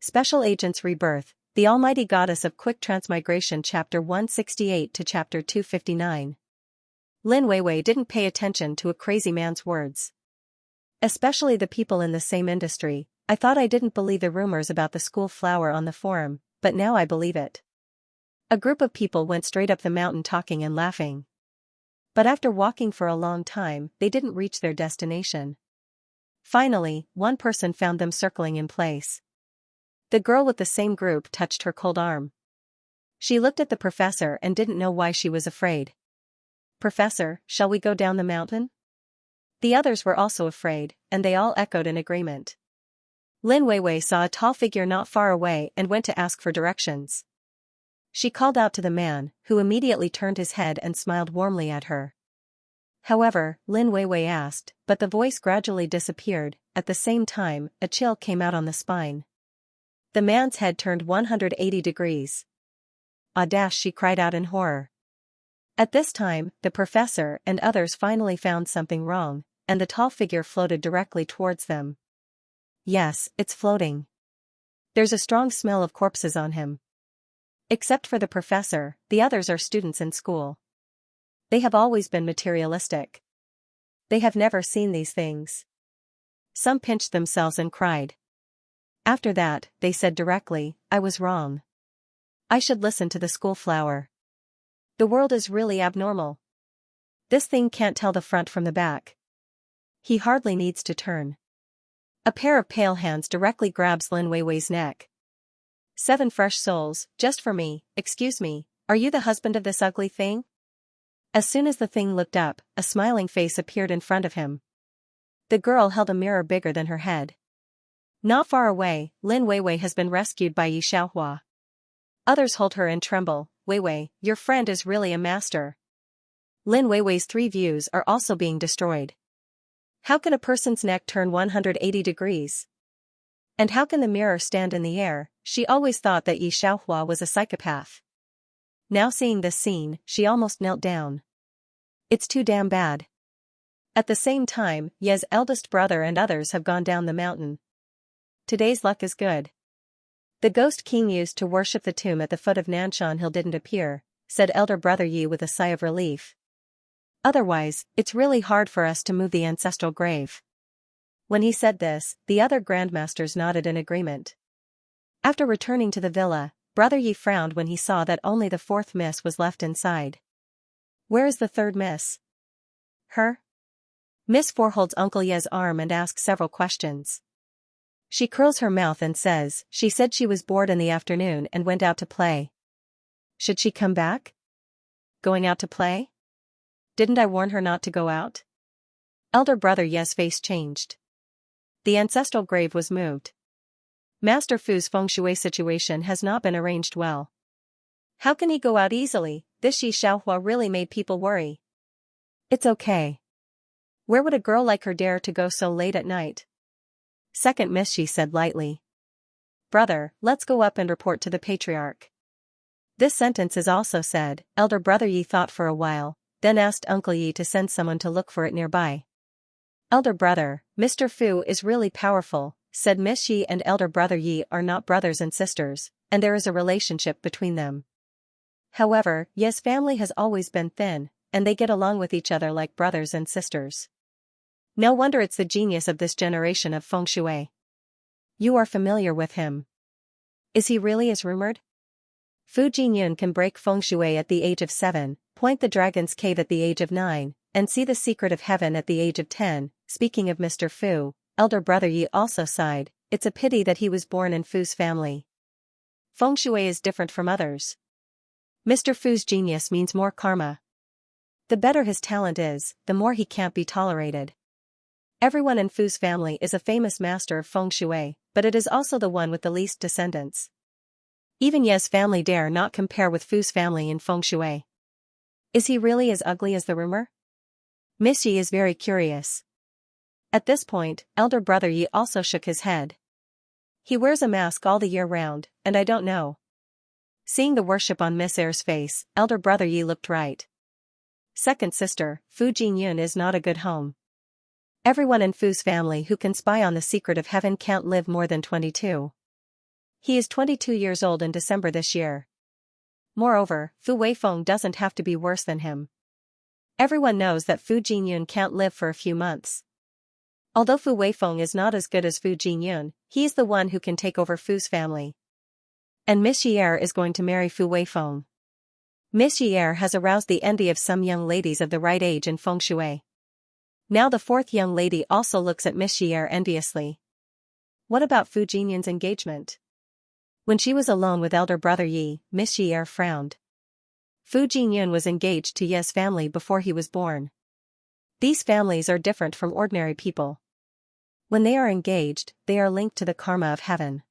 Special Agents Rebirth, the Almighty Goddess of Quick Transmigration Chapter 168 to Chapter 259. Lin Weiwei didn't pay attention to a crazy man's words. Especially the people in the same industry. I thought I didn't believe the rumors about the school flower on the forum, but now I believe it. A group of people went straight up the mountain talking and laughing. But after walking for a long time, they didn't reach their destination. Finally, one person found them circling in place. The girl with the same group touched her cold arm. She looked at the professor and didn't know why she was afraid. "Professor, shall we go down the mountain?" The others were also afraid, and they all echoed in agreement. Lin Weiwei saw a tall figure not far away and went to ask for directions. She called out to the man, who immediately turned his head and smiled warmly at her. However, Lin Weiwei asked, but the voice gradually disappeared. At the same time, a chill came out on the spine. The man's head turned 180 degrees. "Ah!" she cried out in horror. At this time, the professor and others finally found something wrong, and the tall figure floated directly towards them. Yes, it's floating. There's a strong smell of corpses on him. Except for the professor, the others are students in school. They have always been materialistic. They have never seen these things. Some pinched themselves and cried. After that, they said directly, "I was wrong. I should listen to the school flower. The world is really abnormal. This thing can't tell the front from the back. He hardly needs to turn." A pair of pale hands directly grabs Lin Weiwei's neck. "7 fresh souls, just for me. Excuse me, are you the husband of this ugly thing?" As soon as the thing looked up, a smiling face appeared in front of him. The girl held a mirror bigger than her head. Not far away, Lin Weiwei has been rescued by Xianxia. Others hold her and tremble. "Weiwei, your friend is really a master." Lin Weiwei's 3 views are also being destroyed. How can a person's neck turn 180 degrees? And how can the mirror stand in the air? She always thought that Xianxia was a psychopath. Now seeing this scene, she almost knelt down. It's too damn bad. At the same time, Ye's eldest brother and others have gone down the mountain. Today's luck is good. The ghost king used to worship the tomb at the foot of Nanshan Hill didn't appear, said elder brother Yi with a sigh of relief. Otherwise, it's really hard for us to move the ancestral grave. When he said this, the other grandmasters nodded in agreement. After returning to the villa, brother Yi frowned when he saw that only the 4th miss was left inside. Where is the 3rd miss? Her? Miss 4 holds Uncle Ye's arm and asks several questions. She curls her mouth and says, she said she was bored in the afternoon and went out to play. Should she come back? Going out to play? Didn't I warn her not to go out? Elder brother Ye's face changed. The ancestral grave was moved. Master Fu's feng shui situation has not been arranged well. How can he go out easily? This Xianxia really made people worry. It's okay. Where would a girl like her dare to go so late at night? 2nd miss, she said lightly. Brother, let's go up and report to the patriarch. This sentence is also said. Elder brother Yi thought for a while, then asked Uncle Yi to send someone to look for it nearby. Elder brother, Mr. Fu is really powerful, said Miss Yi, and elder brother Yi are not brothers and sisters, and there is a relationship between them. However, Ye's family has always been thin, and they get along with each other like brothers and sisters. No wonder it's the genius of this generation of feng shui. You are familiar with him. Is he really as rumored? Fu Jinyun can break feng shui at the age of 7, point the dragon's cave at the age of 9, and see the secret of heaven at the age of 10. Speaking of Mr. Fu, elder brother Yi also sighed. It's a pity that he was born in Fu's family. Feng shui is different from others. Mr. Fu's genius means more karma. The better his talent is, the more he can't be tolerated. Everyone in Fu's family is a famous master of feng shui, but it is also the one with the least descendants. Even Ye's family dare not compare with Fu's family in feng shui. Is he really as ugly as the rumor? Miss Yi is very curious. At this point, elder brother Yi also shook his head. He wears a mask all the year round, and I don't know. Seeing the worship on Miss Air's face, elder brother Yi looked right. 2nd sister, Fu Jinyun is not a good home. Everyone in Fu's family who can spy on the secret of heaven can't live more than 22. He is 22 years old in December this year. Moreover, Fu Weifeng doesn't have to be worse than him. Everyone knows that Fu Jinyun can't live for a few months. Although Fu Weifeng is not as good as Fu Jinyun, he's the one who can take over Fu's family. And Miss Yi'er is going to marry Fu Weifeng. Miss Yi'er has aroused the envy of some young ladies of the right age in Feng Shui. Now the fourth young lady also looks at Miss Yi'er enviously. What about Fu Jinyun's engagement? When she was alone with elder brother Yi, Miss Yi'er frowned. Fu Jinyun was engaged to Ye's family before he was born. These families are different from ordinary people. When they are engaged, they are linked to the karma of heaven.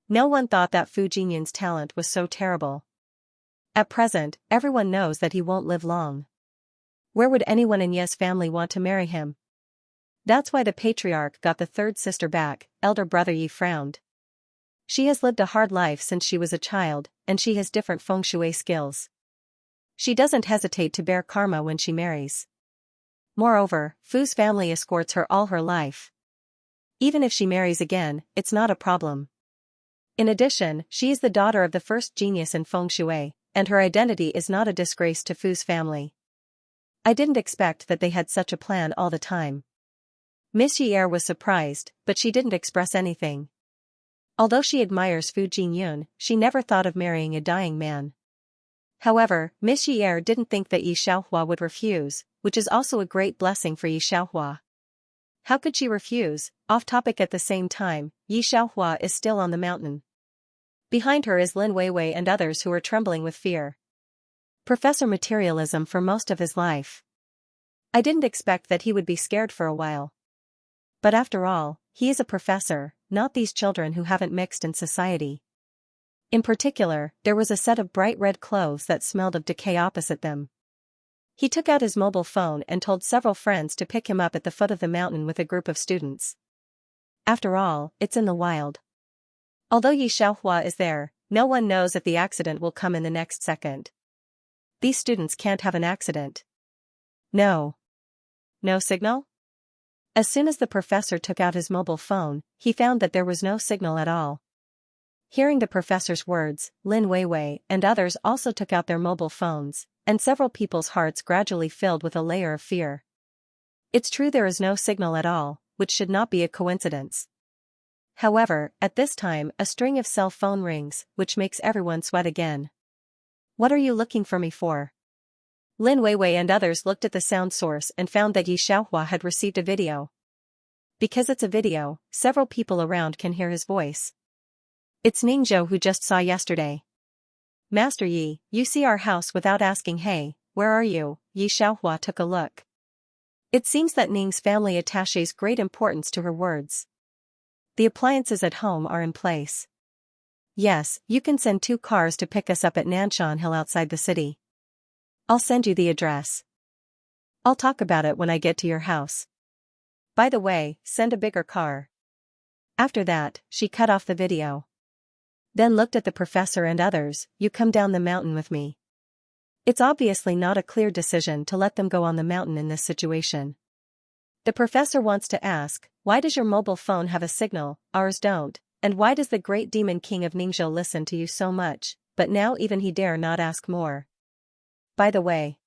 No one thought that Fu Jinyun's talent was so terrible. At present, everyone knows that he won't live long. Where would anyone in Ye's family want to marry him? That's why the patriarch got the third sister back. Elder brother Yi frowned. She has lived a hard life since she was a child, and she has different feng shui skills. She doesn't hesitate to bear karma when she marries. Moreover, Fu's family escorts her all her life. Even if she marries again, it's not a problem. In addition, she is the daughter of the first genius in feng shui, and her identity is not a disgrace to Fu's family. I didn't expect that they had such a plan all the time. Miss Yi'er was surprised, but she didn't express anything. Although she admires Fu Jinyun, she never thought of marrying a dying man. However, Miss Yi'er didn't think that Yi Xiaohua would refuse, which is also a great blessing for Yi Xiaohua. How could she refuse? Off topic at the same time, Yi Xiaohua is still on the mountain. Behind her is Lin Weiwei and others who are trembling with fear. Professor Materialism for most of his life. I didn't expect that he would be scared for a while. But after all, he is a professor, not these children who haven't mixed in society. In particular, there was a set of bright red clothes that smelled of decay opposite them. He took out his mobile phone and told several friends to pick him up at the foot of the mountain with a group of students. After all, it's in the wild. Although Yi Xiaohua is there, no one knows if the accident will come in the next second. These students can't have an accident. No. No signal? As soon as the professor took out his mobile phone, he found that there was no signal at all. Hearing the professor's words, Lin Weiwei and others also took out their mobile phones, and several people's hearts gradually filled with a layer of fear. It's true there is no signal at all, which should not be a coincidence. However, at this time a string of cell phone rings, which makes everyone sweat again. What are you looking for me for? Lin Weiwei and others looked at the sound source and found that Yi Xiaohua had received a video. Because it's a video, several people around can hear his voice. It's Ningzhou who just saw yesterday. Master Yi, you see our house without asking hey, where are you? Yi Xiaohua took a look. It seems that Ning's family attaches great importance to her words. The appliances at home are in place. Yes, you can send 2 cars to pick us up at Nanshan Hill outside the city. I'll send you the address. I'll talk about it when I get to your house. By the way, send a bigger car. After that, she cut off the video. Then looked at the professor and others, you come down the mountain with me. It's obviously not a clear decision to let them go on the mountain in this situation. The professor wants to ask, why does your mobile phone have a signal, ours don't, and why does the great demon king of Ningzhou listen to you so much, but now even he dare not ask more. By the way.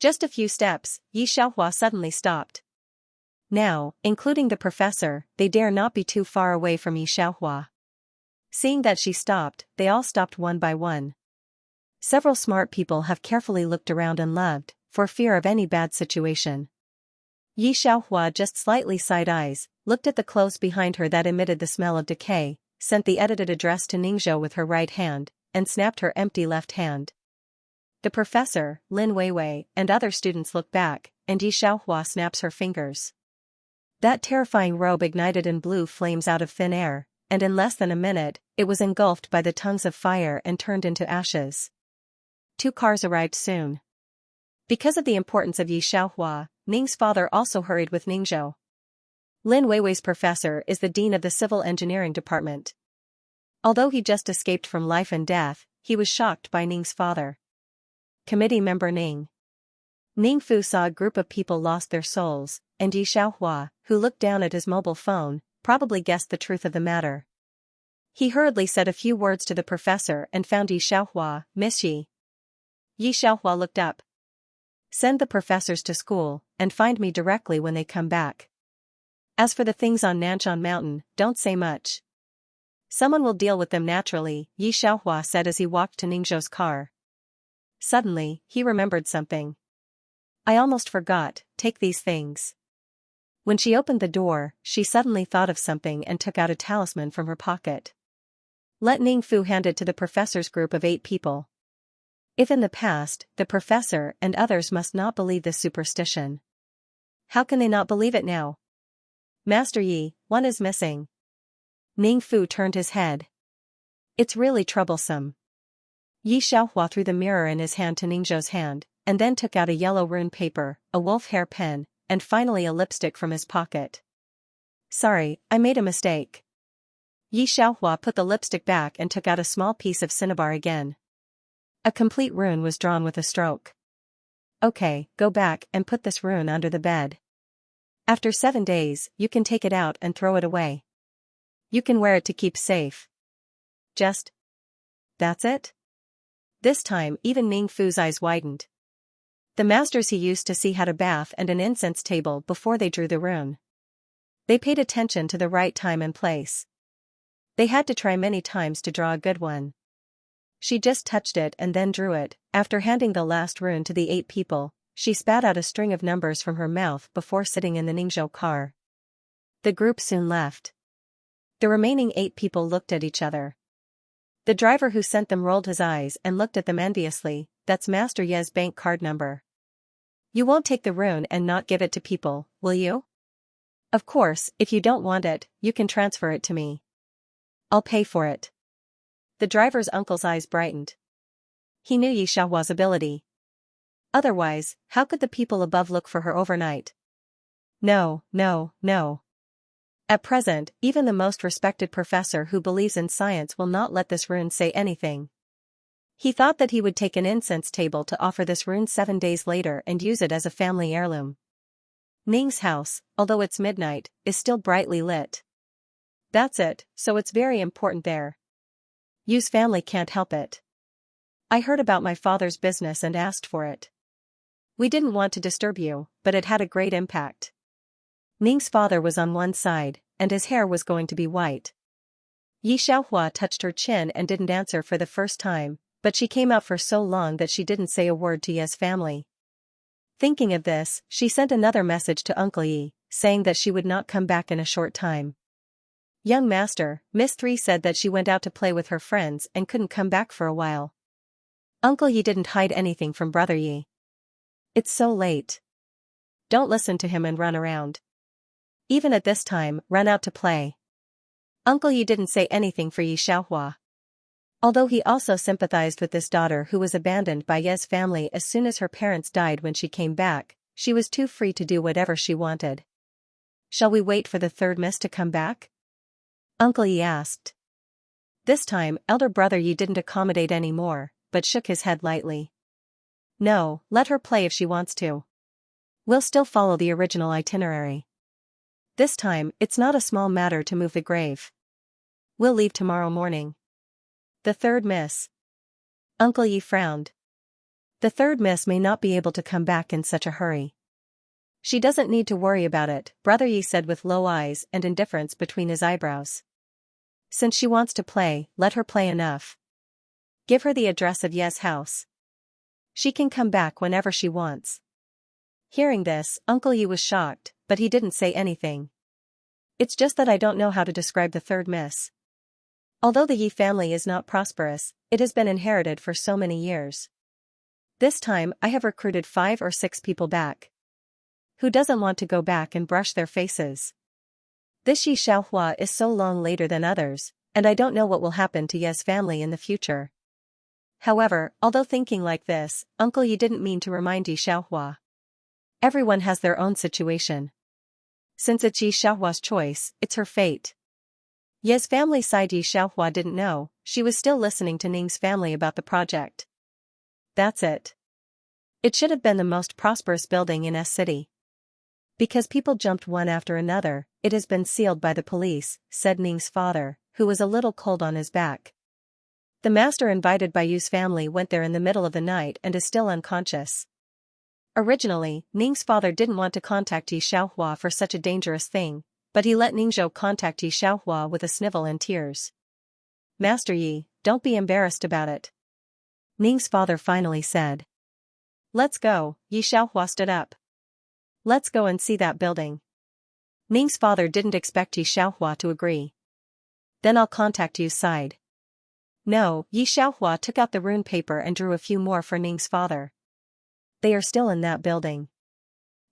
Just a few steps, Yi Xiaohua suddenly stopped. Now, including the professor, they dare not be too far away from Yi Xiaohua. Seeing that she stopped, they all stopped one by one. Several smart people have carefully looked around and loved, for fear of any bad situation. Yi Xiaohua just slightly side eyes, looked at the clothes behind her that emitted the smell of decay, sent the edited address to Ningzhou with her right hand, and snapped her empty left hand. The professor, Lin Weiwei, and other students look back, and Yi Xiaohua snaps her fingers. That terrifying robe ignited in blue flames out of thin air, and in less than a minute, it was engulfed by the tongues of fire and turned into ashes. 2 cars arrived soon. Because of the importance of Yi Xiaohua, Ning's father also hurried with Ningzhou. Lin Weiwei's professor is the dean of the civil engineering department. Although he just escaped from life and death, he was shocked by Ning's father. Committee member Ning. Ning Fu saw a group of people lost their souls, and Yi Xiaohua, who looked down at his mobile phone, probably guessed the truth of the matter. He hurriedly said a few words to the professor and found Yi Xiaohua, Miss Yi. Yi Xiaohua looked up. Send the professors to school, and find me directly when they come back. As for the things on Nanshan Mountain, don't say much. Someone will deal with them naturally, Yi Xiaohua said as he walked to Ningzhou's car. Suddenly, he remembered something. I almost forgot, take these things. When she opened the door, she suddenly thought of something and took out a talisman from her pocket. Let Ningfu hand it to the professor's group of 8 people. If in the past, the professor and others must not believe this superstition. How can they not believe it now? Master Yi, one is missing. Ningfu turned his head. It's really troublesome. Yi Xiaohua threw the mirror in his hand to Ningzhou's hand, and then took out a yellow rune paper, a wolf hair pen, and finally a lipstick from his pocket. Sorry, I made a mistake. Yi Xiaohua put the lipstick back and took out a small piece of cinnabar again. A complete rune was drawn with a stroke. Okay, go back and put this rune under the bed. After 7 days, you can take it out and throw it away. You can wear it to keep safe. Just. That's it? This time even Ningfu's eyes widened. The masters he used to see had a bath and an incense table before they drew the rune. They paid attention to the right time and place. They had to try many times to draw a good one. She just touched it and then drew it. After handing the last rune to the 8 people, she spat out a string of numbers from her mouth before sitting in the Ningzhou car. The group soon left. The remaining 8 people looked at each other. The driver who sent them rolled his eyes and looked at them enviously. That's Master Ye's bank card number. You won't take the rune and not give it to people, will you? Of course, if you don't want it, you can transfer it to me. I'll pay for it. The driver's uncle's eyes brightened. He knew Yi Xiaohua's ability. Otherwise, how could the people above look for her overnight? No, no, no. At present, even the most respected professor who believes in science will not let this rune say anything. He thought that he would take an incense table to offer this rune 7 days later and use it as a family heirloom. Ning's house, although it's midnight, is still brightly lit. That's it, so it's very important there. Yu's family can't help it. I heard about my father's business and asked for it. We didn't want to disturb you, but it had a great impact. Ning's father was on one side, and his hair was going to be white. Yi Xiaohua touched her chin and didn't answer for the first time, but she came out for so long that she didn't say a word to Ye's family. Thinking of this, she sent another message to Uncle Yi, saying that she would not come back in a short time. Young master, Miss 3 said that she went out to play with her friends and couldn't come back for a while. Uncle Yi didn't hide anything from Brother Yi. It's so late. Don't listen to him and run around. Even at this time, run out to play. Uncle Yi didn't say anything for Yi Xiaohua. Although he also sympathized with this daughter who was abandoned by Ye's family as soon as her parents died when she came back, she was too free to do whatever she wanted. Shall we wait for the 3rd miss to come back? Uncle Yi asked. This time, elder brother Yi didn't accommodate any more, but shook his head lightly. No, let her play if she wants to. We'll still follow the original itinerary. This time, it's not a small matter to move the grave. We'll leave tomorrow morning. The 3rd miss. Uncle Yi frowned. The 3rd miss may not be able to come back in such a hurry. She doesn't need to worry about it, Brother Yi said with low eyes and indifference between his eyebrows. Since she wants to play, let her play enough. Give her the address of Ye's house. She can come back whenever she wants. Hearing this, Uncle Yi was shocked, but he didn't say anything. It's just that I don't know how to describe the 3rd miss. Although the Yi family is not prosperous, it has been inherited for so many years. This time, I have recruited 5 or 6 people back. Who doesn't want to go back and brush their faces? This Yi Xiaohua is so long later than others, and I don't know what will happen to Ye's family in the future. However, although thinking like this, Uncle Yi didn't mean to remind Yi Xiaohua. Everyone has their own situation. Since it's Yi Xiaohua's choice, it's her fate. Ye's family side Yi Xiaohua didn't know, she was still listening to Ning's family about the project. That's it. It should have been the most prosperous building in S City. Because people jumped one after another, it has been sealed by the police, said Ning's father, who was a little cold on his back. The master invited by Yu's family went there in the middle of the night and is still unconscious. Originally, Ning's father didn't want to contact Xianxia for such a dangerous thing, but he let Ningzhou contact Xianxia with a snivel and tears. Master Yi, don't be embarrassed about it. Ning's father finally said. Let's go, Xianxia stood up. Let's go and see that building. Ning's father didn't expect Xianxia to agree. Then I'll contact Yu's side. No, Xianxia took out the rune paper and drew a few more for Ning's father. They are still in that building.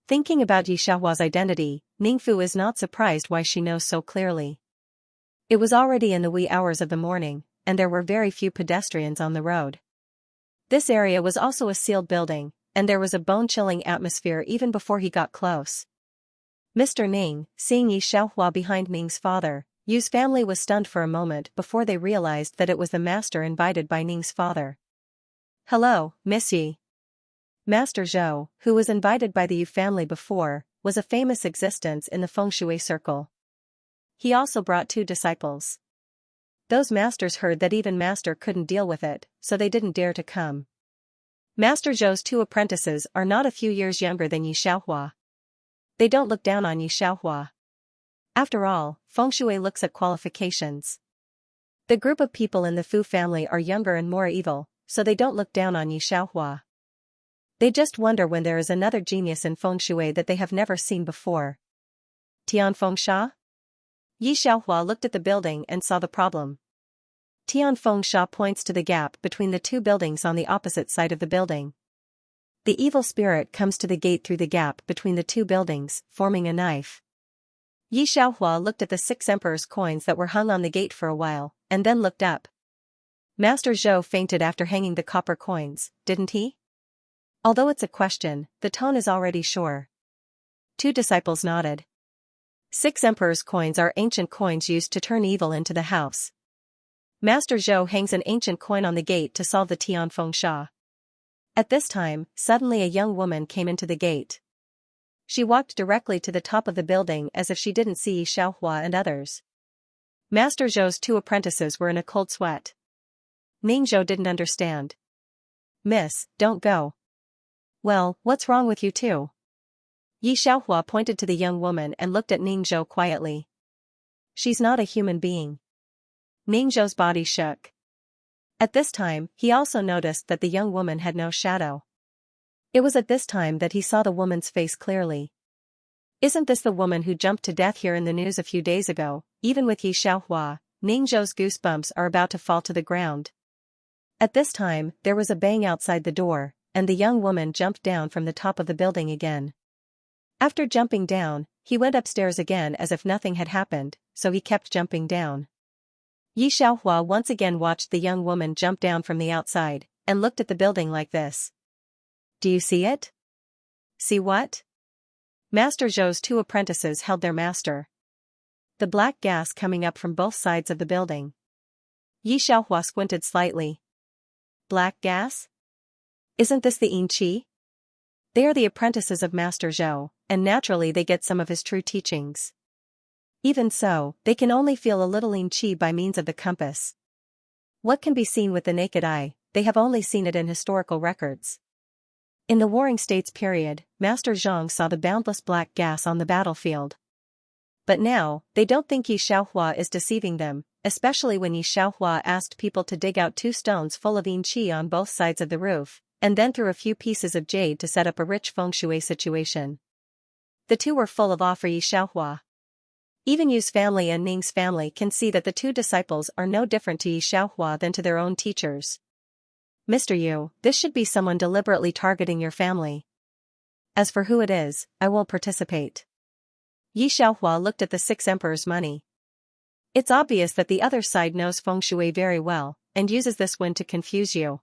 Thinking about Xiaohua's identity, Ningfu is not surprised why she knows so clearly. It was already in the wee hours of the morning, and there were very few pedestrians on the road. This area was also a sealed building, and there was a bone-chilling atmosphere even before he got close. Mr. Ning, seeing Xiaohua behind Ning's father, Yu's family was stunned for a moment before they realized that it was the master invited by Ning's father. Hello, Miss Yi. Master Zhou, who was invited by the Yu family before, was a famous existence in the feng shui circle. He also brought 2 disciples. Those masters heard that even master couldn't deal with it, so they didn't dare to come. Master Zhou's 2 apprentices are not a few years younger than Yi Xiaohua. They don't look down on Yi Xiaohua. After all, feng shui looks at qualifications. The group of people in the Fu family are younger and more evil, so they don't look down on Yi Xiaohua. They just wonder when there is another genius in feng shui that they have never seen before. Tianfeng Sha? Yi Xiaohua looked at the building and saw the problem. Tianfeng Sha points to the gap between the 2 buildings on the opposite side of the building. The evil spirit comes to the gate through the gap between the 2 buildings, forming a knife. Yi Xiaohua looked at the 6 emperor's coins that were hung on the gate for a while, and then looked up. Master Zhou fainted after hanging the copper coins, didn't he? Although it's a question, the tone is already sure. 2 disciples nodded. 6 emperor's coins are ancient coins used to turn evil into the house. Master Zhou hangs an ancient coin on the gate to solve the Tianfeng Sha. At this time, suddenly a young woman came into the gate. She walked directly to the top of the building as if she didn't see Xiaohua and others. Master Zhou's 2 apprentices were in a cold sweat. Ningzhou didn't understand. Miss, don't go. Well, what's wrong with you 2? Yi Xiaohua pointed to the young woman and looked at Ningzhou quietly. She's not a human being. Ningzhou's body shook. At this time, he also noticed that the young woman had no shadow. It was at this time that he saw the woman's face clearly. Isn't this the woman who jumped to death here in the news a few days ago? Even with Yi Xiaohua, Ningzhou's goosebumps are about to fall to the ground. At this time, there was a bang outside the door, and the young woman jumped down from the top of the building again. After jumping down, he went upstairs again as if nothing had happened, so he kept jumping down. Yi Xiaohua once again watched the young woman jump down from the outside, and looked at the building like this. Do you see it? See what? Master Zhou's 2 apprentices held their master. The black gas coming up from both sides of the building. Yi Xiaohua squinted slightly. Black gas? Isn't this the Yin Qi? They are the apprentices of Master Zhou, and naturally they get some of his true teachings. Even so, they can only feel a little Yin Qi by means of the compass. What can be seen with the naked eye, they have only seen it in historical records. In the Warring States period, Master Zhang saw the boundless black gas on the battlefield. But now, they don't think Yi Xiaohua is deceiving them, especially when Yi Xiaohua asked people to dig out 2 stones full of Yin Qi on both sides of the roof, and then threw a few pieces of jade to set up a rich feng shui situation. The 2 were full of awe for Yi Xiaohua. Even Yu's family and Ning's family can see that the 2 disciples are no different to Yi Xiaohua than to their own teachers. Mr. Yu, this should be someone deliberately targeting your family. As for who it is, I won't participate. Yi Xiaohua looked at the 6 emperors' money. It's obvious that the other side knows feng shui very well, and uses this wind to confuse you.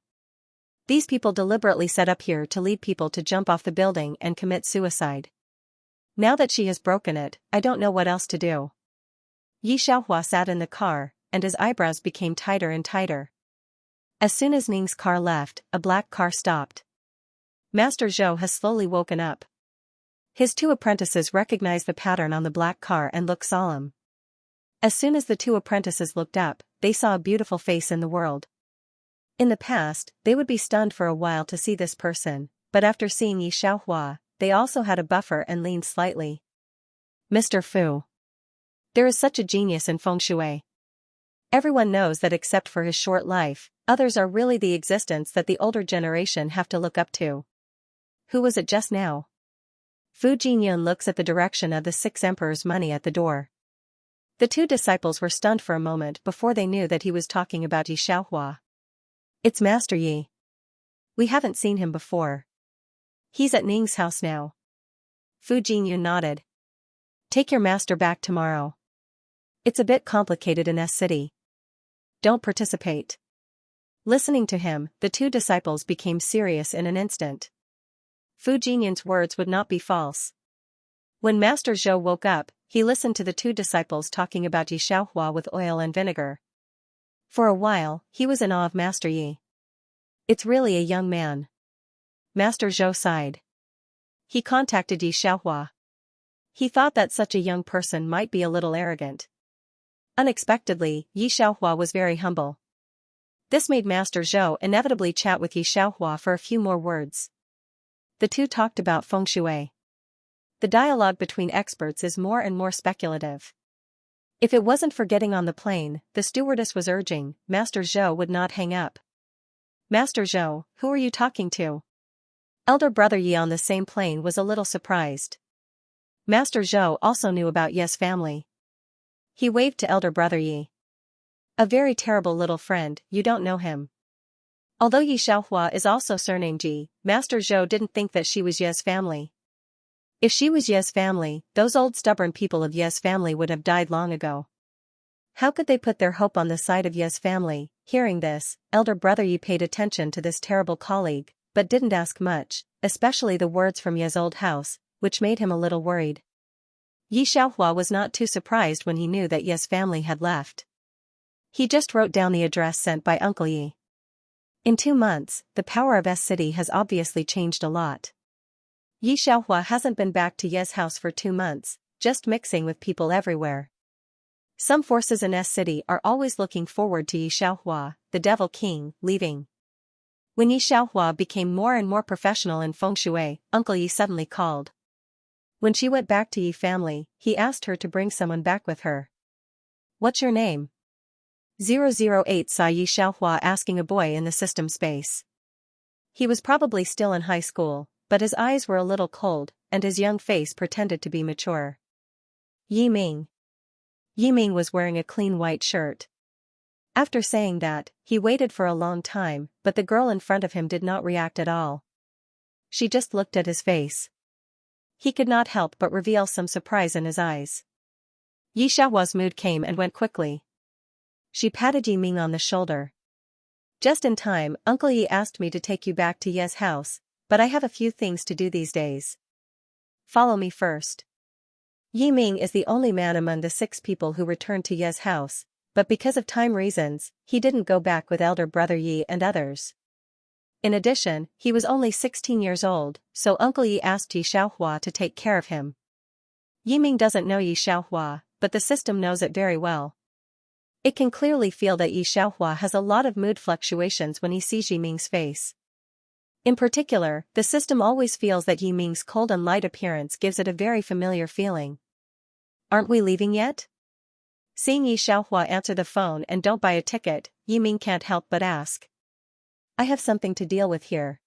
These people deliberately set up here to lead people to jump off the building and commit suicide. Now that she has broken it, I don't know what else to do. Yi Xiaohua sat in the car, and his eyebrows became tighter and tighter. As soon as Ning's car left, a black car stopped. Master Zhou has slowly woken up. His 2 apprentices recognize the pattern on the black car and look solemn. As soon as the two apprentices looked up, they saw a beautiful face in the world. In the past, they would be stunned for a while to see this person, but after seeing Xianxia, they also had a buffer and leaned slightly. Mr. Fu. There is such a genius in feng shui. Everyone knows that except for his short life, others are really the existence that the older generation have to look up to. Who was it just now? Fu Jinyun looks at the direction of the 6 emperors' money at the door. The 2 disciples were stunned for a moment before they knew that he was talking about Xianxia. It's Master Yi. We haven't seen him before. He's at Ning's house now. Fu Jinyun nodded. Take your master back tomorrow. It's a bit complicated in S City. Don't participate. Listening to him, the 2 disciples became serious in an instant. Fu Jinyun's words would not be false. When Master Zhou woke up, he listened to the 2 disciples talking about Xianxia with oil and vinegar. For a while, he was in awe of Master Yi. It's really a young man. Master Zhou sighed. He contacted Xianxia. He thought that such a young person might be a little arrogant. Unexpectedly, Xianxia was very humble. This made Master Zhou inevitably chat with Xianxia for a few more words. The 2 talked about feng shui. The dialogue between experts is more and more speculative. If it wasn't for getting on the plane, the stewardess was urging, Master Zhou would not hang up. Master Zhou, who are you talking to? Elder brother Yi on the same plane was a little surprised. Master Zhou also knew about Ye's family. He waved to elder brother Yi. A very terrible little friend, you don't know him. Although Xianxia is also surnamed Ji, Master Zhou didn't think that she was Ye's family. If she was Ye's family, those old stubborn people of Ye's family would have died long ago. How could they put their hope on the side of Ye's family? Hearing this, elder brother Yi paid attention to this terrible colleague, but didn't ask much, especially the words from Ye's old house, which made him a little worried. Xianxia was not too surprised when he knew that Ye's family had left. He just wrote down the address sent by Uncle Yi. In 2 months, the power of S City has obviously changed a lot. Xianxia hasn't been back to Ye's house for 2 months, just mixing with people everywhere. Some forces in S City are always looking forward to Xianxia, the Devil King, leaving. When Xianxia became more and more professional in feng shui, Uncle Yi suddenly called. When she went back to Yi family, he asked her to bring someone back with her. What's your name? 008 saw Xianxia asking a boy in the system space. He was probably still in high school, but his eyes were a little cold, and his young face pretended to be mature. Yi Ming. Yi Ming was wearing a clean white shirt. After saying that, he waited for a long time, but the girl in front of him did not react at all. She just looked at his face. He could not help but reveal some surprise in his eyes. Xiaohua's mood came and went quickly. She patted Yi Ming on the shoulder. Just in time, Uncle Yi asked me to take you back to Ye's house, but I have a few things to do these days. Follow me first. Yi Ming is the only man among the 6 people who returned to Ye's house, but because of time reasons, he didn't go back with elder brother Yi and others. In addition, he was only 16 years old, so Uncle Yi asked Xiaohua to take care of him. Yi Ming doesn't know Xiaohua, but the system knows it very well. It can clearly feel that Xiaohua has a lot of mood fluctuations when he sees Yi Ming's face. In particular, the system always feels that Yi Ming's cold and light appearance gives it a very familiar feeling. Aren't we leaving yet? Seeing Xiaohua answer the phone and don't buy a ticket, Yi Ming can't help but ask. I have something to deal with here.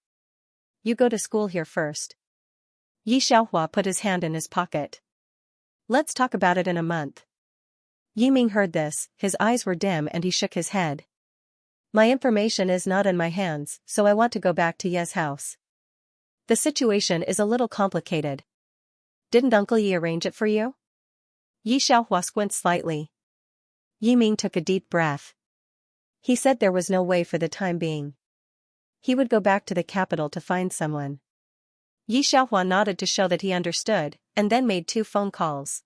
You go to school here first. Xiaohua put his hand in his pocket. Let's talk about it in a month. Yi Ming heard this, his eyes were dim and he shook his head. My information is not in my hands, so I want to go back to Ye's house. The situation is a little complicated. Didn't Uncle Yi arrange it for you? Xiaohua squinted slightly. Yi Ming took a deep breath. He said there was no way for the time being. He would go back to the capital to find someone. Xiaohua nodded to show that he understood, and then made 2 phone calls.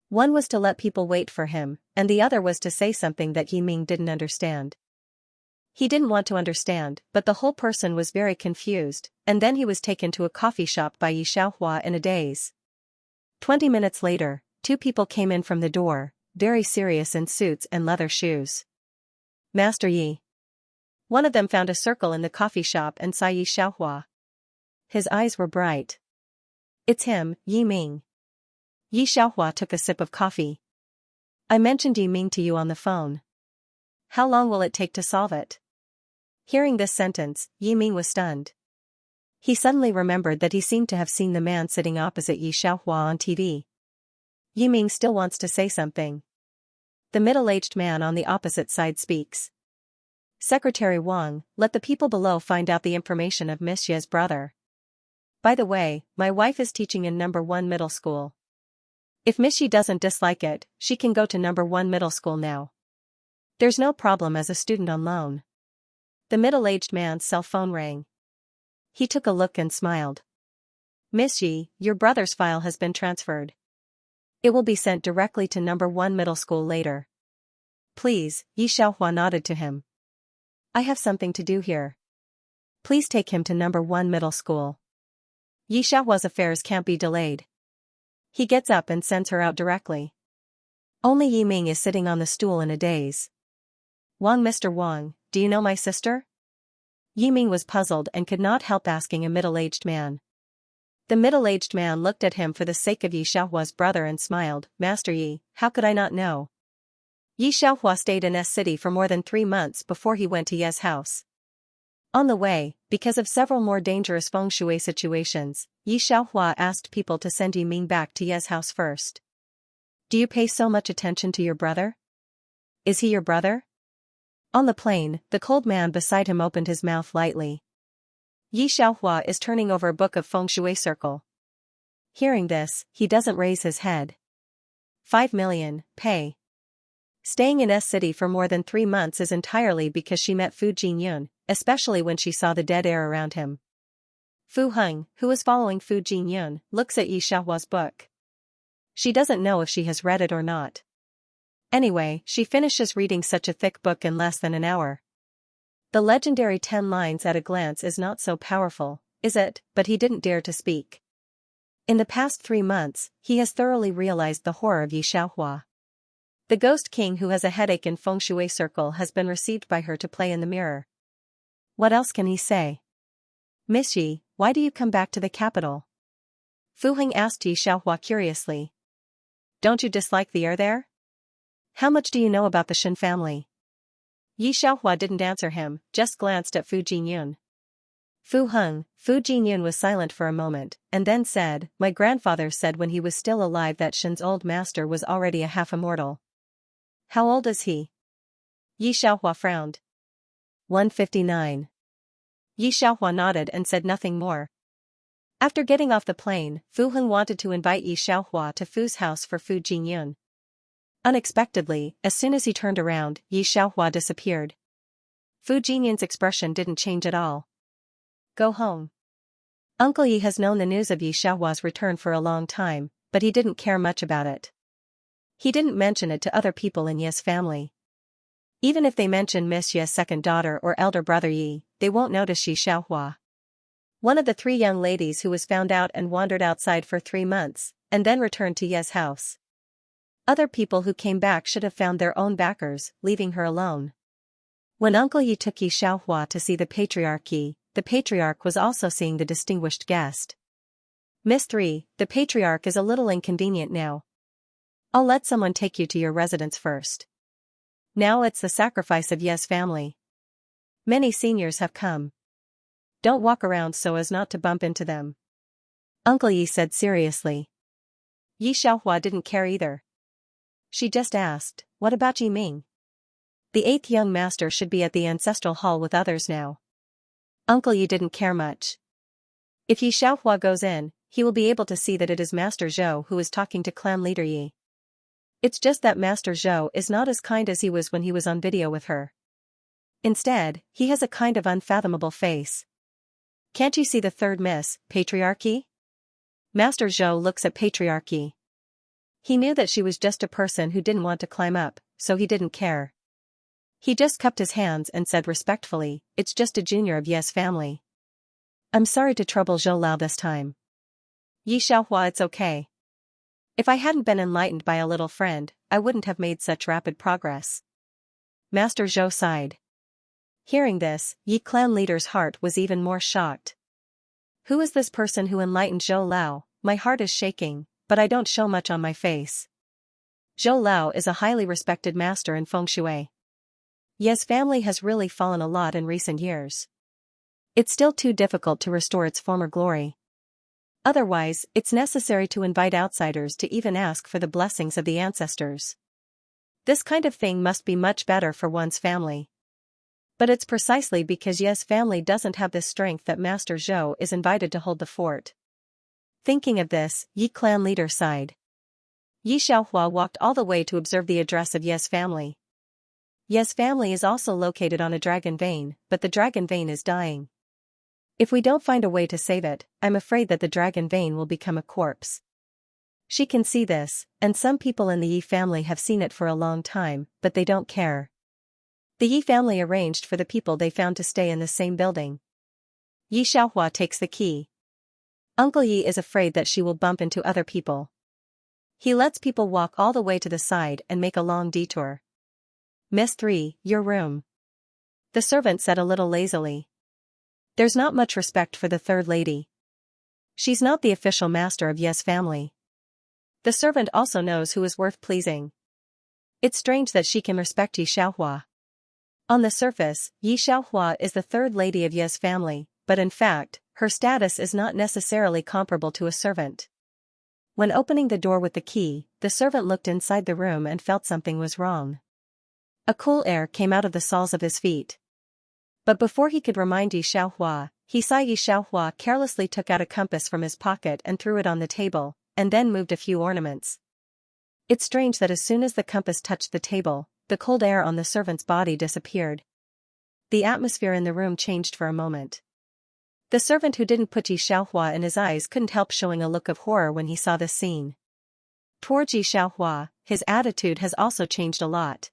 One was to let people wait for him, and the other was to say something that Yi Ming didn't understand. He didn't want to understand, but the whole person was very confused, and then he was taken to a coffee shop by Xiaohua in a daze. 20 minutes later, 2 people came in from the door. very serious in suits and leather shoes. Master Yi. One of them found a circle in the coffee shop and saw Yi Xiaohua. His eyes were bright. It's him, Yi Ming. Yi Xiaohua took a sip of coffee. I mentioned Yi Ming to you on the phone. How long will it take to solve it? Hearing this sentence, Yi Ming was stunned. He suddenly remembered that he seemed to have seen the man sitting opposite Yi Xiaohua on TV. Yi Ming still wants to say something. The middle-aged man on the opposite side speaks. Secretary Wang, let the people below find out the information of Miss Ye's brother. By the way, my wife is teaching in No. 1 middle school. If Miss Ye doesn't dislike it, she can go to No. 1 middle school now. There's no problem as a student on loan. The middle-aged man's cell phone rang. He took a look and smiled. Miss Ye, your brother's file has been transferred. It will be sent directly to No. 1 middle school later. Please, Yi Xiaohua nodded to him. I have something to do here. Please take him to No. 1 middle school. Yi Xiaohua's affairs can't be delayed. He gets up and sends her out directly. Only Yi Ming is sitting on the stool in a daze. Wang, Mr. Wang, do you know my sister? Yi Ming was puzzled and could not help asking a middle-aged man. The middle-aged man looked at him for the sake of Yi Xiaohua's brother and smiled. Master Yi, how could I not know? Yi Xiaohua stayed in S City for more than 3 months before he went to Ye's house. On the way, because of several more dangerous feng shui situations, Yi Xiaohua asked people to send Yi Ming back to Ye's house first. Do you pay so much attention to your brother? Is he your brother? On the plane, the cold man beside him opened his mouth lightly. Yi Xiaohua is turning over a book of feng shui circle. Hearing this, he doesn't raise his head. 5 million, pay. Staying in S City for more than 3 months is entirely because she met Fu Jinyun, especially when she saw the dead air around him. Fu Heng, who is following Fu Jinyun, looks at Yi Xiaohua's book. She doesn't know if she has read it or not. Anyway, she finishes reading such a thick book in less than an hour. The legendary 10 lines at a glance is not so powerful, is it? But he didn't dare to speak. In the past 3 months, he has thoroughly realized the horror of Yi Xiaohua. The ghost king who has a headache in feng shui circle has been received by her to play in the mirror. What else can he say? Miss Yi, why do you come back to the capital? Fu Heng asked Yi Xiaohua curiously. Don't you dislike the air there? How much do you know about the Shen family? Yi Xiaohua didn't answer him, just glanced at Fu Jinyun. Fu Jinyun was silent for a moment, and then said, my grandfather said when he was still alive that Shen's old master was already a half-immortal. How old is he? Yi Xiaohua frowned. 159. Yi Xiaohua nodded and said nothing more. After getting off the plane, Fu Heng wanted to invite Yi Xiaohua to Fu's house for Fu Jinyun. Unexpectedly, as soon as he turned around, Yi Xiaohua disappeared. Fu Jinyun's expression didn't change at all. Go home. Uncle Yi has known the news of Yi Xiaohua's return for a long time, but he didn't care much about it. He didn't mention it to other people in Ye's family. Even if they mention Miss Ye's second daughter or elder brother Yi, they won't notice Yi Xiaohua. One of the 3 young ladies who was found out and wandered outside for 3 months, and then returned to Ye's house. Other people who came back should have found their own backers, leaving her alone. When Uncle Yi took Yi Xiaohua to see the patriarch was also seeing the distinguished guest. Miss 3, the patriarch is a little inconvenient now. I'll let someone take you to your residence first. Now it's the sacrifice of Ye's family. Many seniors have come. Don't walk around so as not to bump into them. Uncle Yi said seriously. Yi Xiaohua didn't care either. She just asked, what about Yi Ming? The 8th young master should be at the ancestral hall with others now. Uncle Yi didn't care much. If Yi Xiaohua goes in, he will be able to see that it is Master Zhou who is talking to clan leader Yi. It's just that Master Zhou is not as kind as he was when he was on video with her. Instead, he has a kind of unfathomable face. Can't you see the 3rd Miss, Patriarchy? Master Zhou looks at Patriarchy. He knew that she was just a person who didn't want to climb up, so he didn't care. He just cupped his hands and said respectfully, it's just a junior of Ye's family. I'm sorry to trouble Zhou Lao this time. Yi Xiaohua, it's okay. If I hadn't been enlightened by a little friend, I wouldn't have made such rapid progress. Master Zhou sighed. Hearing this, Yi clan leader's heart was even more shocked. Who is this person who enlightened Zhou Lao? My heart is shaking, but I don't show much on my face. Zhou Lao is a highly respected master in feng shui. Ye's family has really fallen a lot in recent years. It's still too difficult to restore its former glory. Otherwise, it's necessary to invite outsiders to even ask for the blessings of the ancestors. This kind of thing must be much better for one's family. But it's precisely because Ye's family doesn't have this strength that Master Zhou is invited to hold the fort. Thinking of this, Yi clan leader sighed. Yi Xiaohua walked all the way to observe the address of Ye's family. Ye's family is also located on a dragon vein, but the dragon vein is dying. If we don't find a way to save it, I'm afraid that the dragon vein will become a corpse. She can see this, and some people in the Yi family have seen it for a long time, but they don't care. The Yi family arranged for the people they found to stay in the same building. Yi Xiaohua takes the key. Uncle Yi is afraid that she will bump into other people. He lets people walk all the way to the side and make a long detour. Miss 3, your room. The servant said a little lazily. There's not much respect for the third lady. She's not the official master of Ye's family. The servant also knows who is worth pleasing. It's strange that she can respect Yi Xiaohua. On the surface, Yi Xiaohua is the third lady of Ye's family, but in fact, her status is not necessarily comparable to a servant. When opening the door with the key, the servant looked inside the room and felt something was wrong. A cool air came out of the soles of his feet. But before he could remind Yi Xiaohua, he saw Yi Xiaohua carelessly took out a compass from his pocket and threw it on the table, and then moved a few ornaments. It's strange that as soon as the compass touched the table, the cold air on the servant's body disappeared. The atmosphere in the room changed for a moment. The servant who didn't put Yi Xiaohua in his eyes couldn't help showing a look of horror when he saw this scene. Towards Yi Xiaohua, his attitude has also changed a lot.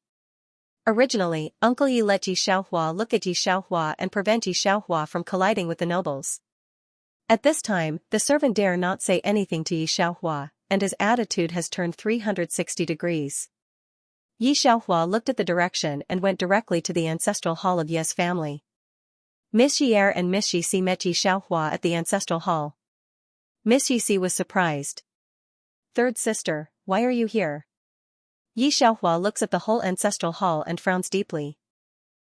Originally, Uncle Yi let Yi Xiaohua look at Yi Xiaohua and prevent Yi Xiaohua from colliding with the nobles. At this time, the servant dare not say anything to Yi Xiaohua, and his attitude has turned 360 degrees. Yi Xiaohua looked at the direction and went directly to the ancestral hall of Ye's family. Miss Yi'er and Miss Yixi met Yi Xiaohua at the ancestral hall. Miss Yixi was surprised. Third sister, why are you here? Yi Xiaohua looks at the whole ancestral hall and frowns deeply.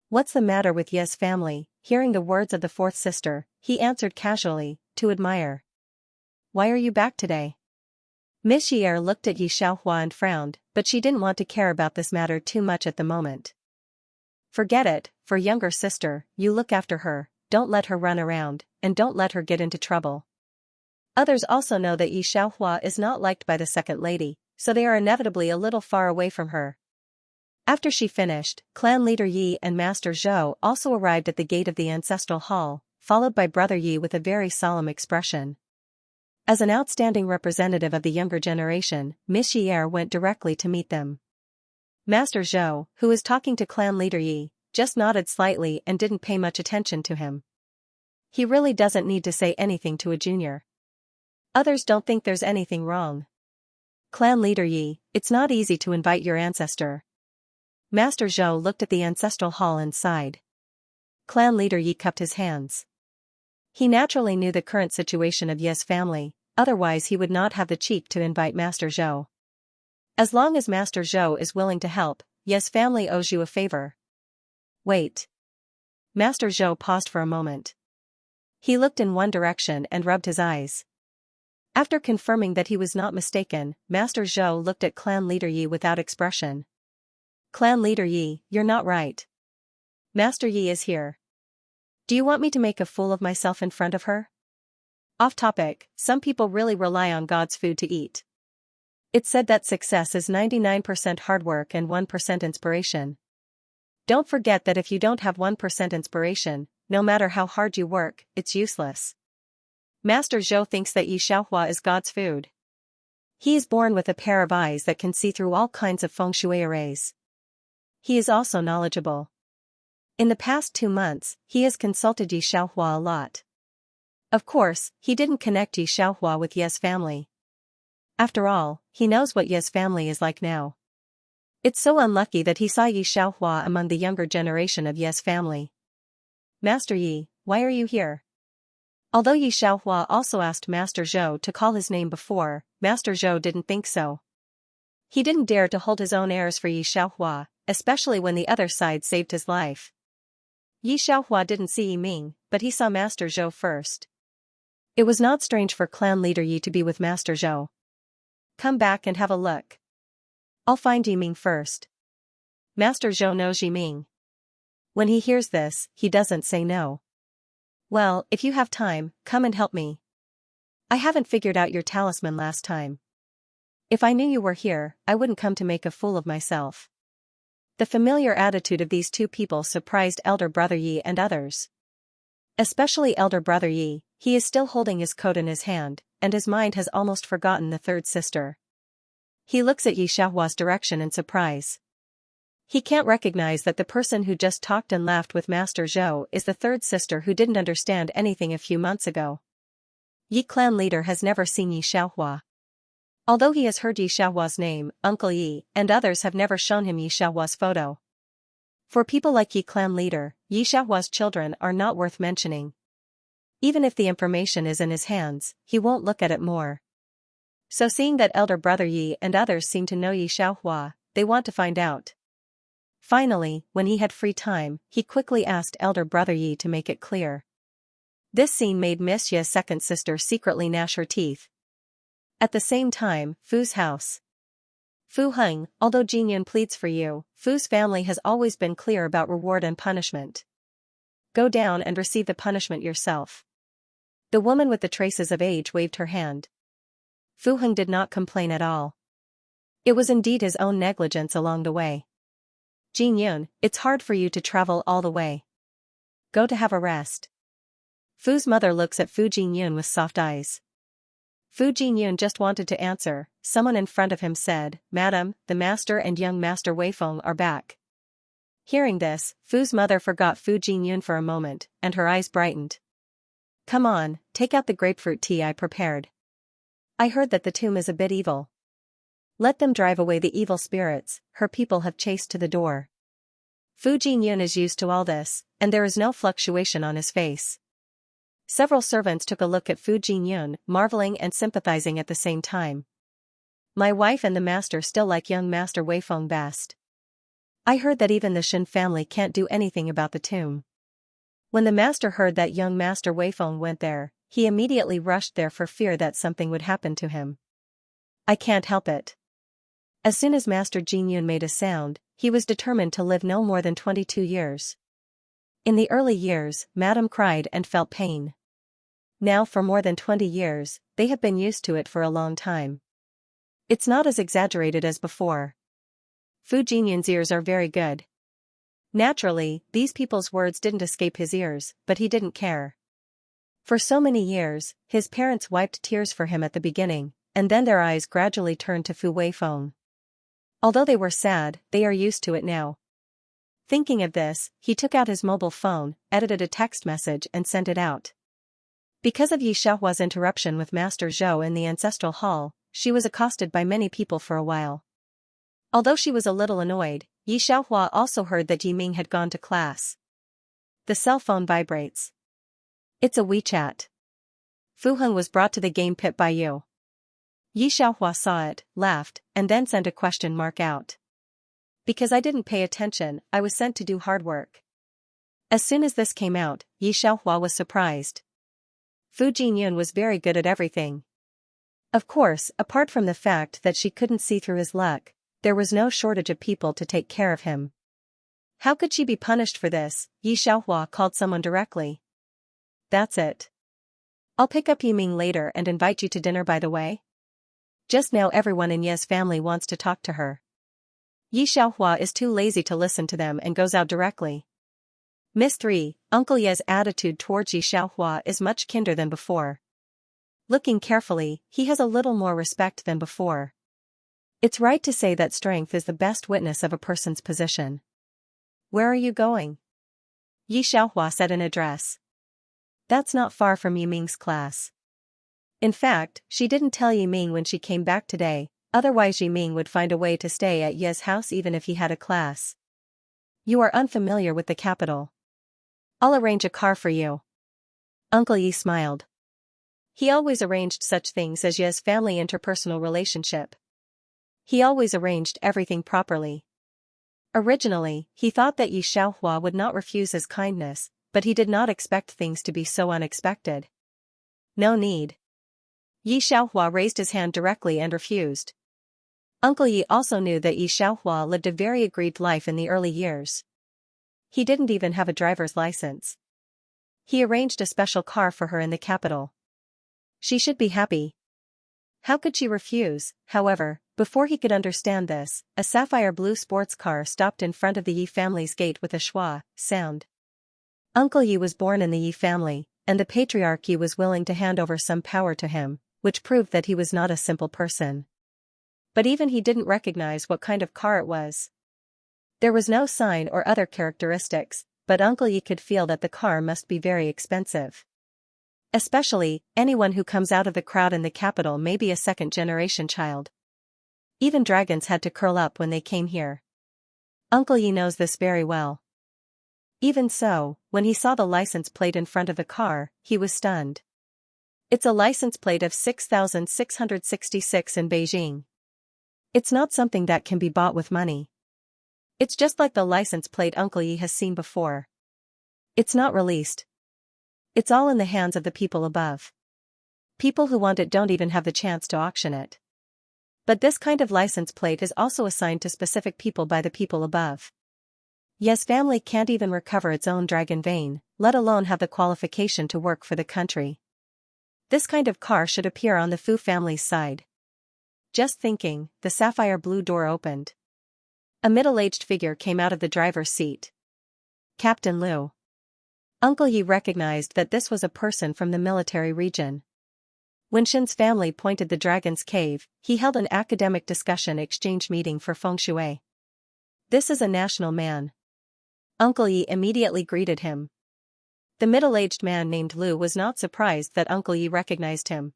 What's the matter with Ye's family? Hearing the words of the fourth sister, he answered casually, to admire. Why are you back today? Miss Yi'er looked at Yi Xiaohua and frowned, but she didn't want to care about this matter too much at the moment. Forget it, for younger sister, you look after her, don't let her run around, and don't let her get into trouble. Others also know that Yi Xiaohua is not liked by the second lady, so they are inevitably a little far away from her. After she finished, clan leader Yi and Master Zhou also arrived at the gate of the ancestral hall, followed by brother Yi with a very solemn expression. As an outstanding representative of the younger generation, Miss Yi'er went directly to meet them. Master Zhou, who was talking to clan leader Yi, just nodded slightly and didn't pay much attention to him. He really doesn't need to say anything to a junior. Others don't think there's anything wrong. Clan leader Yi, it's not easy to invite your ancestor. Master Zhou looked at the ancestral hall and sighed. Clan leader Yi cupped his hands. He naturally knew the current situation of Ye's family, otherwise he would not have the cheek to invite Master Zhou. As long as Master Zhou is willing to help, Ye's family owes you a favor. Wait. Master Zhou paused for a moment. He looked in one direction and rubbed his eyes. After confirming that he was not mistaken, Master Zhou looked at clan leader Yi without expression. Clan leader Yi, you're not right. Master Yi is here. Do you want me to make a fool of myself in front of her? Off topic, some people really rely on God's food to eat. It's said that success is 99% hard work and 1% inspiration. Don't forget that if you don't have 1% inspiration, no matter how hard you work, it's useless. Master Zhou thinks that Yi Xiaohua is God's food. He is born with a pair of eyes that can see through all kinds of feng shui arrays. He is also knowledgeable. In the past 2 months, he has consulted Yi Xiaohua a lot. Of course, he didn't connect Yi Xiaohua with Ye's family. After all, he knows what Ye's family is like now. It's so unlucky that he saw Yi Xiaohua among the younger generation of Ye's family. Master Yi, why are you here? Although Yi Xiaohua also asked Master Zhou to call his name before, Master Zhou didn't think so. He didn't dare to hold his own airs for Yi Xiaohua, especially when the other side saved his life. Yi Xiaohua didn't see Yi Ming, but he saw Master Zhou first. It was not strange for clan leader Yi to be with Master Zhou. Come back and have a look. I'll find Yi Ming first. Master Zhou knows Yi Ming. When he hears this, he doesn't say no. Well, if you have time, come and help me. I haven't figured out your talisman last time. If I knew you were here, I wouldn't come to make a fool of myself. The familiar attitude of these two people surprised elder brother Yi and others. Especially elder brother Yi, he is still holding his coat in his hand, and his mind has almost forgotten the third sister. He looks at Yi Xiaohua's direction in surprise. He can't recognize that the person who just talked and laughed with Master Zhou is the third sister who didn't understand anything a few months ago. Yi clan leader has never seen Yi Xiaohua. Although he has heard Yi Xiaohua's name, Uncle Yi, and others have never shown him Yi Xiaohua's photo. For people like Yi clan leader, Yi Xiaohua's children are not worth mentioning. Even if the information is in his hands, he won't look at it more. So seeing that elder brother Yi and others seem to know Yi Xiaohua, they want to find out. Finally, when he had free time, he quickly asked elder brother Yi to make it clear. This scene made Miss Ye's second sister secretly gnash her teeth. At the same time, Fu's house. Fu Heng, although Jingyun pleads for you, Fu's family has always been clear about reward and punishment. Go down and receive the punishment yourself. The woman with the traces of age waved her hand. Fu Heng did not complain at all. It was indeed his own negligence along the way. Jingyun, it's hard for you to travel all the way. Go to have a rest. Fu's mother looks at Fu Jingyun with soft eyes. Fu Jingyun just wanted to answer. Someone in front of him said, Madam, the master and young master Weifeng are back. Hearing this, Fu's mother forgot Fu Jingyun for a moment, and her eyes brightened. Come on, take out the grapefruit tea I prepared. I heard that the tomb is a bit evil. Let them drive away the evil spirits, her people have chased to the door. Fu Jingyun is used to all this, and there is no fluctuation on his face. Several servants took a look at Fu Jingyun, marveling and sympathizing at the same time. My wife and the master still like young master Weifeng best. I heard that even the Shen family can't do anything about the tomb. When the master heard that young master Weifeng went there, he immediately rushed there for fear that something would happen to him. I can't help it. As soon as Master Jingyun made a sound, he was determined to live no more than 22 years. In the early years, Madame cried and felt pain. Now for more than 20 years, they have been used to it for a long time. It's not as exaggerated as before. Fu Jingyun's ears are very good. Naturally, these people's words didn't escape his ears, but he didn't care. For so many years, his parents wiped tears for him at the beginning, and then their eyes gradually turned to Fu Weifeng. Although they were sad, they are used to it now. Thinking of this, he took out his mobile phone, edited a text message and sent it out. Because of Yi Xiaohua's interruption with Master Zhou in the ancestral hall, she was accosted by many people for a while. Although she was a little annoyed, Yi Xiaohua also heard that Yi Ming had gone to class. The cell phone vibrates. It's a WeChat. Fu Heng was brought to the game pit by you. Yi Xiaohua saw it, laughed, and then sent a question mark out. Because I didn't pay attention, I was sent to do hard work. As soon as this came out, Yi Xiaohua was surprised. Fu Jingyun was very good at everything. Of course, apart from the fact that she couldn't see through his luck, there was no shortage of people to take care of him. How could she be punished for this? Yi Xiaohua called someone directly. That's it. I'll pick up Yi Ming later and invite you to dinner by the way. Just now everyone in Ye's family wants to talk to her. Yi Xiaohua is too lazy to listen to them and goes out directly. Miss 3, Uncle Ye's attitude towards Yi Xiaohua is much kinder than before. Looking carefully, he has a little more respect than before. It's right to say that strength is the best witness of a person's position. Where are you going? Yi Xiaohua said in address. That's not far from Yi Ming's class. In fact, she didn't tell Yi Ming when she came back today, Otherwise Yiming would find a way to stay at Ye's house even if he had a class. You are unfamiliar with the capital. I'll arrange a car for you. Uncle Yi smiled. He always arranged such things as Ye's family interpersonal relationship. He always arranged everything properly. Originally, he thought that Yi Xiaohua would not refuse his kindness, but he did not expect things to be so unexpected. No need. Yi Xiaohua raised his hand directly and refused. Uncle Yi also knew that Yi Xiaohua lived a very aggrieved life in the early years. He didn't even have a driver's license. He arranged a special car for her in the capital. She should be happy. How could she refuse? However, before he could understand this, a sapphire blue sports car stopped in front of the Yi family's gate with a schwa sound. Uncle Yi was born in the Yi family, and the patriarch Yi was willing to hand over some power to him, which proved that he was not a simple person. But even he didn't recognize what kind of car it was. There was no sign or other characteristics, but Uncle Yi could feel that the car must be very expensive. Especially, anyone who comes out of the crowd in the capital may be a second-generation child. Even dragons had to curl up when they came here. Uncle Yi knows this very well. Even so, when he saw the license plate in front of the car, he was stunned. It's a license plate of 6,666 in Beijing. It's not something that can be bought with money. It's just like the license plate Uncle Yi has seen before. It's not released. It's all in the hands of the people above. People who want it don't even have the chance to auction it. But this kind of license plate is also assigned to specific people by the people above. Ye's family can't even recover its own dragon vein, let alone have the qualification to work for the country. This kind of car should appear on the Fu family's side. Just thinking, the sapphire blue door opened. A middle-aged figure came out of the driver's seat. Captain Liu. Uncle Yi recognized that this was a person from the military region. When Shin's family pointed the dragon's cave, he held an academic discussion exchange meeting for feng shui. This is a national man. Uncle Yi immediately greeted him. The middle-aged man named Liu was not surprised that Uncle Yi recognized him.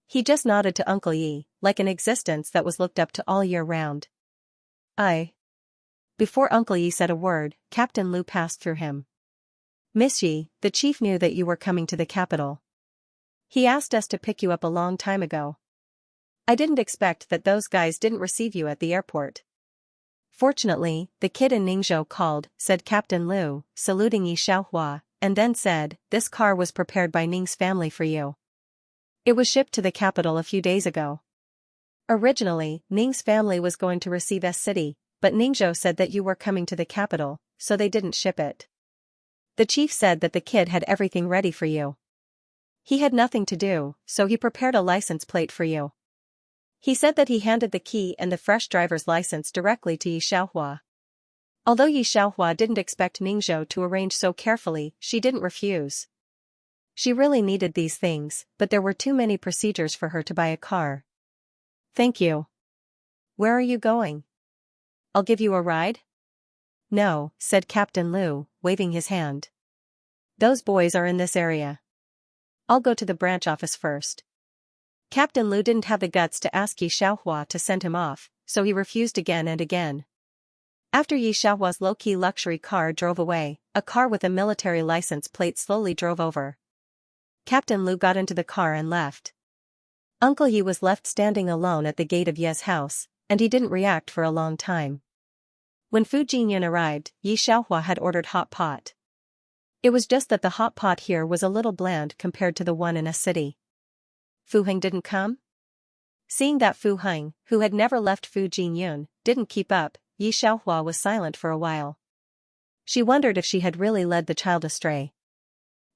He just nodded to Uncle Yi, like an existence that was looked up to all year round. Before Uncle Yi said a word, Captain Liu passed through him. Miss Yi, the chief knew that you were coming to the capital. He asked us to pick you up a long time ago. I didn't expect that those guys didn't receive you at the airport. Fortunately, the kid in Ningzhou called, said Captain Liu, saluting Yi Xiaohua, and then said, this car was prepared by Ning's family for you. It was shipped to the capital a few days ago. Originally, Ning's family was going to receive S City, but Ningzhou said that you were coming to the capital, so they didn't ship it. The chief said that the kid had everything ready for you. He had nothing to do, so he prepared a license plate for you. He said that he handed the key and the fresh driver's license directly to Yi Xiaohua. Although Yi Xiaohua didn't expect Ningzhou to arrange so carefully, she didn't refuse. She really needed these things, but there were too many procedures for her to buy a car. Thank you. Where are you going? I'll give you a ride? No, said Captain Liu, waving his hand. Those boys are in this area. I'll go to the branch office first. Captain Liu didn't have the guts to ask Yi Xiaohua to send him off, so he refused again and again. After Yi Xiaohua's low-key luxury car drove away, a car with a military license plate slowly drove over. Captain Liu got into the car and left. Uncle Yi was left standing alone at the gate of Ye's house, and he didn't react for a long time. When Fu Jingyun arrived, Yi Xiaohua had ordered hot pot. It was just that the hot pot here was a little bland compared to the one in a city. Fu Heng didn't come? Seeing that Fu Heng, who had never left Fu Jingyun, didn't keep up, Yi Xiaohua was silent for a while. She wondered if she had really led the child astray.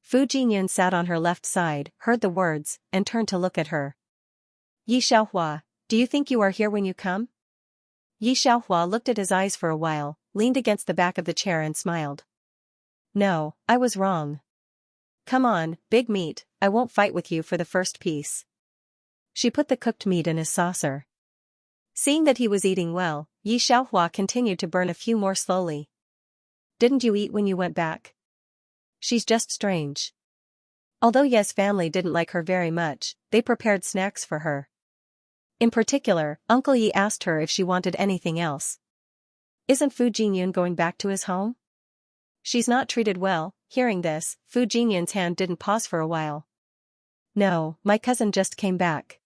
Fu Jingyun sat on her left side, heard the words, and turned to look at her. Yi Xiaohua, do you think you are here when you come? Yi Xiaohua looked at his eyes for a while, leaned against the back of the chair and smiled. No, I was wrong. Come on, big meat, I won't fight with you for the first piece. She put the cooked meat in his saucer. Seeing that he was eating well, Yi Xiaohua continued to burn a few more slowly. Didn't you eat when you went back? She's just strange. Although Ye's family didn't like her very much, they prepared snacks for her. In particular, Uncle Yi asked her if she wanted anything else. Isn't Fu Jingyun going back to his home? She's not treated well. Hearing this, Fu Jingyun's hand didn't pause for a while. No, my cousin just came back.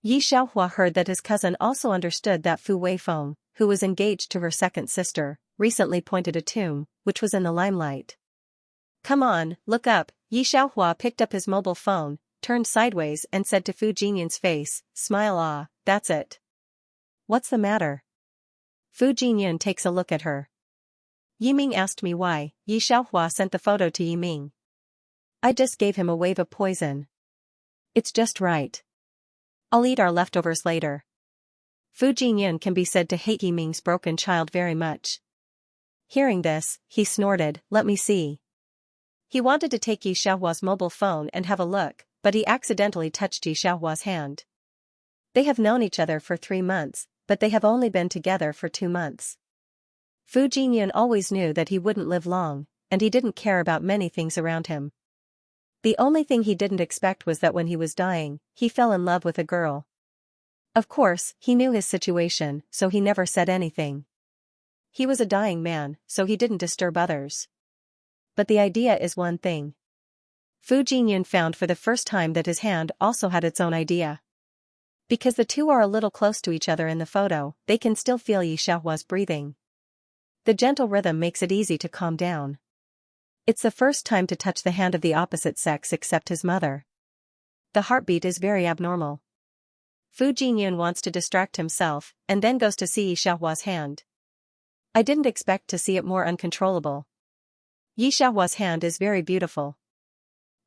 Yi Xiaohua heard that his cousin also understood that Fu Weifeng, who was engaged to her second sister, recently pointed a tomb, which was in the limelight. Come on, look up. Yi Xiaohua picked up his mobile phone, turned sideways and said to Fu Jingyun's face, smile. Ah, that's it. What's the matter? Fu Jingyun takes a look at her. Yiming asked me why. Yi Xiaohua sent the photo to Yiming. I just gave him a wave of poison. It's just right. I'll eat our leftovers later. Fu Jingyun can be said to hate Yiming's broken child very much. Hearing this, he snorted, let me see. He wanted to take Yi Xiaohua's mobile phone and have a look, but he accidentally touched Yi Xiaohua's hand. They have known each other for 3 months, but they have only been together for 2 months. Fu Jingyun always knew that he wouldn't live long, and he didn't care about many things around him. The only thing he didn't expect was that when he was dying, he fell in love with a girl. Of course, he knew his situation, so he never said anything. He was a dying man, so he didn't disturb others. But the idea is one thing. Fu Jingyun found for the first time that his hand also had its own idea. Because the two are a little close to each other in the photo, they can still feel Yi Xiaohua's breathing. The gentle rhythm makes it easy to calm down. It's the first time to touch the hand of the opposite sex except his mother. The heartbeat is very abnormal. Fu Jingyun wants to distract himself, and then goes to see Yi Xiaohua's hand. I didn't expect to see it more uncontrollable. Yi Xiaohua's hand is very beautiful.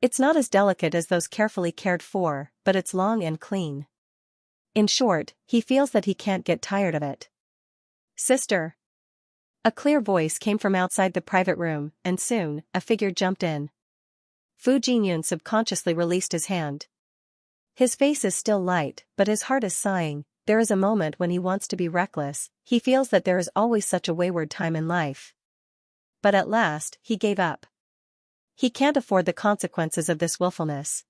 It's not as delicate as those carefully cared for, but it's long and clean. In short, he feels that he can't get tired of it. Sister. A clear voice came from outside the private room, and soon, a figure jumped in. Fu Jingyun subconsciously released his hand. His face is still light, but his heart is sighing. There is a moment when he wants to be reckless. He feels that there is always such a wayward time in life. But at last, he gave up. He can't afford the consequences of this willfulness.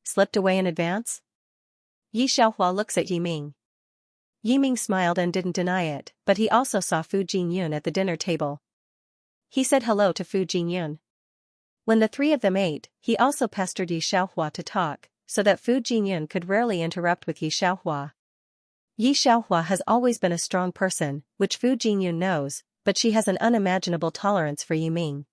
Slipped away in advance? Yi Xiaohua looks at Yiming. Yiming smiled and didn't deny it, but he also saw Fu Jingyun at the dinner table. He said hello to Fu Jingyun. When the three of them ate, he also pestered Yi Xiaohua to talk, so that Fu Jingyun could rarely interrupt with Yi Xiaohua. Yi Xiaohua has always been a strong person, which Fu Jingyun knows, but she has an unimaginable tolerance for Yiming.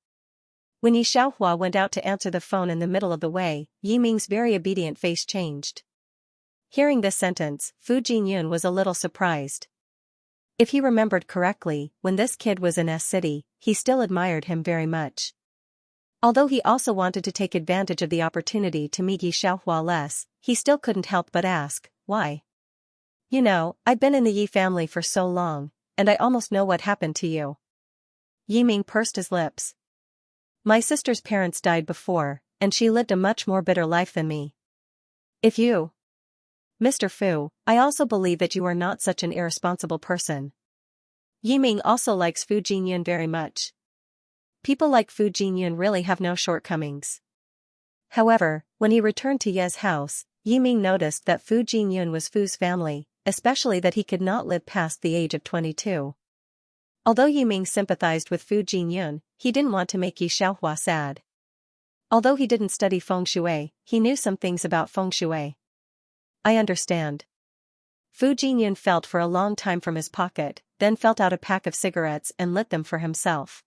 When Yi Xiaohua went out to answer the phone in the middle of the way, Yiming's very obedient face changed. Hearing this sentence, Fu Jingyun was a little surprised. If he remembered correctly, when this kid was in S City, he still admired him very much. Although he also wanted to take advantage of the opportunity to meet Yi Xiaohua less, he still couldn't help but ask, why? You know, I've been in the Yi family for so long, and I almost know what happened to you. Yiming pursed his lips. My sister's parents died before, and she lived a much more bitter life than me. If you... Mr. Fu, I also believe that you are not such an irresponsible person. Yiming also likes Fu Jingyun very much. People like Fu Jingyun really have no shortcomings. However, when he returned to Ye's house, Yiming noticed that Fu Jingyun was Fu's family, especially that he could not live past the age of 22. Although Yiming sympathized with Fu Jingyun, he didn't want to make Yi Xiaohua sad. Although he didn't study feng shui, he knew some things about feng shui. I understand. Fu Jingyun felt for a long time from his pocket, then felt out a pack of cigarettes and lit them for himself.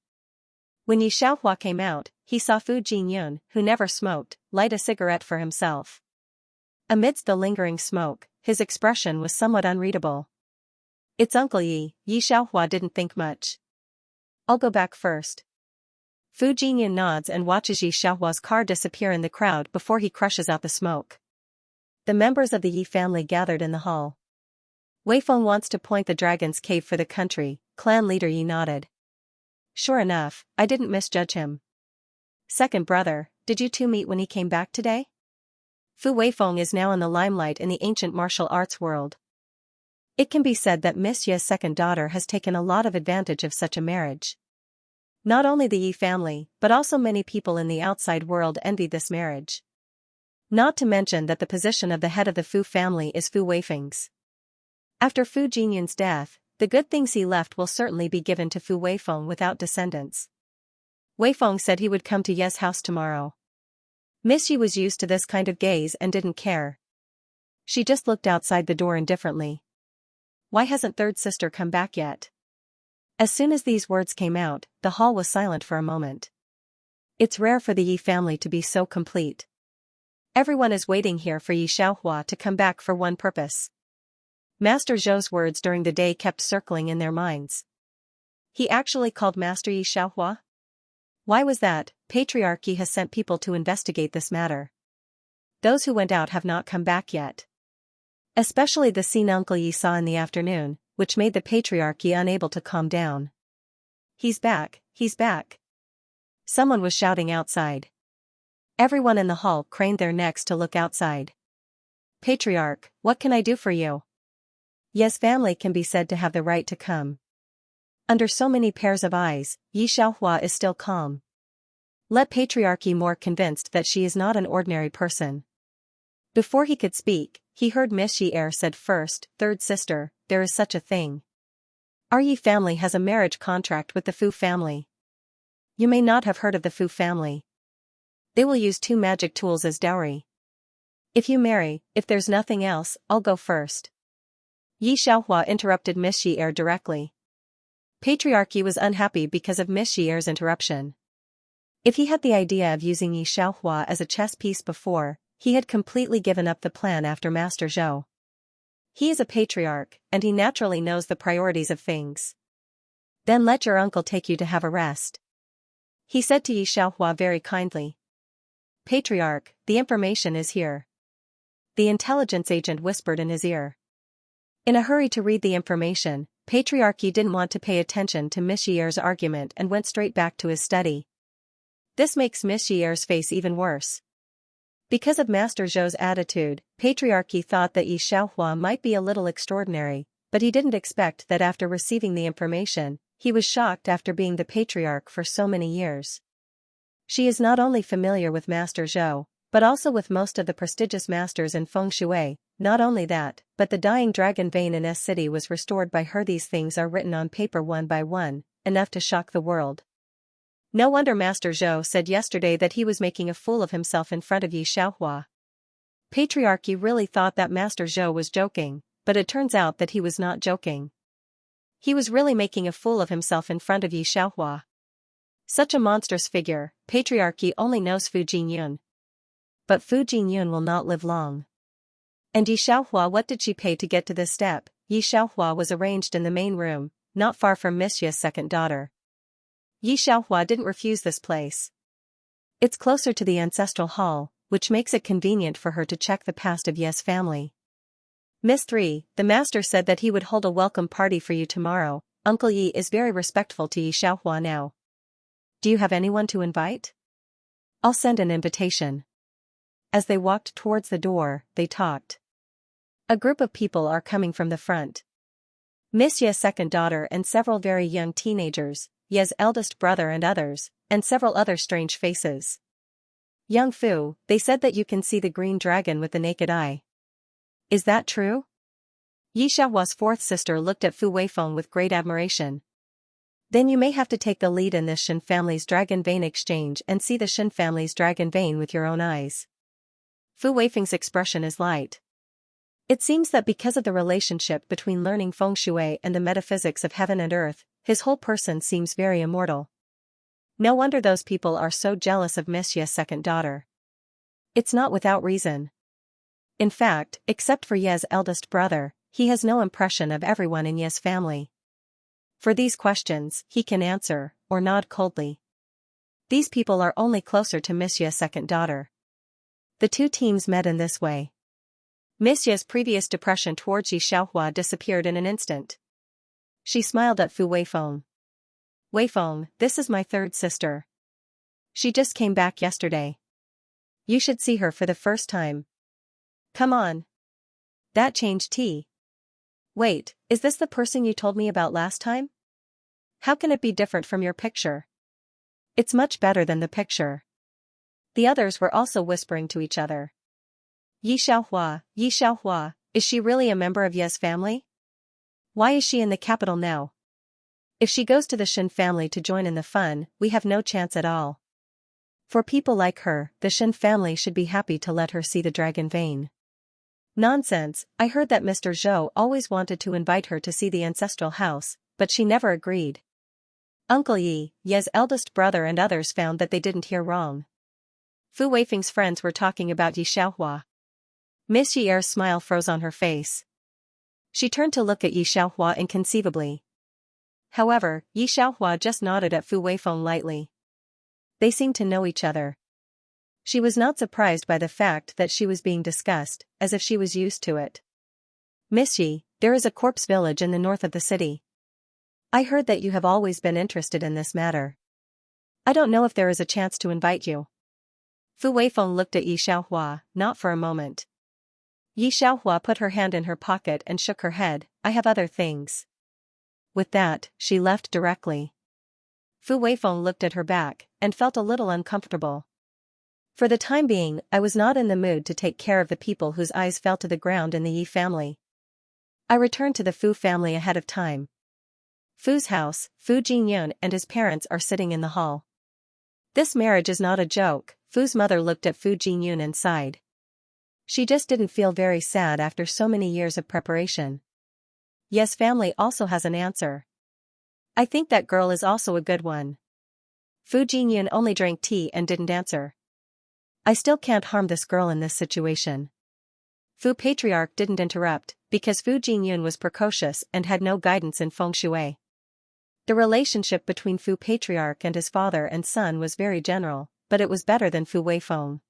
When Yi Xiaohua came out, he saw Fu Jingyun, who never smoked, light a cigarette for himself. Amidst the lingering smoke, his expression was somewhat unreadable. It's Uncle Yi. Yi Xiaohua didn't think much. I'll go back first. Fu Jingyun nods and watches Yi Xiaohua's car disappear in the crowd before he crushes out the smoke. The members of the Yi family gathered in the hall. Weifeng wants to point the dragon's cave for the country, clan leader Yi nodded. Sure enough, I didn't misjudge him. Second brother, did you two meet when he came back today? Fu Weifeng is now in the limelight in the ancient martial arts world. It can be said that Miss Ye's second daughter has taken a lot of advantage of such a marriage. Not only the Yi family, but also many people in the outside world envied this marriage. Not to mention that the position of the head of the Fu family is Fu Weifeng's. After Fu Jinyan's death, the good things he left will certainly be given to Fu Weifeng without descendants. Weifeng said he would come to Ye's house tomorrow. Miss Yi was used to this kind of gaze and didn't care. She just looked outside the door indifferently. Why hasn't third sister come back yet? As soon as these words came out, the hall was silent for a moment. It's rare for the Yi family to be so complete. Everyone is waiting here for Yi Xiaohua to come back for one purpose. Master Zhou's words during the day kept circling in their minds. He actually called Master Yi Xiaohua? Why was that? Patriarch Yi has sent people to investigate this matter. Those who went out have not come back yet. Especially the scene Uncle Yi saw in the afternoon, which made the Patriarch Yi unable to calm down. He's back, he's back. Someone was shouting outside. Everyone in the hall craned their necks to look outside. Patriarch, what can I do for you? Ye's family can be said to have the right to come. Under so many pairs of eyes, Yi Xiaohua is still calm. Let Patriarch Yi more convinced that she is not an ordinary person. Before he could speak, he heard Miss Yi said first, third sister, there is such a thing. Our Yi family has a marriage contract with the Fu family. You may not have heard of the Fu family. They will use 2 magic tools as dowry. If you marry, if there's nothing else, I'll go first. Yi Xiaohua interrupted Miss Yi directly. Patriarch Yi was unhappy because of Miss Yi's interruption. If he had the idea of using Yi Xiaohua as a chess piece before, he had completely given up the plan after Master Zhou. He is a patriarch, and he naturally knows the priorities of things. Then let your uncle take you to have a rest. He said to Yi Xiaohua very kindly. Patriarch, the information is here. The intelligence agent whispered in his ear. In a hurry to read the information, Patriarch Yi didn't want to pay attention to Miss Yi's argument and went straight back to his study. This makes Miss Yi's face even worse. Because of Master Zhou's attitude, Patriarch Yi thought that Yi Xiaohua might be a little extraordinary, but he didn't expect that after receiving the information, he was shocked after being the patriarch for so many years. She is not only familiar with Master Zhou, but also with most of the prestigious masters in feng shui. Not only that, but the dying dragon vein in S City was restored by her. These things are written on paper one by one, enough to shock the world. No wonder Master Zhou said yesterday that he was making a fool of himself in front of Yi Xiaohua. Patriarch Yi really thought that Master Zhou was joking, but it turns out that he was not joking. He was really making a fool of himself in front of Yi Xiaohua. Such a monstrous figure. Patriarch Yi only knows Fu Jinyun. But Fu Jinyun will not live long. And Yi Xiaohua, what did she pay to get to this step? Yi Xiaohua was arranged in the main room, not far from Miss Ye's second daughter. Yi Xiaohua didn't refuse this place. It's closer to the ancestral hall, which makes it convenient for her to check the past of Ye's family. Miss 3, the master said that he would hold a welcome party for you tomorrow. Uncle Yi is very respectful to Yi Xiaohua now. Do you have anyone to invite? I'll send an invitation. As they walked towards the door, they talked. A group of people are coming from the front. Miss Ye's second daughter and several very young teenagers, Ye's eldest brother and others, and several other strange faces. Young Fu, they said that you can see the green dragon with the naked eye. Is that true? Yi Xiaohua's fourth sister looked at Fu Weifeng with great admiration. Then you may have to take the lead in this Shen family's dragon vein exchange and see the Shen family's dragon vein with your own eyes. Fu Weifeng's expression is light. It seems that because of the relationship between learning feng shui and the metaphysics of heaven and earth, his whole person seems very immortal. No wonder those people are so jealous of Miss Ye's second daughter. It's not without reason. In fact, except for Ye's eldest brother, he has no impression of everyone in Ye's family. For these questions, he can answer, or nod coldly. These people are only closer to Miss Ye's second daughter. The two teams met in this way. Miss Ye's previous depression towards Yi Xiaohua disappeared in an instant. She smiled at Fu Weifeng. Weifeng, this is my third sister. She just came back yesterday. You should see her for the first time. Come on. That changed tea. Wait, is this the person you told me about last time? How can it be different from your picture? It's much better than the picture. The others were also whispering to each other. Yi Xiaohua, is she really a member of Ye's family? Why is she in the capital now? If she goes to the Shen family to join in the fun, we have no chance at all. For people like her, the Shen family should be happy to let her see the dragon vein. Nonsense, I heard that Mr. Zhou always wanted to invite her to see the ancestral house, but she never agreed. Uncle Yi, Ye's eldest brother and others found that they didn't hear wrong. Fu Weifeng's friends were talking about Yi Xiaohua. Miss Yi's smile froze on her face. She turned to look at Yi Xiaohua inconceivably. However, Yi Xiaohua just nodded at Fu Weifeng lightly. They seemed to know each other. She was not surprised by the fact that she was being discussed, as if she was used to it. Miss Yi, there is a corpse village in the north of the city. I heard that you have always been interested in this matter. I don't know if there is a chance to invite you. Fu Weifeng looked at Yi Xiaohua, not for a moment. Yi Xiaohua put her hand in her pocket and shook her head, I have other things. With that, she left directly. Fu Weifeng looked at her back, and felt a little uncomfortable. For the time being, I was not in the mood to take care of the people whose eyes fell to the ground in the Yi family. I returned to the Fu family ahead of time. Fu's house, Fu Jinyun and his parents are sitting in the hall. This marriage is not a joke, Fu's mother looked at Fu Jinyun and sighed. She just didn't feel very sad after so many years of preparation. Ye's family also has an answer. I think that girl is also a good one. Fu Jinyun only drank tea and didn't answer. I still can't harm this girl in this situation. Fu Patriarch didn't interrupt, because Fu Jinyun was precocious and had no guidance in feng shui. The relationship between Fu Patriarch and his father and son was very general, but it was better than Fu Weifeng.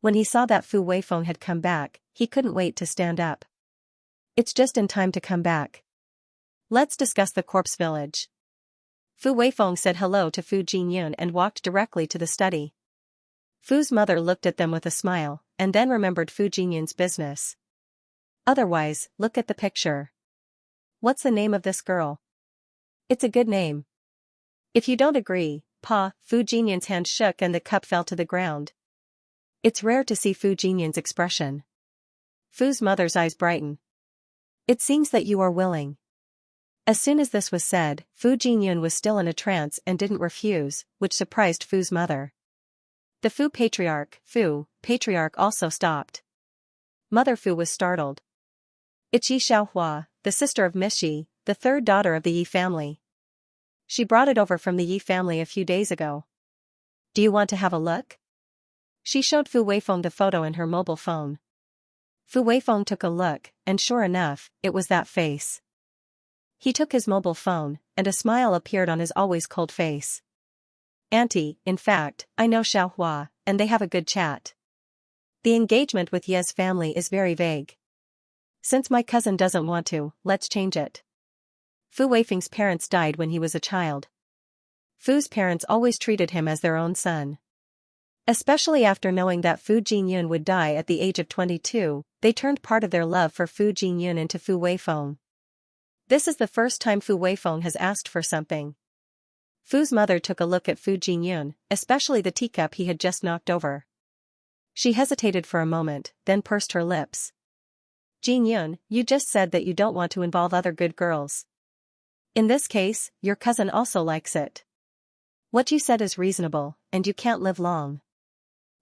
When he saw that Fu Weifeng had come back, he couldn't wait to stand up. It's just in time to come back. Let's discuss the corpse village. Fu Weifeng said hello to Fu Jinyun and walked directly to the study. Fu's mother looked at them with a smile, and then remembered Fu Jinyun's business. Otherwise, look at the picture. What's the name of this girl? It's a good name. If you don't agree, Pa, Fu Jinyun's hand shook and the cup fell to the ground. It's rare to see Fu Jinyun's expression. Fu's mother's eyes brightened. It seems that you are willing. As soon as this was said, Fu Jinyun was still in a trance and didn't refuse, which surprised Fu's mother. The Fu Patriarch, also stopped. Mother Fu was startled. It's Yi Xiaohua, the sister of Miss Yi, the third daughter of the Yi family. She brought it over from the Yi family a few days ago. Do you want to have a look? She showed Fu Weifeng the photo in her mobile phone. Fu Weifeng took a look, and sure enough, it was that face. He took his mobile phone, and a smile appeared on his always cold face. Auntie, in fact, I know Xiaohua, and they have a good chat. The engagement with Ye's family is very vague. Since my cousin doesn't want to, let's change it. Fu Weifeng's parents died when he was a child. Fu's parents always treated him as their own son. Especially after knowing that Fu Jinyun would die at the age of 22, they turned part of their love for Fu Jinyun into Fu Weifeng. This is the first time Fu Weifeng has asked for something. Fu's mother took a look at Fu Jinyun, especially the teacup he had just knocked over. She hesitated for a moment, then pursed her lips. Jinyun, you just said that you don't want to involve other good girls. In this case, your cousin also likes it. What you said is reasonable, and you can't live long.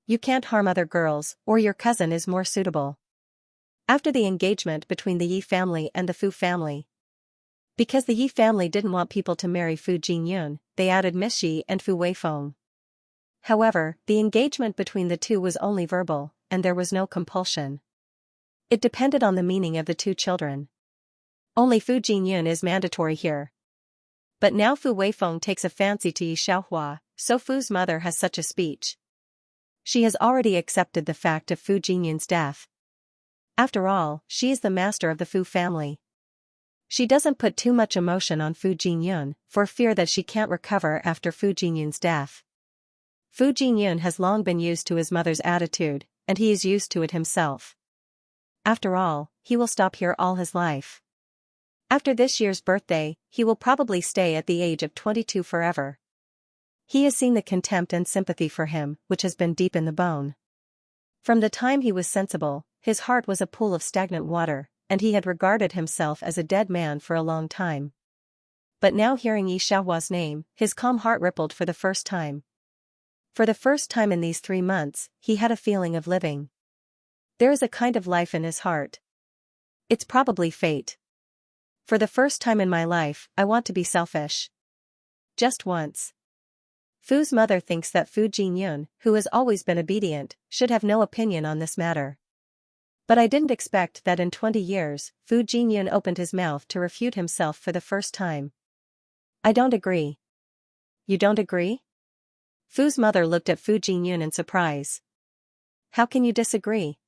You can't harm other girls, or your cousin is more suitable. After the engagement between the Yi family and the Fu family. Because the Yi family didn't want people to marry Fu Jinyun, they added Miss Yi and Fu Weifeng. However, the engagement between the two was only verbal, and there was no compulsion. It depended on the meaning of the two children. Only Fu Jinyun is mandatory here. But now Fu Weifeng takes a fancy to Yi Xiaohua, so Fu's mother has such a speech. She has already accepted the fact of Fu Jinyun's death. After all, she is the master of the Fu family. She doesn't put too much emotion on Fu Jinyun, for fear that she can't recover after Fu Jinyun's death. Fu Jinyun has long been used to his mother's attitude, and he is used to it himself. After all, he will stop here all his life. After this year's birthday, he will probably stay at the age of 22 forever. He has seen the contempt and sympathy for him, which has been deep in the bone. From the time he was sensible, his heart was a pool of stagnant water, and he had regarded himself as a dead man for a long time. But now hearing Yi Xiaohua's name, his calm heart rippled for the first time. For the first time in these 3 months, he had a feeling of living. There is a kind of life in his heart. It's probably fate. For the first time in my life, I want to be selfish. Just once. Fu's mother thinks that Fu Jinyun, who has always been obedient, should have no opinion on this matter. But I didn't expect that in 20 years, Fu Jinyun opened his mouth to refute himself for the first time. I don't agree. You don't agree? Fu's mother looked at Fu Jinyun in surprise. How can you disagree?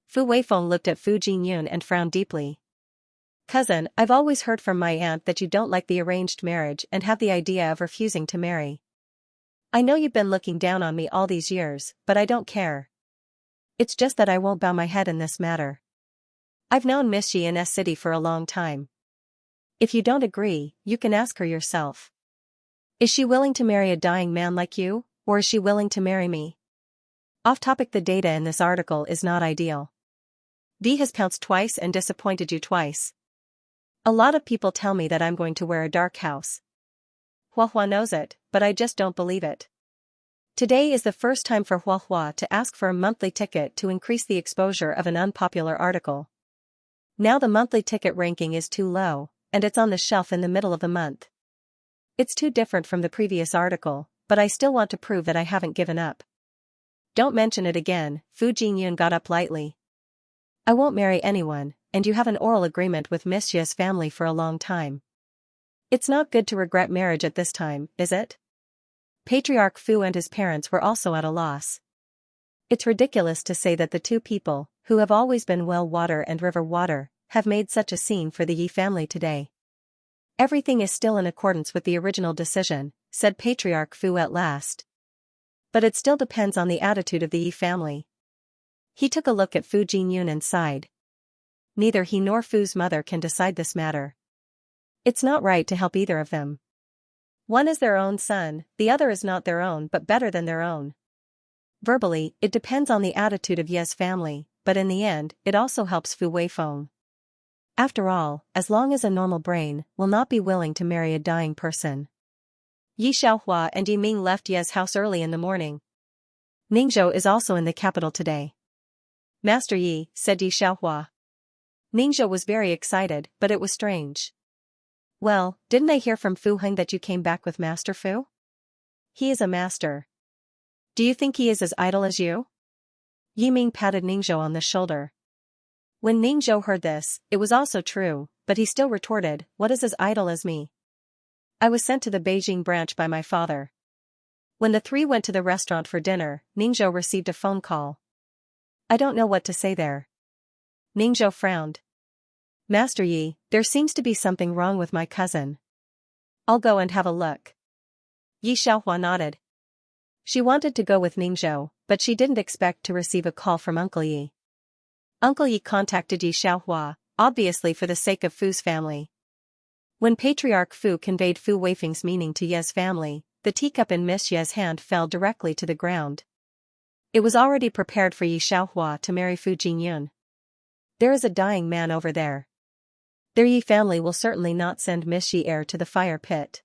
Fu Weifeng looked at Fu Jinyun and frowned deeply. Cousin, I've always heard from my aunt that you don't like the arranged marriage and have the idea of refusing to marry. I know you've been looking down on me all these years, but I don't care. It's just that I won't bow my head in this matter. I've known Miss Yi in S-City for a long time. If you don't agree, you can ask her yourself. Is she willing to marry a dying man like you, or is she willing to marry me? Off topic, the data in this article is not ideal. V has pounced twice and disappointed you twice. A lot of people tell me that I'm going to wear a dark house. Huahua knows it, but I just don't believe it. Today is the first time for Huahua to ask for a monthly ticket to increase the exposure of an unpopular article. Now the monthly ticket ranking is too low, and it's on the shelf in the middle of the month. It's too different from the previous article, but I still want to prove that I haven't given up. Don't mention it again, Fu Jinyun got up lightly. I won't marry anyone, and you have an oral agreement with Miss Ye's family for a long time. It's not good to regret marriage at this time, is it? Patriarch Fu and his parents were also at a loss. It's ridiculous to say that the two people, who have always been well water and river water, have made such a scene for the Yi family today. Everything is still in accordance with the original decision, said Patriarch Fu at last. But it still depends on the attitude of the Yi family. He took a look at Fu Jinyun and sighed. Neither he nor Fu's mother can decide this matter. It's not right to help either of them. One is their own son, the other is not their own but better than their own. Verbally, it depends on the attitude of Ye's family, but in the end, it also helps Fu Weifeng. After all, as long as a normal brain will not be willing to marry a dying person. Yi Xiaohua and Yi Ming left Ye's house early in the morning. Ningzhou is also in the capital today. Master Yi, said Yi Xiaohua. Ningzhou was very excited, but it was strange. Well, didn't I hear from Fu Heng that you came back with Master Fu? He is a master. Do you think he is as idle as you? Yi Ming patted Ningzhou on the shoulder. When Ningzhou heard this, it was also true, but he still retorted, what is as idle as me? I was sent to the Beijing branch by my father. When the three went to the restaurant for dinner, Ningzhou received a phone call. I don't know what to say there. Ningzhou frowned. Master Yi, there seems to be something wrong with my cousin. I'll go and have a look. Yi Xiaohua nodded. She wanted to go with Ningzhou, but she didn't expect to receive a call from Uncle Yi. Uncle Yi contacted Yi Xiaohua, obviously for the sake of Fu's family. When Patriarch Fu conveyed Fu Weifeng's meaning to Ye's family, the teacup in Miss Ye's hand fell directly to the ground. It was already prepared for Yi Xiaohua to marry Fu Jinyun. There is a dying man over there. Their Yi family will certainly not send Miss Yi heir to the fire pit.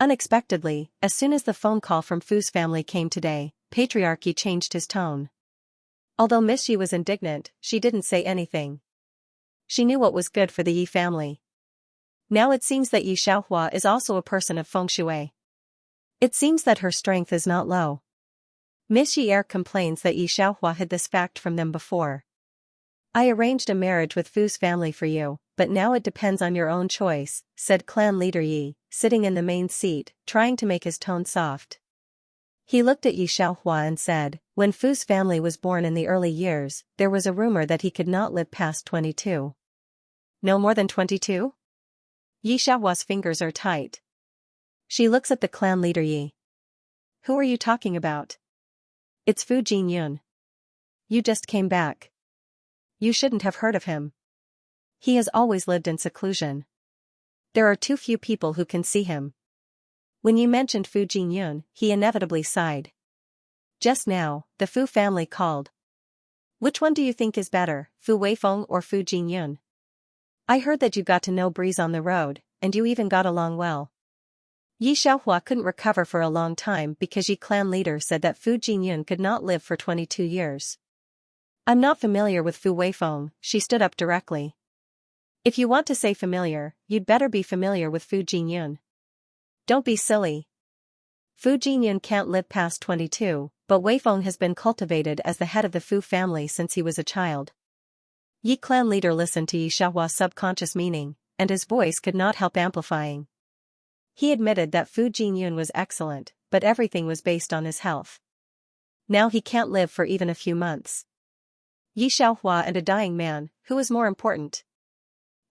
Unexpectedly, as soon as the phone call from Fu's family came today, Patriarch Yi changed his tone. Although Miss Yi was indignant, she didn't say anything. She knew what was good for the Yi family. Now it seems that Yi Xiaohua is also a person of feng shui. It seems that her strength is not low. Miss Yi complains that Yi Xiaohua hid this fact from them before. I arranged a marriage with Fu's family for you, but now it depends on your own choice, said clan leader Yi, sitting in the main seat, trying to make his tone soft. He looked at Yi Xiaohua and said, when Fu's family was born in the early years, there was a rumor that he could not live past 22. No more than 22? Yi Xiaohua's fingers are tight. She looks at the clan leader Yi. Who are you talking about? It's Fu Jinyun. You just came back. You shouldn't have heard of him. He has always lived in seclusion. There are too few people who can see him. When you mentioned Fu Jinyun, he inevitably sighed. Just now, the Fu family called. Which one do you think is better, Fu Weifeng or Fu Jingyun? I heard that you got to know Breeze on the road, and you even got along well. Yi Xiaohua couldn't recover for a long time because Yi clan leader said that Fu Jingyun could not live for 22 years. I'm not familiar with Fu Weifeng, she stood up directly. If you want to say familiar, you'd better be familiar with Fu Jingyun. Don't be silly. Fu Jingyun can't live past 22, but Weifeng has been cultivated as the head of the Fu family since he was a child. Yi clan leader listened to Yi Xiaohua's subconscious meaning, and his voice could not help amplifying. He admitted that Fu Jingyun was excellent, but everything was based on his health. Now he can't live for even a few months. Yi Xiaohua and a dying man, who is more important?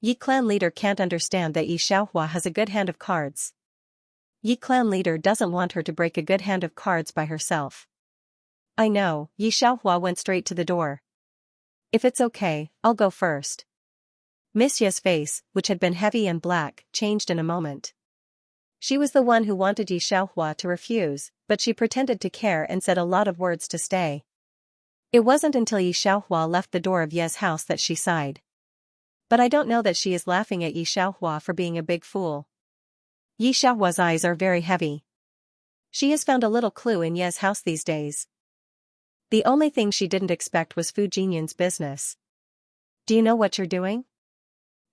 Yi clan leader can't understand that Yi Xiaohua has a good hand of cards. Yi clan leader doesn't want her to break a good hand of cards by herself. I know, Yi Xiaohua went straight to the door. If it's okay, I'll go first. Miss Ye's face, which had been heavy and black, changed in a moment. She was the one who wanted Yi Xiaohua to refuse, but she pretended to care and said a lot of words to stay. It wasn't until Yi Xiaohua left the door of Ye's house that she sighed. But I don't know that she is laughing at Yi Xiaohua for being a big fool. Yi Xiaohua's eyes are very heavy. She has found a little clue in Ye's house these days. The only thing she didn't expect was Fu Jinyun's business. Do you know what you're doing?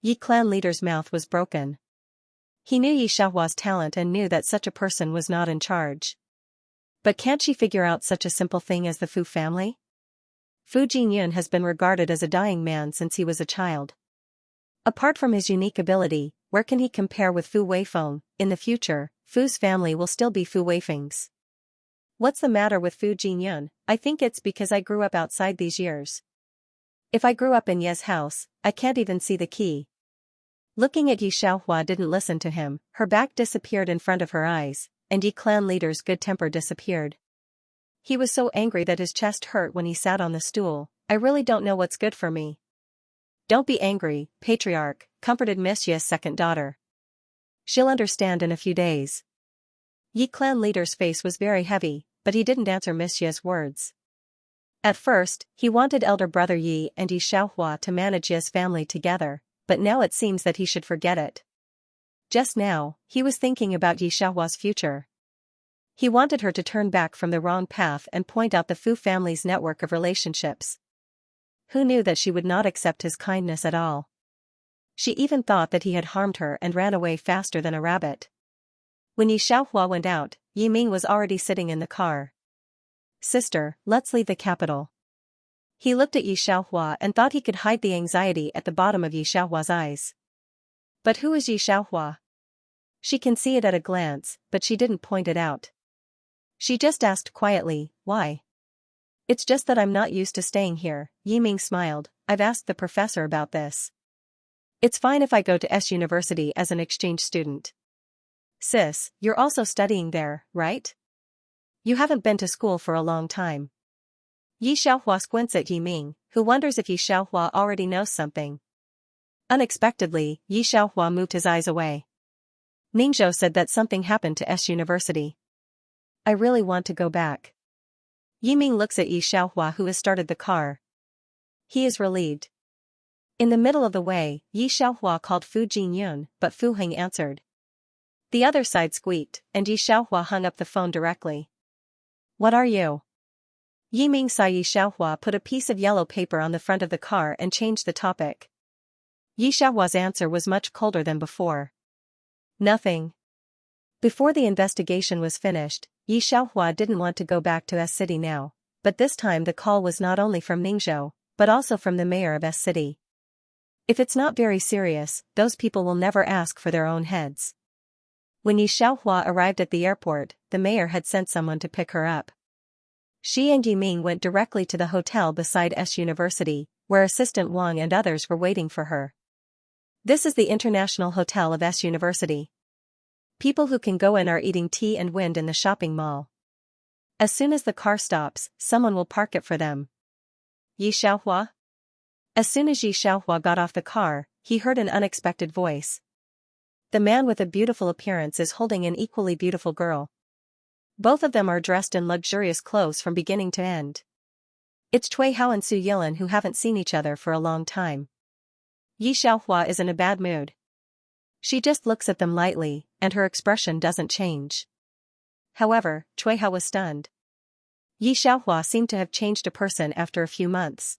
Yi clan leader's mouth was broken. He knew Yi Xiaohua's talent and knew that such a person was not in charge. But can't she figure out such a simple thing as the Fu family? Fu Jinyun has been regarded as a dying man since he was a child. Apart from his unique ability, where can he compare with Fu Weifeng? In the future, Fu's family will still be Fu Weifeng's. What's the matter with Fu Jinyun? I think it's because I grew up outside these years. If I grew up in Ye's house, I can't even see the key. Looking at Yi Xiaohua didn't listen to him, her back disappeared in front of her eyes, and Yi clan leader's good temper disappeared. He was so angry that his chest hurt when he sat on the stool. I really don't know what's good for me. Don't be angry, patriarch, comforted Miss Ye's second daughter. She'll understand in a few days. Yi clan leader's face was very heavy, but he didn't answer Miss Ye's words. At first, he wanted elder brother Yi and Yi Xiaohua to manage Ye's family together, but now it seems that he should forget it. Just now, he was thinking about Yi Xiaohua's future. He wanted her to turn back from the wrong path and point out the Fu family's network of relationships. Who knew that she would not accept his kindness at all? She even thought that he had harmed her and ran away faster than a rabbit. When Yi Xiaohua went out, Yi Ming was already sitting in the car. Sister, let's leave the capital. He looked at Yi Xiaohua and thought he could hide the anxiety at the bottom of Yi Xiaohua's eyes. But who is Yi Xiaohua? She can see it at a glance, but she didn't point it out. She just asked quietly, why? It's just that I'm not used to staying here, Yi Ming smiled. I've asked the professor about this. It's fine if I go to S University as an exchange student. Sis, you're also studying there, right? You haven't been to school for a long time. Yi Xiaohua squints at Yi Ming, who wonders if Yi Xiaohua already knows something. Unexpectedly, Yi Xiaohua moved his eyes away. Ningzhou said that something happened to S University. I really want to go back. Yi Ming looks at Yi Xiaohua, who has started the car. He is relieved. In the middle of the way, Yi Xiaohua called Fu Jinyun, but Fu Heng answered. The other side squeaked, and Yi Xiaohua hung up the phone directly. What are you? Yi Ming saw Yi Xiaohua put a piece of yellow paper on the front of the car and changed the topic. Yi Xiaohua's answer was much colder than before. Nothing. Before the investigation was finished, Yi Xiaohua didn't want to go back to S City now, but this time the call was not only from Ningzhou, but also from the mayor of S City. If it's not very serious, those people will never ask for their own heads. When Yi Xiaohua arrived at the airport, the mayor had sent someone to pick her up. She and Yi Ming went directly to the hotel beside S University, where Assistant Wang and others were waiting for her. This is the International Hotel of S University. People who can go in are eating tea and wind in the shopping mall. As soon as the car stops, someone will park it for them. Yi Xiaohua? As soon as Yi Xiaohua got off the car, he heard an unexpected voice. The man with a beautiful appearance is holding an equally beautiful girl. Both of them are dressed in luxurious clothes from beginning to end. It's Cui Hao and Su Yilin who haven't seen each other for a long time. Yi Xiaohua is in a bad mood. She just looks at them lightly, and her expression doesn't change. However, Cui Hao was stunned. Yi Xiaohua seemed to have changed a person after a few months.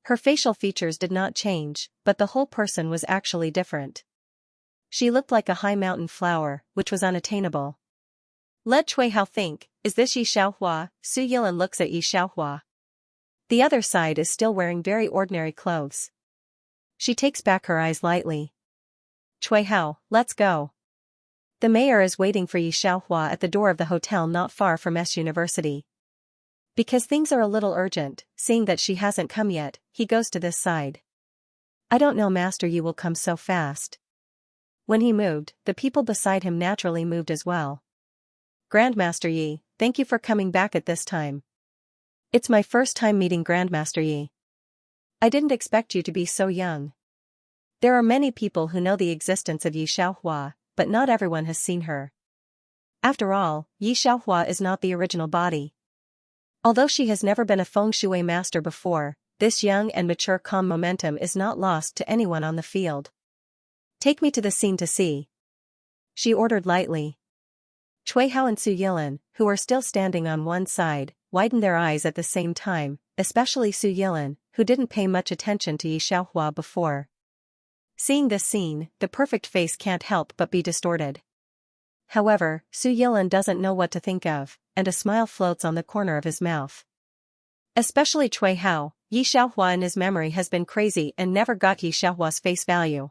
Her facial features did not change, but the whole person was actually different. She looked like a high mountain flower, which was unattainable. Let Cui Hao think, is this Yi Xiaohua? Su Yilin looks at Yi Xiaohua. The other side is still wearing very ordinary clothes. She takes back her eyes lightly. Cui Hao, let's go. The mayor is waiting for Yi Xiaohua at the door of the hotel not far from S University. Because things are a little urgent, seeing that she hasn't come yet, he goes to this side. I don't know Master Yi will come so fast. When he moved, the people beside him naturally moved as well. Grandmaster Yi, thank you for coming back at this time. It's my first time meeting Grandmaster Yi. I didn't expect you to be so young. There are many people who know the existence of Yi Xiaohua, but not everyone has seen her. After all, Yi Xiaohua is not the original body. Although she has never been a feng shui master before, this young and mature calm momentum is not lost to anyone on the field. Take me to the scene to see. She ordered lightly. Cui Hao and Su Yilin, who are still standing on one side, widened their eyes at the same time, especially Su Yilin, who didn't pay much attention to Yi Xiaohua before. Seeing this scene, the perfect face can't help but be distorted. However, Su Yilin doesn't know what to think of, and a smile floats on the corner of his mouth. Especially Cui Hao, Yi Xiaohua in his memory has been crazy and never got Yi Xiaohua's face value.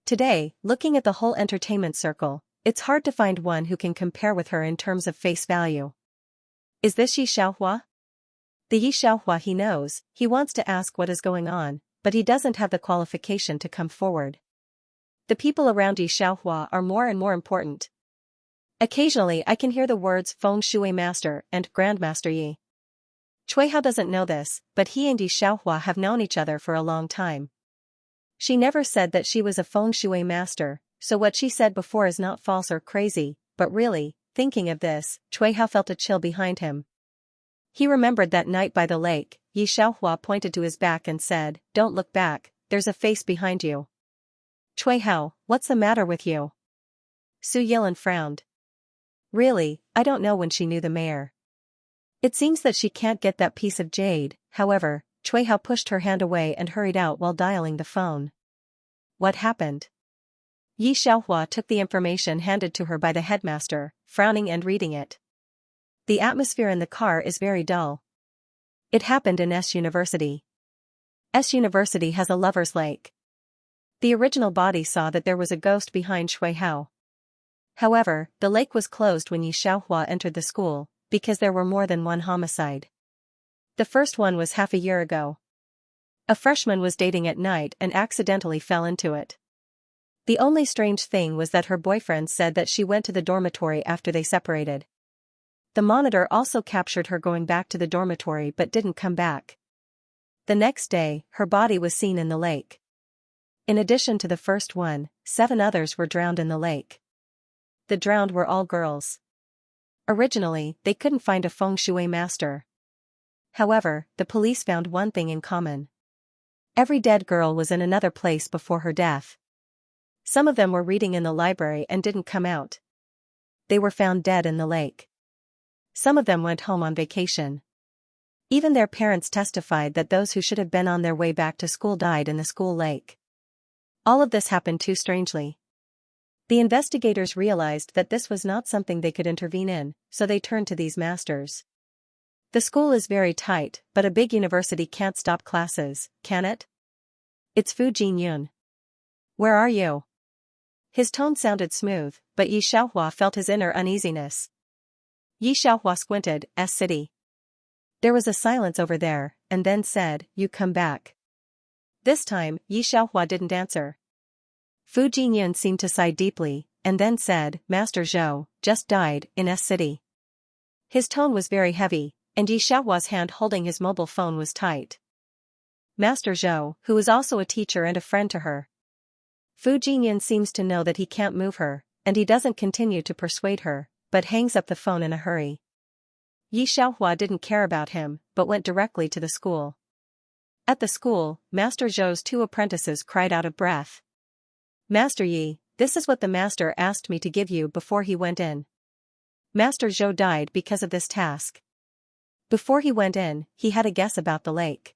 Today, looking at the whole entertainment circle, it's hard to find one who can compare with her in terms of face value. Is this Yi Xiaohua? The Yi Xiaohua he knows, he wants to ask what is going on, but he doesn't have the qualification to come forward. The people around Yi Xiaohua are more and more important. Occasionally I can hear the words Feng Shui Master and Grandmaster Yi. Cui Hao doesn't know this, but he and Yi Xiaohua have known each other for a long time. She never said that she was a Feng Shui master, so what she said before is not false or crazy, but really, thinking of this, Cui Hao felt a chill behind him. He remembered that night by the lake, Yi Xiaohua pointed to his back and said, "Don't look back, there's a face behind you." Cui Hao, what's the matter with you? Su Yilin frowned. Really, I don't know when she knew the mayor. It seems that she can't get that piece of jade, however, Cui Hao pushed her hand away and hurried out while dialing the phone. What happened? Yi Xiaohua took the information handed to her by the headmaster, frowning and reading it. The atmosphere in the car is very dull. It happened in S University. S University has a lover's lake. The original body saw that there was a ghost behind Cui Hao. However, the lake was closed when Yi Xiaohua entered the school, because there were more than one homicide. The first one was half a year ago. A freshman was dating at night and accidentally fell into it. The only strange thing was that her boyfriend said that she went to the dormitory after they separated. The monitor also captured her going back to the dormitory but didn't come back. The next day, her body was seen in the lake. In addition to the first one, 7 others were drowned in the lake. The drowned were all girls. Originally, they couldn't find a feng shui master. However, the police found one thing in common. Every dead girl was in another place before her death. Some of them were reading in the library and didn't come out. They were found dead in the lake. Some of them went home on vacation. Even their parents testified that those who should have been on their way back to school died in the school lake. All of this happened too strangely. The investigators realized that this was not something they could intervene in, so they turned to these masters. The school is very tight, but a big university can't stop classes, can it? It's Fu Jinyun. Where are you? His tone sounded smooth, but Yi Xiaohua felt his inner uneasiness. Yi Xiaohua squinted, S-City. There was a silence over there, and then said, "You come back." This time, Yi Xiaohua didn't answer. Fu Jinyun seemed to sigh deeply, and then said, "Master Zhou just died in S-City." His tone was very heavy, and Yi Xiaohua's hand holding his mobile phone was tight. Master Zhou, who is also a teacher and a friend to her. Fu Jinyun seems to know that he can't move her, and he doesn't continue to persuade her, but hangs up the phone in a hurry. Yi Xiaohua didn't care about him, but went directly to the school. At the school, Master Zhou's two apprentices cried out of breath. Master Yi, this is what the master asked me to give you before he went in. Master Zhou died because of this task. Before he went in, he had a guess about the lake.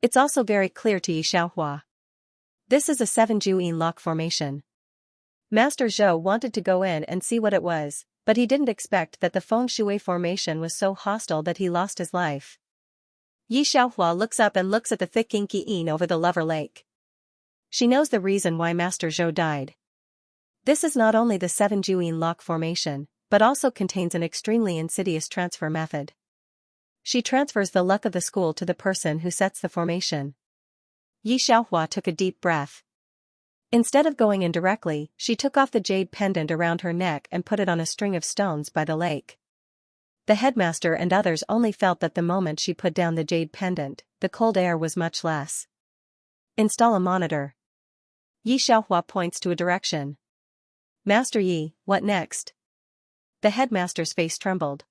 It's also very clear to Yi Xiaohua. This is a 7-Juyin lock formation. Master Zhou wanted to go in and see what it was, but he didn't expect that the feng shui formation was so hostile that he lost his life. Yi Xiaohua looks up and looks at the thick inky yin over the Lover Lake. She knows the reason why Master Zhou died. This is not only the 7-Juyin lock formation, but also contains an extremely insidious transfer method. She transfers the luck of the school to the person who sets the formation. Yi Xiaohua took a deep breath. Instead of going in directly, she took off the jade pendant around her neck and put it on a string of stones by the lake. The headmaster and others only felt that the moment she put down the jade pendant, the cold air was much less. Install a monitor. Yi Xiaohua points to a direction. Master Yi, what next? The headmaster's face trembled.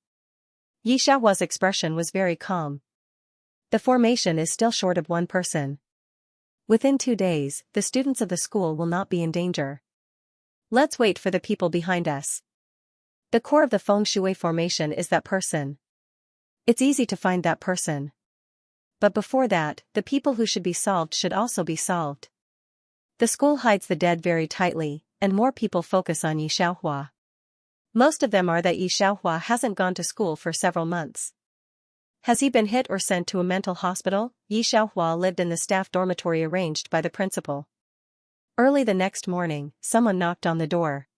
Yi Xiaohua's expression was very calm. The formation is still short of one person. Within 2 days, the students of the school will not be in danger. Let's wait for the people behind us. The core of the feng shui formation is that person. It's easy to find that person. But before that, the people who should be solved should also be solved. The school hides the dead very tightly, and more people focus on Yi Xiaohua. Most of them are that Yi Xiaohua hasn't gone to school for several months. Has he been hit or sent to a mental hospital? Yi Xiaohua lived in the staff dormitory arranged by the principal. Early the next morning, someone knocked on the door.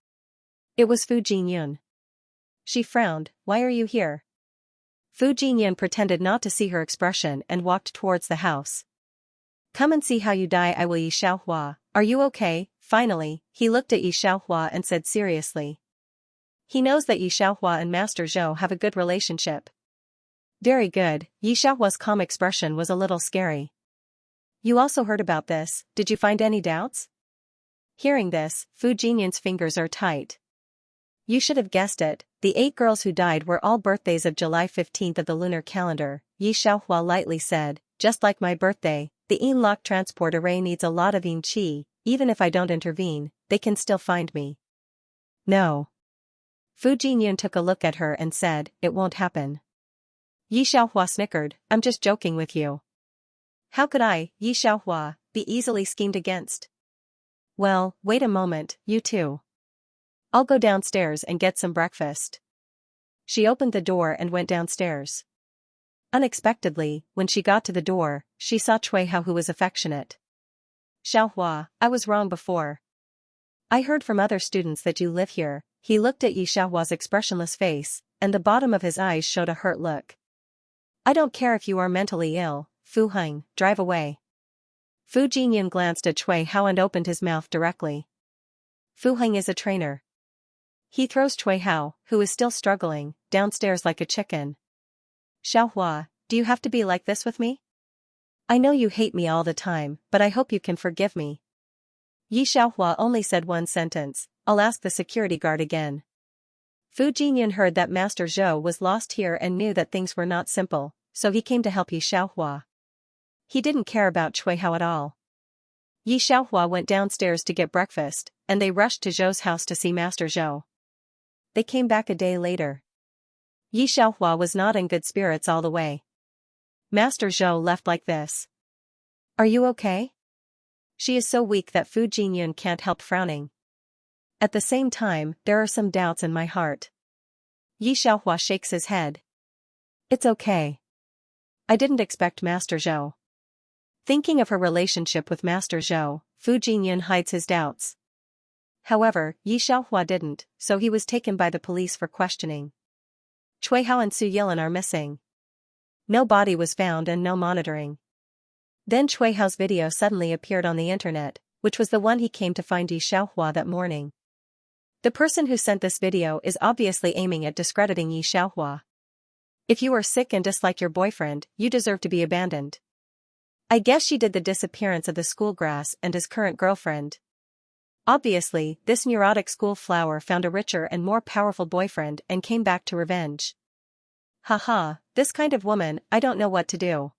It was Fu Jingyun. She frowned. Why are you here? Fu Jingyun pretended not to see her expression and walked towards the house. Come and see how you die, I will. Yi Xiaohua, are you okay? Finally, he looked at Yi Xiaohua and said seriously. He knows that Yi Xiaohua and Master Zhou have a good relationship. Very good. Yi Xiaohua's calm expression was a little scary. You also heard about this, did you find any doubts? Hearing this, Fu Jingyun's fingers are tight. You should have guessed it, the 8 girls who died were all birthdays of July 15th of the lunar calendar, Yi Xiaohua lightly said, just like my birthday, the Yin lock transport array needs a lot of Yin qi, even if I don't intervene, they can still find me. No. Fu Jingyun took a look at her and said, it won't happen. Yi Xiaohua snickered, I'm just joking with you. How could I, Yi Xiaohua, be easily schemed against? Well, wait a moment, you too. I'll go downstairs and get some breakfast. She opened the door and went downstairs. Unexpectedly, when she got to the door, she saw Cui Hao, who was affectionate. Xiaohua, I was wrong before. I heard from other students that you live here. He looked at Yi Xiaohua's expressionless face, and the bottom of his eyes showed a hurt look. I don't care if you are mentally ill, Fu Heng, drive away. Fu Jingyun glanced at Cui Hao and opened his mouth directly. Fu Heng is a trainer. He throws Cui Hao, who is still struggling, downstairs like a chicken. Xiaohua, do you have to be like this with me? I know you hate me all the time, but I hope you can forgive me. Yi Xiaohua only said one sentence, I'll ask the security guard again. Fu Jingyun heard that Master Zhou was lost here and knew that things were not simple, so he came to help Yi Xiaohua. He didn't care about Cui Hao at all. Yi Xiaohua went downstairs to get breakfast, and they rushed to Zhou's house to see Master Zhou. They came back a day later. Yi Xiaohua was not in good spirits all the way. Master Zhou left like this. Are you okay? She is so weak that Fu Jingyun can't help frowning. At the same time, there are some doubts in my heart. Yi Xiaohua shakes his head. It's okay. I didn't expect Master Zhou. Thinking of her relationship with Master Zhou, Fu Jingyun hides his doubts. However, Yi Xiaohua didn't, so he was taken by the police for questioning. Cui Hao and Su Yilin are missing. No body was found and no monitoring. Then Cui Hao's video suddenly appeared on the internet, which was the one he came to find Yi Xiaohua that morning. The person who sent this video is obviously aiming at discrediting Yi Xiaohua. If you are sick and dislike your boyfriend, you deserve to be abandoned. I guess she did the disappearance of the school grass and his current girlfriend. Obviously, this neurotic school flower found a richer and more powerful boyfriend and came back to revenge. Haha, this kind of woman, I don't know what to do.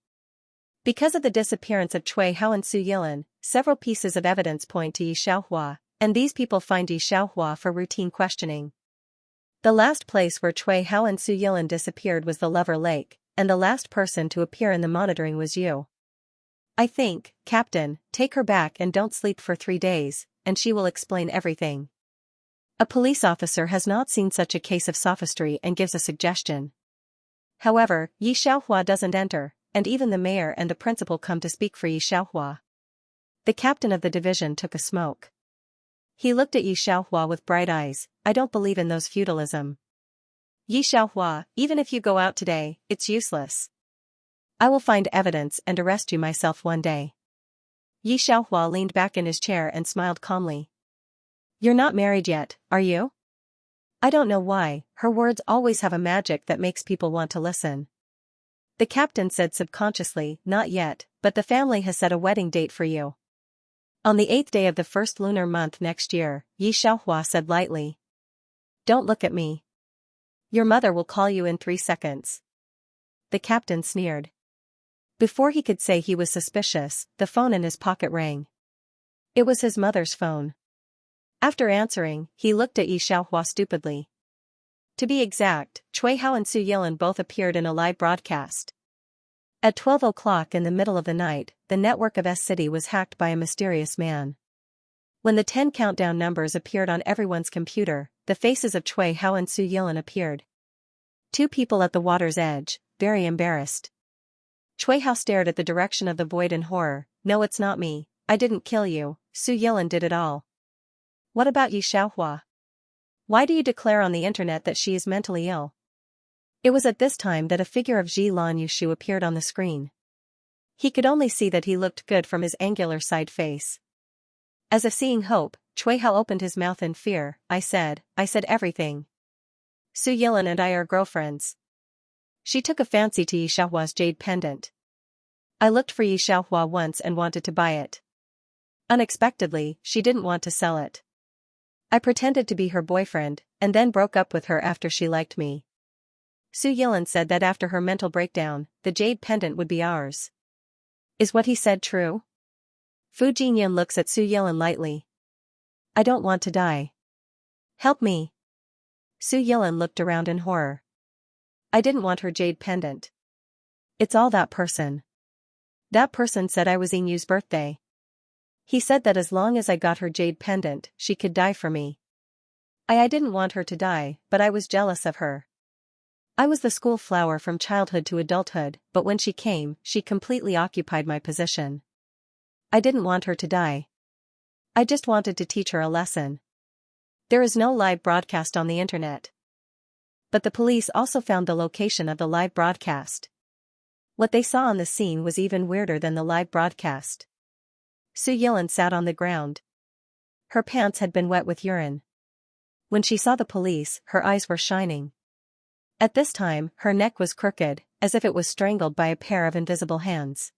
Because of the disappearance of Cui Hao and Su Yilin, several pieces of evidence point to Yi Xiaohua, and these people find Yi Xiaohua for routine questioning. The last place where Cui Hao and Su Yilin disappeared was the Lover Lake, and the last person to appear in the monitoring was you. I think, Captain, take her back and don't sleep for 3 days, and she will explain everything. A police officer has not seen such a case of sophistry and gives a suggestion. However, Yi Xiaohua doesn't enter, and even the mayor and the principal come to speak for Yi Xiaohua. The captain of the division took a smoke. He looked at Yi Xiaohua with bright eyes. I don't believe in those feudalism. Yi Xiaohua, even if you go out today, it's useless. I will find evidence and arrest you myself one day. Yi Xiaohua leaned back in his chair and smiled calmly. You're not married yet, are you? I don't know why, her words always have a magic that makes people want to listen. The captain said subconsciously, not yet, but the family has set a wedding date for you. On the 8th day of the first lunar month next year, Yi Xiaohua said lightly. Don't look at me. Your mother will call you in 3 seconds. The captain sneered. Before he could say he was suspicious, the phone in his pocket rang. It was his mother's phone. After answering, he looked at Yi Xiaohua stupidly. To be exact, Cui Hao and Su Yilin both appeared in a live broadcast. At 12 o'clock in the middle of the night, the network of S-City was hacked by a mysterious man. When the 10 countdown numbers appeared on everyone's computer, the faces of Cui Hao and Su Yilin appeared. 2 people at the water's edge, very embarrassed. Cui Hao stared at the direction of the void in horror. No, it's not me, I didn't kill you, Su Yilin did it all. What about Yi Xiaohua? Why do you declare on the internet that she is mentally ill? It was at this time that a figure of Ji Lan Yushu appeared on the screen. He could only see that he looked good from his angular side face. As if seeing hope, Cui Hao opened his mouth in fear. I said everything. Su Yilin and I are girlfriends. She took a fancy to Yi Xiaohua's jade pendant. I looked for Yi Xiaohua once and wanted to buy it. Unexpectedly, she didn't want to sell it. I pretended to be her boyfriend, and then broke up with her after she liked me. Su Yilin said that after her mental breakdown, the jade pendant would be ours. Is what he said true? Fu Jinyan looks at Su Yilin lightly. I don't want to die. Help me. Su Yilin looked around in horror. I didn't want her jade pendant. It's all that person. That person said I was Yinyu's birthday. He said that as long as I got her jade pendant, she could die for me. I didn't want her to die, but I was jealous of her. I was the school flower from childhood to adulthood, but when she came, she completely occupied my position. I didn't want her to die. I just wanted to teach her a lesson. There is no live broadcast on the internet. But the police also found the location of the live broadcast. What they saw on the scene was even weirder than the live broadcast. Su Yilin sat on the ground. Her pants had been wet with urine. When she saw the police, her eyes were shining. At this time, her neck was crooked, as if it was strangled by a pair of invisible hands.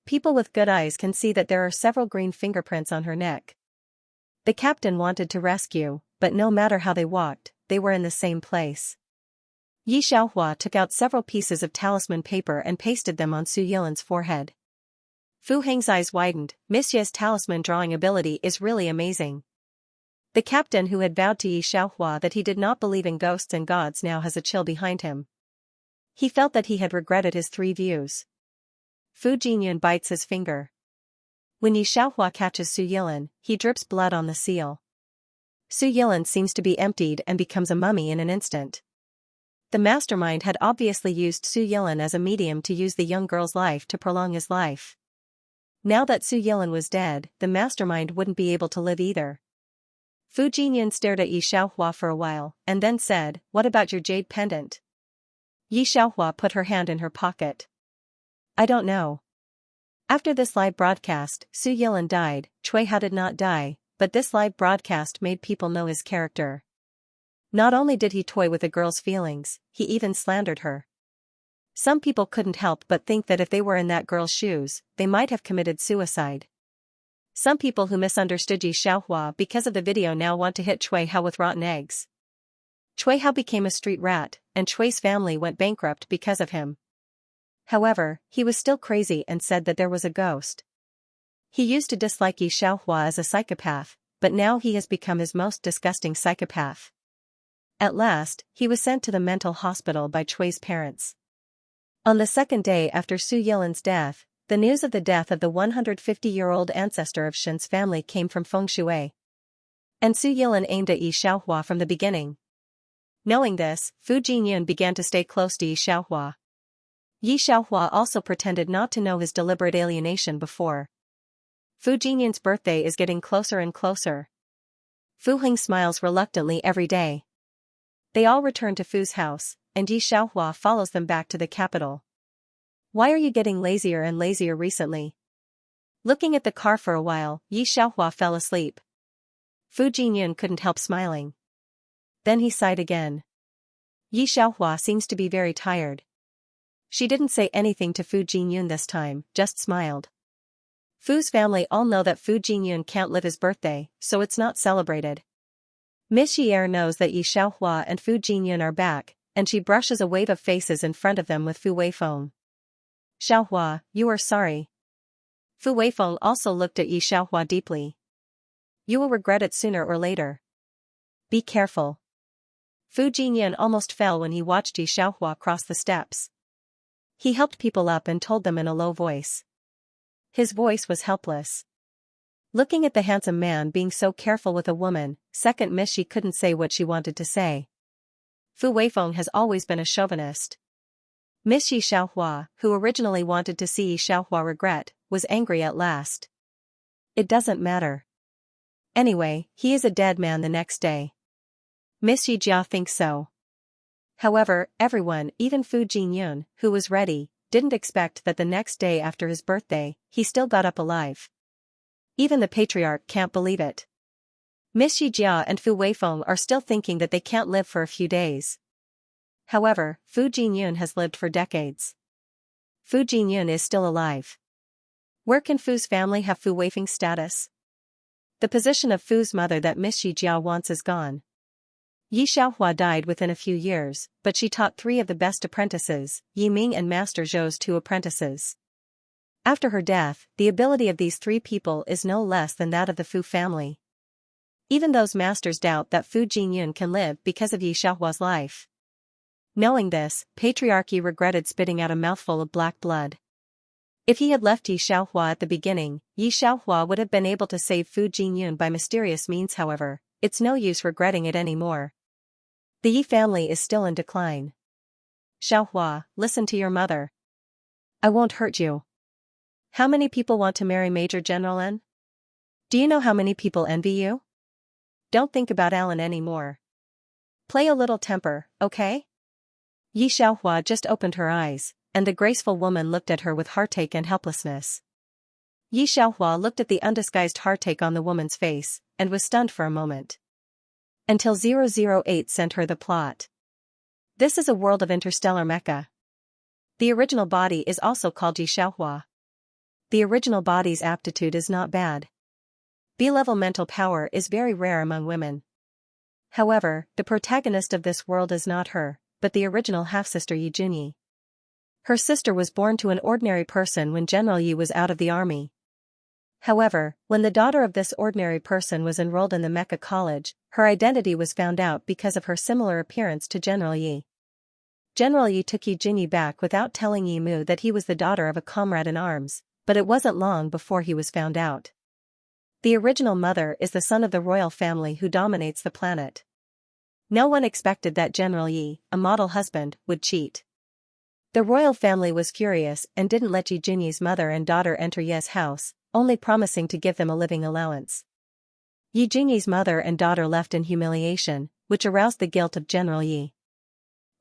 People with good eyes can see that there are several green fingerprints on her neck. The captain wanted to rescue, but no matter how they walked, they were in the same place. Yi Xiaohua took out several pieces of talisman paper and pasted them on Su Yilin's forehead. Fu Heng's eyes widened. Miss Ye's talisman drawing ability is really amazing. The captain who had vowed to Yi Xiaohua that he did not believe in ghosts and gods now has a chill behind him. He felt that he had regretted his 3 views. Fu Jinyan bites his finger. When Yi Xiaohua catches Su Yilin, he drips blood on the seal. Su Yilin seems to be emptied and becomes a mummy in an instant. The mastermind had obviously used Su Yilin as a medium to use the young girl's life to prolong his life. Now that Su Yilin was dead, the mastermind wouldn't be able to live either. Fu Jinyan stared at Yi Xiaohua for a while, and then said, "What about your jade pendant?" Yi Xiaohua put her hand in her pocket. I don't know. After this live broadcast, Su Yilin died. Cui Hao did not die, but this live broadcast made people know his character. Not only did he toy with a girl's feelings, he even slandered her. Some people couldn't help but think that if they were in that girl's shoes, they might have committed suicide. Some people who misunderstood Yi Xiaohua because of the video now want to hit Cui Hao with rotten eggs. Cui Hao became a street rat, and Cui's family went bankrupt because of him. However, he was still crazy and said that there was a ghost. He used to dislike Yi Xiaohua as a psychopath, but now he has become his most disgusting psychopath. At last, he was sent to the mental hospital by Cui's parents. On the second day after Su Yilan's death, the news of the death of the 150-year-old ancestor of Shen's family came from Feng Shui. And Su Yilan aimed at Yi Xiaohua from the beginning. Knowing this, Fu Jinyun began to stay close to Yi Xiaohua. Yi Xiaohua also pretended not to know his deliberate alienation before. Fu Jinyun's birthday is getting closer and closer. Fu Heng smiles reluctantly every day. They all return to Fu's house, and Yi Xiaohua follows them back to the capital. Why are you getting lazier and lazier recently? Looking at the car for a while, Yi Xiaohua fell asleep. Fu Jinyun couldn't help smiling. Then he sighed again. Yi Xiaohua seems to be very tired. She didn't say anything to Fu Jinyun this time, just smiled. Fu's family all know that Fu Jinyun can't live his birthday, so it's not celebrated. Miss Yi'er knows that Yi Xiaohua and Fu Jinyun are back, and she brushes a wave of faces in front of them with Fu Weifeng. Xiaohua, you are sorry. Fu Weifeng also looked at Yi Xiaohua deeply. You will regret it sooner or later. Be careful. Fu Jinyun almost fell when he watched Yi Xiaohua cross the steps. He helped people up and told them in a low voice. His voice was helpless. Looking at the handsome man being so careful with a woman, second Miss Shi couldn't say what she wanted to say. Fu Weifeng has always been a chauvinist. Miss Yi Xiaohua, who originally wanted to see Yi Xiaohua regret, was angry at last. It doesn't matter. Anyway, he is a dead man the next day. Miss Yi Jia thinks so. However, everyone, even Fu Jinyun, who was ready, didn't expect that the next day after his birthday, he still got up alive. Even the patriarch can't believe it. Miss Yi Jia and Fu Weifeng are still thinking that they can't live for a few days. However, Fu Jinyun has lived for decades. Fu Jinyun is still alive. Where can Fu's family have Fu Weifeng's status? The position of Fu's mother that Miss Yi Jia wants is gone. Yi Xiaohua died within a few years, but she taught 3 of the best apprentices, Yi Ming and Master Zhou's 2 apprentices. After her death, the ability of these 3 people is no less than that of the Fu family. Even those masters doubt that Fu Jinyun can live because of Yi Xiaohua's life. Knowing this, Patriarchy regretted spitting out a mouthful of black blood. If he had left Yi Xiaohua at the beginning, Yi Xiaohua would have been able to save Fu Jinyun by mysterious means. However, it's no use regretting it anymore. The Yi family is still in decline. Xiaohua, listen to your mother. I won't hurt you. How many people want to marry Major General N? Do you know how many people envy you? Don't think about Alan anymore. Play a little temper, okay? Yi Xiaohua just opened her eyes, and the graceful woman looked at her with heartache and helplessness. Yi Xiaohua looked at the undisguised heartache on the woman's face, and was stunned for a moment. Until 008 sent her the plot. This is a world of interstellar mecha. The original body is also called Yi Xiaohua. The original body's aptitude is not bad. B-level mental power is very rare among women. However, the protagonist of this world is not her, but the original half-sister Yi Junyi. Her sister was born to an ordinary person when General Yi was out of the army. However, when the daughter of this ordinary person was enrolled in the Mecha College, her identity was found out because of her similar appearance to General Yi. General Yi took Yi Junyi back without telling Yi Mu that he was the daughter of a comrade in arms, but it wasn't long before he was found out. The original mother is the son of the royal family who dominates the planet. No one expected that General Yi, a model husband, would cheat. The royal family was furious and didn't let Yi Junyi's mother and daughter enter Ye's house, only promising to give them a living allowance. Yi Junyi's mother and daughter left in humiliation, which aroused the guilt of General Yi.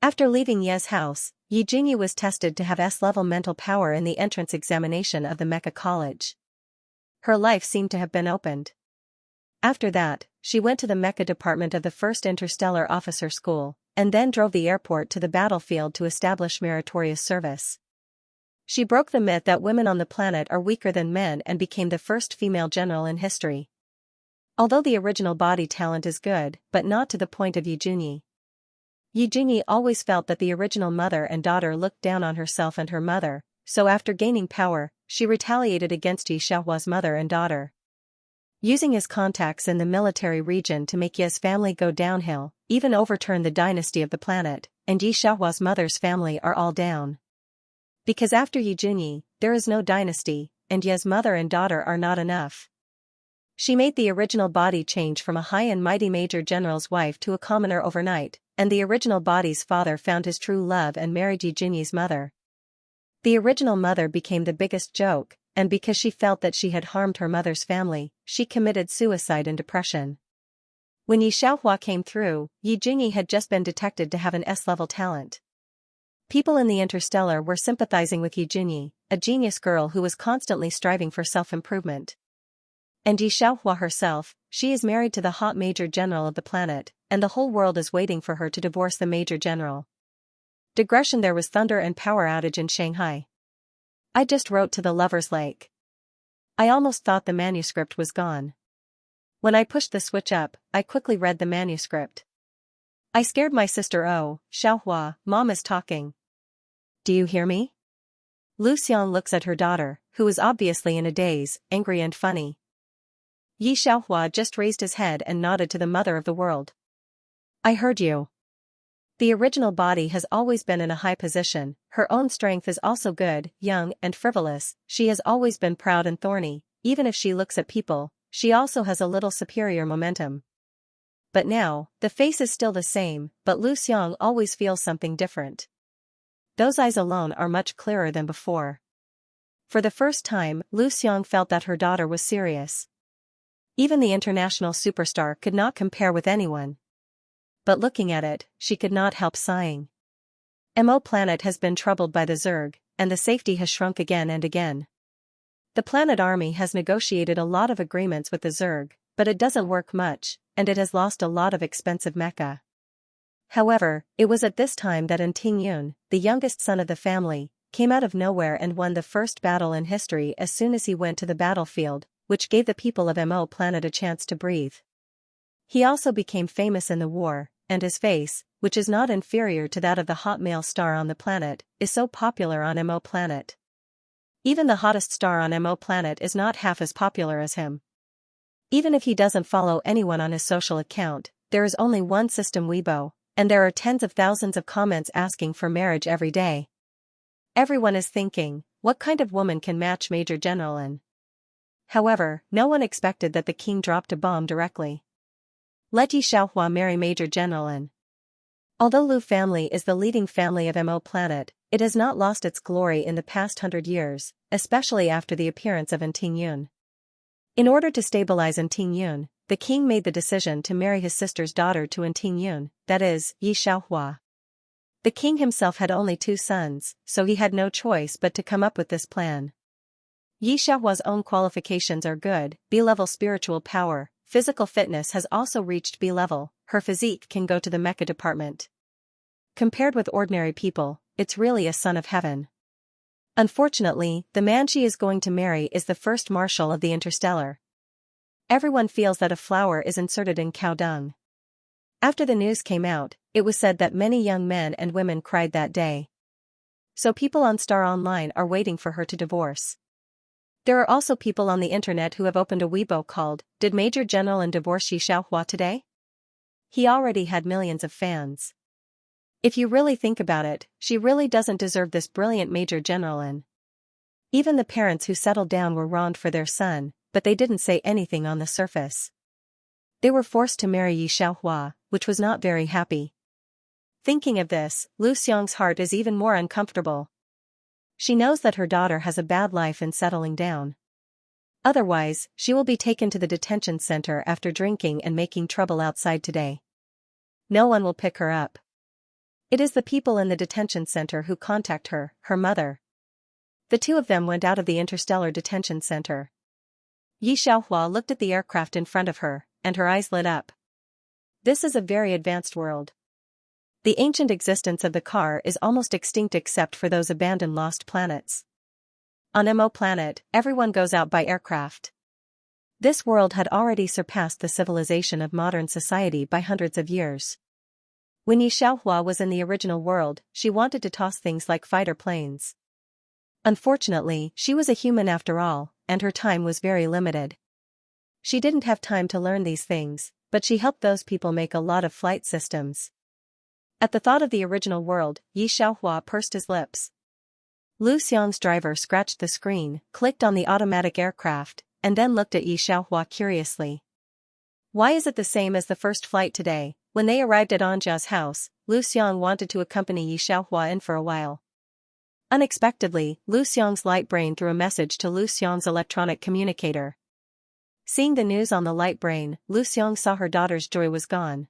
After leaving Ye's house, Yi Junyi was tested to have S-level mental power in the entrance examination of the Mecha College. Her life seemed to have been opened. After that, she went to the Mecha department of the 1st Interstellar Officer School, and then drove the airport to the battlefield to establish meritorious service. She broke the myth that women on the planet are weaker than men and became the first female general in history. Although the original body talent is good, but not to the point of Yi Junyi. Yi Jingyi always felt that the original mother and daughter looked down on herself and her mother, so after gaining power, she retaliated against Yi Xiaohua's mother and daughter. Using his contacts in the military region to make Yi's family go downhill, even overturn the dynasty of the planet, and Yi Xiaohua's mother's family are all down. Because after Yi Jingyi, there is no dynasty, and Yi's mother and daughter are not enough. She made the original body change from a high and mighty major general's wife to a commoner overnight, and the original body's father found his true love and married Yi Jingyi's mother. The original mother became the biggest joke, and because she felt that she had harmed her mother's family, she committed suicide and depression. When Yi Xiaohua came through, Yi Jingyi had just been detected to have an S-level talent. People in the Interstellar were sympathizing with Yi Jingyi, a genius girl who was constantly striving for self-improvement. And Yi Xiaohua herself, she is married to the hot major general of the planet, and the whole world is waiting for her to divorce the major general. Digression: there was thunder and power outage in Shanghai. I just wrote to the Lover's Lake. I almost thought the manuscript was gone. When I pushed the switch up, I quickly read the manuscript. I scared my sister. Oh, Xiaohua, Mom is talking. Do you hear me? Lu Xiang looks at her daughter, who is obviously in a daze, angry and funny. Yi Xiaohua just raised his head and nodded to the mother of the world. I heard you. The original body has always been in a high position, her own strength is also good, young, and frivolous, she has always been proud and thorny, even if she looks at people, she also has a little superior momentum. But now, the face is still the same, but Lu Xiang always feels something different. Those eyes alone are much clearer than before. For the first time, Lu Xiang felt that her daughter was serious. Even the international superstar could not compare with anyone. But looking at it, she could not help sighing. Mo planet has been troubled by the Zerg, and the safety has shrunk again and again. The planet army has negotiated a lot of agreements with the Zerg, but it doesn't work much, and it has lost a lot of expensive mecha. However, it was at this time that Tingyun, the youngest son of the family, came out of nowhere and won the first battle in history as soon as he went to the battlefield, which gave the people of Mo planet a chance to breathe. He also became famous in the war, and his face, which is not inferior to that of the hot male star on the planet, is so popular on Mo planet. Even the hottest star on Mo planet is not half as popular as him. Even if he doesn't follow anyone on his social account, there is only one system Weibo, and there are tens of thousands of comments asking for marriage every day. Everyone is thinking, what kind of woman can match Major General Lin? However, no one expected that the king dropped a bomb directly. Let Yi Xiaohua marry Major General Lin. Although Lu family is the leading family of Mo planet, it has not lost its glory in the past 100 years, especially after the appearance of Tingyun. In order to stabilize Tingyun, the king made the decision to marry his sister's daughter to Tingyun, that is, Yi Xiaohua. The king himself had only 2 sons, so he had no choice but to come up with this plan. Yi Xiaohua's own qualifications are good, B-level spiritual power, physical fitness has also reached B-level, her physique can go to the mecha department. Compared with ordinary people, it's really a son of heaven. Unfortunately, the man she is going to marry is the first marshal of the Interstellar. Everyone feels that a flower is inserted in cow dung. After the news came out, it was said that many young men and women cried that day. So people on Star Online are waiting for her to divorce. There are also people on the internet who have opened a Weibo called, "Did Major General Lin divorce Yi Xiaohua today?" He already had millions of fans. If you really think about it, she really doesn't deserve this brilliant Major General Lin. Even the parents who settled down were wronged for their son, but they didn't say anything on the surface. They were forced to marry Yi Xiaohua, which was not very happy. Thinking of this, Lu Xiang's heart is even more uncomfortable. She knows that her daughter has a bad life in settling down. Otherwise, she will be taken to the detention center after drinking and making trouble outside today. No one will pick her up. It is the people in the detention center who contact her, her mother. The 2 of them went out of the Interstellar Detention Center. Yi Xiaohua looked at the aircraft in front of her, and her eyes lit up. This is a very advanced world. The ancient existence of the car is almost extinct except for those abandoned lost planets. On Mo planet, everyone goes out by aircraft. This world had already surpassed the civilization of modern society by hundreds of years. When Yi Xiaohua was in the original world, she wanted to toss things like fighter planes. Unfortunately, she was a human after all, and her time was very limited. She didn't have time to learn these things, but she helped those people make a lot of flight systems. At the thought of the original world, Yi Xiaohua pursed his lips. Lu Xiang's driver scratched the screen, clicked on the automatic aircraft, and then looked at Yi Xiaohua curiously. Why is it the same as the first flight today? When they arrived at Anjia's house, Lu Xiang wanted to accompany Yi Xiaohua in for a while. Unexpectedly, Lu Xiang's light brain threw a message to Lu Xiang's electronic communicator. Seeing the news on the light brain, Lu Xiang saw her daughter's joy was gone.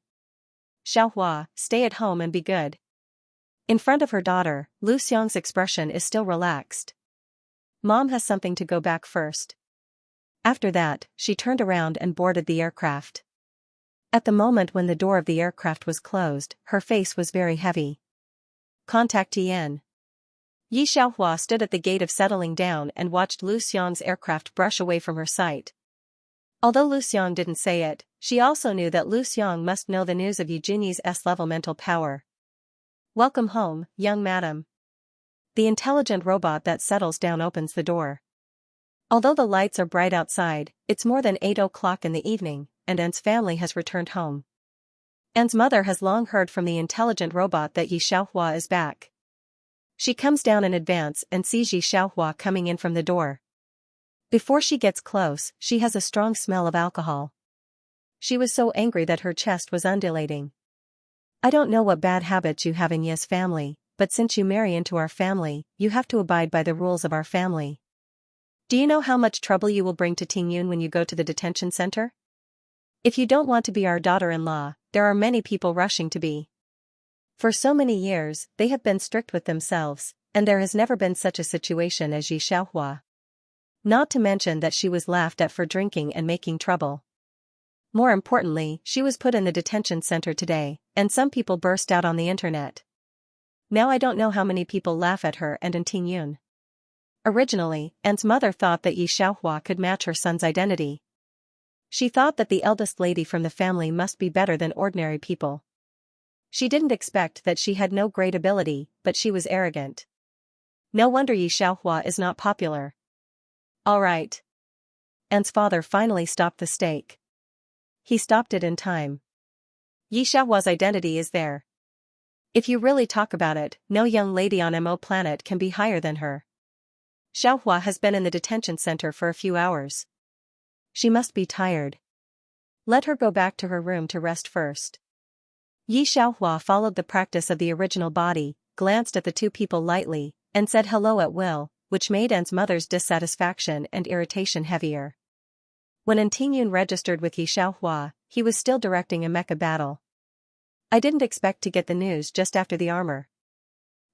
Xiaohua, stay at home and be good. In front of her daughter, Lu Xiang's expression is still relaxed. Mom has something to go back first. After that, she turned around and boarded the aircraft. At the moment when the door of the aircraft was closed, her face was very heavy. Contact Tien. Yi Xiaohua stood at the gate of settling down and watched Lu Xiang's aircraft brush away from her sight. Although Lu Xiang didn't say it, she also knew that Lu Xiang must know the news of Yi Jinyi's S-level mental power. Welcome home, young madam. The intelligent robot that settles down opens the door. Although the lights are bright outside, it's more than 8 o'clock in the evening, and An's family has returned home. An's mother has long heard from the intelligent robot that Yi Xiaohua is back. She comes down in advance and sees Yi Xiaohua coming in from the door. Before she gets close, she has a strong smell of alcohol. She was so angry that her chest was undulating. I don't know what bad habits you have in Yi's family, but since you marry into our family, you have to abide by the rules of our family. Do you know how much trouble you will bring to Tingyun when you go to the detention center? If you don't want to be our daughter-in-law, there are many people rushing to be. For so many years, they have been strict with themselves, and there has never been such a situation as Yi Xiaohua. Not to mention that she was laughed at for drinking and making trouble. More importantly, she was put in the detention center today, and some people burst out on the internet. Now I don't know how many people laugh at her and in Tingyun. Originally, An's mother thought that Yi Xiaohua could match her son's identity. She thought that the eldest lady from the family must be better than ordinary people. She didn't expect that she had no great ability, but she was arrogant. No wonder Yi Xiaohua is not popular. All right. An's father finally stopped the stake. He stopped it in time. Yi Xiaohua's identity is there. If you really talk about it, no young lady on Mo planet can be higher than her. Xiaohua has been in the detention center for a few hours. She must be tired. Let her go back to her room to rest first. Yi Xiaohua followed the practice of the original body, glanced at the two people lightly, and said hello at will, which made An's mother's dissatisfaction and irritation heavier. When An Tingyun registered with Yi Xiaohua, he was still directing a mecha battle. I didn't expect to get the news just after the armor.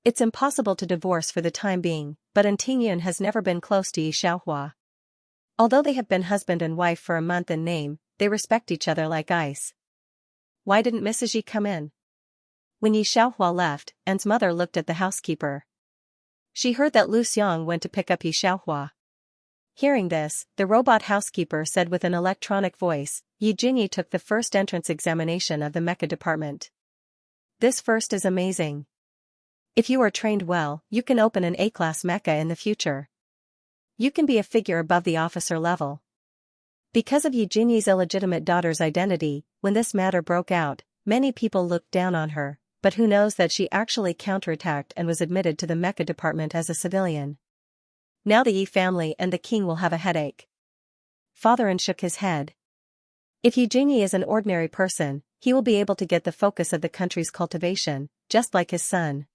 It's impossible to divorce for the time being, but An Tingyun has never been close to Yi Xiaohua. Although they have been husband and wife for a month in name, they respect each other like ice. Why didn't Mrs. Yi come in? When Yi Xiaohua left, An's mother looked at the housekeeper. She heard that Lu Xiang went to pick up Yi Xiaohua. Hearing this, the robot housekeeper said with an electronic voice, Yi Jinyi took the first entrance examination of the mecha department. This first is amazing. If you are trained well, you can open an A-class mecha in the future. You can be a figure above the officer level. Because of Yi Jinyi's illegitimate daughter's identity, when this matter broke out, many people looked down on her, but who knows that she actually counterattacked and was admitted to the mecha department as a civilian. Now the Yi family and the king will have a headache. Father An shook his head. If Yi Jinyi is an ordinary person, he will be able to get the focus of the country's cultivation, just like his son.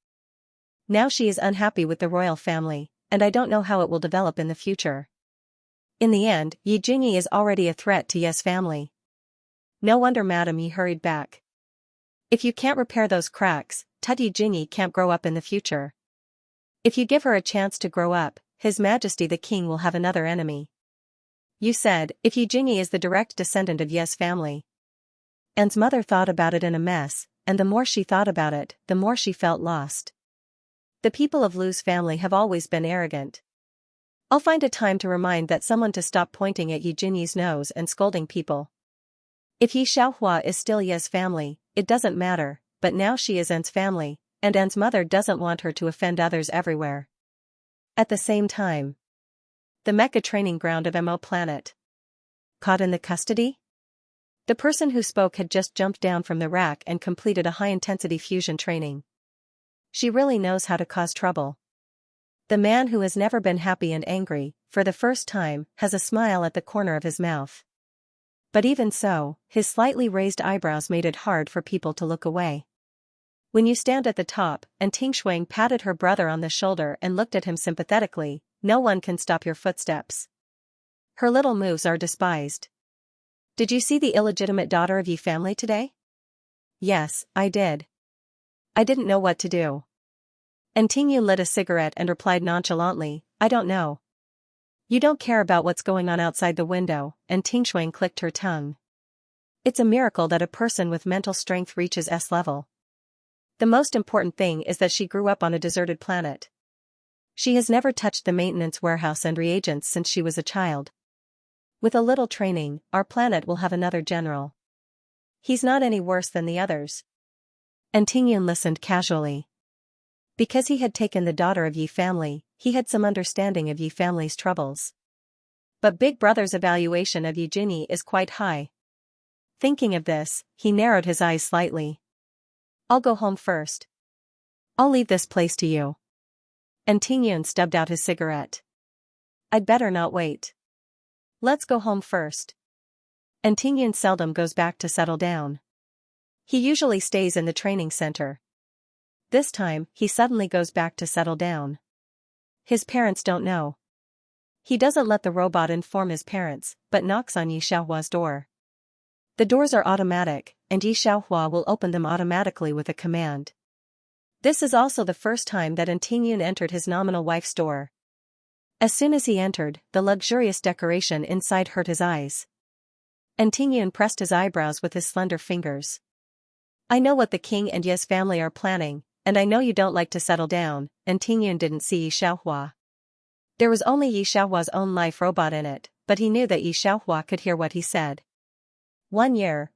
Now she is unhappy with the royal family, and I don't know how it will develop in the future. In the end, Yi Jinyi is already a threat to Yi's family. No wonder Madam Yi hurried back. If you can't repair those cracks, Yi Jinyi can't grow up in the future. If you give her a chance to grow up, His Majesty the King will have another enemy. You said, if Yi Jinyi is the direct descendant of Yi's family. An's mother thought about it in a mess, and the more she thought about it, the more she felt lost. The people of Lu's family have always been arrogant. I'll find a time to remind that someone to stop pointing at Yi Jinyi's nose and scolding people. If Yi Xiaohua is still Yi's family, it doesn't matter, but now she is An's family, and An's mother doesn't want her to offend others everywhere. At the same time, the mecha training ground of MO planet. Caught in the custody? The person who spoke had just jumped down from the rack and completed a high-intensity fusion training. She really knows how to cause trouble. The man who has never been happy and angry, for the first time, has a smile at the corner of his mouth. But even so, his slightly raised eyebrows made it hard for people to look away. When you stand at the top, and Ting Shuang patted her brother on the shoulder and looked at him sympathetically, no one can stop your footsteps. Her little moves are despised. Did you see the illegitimate daughter of Yi family today? Yes, I did. I didn't know what to do. And Ting Yun lit a cigarette and replied nonchalantly, I don't know. You don't care about what's going on outside the window, and Ting Shuang clicked her tongue. It's a miracle that a person with mental strength reaches S level. The most important thing is that she grew up on a deserted planet. She has never touched the maintenance warehouse and reagents since she was a child. With a little training, our planet will have another general. He's not any worse than the others. And Ting Yun listened casually. Because he had taken the daughter of Yi family, he had some understanding of Yi family's troubles. But Big Brother's evaluation of Yi Jinyi is quite high. Thinking of this, he narrowed his eyes slightly. I'll go home first. I'll leave this place to you. And Ting Yun stubbed out his cigarette. I'd better not wait. Let's go home first. And Ting Yun seldom goes back to settle down. He usually stays in the training center. This time, he suddenly goes back to settle down. His parents don't know. He doesn't let the robot inform his parents, but knocks on Yi Xiaohua's door. The doors are automatic, and Yi Xiaohua will open them automatically with a command. This is also the first time that Ting Yun entered his nominal wife's door. As soon as he entered, the luxurious decoration inside hurt his eyes. And Ting Yun pressed his eyebrows with his slender fingers. I know what the king and Ye's family are planning, and I know you don't like to settle down, and Ting Yun didn't see Yi Xiaohua. There was only Yi Xiaohua's own life robot in it, but he knew that Yi Xiaohua could hear what he said. 1 year,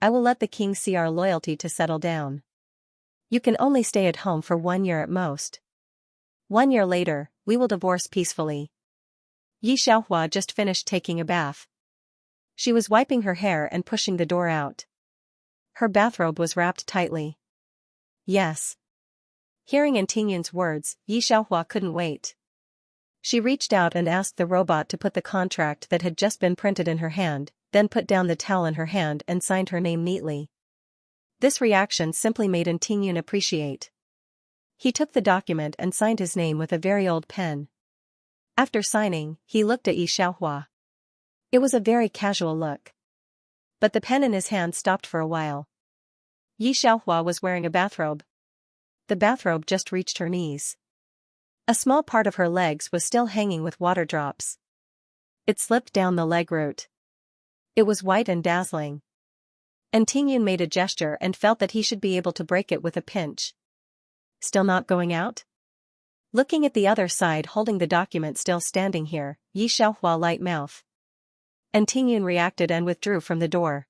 I will let the king see our loyalty to settle down. You can only stay at home for 1 year at most. 1 year later, we will divorce peacefully. Yi Xiaohua just finished taking a bath. She was wiping her hair and pushing the door out. Her bathrobe was wrapped tightly. Yes. Hearing Ting Yun's words, Yi Xiaohua couldn't wait. She reached out and asked the robot to put the contract that had just been printed in her hand, then put down the towel in her hand and signed her name neatly. This reaction simply made Ting Yun appreciate. He took the document and signed his name with a very old pen. After signing, he looked at Yi Xiaohua. It was a very casual look. But the pen in his hand stopped for a while. Yi Xiaohua was wearing a bathrobe. The bathrobe just reached her knees. A small part of her legs was still hanging with water drops. It slipped down the leg root. It was white and dazzling. And Ting Yun made a gesture and felt that he should be able to break it with a pinch. Still not going out? Looking at the other side holding the document still standing here, Yi Xiaohua light mouth. And Ting Yun reacted and withdrew from the door.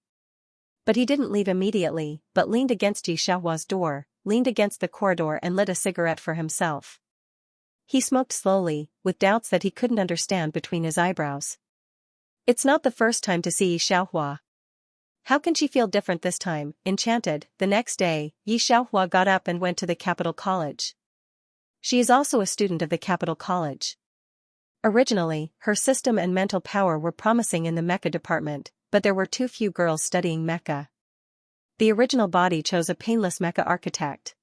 But he didn't leave immediately, but leaned against Yi Xiaohua's door, leaned against the corridor and lit a cigarette for himself. He smoked slowly, with doubts that he couldn't understand between his eyebrows. It's not the first time to see Yi Xiaohua. How can she feel different this time? Enchanted. The next day, Yi Xiaohua got up and went to the Capital College. She is also a student of the Capital College. Originally, her system and mental power were promising in the mecha department, but there were too few girls studying mecha. The original body chose a painless mecha architect.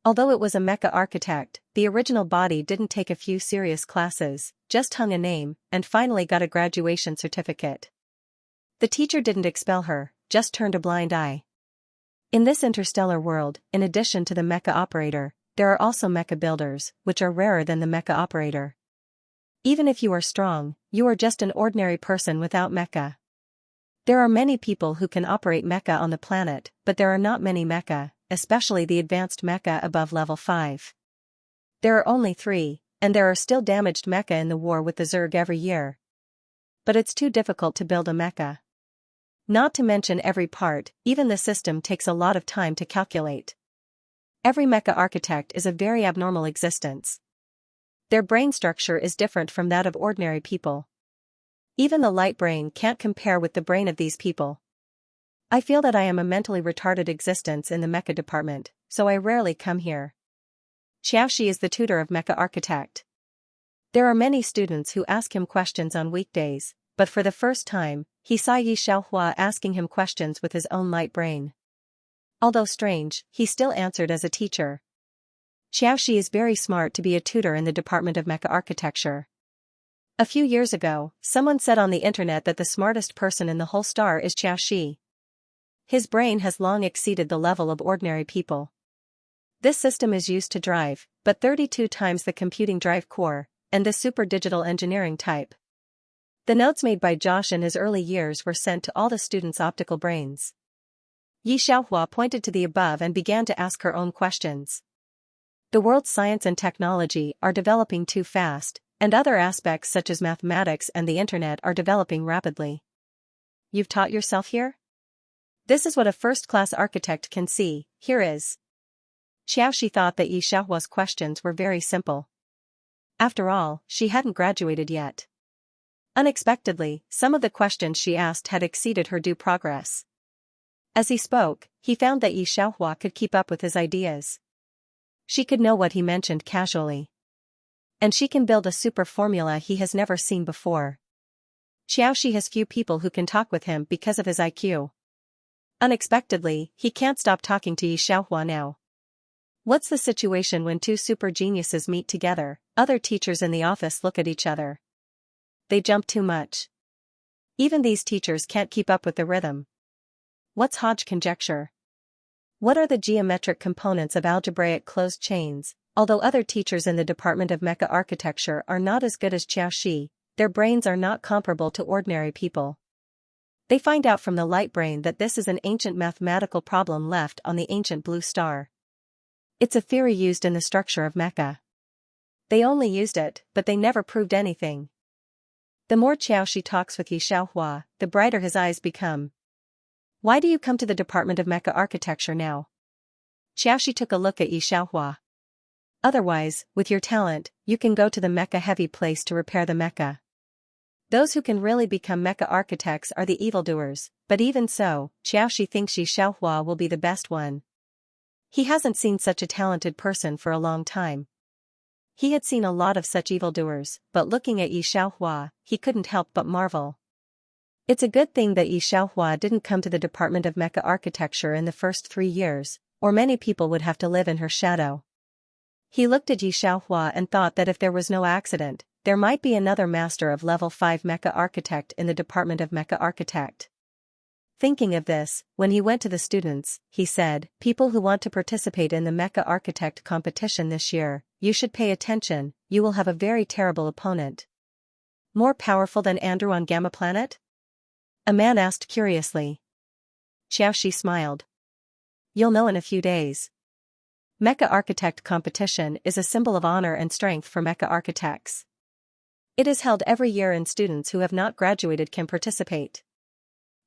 Although it was a mecha architect, the original body didn't take a few serious classes, just hung a name, and finally got a graduation certificate. The teacher didn't expel her, just turned a blind eye. In this interstellar world, in addition to the mecha operator, there are also mecha builders, which are rarer than the mecha operator. Even if you are strong, you are just an ordinary person without mecha. There are many people who can operate mecha on the planet, but there are not many mecha, especially the advanced mecha above level 5. There are only 3, and there are still damaged mecha in the war with the Zerg every year. But it's too difficult to build a mecha. Not to mention every part, even the system takes a lot of time to calculate. Every mecha architect is a very abnormal existence. Their brain structure is different from that of ordinary people. Even the light brain can't compare with the brain of these people. I feel that I am a mentally retarded existence in the mecha department, so I rarely come here. Xiaoxi is the tutor of mecha architect. There are many students who ask him questions on weekdays, but for the first time, he saw Yi Xiaohua asking him questions with his own light brain. Although strange, he still answered as a teacher. Xiaoxi is very smart to be a tutor in the department of mecha architecture. A few years ago, someone said on the internet that the smartest person in the whole star is Xiaoxi. His brain has long exceeded the level of ordinary people. This system is used to drive, but 32 times the computing drive core, and the super digital engineering type. The notes made by Josh in his early years were sent to all the students' optical brains. Yi Xiaohua pointed to the above and began to ask her own questions. The world's science and technology are developing too fast, and other aspects such as mathematics and the internet are developing rapidly. You've taught yourself here? This is what a first-class architect can see, here is. Xiaoxi thought that Yi Xiaohua's questions were very simple. After all, she hadn't graduated yet. Unexpectedly, some of the questions she asked had exceeded her due progress. As he spoke, he found that Yi Xiaohua could keep up with his ideas. She could know what he mentioned casually. And she can build a super formula he has never seen before. Xiaoxi has few people who can talk with him because of his IQ. Unexpectedly, he can't stop talking to Yi Xiaohua now. What's the situation when two super geniuses meet together? Other teachers in the office look at each other. They jump too much. Even these teachers can't keep up with the rhythm. What's Hodge conjecture? What are the geometric components of algebraic closed chains? Although other teachers in the department of mecha architecture are not as good as Xiaoxi, their brains are not comparable to ordinary people. They find out from the light brain that this is an ancient mathematical problem left on the ancient blue star. It's a theory used in the structure of mecha. They only used it, but they never proved anything. The more Xiaoxi talks with Yi Xiaohua, the brighter his eyes become. Why do you come to the department of mecha architecture now? Xiaoxi took a look at Yi Xiaohua. Otherwise, with your talent, you can go to the mecha-heavy place to repair the mecha. Those who can really become mecha architects are the evildoers, but even so, Xiaoxi thinks Yi Xiaohua will be the best one. He hasn't seen such a talented person for a long time. He had seen a lot of such evildoers, but looking at Yi Xiaohua, he couldn't help but marvel. It's a good thing that Yi Xiaohua didn't come to the department of mecha architecture in the first 3 years, or many people would have to live in her shadow. He looked at Yi Xiaohua and thought that if there was no accident, there might be another master of level 5 mecha architect in the department of mecha architect. Thinking of this, when he went to the students, he said, "People who want to participate in the mecha architect competition this year, you should pay attention, you will have a very terrible opponent." More powerful than Andrew on Gamma Planet? A man asked curiously. Xiaoxi smiled. You'll know in a few days. Mecha Architect competition is a symbol of honor and strength for mecha architects. It is held every year and students who have not graduated can participate.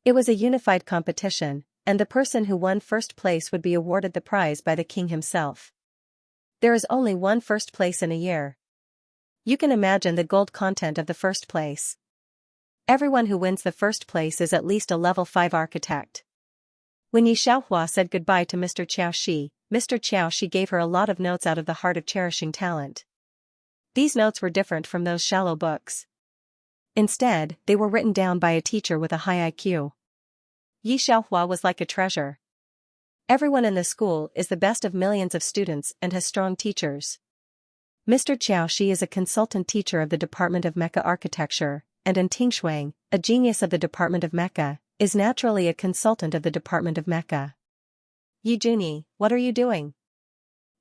It was a unified competition, and the person who won first place would be awarded the prize by the king himself. There is only one first place in a year. You can imagine the gold content of the first place. Everyone who wins the first place is at least a level 5 architect. When Yi Xiaohua said goodbye to Mr. Xiaoxi, Mr. Xiaoxi gave her a lot of notes out of the heart of cherishing talent. These notes were different from those shallow books. Instead, they were written down by a teacher with a high IQ. Yi Xiaohua was like a treasure. Everyone in the school is the best of millions of students and has strong teachers. Mr. Xiaoxi is a consultant teacher of the Department of Mecha Architecture, and Xianxia, a genius of the Department of Mecha, is naturally a consultant of the Department of Mecha. Yi Junyi, what are you doing?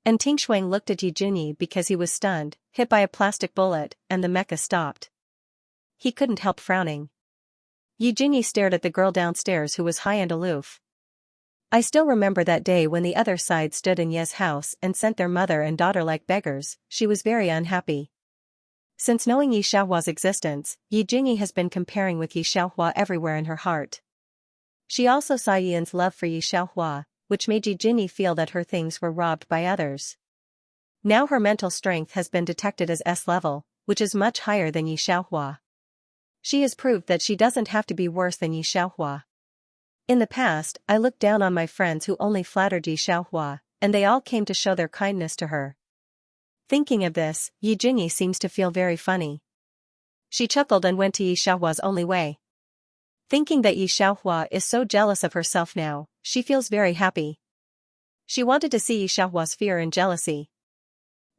And Xianxia looked at Yi Junyi because he was stunned, hit by a plastic bullet, and the mecha stopped. He couldn't help frowning. Yi Junyi stared at the girl downstairs who was high and aloof. I still remember that day when the other side stood in Ye's house and sent their mother and daughter like beggars. She was very unhappy. Since knowing Yi Xiaohua's existence, Yi Junyi has been comparing with Yi Xiaohua everywhere in her heart. She also saw Yan's love for Yi Xiaohua, which made Yi Jinyi feel that her things were robbed by others. Now her mental strength has been detected as S level, which is much higher than Yi Xiaohua. She has proved that she doesn't have to be worse than Yi Xiaohua. In the past, I looked down on my friends who only flattered Yi Xiaohua, and they all came to show their kindness to her. Thinking of this, Yi Jinyi seems to feel very funny. She chuckled and went to Yi Xiaohua's only way. Thinking that Yi Xiaohua is so jealous of herself now, she feels very happy. She wanted to see Yi Xiaohua's fear and jealousy.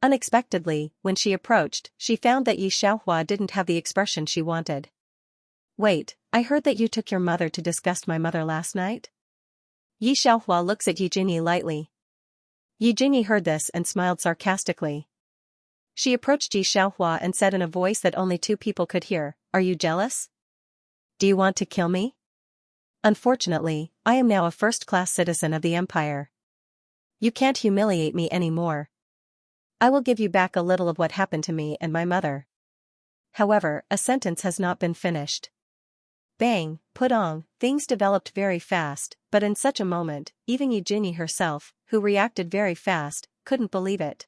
Unexpectedly, when she approached, she found that Yi Xiaohua didn't have the expression she wanted. Wait, I heard that you took your mother to disgust my mother last night? Yi Xiaohua looks at Yi Jinyi lightly. Yi Jinyi heard this and smiled sarcastically. She approached Yi Xiaohua and said in a voice that only two people could hear, "Are you jealous? Do you want to kill me? Unfortunately, I am now a first-class citizen of the empire. You can't humiliate me anymore. I will give you back a little of what happened to me and my mother." However, a sentence has not been finished. Bang, pudong, things developed very fast, but in such a moment, even Yi Jinyi herself, who reacted very fast, couldn't believe it.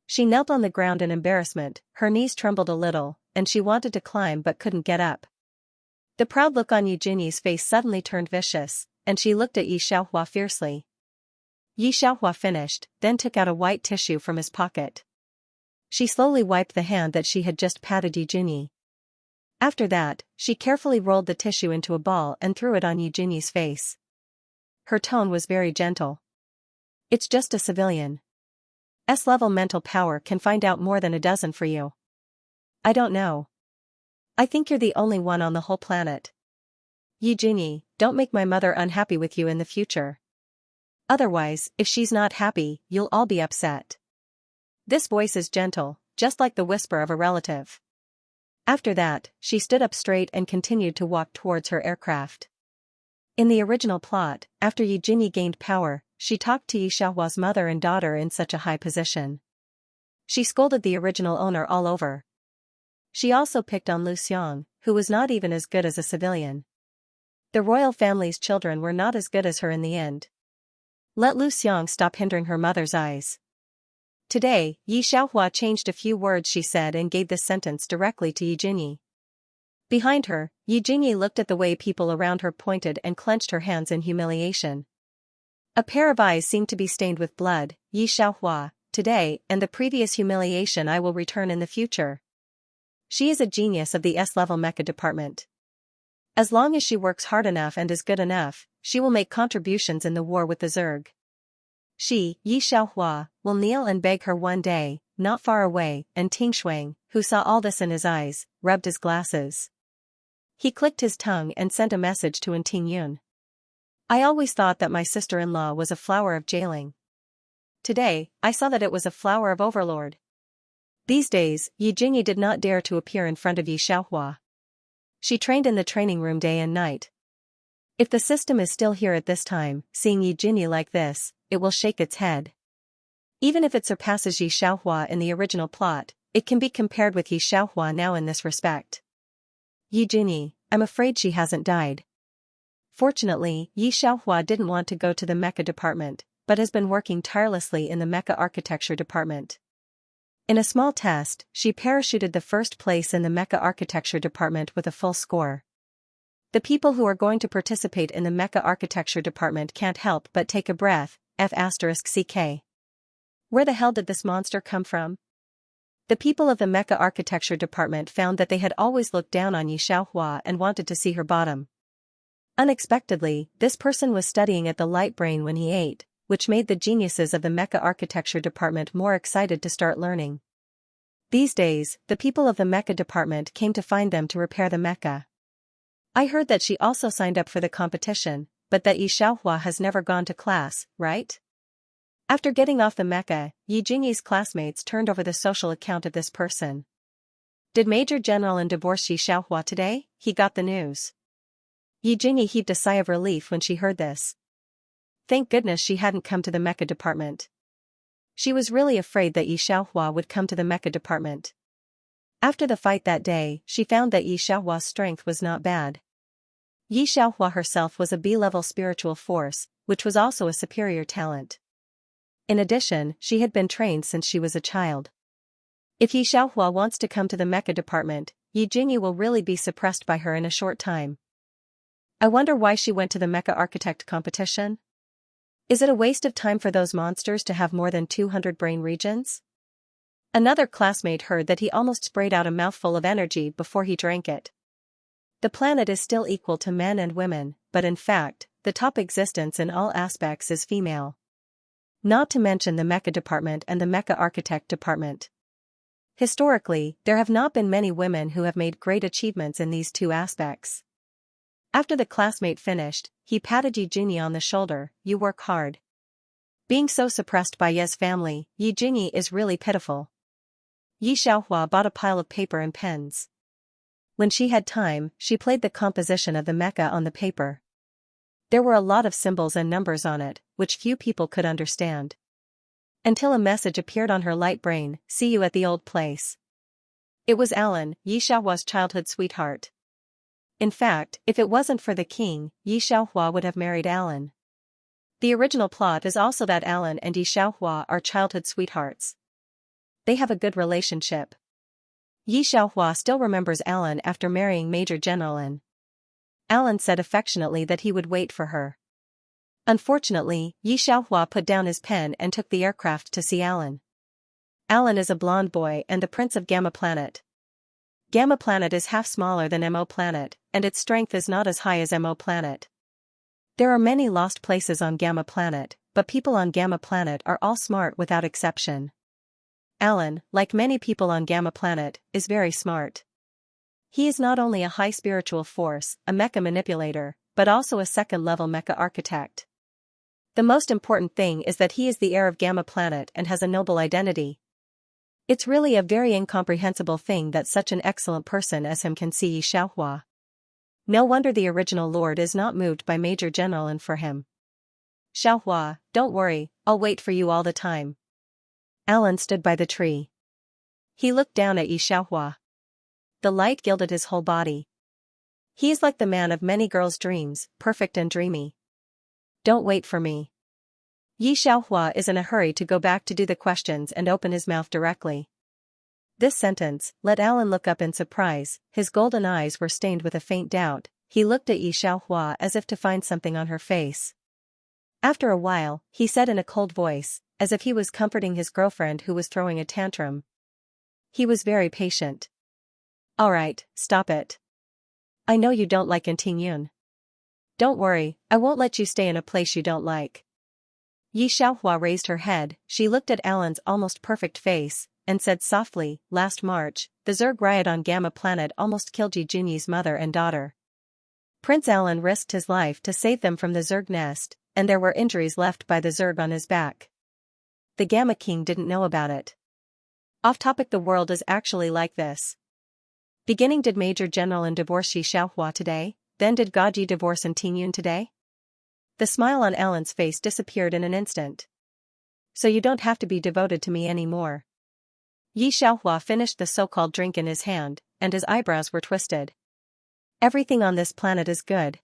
She knelt on the ground in embarrassment, her knees trembled a little, and she wanted to climb but couldn't get up. The proud look on Yi Jinyi's face suddenly turned vicious, and she looked at Yi Xiaohua fiercely. Yi Xiaohua finished, then took out a white tissue from his pocket. She slowly wiped the hand that she had just patted Yi Jinyi. After that, she carefully rolled the tissue into a ball and threw it on Yi Jinyi's face. Her tone was very gentle. "It's just a civilian. S-level mental power can find out more than a dozen for you. I don't know. I think you're the only one on the whole planet. Yi Jinyi, don't make my mother unhappy with you in the future. Otherwise, if she's not happy, you'll all be upset." This voice is gentle, just like the whisper of a relative. After that, she stood up straight and continued to walk towards her aircraft. In the original plot, after Yi Jinyi gained power, she talked to Yi Xiaohua's mother and daughter in such a high position. She scolded the original owner all over. She also picked on Lu Xiang, who was not even as good as a civilian. The royal family's children were not as good as her in the end. Let Lu Xiang stop hindering her mother's eyes. Today, Yi Xiaohua changed a few words she said and gave this sentence directly to Yi Jinyi. Behind her, Yi Jinyi looked at the way people around her pointed and clenched her hands in humiliation. A pair of eyes seemed to be stained with blood. "Yi Xiaohua, today and the previous humiliation I will return in the future." She is a genius of the S-level mecha department. As long as she works hard enough and is good enough, she will make contributions in the war with the Zerg. She, Yi Xiaohua, will kneel and beg her one day, not far away, and Tingshuang, who saw all this in his eyes, rubbed his glasses. He clicked his tongue and sent a message to Tingyun. "I always thought that my sister-in-law was a flower of jailing. Today, I saw that it was a flower of overlord." These days, Yi Jinyi did not dare to appear in front of Yi Xiaohua. She trained in the training room day and night. If the system is still here at this time, seeing Yi Jinyi like this, it will shake its head. Even if it surpasses Yi Xiaohua in the original plot, it can be compared with Yi Xiaohua now in this respect. "Yi Jinyi, I'm afraid she hasn't died." Fortunately, Yi Xiaohua didn't want to go to the mecha department, but has been working tirelessly in the mecha architecture department. In a small test, she parachuted the first place in the mecha architecture department with a full score. The people who are going to participate in the mecha architecture department can't help but take a breath. F***ck. Where the hell did this monster come from? The people of the mecha architecture department found that they had always looked down on Yi Xiaohua and wanted to see her bottom. Unexpectedly, this person was studying at the Light Brain when he ate, which made the geniuses of the mecha architecture department more excited to start learning. These days, the people of the mecha department came to find them to repair the mecha. I heard that she also signed up for the competition, but that Yi Xiaohua has never gone to class, right? After getting off the mecha, Yi Jinyi's classmates turned over the social account of this person. Did Major General and divorce Yi Xiaohua today? He got the news. Yi Jinyi heaved a sigh of relief when she heard this. Thank goodness she hadn't come to the mecha department. She was really afraid that Yi Xiaohua would come to the mecha department. After the fight that day, she found that Yi Xiaohua's strength was not bad. Yi Xiaohua herself was a B-level spiritual force, which was also a superior talent. In addition, she had been trained since she was a child. If Yi Xiaohua wants to come to the mecha department, Yi Jingyi will really be suppressed by her in a short time. I wonder why she went to the mecha architect competition? Is it a waste of time for those monsters to have more than 200 brain regions? Another classmate heard that he almost sprayed out a mouthful of energy before he drank it. The planet is still equal to men and women, but in fact, the top existence in all aspects is female. Not to mention the mecha department and the mecha architect department. Historically, there have not been many women who have made great achievements in these two aspects. After the classmate finished, he patted Yi Jingyi on the shoulder. You work hard. Being so suppressed by Ye's family, Yi Jingyi is really pitiful. Yi Xiaohua bought a pile of paper and pens. When she had time, she played the composition of the mecha on the paper. There were a lot of symbols and numbers on it, which few people could understand. Until a message appeared on her light brain, see you at the old place. It was Alan, Yi Xiaohua's childhood sweetheart. In fact, if it wasn't for the king, Yi Xiaohua would have married Alan. The original plot is also that Alan and Yi Xiaohua are childhood sweethearts. They have a good relationship. Yi Xiaohua still remembers Alan after marrying Major General Lin. Alan said affectionately that he would wait for her. Unfortunately, Yi Xiaohua put down his pen and took the aircraft to see Alan. Alan is a blonde boy and the prince of Gamma Planet. Gamma Planet is half smaller than Mo Planet, and its strength is not as high as Mo Planet. There are many lost places on Gamma Planet, but people on Gamma Planet are all smart without exception. Alan, like many people on Gamma Planet, is very smart. He is not only a high spiritual force, a mecha manipulator, but also a second-level mecha architect. The most important thing is that he is the heir of Gamma Planet and has a noble identity. It's really a very incomprehensible thing that such an excellent person as him can see Yi Xiaohua. No wonder the original lord is not moved by Major General and for him. Xiaohua, don't worry, I'll wait for you all the time. Alan stood by the tree. He looked down at Yi Xiaohua. The light gilded his whole body. He is like the man of many girls' dreams, perfect and dreamy. Don't wait for me. Yi Xiaohua is in a hurry to go back to do the questions and open his mouth directly. This sentence let Alan look up in surprise. His golden eyes were stained with a faint doubt. He looked at Yi Xiaohua as if to find something on her face. After a while, he said in a cold voice, as if he was comforting his girlfriend who was throwing a tantrum. He was very patient. All right, stop it. I know you don't like Antingyun. Don't worry, I won't let you stay in a place you don't like. Yi Xiaohua raised her head, she looked at Alan's almost perfect face, and said softly, last March, the Zerg riot on Gamma Planet almost killed Yi Jingyi's mother and daughter. Prince Alan risked his life to save them from the Zerg nest, and there were injuries left by the Zerg on his back. The Gamma King didn't know about it. Off topic, the world is actually like this. Beginning, did Major General Lin divorce Yi Xiaohua today? Then did Gaji divorce Antingyun today? The smile on Alan's face disappeared in an instant. So you don't have to be devoted to me anymore. Yi Xiaohua finished the so-called drink in his hand, and his eyebrows were twisted. Everything on this planet is good.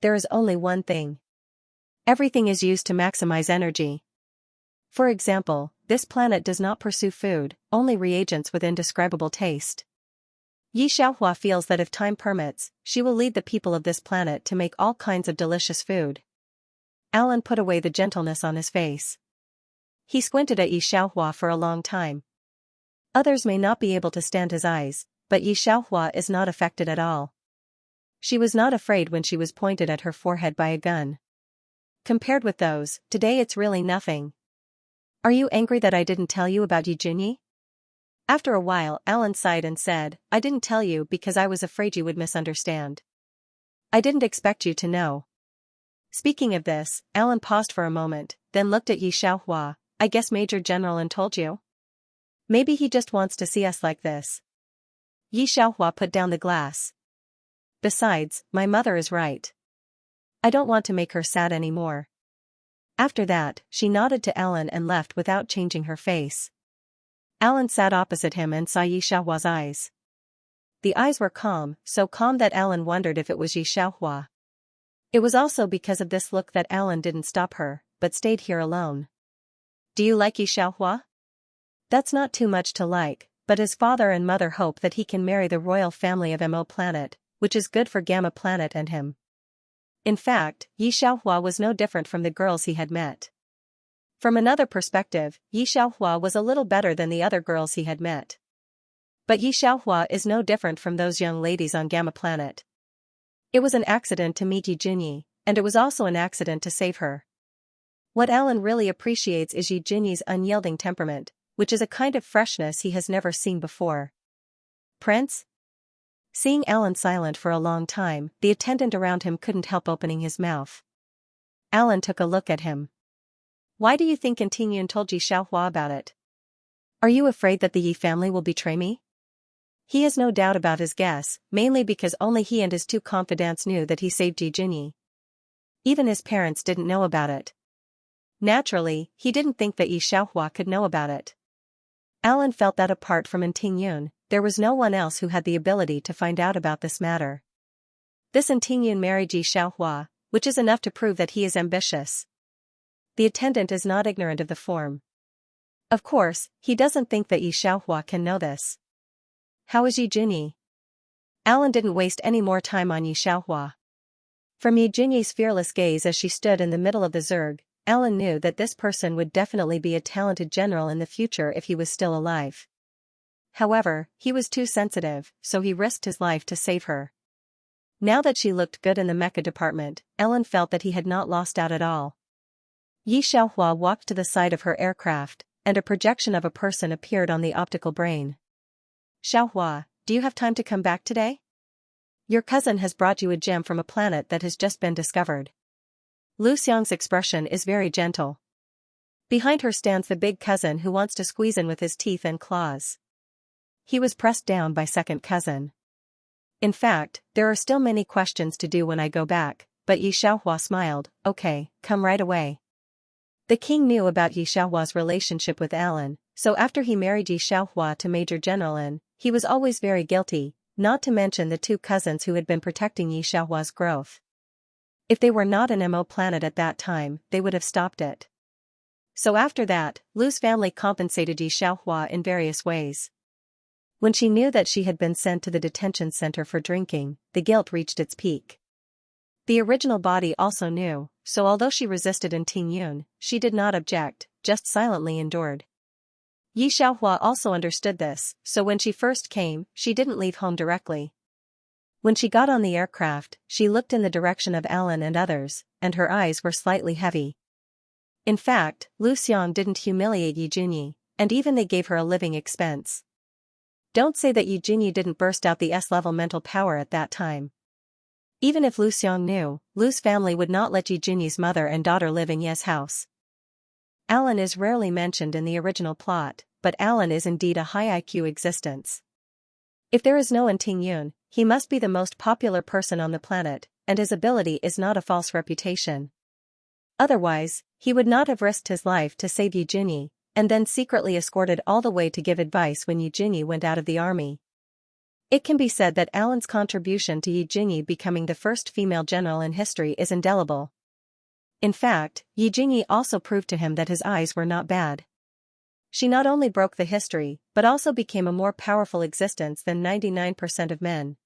There is only one thing. Everything is used to maximize energy. For example, this planet does not pursue food, only reagents with indescribable taste. Yi Xiaohua feels that if time permits, she will lead the people of this planet to make all kinds of delicious food. Alan put away the gentleness on his face. He squinted at Yi Xiaohua for a long time. Others may not be able to stand his eyes, but Yi Xiaohua is not affected at all. She was not afraid when she was pointed at her forehead by a gun. Compared with those, today it's really nothing. Are you angry that I didn't tell you about Yi Jingyi? After a while, Alan sighed and said, I didn't tell you because I was afraid you would misunderstand. I didn't expect you to know. Speaking of this, Alan paused for a moment, then looked at Yi Xiaohua. I guess Major General Lin told you? Maybe he just wants to see us like this. Yi Xiaohua put down the glass. Besides, my mother is right. I don't want to make her sad anymore. After that, she nodded to Alan and left without changing her face. Alan sat opposite him and saw Yi Xiaohua's eyes. The eyes were calm, so calm that Alan wondered if it was Xianxia. It was also because of this look that Alan didn't stop her, but stayed here alone. Do you like Xianxia? That's not too much to like, but his father and mother hope that he can marry the royal family of Mo Planet, which is good for Gamma Planet and him. In fact, Xianxia was no different from the girls he had met. From another perspective, Xianxia was a little better than the other girls he had met. But Xianxia is no different from those young ladies on Gamma Planet. It was an accident to meet Jinyi, and it was also an accident to save her. What Alan really appreciates is Jinyi's unyielding temperament, which is a kind of freshness he has never seen before. Prince? Seeing Alan silent for a long time, the attendant around him couldn't help opening his mouth. Alan took a look at him. Why do you think Tingyun told Xianxia about it? Are you afraid that the Yi family will betray me? He has no doubt about his guess, mainly because only he and his two confidants knew that he saved Jinyi. Even his parents didn't know about it. Naturally, he didn't think that Xianxia could know about it. Alan felt that apart from Tingyun, there was no one else who had the ability to find out about this matter. This Tingyun married Xianxia, which is enough to prove that he is ambitious. The attendant is not ignorant of the form. Of course, he doesn't think that Xianxia can know this. How is Jinyi? Alan didn't waste any more time on Xianxia. From Jinyi's fearless gaze as she stood in the middle of the Zerg, Alan knew that this person would definitely be a talented general in the future if he was still alive. However, he was too sensitive, so he risked his life to save her. Now that she looked good in the mecha department, Alan felt that he had not lost out at all. Xianxia walked to the side of her aircraft, and a projection of a person appeared on the optical brain. Xianxia, do you have time to come back today? Your cousin has brought you a gem from a planet that has just been discovered. Lu Xiang's expression is very gentle. Behind her stands the big cousin who wants to squeeze in with his teeth and claws. He was pressed down by second cousin. In fact, there are still many questions to do when I go back, but Xianxia smiled. Okay, come right away. The king knew about Xianxia's relationship with Alan, so after he married Xianxia to Major General An, he was always very guilty, not to mention the two cousins who had been protecting Xianxia's growth. If they were not an Mo planet at that time, they would have stopped it. So after that, Lu's family compensated Xianxia in various ways. When she knew that she had been sent to the detention center for drinking, the guilt reached its peak. The original body also knew, so although she resisted Tingyun, she did not object, just silently endured. Xianxia also understood this, so when she first came, she didn't leave home directly. When she got on the aircraft, she looked in the direction of Alan and others, and her eyes were slightly heavy. In fact, Lu Xiang didn't humiliate Jinyi, and even they gave her a living expense. Don't say that Jinyi didn't burst out the S-level mental power at that time. Even if Lu Xiang knew, Lu's family would not let Jinyi's mother and daughter live in Ye's house. Alan is rarely mentioned in the original plot, but Alan is indeed a high IQ existence. If there is no Tingyun, he must be the most popular person on the planet, and his ability is not a false reputation. Otherwise, he would not have risked his life to save Jinyi, and then secretly escorted all the way to give advice when Jinyi went out of the army. It can be said that Alan's contribution to Jinyi becoming the first female general in history is indelible. In fact, Jinyi also proved to him that his eyes were not bad. She not only broke the history, but also became a more powerful existence than 99% of men.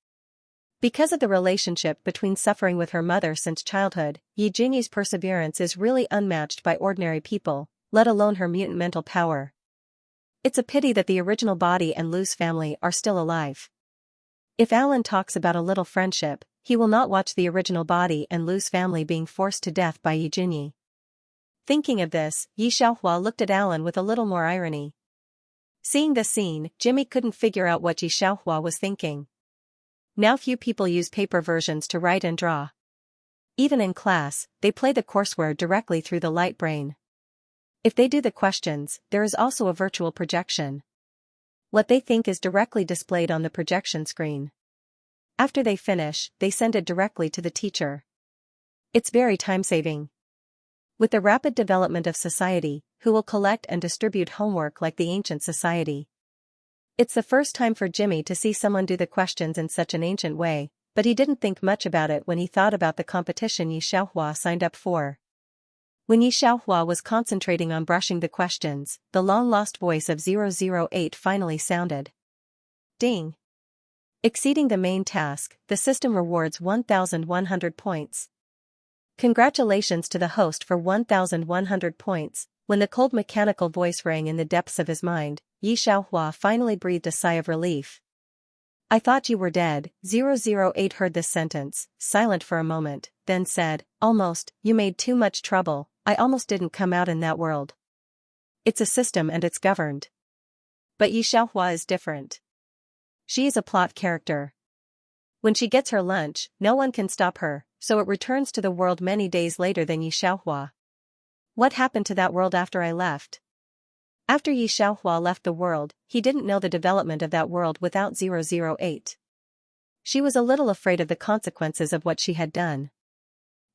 Because of the relationship between suffering with her mother since childhood, Jinyi's perseverance is really unmatched by ordinary people, let alone her mutant mental power. It's a pity that the original body and Lu's family are still alive. If Alan talks about a little friendship, he will not watch the original body and Lu's family being forced to death by Jinyi. Thinking of this, Xianxia looked at Alan with a little more irony. Seeing this scene, Jimmy couldn't figure out what Xianxia was thinking. Now few people use paper versions to write and draw. Even in class, they play the courseware directly through the light brain. If they do the questions, there is also a virtual projection. What they think is directly displayed on the projection screen. After they finish, they send it directly to the teacher. It's very time-saving. With the rapid development of society, who will collect and distribute homework like the ancient society? It's the first time for Jimmy to see someone do the questions in such an ancient way, but he didn't think much about it when he thought about the competition Yi Xiaohua signed up for. When Yi Xiaohua was concentrating on brushing the questions, the long-lost voice of 008 finally sounded. Ding! Exceeding the main task, the system rewards 1,100 points. Congratulations to the host for 1,100 points. When the cold mechanical voice rang in the depths of his mind, Yi Xiaohua finally breathed a sigh of relief. I thought you were dead. 008 heard this sentence, silent for a moment, then said, almost, you made too much trouble, I almost didn't come out in that world. It's a system and it's governed. But Yi Xiaohua is different. She is a plot character. When she gets her lunch, no one can stop her, so it returns to the world many days later than Yi Xiaohua. What happened to that world after I left? After Yi Xiaohua left the world, he didn't know the development of that world without 008. She was a little afraid of the consequences of what she had done.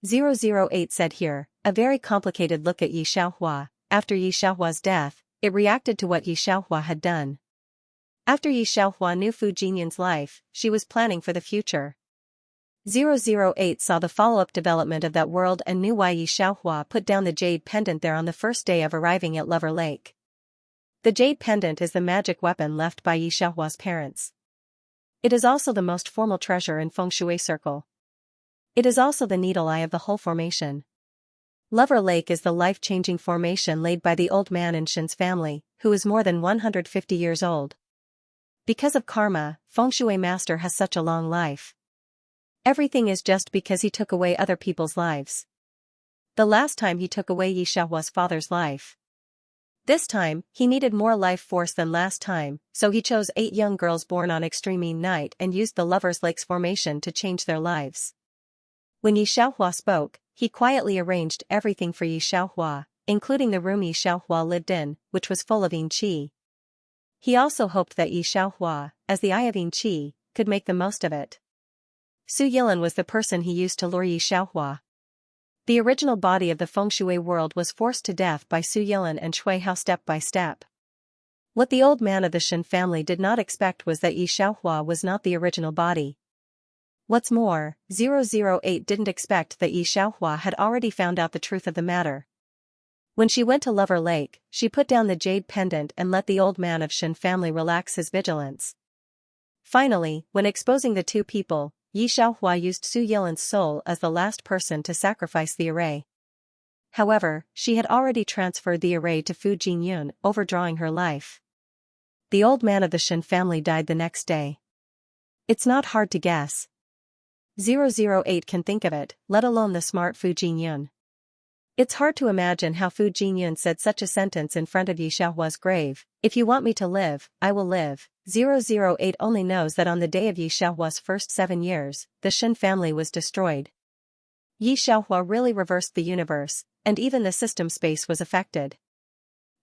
008 said here, a very complicated look at Yi Xiaohua. After Yi Xiaohua's death, it reacted to what Yi Xiaohua had done. After Yi Xiaohua knew Fu Jinyun's life, she was planning for the future. 008 saw the follow-up development of that world and knew why Yi Xiaohua put down the jade pendant there on the first day of arriving at Lover Lake. The jade pendant is the magic weapon left by Yi Xiaohua's parents. It is also the most formal treasure in Feng Shui Circle. It is also the needle eye of the whole formation. Lover Lake is the life-changing formation laid by the old man in Shen's family, who is more than 150 years old. Because of karma, Feng Shui Master has such a long life. Everything is just because he took away other people's lives. The last time he took away Yi Xiaohua's father's life. This time, he needed more life force than last time, so he chose 8 young girls born on extreme night and used the Lover's Lake's formation to change their lives. When Yi Xiaohua spoke, he quietly arranged everything for Yi Xiaohua, including the room Yi Xiaohua lived in, which was full of yin qi. He also hoped that Yi Xiaohua, as the eye of yin qi, could make the most of it. Su Yilin was the person he used to lure Yi Xiaohua. The original body of the Feng Shui world was forced to death by Su Yilin and Shui Hao step by step. What the old man of the Shen family did not expect was that Yi Xiaohua was not the original body. What's more, 008 didn't expect that Yi Xiaohua had already found out the truth of the matter. When she went to Lover Lake, she put down the jade pendant and let the old man of Shen family relax his vigilance. Finally, when exposing the two people, Yi Xiaohua used Su Yilin's soul as the last person to sacrifice the array. However, she had already transferred the array to Fu Jinyun, overdrawing her life. The old man of the Shen family died the next day. It's not hard to guess. 008 can think of it, let alone the smart Fu Jinyun. It's hard to imagine how Fu Jinyun said such a sentence in front of Yi Xiaohua's grave. If you want me to live, I will live. 008 only knows that on the day of Yi Xiaohua's first 7 years, the Shen family was destroyed. Yi Xiaohua really reversed the universe, and even the system space was affected.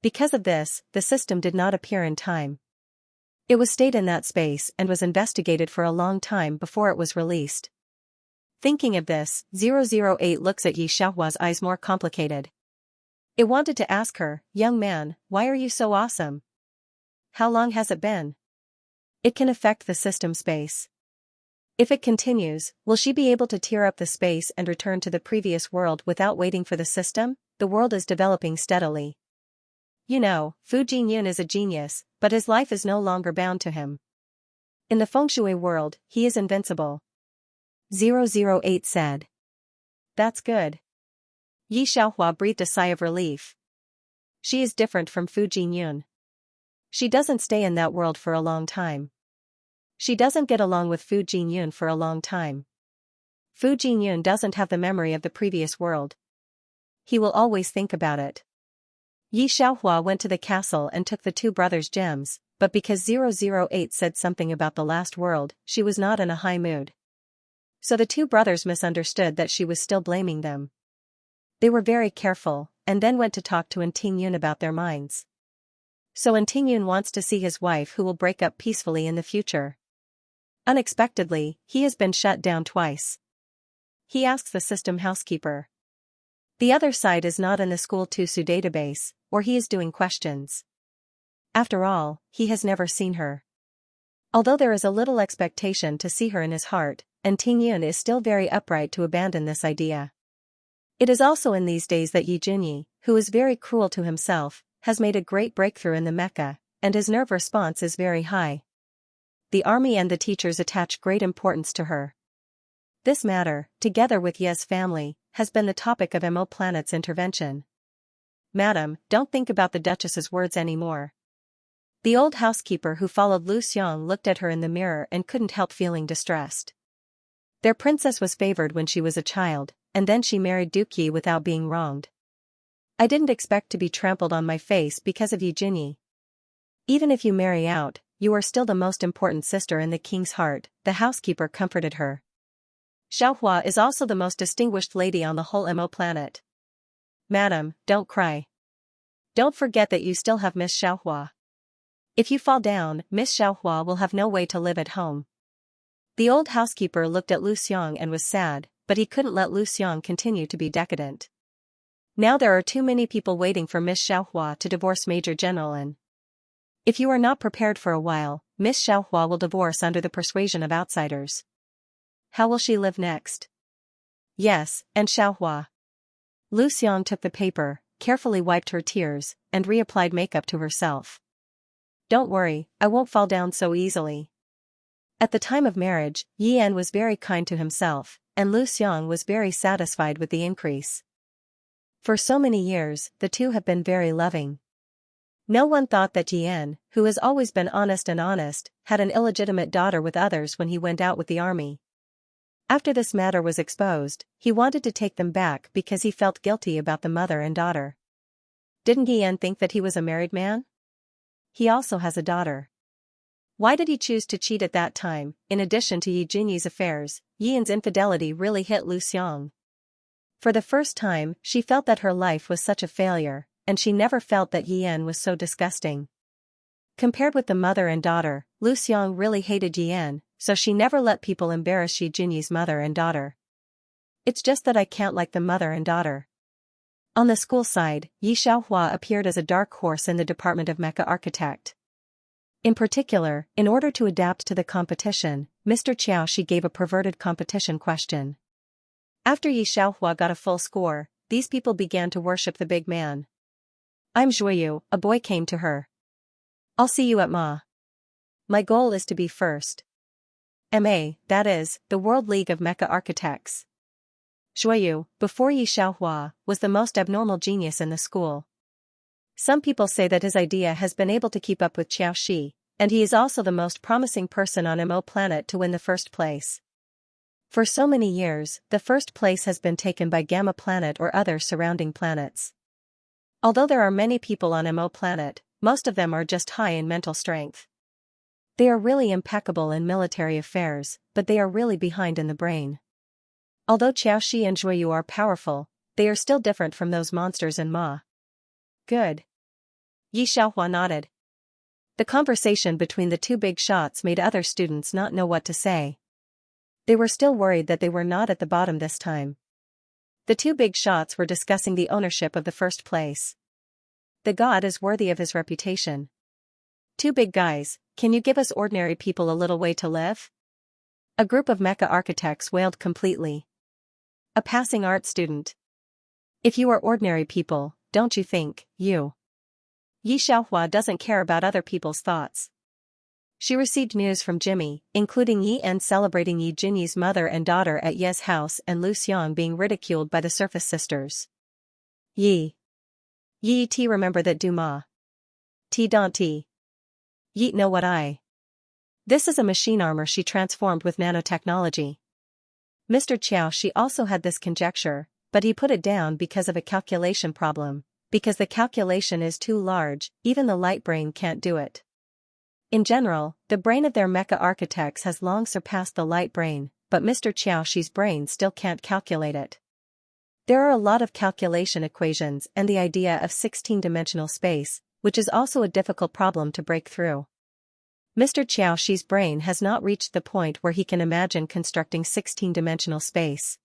Because of this, the system did not appear in time. It was stayed in that space and was investigated for a long time before it was released. Thinking of this, 008 looks at Yi Xiaohua's eyes more complicated. It wanted to ask her, young man, why are you so awesome? How long has it been? It can affect the system space. If it continues, will she be able to tear up the space and return to the previous world without waiting for the system? The world is developing steadily. You know, Fu Jinyun is a genius, but his life is no longer bound to him. In the Feng Shui world, he is invincible. 008 said. That's good. Yi Xiaohua breathed a sigh of relief. She is different from Fu Jinyun. She doesn't stay in that world for a long time. She doesn't get along with Fu Jinyun for a long time. Fu Jinyun doesn't have the memory of the previous world. He will always think about it. Yi Xiaohua went to the castle and took the two brothers' gems, but because 008 said something about the last world, she was not in a high mood. So the two brothers misunderstood that she was still blaming them. They were very careful, and then went to talk to Tingyun about their minds. So Tingyun wants to see his wife who will break up peacefully in the future. Unexpectedly, he has been shut down twice. He asks the system housekeeper. The other side is not in the school Tusu database, or he is doing questions. After all, he has never seen her. Although there is a little expectation to see her in his heart, and Ting Yun is still very upright to abandon this idea. It is also in these days that Yi Junyi, who is very cruel to himself, has made a great breakthrough in the Mecca, and his nerve response is very high. The army and the teachers attach great importance to her. This matter, together with Ye's family, has been the topic of Mo Planet's intervention. Madam, don't think about the Duchess's words anymore. The old housekeeper who followed Lu Xiang looked at her in the mirror and couldn't help feeling distressed. Their princess was favored when she was a child, and then she married Duke Yi without being wronged. I didn't expect to be trampled on my face because of Yi Junyi. Even if you marry out, you are still the most important sister in the king's heart, the housekeeper comforted her. Xiaohua is also the most distinguished lady on the whole Mo planet. Madam, don't cry. Don't forget that you still have Miss Xiaohua. If you fall down, Miss Xiaohua will have no way to live at home. The old housekeeper looked at Lu Xiang and was sad, but he couldn't let Lu Xiang continue to be decadent. Now there are too many people waiting for Miss Xiaohua to divorce Major General An. If you are not prepared for a while, Miss Xiaohua will divorce under the persuasion of outsiders. How will she live next? Yes, and Xiaohua. Lu Xiang took the paper, carefully wiped her tears, and reapplied makeup to herself. Don't worry, I won't fall down so easily. At the time of marriage, Yi An was very kind to himself, and Lu Xiang was very satisfied with the increase. For so many years, the two have been very loving. No one thought that Yi An, who has always been honest, had an illegitimate daughter with others when he went out with the army. After this matter was exposed, he wanted to take them back because he felt guilty about the mother and daughter. Didn't Yi An think that he was a married man? He also has a daughter. Why did he choose to cheat at that time? In addition to Yi Junyi's affairs, Yi An's infidelity really hit Lu Xiang. For the first time, she felt that her life was such a failure, and she never felt that Yi An was so disgusting. Compared with the mother and daughter, Lu Xiang really hated Yi An, so she never let people embarrass Yi Junyi's mother and daughter. It's just that I can't like the mother and daughter. On the school side, Yi Xiaohua appeared as a dark horse in the department of mecha architect. In particular, in order to adapt to the competition, Mr. Xiaoxi gave a perverted competition question. After Yi Xiaohua got a full score, these people began to worship the big man. I'm Zhuoyu, a boy came to her. I'll see you at Ma. My goal is to be first. MA, that is, the World League of Mecha Architects. Zhuoyu, before Yi Xiaohua, was the most abnormal genius in the school. Some people say that his idea has been able to keep up with Xiaoxi, and he is also the most promising person on Mo planet to win the first place. For so many years, the first place has been taken by Gamma planet or other surrounding planets. Although there are many people on Mo planet, most of them are just high in mental strength. They are really impeccable in military affairs, but they are really behind in the brain. Although Xiaoxi and Zhuoyu are powerful, they are still different from those monsters in Ma. Good. Yi Xiaohua nodded. The conversation between the two big shots made other students not know what to say. They were still worried that they were not at the bottom this time. The two big shots were discussing the ownership of the first place. The god is worthy of his reputation. Two big guys, can you give us ordinary people a little way to live? A group of mecha architects wailed completely. A passing art student. If you are ordinary people, don't you think, Yi Xiaohua doesn't care about other people's thoughts. She received news from Jimmy, including Yi An celebrating Yi Junyi's mother and daughter at Ye's house and Lu Xiang being ridiculed by the Surface Sisters. Yi T remember that do ma. T don't T. Yi know what I. This is a machine armor she transformed with nanotechnology. Mr. Xiaoxi also had this conjecture, but he put it down because of a calculation problem. Because the calculation is too large, even the light brain can't do it. In general, the brain of their mecha architects has long surpassed the light brain, but Mr. Xiaoxi's brain still can't calculate it. There are a lot of calculation equations and the idea of 16-dimensional space, which is also a difficult problem to break through. Mr. Xiaoxi's brain has not reached the point where he can imagine constructing 16-dimensional space.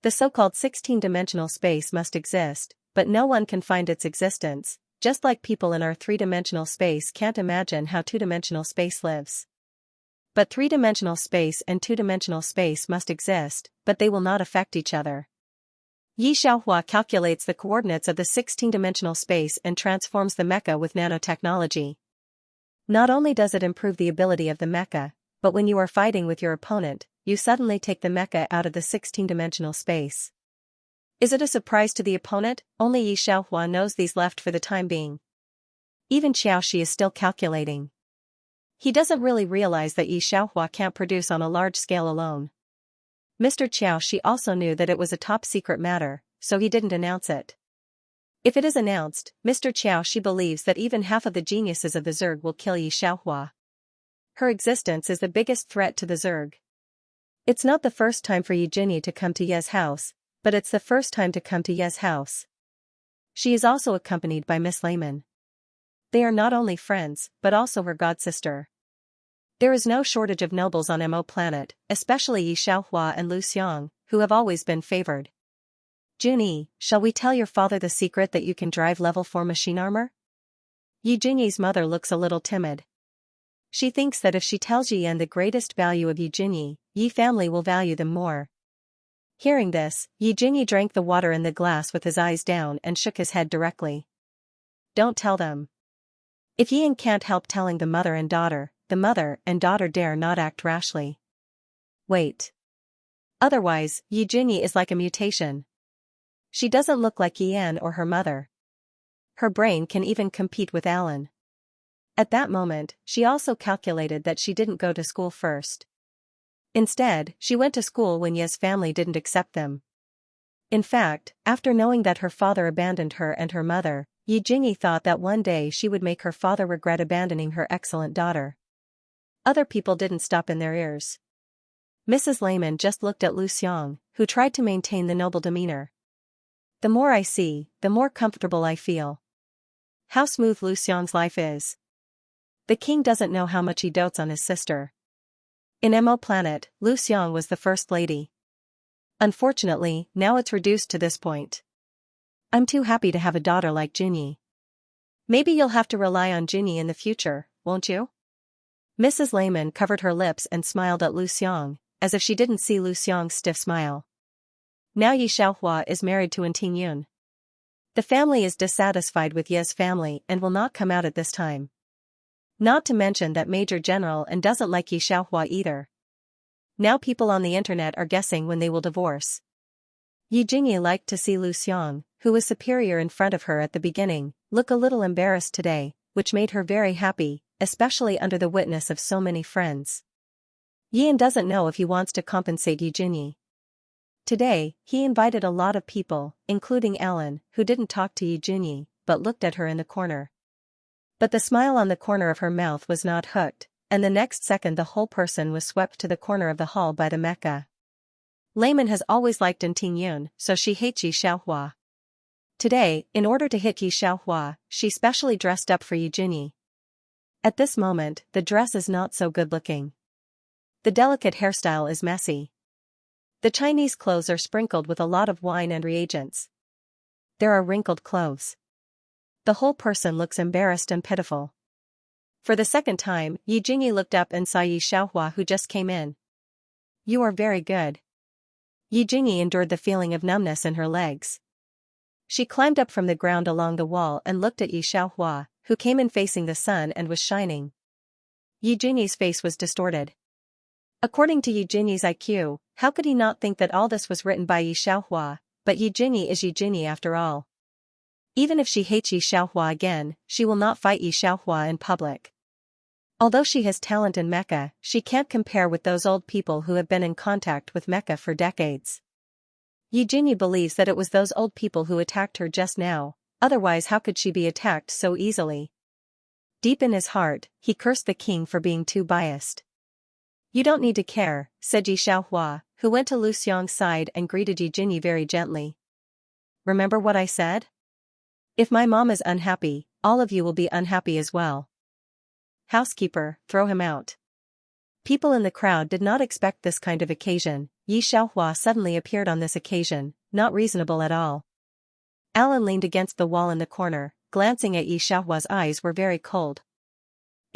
The so-called 16-dimensional space must exist, but no one can find its existence, just like people in our 3-dimensional space can't imagine how 2-dimensional space lives. But three-dimensional space and two-dimensional space must exist, but they will not affect each other. Yi Xiaohua calculates the coordinates of the 16-dimensional space and transforms the mecha with nanotechnology. Not only does it improve the ability of the mecha, but when you are fighting with your opponent, you suddenly take the mecha out of the 16-dimensional space. Is it a surprise to the opponent? Only Yi Xiaohua knows these left for the time being. Even Xiaoxi is still calculating. He doesn't really realize that Yi Xiaohua can't produce on a large scale alone. Mr. Xiaoxi also knew that it was a top-secret matter, so he didn't announce it. If it is announced, Mr. Xiaoxi believes that even half of the geniuses of the Zerg will kill Yi Xiaohua. Her existence is the biggest threat to the Zerg. It's not the first time for Yi Jinyi to come to Ye's house, but it's the first time to come to Ye's house. She is also accompanied by Miss Layman. They are not only friends, but also her godsister. There is no shortage of nobles on Mo planet, especially Yi Xiaohua and Lu Xiang, who have always been favored. Junyi, shall we tell your father the secret that you can drive level 4 machine armor? Yi Jinyi's mother looks a little timid. She thinks that if she tells Yi Yan the greatest value of Yi Jinyi, Yi family will value them more. Hearing this, Yi Jinyi drank the water in the glass with his eyes down and shook his head directly. Don't tell them. If Yi Yan can't help telling the mother and daughter dare not act rashly. Wait. Otherwise, Yi Jinyi is like a mutation. She doesn't look like Yi Yan or her mother. Her brain can even compete with Alan. At that moment, she also calculated that she didn't go to school first. Instead, she went to school when Ye's family didn't accept them. In fact, after knowing that her father abandoned her and her mother, Yi Jinyi thought that one day she would make her father regret abandoning her excellent daughter. Other people didn't stop in their ears. Mrs. Layman just looked at Lu Xiang, who tried to maintain the noble demeanor. The more I see, the more comfortable I feel. How smooth Lu Xiang's life is. The king doesn't know how much he dotes on his sister. In Mo planet, Lu Xiang was the first lady. Unfortunately, now it's reduced to this point. I'm too happy to have a daughter like Junyi. Maybe you'll have to rely on Junyi in the future, won't you? Mrs. Layman covered her lips and smiled at Lu Xiang, as if she didn't see Lu Xiang's stiff smile. Now Yi Xiaohua is married to Tin Yun. The family is dissatisfied with Ye's family and will not come out at this time. Not to mention that Major General and doesn't like Yi Xiaohua either. Now people on the internet are guessing when they will divorce. Yi Jinyi liked to see Lu Xiang, who was superior in front of her at the beginning, look a little embarrassed today, which made her very happy, especially under the witness of so many friends. Yi Yan doesn't know if he wants to compensate Yi Jinyi. Today, he invited a lot of people, including Alan, who didn't talk to Yi Jinyi, but looked at her in the corner. But the smile on the corner of her mouth was not hooked, and the next second the whole person was swept to the corner of the hall by the mecha. Layman has always liked Tin Yun, so she hates Yi Xiaohua. Today, in order to hit Yi Xiaohua, she specially dressed up for Yi Jinyi. At this moment, the dress is not so good looking. The delicate hairstyle is messy. The Chinese clothes are sprinkled with a lot of wine and reagents. There are wrinkled clothes. The whole person looks embarrassed and pitiful. For the second time, Yi Jinyi looked up and saw Yi Xiaohua who just came in. You are very good. Yi Jinyi endured the feeling of numbness in her legs. She climbed up from the ground along the wall and looked at Yi Xiaohua, who came in facing the sun and was shining. Yi Jinyi's face was distorted. According to Yi Jinyi's IQ, how could he not think that all this was written by Yi Xiaohua, but Yi Jinyi is Yi Jinyi after all. Even if she hates Yi Xiaohua again, she will not fight Yi Xiaohua in public. Although she has talent in mecha, she can't compare with those old people who have been in contact with mecha for decades. Yi Jinyi believes that it was those old people who attacked her just now, otherwise how could she be attacked so easily? Deep in his heart, he cursed the king for being too biased. You don't need to care, said Yi Xiaohua, who went to Lu Xiang's side and greeted Yi Jinyi very gently. Remember what I said? If my mom is unhappy, all of you will be unhappy as well. Housekeeper, throw him out. People in the crowd did not expect this kind of occasion. Yi Xiaohua suddenly appeared on this occasion, not reasonable at all. Alan leaned against the wall in the corner, glancing at Yi Xiaohua's eyes were very cold.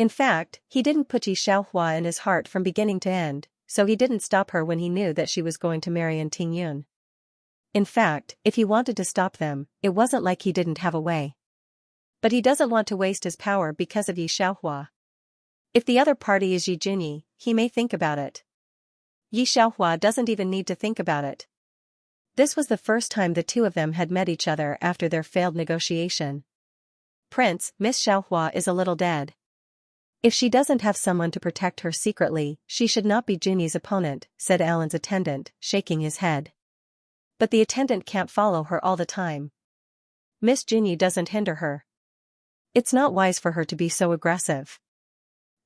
In fact, he didn't put Yi Xiaohua in his heart from beginning to end, so he didn't stop her when he knew that she was going to marry An Tingyun. In fact, if he wanted to stop them, it wasn't like he didn't have a way. But he doesn't want to waste his power because of Yi Xiaohua. If the other party is Yi Jinyi, he may think about it. Yi Xiaohua doesn't even need to think about it. This was the first time the two of them had met each other after their failed negotiation. Prince, Miss Xiaohua is a little dead. If she doesn't have someone to protect her secretly, she should not be Jinyi's opponent, said Alan's attendant, shaking his head. But the attendant can't follow her all the time. Miss Jinyi doesn't hinder her. It's not wise for her to be so aggressive.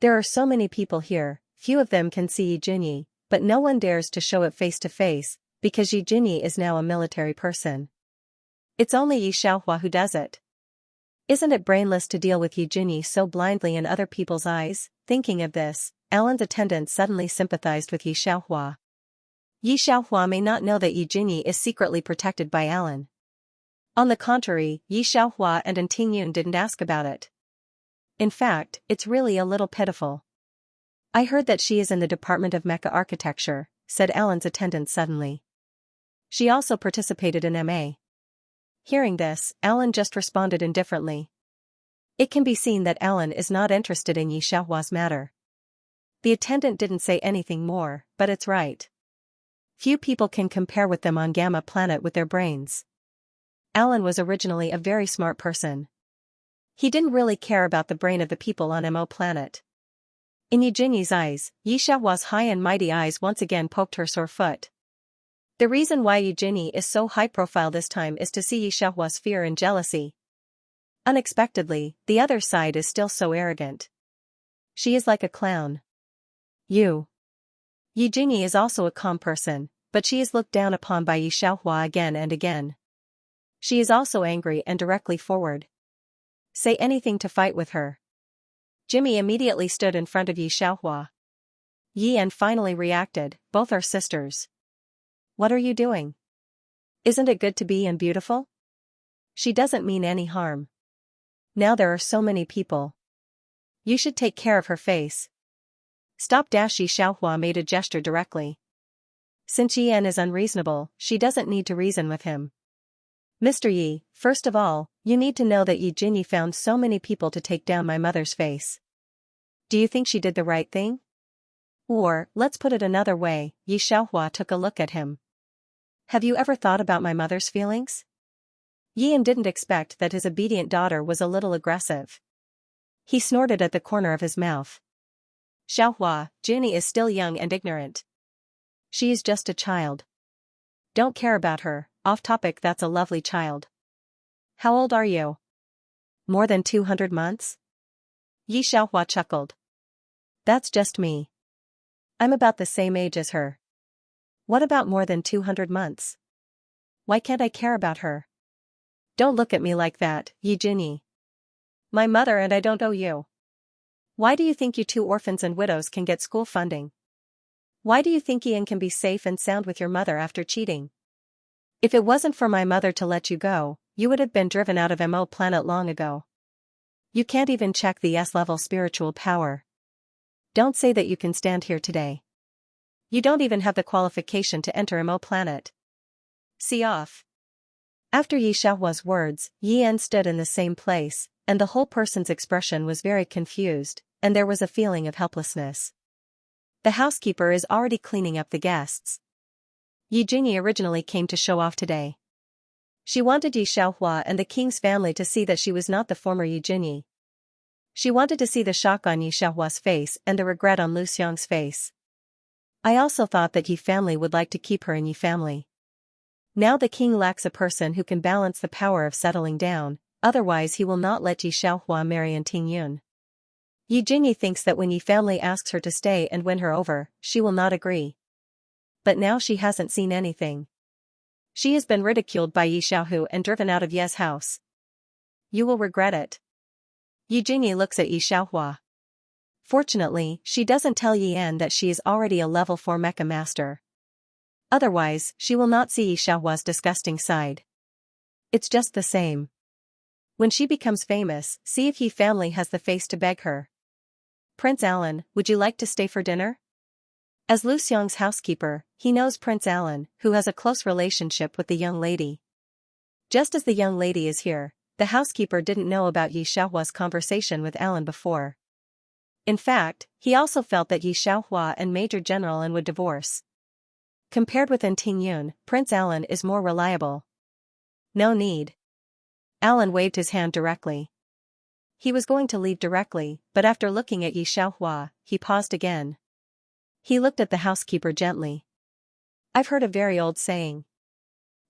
There are so many people here, few of them can see Yi Jinyi, but no one dares to show it face to face, because Yi Jinyi is now a military person. It's only Yi Xiaohua who does it. Isn't it brainless to deal with Yi Jinyi so blindly in other people's eyes? Thinking of this, Alan's attendant suddenly sympathized with Yi Xiaohua. Yi Xiaohua may not know that Yi Jinyi is secretly protected by Alan. On the contrary, Yi Xiaohua and An Tingyun didn't ask about it. In fact, it's really a little pitiful. I heard that she is in the Department of Mecha Architecture, said Alan's attendant suddenly. She also participated in MA. Hearing this, Alan just responded indifferently. It can be seen that Alan is not interested in Yi Xiaohua's matter. The attendant didn't say anything more, but it's right. Few people can compare with them on Gamma Planet with their brains. Alan was originally a very smart person. He didn't really care about the brain of the people on Mo Planet. In Yi Jinyi's eyes, Yi Xiaohua's high and mighty eyes once again poked her sore foot. The reason why Yi Jinyi is so high-profile this time is to see Yi Xiaohua's fear and jealousy. Unexpectedly, the other side is still so arrogant. She is like a clown. Yi Jinyi is also a calm person, but she is looked down upon by Yi Xiaohua again and again. She is also angry and directly forward. Say anything to fight with her. Jimmy immediately stood in front of Yi Xiaohua. Yi and finally reacted, both are sisters. What are you doing? Isn't it good to be and beautiful? She doesn't mean any harm. Now there are so many people. You should take care of her face. Stop! Yi Xiaohua made a gesture directly. Since Yan is unreasonable, she doesn't need to reason with him. Mr. Yi, first of all, you need to know that Yi Jinyi found so many people to take down my mother's face. Do you think she did the right thing? Or, let's put it another way, Yi Xiaohua took a look at him. Have you ever thought about my mother's feelings? Yan didn't expect that his obedient daughter was a little aggressive. He snorted at the corner of his mouth. Xiaohua, Jinyi is still young and ignorant. She is just a child. Don't care about her. Off topic, that's a lovely child. How old are you? More than 200 months? Yi Xiaohua chuckled. That's just me. I'm about the same age as her. What about more than 200 months? Why can't I care about her? Don't look at me like that, Yi Jinyi. My mother and I don't owe you. Why do you think you two orphans and widows can get school funding? Why do you think Ian can be safe and sound with your mother after cheating? If it wasn't for my mother to let you go, you would have been driven out of Mo Planet long ago. You can't even check the S-level spiritual power. Don't say that you can stand here today. You don't even have the qualification to enter Mo Planet. See off. After Yi Xiaohua's words, Yan stood in the same place, and the whole person's expression was very confused, and there was a feeling of helplessness. The housekeeper is already cleaning up the guests. Yi Jinyi originally came to show off today. She wanted Yi Xiaohua and the king's family to see that she was not the former Yi Jinyi. She wanted to see the shock on Yi Xiaohua's face and the regret on Lu Xiang's face. I also thought that Yi family would like to keep her in Yi family. Now the king lacks a person who can balance the power of settling down, otherwise he will not let Yi Xiaohua marry An Tingyun. Yi Jinyi thinks that when Yi family asks her to stay and win her over, she will not agree. But now she hasn't seen anything. She has been ridiculed by Yi Xiaohu and driven out of Ye's house. You will regret it. Yi Jinyi looks at Yi Xiaohua. Fortunately, she doesn't tell Yi Yan that she is already a level 4 mecha master. Otherwise, she will not see Yi Xiaohua's disgusting side. It's just the same. When she becomes famous, see if Yi family has the face to beg her. Prince Alan, would you like to stay for dinner? As Lu Xiong's housekeeper, he knows Prince Alan, who has a close relationship with the young lady. Just as the young lady is here, the housekeeper didn't know about Yi Xiaohua's conversation with Alan before. In fact, he also felt that Yi Xiaohua and Major General An would divorce. Compared with An Tingyun, Prince Alan is more reliable. No need. Alan waved his hand directly. He was going to leave directly, but after looking at Yi Xiaohua, he paused again. He looked at the housekeeper gently. I've heard a very old saying.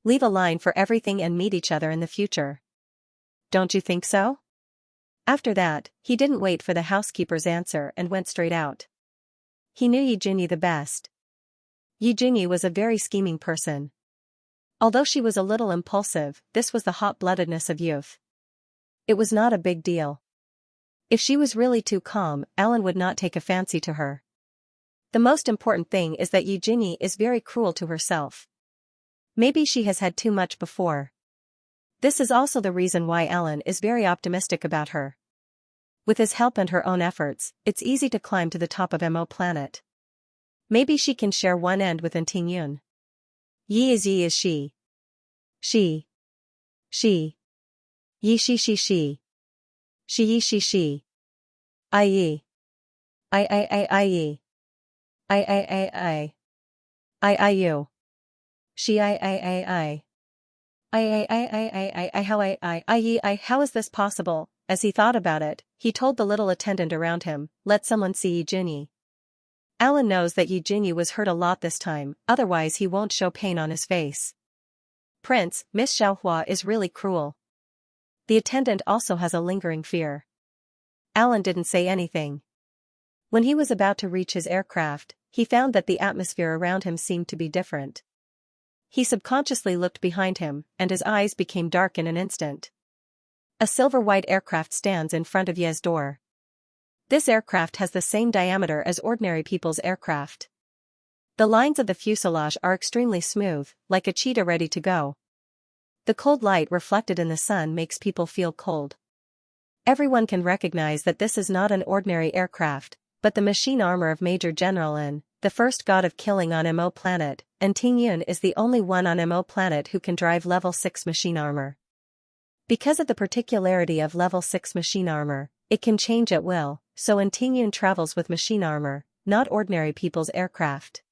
Leave a line for everything and meet each other in the future. Don't you think so? After that, he didn't wait for the housekeeper's answer and went straight out. He knew Yi Jinyi the best. Yi Jinyi was a very scheming person. Although she was a little impulsive, this was the hot-bloodedness of youth. It was not a big deal. If she was really too calm, Alan would not take a fancy to her. The most important thing is that Yi Jinyi is very cruel to herself. Maybe she has had too much before. This is also the reason why Alan is very optimistic about her. With his help and her own efforts, it's easy to climb to the top of Mo planet. Maybe she can share one end with An Tingyun. Yi is she. She. Yi she. She yi she. I yi. I yi. I you. She I how is this possible? As he thought about it, he told the little attendant around him, let someone see Yi Jinyi. Alan knows that Yi Jinyi was hurt a lot this time, otherwise he won't show pain on his face. Prince, Miss Xiaohua is really cruel. The attendant also has a lingering fear. Alan didn't say anything. When he was about to reach his aircraft, he found that the atmosphere around him seemed to be different. He subconsciously looked behind him, and his eyes became dark in an instant. A silver-white aircraft stands in front of Ye's door. This aircraft has the same diameter as ordinary people's aircraft. The lines of the fuselage are extremely smooth, like a cheetah ready to go. The cold light reflected in the sun makes people feel cold. Everyone can recognize that this is not an ordinary aircraft, but the machine armor of Major General An, the first god of killing on Mo planet, and Tingyun is the only one on Mo planet who can drive level 6 machine armor. Because of the particularity of level 6 machine armor, it can change at will, so An Tingyun travels with machine armor, not ordinary people's aircraft.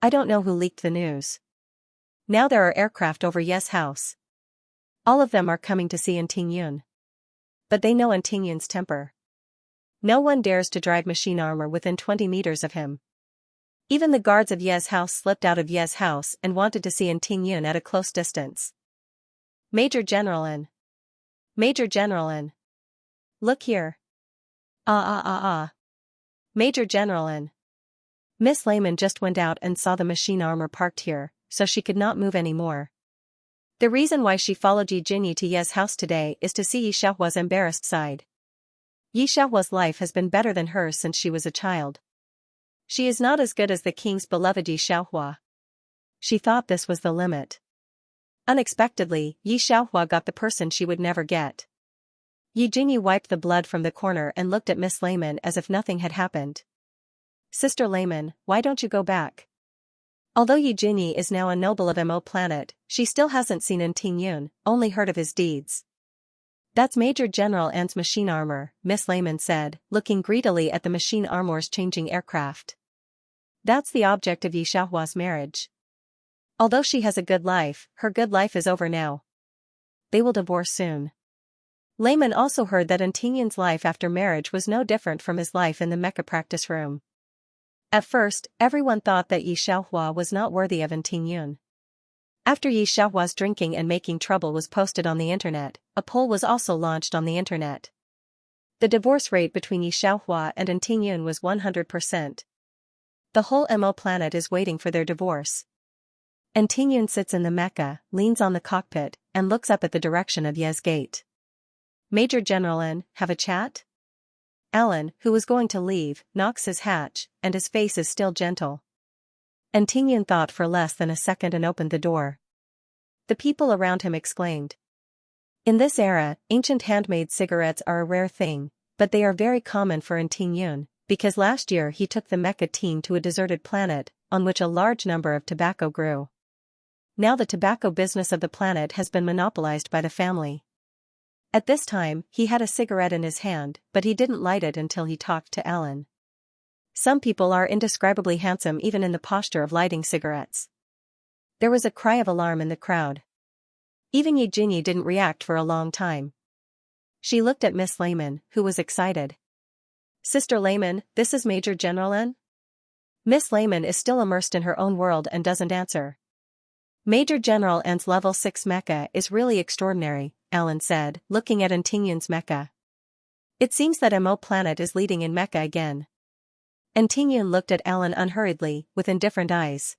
I don't know who leaked the news. Now there are aircraft over Ye's house. All of them are coming to see An Tingyun. But they know An Tingyun's temper. No one dares to drive machine armor within 20 meters of him. Even the guards of Ye's house slipped out of Ye's house and wanted to see An Tingyun at a close distance. Major General An. Major General An. Look here. Major General An. Miss Layman just went out and saw the machine armor parked here, so she could not move anymore. The reason why she followed Yi Jinyi to Ye's house today is to see Yi Xiaohua's embarrassed side. Yi Xiaohua's life has been better than hers since she was a child. She is not as good as the king's beloved Yi Xiaohua. She thought this was the limit. Unexpectedly, Yi Xiaohua got the person she would never get. Yi Jinyi wiped the blood from the corner and looked at Miss Layman as if nothing had happened. Sister Layman, why don't you go back? Although Yi Jinyi is now a noble of Mo planet, she still hasn't seen An Tingyun, only heard of his deeds. That's Major General An's machine armor, Miss Layman said, looking greedily at the machine armor's changing aircraft. That's the object of Yi Xiaohua's marriage. Although she has a good life, her good life is over now. They will divorce soon. Layman also heard that An Tingyun's life after marriage was no different from his life in the mecha practice room. At first, everyone thought that Yi Xiaohua was not worthy of An Tingyun. After Yi Xiaohua's drinking and making trouble was posted on the internet, a poll was also launched on the internet. The divorce rate between Yi Xiaohua and An Tingyun was 100%. The whole Mo planet is waiting for their divorce. An Tingyun sits in the mecha, leans on the cockpit, and looks up at the direction of Ye's gate. Major General An, have a chat? Alan, who was going to leave, knocks his hatch, and his face is still gentle. An Tingyun thought for less than a second and opened the door. The people around him exclaimed. In this era, ancient handmade cigarettes are a rare thing, but they are very common for Yun, because last year he took the mecha team to a deserted planet, on which a large number of tobacco grew. Now the tobacco business of the planet has been monopolized by the family. At this time, he had a cigarette in his hand, but he didn't light it until he talked to Alan. Some people are indescribably handsome even in the posture of lighting cigarettes. There was a cry of alarm in the crowd. Even Eugenie didn't react for a long time. She looked at Miss Lehman, who was excited. "Sister Lehman, this is Major General N?" Miss Lehman is still immersed in her own world and doesn't answer. "Major General N's level 6 mecha is really extraordinary," Alan said, looking at Yun's mecha. "It seems that Mo Planet is leading in mecha again." Yun looked at Alan unhurriedly, with indifferent eyes.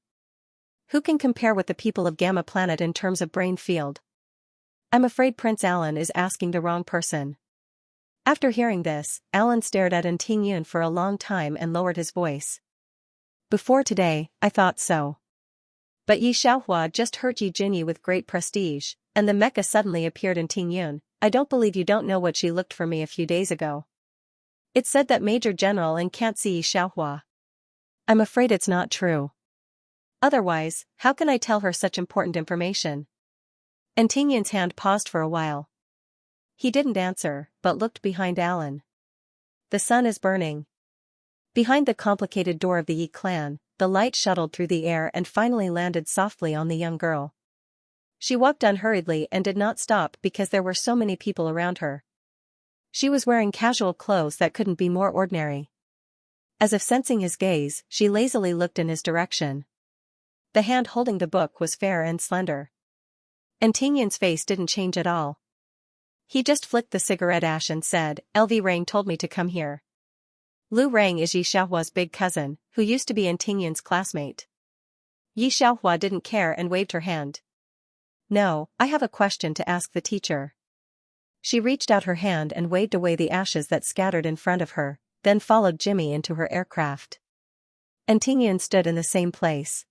"Who can compare with the people of Gamma Planet in terms of brain field?" "I'm afraid Prince Alan is asking the wrong person." After hearing this, Alan stared at Yun for a long time and lowered his voice. "Before today, I thought so. But Yi Xiaohua just hurt Eugenie with great prestige, and the mecha suddenly appeared in Yun. I don't believe you don't know what she looked for me a few days ago. It said that Major General and can't see Yi Xiaohua. I'm afraid it's not true. Otherwise, how can I tell her such important information?" And Yun's hand paused for a while. He didn't answer, but looked behind Alan. The sun is burning. Behind the complicated door of the Yi clan, the light shuttled through the air and finally landed softly on the young girl. She walked unhurriedly and did not stop because there were so many people around her. She was wearing casual clothes that couldn't be more ordinary. As if sensing his gaze, she lazily looked in his direction. The hand holding the book was fair and slender. And Yun's face didn't change at all. He just flicked the cigarette ash and said, "LV Rang told me to come here." Lu Rang is Yi Xiaohua's big cousin, who used to be Yun's classmate. Yi Xiaohua didn't care and waved her hand. "No, I have a question to ask the teacher." She reached out her hand and waved away the ashes that scattered in front of her, then followed Jimmy into her aircraft. And Yun stood in the same place.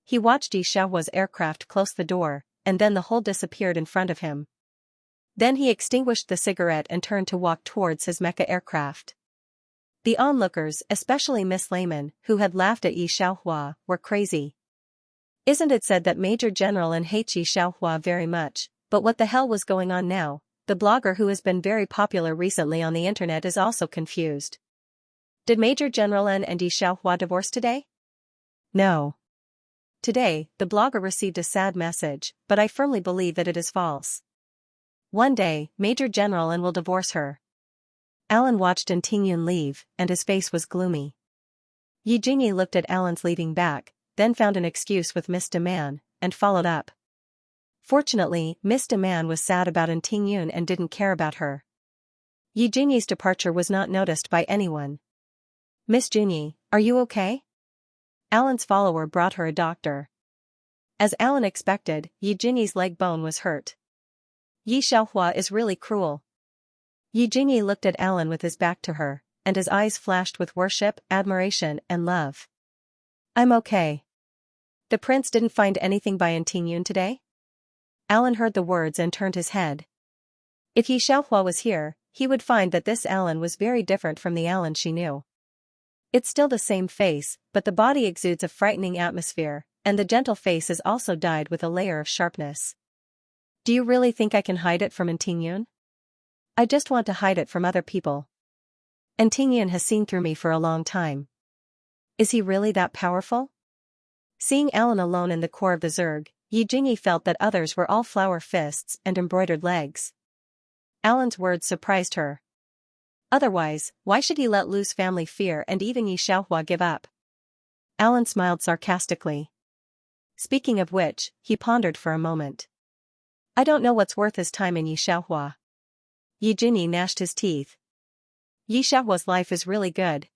He watched Yi Xiaohua's aircraft close the door, and then the whole disappeared in front of him. Then he extinguished the cigarette and turned to walk towards his mecha aircraft. The onlookers, especially Miss Lehman, who had laughed at Yi Xiaohua, were crazy. "Isn't it said that Major General N hates Yi Xiaohua very much, but what the hell was going on now?" The blogger who has been very popular recently on the internet is also confused. "Did Major General N and Yi Xiaohua divorce today?" "No. Today, the blogger received a sad message, but I firmly believe that it is false. One day, Major General N will divorce her." Alan watched Yun leave, and his face was gloomy. Eugenie looked at Alan's leaving back, then found an excuse with Miss De Man, and followed up. Fortunately, Miss De Man was sad about Yun and didn't care about her. Eugenie's departure was not noticed by anyone. "Miss Junie, are you okay?" Alan's follower brought her a doctor. As Alan expected, Eugenie's leg bone was hurt. "Yi Xiaohua is really cruel." Eugenie looked at Alan with his back to her, and his eyes flashed with worship, admiration, and love. "I'm okay. The prince didn't find anything by Yun today?" Alan heard the words and turned his head. If Yi Xiaohua was here, he would find that this Alan was very different from the Alan she knew. It's still the same face, but the body exudes a frightening atmosphere, and the gentle face is also dyed with a layer of sharpness. "Do you really think I can hide it from Yun?" "I just want to hide it from other people. Yun has seen through me for a long time." "Is he really that powerful?" Seeing Alan alone in the core of the Zerg, Eugenie felt that others were all flower fists and embroidered legs. Alan's words surprised her. Otherwise, why should he let loose family fear and even Yi Xiaohua give up? Alan smiled sarcastically. Speaking of which, he pondered for a moment. "I don't know what's worth his time in Yi Xiaohua." Eugenie gnashed his teeth. "Yi Xiaohua's life is really good.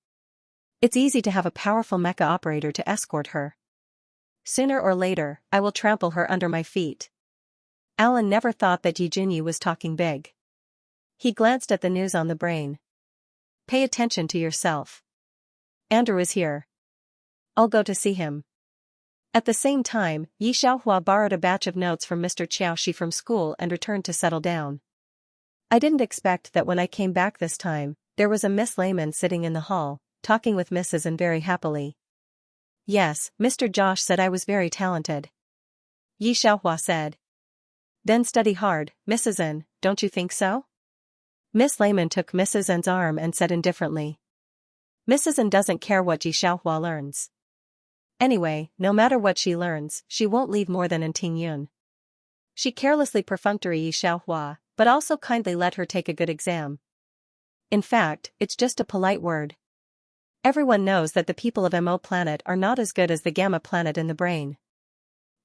It's easy to have a powerful mecha operator to escort her. Sooner or later, I will trample her under my feet." Alan never thought that Eugenie was talking big. He glanced at the news on the brain. "Pay attention to yourself. Andrew is here. I'll go to see him." At the same time, Yi Xiaohua borrowed a batch of notes from Mr. Xiaoxi from school and returned to settle down. I didn't expect that when I came back this time, there was a Miss Layman sitting in the hall, talking with Mrs. N very happily. Yes, Mr. Josh said I was very talented. Yi Xiaohua said. Then study hard, Mrs. N, don't you think so? Miss Layman took Mrs. N's arm and said indifferently. Mrs. N doesn't care what Yi Xiaohua learns. Anyway, no matter what she learns, she won't leave more than in Tingyun. She carelessly perfunctory Yi Xiaohua, but also kindly let her take a good exam. In fact, it's just a polite word. Everyone knows that the people of Mo planet are not as good as the Gamma planet in the brain.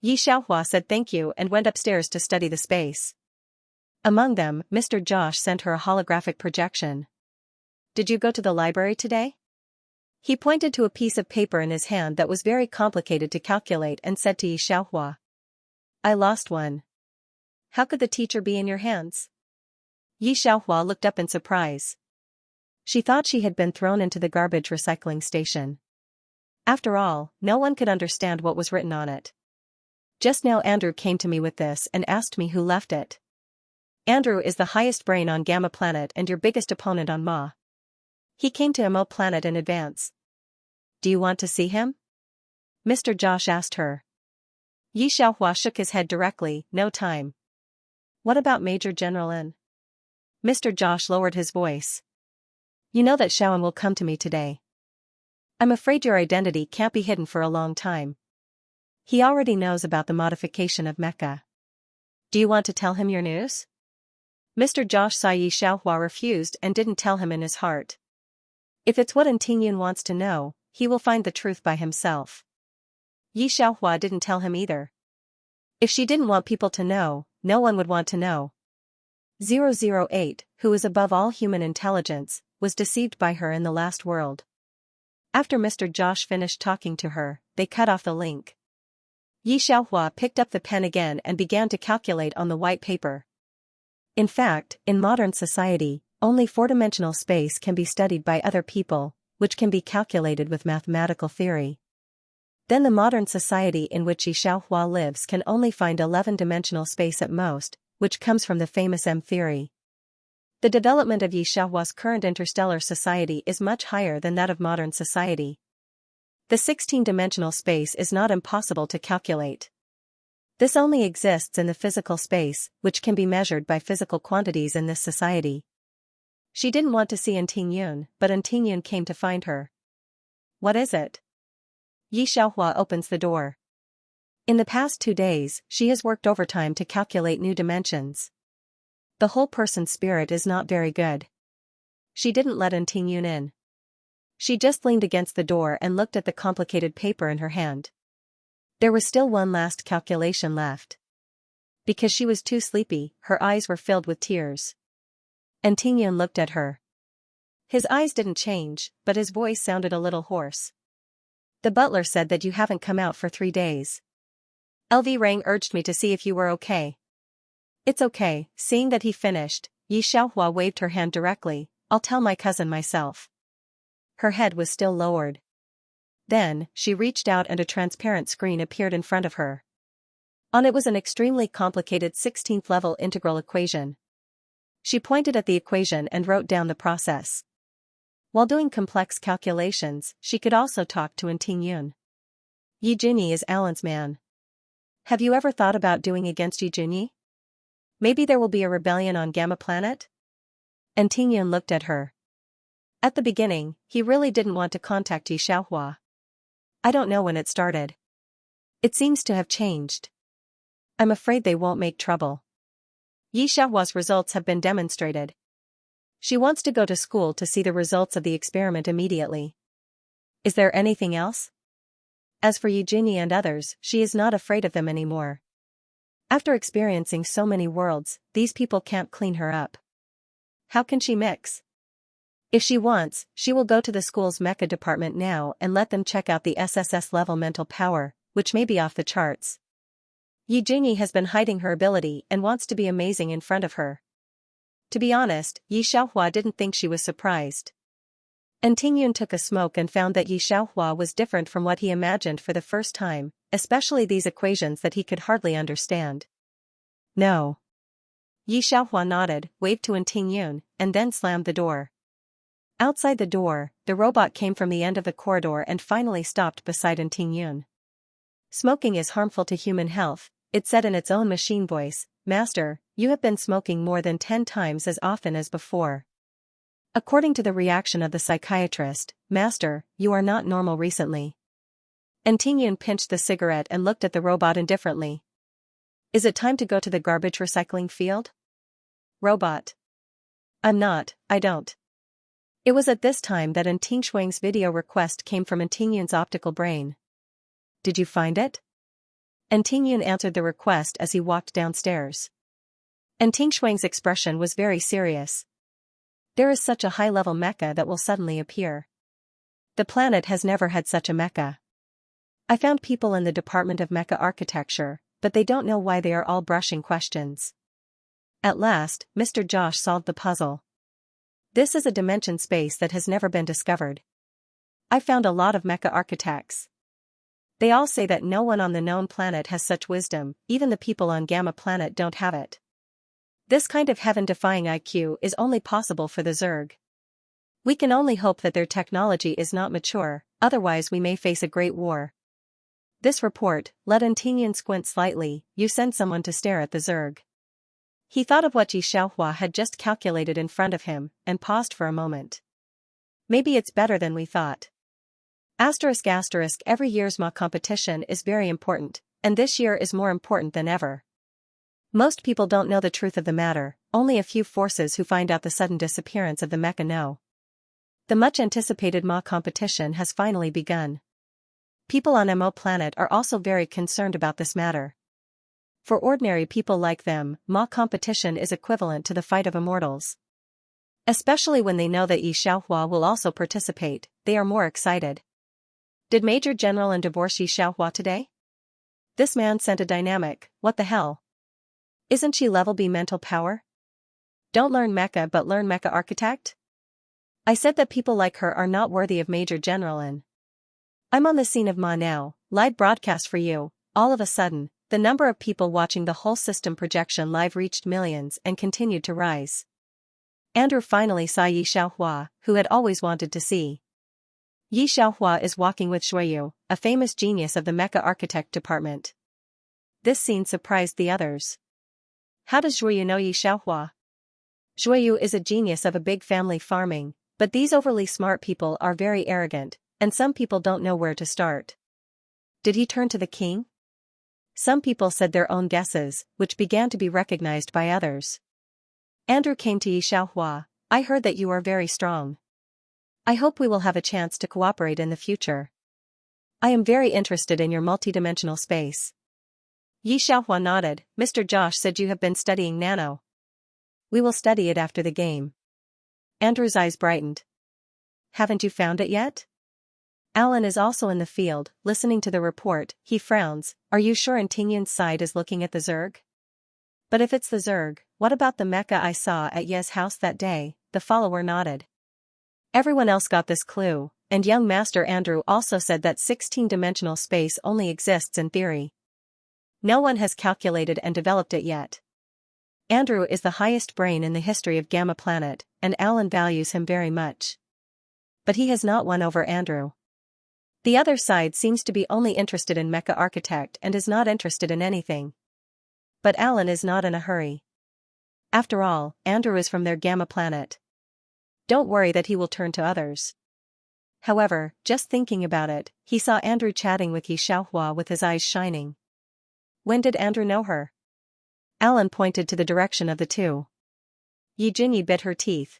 Yi Xiaohua said thank you and went upstairs to study the space. Among them, Mr. Josh sent her a holographic projection. Did you go to the library today? He pointed to a piece of paper in his hand that was very complicated to calculate and said to Yi Xiaohua. I lost one. How could the teacher be in your hands? Yi Xiaohua looked up in surprise. She thought she had been thrown into the garbage recycling station. After all, no one could understand what was written on it. Just now Andrew came to me with this and asked me who left it. Andrew is the highest brain on Gamma planet and your biggest opponent on Ma. He came to Mo planet in advance. Do you want to see him? Mr. Josh asked her. Yi Xiaohua shook his head directly, no time. What about Major General N? Mr. Josh lowered his voice. You know that Xiaoan will come to me today. I'm afraid your identity can't be hidden for a long time. He already knows about the modification of Mecha. Do you want to tell him your news? Mr. Josh saw Yi Xiaohua refused and didn't tell him in his heart. If it's what Tingyun wants to know, he will find the truth by himself. Yi Xiaohua didn't tell him either. If she didn't want people to know, no one would want to know. 008, who is above all human intelligence, was deceived by her in the last world. After Mr. Josh finished talking to her, they cut off the link. Yi Xiaohua picked up the pen again and began to calculate on the white paper. In fact, in modern society, only four-dimensional space can be studied by other people, which can be calculated with mathematical theory. Then the modern society in which Yi Xiaohua lives can only find 11-dimensional space at most, which comes from the famous M theory. The development of Yi Xiaohua's current interstellar society is much higher than that of modern society. The 16-dimensional space is not impossible to calculate. This only exists in the physical space, which can be measured by physical quantities in this society. She didn't want to see Tingyun, but Tingyun came to find her. What is it? Yi Xiaohua opens the door. In the past 2 days, she has worked overtime to calculate new dimensions. The whole person's spirit is not very good. She didn't let Tingyun in. She just leaned against the door and looked at the complicated paper in her hand. There was still one last calculation left. Because she was too sleepy, her eyes were filled with tears. Tingyun looked at her. His eyes didn't change, but his voice sounded a little hoarse. The butler said that you haven't come out for 3 days. LV Rang urged me to see if you were okay. It's okay. Seeing that he finished, Yi Xiaohua waved her hand directly. I'll tell my cousin myself. Her head was still lowered. Then, she reached out and a transparent screen appeared in front of her. On it was an extremely complicated 16th-level integral equation. She pointed at the equation and wrote down the process. While doing complex calculations, she could also talk to Tingyun. Yi Junyi is Alan's man. Have you ever thought about doing against Yi Junyi? Maybe there will be a rebellion on Gamma Planet? Tingyun looked at her. At the beginning, he really didn't want to contact Yi Xiaohua. I don't know when it started. It seems to have changed. I'm afraid they won't make trouble. Yi Xiaohua's results have been demonstrated. She wants to go to school to see the results of the experiment immediately. Is there anything else? As for Yi Junyi and others, she is not afraid of them anymore. After experiencing so many worlds, these people can't clean her up. How can she mix? If she wants, she will go to the school's mecha department now and let them check out the SSS level mental power, which may be off the charts. Yi Junyi has been hiding her ability and wants to be amazing in front of her. To be honest, Yi Xiaohua didn't think she was surprised. Tingyun took a smoke and found that Yi Xiaohua was different from what he imagined for the first time, especially these equations that he could hardly understand. No. Yi Xiaohua nodded, waved to Tingyun, and then slammed the door. Outside the door, the robot came from the end of the corridor and finally stopped beside Tingyun. Smoking is harmful to human health, it said in its own machine voice. Master, you have been smoking more than 10 times as often as before. According to the reaction of the psychiatrist, Master, you are not normal recently. Tingyun pinched the cigarette and looked at the robot indifferently. Is it time to go to the garbage recycling field? Robot. I'm not, I don't. It was at this time that Tingshuang's video request came from Tingyun's optical brain. Did you find it? Tingyun answered the request as he walked downstairs. Tingshuang's expression was very serious. There is such a high-level mecha that will suddenly appear. The planet has never had such a mecha. I found people in the Department of Mecha Architecture, but they don't know why they are all brushing questions. At last, Mr. Josh solved the puzzle. This is a dimension space that has never been discovered. I found a lot of mecha architects. They all say that no one on the known planet has such wisdom, even the people on Gamma Planet don't have it. This kind of heaven-defying IQ is only possible for the Zerg. We can only hope that their technology is not mature, otherwise we may face a great war. This report let Tingyun squint slightly. You send someone to stare at the Zerg. He thought of what Yi Xiaohua had just calculated in front of him, and paused for a moment. Maybe it's better than we thought. Every year's Ma competition is very important, and this year is more important than ever. Most people don't know the truth of the matter, only a few forces who find out the sudden disappearance of the mecha know. The much-anticipated Ma competition has finally begun. People on Mo planet are also very concerned about this matter. For ordinary people like them, Ma competition is equivalent to the fight of immortals. Especially when they know that Yi Xiaohua will also participate, they are more excited. Did Major General and divorce Yi Xiaohua today? This man sent a dynamic, what the hell? Isn't she level B mental power? Don't learn mecha but learn mecha architect? I said that people like her are not worthy of Major General and I'm on the scene of Ma now, live broadcast for you. All of a sudden, the number of people watching the whole system projection live reached millions and continued to rise. Andrew finally saw Yi Xiaohua, who had always wanted to see. Yi Xiaohua is walking with Shuiyu, a famous genius of the mecha architect department. This scene surprised the others. How does Shuiyu know Yi Xiaohua? Shuiyu is a genius of a big family farming, but these overly smart people are very arrogant, and some people don't know where to start. Did he turn to the king? Some people said their own guesses, which began to be recognized by others. Andrew came to Yi Xiaohua. I heard that you are very strong. I hope we will have a chance to cooperate in the future. I am very interested in your multidimensional space. Yi Xiaohua nodded. Mr. Josh said you have been studying nano. We will study it after the game. Andrew's eyes brightened. Haven't you found it yet? Alan is also in the field, listening to the report. He frowns. Are you sure Tingyun's side is looking at the Zerg? But if it's the Zerg, what about the mecha I saw at Ye's house that day? The follower nodded. Everyone else got this clue, and young Master Andrew also said that 16-dimensional space only exists in theory. No one has calculated and developed it yet. Andrew is the highest brain in the history of Gamma Planet, and Alan values him very much. But he has not won over Andrew. The other side seems to be only interested in Mecha Architect and is not interested in anything. But Alan is not in a hurry. After all, Andrew is from their Gamma Planet. Don't worry that he will turn to others. However, just thinking about it, he saw Andrew chatting with Yi Xiaohua with his eyes shining. When did Andrew know her? Alan pointed to the direction of the two. Yi Jinyi bit her teeth.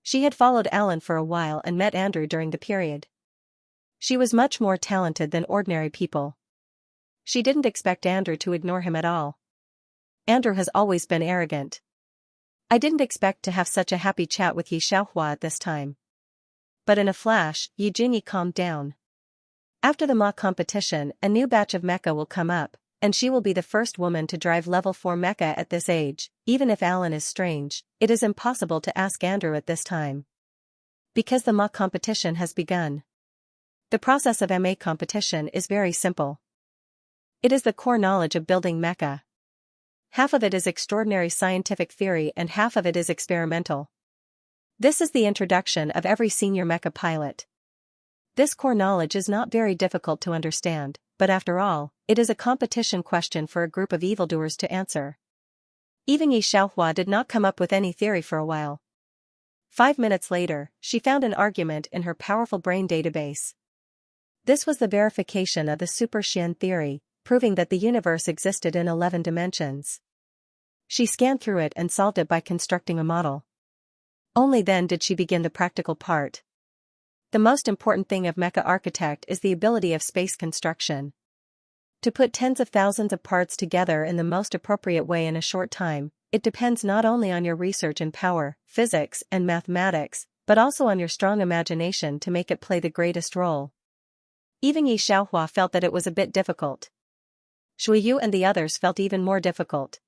She had followed Alan for a while and met Andrew during the period. She was much more talented than ordinary people. She didn't expect Andrew to ignore him at all. Andrew has always been arrogant. I didn't expect to have such a happy chat with Yi Xiaohua at this time. But in a flash, Yi Jinyi calmed down. After the Ma competition, a new batch of mecha will come up, and she will be the first woman to drive level 4 mecha at this age. Even if Alan is strange, it is impossible to ask Andrew at this time. Because the Ma competition has begun. The process of MA competition is very simple. It is the core knowledge of building mecha. Half of it is extraordinary scientific theory and half of it is experimental. This is the introduction of every senior mecha pilot. This core knowledge is not very difficult to understand, but after all, it is a competition question for a group of evildoers to answer. Even Xianxia did not come up with any theory for a while. 5 minutes later, she found an argument in her powerful brain database. This was the verification of the Super Xian theory, proving that the universe existed in 11 dimensions. She scanned through it and solved it by constructing a model. Only then did she begin the practical part. The most important thing of Mecha Architect is the ability of space construction. To put tens of thousands of parts together in the most appropriate way in a short time, it depends not only on your research in power, physics, and mathematics, but also on your strong imagination to make it play the greatest role. Even Xianxia felt that it was a bit difficult. Shuiyu and the others felt even more difficult.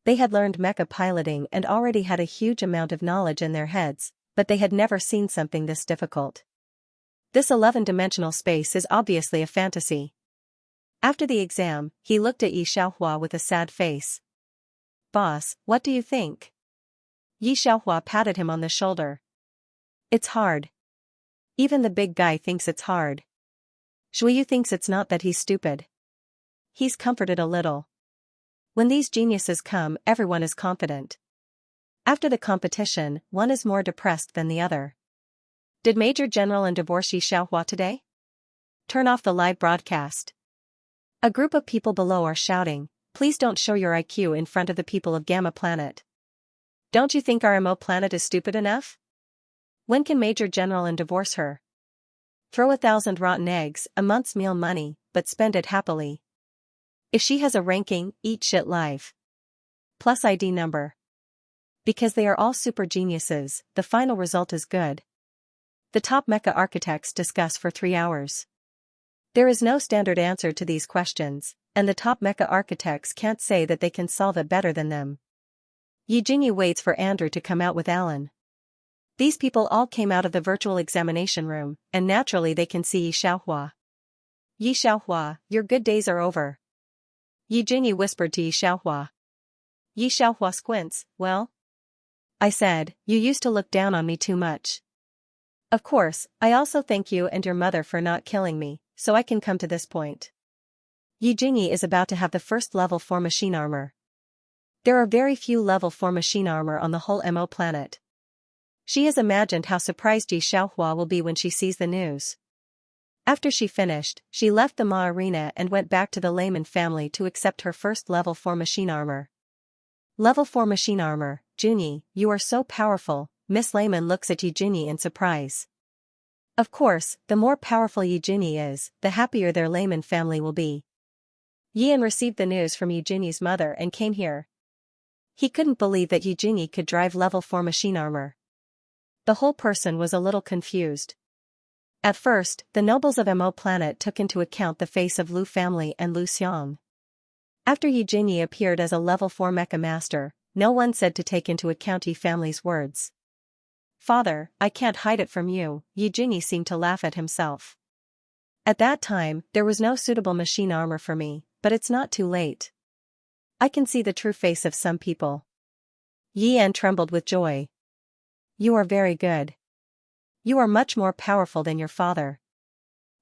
They had learned mecha piloting and already had a huge amount of knowledge in their heads, but they had never seen something this difficult. This 11-dimensional space is obviously a fantasy. After the exam, he looked at Xianxia with a sad face. "Boss, what do you think?" Xianxia patted him on the shoulder. "It's hard. Even the big guy thinks it's hard. Shuiyu thinks it's not that he's stupid. He's comforted a little. When these geniuses come, everyone is confident. After the competition, one is more depressed than the other." Did Major General and divorce Xianxia today? Turn off the live broadcast. A group of people below are shouting, "Please don't show your IQ in front of the people of Gamma Planet. Don't you think our MO planet is stupid enough? When can Major General and divorce her? Throw 1,000 rotten eggs, a month's meal money, but spend it happily. If she has a ranking, eat shit live. Plus ID number. Because they are all super geniuses, the final result is good." The top mecha architects discuss for 3 hours. There is no standard answer to these questions, and the top mecha architects can't say that they can solve it better than them. Jinyi waits for Andrew to come out with Alan. These people all came out of the virtual examination room, and naturally they can see Xianxia. "Xianxia, your good days are over." Jinyi whispered to Xianxia. Xianxia squints, "Well?" "I said, you used to look down on me too much. Of course, I also thank you and your mother for not killing me, so I can come to this point. Jinyi is about to have the first level 4 machine armor. There are very few level 4 machine armor on the whole MO planet. She has imagined how surprised Xianxia will be when she sees the news. After she finished, she left the Ma arena and went back to the Layman family to accept her first level 4 machine armor. Level 4 machine armor, Jinyi, you are so powerful. Miss Layman looks at Jinyi in surprise. Of course, the more powerful Jinyi is, the happier their Layman family will be. Yan received the news from Jinyi's mother and came here. He couldn't believe that Jinyi could drive level 4 machine armor. The whole person was a little confused. At first, the nobles of MO planet took into account the face of Lu family and Lu Xiang. After Jinyi appeared as a level 4 mecha master, no one said to take into account Yi family's words. "Father, I can't hide it from you," Jinyi seemed to laugh at himself. "At that time, there was no suitable machine armor for me, but it's not too late. I can see the true face of some people." Yan trembled with joy. "You are very good. You are much more powerful than your father.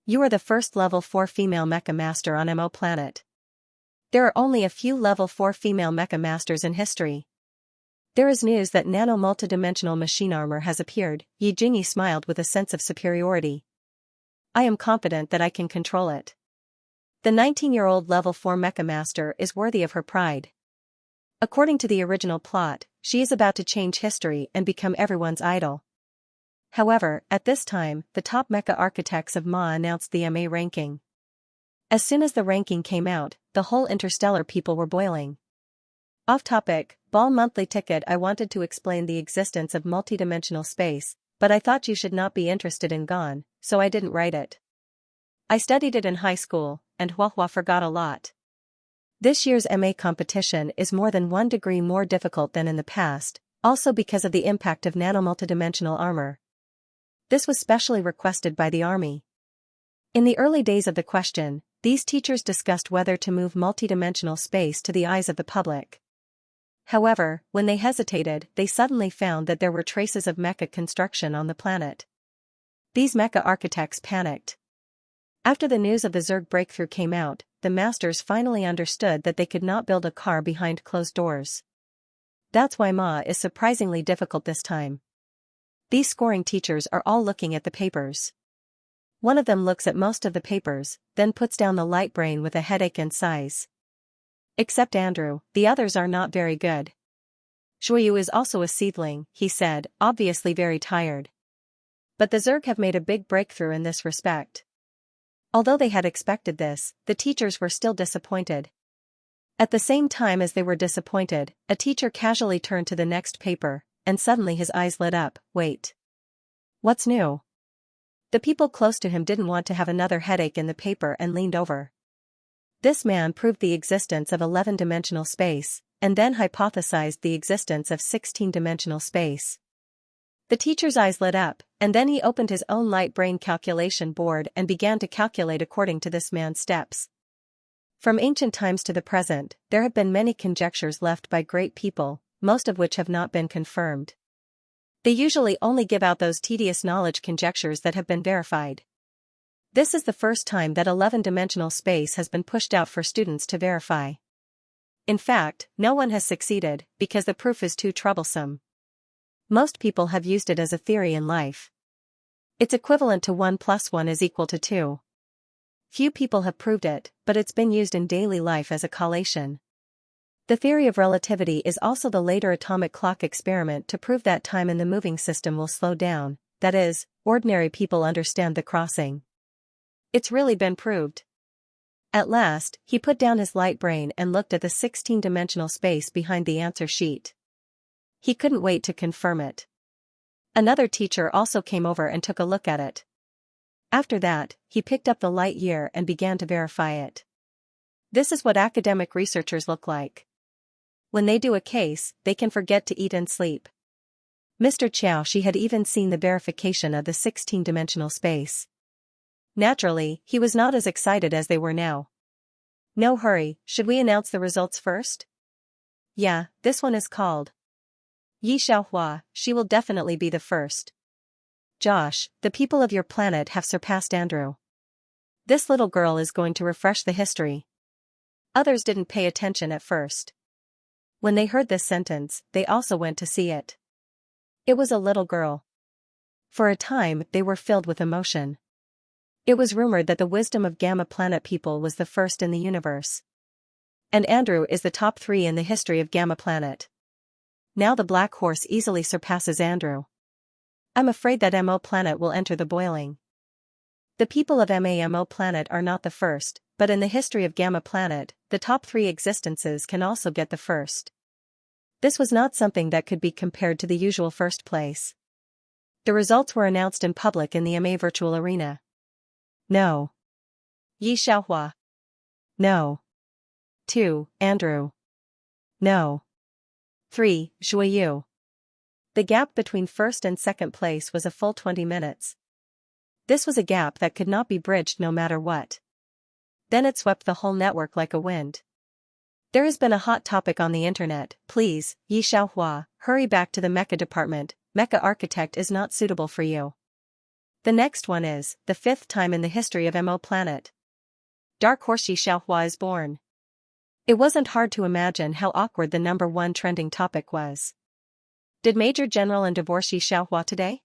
You are the first level 4 female mecha master on MO planet. There are only a few level 4 female mecha masters in history. There is news that nano multidimensional machine armor has appeared." Jinyi smiled with a sense of superiority. "I am confident that I can control it. The 19-year-old level 4 mecha master is worthy of her pride. According to the original plot, she is about to change history and become everyone's idol." However, at this time, the top mecha architects of Ma announced the MA ranking. As soon as the ranking came out, the whole interstellar people were boiling. Off topic, Ball monthly ticket. I wanted to explain the existence of multidimensional space, but I thought you should not be interested in Gone, so I didn't write it. I studied it in high school, and Huahua forgot a lot. This year's MA competition is more than 1 degree more difficult than in the past, also because of the impact of nanomultidimensional armor. This was specially requested by the army. In the early days of the question, These teachers discussed whether to move multidimensional space to the eyes of the public. However, when they hesitated, they suddenly found that there were traces of mecha construction on the planet. These mecha architects panicked. After the news of the Zerg breakthrough came out, the masters finally understood that they could not build a car behind closed doors. That's why Ma is surprisingly difficult this time. These scoring teachers are all looking at the papers. One of them looks at most of the papers, then puts down the light brain with a headache and sighs. Except Andrew, the others are not very good. Zhuyu is also a seedling, he said, obviously very tired. But the Zerg have made a big breakthrough in this respect. Although they had expected this, the teachers were still disappointed. At the same time as they were disappointed, a teacher casually turned to the next paper, and suddenly his eyes lit up. Wait. What's new? The people close to him didn't want to have another headache in the paper and leaned over. This man proved the existence of 11-dimensional space, and then hypothesized the existence of 16-dimensional space. The teacher's eyes lit up, and then he opened his own light brain calculation board and began to calculate according to this man's steps. From ancient times to the present, there have been many conjectures left by great people, most of which have not been confirmed. They usually only give out those tedious knowledge conjectures that have been verified. This is the first time that 11-dimensional space has been pushed out for students to verify. In fact, no one has succeeded, because the proof is too troublesome. Most people have used it as a theory in life. It's equivalent to 1 + 1 = 2. Few people have proved it, but it's been used in daily life as a collation. The theory of relativity is also the later atomic clock experiment to prove that time in the moving system will slow down, that is, ordinary people understand the crossing. It's really been proved. At last, he put down his light brain and looked at the 16-dimensional space behind the answer sheet. He couldn't wait to confirm it. Another teacher also came over and took a look at it. After that, he picked up the light year and began to verify it. This is what academic researchers look like. When they do a case, they can forget to eat and sleep. Mr. Xianxia had even seen the verification of the 16-dimensional space. Naturally, he was not as excited as they were now. No hurry, should we announce the results first? Yeah, this one is called Xianxia, she will definitely be the first. Josh, the people of your planet have surpassed Andrew. This little girl is going to refresh the history. Others didn't pay attention at first. When they heard this sentence, they also went to see it. It was a little girl. For a time, they were filled with emotion. It was rumored that the wisdom of Gamma Planet people was the first in the universe. And Andrew is the top 3 in the history of Gamma Planet. Now the Black Horse easily surpasses Andrew. I'm afraid that MO Planet will enter the boiling. The people of MAMO Planet are not the first, but in the history of Gamma Planet, the top 3 existences can also get the first. This was not something that could be compared to the usual first place. The results were announced in public in the MA virtual arena. No. Xianxia. No. 2. Andrew. No. 3. Zhuyu. The gap between first and second place was a full 20 minutes. This was a gap that could not be bridged no matter what. Then it swept the whole network like a wind. There has been a hot topic on the internet. Please, Xianxia, hurry back to the mecha department. Mecha architect is not suitable for you. The next one is the 5th time in the history of MO Planet. Dark Horse Xianxia is born. It wasn't hard to imagine how awkward the number 1 trending topic was. Did Major General and divorce Xianxia today?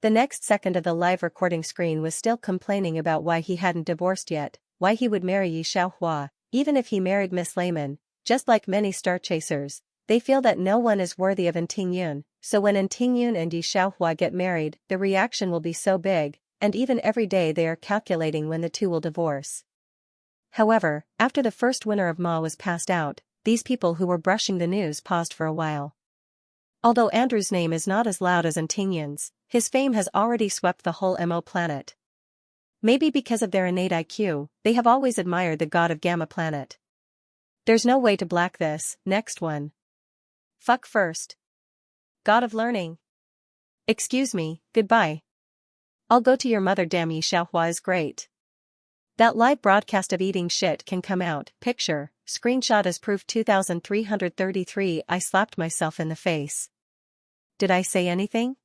The next second of the live recording screen was still complaining about why he hadn't divorced yet, why he would marry Xianxia, even if he married Miss Layman. Just like many star chasers, they feel that no one is worthy of Yun, so when Yun and Xianxia get married, the reaction will be so big, and even every day they are calculating when the two will divorce. However, after the first winner of Ma was passed out, these people who were brushing the news paused for a while. Although Andrew's name is not as loud as Yun's, his fame has already swept the whole MO Planet. Maybe because of their innate IQ, they have always admired the god of Gamma Planet. There's no way to black this. Next one. Fuck first. God of learning. Excuse me, goodbye. I'll go to your mother. Damn, Xianxia is great. That live broadcast of eating shit can come out. Picture, screenshot as proof 2333. I slapped myself in the face. Did I say anything?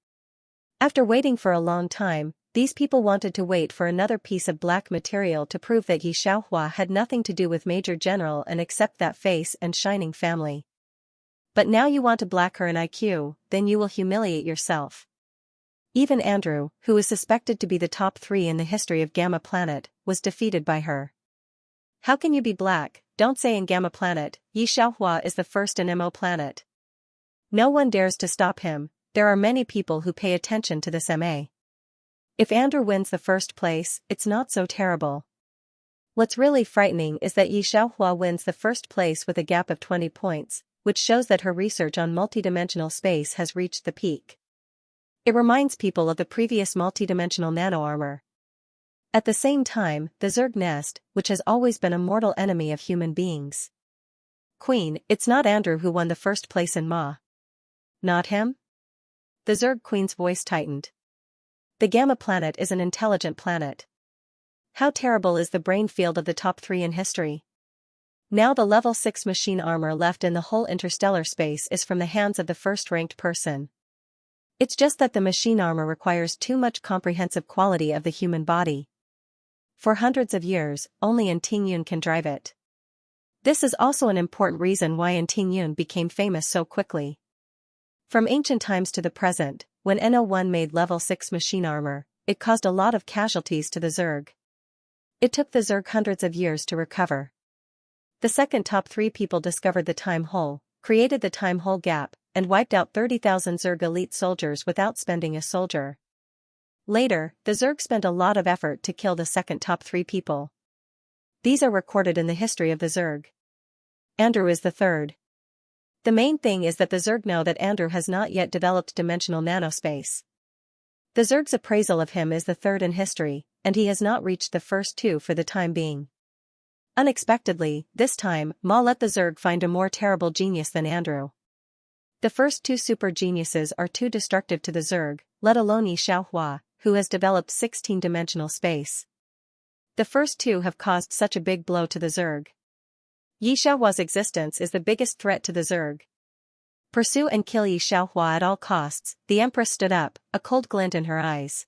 After waiting for a long time, these people wanted to wait for another piece of black material to prove that Xianxia had nothing to do with Major General and accept that face and shining family. But now you want to black her in IQ, then you will humiliate yourself. Even Andrew, who is suspected to be the top 3 in the history of Gamma Planet, was defeated by her. How can you be black? Don't say in Gamma Planet. Xianxia is the first in MO Planet. No one dares to stop him. There are many people who pay attention to this MA. If Andrew wins the first place, it's not so terrible. What's really frightening is that Xianxia wins the first place with a gap of 20 points, which shows that her research on multidimensional space has reached the peak. It reminds people of the previous multidimensional nano-armor. At the same time, the Zerg nest, which has always been a mortal enemy of human beings. Queen, it's not Andrew who won the first place in Ma. Not him? The Zerg Queen's voice tightened. The Gamma Planet is an intelligent planet. How terrible is the brain field of the top 3 in history? Now the level 6 machine armor left in the whole interstellar space is from the hands of the first-ranked person. It's just that the machine armor requires too much comprehensive quality of the human body. For hundreds of years, only in Tingyun can drive it. This is also an important reason why Tingyun became famous so quickly. From ancient times to the present, when NO1 made level 6 machine armor, it caused a lot of casualties to the Zerg. It took the Zerg hundreds of years to recover. The second top 3 people discovered the time hole, created the time hole gap, and wiped out 30,000 Zerg elite soldiers without spending a soldier. Later, the Zerg spent a lot of effort to kill the second top 3 people. These are recorded in the history of the Zerg. Andrew is the third. The main thing is that the Zerg know that Andrew has not yet developed dimensional nanospace. The Zerg's appraisal of him is the third in history, and he has not reached the first 2 for the time being. Unexpectedly, this time, Ma let the Zerg find a more terrible genius than Andrew. The first 2 super geniuses are too destructive to the Zerg, let alone Xianxia, who has developed 16-dimensional space. The first 2 have caused such a big blow to the Zerg. Xianxia's existence is the biggest threat to the Zerg. Pursue and kill Xianxia at all costs. The Empress stood up, a cold glint in her eyes.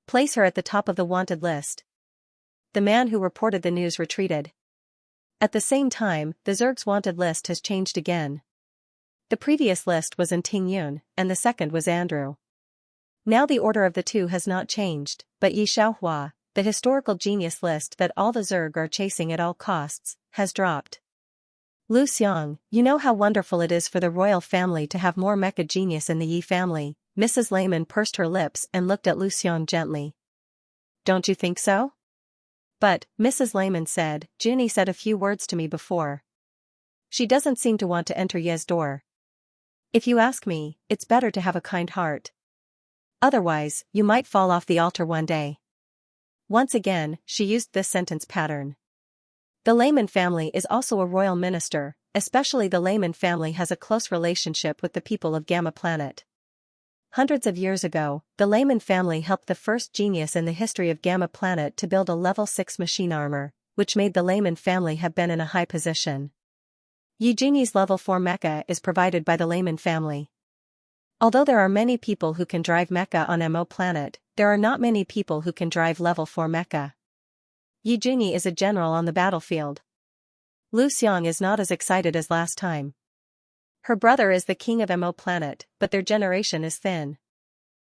Place her at the top of the wanted list. The man who reported the news retreated. At the same time, the Zerg's wanted list has changed again. The previous list was in Tingyun, and the second was Andrew. Now the order of the 2 has not changed, but Xianxia, the historical genius list that all the Zerg are chasing at all costs, has dropped. Lu Xiang, you know how wonderful it is for the royal family to have more mecha genius in the Yi family. Mrs. Lehman pursed her lips and looked at Lu Xiang gently. Don't you think so? But, Mrs. Lehman said, Junie said a few words to me before. She doesn't seem to want to enter Ye's door. If you ask me, it's better to have a kind heart. Otherwise, you might fall off the altar one day. Once again, she used this sentence pattern. The Lehman family is also a royal minister, especially the Lehman family has a close relationship with the people of Gamma Planet. Hundreds of years ago, the Lehman family helped the first genius in the history of Gamma Planet to build a level 6 machine armor, which made the Lehman family have been in a high position. Yi Jinyi's level 4 mecha is provided by the Lehman family. Although there are many people who can drive mecha on MO Planet, there are not many people who can drive level 4 mecha. Yi Jinyi is a general on the battlefield. Lu Xiang is not as excited as last time. Her brother is the king of MO Planet, but their generation is thin.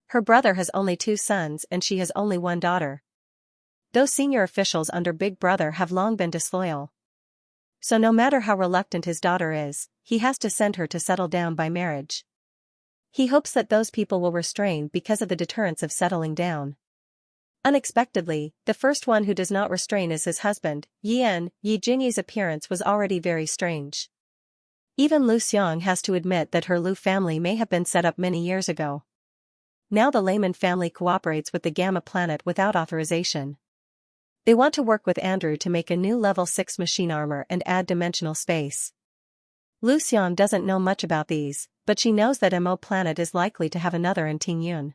Her brother has only 2 sons and she has only 1 daughter. Those senior officials under Big Brother have long been disloyal. So no matter how reluctant his daughter is, he has to send her to settle down by marriage. He hopes that those people will restrain because of the deterrence of settling down. Unexpectedly, the first one who does not restrain is his husband, Yi Jinyi's appearance was already very strange. Even Lu Xiang has to admit that her Lu family may have been set up many years ago. Now the Lehman family cooperates with the Gamma Planet without authorization. They want to work with Andrew to make a new level 6 machine armor and add dimensional space. Lu Xiang doesn't know much about these, but she knows that MO Planet is likely to have another in Tingyun.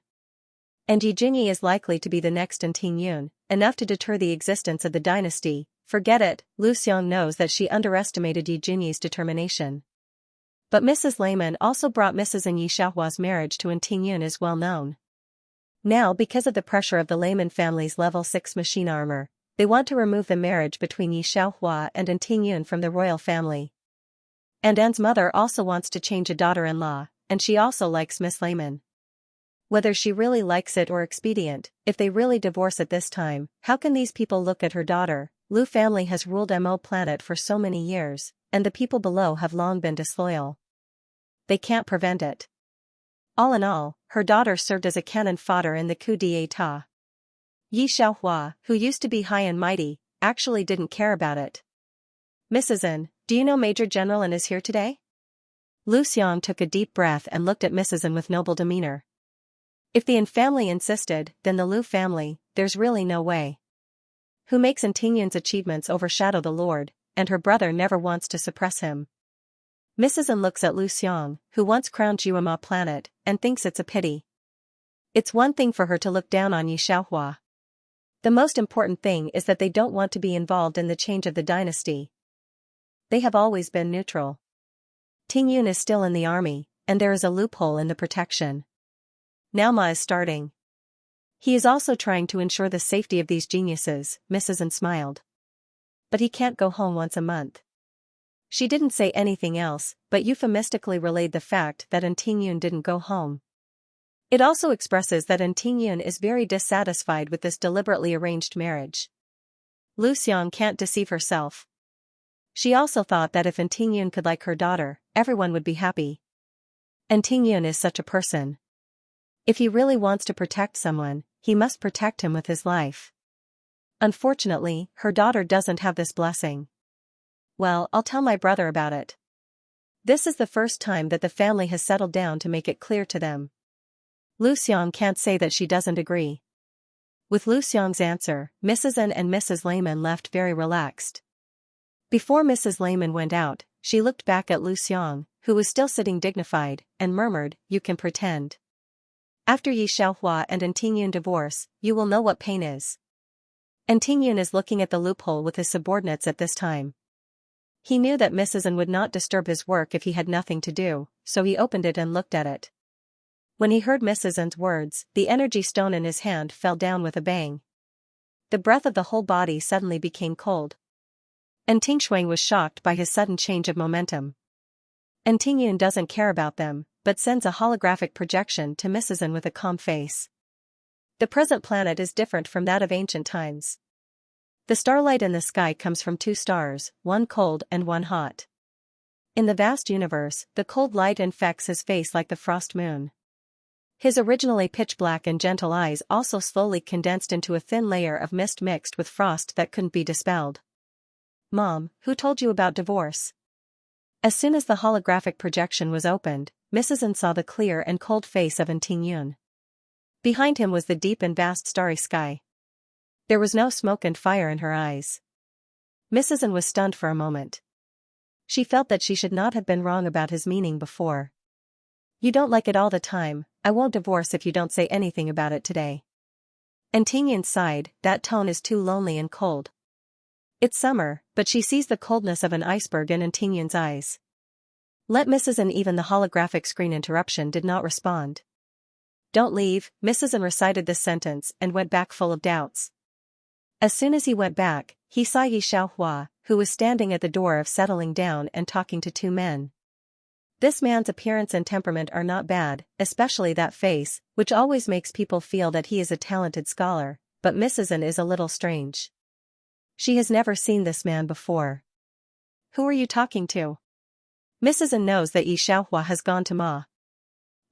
And Yi Jingyi is likely to be the next in Tingyun, enough to deter the existence of the dynasty. Forget it, Lu Xiong knows that she underestimated Yi Jingyi's determination. But Mrs. Lehman also brought Mrs. and Yi Xiaohua's marriage to Tingyun is well known. Now because of the pressure of the Lehman family's level 6 machine armor, they want to remove the marriage between Yi Xiaohua and Tingyun from the royal family. And Anne's mother also wants to change a daughter-in-law, and she also likes Miss Lehman. Whether she really likes it or expedient, if they really divorce at this time, how can these people look at her daughter? Lu family has ruled Mo planet for so many years, and the people below have long been disloyal. They can't prevent it. All in all, her daughter served as a cannon fodder in the coup d'état. Yi Xiaohua, who used to be high and mighty, actually didn't care about it. Mrs. N, do you know Major General N is here today? Lu Xiong took a deep breath and looked at Mrs. N with noble demeanor. If the N family insisted, then the Lu family, there's really no way. Who makes Tingyun's achievements overshadow the Lord, and her brother never wants to suppress him. Mrs. N looks at Lu Xiong, who once crowned Juema planet, and thinks it's a pity. It's one thing for her to look down on Yi Xiaohua. The most important thing is that they don't want to be involved in the change of the dynasty. They have always been neutral. Tingyun is still in the army, and there is a loophole in the protection. Now Ma is starting. He is also trying to ensure the safety of these geniuses, Mrs. N smiled. But he can't go home once a month. She didn't say anything else, but euphemistically relayed the fact that Tingyun didn't go home. It also expresses that Tingyun is very dissatisfied with this deliberately arranged marriage. Lu Xiong can't deceive herself. She also thought that if Tingyun could like her daughter, everyone would be happy. Tingyun is such a person. If he really wants to protect someone, he must protect him with his life. Unfortunately, her daughter doesn't have this blessing. Well, I'll tell my brother about it. This is the first time that the family has settled down to make it clear to them. Lu Xiong can't say that she doesn't agree. With Lu Xiong's answer, Mrs. N and Mrs. Lehman left very relaxed. Before Mrs. Lehman went out, she looked back at Lu Xiong, who was still sitting dignified, and murmured, "You can pretend. After Yi Xiaohua and Tingyun divorce, you will know what pain is." Tingyun is looking at the loophole with his subordinates at this time. He knew that Mrs. N would not disturb his work if he had nothing to do, so he opened it and looked at it. When he heard Mrs. N's words, the energy stone in his hand fell down with a bang. The breath of the whole body suddenly became cold. Tingshuang was shocked by his sudden change of momentum. Tingyun doesn't care about them, but sends a holographic projection to Mrs. N with a calm face. The present planet is different from that of ancient times. The starlight in the sky comes from 2 stars, one cold and one hot. In the vast universe, the cold light infects his face like the frost moon. His originally pitch-black and gentle eyes also slowly condensed into a thin layer of mist mixed with frost that couldn't be dispelled. "Mom, who told you about divorce?" As soon as the holographic projection was opened, Mrs. N saw the clear and cold face of Tingyun. Behind him was the deep and vast starry sky. There was no smoke and fire in her eyes. Mrs. N was stunned for a moment. She felt that she should not have been wrong about his meaning before. "You don't like it all the time, I won't divorce if you don't say anything about it today." Tingyun sighed, that tone is too lonely and cold. It's summer, but she sees the coldness of an iceberg in Tingyun's eyes. Let Mrs. N even the holographic screen interruption did not respond. "Don't leave," Mrs. N recited this sentence and went back full of doubts. As soon as he went back, he saw Yi Xiaohua, who was standing at the door of settling down and talking to 2 men. This man's appearance and temperament are not bad, especially that face, which always makes people feel that he is a talented scholar, but Mrs. N is a little strange. She has never seen this man before. "Who are you talking to?" Mrs. N knows that Yi Xiaohua has gone to Ma.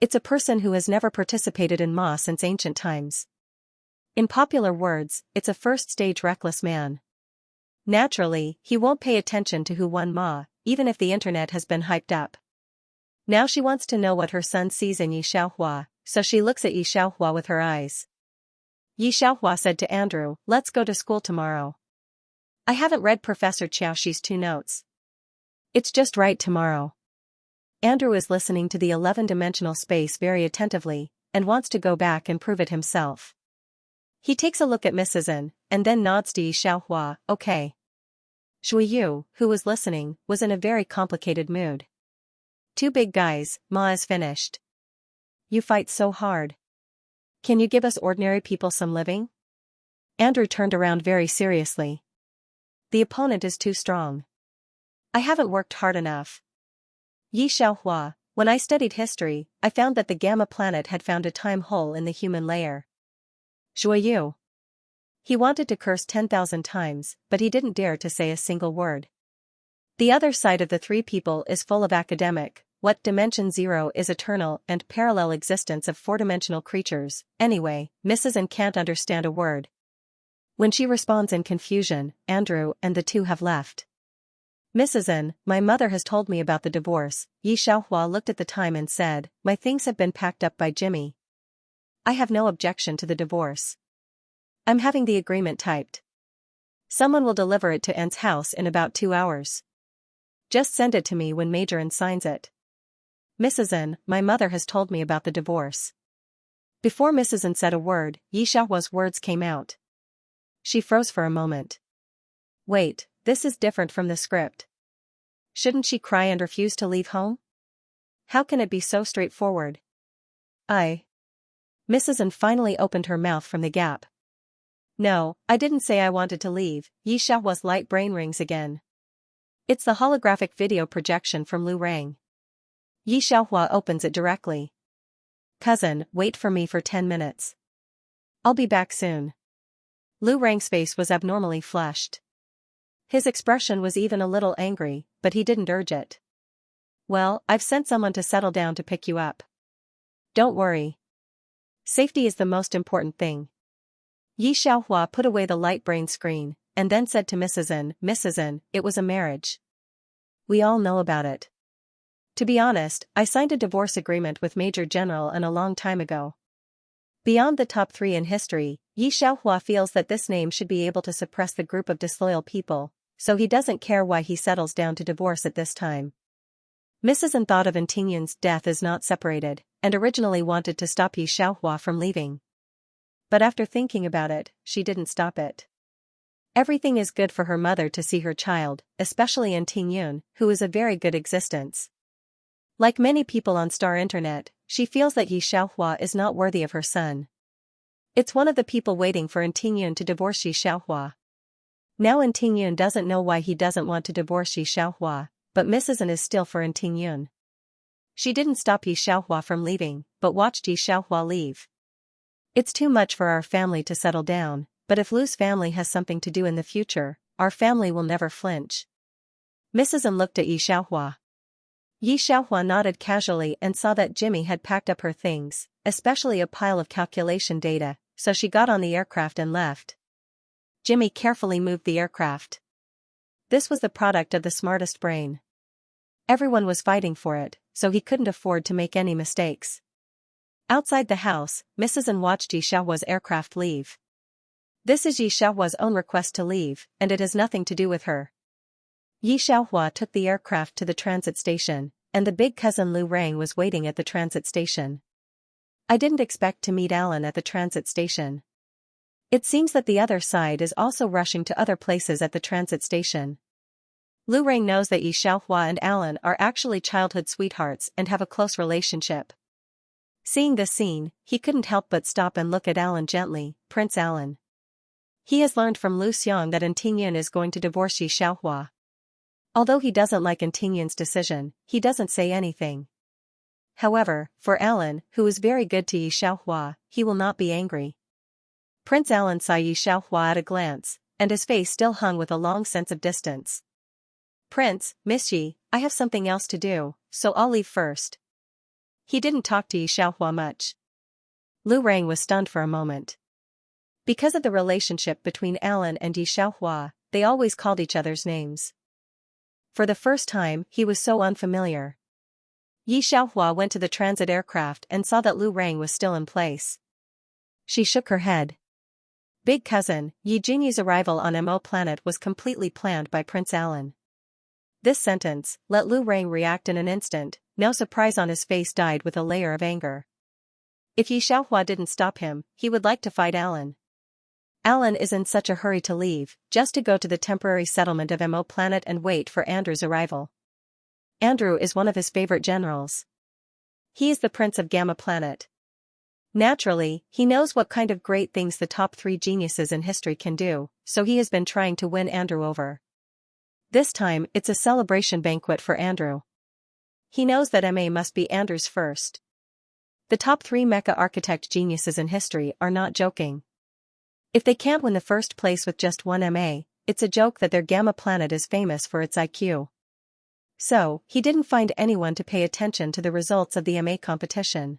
It's a person who has never participated in Ma since ancient times. In popular words, it's a first-stage reckless man. Naturally, he won't pay attention to who won Ma, even if the internet has been hyped up. Now she wants to know what her son sees in Yi Xiaohua, so she looks at Yi Xiaohua with her eyes. Yi Xiaohua said to Andrew, "Let's go to school tomorrow." "I haven't read Professor Qiaoxi's 2 notes. It's just right tomorrow." Andrew is listening to the 11-dimensional space very attentively, and wants to go back and prove it himself. He takes a look at Mrs. N, and then nods to Yi Xiaohua, okay. Shui Yu, who was listening, was in a very complicated mood. Two big guys, Ma is finished. You fight so hard. Can you give us ordinary people some living? Andrew turned around very seriously. The opponent is too strong. I haven't worked hard enough. Yi Xiaohua, when I studied history, I found that the Gamma planet had found a time hole in the human layer. Shui Yu. He wanted to curse 10,000 times, but he didn't dare to say a single word. The other side of the three people is full of academic, what dimension 0 is eternal and parallel existence of four-dimensional creatures, anyway, Mrs. N can't understand a word. When she responds in confusion, Andrew and the two have left. Mrs. N, my mother has told me about the divorce. Yi Xiaohua looked at the time and said, my things have been packed up by Jimmy. I have no objection to the divorce. I'm having the agreement typed. Someone will deliver it to N's house in about 2 hours. Just send it to me when Major N signs it. Mrs. N, my mother has told me about the divorce. Before Mrs. N said a word, Yi Xiaohua's words came out. She froze for a moment. Wait, this is different from the script. Shouldn't she cry and refuse to leave home? How can it be so straightforward? Mrs. N finally opened her mouth from the gap. No, I didn't say I wanted to leave. Yi Xiaohua's light brain rings again. It's the holographic video projection from Lu Rang. Yi Xiaohua opens it directly. Cousin, wait for me for 10 minutes. I'll be back soon. Lu Rang's face was abnormally flushed. His expression was even a little angry, but he didn't urge it. Well, I've sent someone to settle down to pick you up. Don't worry. Safety is the most important thing. Yi Xiaohua put away the light brain screen, and then said to Mrs. N, it was a marriage. We all know about it. To be honest, I signed a divorce agreement with Major General N a long time ago. Beyond the top 3 in history, Yi Xiaohua feels that this name should be able to suppress the group of disloyal people, so he doesn't care why he settles down to divorce at this time. Mrs. N thought of Tingyun's death as not separated, and originally wanted to stop Yi Xiaohua from leaving. But after thinking about it, she didn't stop it. Everything is good for her mother to see her child, especially Tingyun, who is a very good existence. Like many people on Star Internet, she feels that Yi Xiaohua is not worthy of her son. It's one of the people waiting for Tingyun to divorce Yi Xiaohua. Now Tingyun doesn't know why he doesn't want to divorce Yi Xiaohua, but Mrs. N is still for Tingyun. She didn't stop Yi Xiaohua from leaving, but watched Yi Xiaohua leave. It's too much for our family to settle down, but if Lu's family has something to do in the future, our family will never flinch. Mrs. N looked at Yi Xiaohua. Yi Xiaohua nodded casually and saw that Jimmy had packed up her things, especially a pile of calculation data, so she got on the aircraft and left. Jimmy carefully moved the aircraft. This was the product of the smartest brain. Everyone was fighting for it, so he couldn't afford to make any mistakes. Outside the house, Mrs. N watched Yi Xiaohua's aircraft leave. This is Yi Xiaohua's own request to leave, and it has nothing to do with her. Yi Xiaohua took the aircraft to the transit station, and the big cousin Lu Rang was waiting at the transit station. I didn't expect to meet Alan at the transit station. It seems that the other side is also rushing to other places at the transit station. Lu Rang knows that Yi Xiaohua and Alan are actually childhood sweethearts and have a close relationship. Seeing this scene, he couldn't help but stop and look at Alan gently. Prince Alan. He has learned from Lu Xiang that Tingyun is going to divorce Yi Xiaohua. Although he doesn't like Tingyun's decision, he doesn't say anything. However, for Alan, who is very good to Yi Xiaohua, he will not be angry. Prince Alan saw Yi Xiaohua at a glance, and his face still hung with a long sense of distance. Prince, Miss Yi, I have something else to do, so I'll leave first. He didn't talk to Yi Xiaohua much. Lu Rang was stunned for a moment. Because of the relationship between Alan and Yi Xiaohua, they always called each other's names. For the first time, he was so unfamiliar. Yi Xiaohua went to the transit aircraft and saw that Lu Rang was still in place. She shook her head. Big cousin, Yi Jingyi's arrival on Mo planet was completely planned by Prince Alan. This sentence let Lu Rang react in an instant. No surprise on his face died with a layer of anger. If Yi Xiaohua didn't stop him, he would like to fight Alan. Alan is in such a hurry to leave, just to go to the temporary settlement of Mo planet and wait for Andrew's arrival. Andrew is one of his favorite generals. He is the prince of Gamma Planet. Naturally, he knows what kind of great things the top 3 geniuses in history can do, so he has been trying to win Andrew over. This time, it's a celebration banquet for Andrew. He knows that MA must be Andrew's first. The top 3 mecha architect geniuses in history are not joking. If they can't win the first place with just one MA, it's a joke that their Gamma Planet is famous for its IQ. So, he didn't find anyone to pay attention to the results of the MA competition.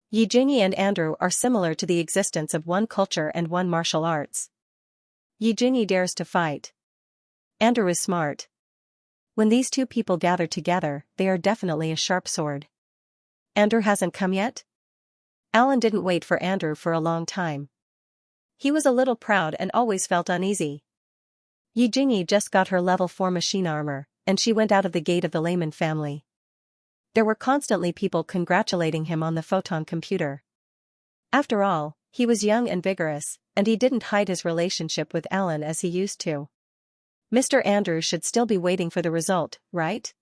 Yi Jingyi and Andrew are similar to the existence of one culture and one martial arts. Yi Jingyi dares to fight. Andrew is smart. When these 2 people gather together, they are definitely a sharp sword. Andrew hasn't come yet? Alan didn't wait for Andrew for a long time. He was a little proud and always felt uneasy. Yi Jingyi just got her level 4 machine armor, and she went out of the gate of the Lehman family. There were constantly people congratulating him on the photon computer. After all, he was young and vigorous, and he didn't hide his relationship with Alan as he used to. Mr. Andrew should still be waiting for the result, right?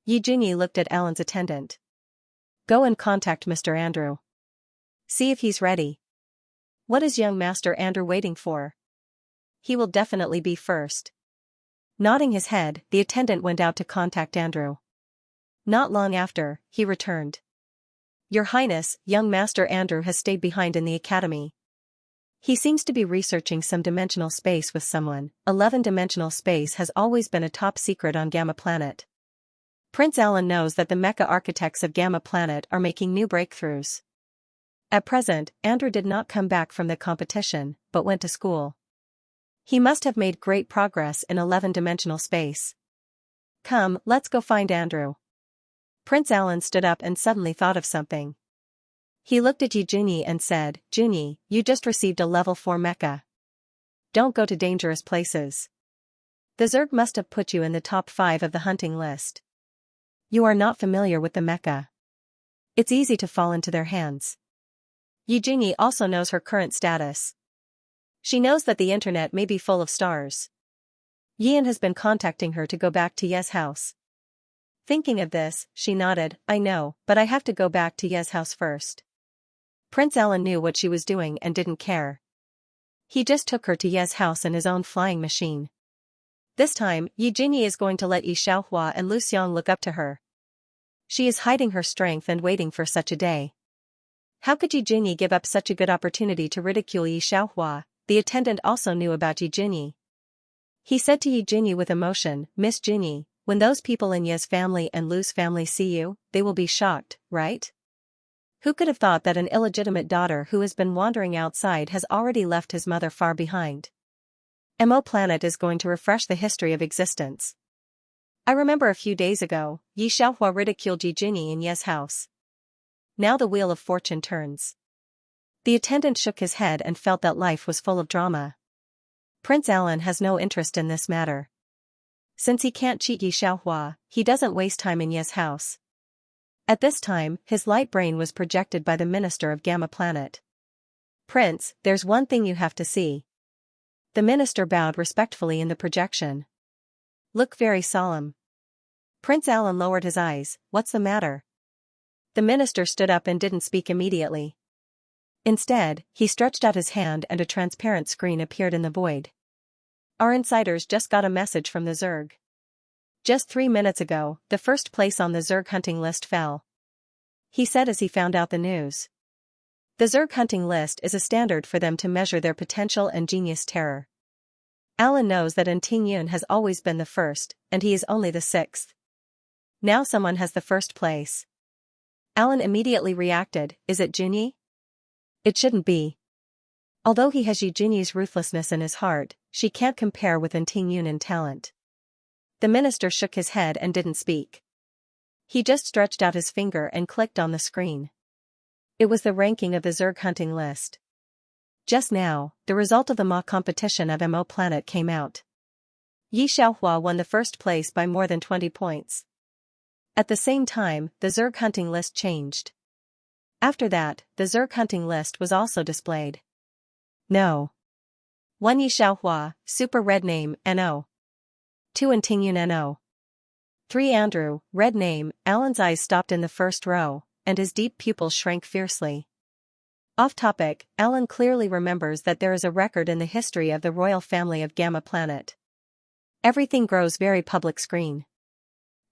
Yi Jingyi looked at Alan's attendant. Go and contact Mr. Andrew. See if he's ready. What is young Master Andrew waiting for? He will definitely be first. Nodding his head, the attendant went out to contact Andrew. Not long after, he returned. Your Highness, young Master Andrew has stayed behind in the academy. He seems to be researching some dimensional space with someone. 11-dimensional space has always been a top secret on Gamma Planet. Prince Alan knows that the mecha architects of Gamma Planet are making new breakthroughs. At present, Andrew did not come back from the competition, but went to school. He must have made great progress in 11-dimensional space. Come, let's go find Andrew. Prince Alan stood up and suddenly thought of something. He looked at Yi Jingyi and said, Jingyi, you just received a level 4 mecha. Don't go to dangerous places. The Zerg must have put you in the top 5 of the hunting list. You are not familiar with the mecha. It's easy to fall into their hands. Yi Jingyi also knows her current status. She knows that the internet may be full of stars. Yian has been contacting her to go back to Ye's house. Thinking of this, she nodded, I know, but I have to go back to Ye's house first. Prince Alan knew what she was doing and didn't care. He just took her to Ye's house in his own flying machine. This time, Yi Jingyi is going to let Yi Xiaohua and Lu Xiang look up to her. She is hiding her strength and waiting for such a day. How could Yi Jingyi give up such a good opportunity to ridicule Yi Xiaohua? The attendant also knew about Yi Jingyi. He said to Yi Jingyi with emotion, Miss Jingyi, when those people in Ye's family and Lu's family see you, they will be shocked, right? Who could have thought that an illegitimate daughter who has been wandering outside has already left his mother far behind? Mo Planet is going to refresh the history of existence. I remember a few days ago, Yi Xiaohua ridiculed Yi Jingyi in Ye's house. Now the wheel of fortune turns. The attendant shook his head and felt that life was full of drama. Prince Alan has no interest in this matter. Since he can't cheat Yi Xiaohua, he doesn't waste time in Ye's house. At this time, his light brain was projected by the Minister of Gamma Planet. Prince, there's one thing you have to see. The minister bowed respectfully in the projection. Look very solemn. Prince Alan lowered his eyes, what's the matter? The minister stood up and didn't speak immediately. Instead, he stretched out his hand and a transparent screen appeared in the void. Our insiders just got a message from the Zerg. Just 3 minutes ago, the first place on the Zerg hunting list fell. He said as he found out the news. The Zerg hunting list is a standard for them to measure their potential and genius terror. Alan knows that Ting Yun has always been the first, and he is only the 6th. Now someone has the first place. Alan immediately reacted, is it Jingyi? It shouldn't be. Although he has Yi Jingyi's ruthlessness in his heart, she can't compare with Ting Yun in talent. The minister shook his head and didn't speak. He just stretched out his finger and clicked on the screen. It was the ranking of the Zerg hunting list. Just now, the result of the mock competition of Mo Planet came out. Yi Xiaohua won the first place by more than 20 points. At the same time, the Zerg hunting list changed. After that, the Zerg hunting list was also displayed. No. 1 Xianxia, Super Red Name, NO. 2 Antingyun NO. 3 Andrew, Red Name. Alan's eyes stopped in the first row, and his deep pupils shrank fiercely. Off topic, Alan clearly remembers that there is a record in the history of the royal family of Gamma Planet. Everything grows very public screen.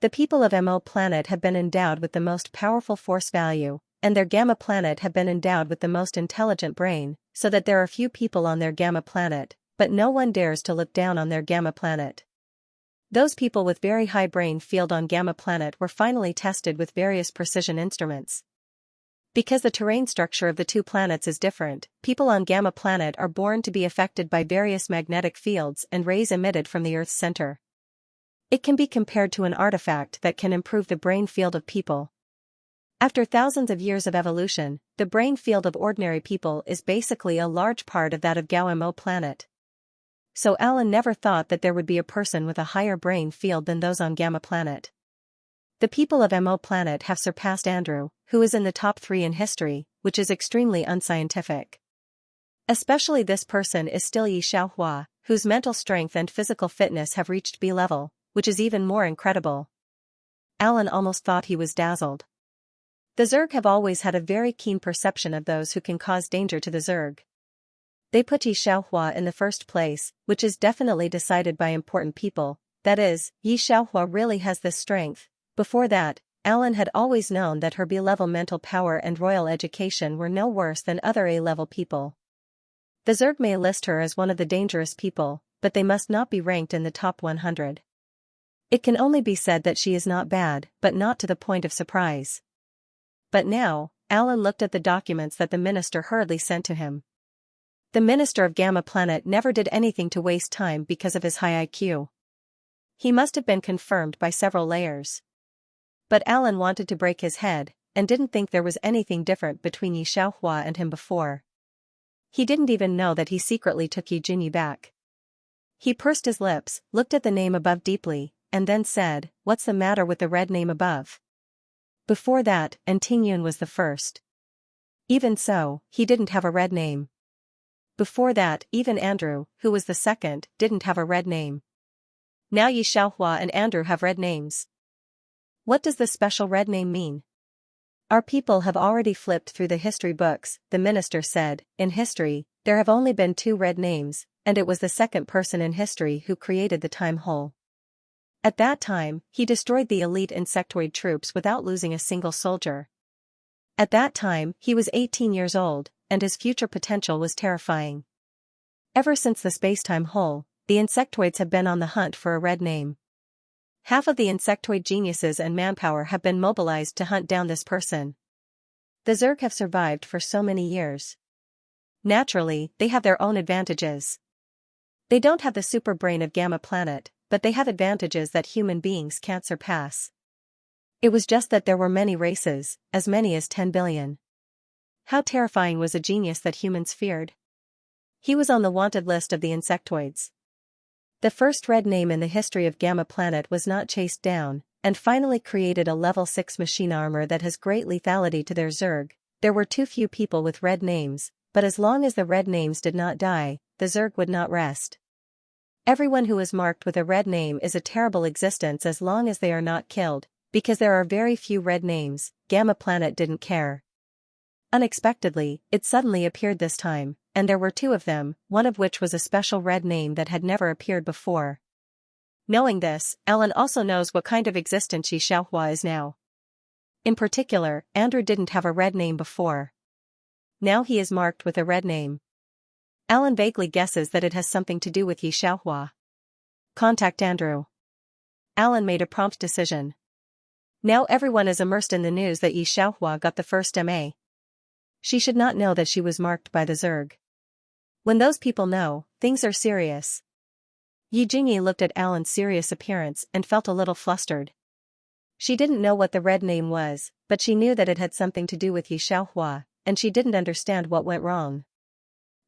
The people of MO Planet have been endowed with the most powerful force value, and their Gamma Planet have been endowed with the most intelligent brain, so that there are few people on their Gamma Planet, but no one dares to look down on their Gamma Planet. Those people with very high brain field on Gamma Planet were finally tested with various precision instruments. Because the terrain structure of the two planets is different, people on Gamma Planet are born to be affected by various magnetic fields and rays emitted from the Earth's center. It can be compared to an artifact that can improve the brain field of people. After thousands of years of evolution, the brain field of ordinary people is basically a large part of that of Mo Planet. So Alan never thought that there would be a person with a higher brain field than those on Gamma Planet. The people of Mo Planet have surpassed Andrew, who is in the top 3 in history, which is extremely unscientific. Especially this person is still Xianxia, whose mental strength and physical fitness have reached B level, which is even more incredible. Alan almost thought he was dazzled. The Zerg have always had a very keen perception of those who can cause danger to the Zerg. They put Xianxia in the first place, which is definitely decided by important people, that is, Xianxia really has this strength. Before that, Alan had always known that her B-level mental power and royal education were no worse than other A-level people. The Zerg may list her as one of the dangerous people, but they must not be ranked in the top 100. It can only be said that she is not bad, but not to the point of surprise. But now, Alan looked at the documents that the minister hurriedly sent to him. The minister of Gamma Planet never did anything to waste time because of his high IQ. He must have been confirmed by several layers. But Alan wanted to break his head, and didn't think there was anything different between Xianxia and him before. He didn't even know that he secretly took Jinyi back. He pursed his lips, looked at the name above deeply, and then said, "What's the matter with the red name above?" Before that, Antingyun was the first. Even so, he didn't have a red name. Before that, even Andrew, who was the second, didn't have a red name. Now Xianxia and Andrew have red names. What does the special red name mean? Our people have already flipped through the history books, the minister said. In history, there have only been 2 red names, and it was the second person in history who created the time hole. At that time, he destroyed the elite insectoid troops without losing a single soldier. At that time, he was 18 years old, and his future potential was terrifying. Ever since the space-time hole, the insectoids have been on the hunt for a red name. Half of the insectoid geniuses and manpower have been mobilized to hunt down this person. The Zerg have survived for so many years. Naturally, they have their own advantages. They don't have the super brain of Gamma Planet, but they have advantages that human beings can't surpass. It was just that there were many races, as many as 10 billion. How terrifying was a genius that humans feared? He was on the wanted list of the insectoids. The first red name in the history of Gamma Planet was not chased down, and finally created a level 6 machine armor that has great lethality to their Zerg. There were too few people with red names, but as long as the red names did not die, the Zerg would not rest. Everyone who is marked with a red name is a terrible existence as long as they are not killed, because there are very few red names. Gamma Planet didn't care. Unexpectedly, it suddenly appeared this time, and there were 2 of them, one of which was a special red name that had never appeared before. Knowing this, Alan also knows what kind of existence Xianxia is now. In particular, Andrew didn't have a red name before. Now he is marked with a red name. Alan vaguely guesses that it has something to do with Xianxia. Contact Andrew. Alan made a prompt decision. Now everyone is immersed in the news that Xianxia got the first MA. She should not know that she was marked by the Zerg. When those people know, things are serious. Jinyi looked at Alan's serious appearance and felt a little flustered. She didn't know what the red name was, but she knew that it had something to do with Xianxia, and she didn't understand what went wrong.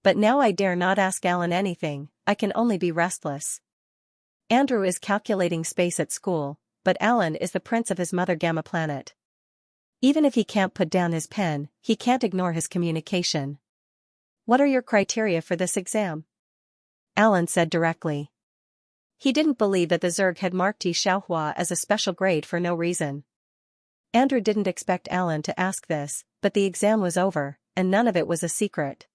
But now I dare not ask Alan anything, I can only be restless. Andrew is calculating space at school, but Alan is the prince of his mother Gamma Planet. Even if he can't put down his pen, he can't ignore his communication. What are your criteria for this exam? Alan said directly. He didn't believe that the Zerg had marked Xianxia as a special grade for no reason. Andrew didn't expect Alan to ask this, but the exam was over, and none of it was a secret.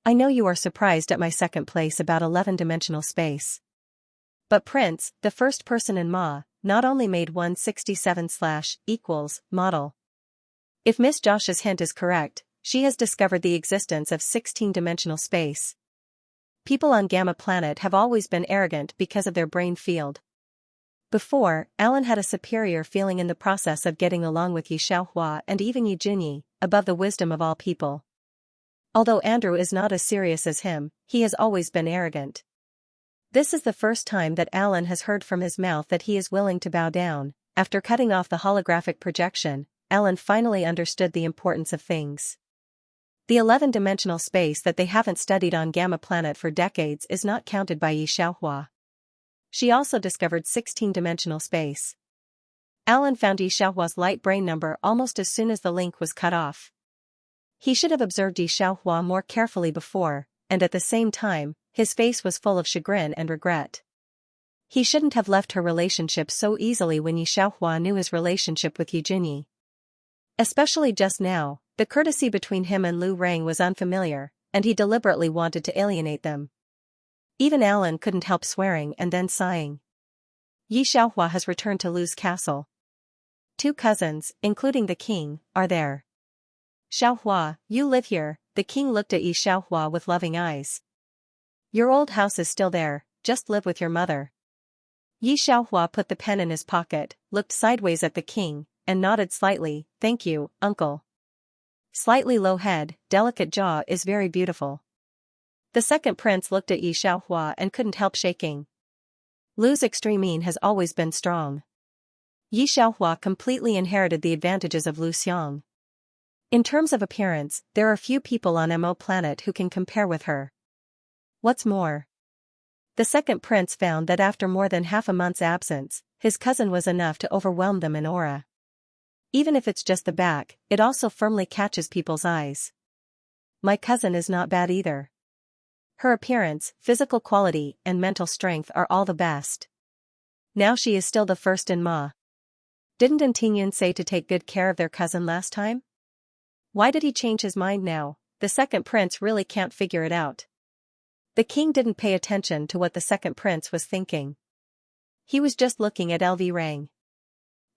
I know you are surprised at my second place about 11-dimensional space. But Prince, the first person in Ma, not only made 167/= model. If Miss Josh's hint is correct, she has discovered the existence of 16-dimensional space. People on Gamma Planet have always been arrogant because of their brain field. Before, Alan had a superior feeling in the process of getting along with Xianxia and even Jinyi, above the wisdom of all people. Although Andrew is not as serious as him, he has always been arrogant. This is the first time that Alan has heard from his mouth that he is willing to bow down. After cutting off the holographic projection, Alan finally understood the importance of things. The 11-dimensional space that they haven't studied on Gamma Planet for decades is not counted by Xianxia. She also discovered 16-dimensional space. Alan found Xianxia's light brain number almost as soon as the link was cut off. He should have observed Xianxia more carefully before, and at the same time, his face was full of chagrin and regret. He shouldn't have left her relationship so easily when Xianxia knew his relationship with Jinyi. Especially just now, the courtesy between him and Lu Rang was unfamiliar, and he deliberately wanted to alienate them. Even Alan couldn't help swearing and then sighing. Xianxia has returned to Lu's castle. 2 cousins, including the king, are there. Xianxia, you live here. The king looked at Xianxia with loving eyes. Your old house is still there, just live with your mother. Xianxia put the pen in his pocket, looked sideways at the king, and nodded slightly. Thank you, uncle. Slightly low head, delicate jaw is very beautiful. The second prince looked at Xianxia and couldn't help shaking. Lu's extreme has always been strong. Xianxia completely inherited the advantages of Lu Xiang. In terms of appearance, there are few people on Mo Planet who can compare with her. What's more, the second prince found that after more than half a month's absence, his cousin was enough to overwhelm them in aura. Even if it's just the back, it also firmly catches people's eyes. My cousin is not bad either. Her appearance, physical quality, and mental strength are all the best. Now she is still the first in Ma. Didn't Antingyun say to take good care of their cousin last time? Why did he change his mind now? The second prince really can't figure it out. The king didn't pay attention to what the second prince was thinking. He was just looking at LV Rang.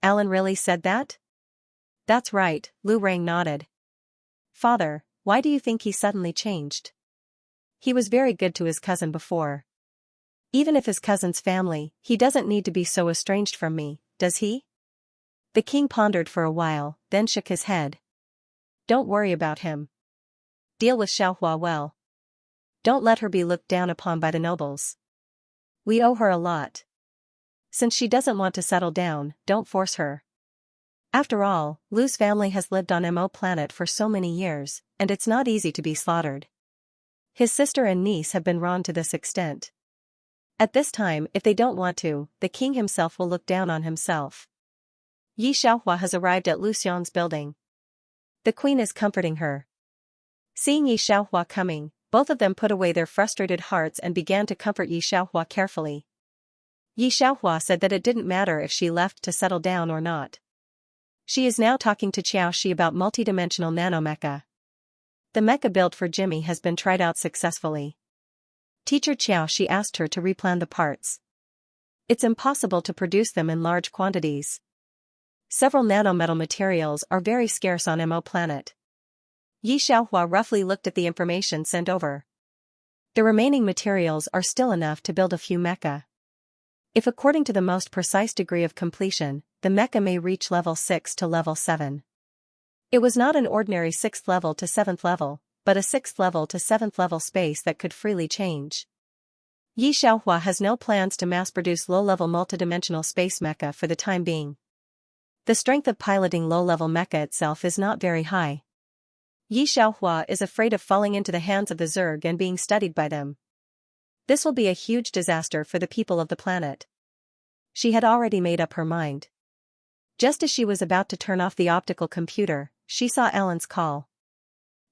Alan really said that? That's right, Lu Rang nodded. Father, why do you think he suddenly changed? He was very good to his cousin before. Even if his cousin's family, he doesn't need to be so estranged from me, does he? The king pondered for a while, then shook his head. Don't worry about him. Deal with Xianxia well. Don't let her be looked down upon by the nobles. We owe her a lot. Since she doesn't want to settle down, don't force her. After all, Lu's family has lived on Mo Planet for so many years, and it's not easy to be slaughtered. His sister and niece have been wronged to this extent. At this time, if they don't want to, the king himself will look down on himself. Xianxia has arrived at Lu Xiang's building. The queen is comforting her. Seeing Xianxia coming, both of them put away their frustrated hearts and began to comfort Xianxia carefully. Xianxia said that it didn't matter if she left to settle down or not. She is now talking to Xiaoxi about multidimensional nanomecha. The mecha built for Jimmy has been tried out successfully. Teacher Xiaoxi asked her to replan the parts. It's impossible to produce them in large quantities. Several nanometal materials are very scarce on Mo Planet. Xianxia roughly looked at the information sent over. The remaining materials are still enough to build a few mecha. If according to the most precise degree of completion, the mecha may reach level 6 to level 7. It was not an ordinary 6th level to 7th level, but a 6th level to 7th level space that could freely change. Xianxia has no plans to mass-produce low-level multidimensional space mecha for the time being. The strength of piloting low-level mecha itself is not very high. Xianxia is afraid of falling into the hands of the Zerg and being studied by them. This will be a huge disaster for the people of the planet. She had already made up her mind. Just as she was about to turn off the optical computer, she saw Alan's call.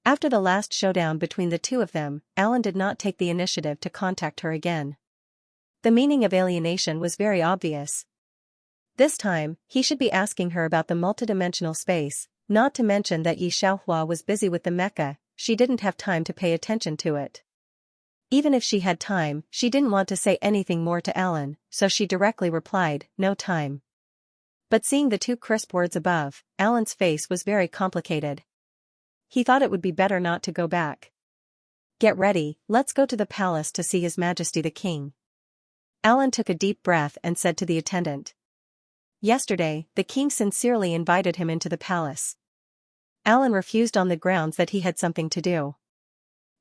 After the last showdown between the two of them, Alan did not take the initiative to contact her again. The meaning of alienation was very obvious. This time, he should be asking her about the multidimensional space, not to mention that Xianxia was busy with the mecha. She didn't have time to pay attention to it. Even if she had time, she didn't want to say anything more to Alan, so she directly replied, "No time." But seeing the two crisp words above, Alan's face was very complicated. He thought it would be better not to go back. "Get ready, let's go to the palace to see His Majesty the King." Alan took a deep breath and said to the attendant. Yesterday, the king sincerely invited him into the palace. Alan refused on the grounds that he had something to do.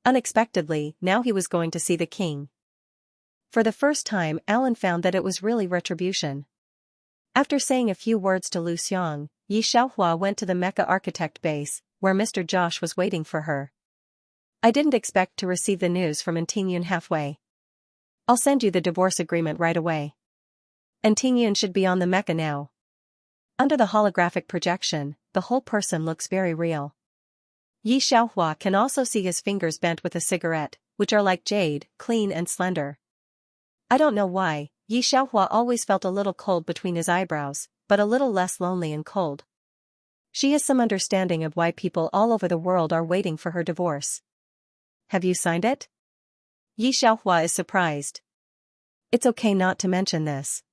Unexpectedly, now he was going to see the king. For the first time, Alan found that it was really retribution. After saying a few words to Lu Xiang, Xianxia went to the mecha architect base, where Mr. Josh was waiting for her. "I didn't expect to receive the news from Tingyun halfway. I'll send you the divorce agreement right away. Tingyun should be on the mecha now." Under the holographic projection, the whole person looks very real. Xianxia can also see his fingers bent with a cigarette, which are like jade, clean and slender. I don't know why, Xianxia always felt a little cold between his eyebrows, but a little less lonely and cold. She has some understanding of why people all over the world are waiting for her divorce. "Have you signed it?" Xianxia is surprised. It's okay not to mention this.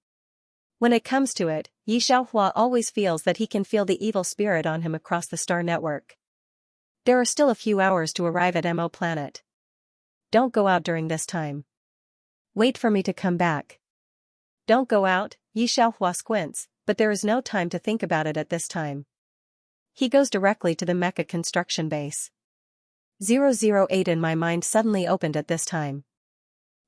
When it comes to it, Xianxia always feels that he can feel the evil spirit on him across the star network. There are still a few hours to arrive at Mo planet. Don't go out during this time. Wait for me to come back. Don't go out, Xianxia squints, but there is no time to think about it at this time. He goes directly to the mecha construction base. 008 in my mind suddenly opened at this time.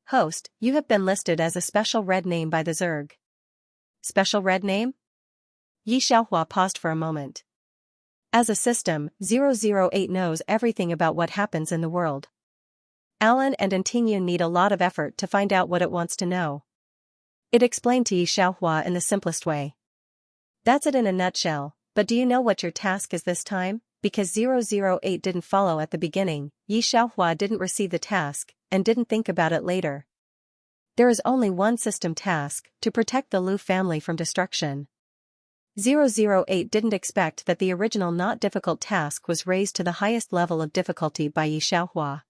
"Host, you have been listed as a special red name by the Zerg." "Special red name?" Xianxia paused for a moment. As a system, 008 knows everything about what happens in the world. Alan and Tingyun need a lot of effort to find out what it wants to know. It explained to Xianxia in the simplest way. "That's it in a nutshell, but do you know what your task is this time?" Because 008 didn't follow at the beginning, Xianxia didn't receive the task, and didn't think about it later. There is only one system task, to protect the Lu family from destruction. 008 didn't expect that the original not difficult task was raised to the highest level of difficulty by Xianxia.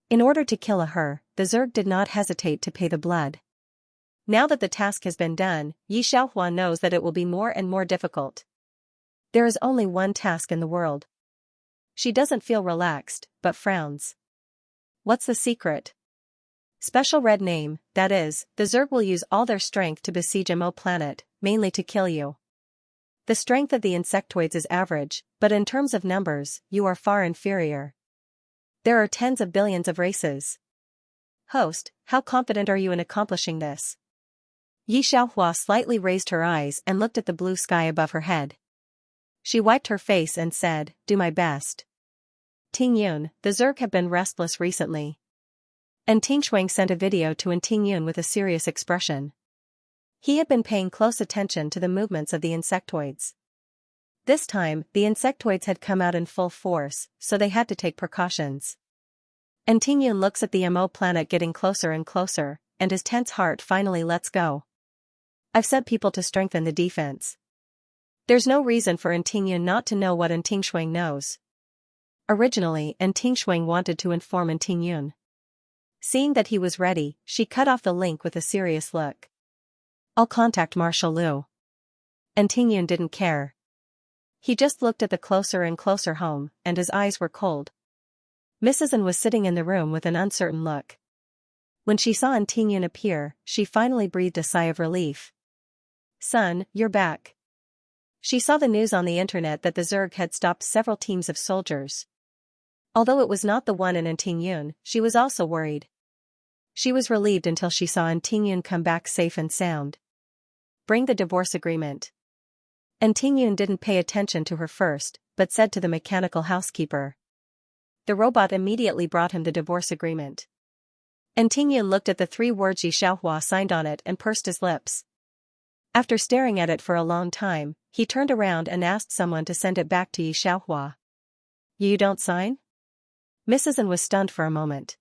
In order to kill her, the Zerg did not hesitate to pay the blood. Now that the task has been done, Xianxia knows that it will be more and more difficult. There is only one task in the world. She doesn't feel relaxed, but frowns. What's the secret? Special red name, that is, the Zerg will use all their strength to besiege Mo planet, mainly to kill you. The strength of the insectoids is average, but in terms of numbers, you are far inferior. There are tens of billions of races. Host, how confident are you in accomplishing this? Xianxia slightly raised her eyes and looked at the blue sky above her head. She wiped her face and said, "Do my best." Tingyun, the Zerg have been restless recently. And Tingshuang sent a video to Tingyun with a serious expression. He had been paying close attention to the movements of the insectoids. This time, the insectoids had come out in full force, so they had to take precautions. And Tingyun looks at the Mo planet getting closer and closer, and his tense heart finally lets go. I've sent people to strengthen the defense. There's no reason for Tingyun not to know what Tingshuang knows. Originally, Tingshuang wanted to inform Tingyun. Seeing that he was ready, she cut off the link with a serious look. I'll contact Marshal Lu. Tingyun didn't care. He just looked at the closer and closer home, and his eyes were cold. Mrs. N was sitting in the room with an uncertain look. When she saw Tingyun appear, she finally breathed a sigh of relief. "Son, you're back." She saw the news on the internet that the Zerg had stopped several teams of soldiers. Although it was not the one in Tingyun, she was also worried. She was relieved until she saw Tingyun come back safe and sound. "Bring the divorce agreement." Tingyun didn't pay attention to her first, but said to the mechanical housekeeper. The robot immediately brought him the divorce agreement. Tingyun looked at the 3 words Xianxia signed on it and pursed his lips. After staring at it for a long time, he turned around and asked someone to send it back to Xianxia. You don't sign? Mrs. N was stunned for a moment.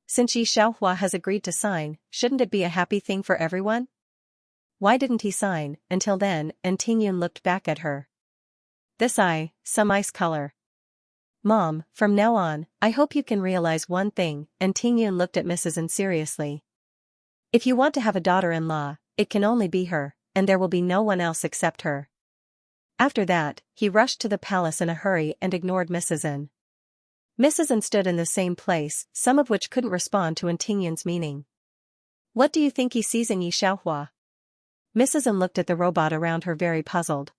Since Xianxia has agreed to sign, shouldn't it be a happy thing for everyone? Why didn't he sign? Until then, and Tingyun looked back at her. This some ice color. Mom, from now on, I hope you can realize one thing, and Tingyun looked at Mrs. N seriously. If you want to have a daughter-in-law, it can only be her, and there will be no one else except her. After that, he rushed to the palace in a hurry and ignored Mrs. N. Mrs. N stood in the same place, some of which couldn't respond to Tingyun's meaning. What do you think he sees in Xianxia? Mrs. N looked at the robot around her very puzzled.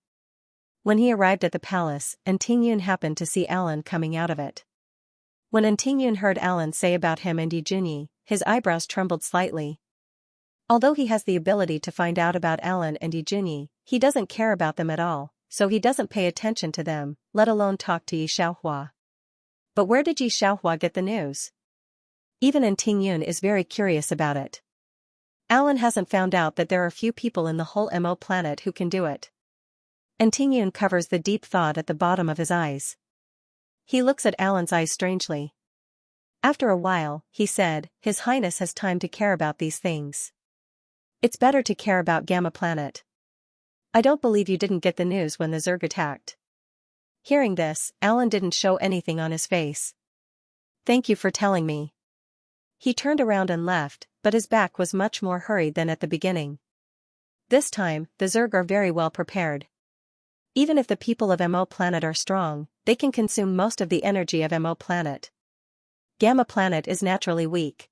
When he arrived at the palace, Tingyun happened to see Alan coming out of it. When Tingyun heard Alan say about him and Yijunyi, his eyebrows trembled slightly. Although he has the ability to find out about Alan and Yijunyi, he doesn't care about them at all, so he doesn't pay attention to them, let alone talk to Xianxia. But where did Xianxia get the news? Even Tingyun is very curious about it. Alan hasn't found out that there are few people in the whole Mo planet who can do it. Tingyun covers the deep thought at the bottom of his eyes. He looks at Alan's eyes strangely. After a while, he said, His Highness has time to care about these things. It's better to care about Gamma Planet. I don't believe you didn't get the news when the Zerg attacked. Hearing this, Alan didn't show anything on his face. Thank you for telling me. He turned around and left, but his back was much more hurried than at the beginning. This time, the Zerg are very well prepared. Even if the people of Mo Planet are strong, they can consume most of the energy of Mo Planet. Gamma Planet is naturally weak.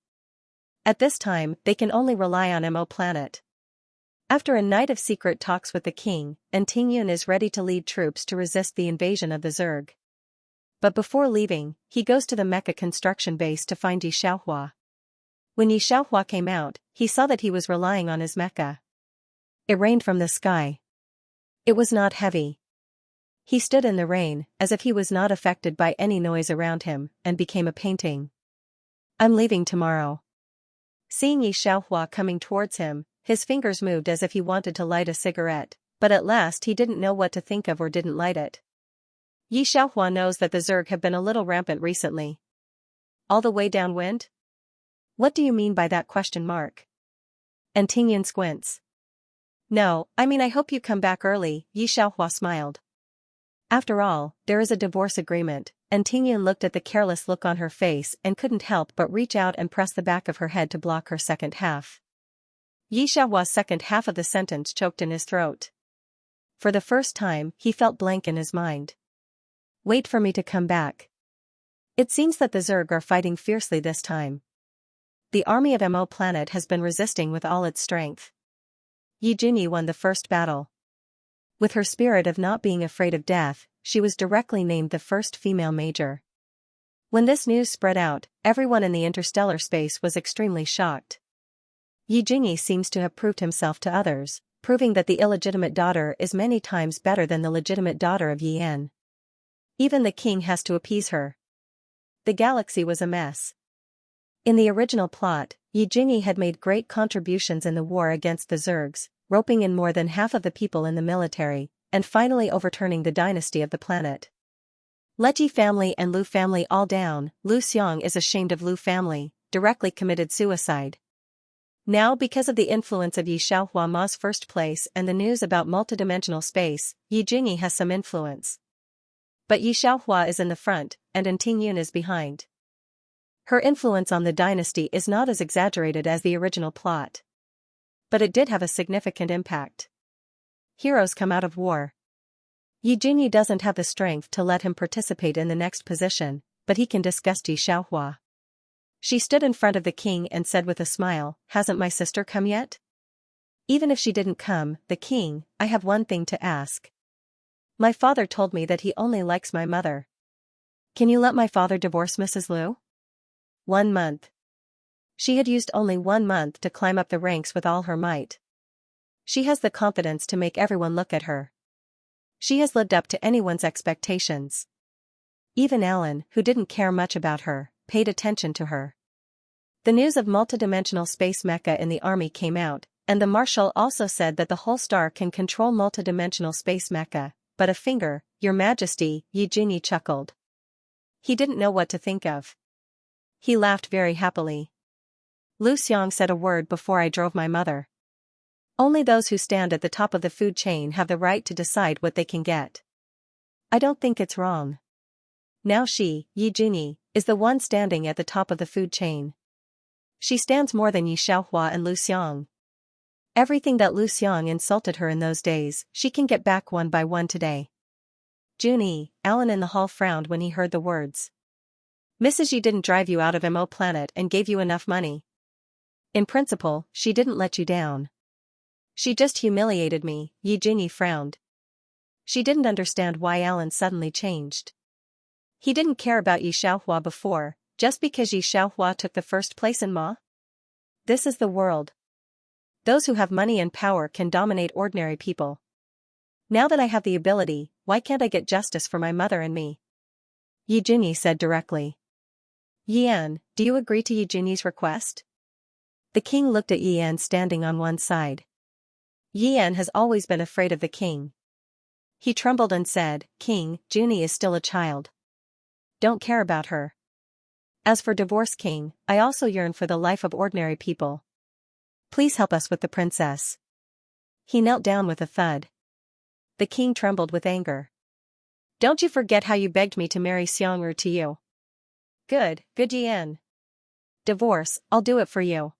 At this time, they can only rely on Mo Planet. After a night of secret talks with the king, Tingyun is ready to lead troops to resist the invasion of the Zerg. But before leaving, he goes to the mecha construction base to find Xianxia. When Xianxia came out, he saw that he was relying on his mecha. It rained from the sky. It was not heavy. He stood in the rain, as if he was not affected by any noise around him, and became a painting. I'm leaving tomorrow. Seeing Xianxia coming towards him, his fingers moved as if he wanted to light a cigarette, but at last he didn't know what to think of or didn't light it. Xianxia knows that the Zerg have been a little rampant recently. All the way downwind? What do you mean by that question mark? Tingyun squints. No, I mean I hope you come back early, Xianxia smiled. After all, there is a divorce agreement, Tingyun looked at the careless look on her face and couldn't help but reach out and press the back of her head to block her second half. Xianxia's second half of the sentence choked in his throat. For the first time, he felt blank in his mind. Wait for me to come back. It seems that the Zerg are fighting fiercely this time. The army of Mo Planet has been resisting with all its strength. Yijunyi won the first battle. With her spirit of not being afraid of death, she was directly named the first female major. When this news spread out, everyone in the interstellar space was extremely shocked. Yijunyi seems to have proved himself to others, proving that the illegitimate daughter is many times better than the legitimate daughter of Yan. Even the king has to appease her. The galaxy was a mess. In the original plot, Yijunyi had made great contributions in the war against the Zergs, roping in more than half of the people in the military, and finally overturning the dynasty of the planet. Let Yi family and Lu family all down. Lu Xiang is ashamed of Lu family, directly committed suicide. Now because of the influence of Xianxia Ma's first place and the news about multidimensional space, Yijunyi has some influence. But Xianxia is in the front, and Tingyun is behind. Her influence on the dynasty is not as exaggerated as the original plot. But it did have a significant impact. Heroes come out of war. Yijunyi doesn't have the strength to let him participate in the next position, but he can disgust Xianxia. She stood in front of the king and said with a smile, Hasn't my sister come yet? Even if she didn't come, the king, I have one thing to ask. My father told me that he only likes my mother. Can you let my father divorce Mrs. Liu? 1 month. She had used only 1 month to climb up the ranks with all her might. She has the confidence to make everyone look at her. She has lived up to anyone's expectations. Even Alan, who didn't care much about her, paid attention to her. The news of multidimensional space mecha in the army came out, And the marshal also said that the whole star can control multidimensional space mecha, but a finger, Your Majesty, Yi Junyi chuckled. He didn't know what to think of. He laughed very happily. Lu Xiang said a word before I drove my mother. Only those who stand at the top of the food chain have the right to decide what they can get. I don't think it's wrong. Now she, Yi Junyi, is the one standing at the top of the food chain. She stands more than Yi Xiaohua and Lu Xiang. Everything that Lu Xiang insulted her in those days, she can get back one by one today. Junyi, Alan in the hall frowned when he heard the words. Mrs. Yi didn't drive you out of Mo Planet and gave you enough money. In principle, she didn't let you down. She just humiliated me, Yi Junyi frowned. She didn't understand why Alan suddenly changed. He didn't care about Yi Xiaohua before, just because Yi Xiaohua took the first place in Ma? This is the world. Those who have money and power can dominate ordinary people. Now that I have the ability, why can't I get justice for my mother and me? Yi Junyi said directly. Yan, do you agree to Yi Junyi's request? The king looked at Yan standing on one side. Yan has always been afraid of the king. He trembled and said, King, Junyi is still a child. Don't care about her. As for divorce, King, I also yearn for the life of ordinary people. Please help us with the princess. He knelt down with a thud. The king trembled with anger. Don't you forget how you begged me to marry Xiang'er to you. Good Yan. Divorce, I'll do it for you.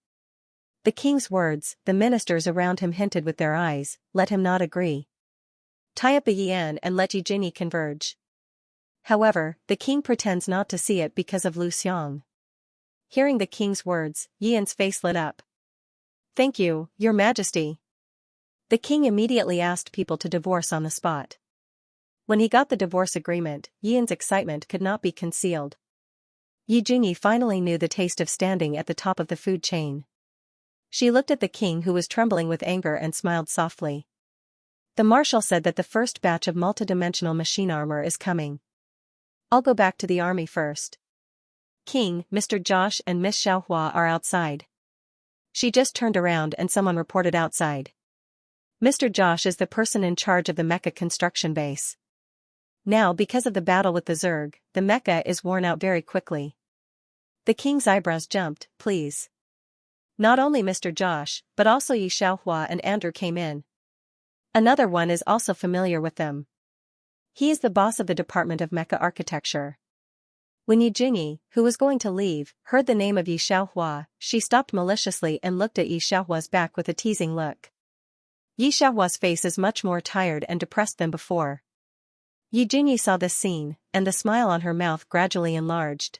The king's words, the ministers around him hinted with their eyes, let him not agree. Tie up a Yan and let Yi Junyi converge. However, the king pretends not to see it because of Lu Xiang. Hearing the king's words, Yan's face lit up. Thank you, Your Majesty. The king immediately asked people to divorce on the spot. When he got the divorce agreement, Yan's excitement could not be concealed. Yi Junyi finally knew the taste of standing at the top of the food chain. She looked at the king who was trembling with anger and smiled softly. The marshal said that the first batch of multidimensional machine armor is coming. I'll go back to the army first. King, Mr. Josh and Miss Xiaohua are outside. She just turned around and someone reported outside. Mr. Josh is the person in charge of the mecha construction base. Now because of the battle with the Zerg, the mecha is worn out very quickly. The king's eyebrows jumped, please. Not only Mr. Josh, but also Yi Xiaohua and Andrew came in. Another one is also familiar with them. He is the boss of the Department of Mecha Architecture. When Yi Junyi, who was going to leave, heard the name of Yi Xiaohua, she stopped maliciously and looked at Yi Xiaohua's back with a teasing look. Yi Xiaohua's face is much more tired and depressed than before. Yi Junyi saw this scene, and the smile on her mouth gradually enlarged.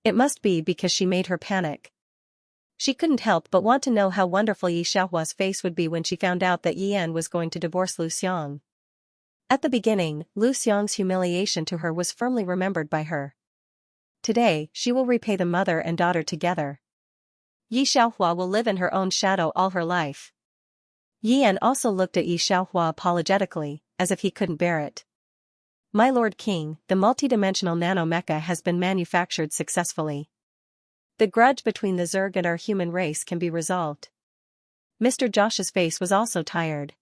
It must be because she made her panic. She couldn't help but want to know how wonderful Yi Xiaohua's face would be when she found out that Yan was going to divorce Lu Xiang. At the beginning, Lu Xiang's humiliation to her was firmly remembered by her. Today, she will repay the mother and daughter together. Yi Xiaohua will live in her own shadow all her life. Yan also looked at Yi Xiaohua apologetically, as if he couldn't bear it. My Lord King, the multidimensional nanomecha has been manufactured successfully. The grudge between the Zerg and our human race can be resolved. Mr. Josh's face was also tired.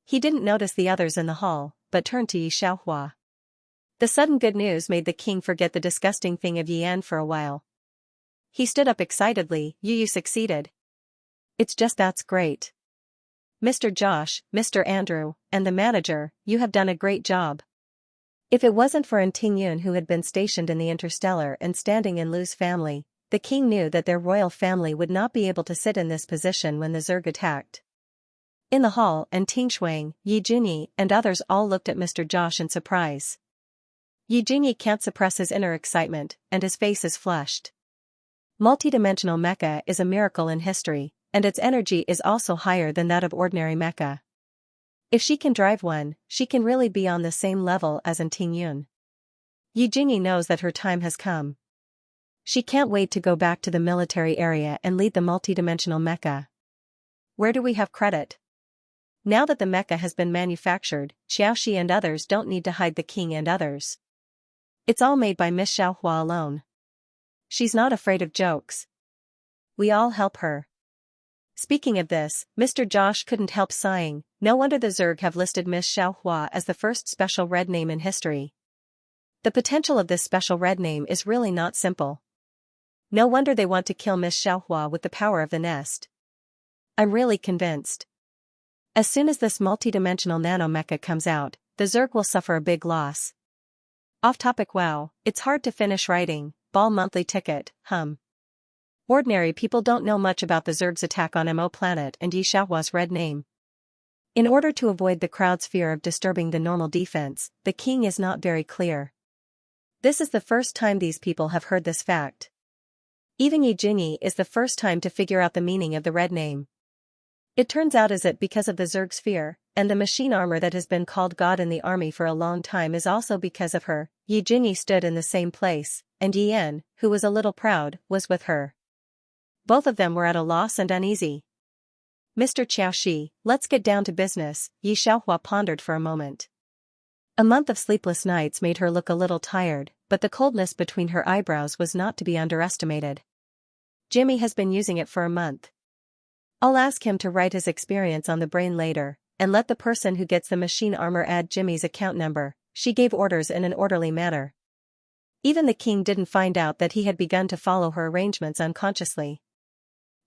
He didn't notice the others in the hall, but turned to Yi Xiaohua. The sudden good news made the king forget the disgusting thing of Yan for a while. He stood up excitedly, you succeeded. It's just that's great. Mr. Josh, Mr. Andrew, and the manager, you have done a great job. If it wasn't for Ting-yun who had been stationed in the Interstellar and standing in Lu's family, the king knew that their royal family would not be able to sit in this position when the Zerg attacked. In the hall, Ting Shuang, Yi Junyi, and others all looked at Mr. Josh in surprise. Yi Junyi can't suppress his inner excitement, and his face is flushed. Multidimensional mecha is a miracle in history, and its energy is also higher than that of ordinary mecha. If she can drive one, she can really be on the same level as Ting-yun. Yi Junyi knows that her time has come. She can't wait to go back to the military area and lead the multidimensional mecha. Where do we have credit? Now that the mecha has been manufactured, Xiaoxi and others don't need to hide the king and others. It's all made by Miss Xiaohua alone. She's not afraid of jokes. We all help her. Speaking of this, Mr. Josh couldn't help sighing. No wonder the Zerg have listed Miss Xiaohua as the first special red name in history. The potential of this special red name is really not simple. No wonder they want to kill Miss Xiaohua with the power of the nest. I'm really convinced. As soon as this multi-dimensional nanomecha comes out, the Zerg will suffer a big loss. Off topic. Wow, it's hard to finish writing. Ball monthly ticket, Ordinary people don't know much about the Zerg's attack on Mo planet and Yi Xiaohua's red name. In order to avoid the crowd's fear of disturbing the normal defense, the king is not very clear. This is the first time these people have heard this fact. Even Yi Jinyi is the first time to figure out the meaning of the red name. It turns out is it because of the Zerg's fear, and the machine armor that has been called God in the army for a long time is also because of her. Yi Jinyi stood in the same place, and Yi Yan, who was a little proud, was with her. Both of them were at a loss and uneasy. Mr. Xiaoxi, let's get down to business, Yi Xiaohua pondered for a moment. A month of sleepless nights made her look a little tired, but the coldness between her eyebrows was not to be underestimated. Jimmy has been using it for a month. I'll ask him to write his experience on the brain later, and let the person who gets the machine armor add Jimmy's account number. She gave orders in an orderly manner. Even the king didn't find out that he had begun to follow her arrangements unconsciously.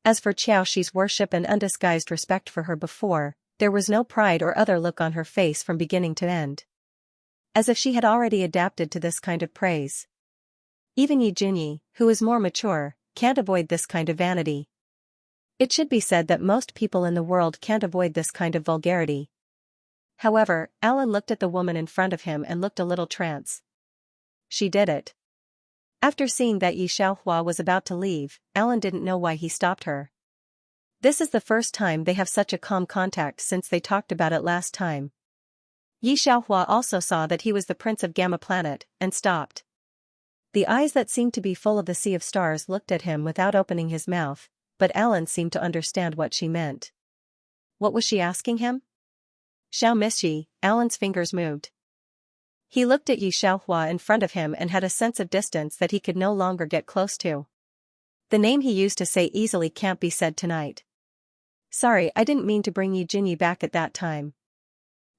As for Xiaoxi's worship and undisguised respect for her before, there was no pride or other look on her face from beginning to end. As if she had already adapted to this kind of praise. Even Yi Jinyi, who is more mature, can't avoid this kind of vanity. It should be said that most people in the world can't avoid this kind of vulgarity. However, Alan looked at the woman in front of him and looked a little trance. She did it. After seeing that Yi Xiaohua was about to leave, Alan didn't know why he stopped her. This is the first time they have such a calm contact since they talked about it last time. Yi Xiaohua also saw that he was the prince of Gamma Planet, and stopped. The eyes that seemed to be full of the sea of stars looked at him without opening his mouth, but Alan seemed to understand what she meant. What was she asking him? Xiao miss Yi, Alan's fingers moved. He looked at Yi Xiaohua in front of him and had a sense of distance that he could no longer get close to. The name he used to say easily can't be said tonight. Sorry, I didn't mean to bring Yi Jinyi back at that time.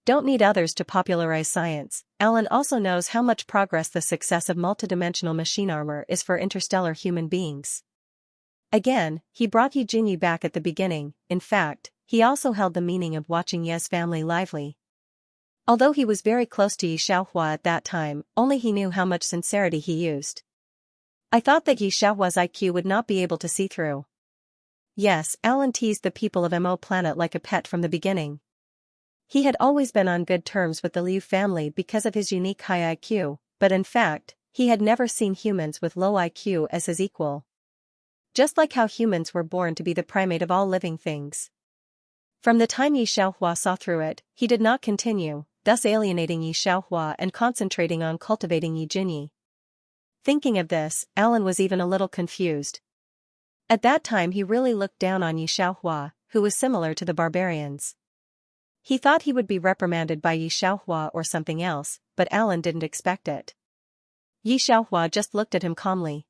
Don't need others to popularize science. Alan also knows how much progress the success of multidimensional machine armor is for interstellar human beings. Again, he brought Yi Jinyi back at the beginning. In fact, he also held the meaning of watching Ye's family lively. Although he was very close to Yi Xiaohua at that time, only he knew how much sincerity he used. I thought that Yi Xiaohua's IQ would not be able to see through. Yes, Alan teased the people of Mo planet like a pet from the beginning. He had always been on good terms with the Liu family because of his unique high IQ, but in fact, he had never seen humans with low IQ as his equal. Just like how humans were born to be the primate of all living things. From the time Yi Xiaohua saw through it, he did not continue, thus alienating Yi Xiaohua and concentrating on cultivating Yi Jinyi. Thinking of this, Alan was even a little confused. At that time he really looked down on Yi Xiaohua, who was similar to the barbarians. He thought he would be reprimanded by Yi Xiaohua or something else, but Alan didn't expect it. Yi Xiaohua just looked at him calmly.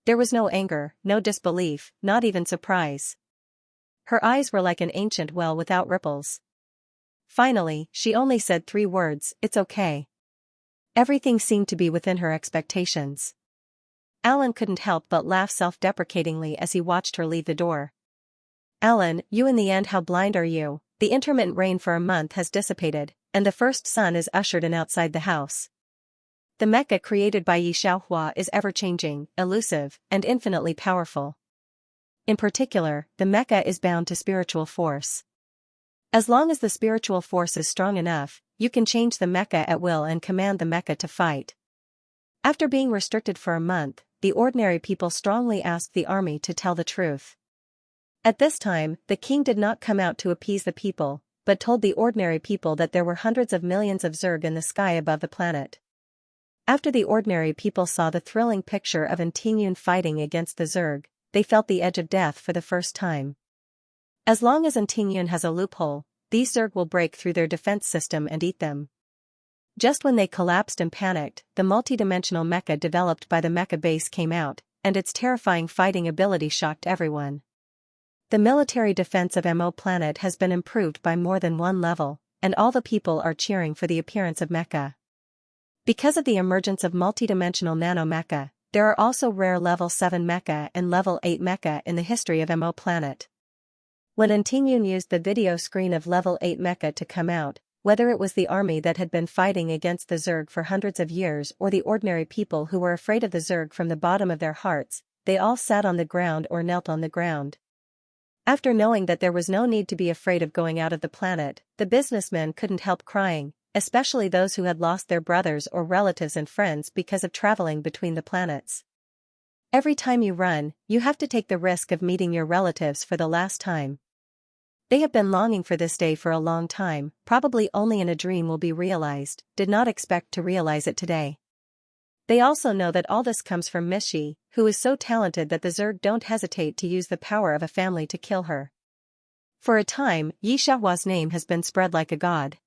There was no anger, no disbelief, not even surprise. Her eyes were like an ancient well without ripples. Finally, she only said 3 words, "It's okay." Everything seemed to be within her expectations. Alan couldn't help but laugh self-deprecatingly as he watched her leave the door. Alan, you in the end, how blind are you? The intermittent rain for a month has dissipated, and the first sun is ushered in outside the house. The mecha created by Yi Xiaohua is ever-changing, elusive, and infinitely powerful. In particular, the mecha is bound to spiritual force. As long as the spiritual force is strong enough, you can change the mecha at will and command the mecha to fight. After being restricted for a month, the ordinary people strongly asked the army to tell the truth. At this time, the king did not come out to appease the people, but told the ordinary people that there were hundreds of millions of Zerg in the sky above the planet. After the ordinary people saw the thrilling picture of Antinyun fighting against the Zerg, they felt the edge of death for the first time. As long as Antinyun has a loophole, these Zerg will break through their defense system and eat them. Just when they collapsed and panicked, the multidimensional mecha developed by the mecha base came out, and its terrifying fighting ability shocked everyone. The military defense of Mo planet has been improved by more than one level, and all the people are cheering for the appearance of mecha. Because of the emergence of multidimensional nano mecha, there are also rare level 7 mecha and level 8 mecha in the history of Mo planet. When Antingyun used the video screen of level 8 mecha to come out, whether it was the army that had been fighting against the Zerg for hundreds of years or the ordinary people who were afraid of the Zerg from the bottom of their hearts, they all sat on the ground or knelt on the ground. After knowing that there was no need to be afraid of going out of the planet, the businessmen couldn't help crying, especially those who had lost their brothers or relatives and friends because of traveling between the planets. Every time you run, you have to take the risk of meeting your relatives for the last time. They have been longing for this day for a long time, probably only in a dream will be realized, did not expect to realize it today. They also know that all this comes from Mishi, who is so talented that the Zerg don't hesitate to use the power of a family to kill her. For a time, Xianxia's name has been spread like a god.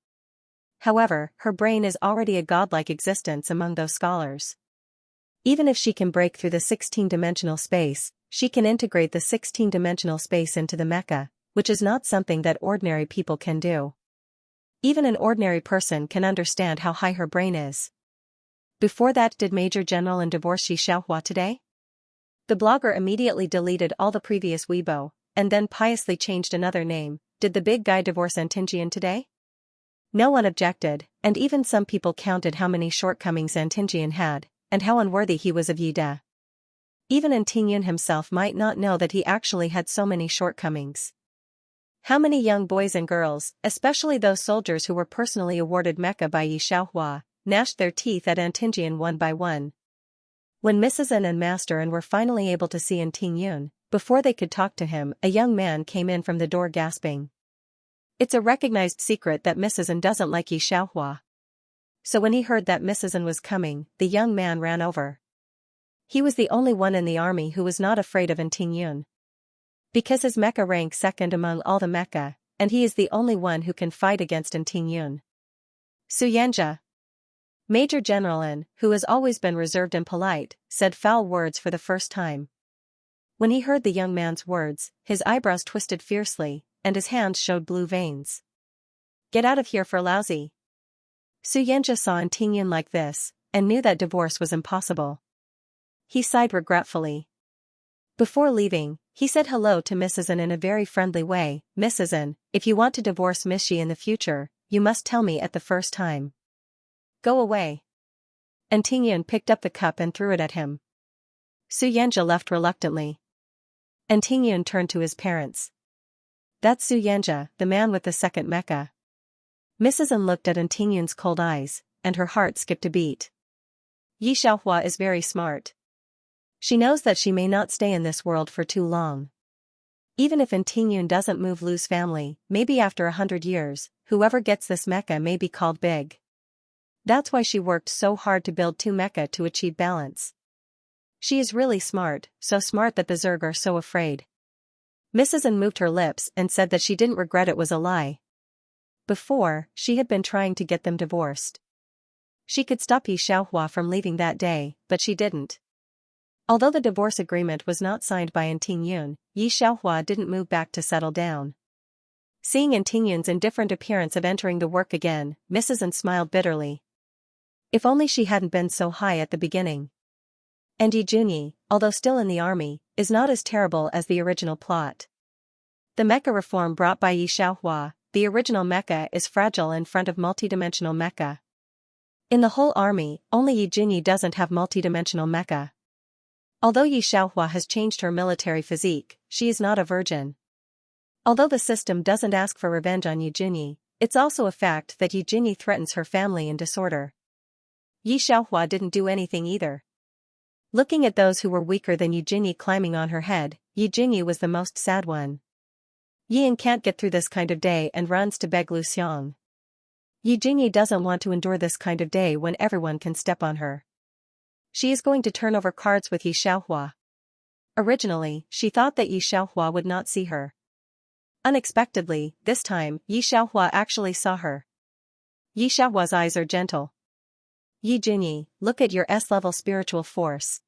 However, her brain is already a godlike existence among those scholars. Even if she can break through the 16-dimensional space, she can integrate the 16-dimensional space into the mecha, which is not something that ordinary people can do. Even an ordinary person can understand how high her brain is. Before that, did Major General divorce Xianxia today? The blogger immediately deleted all the previous Weibo, and then piously changed another name. Did the big guy divorce Antingyun today? No one objected, and even some people counted how many shortcomings Antingyun had, and how unworthy he was of Yida. Even Antingyun himself might not know that he actually had so many shortcomings. How many young boys and girls, especially those soldiers who were personally awarded mecha by Xianxia, gnashed their teeth at Antingyun one by one. When Mrs. N and Master N were finally able to see Antingyun, before they could talk to him, a young man came in from the door gasping. It's a recognized secret that Mrs. N doesn't like Xianxia. So when he heard that Mrs. N was coming, the young man ran over. He was the only one in the army who was not afraid of Antingyun. Because his mecha ranks second among all the mecha, and he is the only one who can fight against Antingyun. Xianxia. Major General N, who has always been reserved and polite, said foul words for the first time. When he heard the young man's words, his eyebrows twisted fiercely, and his hands showed blue veins. Get out of here for lousy. Xianxia saw Antingyun like this, and knew that divorce was impossible. He sighed regretfully. Before leaving, he said hello to Mrs. N in a very friendly way. Mrs. N, if you want to divorce Mishi in the future, you must tell me at the first time. Go away. Antingyun picked up the cup and threw it at him. Xianxia left reluctantly. Antingyun turned to his parents. That's Xianxia, the man with the second mecha. Mrs. N looked at Antingyun's cold eyes, and her heart skipped a beat. Xianxia is very smart. She knows that she may not stay in this world for too long. Even if Antingyun doesn't lose family, maybe after 100 years, whoever gets this mecha may be called big. That's why she worked so hard to build 2 mecha to achieve balance. She is really smart, so smart that the Zerg are so afraid. Mrs. N moved her lips and said that she didn't regret it was a lie. Before, she had been trying to get them divorced. She could stop Xianxia from leaving that day, but she didn't. Although the divorce agreement was not signed by Antingyun, Xianxia didn't move back to settle down. Seeing Antingyun's indifferent appearance of entering the work again, Mrs. N smiled bitterly. If only she hadn't been so high at the beginning. And Yijunyi, although still in the army, is not as terrible as the original plot. The mecha reform brought by Xianxia, the original mecha is fragile in front of multidimensional mecha. In the whole army, only Yijunyi doesn't have multidimensional mecha. Although Xianxia has changed her military physique, she is not a virgin. Although the system doesn't ask for revenge on Yijunyi, it's also a fact that Yijunyi threatens her family in disorder. Xianxia didn't do anything either. Looking at those who were weaker than Yijunyi climbing on her head, Yijunyi was the most sad one. Yin can't get through this kind of day and runs to beg Lu Xiang. Yijunyi doesn't want to endure this kind of day when everyone can step on her. She is going to turn over cards with Xianxia. Originally, she thought that Xianxia would not see her. Unexpectedly, this time, Xianxia actually saw her. Xianxia's eyes are gentle. Yijunyi, look at your S-level spiritual force.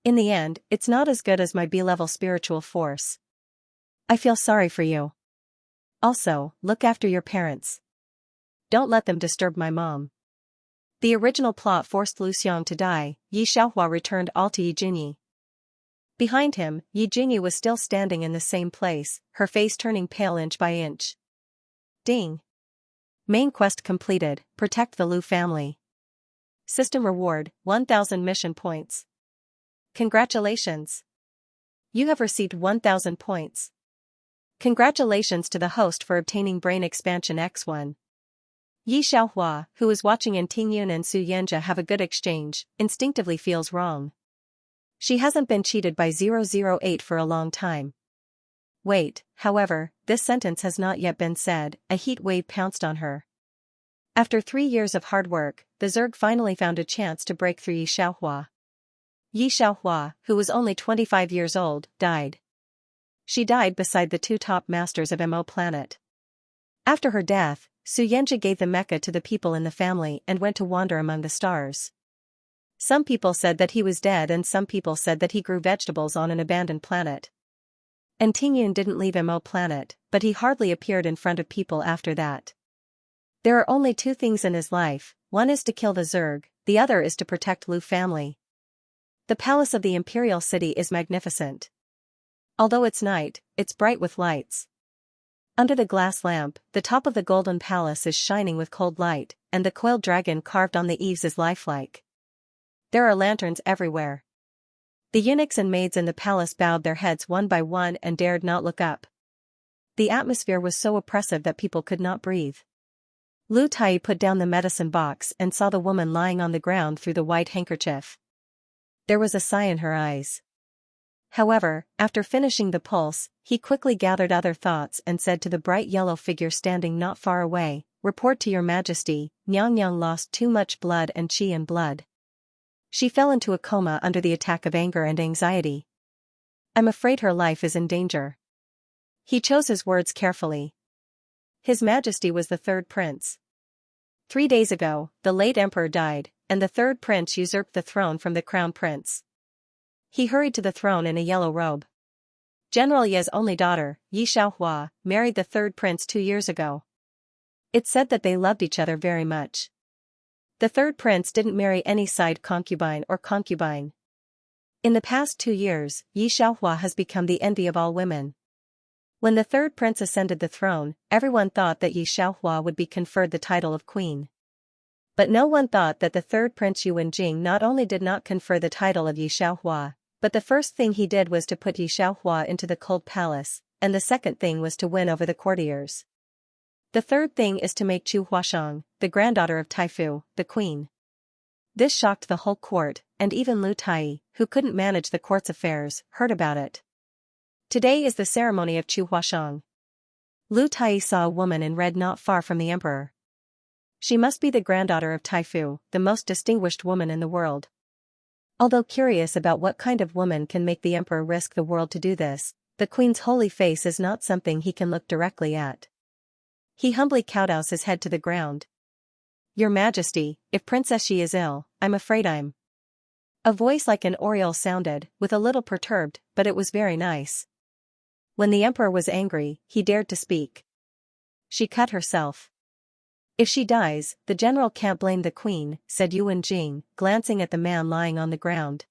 In the end, it's not as good as my B-level spiritual force. I feel sorry for you. Also, look after your parents. Don't let them disturb my mom. The original plot forced Lu Xiang to die. Yi Xiaohua returned all to Yi Jingyi. Behind him, Yi Jingyi was still standing in the same place, her face turning pale inch by inch. Ding. Main quest completed, protect the Lu family. System reward, 1000 mission points. Congratulations. You have received 1000 points. Congratulations to the host for obtaining Brain Expansion X1. Yi Xiaohua, who is watching Tingyun and Su Yanjia have a good exchange, instinctively feels wrong. She hasn't been cheated by 008 for a long time. Wait, however, this sentence has not yet been said, a heat wave pounced on her. After 3 years of hard work, the Zerg finally found a chance to break through Yi Xiaohua. Yi Xiaohua, who was only 25 years old, died. She died beside the 2 top masters of Mo planet. After her death, Su Yanjia gave the mecha to the people in the family and went to wander among the stars. Some people said that he was dead and some people said that he grew vegetables on an abandoned planet. And Tingyun didn't leave Mo planet, but he hardly appeared in front of people after that. There are only 2 things in his life, one is to kill the Zerg, the other is to protect Lu family. The palace of the imperial city is magnificent. Although it's night, it's bright with lights. Under the glass lamp, the top of the golden palace is shining with cold light, and the coiled dragon carved on the eaves is lifelike. There are lanterns everywhere. The eunuchs and maids in the palace bowed their heads one by one and dared not look up. The atmosphere was so oppressive that people could not breathe. Lu Tai put down the medicine box and saw the woman lying on the ground through the white handkerchief. There was a sigh in her eyes. However, after finishing the pulse, he quickly gathered other thoughts and said to the bright yellow figure standing not far away, "Report to your majesty, Nyang Nyang lost too much blood and qi and blood. She fell into a coma under the attack of anger and anxiety. I'm afraid her life is in danger." He chose his words carefully. His Majesty was the 3rd prince. 3 days ago, the late emperor died, and the 3rd prince usurped the throne from the crown prince. He hurried to the throne in a yellow robe. General Ye's only daughter, Yi Xiaohua, married the 3rd prince 2 years ago. It's said that they loved each other very much. The 3rd prince didn't marry any side concubine or concubine. In the past 2 years, Yi Xiaohua has become the envy of all women. When the 3rd prince ascended the throne, everyone thought that Yi Xiaohua would be conferred the title of queen. But no one thought that the 3rd prince Yuan Jing not only did not confer the title of Yi Xiaohua, but the first thing he did was to put Yi Xiaohua into the cold palace, and the second thing was to win over the courtiers. The third thing is to make Chu Huashang, the granddaughter of Taifu, the queen. This shocked the whole court, and even Lu Tai, who couldn't manage the court's affairs, heard about it. Today is the ceremony of Chu Huashang. Lu Tai saw a woman in red not far from the emperor. She must be the granddaughter of Taifu, the most distinguished woman in the world. Although curious about what kind of woman can make the emperor risk the world to do this, the queen's holy face is not something he can look directly at. He humbly kowtows his head to the ground. "Your Majesty, if Princess Xi is ill, I'm afraid I'm..." A voice like an oriole sounded, with a little perturbed, but it was very nice. When the emperor was angry, he dared to speak. "She cut herself. If she dies, the general can't blame the queen," said Yuan Jing, glancing at the man lying on the ground.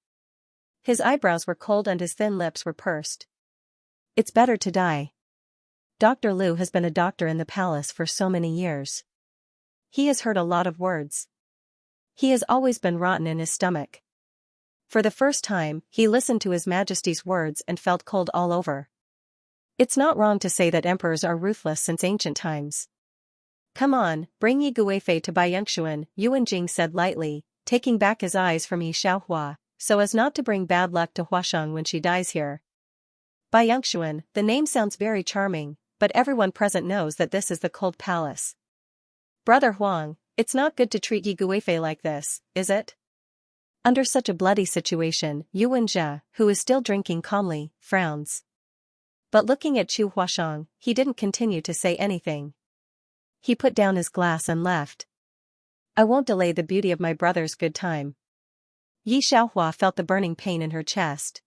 His eyebrows were cold and his thin lips were pursed. "It's better to die. Dr. Liu has been a doctor in the palace for so many years. He has heard a lot of words. He has always been rotten in his stomach." For the first time, he listened to His Majesty's words and felt cold all over. It's not wrong to say that emperors are ruthless since ancient times. "Come on, bring Yi Guifei to Baiyangxuan," Yuan Jing said lightly, taking back his eyes from Yi Xiaohua, so as not to bring bad luck to Huashang when she dies here. Baiyangxuan, the name sounds very charming, but everyone present knows that this is the cold palace. "Brother Huang, it's not good to treat Yi Guifei like this, is it?" Under such a bloody situation, Yuan Jia, who is still drinking calmly, frowns. But looking at Chu Huashang, he didn't continue to say anything. He put down his glass and left. "I won't delay the beauty of my brother's good time." Yi Xiaohua felt the burning pain in her chest.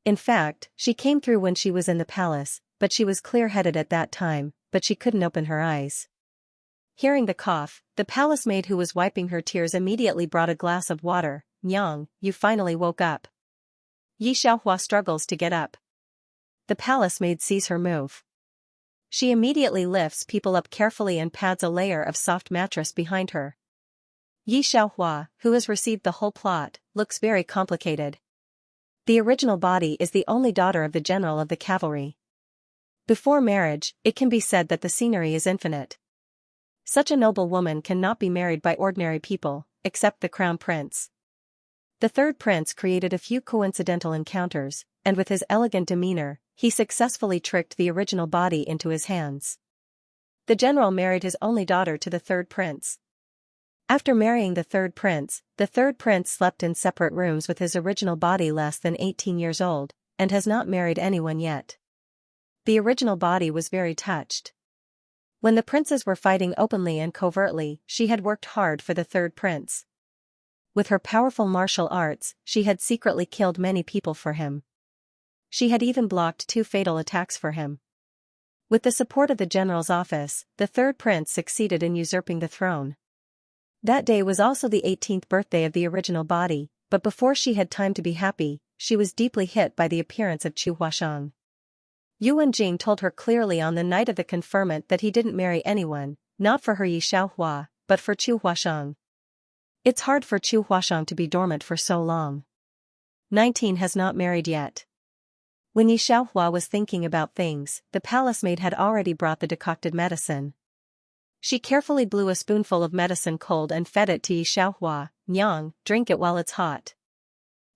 In fact, she came through when she was in the palace, but she was clear-headed at that time, but she couldn't open her eyes. Hearing the cough, the palace maid who was wiping her tears immediately brought a glass of water. "Nyang, you finally woke up." Yi Xiaohua struggles to get up. The palace maid sees her move. She immediately lifts people up carefully and pads a layer of soft mattress behind her. Yi Xiaohua, who has received the whole plot, looks very complicated. The original body is the only daughter of the general of the cavalry. Before marriage, it can be said that the scenery is infinite. Such a noble woman cannot be married by ordinary people, except the crown prince. The third prince created a few coincidental encounters, and with his elegant demeanor, he successfully tricked the original body into his hands. The general married his only daughter to the third prince. After marrying the third prince slept in separate rooms with his original body less than 18 years old, and has not married anyone yet. The original body was very touched. When the princes were fighting openly and covertly, she had worked hard for the third prince. With her powerful martial arts, she had secretly killed many people for him. She had even blocked 2 fatal attacks for him. With the support of the general's office, the third prince succeeded in usurping the throne. That day was also the 18th birthday of the original body, but before she had time to be happy, she was deeply hit by the appearance of Chu Huashang. Yuan Jing told her clearly on the night of the conferment that he didn't marry anyone, not for her Yi Xiaohua, but for Chu Huashang. It's hard for Chu Huashang to be dormant for so long. 19 has not married yet. When Yi Xiaohua was thinking about things, the palace maid had already brought the decocted medicine. She carefully blew a spoonful of medicine cold and fed it to Yi Xiaohua. "Nyang, drink it while it's hot."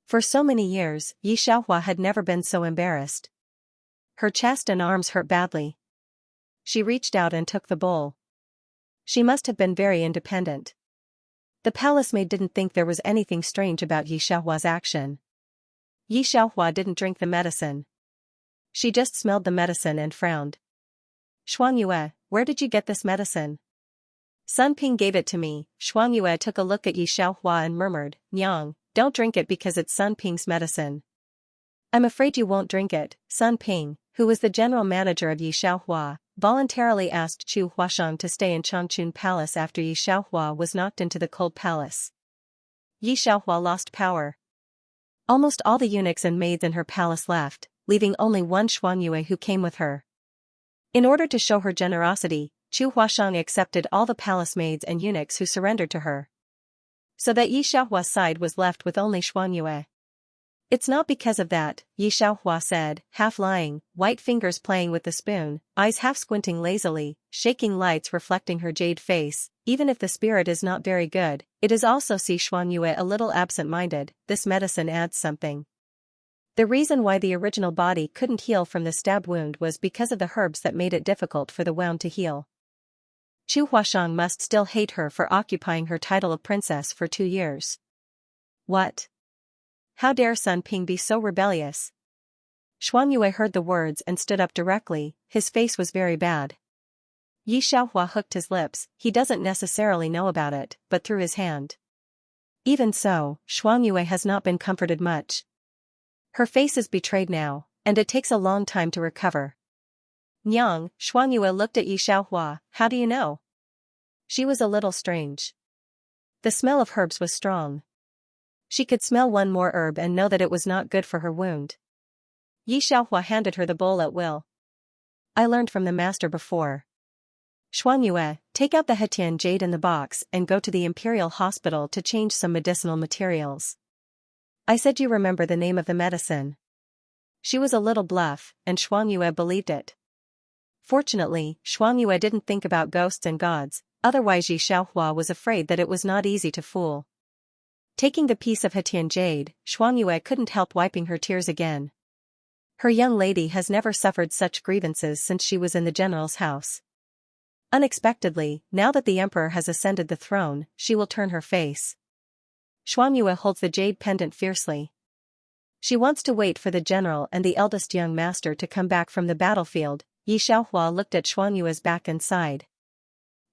For so many years, Yi Xiaohua had never been so embarrassed. Her chest and arms hurt badly. She reached out and took the bowl. She must have been very independent. The palace maid didn't think there was anything strange about Yi Xiaohua's action. Yi Xiaohua didn't drink the medicine. She just smelled the medicine and frowned. "Shuangyue, where did you get this medicine?" "Sun Ping gave it to me." Shuangyue took a look at Yi Xiaohua and murmured, "Nyang, don't drink it because it's Sun Ping's medicine." "I'm afraid you won't drink it." Sun Ping, who was the general manager of Yi Xiaohua, voluntarily asked Chu Huashang to stay in Changchun Palace after Yi Xiaohua was knocked into the cold palace. Yi Xiaohua lost power. Almost all the eunuchs and maids in her palace left, leaving only one Shuangyue who came with her. In order to show her generosity, Chu Huashang accepted all the palace maids and eunuchs who surrendered to her. So that Yi Xiaohua's side was left with only Shuangyue. "It's not because of that," Yi Xiaohua said, half lying, white fingers playing with the spoon, eyes half squinting lazily, shaking lights reflecting her jade face. "Even if the spirit is not very good, it is also see Shuangyue a little absent-minded, this medicine adds something." The reason why the original body couldn't heal from the stab wound was because of the herbs that made it difficult for the wound to heal. Chu Huashang must still hate her for occupying her title of princess for 2 years. What? How dare Sun Ping be so rebellious? Shuangyue heard the words and stood up directly. His face was very bad. Yi Xiaohua hooked his lips. He doesn't necessarily know about it, but through his hand. Even so, Shuangyue has not been comforted much. Her face is betrayed now, and it takes a long time to recover. "Nyang," Shuangyue looked at Yi Xiaohua, "how do you know?" She was a little strange. The smell of herbs was strong. She could smell one more herb and know that it was not good for her wound. Yi Xiaohua handed her the bowl at will. "I learned from the master before. Shuangyue, take out the Hetian jade in the box and go to the Imperial Hospital to change some medicinal materials." "I said you remember the name of the medicine." She was a little bluff, and Shuangyue believed it. Fortunately, Shuangyue didn't think about ghosts and gods, otherwise Yi Xiaohua was afraid that it was not easy to fool. Taking the piece of Hetian jade, Shuangyue couldn't help wiping her tears again. Her young lady has never suffered such grievances since she was in the general's house. Unexpectedly, now that the emperor has ascended the throne, she will turn her face. Shuangyue holds the jade pendant fiercely. She wants to wait for the general and the eldest young master to come back from the battlefield. Yi Xiaohua looked at Shuangyue's back and sighed.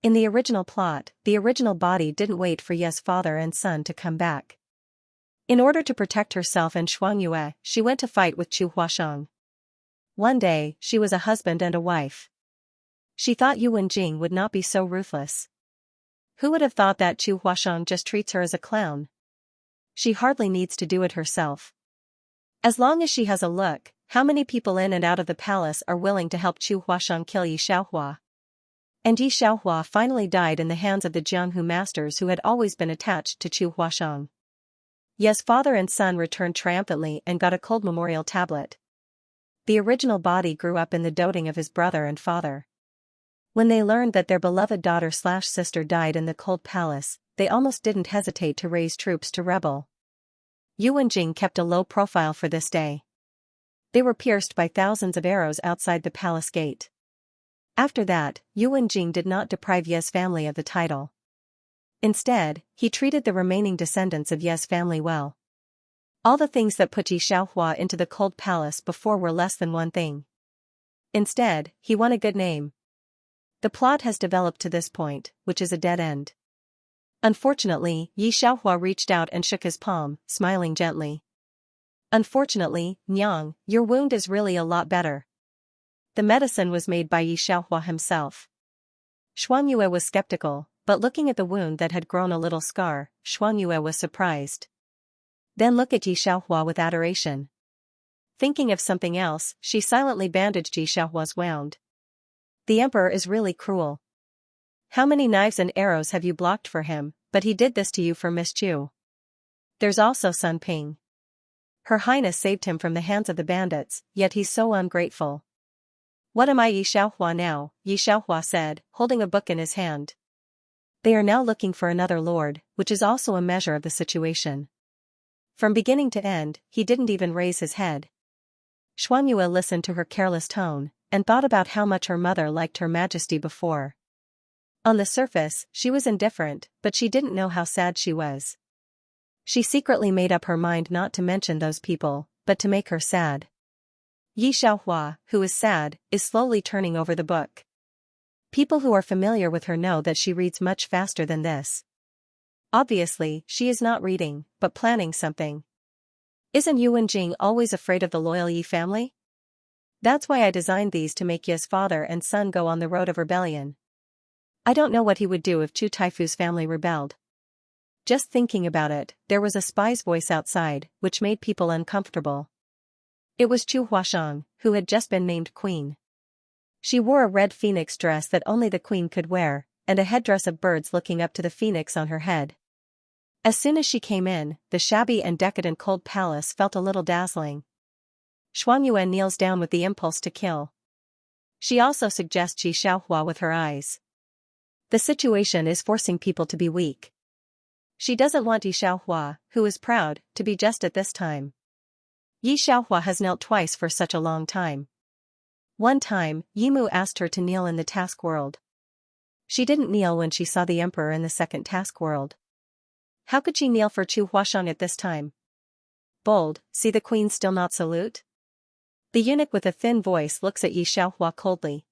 In the original plot, the original body didn't wait for Ye's father and son to come back. In order to protect herself and Shuangyue, she went to fight with Chu Huashang. One day, she was a husband and a wife. She thought Yu Wenjing would not be so ruthless. Who would have thought that Chu Huashang just treats her as a clown? She hardly needs to do it herself. As long as she has a look, how many people in and out of the palace are willing to help Chu Huashang kill Yi Xiaohua? And Yi Xiaohua finally died in the hands of the Jianghu masters who had always been attached to Chu Huashang. Ye's father and son returned triumphantly and got a cold memorial tablet. The original body grew up in the doting of his brother and father. When they learned that their beloved daughter/sister died in the cold palace, they almost didn't hesitate to raise troops to rebel. Yu Wenjing kept a low profile for this day. They were pierced by thousands of arrows outside the palace gate. After that, Yu Wenjing did not deprive Ye's family of the title. Instead, he treated the remaining descendants of Ye's family well. All the things that put Yi Xiaohua into the cold palace before were less than one thing. Instead, he won a good name. The plot has developed to this point, which is a dead end. Unfortunately, Yi Xiaohua reached out and shook his palm, smiling gently. Unfortunately, Nyang, your wound is really a lot better. The medicine was made by Yi Xiaohua himself. Shuangyue was skeptical, but looking at the wound that had grown a little scar, Shuangyue was surprised. Then look at Yi Xiaohua with adoration. Thinking of something else, she silently bandaged Yi Xiaohua's wound. The emperor is really cruel. How many knives and arrows have you blocked for him, but he did this to you for Miss Chu. There's also Sun Ping. Her Highness saved him from the hands of the bandits, yet he's so ungrateful. What am I Yi Xiaohua now? Yi Xiaohua said, holding a book in his hand. They are now looking for another lord, which is also a measure of the situation. From beginning to end, he didn't even raise his head. Shuangyue listened to her careless tone, and thought about how much her mother liked Her Majesty before. On the surface, she was indifferent, but she didn't know how sad she was. She secretly made up her mind not to mention those people, but to make her sad. Yi Xiaohua, who is sad, is slowly turning over the book. People who are familiar with her know that she reads much faster than this. Obviously, she is not reading, but planning something. Isn't Yu Wenjing always afraid of the loyal Yi family? That's why I designed these to make Ye's father and son go on the road of rebellion. I don't know what he would do if Chu Taifu's family rebelled. Just thinking about it, there was a spy's voice outside, which made people uncomfortable. It was Chu Huashang, who had just been named queen. She wore a red phoenix dress that only the queen could wear, and a headdress of birds looking up to the phoenix on her head. As soon as she came in, the shabby and decadent cold palace felt a little dazzling. Shuangyue kneels down with the impulse to kill. She also suggests Yi Xiaohua with her eyes. The situation is forcing people to be weak. She doesn't want Yi Xiaohua, who is proud, to be just at this time. Yi Xiaohua has knelt twice for such a long time. One time, Yimu asked her to kneel in the task world. She didn't kneel when she saw the emperor in the second task world. How could she kneel for Chu Huashang at this time? Bold, see the queen still not salute? The eunuch with a thin voice looks at Yi Xiaohua coldly.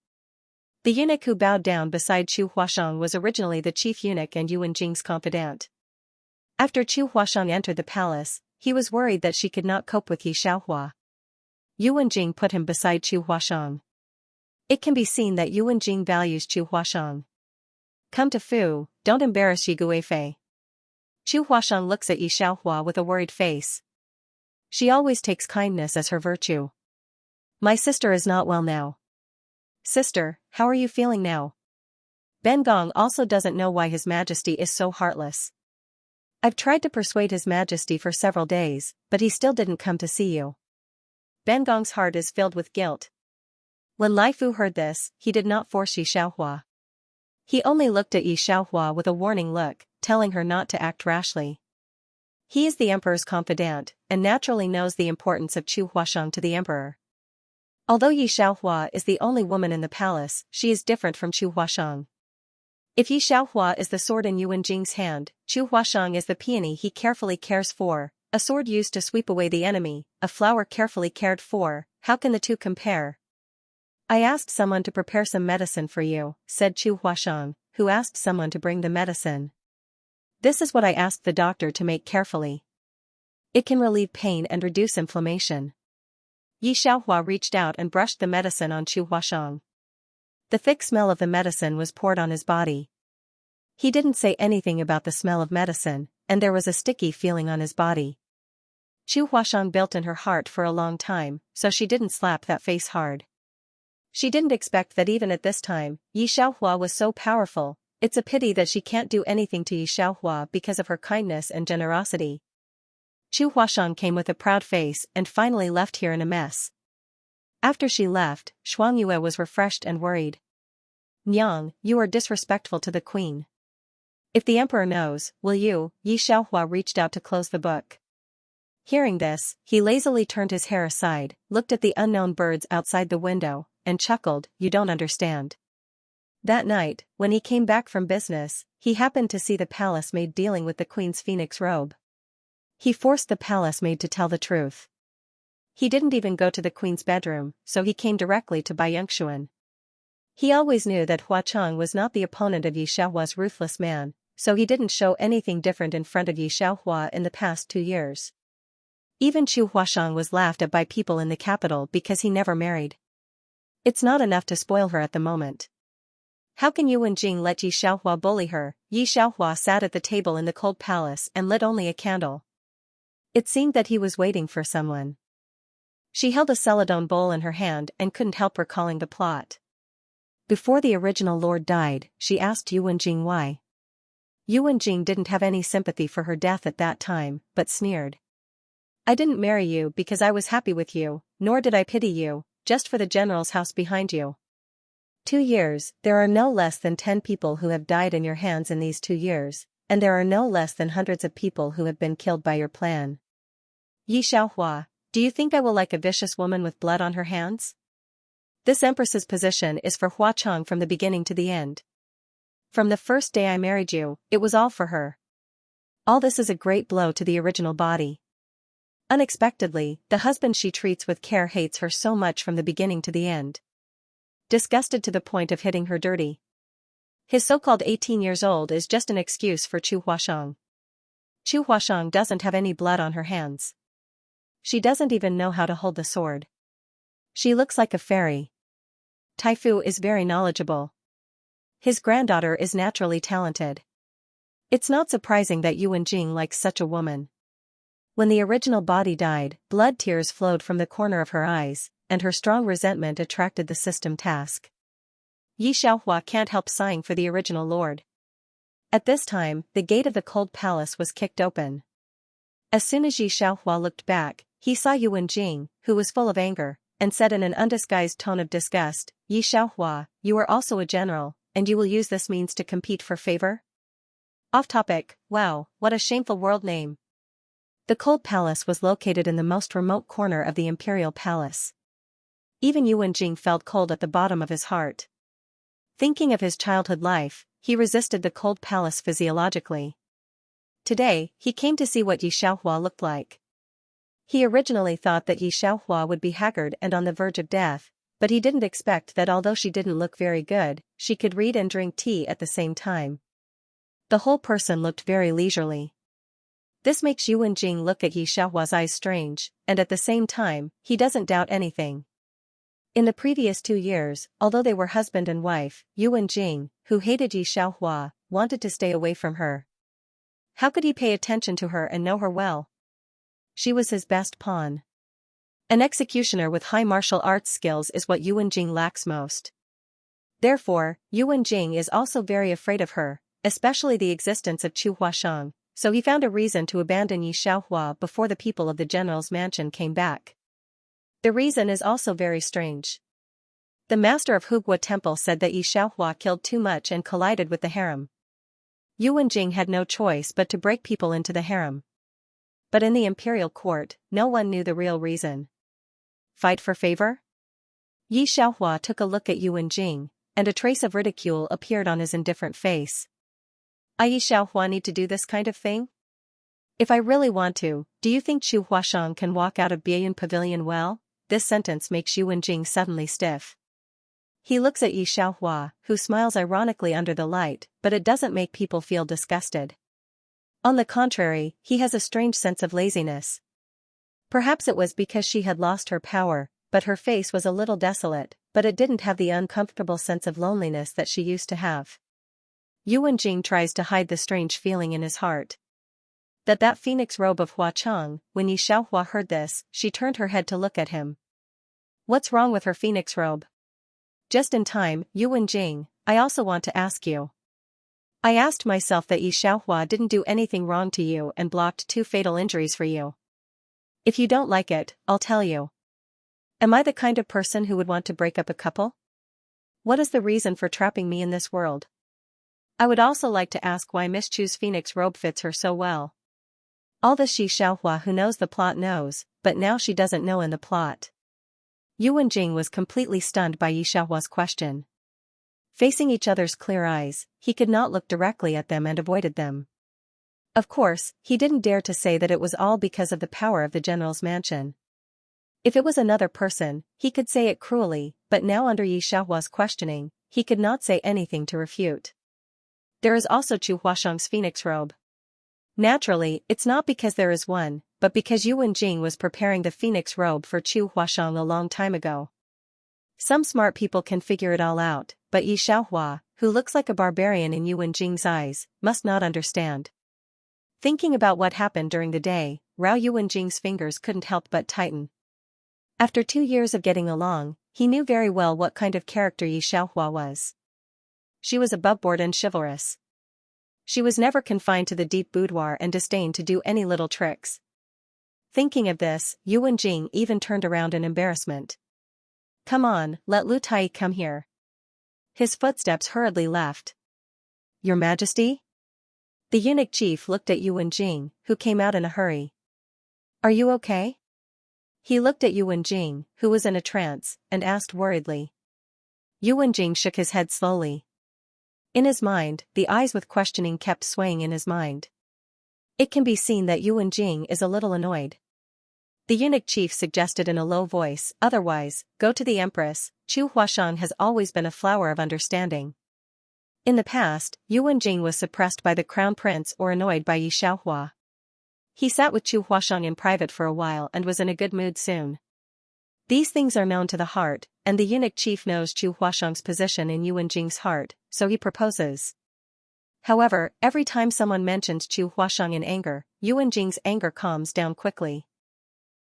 The eunuch who bowed down beside Chu Huashang was originally the chief eunuch and Yu Wenjing's confidant. After Chu Huashang entered the palace, he was worried that she could not cope with Yi Xiaohua. Yu Wenjing put him beside Chu Huashang. It can be seen that Yu Wenjing values Chu Huashang. Come to Fu, don't embarrass Yi Guifei. Chu Huashang looks at Yi Xiaohua with a worried face. She always takes kindness as her virtue. My sister is not well now. Sister, how are you feeling now? Ben Gong also doesn't know why His Majesty is so heartless. I've tried to persuade His Majesty for several days, but he still didn't come to see you. Ben Gong's heart is filled with guilt. When Lai Fu heard this, he did not force Yi Xiaohua. He only looked at Yi Xiaohua with a warning look, telling her not to act rashly. He is the emperor's confidant, and naturally knows the importance of Chu Huashang to the emperor. Although Yi Xiaohua is the only woman in the palace, she is different from Chu Huashang. If Yi Xiaohua is the sword in Yu Wenjing's hand, Chu Huashang is the peony he carefully cares for, a sword used to sweep away the enemy, a flower carefully cared for. How can the two compare? I asked someone to prepare some medicine for you, said Chu Huashang, who asked someone to bring the medicine. This is what I asked the doctor to make carefully. It can relieve pain and reduce inflammation. Yi Xiaohua reached out and brushed the medicine on Chu Huashang. The thick smell of the medicine was poured on his body. He didn't say anything about the smell of medicine, and there was a sticky feeling on his body. Chu Huashang built in her heart for a long time, so she didn't slap that face hard. She didn't expect that even at this time, Yi Xiaohua was so powerful. It's a pity that she can't do anything to Yi Xiaohua because of her kindness and generosity. Chu Huashang came with a proud face and finally left here in a mess. After she left, Shuangyue was refreshed and worried. Nyang, you are disrespectful to the queen. If the emperor knows, will you? Yi Xiaohua reached out to close the book. Hearing this, he lazily turned his hair aside, looked at the unknown birds outside the window, and chuckled, you don't understand. That night, when he came back from business, he happened to see the palace maid dealing with the queen's phoenix robe. He forced the palace maid to tell the truth. He didn't even go to the queen's bedroom, so he came directly to Bai Yongxuan. He always knew that Hua Cheng was not the opponent of Yi Xiaohua's ruthless man, so he didn't show anything different in front of Yi Xiaohua in the past 2 years. Even Chu Huashang was laughed at by people in the capital because he never married. It's not enough to spoil her at the moment. How can Yuan Jing let Yi Xiaohua bully her? Yi Xiaohua sat at the table in the cold palace and lit only a candle. It seemed that he was waiting for someone. She held a celadone bowl in her hand and couldn't help recalling the plot. Before the original lord died, she asked Yuan Jing why. Yuan Jing didn't have any sympathy for her death at that time, but sneered. I didn't marry you because I was happy with you, nor did I pity you, just for the general's house behind you. 2 years, there are no less than 10 people who have died in your hands in these 2 years, and there are no less than hundreds of people who have been killed by your plan. Yi Xiaohua, do you think I will like a vicious woman with blood on her hands? This empress's position is for Hua Cheng from the beginning to the end. From the first day I married you, it was all for her. All this is a great blow to the original body. Unexpectedly, the husband she treats with care hates her so much from the beginning to the end. Disgusted to the point of hitting her dirty. His so-called 18 years old is just an excuse for Chu Huashang. Chu Huashang doesn't have any blood on her hands. She doesn't even know how to hold the sword. She looks like a fairy. Taifu is very knowledgeable. His granddaughter is naturally talented. It's not surprising that Yuan Jing likes such a woman. When the original body died, blood tears flowed from the corner of her eyes, and her strong resentment attracted the system task. Yi Xiaohua can't help sighing for the original lord. At this time, the gate of the cold palace was kicked open. As soon as Yi Xiaohua looked back, he saw Yuan Jing, who was full of anger, and said in an undisguised tone of disgust, Yi Xiaohua, you are also a general, and you will use this means to compete for favor? Off topic, wow, what a shameful world name. The cold palace was located in the most remote corner of the imperial palace. Even Yuan Jing felt cold at the bottom of his heart. Thinking of his childhood life, he resisted the cold palace physiologically. Today, he came to see what Yi Xiaohua looked like. He originally thought that Yi Xiaohua would be haggard and on the verge of death, but he didn't expect that although she didn't look very good, she could read and drink tea at the same time. The whole person looked very leisurely. This makes Yuan Jing look at Yi Xiaohua's eyes strange, and at the same time, he doesn't doubt anything. In the previous 2 years, although they were husband and wife, Yuan Jing, who hated Yi Xiaohua, wanted to stay away from her. How could he pay attention to her and know her well? She was his best pawn. An executioner with high martial arts skills is what Yuan Jing lacks most. Therefore, Yuan Jing is also very afraid of her, especially the existence of Chu Huashang, so he found a reason to abandon Yi Xiaohua before the people of the general's mansion came back. The reason is also very strange. The master of Hugua Temple said that Yi Xiaohua killed too much and collided with the harem. Yuan Jing had no choice but to break people into the harem. But in the imperial court, no one knew the real reason. Fight for favor? Yi Xiaohua took a look at Yuan Jing, and a trace of ridicule appeared on his indifferent face. I Yi Xiaohua need to do this kind of thing? If I really want to, do you think Chu Huashang can walk out of Bian Pavilion well? This sentence makes Yuan Jing suddenly stiff. He looks at Yi Xiaohua, who smiles ironically under the light, but it doesn't make people feel disgusted. On the contrary, he has a strange sense of laziness. Perhaps it was because she had lost her power, but her face was a little desolate, but it didn't have the uncomfortable sense of loneliness that she used to have. Yuan Jing tries to hide the strange feeling in his heart. That phoenix robe of Huachang. When Yi Xiaohua heard this, she turned her head to look at him. What's wrong with her phoenix robe? Just in time, Yuan Jing, I also want to ask you. I asked myself that Yi Xiaohua didn't do anything wrong to you and blocked 2 fatal injuries for you. If you don't like it, I'll tell you. Am I the kind of person who would want to break up a couple? What is the reason for trapping me in this world? I would also like to ask why Miss Chu's phoenix robe fits her so well. All this Yi Xiaohua who knows the plot knows, but now she doesn't know in the plot. Yuan Jing was completely stunned by Yi Xiaohua's question. Facing each other's clear eyes, he could not look directly at them and avoided them. Of course, he didn't dare to say that it was all because of the power of the general's mansion. If it was another person, he could say it cruelly, but now under Yi Xiaohua's questioning, he could not say anything to refute. There is also Chu Huashang's phoenix robe. Naturally, it's not because there is one, but because Yuan Jing was preparing the phoenix robe for Chu Huashang a long time ago. Some smart people can figure it all out, but Yi Xiaohua, who looks like a barbarian in Yuan Jing's eyes, must not understand. Thinking about what happened during the day, Rao Yuan Jing's fingers couldn't help but tighten. After 2 years of getting along, he knew very well what kind of character Yi Xiaohua was. She was aboveboard and chivalrous. She was never confined to the deep boudoir and disdained to do any little tricks. Thinking of this, Yuan Jing even turned around in embarrassment. Come on, let Lu Tai come here. His footsteps hurriedly left. Your Majesty? The eunuch chief looked at Yuan Jing, who came out in a hurry. Are you okay? He looked at Yuan Jing, who was in a trance, and asked worriedly. Yuan Jing shook his head slowly. In his mind, the eyes with questioning kept swaying in his mind. It can be seen that Yuan Jing is a little annoyed. The eunuch chief suggested in a low voice, otherwise, go to the empress. Chu Huashang has always been a flower of understanding. In the past, Yuan Jing was suppressed by the crown prince or annoyed by Yi Xiaohua. He sat with Chu Huashang in private for a while and was in a good mood soon. These things are known to the heart, and the eunuch chief knows Chu Huashang's position in Yuan Jing's heart, so he proposes. However, every time someone mentions Chu Huashang in anger, Yuan Jing's anger calms down quickly.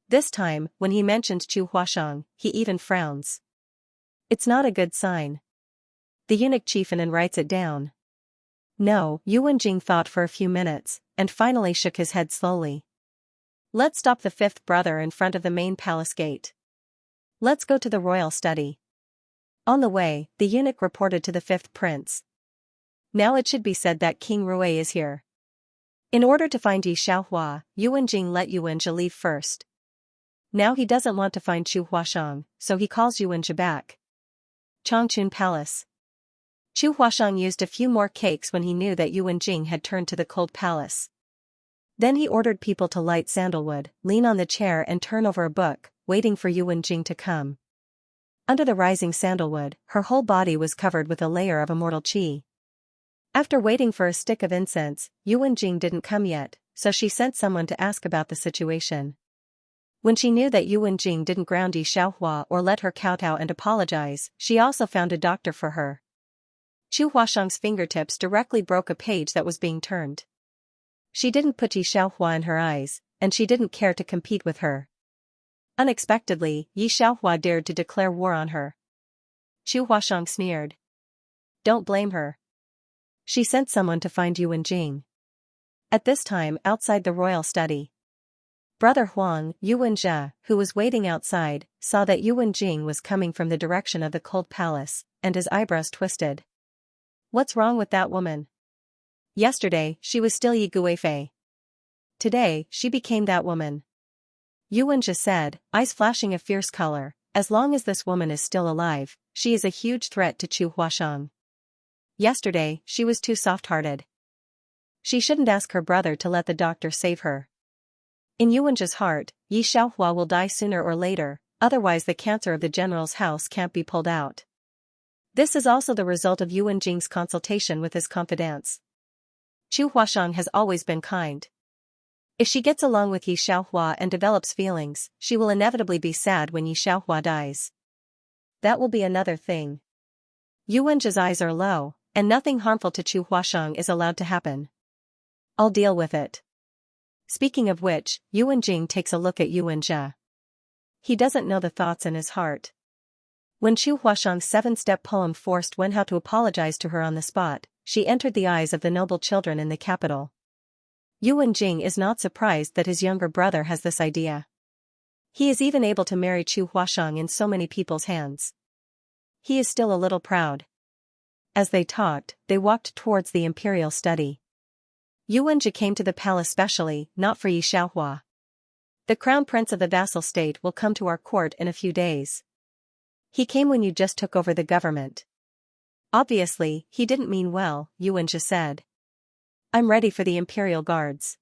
This time, when he mentions Chu Huashang, he even frowns. It's not a good sign. The eunuch chieftain writes it down. No, Yuan Jing thought for a few minutes, and finally shook his head slowly. Let's stop the 5th brother in front of the main palace gate. Let's go to the royal study. On the way, the eunuch reported to the 5th prince. Now it should be said that King Rui is here. In order to find Yi Xiaohua, Yuan Jing let Yuan Zhi leave first. Now he doesn't want to find Chu Huashang, so he calls Yuan Zhi back. Changchun Palace. Chu Huashang used a few more cakes when he knew that Yuan Jing had turned to the cold palace. Then he ordered people to light sandalwood, lean on the chair and turn over a book, waiting for Yuan Jing to come. Under the rising sandalwood, her whole body was covered with a layer of immortal qi. After waiting for a stick of incense, Yuan Jing didn't come yet, so she sent someone to ask about the situation. When she knew that Yuan Jing didn't ground Yi Xiaohua or let her kowtow and apologize, she also found a doctor for her. Chu Huashang's fingertips directly broke a page that was being turned. She didn't put Yi Xiaohua in her eyes, and she didn't care to compete with her. Unexpectedly, Yi Xiaohua dared to declare war on her. Chu Huashang sneered. Don't blame her. She sent someone to find Yuan Jing. At this time, outside the royal study, Brother Huang, Yuan Zhi, who was waiting outside, saw that Yuan Jing was coming from the direction of the cold palace, and his eyebrows twisted. What's wrong with that woman? Yesterday, she was still Yi Guifei. Today, she became that woman. Yuan Zhi said, eyes flashing a fierce color, as long as this woman is still alive, she is a huge threat to Chu Huashang. Yesterday, she was too soft-hearted. She shouldn't ask her brother to let the doctor save her. In Yuan Zhi's heart, Yi Xiaohua will die sooner or later, otherwise the cancer of the general's house can't be pulled out. This is also the result of Yuan Jing's consultation with his confidants. Chu Huashang has always been kind. If she gets along with Yi Xiaohua and develops feelings, she will inevitably be sad when Yi Xiaohua dies. That will be another thing. Yu Wenjie's eyes are low, and nothing harmful to Chu Huasheng is allowed to happen. I'll deal with it. Speaking of which, Yu Wenjing takes a look at Yu Wenjie. He doesn't know the thoughts in his heart. When Chu Huasheng's 7-step poem forced Wen Hao to apologize to her on the spot, she entered the eyes of the noble children in the capital. Yu Wenjing is not surprised that his younger brother has this idea. He is even able to marry Chu Huasheng in so many people's hands. He is still a little proud. As they talked, they walked towards the imperial study. Yu Wenjie came to the palace specially, not for Yi Xiaohua. The crown prince of the vassal state will come to our court in a few days. He came when you just took over the government. Obviously, he didn't mean well, Yu Wenjie said. I'm ready for the imperial guards.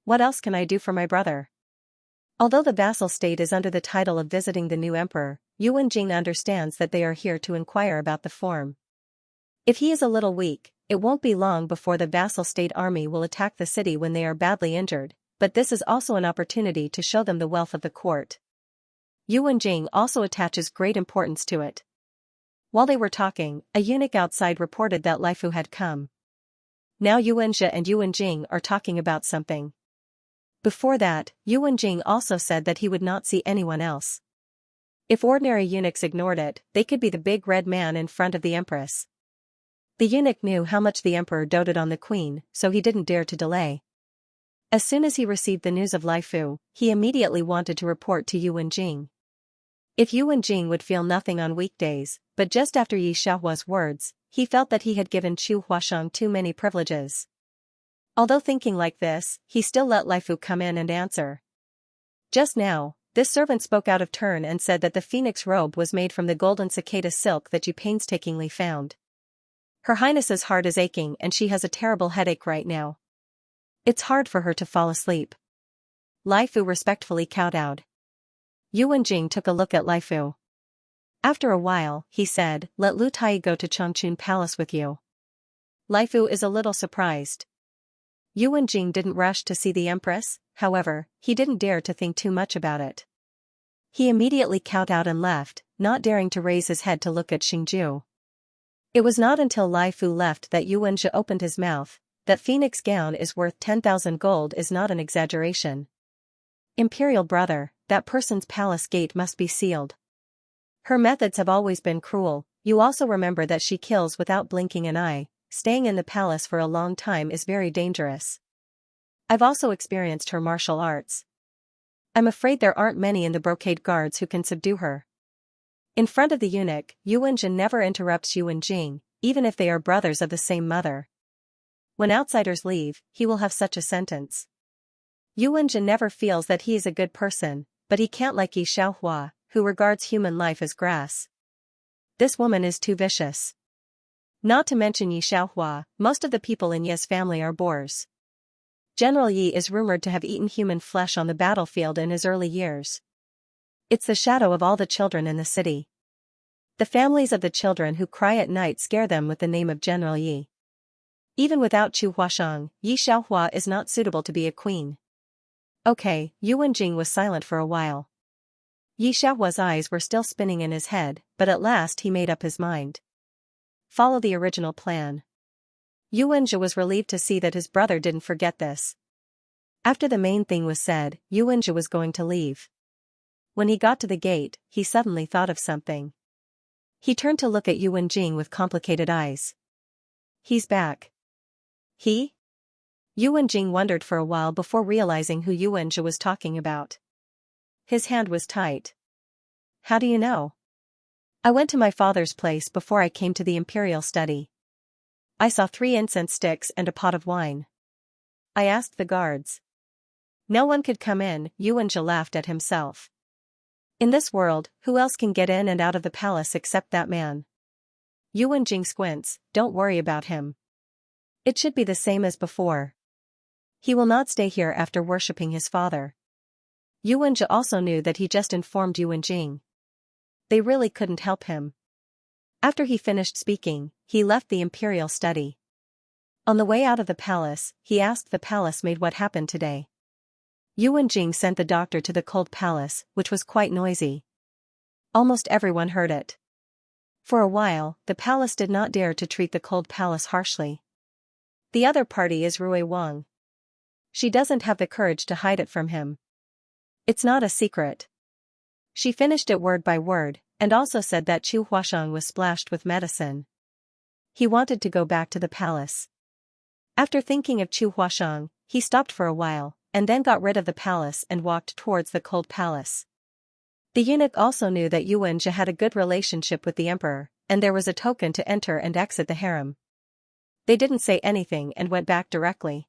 What else can I do for my brother? Although the vassal state is under the title of visiting the new emperor, Yu Wenjing understands that they are here to inquire about the form. If he is a little weak, it won't be long before the vassal state army will attack the city when they are badly injured, but this is also an opportunity to show them the wealth of the court. Yu Wenjing also attaches great importance to it. While they were talking, a eunuch outside reported that Lai Fu had come. Now Yu Wenjie and Yu Wenjing are talking about something. Before that, Yu Wenjing also said that he would not see anyone else. If ordinary eunuchs ignored it, they could be the big red man in front of the empress. The eunuch knew how much the emperor doted on the queen, so he didn't dare to delay. As soon as he received the news of Lai Fu, he immediately wanted to report to Yu Wenjing. If Yu Wenjing would feel nothing on weekdays, but just after Yi Xiaohua's words, he felt that he had given Chu Huasheng too many privileges. Although thinking like this, he still let Lai Fu come in and answer. Just now, this servant spoke out of turn and said that the phoenix robe was made from the golden cicada silk that you painstakingly found. Her Highness's heart is aching and she has a terrible headache right now. It's hard for her to fall asleep. Lai Fu respectfully kowtowed. Yu Wenjing took a look at Lai Fu. After a while, he said, "Let Lu Tai go to Changchun Palace with you." Lai Fu is a little surprised. Yu Wenjing didn't rush to see the empress, however, he didn't dare to think too much about it. He immediately kowtowed and left, not daring to raise his head to look at Xingju. It was not until Lai Fu left that Yu Wenjie opened his mouth. That phoenix gown is worth 10,000 gold is not an exaggeration. Imperial brother, that person's palace gate must be sealed. Her methods have always been cruel. You also remember that she kills without blinking an eye. Staying in the palace for a long time is very dangerous. I've also experienced her martial arts. I'm afraid there aren't many in the brocade guards who can subdue her. In front of the eunuch, Yu Wenjie never interrupts Yu Wenjing, even if they are brothers of the same mother. When outsiders leave, he will have such a sentence. Yu Wenjie never feels that he is a good person, but he can't like Yi Xiaohua, who regards human life as grass. This woman is too vicious. Not to mention Yi Xiaohua, most of the people in Ye's family are boars. General Yi is rumored to have eaten human flesh on the battlefield in his early years. It's the shadow of all the children in the city. The families of the children who cry at night scare them with the name of General Yi. Even without Chu Huasheng, Yi Xiaohua is not suitable to be a queen. Okay, Yu Wenjing was silent for a while. Yi Xiaohua's eyes were still spinning in his head, but at last he made up his mind. Follow the original plan. Yu Wenjie was relieved to see that his brother didn't forget this. After the main thing was said, Yu Wenjie was going to leave. When he got to the gate, he suddenly thought of something. He turned to look at Yu Wenjing with complicated eyes. He's back. He? Yu Wenjing wondered for a while before realizing who Yu Wenjie was talking about. His hand was tight. How do you know? I went to my father's place before I came to the imperial study. I saw 3 incense sticks and a pot of wine. I asked the guards. No one could come in, Yu Wenjie laughed at himself. In this world, who else can get in and out of the palace except that man? Yu Wenjing squints, don't worry about him. It should be the same as before. He will not stay here after worshipping his father. Yu Wenjie also knew that he just informed Yu Wenjing. They really couldn't help him. After he finished speaking, he left the imperial study. On the way out of the palace, he asked the palace maid what happened today. Yuan Jing sent the doctor to the cold palace, which was quite noisy. Almost everyone heard it. For a while, the palace did not dare to treat the cold palace harshly. The other party is Rui Wang. She doesn't have the courage to hide it from him. It's not a secret. She finished it word by word, and also said that Chu Huashang was splashed with medicine. He wanted to go back to the palace. After thinking of Chu Huashang, he stopped for a while, and then got rid of the palace and walked towards the cold palace. The eunuch also knew that Xianxia had a good relationship with the emperor, and there was a token to enter and exit the harem. They didn't say anything and went back directly.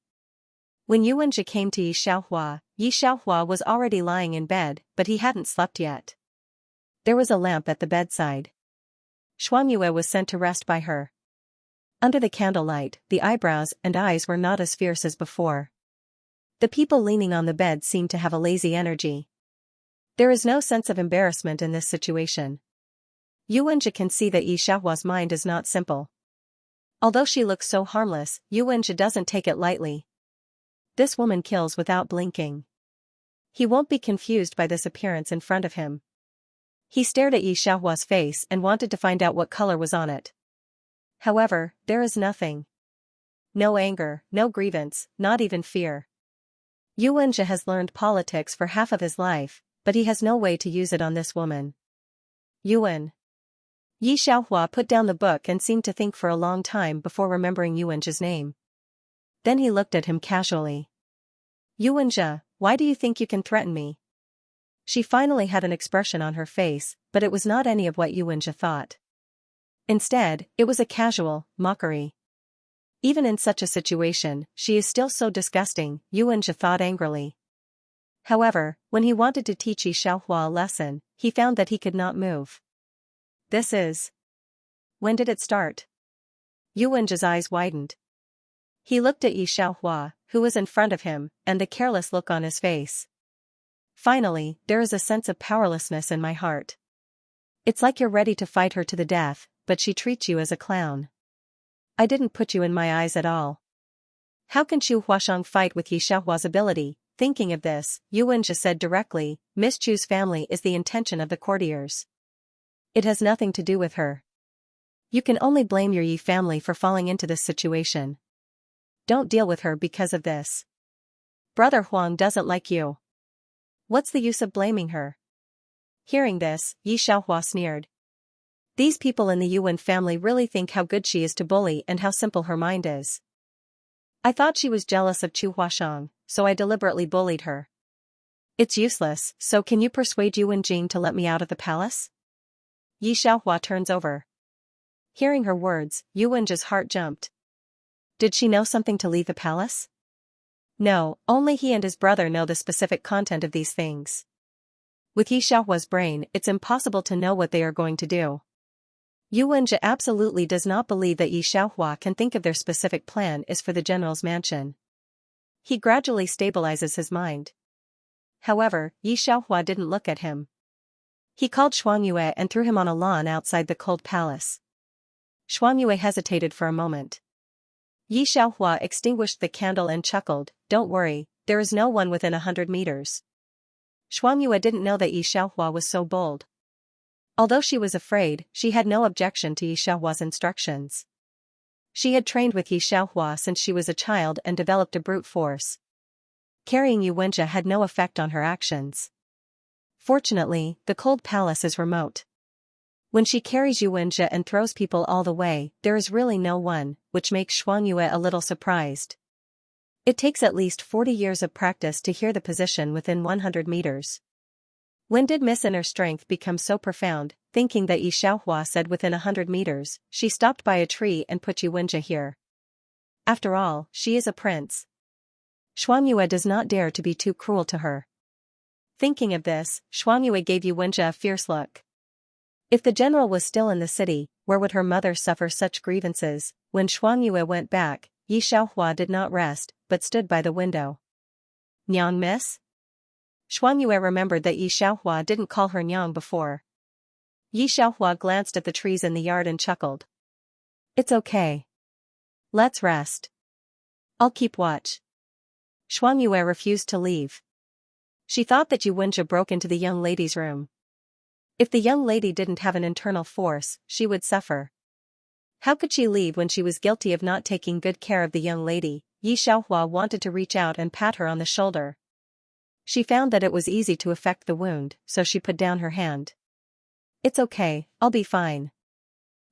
When Xianxia came to Yi Xiaohua was already lying in bed, but he hadn't slept yet. There was a lamp at the bedside. Xuangyue was sent to rest by her. Under the candlelight, the eyebrows and eyes were not as fierce as before. The people leaning on the bed seemed to have a lazy energy. There is no sense of embarrassment in this situation. Xianxia can see that Yi Xiaohua's mind is not simple. Although she looks so harmless, Xianxia doesn't take it lightly. This woman kills without blinking. He won't be confused by this appearance in front of him. He stared at Yi Xiaohua's face and wanted to find out what color was on it. However, there is nothing. No anger, no grievance, not even fear. Xianxia has learned politics for half of his life, but he has no way to use it on this woman. Yuan. Yi Xiaohua put down the book and seemed to think for a long time before remembering Xianxia's name. Then he looked at him casually. Xianxia, why do you think you can threaten me? She finally had an expression on her face, but it was not any of what Xianxia thought. Instead, it was a casual mockery. Even in such a situation, she is still so disgusting, Xianxia thought angrily. However, when he wanted to teach Yi Xiaohua a lesson, he found that he could not move. This is... When did it start? Xianxia's eyes widened. He looked at Yi Xiaohua, who was in front of him, and the careless look on his face. Finally, there is a sense of powerlessness in my heart. It's like you're ready to fight her to the death, but she treats you as a clown. I didn't put you in my eyes at all. How can Chu Huashang fight with Yi Xiaohua's ability? Thinking of this, Xianxia said directly, Miss Chu's family is the intention of the courtiers. It has nothing to do with her. You can only blame your Yi family for falling into this situation. Don't deal with her because of this. Brother Huang doesn't like you. What's the use of blaming her? Hearing this, Yi Xiaohua sneered. These people in the Yuan family really think how good she is to bully and how simple her mind is. I thought she was jealous of Chu Huashang, so I deliberately bullied her. It's useless, so can you persuade Yuan Jing to let me out of the palace? Yi Xiaohua turns over. Hearing her words, Yuanxia's heart jumped. Did she know something to leave the palace? No, only he and his brother know the specific content of these things. With Yi Xiaohua's brain, it's impossible to know what they are going to do. Yuanxia absolutely does not believe that Yi Xiaohua can think of their specific plan is for the general's mansion. He gradually stabilizes his mind. However, Yi Xiaohua didn't look at him. He called Xuangyue and threw him on a lawn outside the cold palace. Xuangyue hesitated for a moment. Yi Xiaohua extinguished the candle and chuckled, Don't worry, there is no one within 100 meters. Xuangyue didn't know that Yi Xiaohua was so bold. Although she was afraid, she had no objection to Yi Xiaohua's instructions. She had trained with Yi Xiaohua since she was a child and developed a brute force. Carrying Yuanxia had no effect on her actions. Fortunately, the cold palace is remote. When she carries Yuanxia and throws people all the way, there is really no one, which makes Xuangyue a little surprised. It takes at least 40 years of practice to hear the position within 100 meters. When did Miss Inner Strength become so profound? Thinking that Yi Xiaohua said within 100 meters, she stopped by a tree and put Yuanxia here. After all, she is a prince. Xuangyue does not dare to be too cruel to her. Thinking of this, Xuangyue gave Yuanxia a fierce look. If the general was still in the city, where would her mother suffer such grievances? When Xuangyue went back, Yi Xiaohua did not rest, but stood by the window. Nyang miss? Xuangyue remembered that Yi Xiaohua didn't call her Nyang before. Yi Xiaohua glanced at the trees in the yard and chuckled. It's okay. Let's rest. I'll keep watch. Xuangyue refused to leave. She thought that Xianxia broke into the young lady's room. If the young lady didn't have an internal force, she would suffer. How could she leave when she was guilty of not taking good care of the young lady? Yi Xiaohua wanted to reach out and pat her on the shoulder. She found that it was easy to affect the wound, so she put down her hand. It's okay, I'll be fine.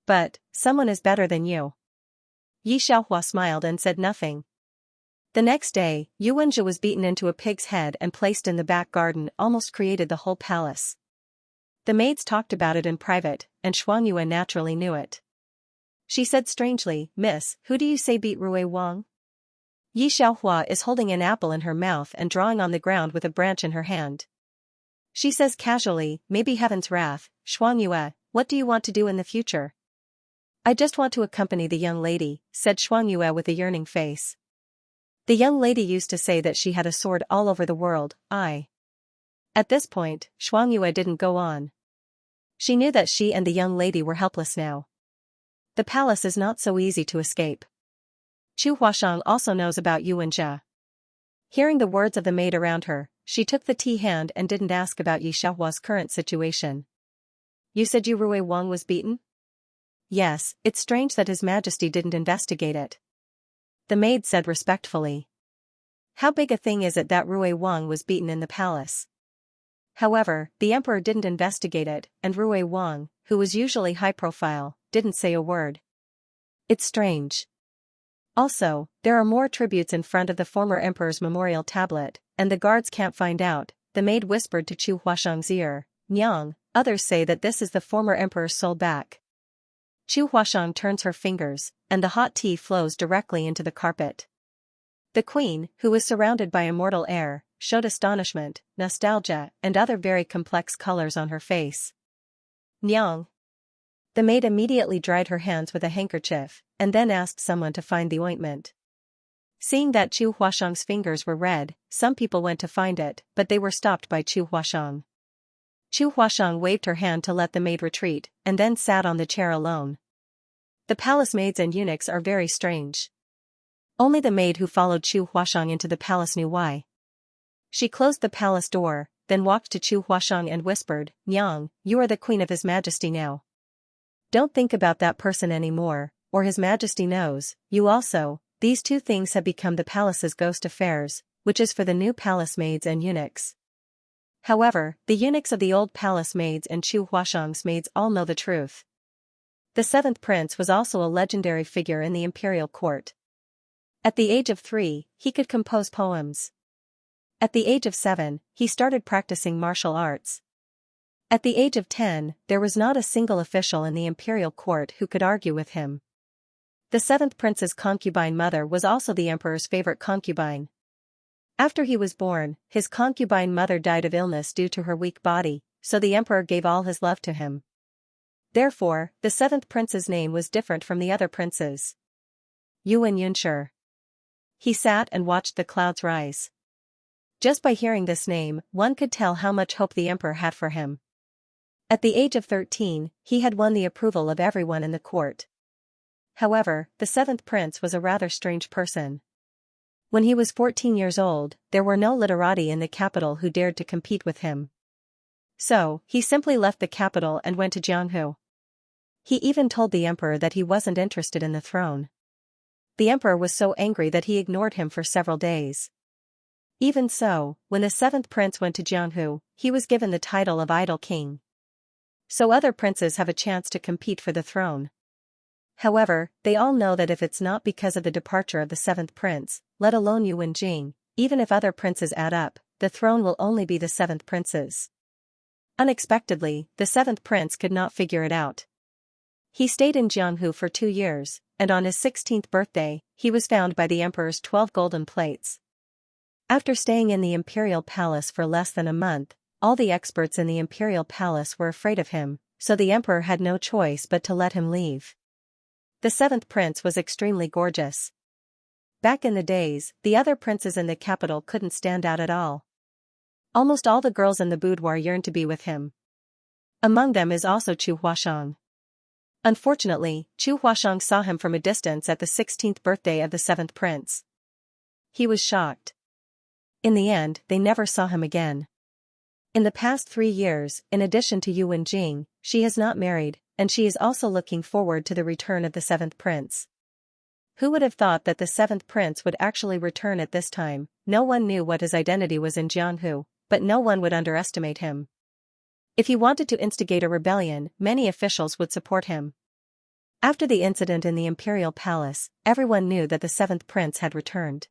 But, someone is better than you. Yi Xiaohua smiled and said nothing. The next day, Xianxia was beaten into a pig's head and placed in the back garden, almost created the whole palace. The maids talked about it in private, and Xianxia naturally knew it. She said strangely, "Miss, who do you say beat Rui Wang?" Yi Xiaohua is holding an apple in her mouth and drawing on the ground with a branch in her hand. She says casually, "Maybe heaven's wrath." "Xianxia, what do you want to do in the future?" "I just want to accompany the young lady," said Xianxia with a yearning face. The young lady used to say that she had a sword all over the world. At this point, Xianxia didn't go on. She knew that she and the young lady were helpless now. The palace is not so easy to escape. Chu Huashang also knows about Xianxia. Hearing the words of the maid around her, she took the tea hand and didn't ask about Yi Xiaohua's current situation. "You said Rui Wang was beaten?" "Yes, it's strange that His Majesty didn't investigate it," the maid said respectfully. "How big a thing is it that Rui Wang was beaten in the palace?" However, the emperor didn't investigate it, and Rui Wang, who was usually high profile, didn't say a word. It's strange. Also, there are more tributes in front of the former emperor's memorial tablet, and the guards can't find out, the maid whispered to Chu Huashang's ear. "Nyang, others say that this is the former emperor's soul back." Chu Huashang turns her fingers, and the hot tea flows directly into the carpet. The queen, who was surrounded by immortal air, showed astonishment, nostalgia, and other very complex colors on her face. "Nyang." The maid immediately dried her hands with a handkerchief, and then asked someone to find the ointment. Seeing that Chu Huashang's fingers were red, some people went to find it, but they were stopped by Chu Huashang. Chu Huashang waved her hand to let the maid retreat, and then sat on the chair alone. The palace maids and eunuchs are very strange. Only the maid who followed Chu Huashang into the palace knew why. She closed the palace door, then walked to Chu Huashang and whispered, "Nyang, you are the queen of His Majesty now. Don't think about that person anymore, or His Majesty knows, you also." These two things have become the palace's ghost affairs, which is for the new palace maids and eunuchs. However, the eunuchs of the old palace maids and Chu Huashang's maids all know the truth. The seventh prince was also a legendary figure in the imperial court. At the age of 3, he could compose poems. At the age of 7, he started practicing martial arts. At the age of 10, there was not a single official in the imperial court who could argue with him. The seventh prince's concubine mother was also the emperor's favorite concubine. After he was born, his concubine mother died of illness due to her weak body, so the emperor gave all his love to him. Therefore, the seventh prince's name was different from the other princes. Yuan Yunshi. He sat and watched the clouds rise. Just by hearing this name, one could tell how much hope the emperor had for him. At the age of 13, he had won the approval of everyone in the court. However, the seventh prince was a rather strange person. When he was 14 years old, there were no literati in the capital who dared to compete with him. So, he simply left the capital and went to Jianghu. He even told the emperor that he wasn't interested in the throne. The emperor was so angry that he ignored him for several days. Even so, when the seventh prince went to Jianghu, he was given the title of idle king. So other princes have a chance to compete for the throne. However, they all know that if it's not because of the departure of the seventh prince, let alone Yuan Jing, even if other princes add up, the throne will only be the seventh prince's. Unexpectedly, the seventh prince could not figure it out. He stayed in Jianghu for 2 years, and on his 16th birthday, he was found by the emperor's 12 golden plates. After staying in the imperial palace for less than a month, all the experts in the imperial palace were afraid of him, so the emperor had no choice but to let him leave. The seventh prince was extremely gorgeous. Back in the days, the other princes in the capital couldn't stand out at all. Almost all the girls in the boudoir yearned to be with him. Among them is also Chu Huashang. Unfortunately, Chu Huashang saw him from a distance at the 16th birthday of the seventh prince. He was shocked. In the end, they never saw him again. In the past 3 years, in addition to Yu Wenjing, she has not married, and she is also looking forward to the return of the seventh prince. Who would have thought that the seventh prince would actually return at this time? No one knew what his identity was in Jianhu, but no one would underestimate him. If he wanted to instigate a rebellion, many officials would support him. After the incident in the imperial palace, everyone knew that the seventh prince had returned.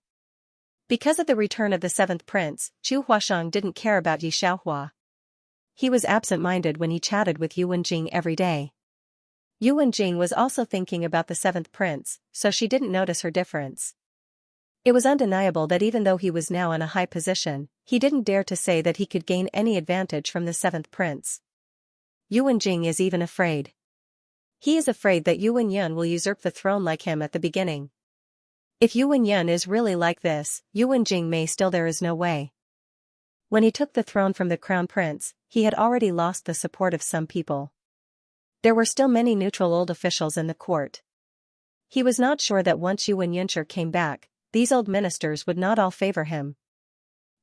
Because of the return of the seventh prince, Chu Huashang didn't care about Yi Xiaohua. He was absent-minded when he chatted with Yu Wenjing every day. Yu Wenjing was also thinking about the seventh prince, so she didn't notice her difference. It was undeniable that even though he was now in a high position, he didn't dare to say that he could gain any advantage from the seventh prince. Yu Wenjing is even afraid. He is afraid that Yu Wenyun will usurp the throne like him at the beginning. If Yu Wenyun is really like this, Yu Wenjing may still there is no way. When he took the throne from the crown prince, he had already lost the support of some people. There were still many neutral old officials in the court. He was not sure that once Yu Wenyun came back, these old ministers would not all favor him.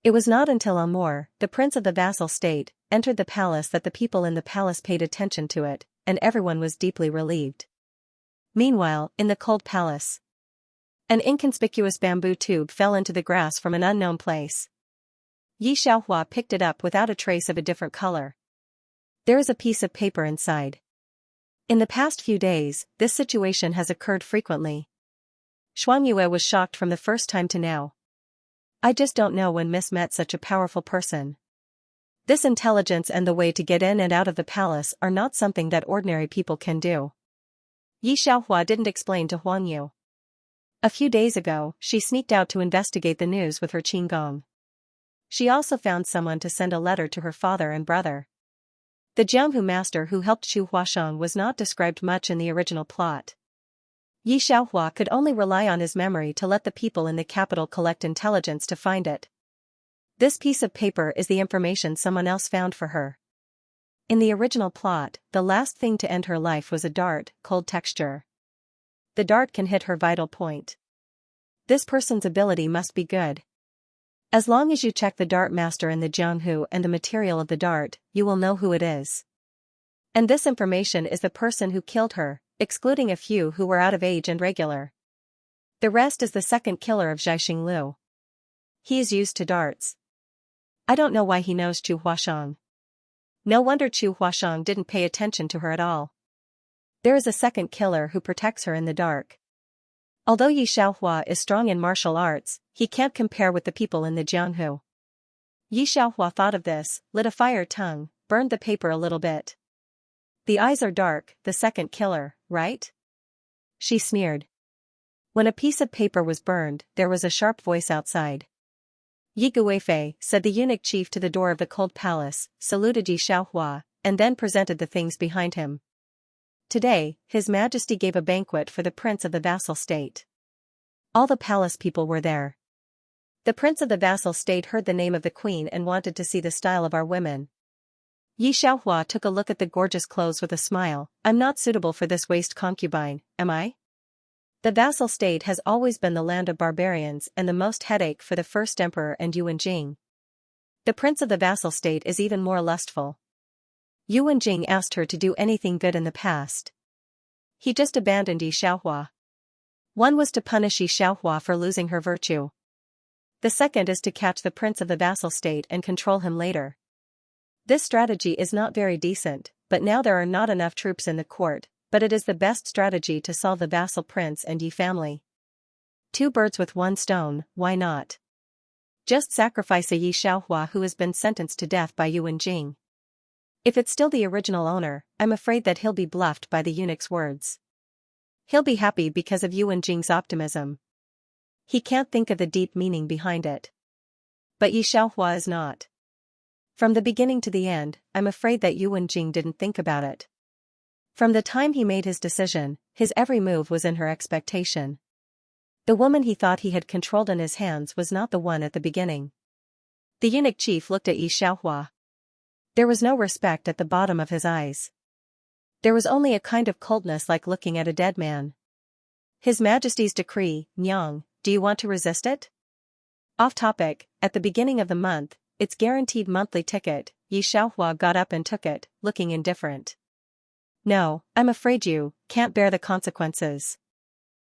It was not until Amor, the prince of the vassal state, entered the palace that the people in the palace paid attention to it, and everyone was deeply relieved. Meanwhile, in the cold palace, an inconspicuous bamboo tube fell into the grass from an unknown place. Yi Xiaohua picked it up without a trace of a different color. There is a piece of paper inside. In the past few days, this situation has occurred frequently. Xuanyue was shocked from the first time to now. I just don't know when Miss met such a powerful person. This intelligence and the way to get in and out of the palace are not something that ordinary people can do. Yi Xiaohua didn't explain to Huang Yu. A few days ago, she sneaked out to investigate the news with her qinggong. She also found someone to send a letter to her father and brother. The Jianghu master who helped Chu Huashang was not described much in the original plot. Yi Xiaohua could only rely on his memory to let the people in the capital collect intelligence to find it. This piece of paper is the information someone else found for her. In the original plot, the last thing to end her life was a dart, cold texture. The dart can hit her vital point. This person's ability must be good. As long as you check the dart master in the Jianghu and the material of the dart, you will know who it is. And this information is the person who killed her, excluding a few who were out of age and regular. The rest is the second killer of Zhaixing Liu. He is used to darts. I don't know why he knows Chu Huashang. No wonder Chu Huashang didn't pay attention to her at all. There is a second killer who protects her in the dark. Although Yi Xiaohua is strong in martial arts, he can't compare with the people in the Jianghu. Yi Xiaohua thought of this, lit a fire tongue, burned the paper a little bit. The eyes are dark, the second killer, right? She sneered. When a piece of paper was burned, there was a sharp voice outside. Yi Guifei, said the eunuch chief to the door of the cold palace, saluted Yi Xiaohua, and then presented the things behind him. Today, His Majesty gave a banquet for the prince of the vassal state. All the palace people were there. The prince of the vassal state heard the name of the queen and wanted to see the style of our women. Yi Xiaohua took a look at the gorgeous clothes with a smile. I'm not suitable for this waste concubine, am I? The vassal state has always been the land of barbarians and the most headache for the first emperor and Yu Wenjing. The prince of the vassal state is even more lustful. Yu Wenjing asked her to do anything good in the past. He just abandoned Yi Xiaohua. One was to punish Yi Xiaohua for losing her virtue. The second is to catch the prince of the vassal state and control him later. This strategy is not very decent, but now there are not enough troops in the court, but it is the best strategy to solve the vassal prince and Yi family. 2 birds with 1 stone, why not? Just sacrifice a Yi Xiaohua who has been sentenced to death by Yu Wenjing. If it's still the original owner, I'm afraid that he'll be bluffed by the eunuch's words. He'll be happy because of Yu Wenjing's optimism. He can't think of the deep meaning behind it. But Yi Xiaohua is not. From the beginning to the end, I'm afraid that Yu Wenjing didn't think about it. From the time he made his decision, his every move was in her expectation. The woman he thought he had controlled in his hands was not the one at the beginning. The eunuch chief looked at Yi Xiaohua. There was no respect at the bottom of his eyes. There was only a kind of coldness like looking at a dead man. His Majesty's decree, Nyang, do you want to resist it? Off topic, at the beginning of the month, it's guaranteed monthly ticket. Xianxia got up and took it, looking indifferent. No, I'm afraid you can't bear the consequences.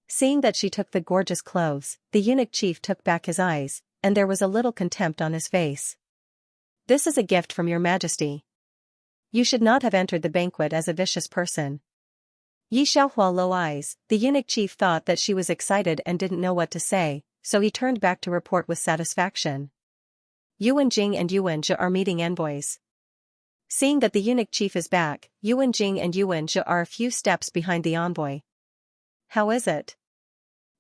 Seeing that she took the gorgeous clothes, the eunuch chief took back his eyes, and there was a little contempt on his face. This is a gift from your majesty. You should not have entered the banquet as a vicious person. Xianxia low eyes, the eunuch chief thought that she was excited and didn't know what to say, so he turned back to report with satisfaction. Yuan Jing and Yuan Zhe are meeting envoys. Seeing that the eunuch chief is back, Yuan Jing and Yuan Zhe are a few steps behind the envoy. How is it?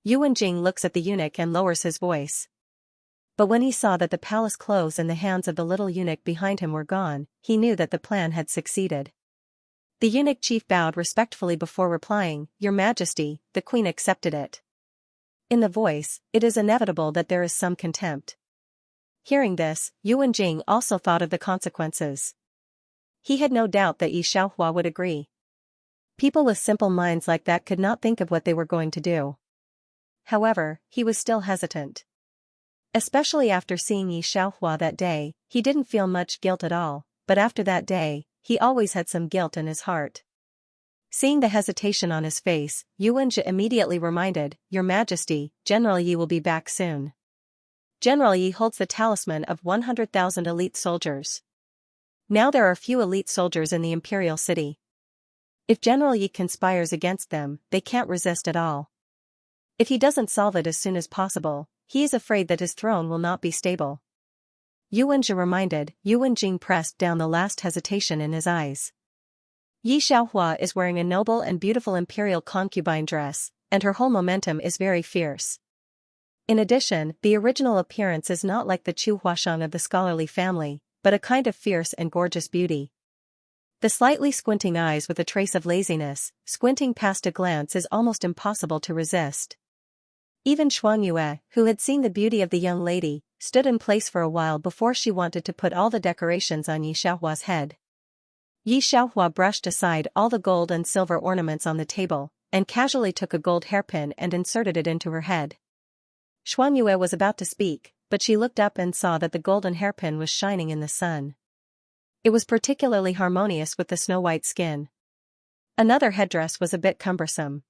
Yuan Jing looks at the eunuch and lowers his voice. But when he saw that the palace clothes in the hands of the little eunuch behind him were gone, he knew that the plan had succeeded. The eunuch chief bowed respectfully before replying, Your Majesty, the queen accepted it. In the voice, it is inevitable that there is some contempt. Hearing this, Yuan Jing also thought of the consequences. He had no doubt that Xianxia would agree. People with simple minds like that could not think of what they were going to do. However, he was still hesitant. Especially after seeing Xianxia that day, he didn't feel much guilt at all, but after that day, he always had some guilt in his heart. Seeing the hesitation on his face, Yuan Zhe immediately reminded, Your Majesty, General Yi will be back soon. General Yi holds the talisman of 100,000 elite soldiers. Now there are few elite soldiers in the imperial city. If General Yi conspires against them, they can't resist at all. If he doesn't solve it as soon as possible, he is afraid that his throne will not be stable. Yuan Zhe reminded, Yuan Jing pressed down the last hesitation in his eyes. Xianxia is wearing a noble and beautiful imperial concubine dress, and her whole momentum is very fierce. In addition, the original appearance is not like the Chu Huasheng of the scholarly family, but a kind of fierce and gorgeous beauty. The slightly squinting eyes with a trace of laziness, squinting past a glance is almost impossible to resist. Even Xianxia, who had seen the beauty of the young lady, stood in place for a while before she wanted to put all the decorations on Xianxia's head. Xianxia brushed aside all the gold and silver ornaments on the table, and casually took a gold hairpin and inserted it into her head. Xianxia was about to speak, but she looked up and saw that the golden hairpin was shining in the sun. It was particularly harmonious with the snow-white skin. Another headdress was a bit cumbersome.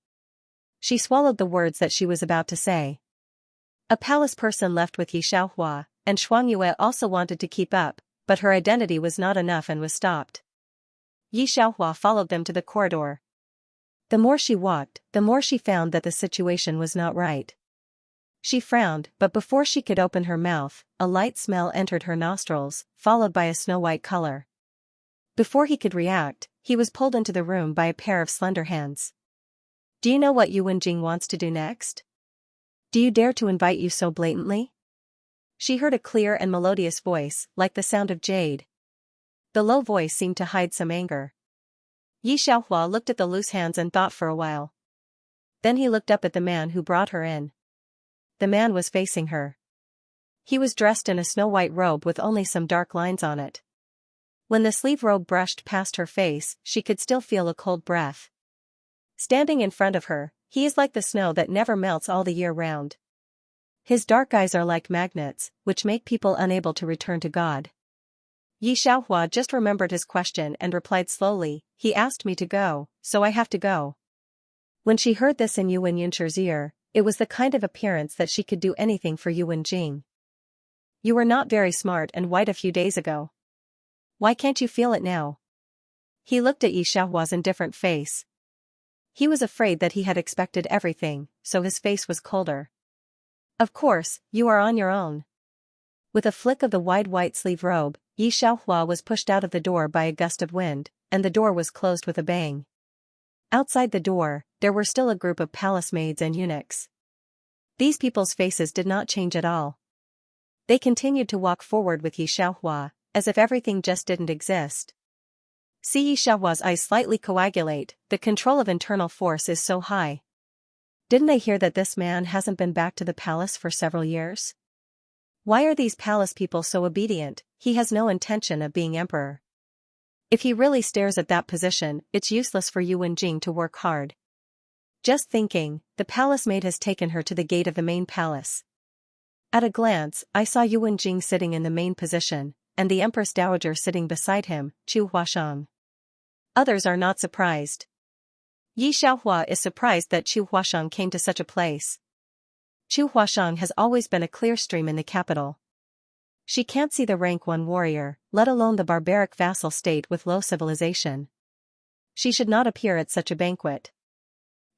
She swallowed the words that she was about to say. A palace person left with Xianxia, and Xianxia also wanted to keep up, but her identity was not enough and was stopped. Xianxia followed them to the corridor. The more she walked, the more she found that the situation was not right. She frowned, but before she could open her mouth, a light smell entered her nostrils, followed by a snow-white color. Before he could react, he was pulled into the room by a pair of slender hands. Do you know what Yuan Jing wants to do next? Do you dare to invite you so blatantly? She heard a clear and melodious voice, like the sound of jade. The low voice seemed to hide some anger. Xianxia looked at the loose hands and thought for a while. Then he looked up at the man who brought her in. The man was facing her. He was dressed in a snow-white robe with only some dark lines on it. When the sleeve robe brushed past her face, she could still feel a cold breath. Standing in front of her, he is like the snow that never melts all the year round. His dark eyes are like magnets, which make people unable to return to God. Xianxia just remembered his question and replied slowly, He asked me to go, so I have to go. When she heard this in Yuan Yuncher's ear, it was the kind of appearance that she could do anything for Yuan Jing. You were not very smart and white a few days ago. Why can't you feel it now? He looked at Xianxia's indifferent face. He was afraid that he had expected everything, so his face was colder. Of course, you are on your own. With a flick of the wide white sleeve robe, Xianxia was pushed out of the door by a gust of wind, and the door was closed with a bang. Outside the door, there were still a group of palace maids and eunuchs. These people's faces did not change at all. They continued to walk forward with Xianxia, as if everything just didn't exist. See Xianxia's eyes slightly coagulate, the control of internal force is so high. Didn't they hear that this man hasn't been back to the palace for several years? Why are these palace people so obedient? He has no intention of being emperor. If he really stares at that position, it's useless for Yuan Jing to work hard. Just thinking, the palace maid has taken her to the gate of the main palace. At a glance, I saw Yuan Jing sitting in the main position, and the Empress Dowager sitting beside him, Chu Huashang. Others are not surprised. Yi Xiaohua is surprised that Chu Huashang came to such a place. Chu Huashang has always been a clear stream in the capital. She can't see the rank 1 warrior, let alone the barbaric vassal state with low civilization. She should not appear at such a banquet.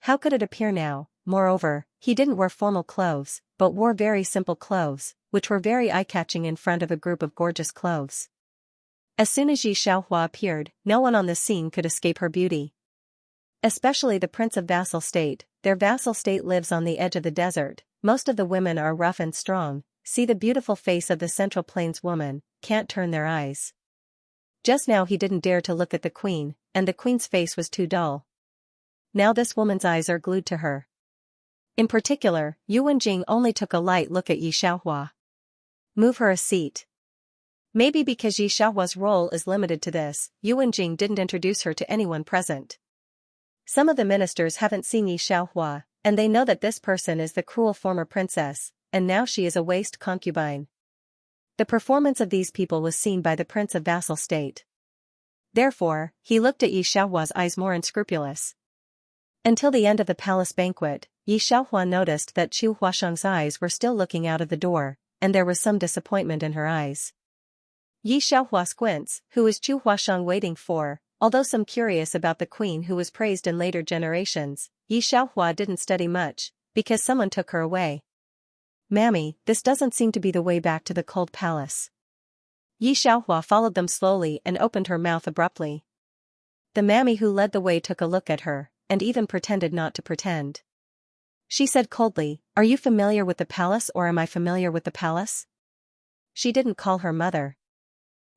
How could it appear now? Moreover, he didn't wear formal clothes, but wore very simple clothes, which were very eye-catching in front of a group of gorgeous clothes. As soon as Yi Xiaohua appeared, no one on the scene could escape her beauty. Especially the prince of vassal state. Their vassal state lives on the edge of the desert. Most of the women are rough and strong. See the beautiful face of the Central Plains woman, can't turn their eyes. Just now he didn't dare to look at the queen, and the queen's face was too dull. Now this woman's eyes are glued to her. In particular, Yuan Jing only took a light look at Yi Xiaohua. Move her a seat. Maybe because Yi Xiaohua's role is limited to this, Yuan Jing didn't introduce her to anyone present. Some of the ministers haven't seen Yi Xiaohua, and they know that this person is the cruel former princess, and now she is a waste concubine. The performance of these people was seen by the prince of vassal state. Therefore, he looked at Yi Xiaohua's eyes more unscrupulous. Until the end of the palace banquet, Yi Xiaohua noticed that Chu Huashang's eyes were still looking out of the door, and there was some disappointment in her eyes. Yi Xiaohua squints, who is Chu Huashang waiting for? Although some curious about the queen who was praised in later generations, Yi Xiaohua didn't study much, because someone took her away. Mammy, this doesn't seem to be the way back to the cold palace. Yi Xiaohua followed them slowly and opened her mouth abruptly. The mammy who led the way took a look at her, and even pretended not to pretend. She said coldly, "Are you familiar with the palace or am I familiar with the palace?" She didn't call her mother.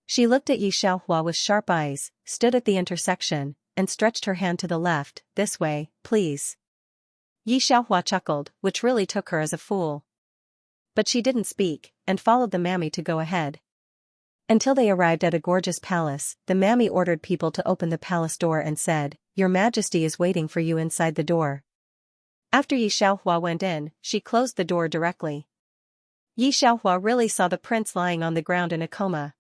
She looked at Yi Xiaohua with sharp eyes, stood at the intersection, and stretched her hand to the left. "This way, please." Yi Xiaohua chuckled, which really took her as a fool. But she didn't speak, and followed the mammy to go ahead. Until they arrived at a gorgeous palace, the mammy ordered people to open the palace door and said, "Your Majesty is waiting for you inside the door." After Yi Xiaohua went in, she closed the door directly. Yi Xiaohua really saw the prince lying on the ground in a coma.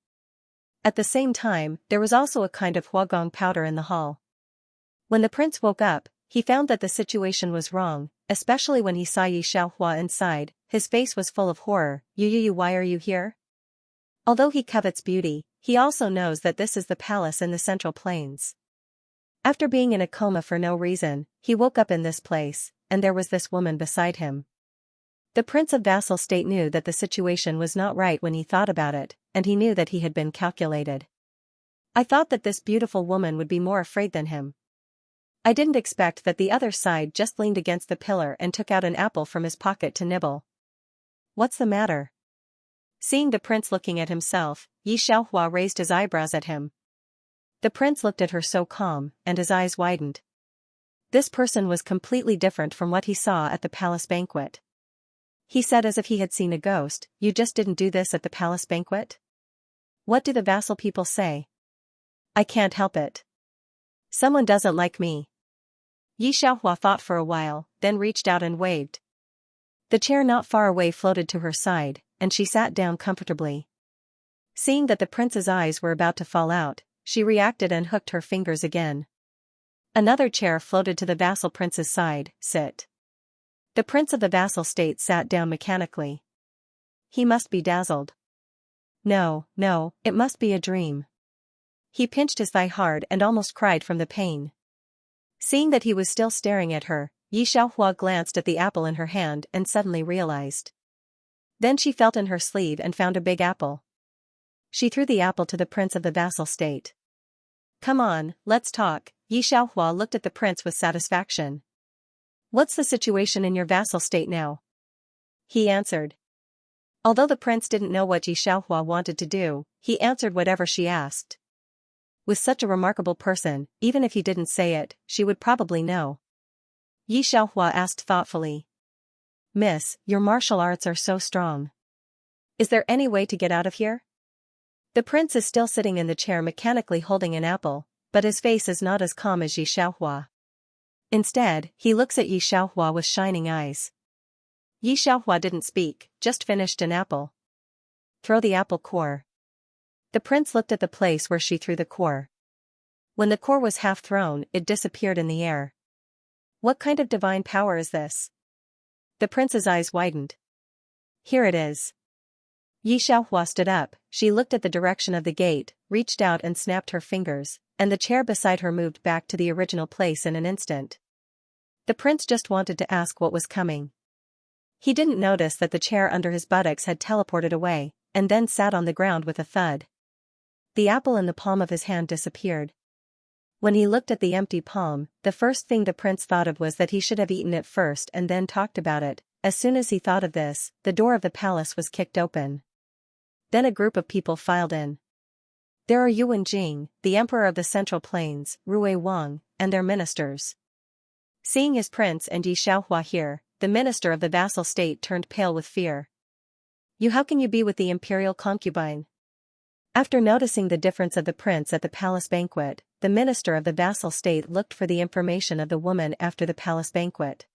At the same time, there was also a kind of huagong powder in the hall. When the prince woke up, he found that the situation was wrong, especially when he saw Yi Xiaohua inside. His face was full of horror. "You, why are you here?" Although he covets beauty, he also knows that this is the palace in the Central Plains. After being in a coma for no reason, he woke up in this place, and there was this woman beside him. The prince of vassal state knew that the situation was not right when he thought about it, and he knew that he had been calculated. I thought that this beautiful woman would be more afraid than him. I didn't expect that the other side just leaned against the pillar and took out an apple from his pocket to nibble. "What's the matter?" Seeing the prince looking at himself, Yi Xiaohua raised his eyebrows at him. The prince looked at her so calm, and his eyes widened. This person was completely different from what he saw at the palace banquet. He said as if he had seen a ghost, "You just didn't do this at the palace banquet? What do the vassal people say?" "I can't help it. Someone doesn't like me." Yi Xiaohua thought for a while, then reached out and waved. The chair not far away floated to her side, and she sat down comfortably. Seeing that the prince's eyes were about to fall out, she reacted and hooked her fingers again. Another chair floated to the vassal prince's side. "Sit." The prince of the vassal state sat down mechanically. He must be dazzled. No, it must be a dream. He pinched his thigh hard and almost cried from the pain. Seeing that he was still staring at her, Yi Xiaohua glanced at the apple in her hand and suddenly realized. Then she felt in her sleeve and found a big apple. She threw the apple to the prince of the vassal state. "Come on, let's talk." Yi Xiaohua looked at the prince with satisfaction. "What's the situation in your vassal state now?" He answered. Although the prince didn't know what Yi Xiaohua wanted to do, he answered whatever she asked. With such a remarkable person, even if he didn't say it, she would probably know. Yi Xiaohua asked thoughtfully. "Miss, your martial arts are so strong. Is there any way to get out of here?" The prince is still sitting in the chair mechanically holding an apple, but his face is not as calm as Yi Xiaohua. Instead, he looks at Yi Xiaohua with shining eyes. Yi Xiaohua didn't speak, just finished an apple. Throw the apple core. The prince looked at the place where she threw the core. When the core was half thrown, it disappeared in the air. What kind of divine power is this? The prince's eyes widened. Here it is. Yi Xiaohua stood up, she looked at the direction of the gate, reached out and snapped her fingers, and the chair beside her moved back to the original place in an instant. The prince just wanted to ask what was coming. He didn't notice that the chair under his buttocks had teleported away, and then sat on the ground with a thud. The apple in the palm of his hand disappeared. When he looked at the empty palm, the first thing the prince thought of was that he should have eaten it first and then talked about it. As soon as he thought of this, the door of the palace was kicked open. Then a group of people filed in. There are Yuan Jing, the emperor of the Central Plains, Rui Wang, and their ministers. Seeing his prince and Yi Xiaohua here, the minister of the vassal state turned pale with fear. How can you be with the imperial concubine? After noticing the difference of the prince at the palace banquet, the minister of the vassal state looked for the information of the woman after the palace banquet.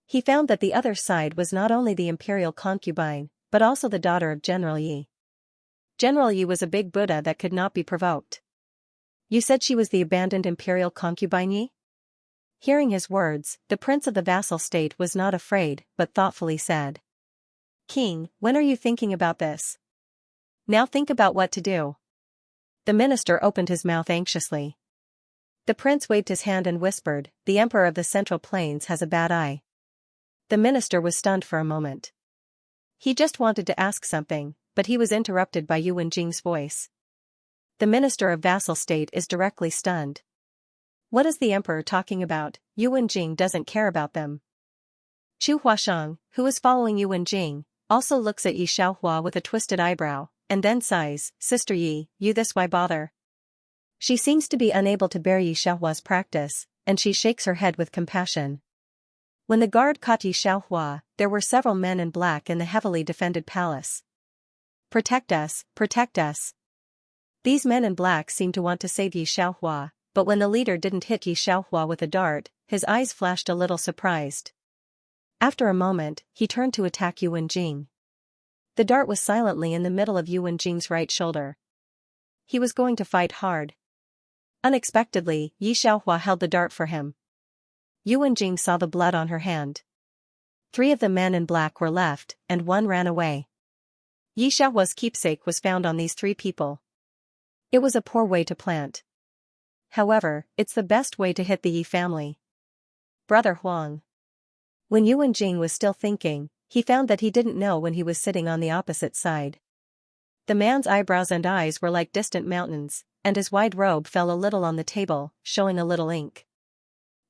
He found that the other side was not only the imperial concubine, but also the daughter of General Yi. General Yi was a big Buddha that could not be provoked. You said she was the abandoned imperial concubine Yi? Hearing his words, the prince of the vassal state was not afraid, but thoughtfully said. King, when are you thinking about this? Now think about what to do. The minister opened his mouth anxiously. The prince waved his hand and whispered, the emperor of the Central Plains has a bad eye. The minister was stunned for a moment. He just wanted to ask something, but he was interrupted by Yuan Jing's voice. The minister of vassal state is directly stunned. What is the emperor talking about? Yuan Jing doesn't care about them. Chu Huasheng, who is following Yuan Jing, also looks at Yi Xiaohua with a twisted eyebrow, and then sighs, Sister Yi, you this why bother? She seems to be unable to bear Yi Xiaohua's practice, and she shakes her head with compassion. When the guard caught Yi Xiaohua, there were several men in black in the heavily defended palace. Protect us, protect us. These men in black seemed to want to save Yi Xiaohua, but when the leader didn't hit Yi Xiaohua with a dart, his eyes flashed a little surprised. After a moment, he turned to attack Yuan Jing. The dart was silently in the middle of Yuan Jing's right shoulder. He was going to fight hard. Unexpectedly, Yi Xiaohua held the dart for him. Yuan Jing saw the blood on her hand. 3 of the men in black were left, and 1 ran away. Yi Xiaohua's keepsake was found on these 3 people. It was a poor way to plant. However, it's the best way to hit the Yi family. Brother Huang. When Yuan Jing was still thinking, he found that he didn't know when he was sitting on the opposite side. The man's eyebrows and eyes were like distant mountains, and his wide robe fell a little on the table, showing a little ink.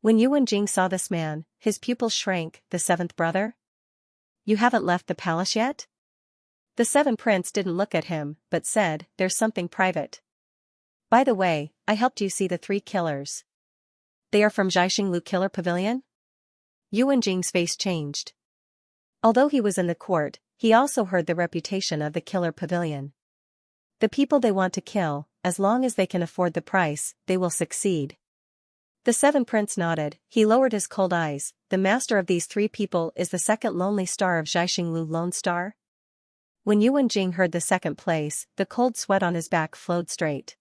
When Yuan Jing saw this man, his pupils shrank. The 7th brother? You haven't left the palace yet? The 7th prince didn't look at him, but said, there's something private. By the way, I helped you see the 3 killers. They are from Xianxia Killer Pavilion? Yuan Jing's face changed. Although he was in the court, he also heard the reputation of the Killer Pavilion. The people they want to kill, as long as they can afford the price, they will succeed. The 7th prince nodded, he lowered his cold eyes. The master of these 3 people is the 2nd lonely star of Xianxia Lone Star? When Yuan Jing heard the 2nd place, the cold sweat on his back flowed straight.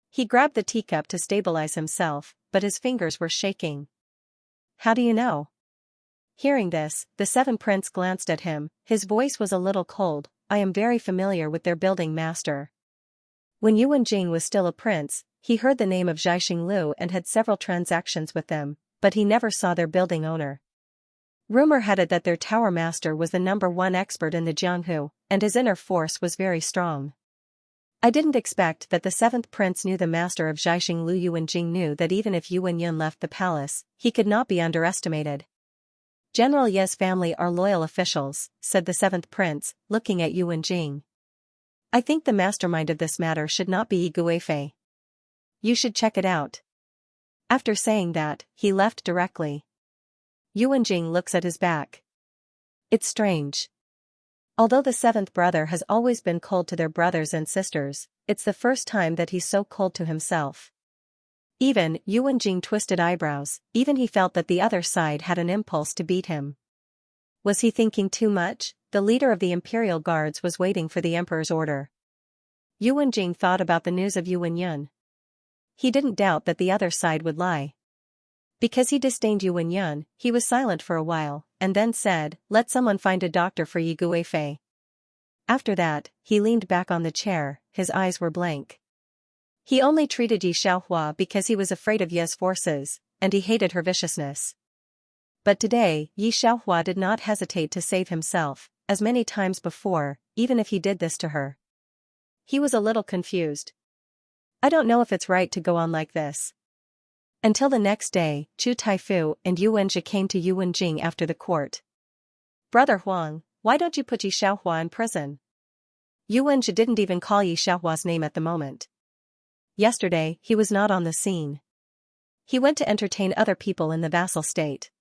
He grabbed the teacup to stabilize himself, but his fingers were shaking. How do you know? Hearing this, the 7th prince glanced at him, his voice was a little cold, I am very familiar with their building master. When Yuan Jing was still a prince, he heard the name of Xianxia and had several transactions with them, but he never saw their building owner. Rumor had it that their tower master was the #1 expert in the Jianghu, and his inner force was very strong. I didn't expect that the 7th prince knew the master of Xianxia. Yuan Jing knew that even if Yuan Yun left the palace, he could not be underestimated. General Ye's family are loyal officials, said the 7th prince, looking at Yuan Jing. I think the mastermind of this matter should not be Yi Guifei. You should check it out. After saying that, he left directly. Yuan Jing looks at his back. It's strange. Although the 7th brother has always been cold to their brothers and sisters, it's the first time that he's so cold to himself. Even Yuan Jing twisted eyebrows, even he felt that the other side had an impulse to beat him. Was he thinking too much? The leader of the Imperial Guards was waiting for the Emperor's order. Yuan Jing thought about the news of Yuan Yun. He didn't doubt that the other side would lie. Because he disdained Yuan Yun, he was silent for a while, and then said, "Let someone find a doctor for Yi Guifei." After that, he leaned back on the chair, his eyes were blank. He only treated Yi Xiaohua because he was afraid of Ye's forces, and he hated her viciousness. But today, Yi Xiaohua did not hesitate to save himself, as many times before, even if he did this to her. He was a little confused. I don't know if it's right to go on like this. Until the next day, Chu Taifu and Yuanzhi came to Yuan Jing after the court. Brother Huang, why don't you put Yi Xiaohua in prison? Yuanzhi didn't even call Yi Xiaohua's name at the moment. Yesterday, he was not on the scene. He went to entertain other people in the vassal state.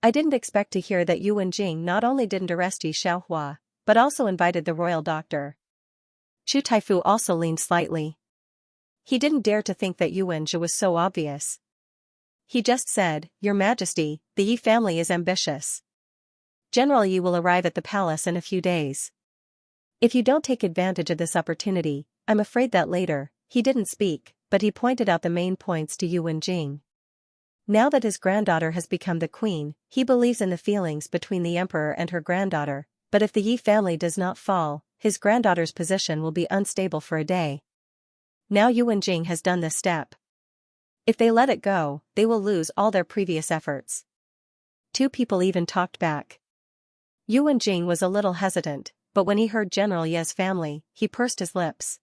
I didn't expect to hear that Yuan Jing not only didn't arrest Yi Xiaohua, but also invited the royal doctor. Chu Taifu also leaned slightly. He didn't dare to think that Yuanzhi was so obvious. He just said, "Your Majesty, the Yi family is ambitious. General Yi will arrive at the palace in a few days. If you don't take advantage of this opportunity, I'm afraid that later," he didn't speak, but he pointed out the main points to Yuan Jing. Now that his granddaughter has become the queen, he believes in the feelings between the emperor and her granddaughter, but if the Yi family does not fall, his granddaughter's position will be unstable for a day. Now Yuan Jing has done this step. If they let it go, they will lose all their previous efforts. Two people even talked back. Yuan Jing was a little hesitant, but when he heard General Ye's family, he pursed his lips.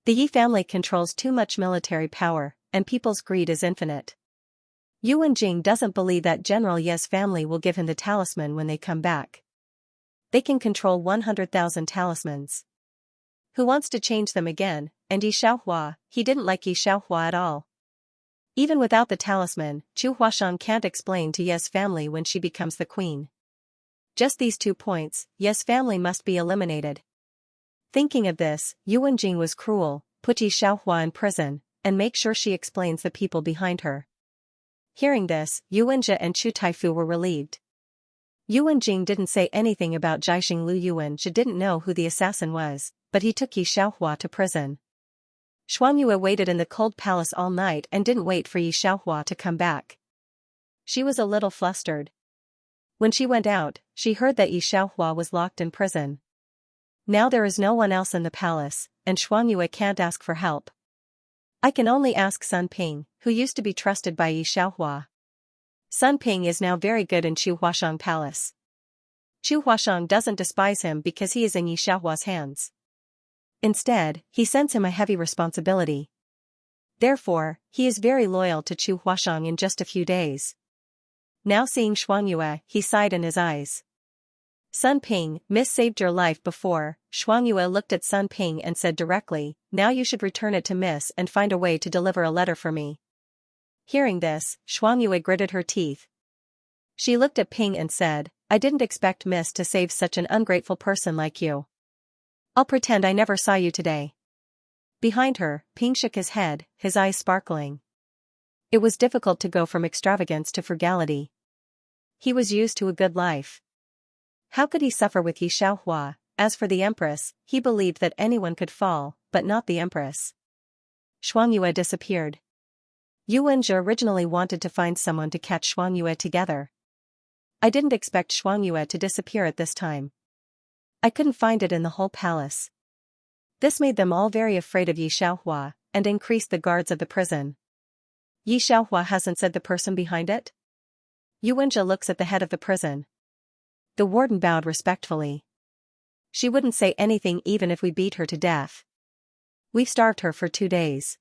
The Yi family controls too much military power, and people's greed is infinite. Yuan Jing doesn't believe that General Ye's family will give him the talisman when they come back. They can control 100,000 talismans. Who wants to change them again? And Yi Xiaohua, he didn't like Yi Xiaohua at all. Even without the talisman, Chu Huashang can't explain to Ye's family when she becomes the queen. Just these 2 points, Ye's family must be eliminated. Thinking of this, Yuan Jing was cruel, put Yi Xiaohua in prison, and make sure she explains the people behind her. Hearing this, Yuanzhi and Chu Taifu were relieved. Yuan Jing didn't say anything about Jiaxing Lu. Yuanzhi didn't know who the assassin was, but he took Yi Xiaohua to prison. Xianxia waited in the cold palace all night and didn't wait for Yi Xiaohua to come back. She was a little flustered. When she went out, she heard that Yi Xiaohua was locked in prison. Now there is no one else in the palace, and Xianxia can't ask for help. I can only ask Sun Ping, who used to be trusted by Yi Xiaohua. Sun Ping is now very good in Chu Huashang Palace. Chu Huashang doesn't despise him because he is in Yi Xiaohua's hands. Instead, he sends him a heavy responsibility. Therefore, he is very loyal to Chu Huashang in just a few days. Now seeing Xianxia, he sighed in his eyes. Sun Ping, Miss saved your life before. Xianxia looked at Sun Ping and said directly, "Now you should return it to Miss and find a way to deliver a letter for me." Hearing this, Xianxia gritted her teeth. She looked at Ping and said, "I didn't expect Miss to save such an ungrateful person like you. I'll pretend I never saw you today." Behind her, Ping shook his head, his eyes sparkling. It was difficult to go from extravagance to frugality. He was used to a good life. How could he suffer with Yi Xiaohua? As for the Empress, he believed that anyone could fall, but not the Empress. Xianxia disappeared. Yuanzhi originally wanted to find someone to catch Xianxia together. I didn't expect Xianxia to disappear at this time. I couldn't find it in the whole palace. This made them all very afraid of Yi Xiaohua, and increased the guards of the prison. Yi Xiaohua hasn't said the person behind it? Yuanzhi looks at the head of the prison. The warden bowed respectfully. She wouldn't say anything even if we beat her to death. We've starved her for 2 days.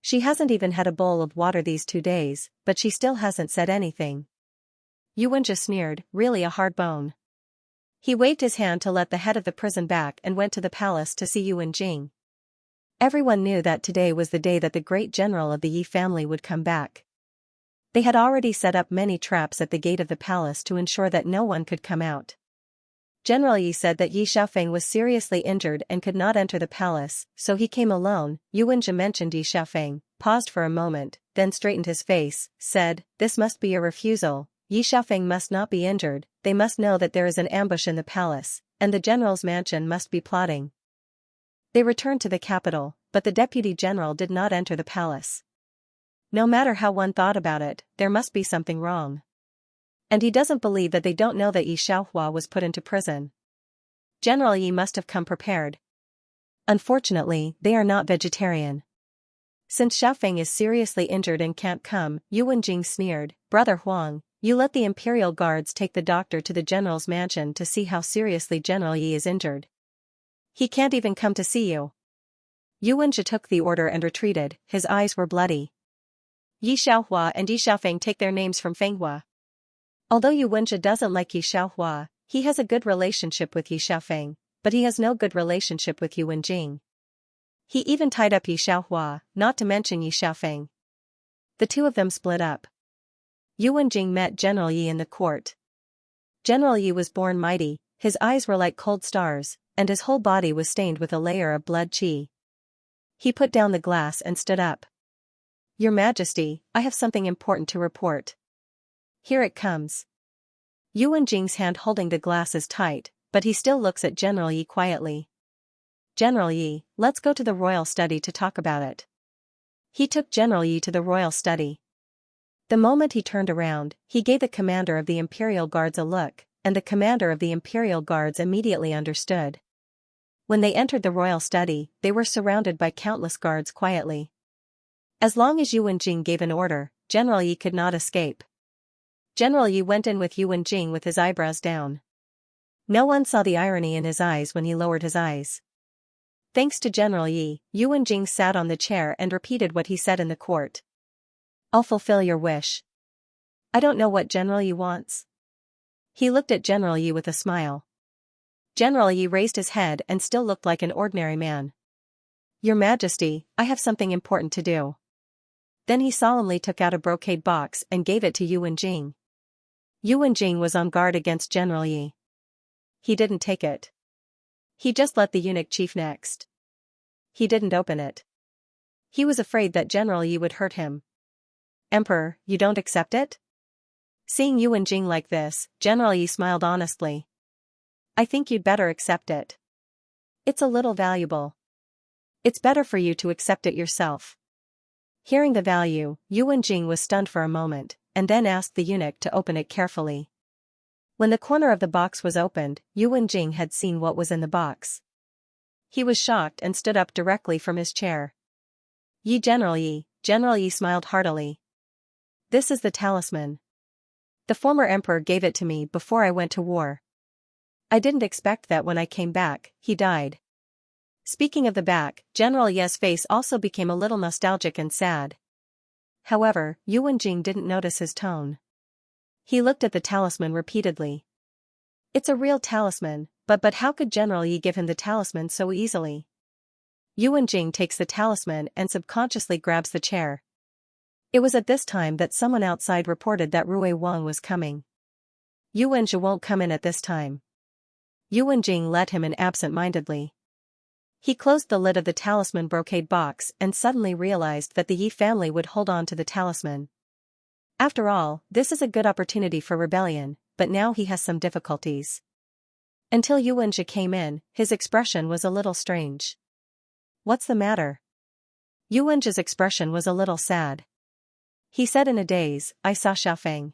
She hasn't even had a bowl of water these 2 days, but she still hasn't said anything. Yuanzhi sneered, really a hard bone. He waved his hand to let the head of the prison back and went to the palace to see Yuan Jing. Everyone knew that today was the day that the great general of the Yi family would come back. They had already set up many traps at the gate of the palace to ensure that no one could come out. General Yi said that Yi Xiaofeng was seriously injured and could not enter the palace, so he came alone. Yuanzhi mentioned Yi Xiaofeng, paused for a moment, then straightened his face, said, "This must be a refusal." Yi Xiaofeng must not be injured, they must know that there is an ambush in the palace, and the general's mansion must be plotting. They returned to the capital, but the deputy general did not enter the palace. No matter how one thought about it, there must be something wrong. And he doesn't believe that they don't know that Yi Xiaohua was put into prison. General Yi must have come prepared. Unfortunately, they are not vegetarian. Since Xiaofeng is seriously injured and can't come, Yu Wenjing sneered, Brother Huang, you let the imperial guards take the doctor to the general's mansion to see how seriously General Yi is injured. He can't even come to see you. Yu Wenjie took the order and retreated, his eyes were bloody. Yi Xiaohua and Yi Xiaofeng take their names from Fenghua. Although Yu Wenjie doesn't like Yi Xiaohua, he has a good relationship with Yi Xiaofeng, but he has no good relationship with Yu Wenjing. He even tied up Yi Xiaohua, not to mention Yi Xiaofeng. The two of them split up. Yu Wenjing met General Yi in the court. General Yi was born mighty, his eyes were like cold stars, and his whole body was stained with a layer of blood qi. He put down the glass and stood up. Your Majesty, I have something important to report. Here it comes. Yu Wenjing's hand holding the glass is tight, but he still looks at General Yi quietly. General Yi, let's go to the royal study to talk about it. He took General Yi to the royal study. The moment he turned around, he gave the commander of the Imperial Guards a look, and the commander of the Imperial Guards immediately understood. When they entered the royal study, they were surrounded by countless guards quietly. As long as Yu Wenjing gave an order, General Yi could not escape. General Yi went in with Yu Wenjing with his eyebrows down. No one saw the irony in his eyes when he lowered his eyes. Thanks to General Yi, Yu Wenjing sat on the chair and repeated what he said in the court. I'll fulfill your wish. I don't know what General Yi wants. He looked at General Yi with a smile. General Yi raised his head and still looked like an ordinary man. Your Majesty, I have something important to do. Then he solemnly took out a brocade box and gave it to Yu Wenjing. Yu Wenjing was on guard against General Yi. He didn't take it. He just let the eunuch chief next. He didn't open it. He was afraid that General Yi would hurt him. Emperor, you don't accept it? Seeing Yu Wenjing like this, General Yi smiled honestly. I think you'd better accept it. It's a little valuable. It's better for you to accept it yourself. Hearing the value, Yu Wenjing was stunned for a moment, and then asked the eunuch to open it carefully. When the corner of the box was opened, Yu Wenjing had seen what was in the box. He was shocked and stood up directly from his chair. General Yi smiled heartily. This is the talisman. The former emperor gave it to me before I went to war. I didn't expect that when I came back, he died. Speaking of the back, General Yi's face also became a little nostalgic and sad. However, Yu Wenjing didn't notice his tone. He looked at the talisman repeatedly. It's a real talisman, but how could General Yi give him the talisman so easily? Yu Wenjing takes the talisman and subconsciously grabs the chair. It was at this time that someone outside reported that Rui Wang was coming. Yu Wenjie won't come in at this time. Yu Wenjing let him in absent-mindedly. He closed the lid of the talisman brocade box and suddenly realized that the Yi family would hold on to the talisman. After all, this is a good opportunity for rebellion, but now he has some difficulties. Until Yu Wenjie came in, his expression was a little strange. What's the matter? Yu Wenjie's expression was a little sad. He said in a daze, I saw Xiaofeng.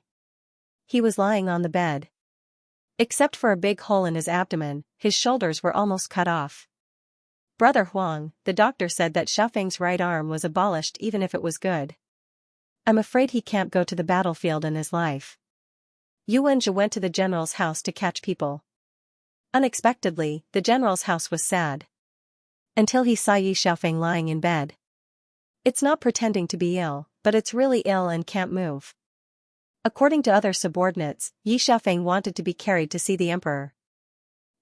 He was lying on the bed. Except for a big hole in his abdomen, his shoulders were almost cut off. Brother Huang, the doctor said that Xiaofeng's right arm was abolished even if it was good. I'm afraid he can't go to the battlefield in his life. Yu Wenjie went to the general's house to catch people. Unexpectedly, the general's house was sad. Until he saw Yi Xiaofeng lying in bed. It's not pretending to be ill, but it's really ill and can't move. According to other subordinates, Yi Xiaofeng wanted to be carried to see the emperor.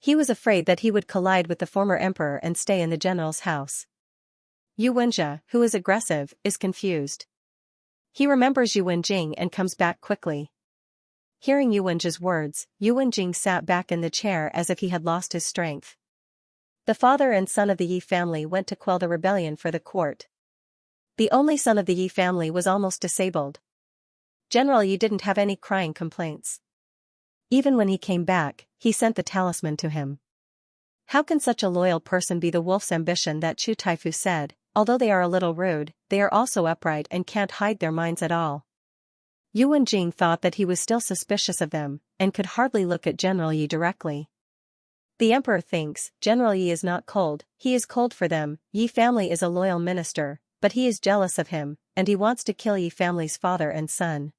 He was afraid that he would collide with the former emperor and stay in the general's house. Yu Wenjie, who is aggressive, is confused. He remembers Yu Wenjing and comes back quickly. Hearing Yu Wenjie's words, Yu Wenjing sat back in the chair as if he had lost his strength. The father and son of the Yi family went to quell the rebellion for the court. The only son of the Yi family was almost disabled. General Yi didn't have any crying complaints. Even when he came back, he sent the talisman to him. How can such a loyal person be the wolf's ambition? That Chu Taifu said, although they are a little rude, they are also upright and can't hide their minds at all. Yuan Jing thought that he was still suspicious of them, and could hardly look at General Yi directly. The emperor thinks General Yi is not cold, he is cold for them. Yi family is a loyal minister, but he is jealous of him, and he wants to kill Yi family's father and son.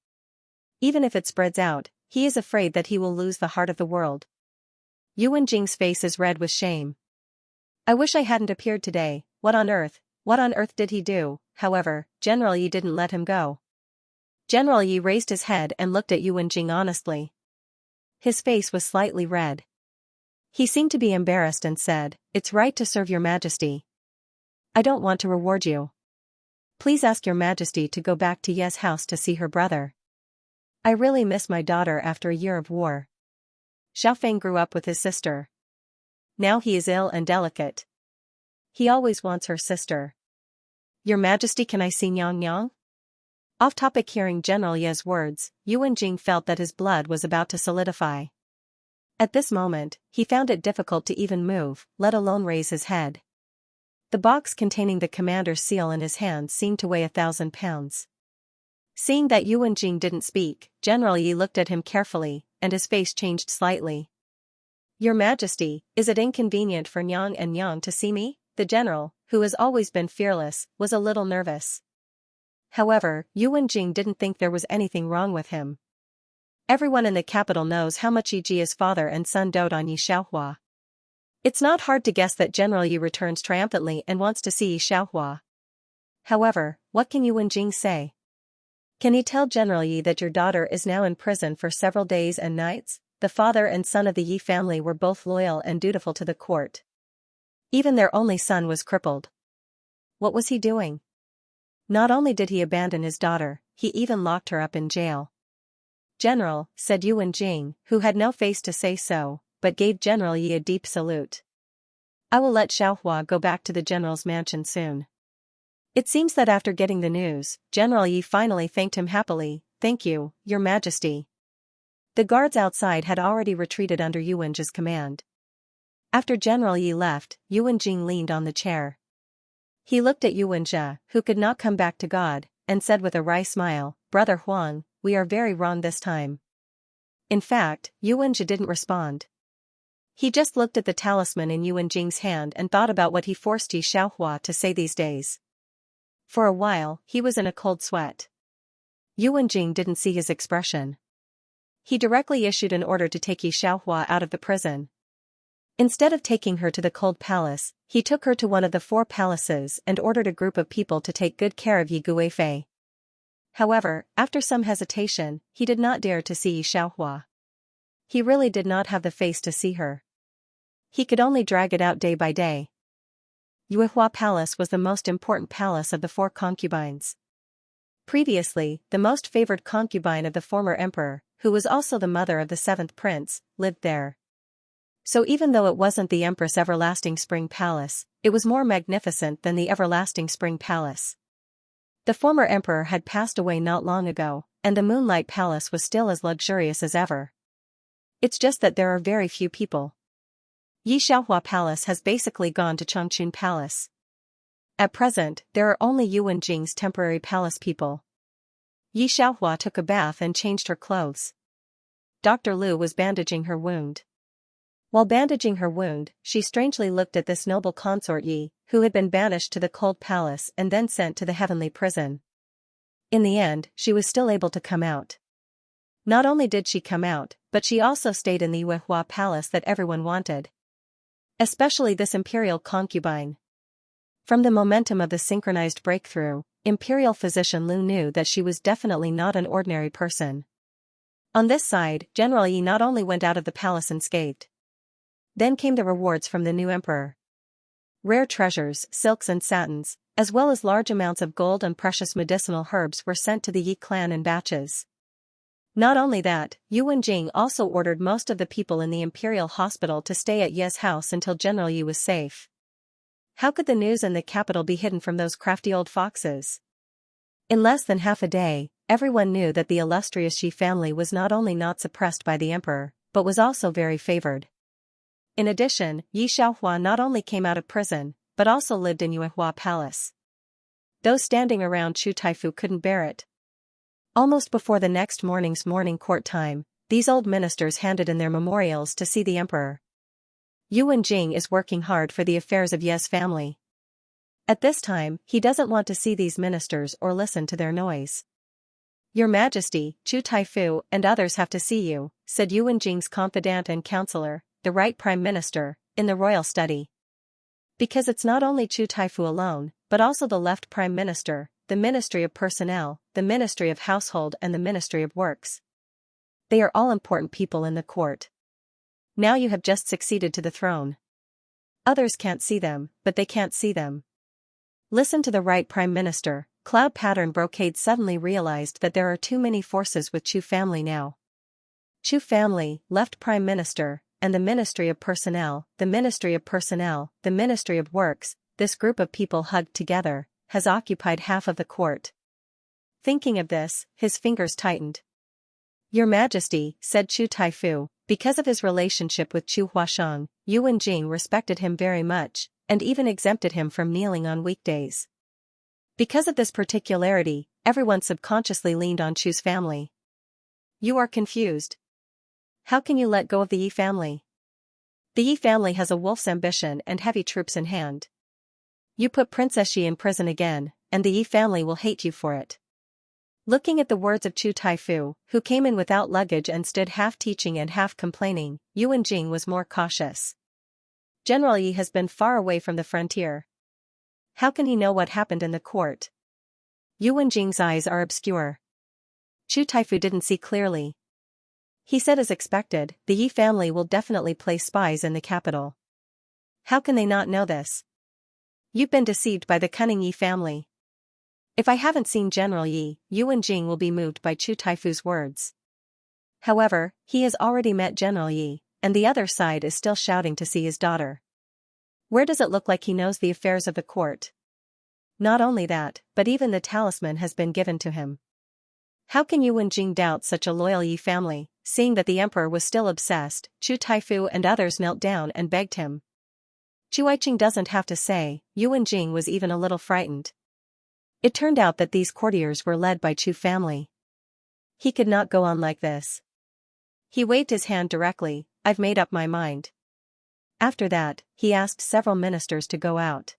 Even if it spreads out, he is afraid that he will lose the heart of the world. Yuan Jing's face is red with shame. I wish I hadn't appeared today. What on earth did he do? However, General Yi didn't let him go. General Yi raised his head and looked at Yuan Jing honestly. His face was slightly red. He seemed to be embarrassed and said, "It's right to serve your majesty. I don't want to reward you. Please ask your majesty to go back to Ye's house to see her brother. I really miss my daughter after a year of war." Xiaofeng grew up with his sister. Now he is ill and delicate. He always wants her sister. Your majesty, can I see Nyang Nyang? Off-topic. Hearing General Ye's words, Yuan Jing felt that his blood was about to solidify. At this moment, he found it difficult to even move, let alone raise his head. The box containing the commander's seal in his hand seemed to weigh 1,000 pounds. Seeing that Yuan Jing didn't speak, General Yi looked at him carefully, and his face changed slightly. Your majesty, is it inconvenient for Nyang and Nyang to see me? The general, who has always been fearless, was a little nervous. However, Yuan Jing didn't think there was anything wrong with him. Everyone in the capital knows how much Yi Ji's father and son dote on Yi Xiaohua. It's not hard to guess that General Yi returns triumphantly and wants to see Yi Xiaohua. However, what can Yuan Jing say? Can he tell General Yi that your daughter is now in prison for several days and nights? The father and son of the Yi family were both loyal and dutiful to the court. Even their only son was crippled. What was he doing? Not only did he abandon his daughter, he even locked her up in jail. General, said Yuan Jing, who had no face to say so, but gave General Yi a deep salute. I will let Xiaohua go back to the general's mansion soon. It seems that after getting the news, General Yi finally thanked him happily. Thank you, your majesty. The guards outside had already retreated under Yuan Jing's command. After General Yi left, Yuan Jing leaned on the chair. He looked at Yuan Jia, who could not come back to God, and said with a wry smile, Brother Huang, we are very wrong this time. In fact, Yuan Jia didn't respond. He just looked at the talisman in Yuan Jing's hand and thought about what he forced Yi Xiaohua to say these days. For a while, he was in a cold sweat. Yuan Jing didn't see his expression. He directly issued an order to take Yi Xiaohua out of the prison. Instead of taking her to the cold palace, he took her to one of the 4 palaces and ordered a group of people to take good care of Yi Guifei. However, after some hesitation, he did not dare to see Yi Xiaohua. He really did not have the face to see her. He could only drag it out day by day. Yuehua Palace was the most important palace of the 4 concubines. Previously, the most favored concubine of the former emperor, who was also the mother of the 7th prince, lived there. So even though it wasn't the Empress Everlasting Spring Palace, it was more magnificent than the Everlasting Spring Palace. The former emperor had passed away not long ago, and the Moonlight Palace was still as luxurious as ever. It's just that there are very few people. Yi Xiaohua Palace has basically gone to Changchun Palace. At present, there are only Yuan Jing's temporary palace people. Yi Xiaohua took a bath and changed her clothes. Dr. Liu was bandaging her wound. While bandaging her wound, she strangely looked at this noble consort Yi, who had been banished to the cold palace and then sent to the heavenly prison. In the end, she was still able to come out. Not only did she come out, but she also stayed in the Yuehua Palace that everyone wanted. Especially this imperial concubine. From the momentum of the synchronized breakthrough, Imperial Physician Liu knew that she was definitely not an ordinary person. On this side, General Yi not only went out of the palace unscathed. Then came the rewards from the new emperor. Rare treasures, silks and satins, as well as large amounts of gold and precious medicinal herbs were sent to the Yi clan in batches. Not only that, Yuan Jing also ordered most of the people in the imperial hospital to stay at Ye's house until General Yi was safe. How could the news in the capital be hidden from those crafty old foxes? In less than half a day, everyone knew that the illustrious Xi family was not only not suppressed by the emperor, but was also very favored. In addition, Yi Xiaohua not only came out of prison, but also lived in Yuehua Palace. Those standing around Chu Taifu couldn't bear it. Almost before the next morning's morning court time, these old ministers handed in their memorials to see the emperor. Yuan Jing is working hard for the affairs of Ye's family. At this time, he doesn't want to see these ministers or listen to their noise. Your Majesty, Chu Taifu and others have to see you, said Yuan Jing's confidant and counselor, the right prime minister, in the royal study. Because it's not only Chu Taifu alone, but also the left prime minister, the Ministry of Personnel, the Ministry of Household and the Ministry of Works. They are all important people in the court. Now you have just succeeded to the throne. Others can't see them, but they can't see them. Listen to the right prime minister. Cloud Pattern Brocade suddenly realized that there are too many forces with Chu family now. Chu family, left prime minister, and the Ministry of Personnel, the Ministry of Personnel, the Ministry of Works, this group of people hugged together, has occupied half of the court. Thinking of this, his fingers tightened. Your Majesty, said Chu Taifu, because of his relationship with Chu Huashang, Yuan Jing respected him very much, and even exempted him from kneeling on weekdays. Because of this particularity, everyone subconsciously leaned on Chu's family. You are confused. How can you let go of the Yi family? The Yi family has a wolf's ambition and heavy troops in hand. You put Princess Xi in prison again, and the Yi family will hate you for it. Looking at the words of Chu Taifu, who came in without luggage and stood half teaching and half complaining, Yuan Jing was more cautious. General Yi has been far away from the frontier. How can he know what happened in the court? Yuan Jing's eyes are obscure. Chu Taifu didn't see clearly. He said as expected, the Yi family will definitely place spies in the capital. How can they not know this? You've been deceived by the cunning Yi family. If I haven't seen General Yi, Yuan Jing will be moved by Chu Taifu's words. However, he has already met General Yi, and the other side is still shouting to see his daughter. Where does it look like he knows the affairs of the court? Not only that, but even the talisman has been given to him. How can Yuan Jing doubt such a loyal Yi family? Seeing that the emperor was still obsessed, Chu Taifu and others knelt down and begged him. Chu Aiqing doesn't have to say, Yuan Jing was even a little frightened. It turned out that these courtiers were led by Chu family. He could not go on like this. He waved his hand directly, I've made up my mind. After that, he asked several ministers to go out.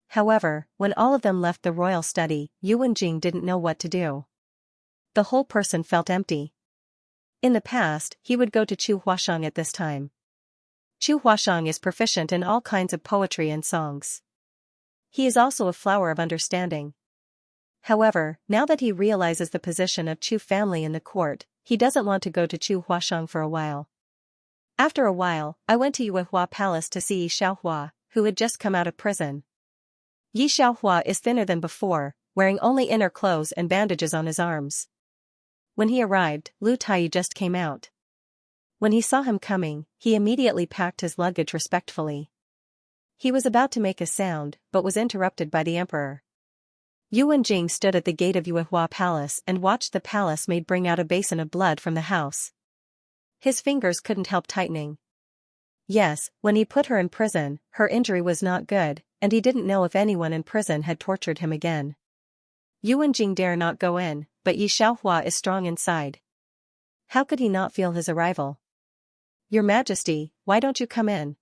However, when all of them left the royal study, Yuan Jing didn't know what to do. The whole person felt empty. In the past, he would go to Chu Huashang at this time. Chu Huashang is proficient in all kinds of poetry and songs. He is also a flower of understanding. However, now that he realizes the position of Chu family in the court, he doesn't want to go to Chu Huashang for a while. After a while, I went to Yuehua Palace to see Yi Xiaohua, who had just come out of prison. Yi Xiaohua is thinner than before, wearing only inner clothes and bandages on his arms. When he arrived, Lu Taiyi just came out. When he saw him coming, he immediately packed his luggage respectfully. He was about to make a sound, but was interrupted by the emperor. Yuan Jing stood at the gate of Yuehua Palace and watched the palace maid bring out a basin of blood from the house. His fingers couldn't help tightening. Yes, when he put her in prison, her injury was not good, and he didn't know if anyone in prison had tortured him again. Yuan Jing dare not go in, but Yi Xiaohua is strong inside. How could he not feel his arrival? Your Majesty, why don't you come in?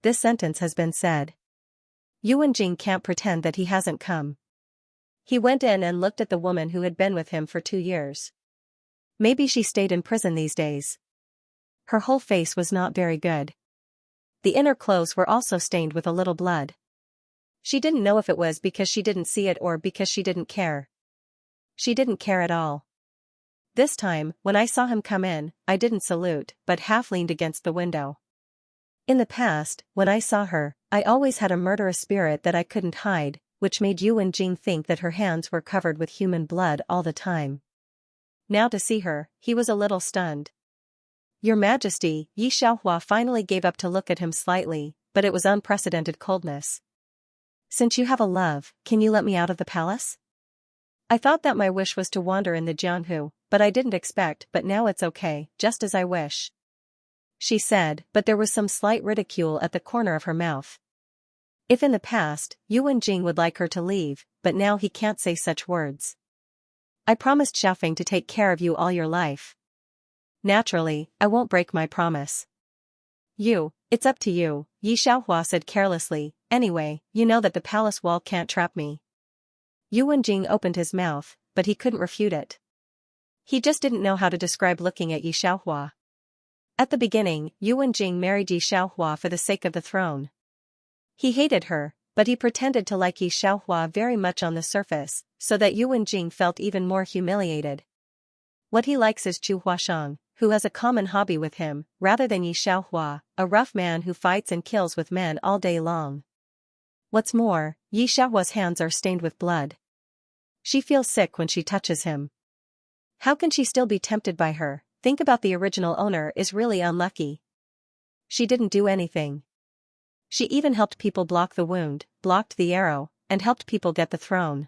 This sentence has been said. Yuan Jing can't pretend that he hasn't come. He went in and looked at the woman who had been with him for 2 years. Maybe she stayed in prison these days. Her whole face was not very good. The inner clothes were also stained with a little blood. She didn't know if it was because she didn't see it or because she didn't care. She didn't care at all. This time, when I saw him come in, I didn't salute, but half leaned against the window. In the past, when I saw her, I always had a murderous spirit that I couldn't hide, which made Yuan Jing think that her hands were covered with human blood all the time. Now to see her, he was a little stunned. Your Majesty, Yi Xiaohua finally gave up to look at him slightly, but it was unprecedented coldness. Since you have a love, can you let me out of the palace? I thought that my wish was to wander in the Jianhu, but I didn't expect, but now it's okay, just as I wish. She said, but there was some slight ridicule at the corner of her mouth. If in the past, Yuan Jing would like her to leave, but now he can't say such words. I promised Xiaofeng to take care of you all your life. Naturally, I won't break my promise. It's up to you, Yi Xiaohua said carelessly. Anyway, you know that the palace wall can't trap me. Yuan Jing opened his mouth, but he couldn't refute it. He just didn't know how to describe looking at Yi Xiaohua. At the beginning, Yuan Jing married Yi Xiaohua for the sake of the throne. He hated her, but he pretended to like Yi Xiaohua very much on the surface, so that Yuan Jing felt even more humiliated. What he likes is Chu Huashang, who has a common hobby with him, rather than Yi Xiaohua, a rough man who fights and kills with men all day long. What's more, Yi Xiaohua's hands are stained with blood. She feels sick when she touches him. How can she still be tempted by her? Think about the original owner is really unlucky. She didn't do anything. She even helped people block the wound, blocked the arrow, and helped people get the throne.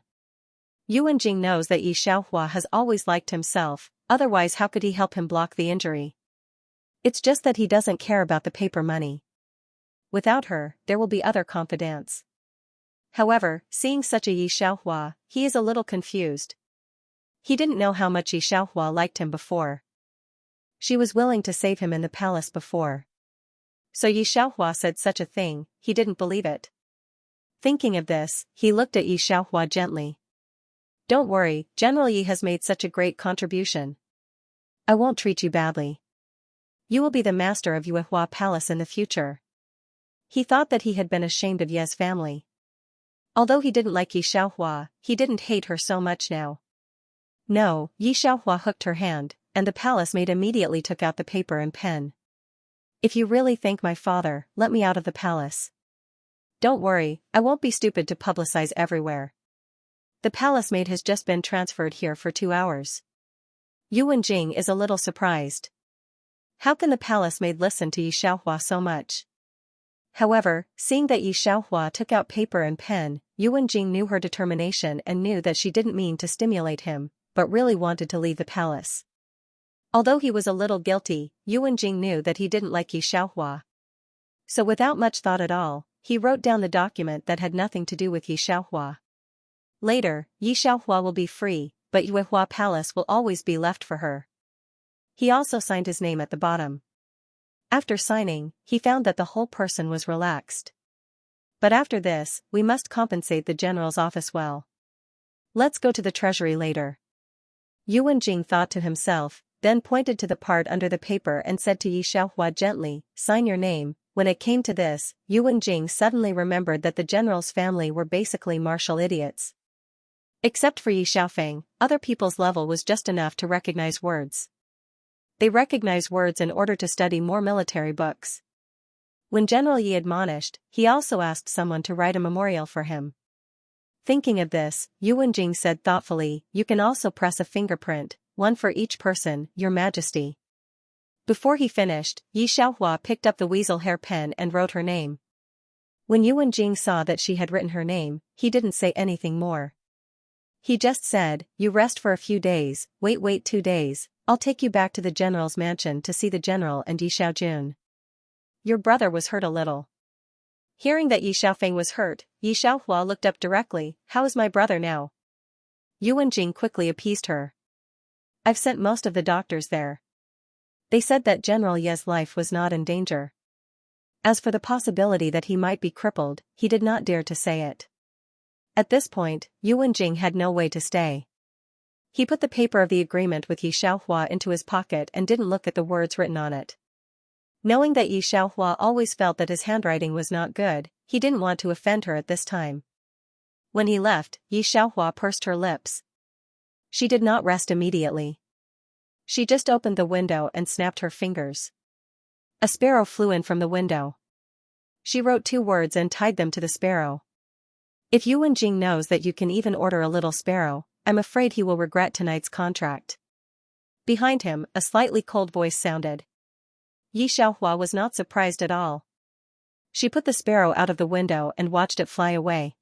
Yuan Jing knows that Yi Xiaohua has always liked himself, otherwise how could he help him block the injury? It's just that he doesn't care about the paper money. Without her, there will be other confidants. However, seeing such a Yi Xiaohua, he is a little confused. He didn't know how much Yi Xiaohua liked him before. She was willing to save him in the palace before. So Yi Xiaohua said such a thing, he didn't believe it. Thinking of this, he looked at Yi Xiaohua gently. Don't worry, General Yi has made such a great contribution. I won't treat you badly. You will be the master of Yuehua Palace in the future. He thought that he had been ashamed of Ye's family. Although he didn't like Yi Xiaohua, he didn't hate her so much now. No, Yi Xiaohua hooked her hand, and the palace maid immediately took out the paper and pen. If you really thank my father, let me out of the palace. Don't worry, I won't be stupid to publicize everywhere. The palace maid has just been transferred here for 2 hours. Yuan Jing is a little surprised. How can the palace maid listen to Yi Xiaohua so much? However, seeing that Yi Xiaohua took out paper and pen, Yuan Jing knew her determination and knew that she didn't mean to stimulate him, but really wanted to leave the palace. Although he was a little guilty, Yuan Jing knew that he didn't like Yi Xiaohua. So without much thought at all, he wrote down the document that had nothing to do with Yi Xiaohua. Later, Yi Xiaohua will be free, but Yuehua Palace will always be left for her. He also signed his name at the bottom. After signing, he found that the whole person was relaxed. But after this, we must compensate the general's office well. Let's go to the treasury later. Yuan Jing thought to himself, then pointed to the part under the paper and said to Yi Xiaohua gently, sign your name. When it came to this, Yuan Jing suddenly remembered that the general's family were basically martial idiots. Except for Yi Xiaofeng, other people's level was just enough to recognize words. They recognize words in order to study more military books. When General Yi admonished, he also asked someone to write a memorial for him. Thinking of this, Yuan Jing said thoughtfully, you can also press a fingerprint, one for each person, Your Majesty. Before he finished, Yi Xiaohua picked up the weasel hair pen and wrote her name. When Yuan Jing saw that she had written her name, he didn't say anything more. He just said, you rest for a few days, wait 2 days, I'll take you back to the general's mansion to see the general and Yi Xiaojun. Your brother was hurt a little. Hearing that Yi Xiaofeng was hurt, Yi Xiaohua looked up directly, how is my brother now? Yuan Jing quickly appeased her. I've sent most of the doctors there. They said that General Ye's life was not in danger. As for the possibility that he might be crippled, he did not dare to say it. At this point, Yuan Jing had no way to stay. He put the paper of the agreement with Yi Xiaohua into his pocket and didn't look at the words written on it. Knowing that Yi Xiaohua always felt that his handwriting was not good, he didn't want to offend her at this time. When he left, Yi Xiaohua pursed her lips. She did not rest immediately. She just opened the window and snapped her fingers. A sparrow flew in from the window. She wrote 2 words and tied them to the sparrow. If Yuan Jing knows that you can even order a little sparrow, I'm afraid he will regret tonight's contract. Behind him, a slightly cold voice sounded. Yi Xiaohua was not surprised at all. She put the sparrow out of the window and watched it fly away.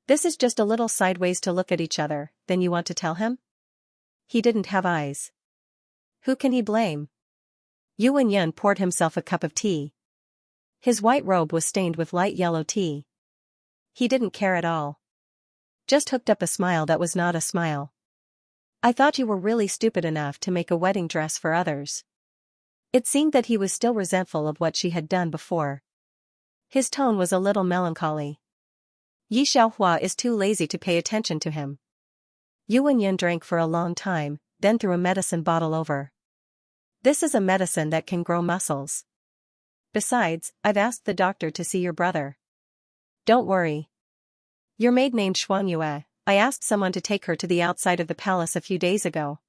This is just a little sideways to look at each other, then you want to tell him? He didn't have eyes. Who can he blame? Yuan Yun poured himself a cup of tea. His white robe was stained with light yellow tea. He didn't care at all. Just hooked up a smile that was not a smile. I thought you were really stupid enough to make a wedding dress for others. It seemed that he was still resentful of what she had done before. His tone was a little melancholy. Yi Xiaohua is too lazy to pay attention to him. Yuan Yin drank for a long time, then threw a medicine bottle over. This is a medicine that can grow muscles. Besides, I've asked the doctor to see your brother. Don't worry. Your maid named Xianxia, I asked someone to take her to the outside of the palace a few days ago.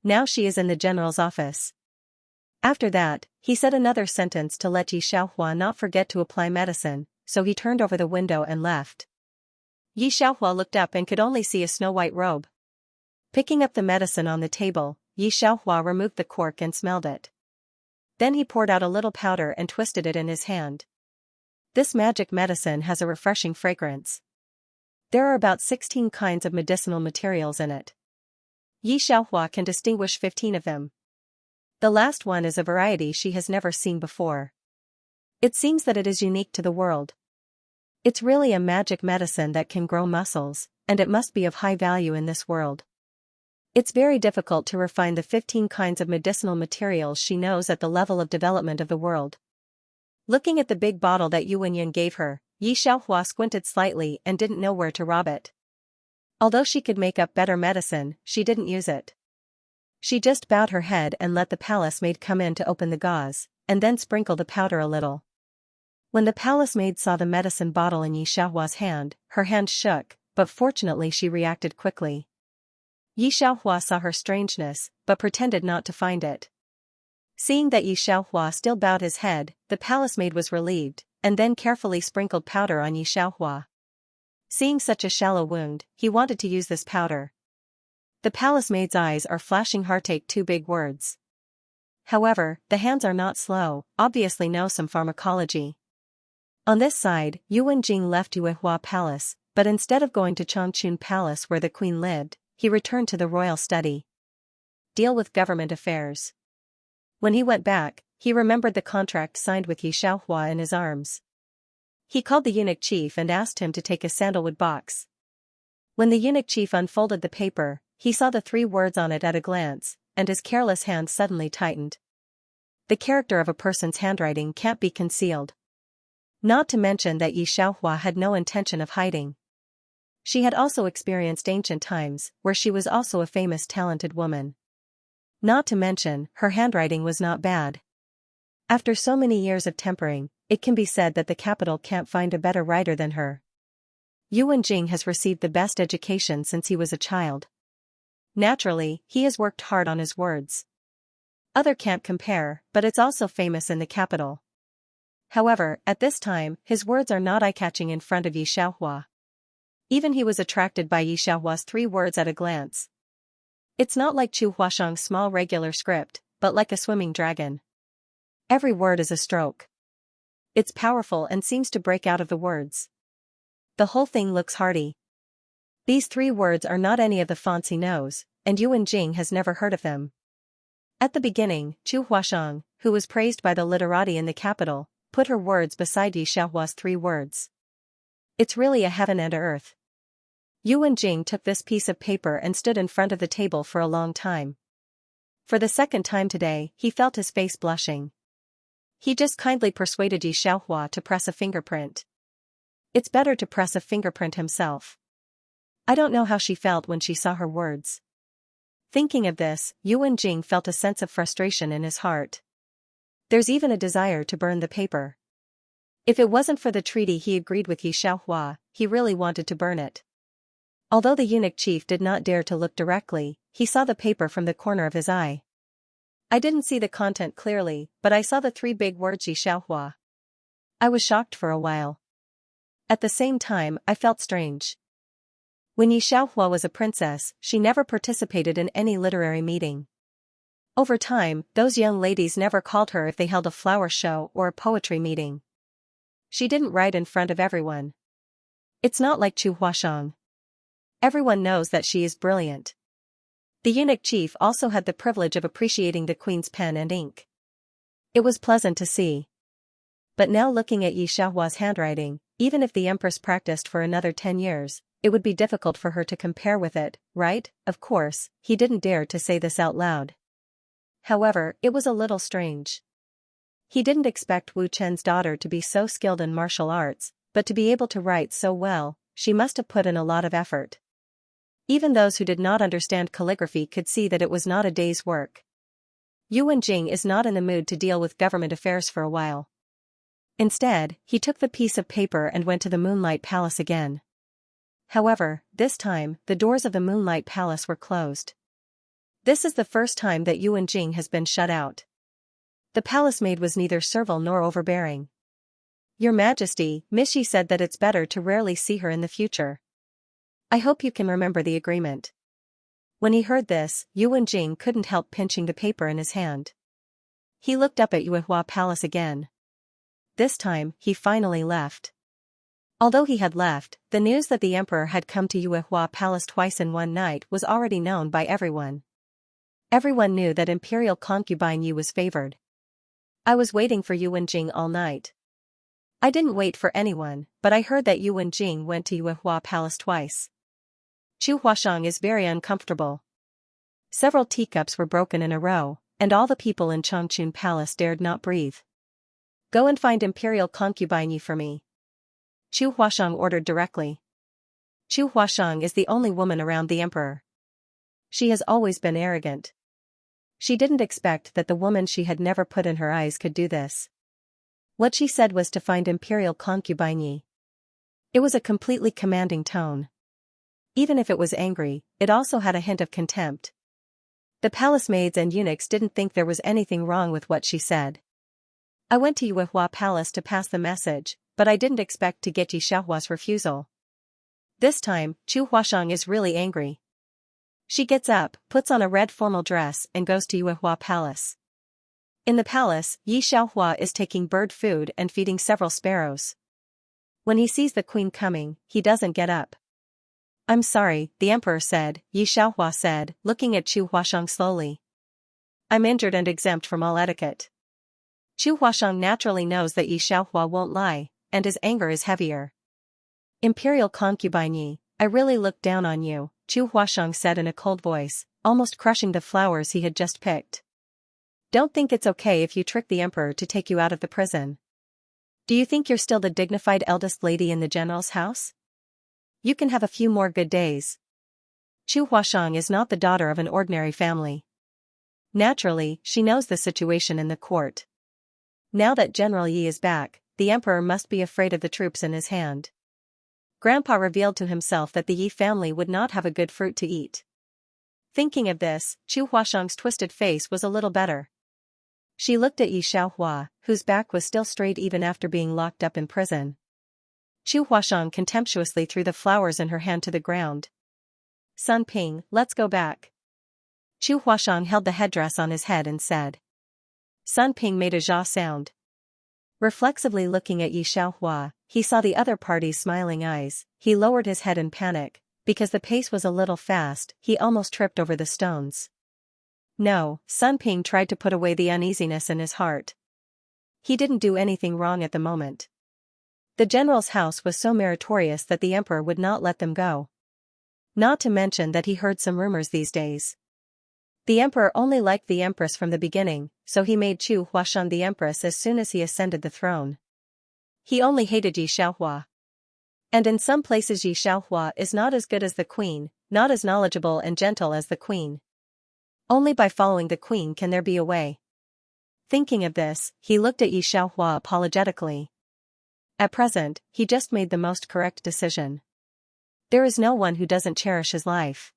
Now she is in the general's office. After that, he said another sentence to let Yi Xiaohua not forget to apply medicine, so he turned over the window and left. Yi Xiaohua looked up and could only see a snow-white robe. Picking up the medicine on the table, Yi Xiaohua removed the cork and smelled it. Then he poured out a little powder and twisted it in his hand. This magic medicine has a refreshing fragrance. There are about 16 kinds of medicinal materials in it. Yi Xiaohua can distinguish 15 of them. The last one is a variety she has never seen before. It seems that it is unique to the world. It's really a magic medicine that can grow muscles, and it must be of high value in this world. It's very difficult to refine the 15 kinds of medicinal materials she knows at the level of development of the world. Looking at the big bottle that Yuan Yin gave her, Yi Xiaohua squinted slightly and didn't know where to rob it. Although she could make up better medicine, she didn't use it. She just bowed her head and let the palace maid come in to open the gauze, and then sprinkle the powder a little. When the palace maid saw the medicine bottle in Yi Xiaohua's hand, her hand shook, but fortunately she reacted quickly. Yi Xiaohua saw her strangeness, but pretended not to find it. Seeing that Yi Xiaohua still bowed his head, the palace maid was relieved, and then carefully sprinkled powder on Yi Xiaohua. Seeing such a shallow wound, he wanted to use this powder. The palace maid's eyes are flashing heartache, 2 big words. However, the hands are not slow, obviously know some pharmacology. On this side, Yuan Jing left Yuehua Palace, but instead of going to Changchun Palace where the queen lived, he returned to the royal study. Deal with government affairs. When he went back, he remembered the contract signed with Yi Xiaohua in his arms. He called the eunuch chief and asked him to take a sandalwood box. When the eunuch chief unfolded the paper, he saw the 3 words on it at a glance, and his careless hand suddenly tightened. The character of a person's handwriting can't be concealed. Not to mention that Yi Xiaohua had no intention of hiding. She had also experienced ancient times, where she was also a famous talented woman. Not to mention, her handwriting was not bad. After so many years of tempering, it can be said that the capital can't find a better writer than her. Yuan Jing has received the best education since he was a child. Naturally, he has worked hard on his words. Other can't compare, but it's also famous in the capital. However, at this time, his words are not eye-catching in front of Yi Xiaohua. Even he was attracted by Yi Xiaohua's 3 words at a glance. It's not like Chu Huashang's small regular script, but like a swimming dragon. Every word is a stroke. It's powerful and seems to break out of the words. The whole thing looks hearty. These 3 words are not any of the fonts he knows, and Yuan Jing has never heard of them. At the beginning, Chu Huashang, who was praised by the literati in the capital, put her words beside Yi Xiaohua's 3 words. It's really a heaven and earth. Yuan Jing took this piece of paper and stood in front of the table for a long time. For the second time today, he felt his face blushing. He just kindly persuaded Yi Xiaohua to press a fingerprint. It's better to press a fingerprint himself. I don't know how she felt when she saw her words. Thinking of this, Yuan Jing felt a sense of frustration in his heart. There's even a desire to burn the paper. If it wasn't for the treaty he agreed with Yi Xiaohua, he really wanted to burn it. Although the eunuch chief did not dare to look directly, he saw the paper from the corner of his eye. I didn't see the content clearly, but I saw the 3 big words Yi Xiaohua. I was shocked for a while. At the same time, I felt strange. When Yi Xiaohua was a princess, she never participated in any literary meeting. Over time, those young ladies never called her if they held a flower show or a poetry meeting. She didn't write in front of everyone. It's not like Chu Huashang. Everyone knows that she is brilliant. The eunuch chief also had the privilege of appreciating the queen's pen and ink. It was pleasant to see. But now looking at Yi Xiaohua's handwriting, even if the empress practiced for another 10 years, it would be difficult for her to compare with it, right? Of course, he didn't dare to say this out loud. However, it was a little strange. He didn't expect Wu Chen's daughter to be so skilled in martial arts, but to be able to write so well, she must have put in a lot of effort. Even those who did not understand calligraphy could see that it was not a day's work. Yu Wenjing is not in the mood to deal with government affairs for a while. Instead, he took the piece of paper and went to the Moonlight Palace again. However, this time, the doors of the Moonlight Palace were closed. This is the first time that Yu Wenjing has been shut out. The palace maid was neither servile nor overbearing. Your Majesty, Miss Yi said that it's better to rarely see her in the future. I hope you can remember the agreement. When he heard this, Yu Wenjing couldn't help pinching the paper in his hand. He looked up at Yuehua Palace again. This time, he finally left. Although he had left, the news that the emperor had come to Yuehua Palace twice in one night was already known by everyone. Everyone knew that imperial concubine Yu was favored. I was waiting for Yu Wenjing all night. I didn't wait for anyone, but I heard that Yu Wenjing went to Yuehua Palace twice. Chu Huashang is very uncomfortable. Several teacups were broken in a row, and all the people in Changchun Palace dared not breathe. Go and find imperial concubine Yi for me. Chu Huashang ordered directly. Chu Huashang is the only woman around the emperor. She has always been arrogant. She didn't expect that the woman she had never put in her eyes could do this. What she said was to find imperial concubine Yi. It was a completely commanding tone. Even if it was angry, it also had a hint of contempt. The palace maids and eunuchs didn't think there was anything wrong with what she said. I went to Yuehua Palace to pass the message, but I didn't expect to get Yi Xiaohua's refusal. This time, Chu Huashang is really angry. She gets up, puts on a red formal dress and goes to Yuehua Palace. In the palace, Yi Xiaohua is taking bird food and feeding several sparrows. When he sees the queen coming, he doesn't get up. I'm sorry, the emperor said, Yi Xiaohua said, looking at Chu Huashang slowly. I'm injured and exempt from all etiquette. Chu Huashang naturally knows that Yi Xiaohua won't lie, and his anger is heavier. Imperial concubine Yi, I really looked down on you, Chu Huashang said in a cold voice, almost crushing the flowers he had just picked. Don't think it's okay if you trick the emperor to take you out of the prison. Do you think you're still the dignified eldest lady in the general's house? You can have a few more good days. Chu Huashang is not the daughter of an ordinary family. Naturally, she knows the situation in the court. Now that General Yi is back, the emperor must be afraid of the troops in his hand. Grandpa revealed to himself that the Yi family would not have a good fruit to eat. Thinking of this, Chu Huashang's twisted face was a little better. She looked at Yi Xiaohua, whose back was still straight even after being locked up in prison. Chu Huashang contemptuously threw the flowers in her hand to the ground. Sun Ping, let's go back. Chu Huashang held the headdress on his head and said. Sun Ping made a zha sound. Reflexively looking at Yi Xiaohua, he saw the other party's smiling eyes. He lowered his head in panic. Because the pace was a little fast, he almost tripped over the stones. No, Sun Ping tried to put away the uneasiness in his heart. He didn't do anything wrong at the moment. The general's house was so meritorious that the emperor would not let them go. Not to mention that he heard some rumors these days. The emperor only liked the empress from the beginning, so he made Chu Huashang the empress as soon as he ascended the throne. He only hated Yi Xiaohua. And in some places Yi Xiaohua is not as good as the queen, not as knowledgeable and gentle as the queen. Only by following the queen can there be a way. Thinking of this, he looked at Yi Xiaohua apologetically. At present, he just made the most correct decision. There is no one who doesn't cherish his life.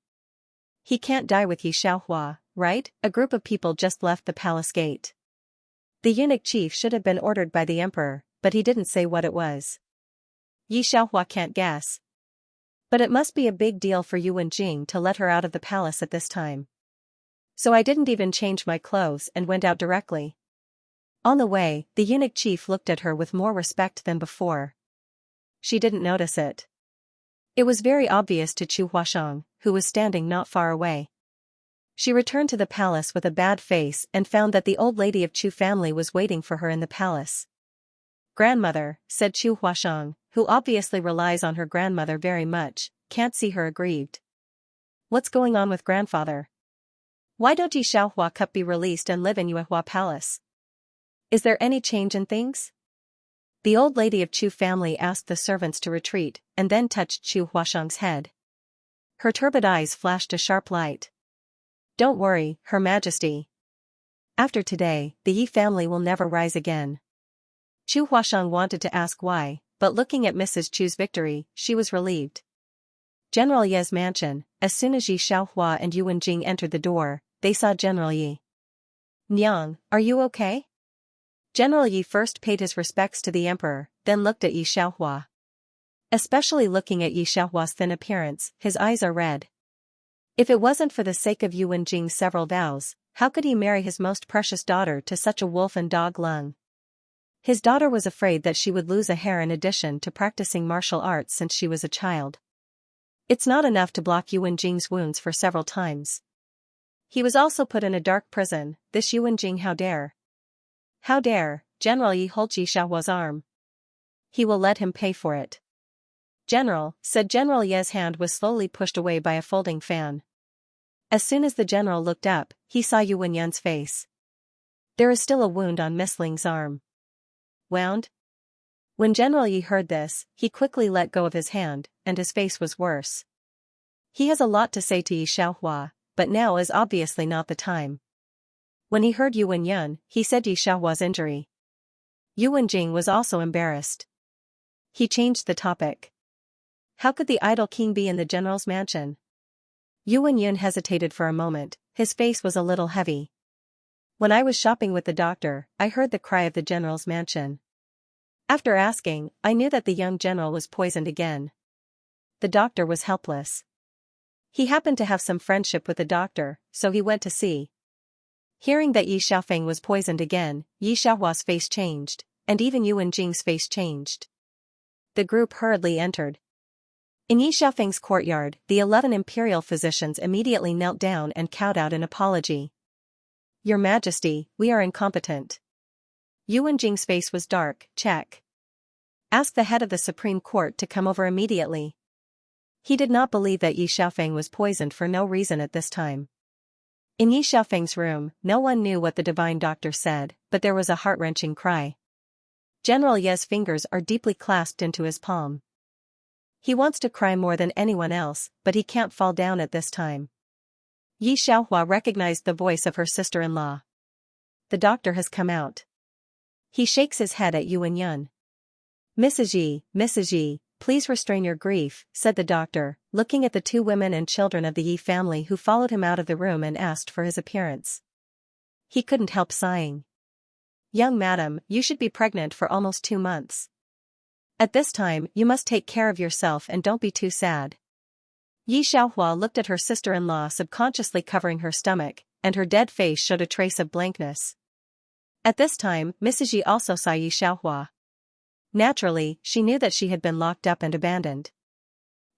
He can't die with Yi Xiaohua, right? A group of people just left the palace gate. The eunuch chief should have been ordered by the emperor, but he didn't say what it was. Yi Xiaohua can't guess. But it must be a big deal for Yu Wenjing to let her out of the palace at this time. So I didn't even change my clothes and went out directly. On the way, the eunuch chief looked at her with more respect than before. She didn't notice it. It was very obvious to Chu Huashang, who was standing not far away. She returned to the palace with a bad face and found that the old lady of Chu family was waiting for her in the palace. "Grandmother," said Chu Huashang, who obviously relies on her grandmother very much, can't see her aggrieved. "What's going on with grandfather? Why don't Yi Xiaohua Cup be released and live in Yuehua Palace? Is there any change in things?" The old lady of Chu family asked the servants to retreat, and then touched Chu Huashang's head. Her turbid eyes flashed a sharp light. "Don't worry, Her Majesty. After today, the Yi family will never rise again." Chu Huashang wanted to ask why, but looking at Mrs. Chu's victory, she was relieved. General Ye's mansion. As soon as Yi Xiaohua and Yuan Jing entered the door, they saw General Yi. "Nyang, are you okay?" General Yi first paid his respects to the emperor, then looked at Yi Xiaohua. Especially looking at Yi Xiaohua's thin appearance, his eyes are red. If it wasn't for the sake of Yuan Jing's several vows, how could he marry his most precious daughter to such a wolf and dog lung? His daughter was afraid that she would lose a hair in addition to practicing martial arts since she was a child. It's not enough to block Yuan Jing's wounds for several times. He was also put in a dark prison. This Yuan Jing, how dare? How dare, General Yi hold Yi Xiaohua's arm. He will let him pay for it. "General," said General Ye's hand was slowly pushed away by a folding fan. As soon as the general looked up, he saw Yuan Yun's face. There is still a wound on Miss Ling's arm. Wound? When General Yi heard this, he quickly let go of his hand, and his face was worse. He has a lot to say to Yi Xiaohua, but now is obviously not the time. When he heard Yuan Yun, he said Yi Xiaohua's injury. Yuan Jing was also embarrassed. He changed the topic. How could the idol king be in the general's mansion? Yuan Yun hesitated for a moment, his face was a little heavy. When I was shopping with the doctor, I heard the cry of the general's mansion. After asking, I knew that the young general was poisoned again. The doctor was helpless. He happened to have some friendship with the doctor, so he went to see. Hearing that Yi Xiaofeng was poisoned again, Yi Xiaohua's face changed, and even Yuan Jing's face changed. The group hurriedly entered. In Yi Xiaofeng's courtyard, the 11 imperial physicians immediately knelt down and kowtowed in apology. "Your Majesty, we are incompetent." Yuan Jing's face was dark. "Check. Ask the head of the Supreme Court to come over immediately." He did not believe that Yi Xiaofeng was poisoned for no reason at this time. In Yi Xiaofeng's room, no one knew what the divine doctor said, but there was a heart-wrenching cry. General Ye's fingers are deeply clasped into his palm. He wants to cry more than anyone else, but he can't fall down at this time. Yi Xiaohua recognized the voice of her sister-in-law. The doctor has come out. He shakes his head at Yuan Yun. Mrs. Yi, please restrain your grief," said the doctor, looking at the 2 women and children of the Yi family who followed him out of the room and asked for his appearance. He couldn't help sighing. "Young madam, you should be pregnant for almost 2 months. At this time, you must take care of yourself and don't be too sad." Yi Xiaohua looked at her sister-in-law subconsciously covering her stomach, and her dead face showed a trace of blankness. At this time, Mrs. Yi also saw Yi Xiaohua. Naturally, she knew that she had been locked up and abandoned.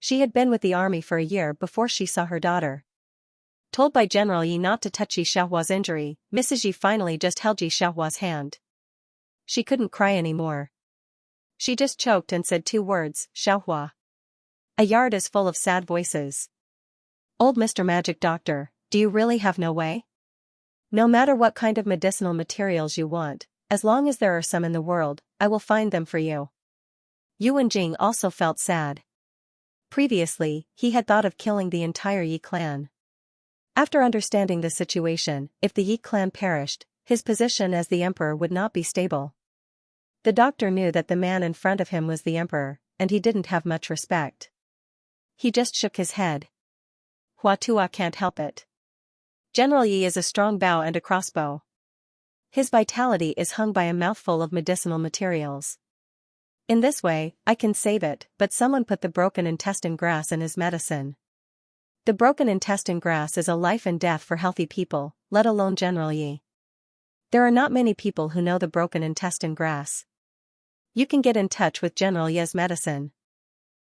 She had been with the army for a year before she saw her daughter. Told by General Yi not to touch Yi Xiaohua's injury, Mrs. Yi finally just held Yi Xiaohua's hand. She couldn't cry anymore. She just choked and said 2 words, "Xiaohua." A yard is full of sad voices. "Old Mr. Magic Doctor, do you really have no way? No matter what kind of medicinal materials you want, as long as there are some in the world, I will find them for you." Yuan Jing also felt sad. Previously, he had thought of killing the entire Yi clan. After understanding the situation, if the Yi clan perished, his position as the emperor would not be stable. The doctor knew that the man in front of him was the emperor, and he didn't have much respect. He just shook his head. "Hua Tua can't help it. General Yi is a strong bow and a crossbow. His vitality is hung by a mouthful of medicinal materials. In this way, I can save it, but someone put the broken intestine grass in his medicine. The broken intestine grass is a life and death for healthy people, let alone General Yi. There are not many people who know the broken intestine grass. You can get in touch with General Ye's medicine.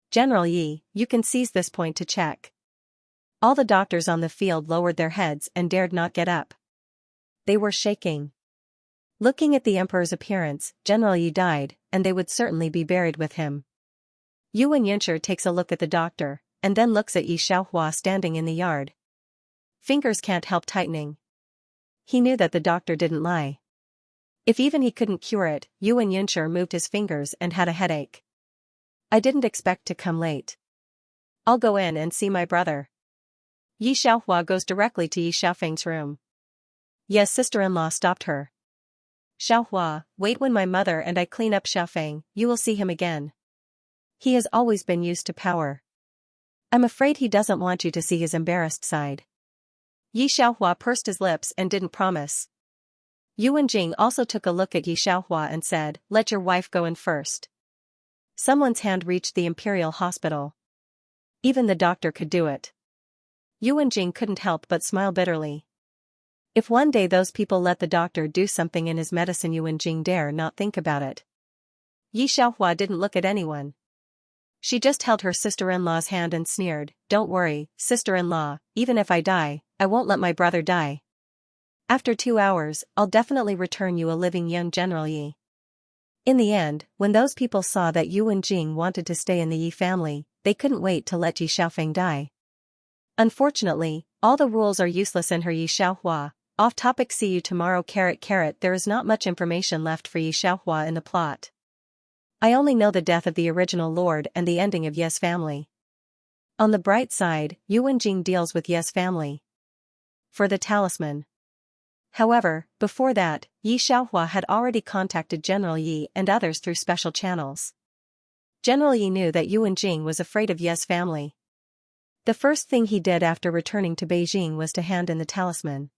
General Yi, you can seize this point to check. All the doctors on the field lowered their heads and dared not get up. They were shaking. Looking at the emperor's appearance, General Yi died, and they would certainly be buried with him. Yuan Yunshi takes a look at the doctor, and then looks at Yi Xiaohua standing in the yard. Fingers can't help tightening. He knew that the doctor didn't lie. If even he couldn't cure it, Yuan Yunshi moved his fingers and had a headache. I didn't expect to come late. I'll go in and see my brother. Yi Xiaohua goes directly to Yi Xiaofeng's room. Yes, sister-in-law stopped her. Xiaohua, wait, when my mother and I clean up Xiaofeng, you will see him again. He has always been used to power. I'm afraid he doesn't want you to see his embarrassed side. Yi Xiaohua pursed his lips and didn't promise. Yuan Jing also took a look at Yi Xiaohua and said, let your wife go in first. Someone's hand reached the Imperial Hospital. Even the doctor could do it. Yuan Jing couldn't help but smile bitterly. If one day those people let the doctor do something in his medicine, Yuan Jing dare not think about it. Yi Xiaohua didn't look at anyone. She just held her sister-in-law's hand and sneered, don't worry, sister-in-law, even if I die, I won't let my brother die. After 2 hours, I'll definitely return you a living young General Yi. In the end, when those people saw that Yuan Jing wanted to stay in the Yi family, they couldn't wait to let Yi Xiaofeng die. Unfortunately, all the rules are useless in her. Yi Xiaohua. Off topic, see you tomorrow. There is not much information left for Yi Xiaohua in the plot. I only know the death of the original lord and the ending of Ye's family. On the bright side, Yuan Jing deals with Ye's family. For the talisman. However, before that, Yi Xiaohua had already contacted General Yi and others through special channels. General Yi knew that Yuan Jing was afraid of Ye's family. The first thing he did after returning to Beijing was to hand in the talisman.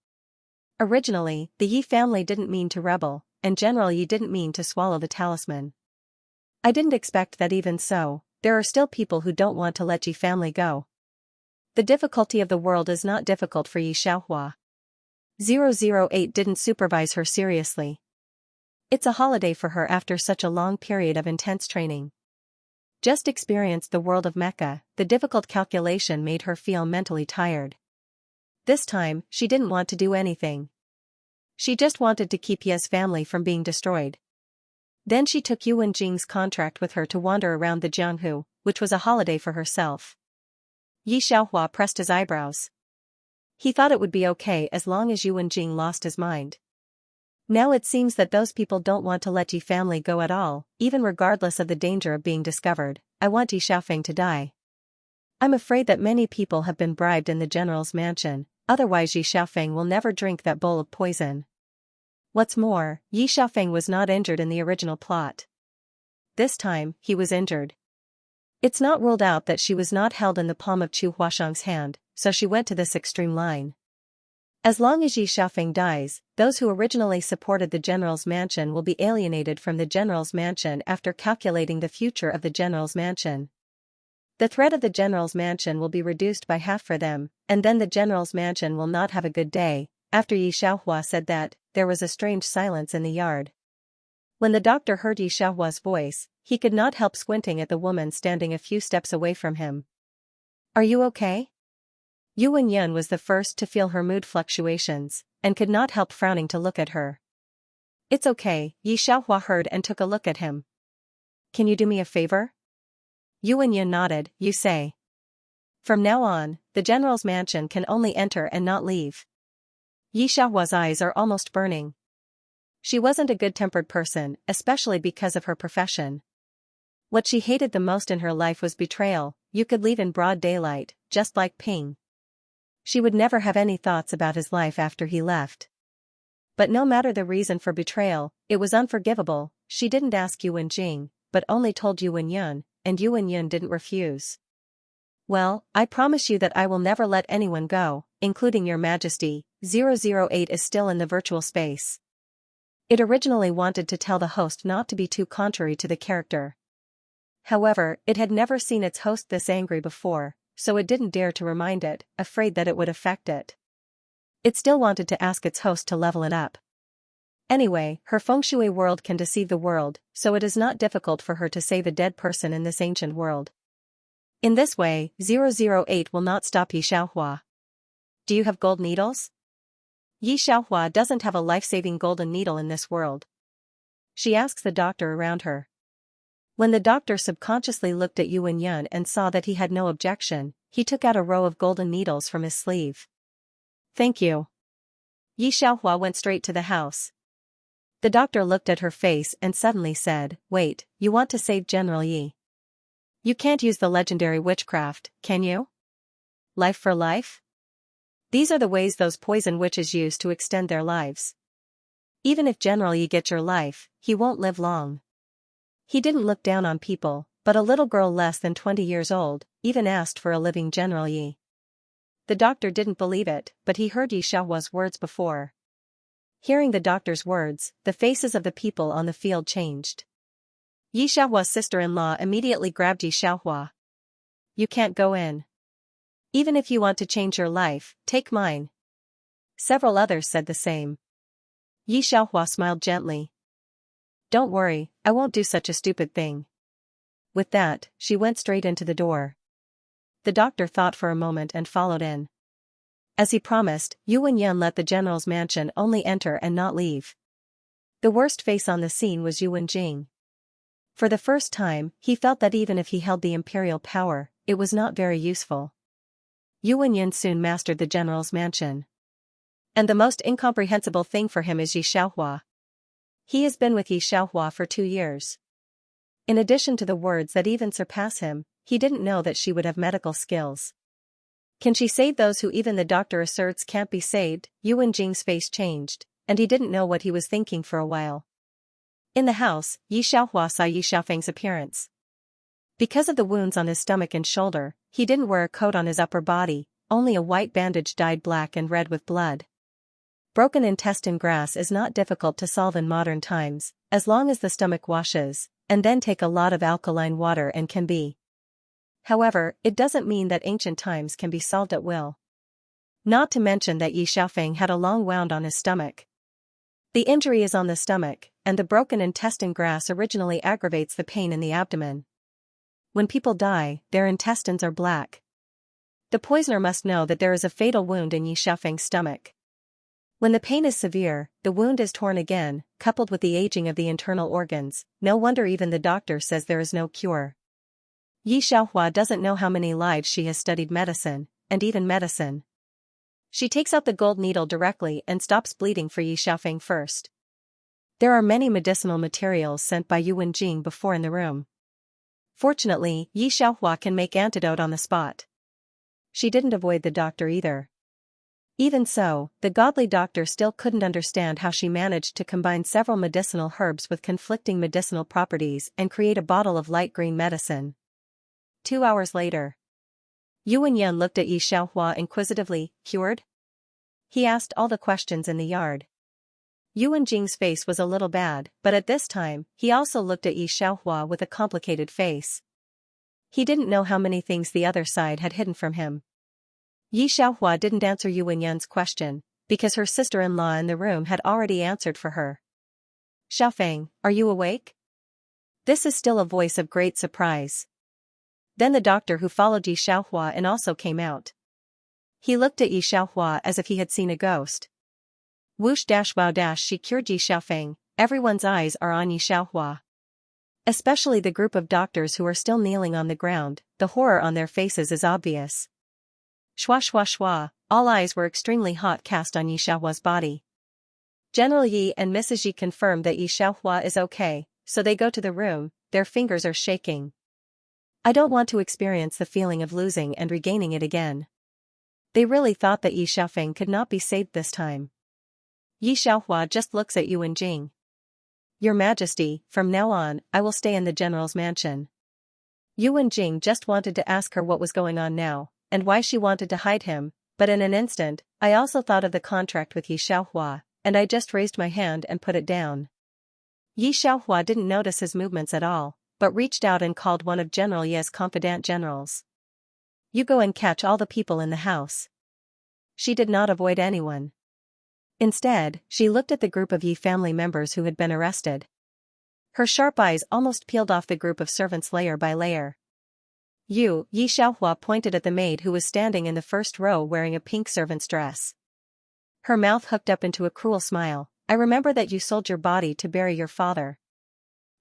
Originally, the Yi family didn't mean to rebel, and General Yi didn't mean to swallow the talisman. I didn't expect that. Even so, there are still people who don't want to let Yi family go. The difficulty of the world is not difficult for Yi Xiaohua. 008 didn't supervise her seriously. It's a holiday for her after such a long period of intense training. Just experienced the world of Mecha, the difficult calculation made her feel mentally tired. This time, she didn't want to do anything. She just wanted to keep Ye's family from being destroyed. Then she took Yuan Jing's contract with her to wander around the Jianghu, which was a holiday for herself. Yi Xiaohua pressed his eyebrows. He thought it would be okay as long as Yuan Jing lost his mind. Now it seems that those people don't want to let Yi family go at all, even regardless of the danger of being discovered. I want Yi Xiaofeng to die. I'm afraid that many people have been bribed in the general's mansion, otherwise Yi Xiaofeng will never drink that bowl of poison. What's more, Yi Xiaofeng was not injured in the original plot. This time, he was injured. It's not ruled out that she was not held in the palm of Chu Huashang's hand, so she went to this extreme line. As long as Yi Xiaofeng dies, those who originally supported the general's mansion will be alienated from the general's mansion after calculating the future of the general's mansion. The threat of the general's mansion will be reduced by half for them, and then the general's mansion will not have a good day. After Yi Xiaohua said that, there was a strange silence in the yard. When the doctor heard Yi Xiaohua's voice, he could not help squinting at the woman standing a few steps away from him. Are you okay? Yuan Yun was the first to feel her mood fluctuations, and could not help frowning to look at her. It's okay, Yi Xiaohua heard and took a look at him. Can you do me a favor? Yuan Yun nodded. You say. From now on, the general's mansion can only enter and not leave. Yi Xiaohua's eyes are almost burning. She wasn't a good-tempered person, especially because of her profession. What she hated the most in her life was betrayal. You could leave in broad daylight, just like Ping. She would never have any thoughts about his life after he left. But no matter the reason for betrayal, it was unforgivable. She didn't ask Yuan Jing, but only told Yuan Yun, and Yuan Yun didn't refuse. Well, I promise you that I will never let anyone go, including your majesty. 008 is still in the virtual space. It originally wanted to tell the host not to be too contrary to the character. However, it had never seen its host this angry before, so it didn't dare to remind it, afraid that it would affect it. It still wanted to ask its host to level it up. Anyway, her feng shui world can deceive the world, so it is not difficult for her to save a dead person in this ancient world. In this way, 008 will not stop Yi Xiaohua. Do you have gold needles? Yi Xiaohua doesn't have a life-saving golden needle in this world. She asks the doctor around her. When the doctor subconsciously looked at Yu Wenyan and saw that he had no objection, he took out a row of golden needles from his sleeve. Thank you. Yi Xiaohua went straight to the house. The doctor looked at her face and suddenly said, "Wait, you want to save General Yi? You can't use the legendary witchcraft, can you? Life for life? These are the ways those poison witches use to extend their lives. Even if General Yi gets your life, he won't live long." He didn't look down on people, but a little girl less than 20 years old even asked for a living General Yi. The doctor didn't believe it, but he heard Yi Xiaohua's words before. Hearing the doctor's words, the faces of the people on the field changed. Yi Xiaohua's sister-in-law immediately grabbed Yi Xiaohua. "You can't go in. Even if you want to change your life, take mine." Several others said the same. Yi Xiaohua smiled gently. "Don't worry, I won't do such a stupid thing." With that, she went straight into the door. The doctor thought for a moment and followed in. As he promised, Yu Wenyan let the general's mansion only enter and not leave. The worst face on the scene was Yu Wenjing. For the first time, he felt that even if he held the imperial power, it was not very useful. Yu Wenyan soon mastered the general's mansion. And the most incomprehensible thing for him is Yi Xiaohua. He has been with Yi Xiaohua for 2 years. In addition to the words that even surpass him, he didn't know that she would have medical skills. Can she save those who even the doctor asserts can't be saved? Yu Wenjing's face changed, and he didn't know what he was thinking for a while. In the house, Yi Xiaohua saw Yi Xiaofeng's appearance. Because of the wounds on his stomach and shoulder, he didn't wear a coat on his upper body, only a white bandage dyed black and red with blood. Broken intestine grass is not difficult to solve in modern times, as long as the stomach washes, and then take a lot of alkaline water and can be. However, it doesn't mean that ancient times can be solved at will. Not to mention that Yi Xiaofeng had a long wound on his stomach. The injury is on the stomach, and the broken intestine grass originally aggravates the pain in the abdomen. When people die, their intestines are black. The poisoner must know that there is a fatal wound in Yi Xiaofeng's stomach. When the pain is severe, the wound is torn again, coupled with the aging of the internal organs. No wonder even the doctor says there is no cure. Yi Xiaohua doesn't know how many lives she has studied medicine, and even medicine. She takes out the gold needle directly and stops bleeding for Yi Xiaofeng first. There are many medicinal materials sent by Yu Wenjing before in the room. Fortunately, Yi Xiaohua can make antidote on the spot. She didn't avoid the doctor either. Even so, the godly doctor still couldn't understand how she managed to combine several medicinal herbs with conflicting medicinal properties and create a bottle of light green medicine. 2 hours later. Yu Wenyan looked at Yi Xiaohua inquisitively. "Cured?" He asked all the questions in the yard. Yu Wenjing's face was a little bad, but at this time, he also looked at Yi Xiaohua with a complicated face. He didn't know how many things the other side had hidden from him. Yi Xiaohua didn't answer Yu Wenyan's question, because her sister-in-law in the room had already answered for her. "Xiaofeng, are you awake?" This is still a voice of great surprise. Then the doctor who followed Yi Xiaohua and also came out. He looked at Yi Xiaohua as if he had seen a ghost. Whoosh dash wow dash, she cured Yi Xiaofeng. Everyone's eyes are on Yi Xiaohua. Especially the group of doctors who are still kneeling on the ground. The horror on their faces is obvious. Shwa shwa shwa, all eyes were extremely hot cast on Yi Xiaohua's body. General Yi and Mrs. Yi confirm that Yi Xiaohua is okay, so they go to the room. Their fingers are shaking. I don't want to experience the feeling of losing and regaining it again. They really thought that Yi Xiaofeng could not be saved this time. Yi Xiaohua just looks at Yu Wenjing. "Your Majesty, from now on, I will stay in the general's mansion." Yu Wenjing just wanted to ask her what was going on now, and why she wanted to hide him, but in an instant, I also thought of the contract with Yi Xiaohua, and I just raised my hand and put it down. Yi Xiaohua didn't notice his movements at all, but reached out and called one of General Ye's confidant generals. "You go and catch all the people in the house." She did not avoid anyone. Instead, she looked at the group of Yi family members who had been arrested. Her sharp eyes almost peeled off the group of servants layer by layer. Yi Xiaohua pointed at the maid who was standing in the first row wearing a pink servant's dress. Her mouth hooked up into a cruel smile. I remember that you sold your body to bury your father.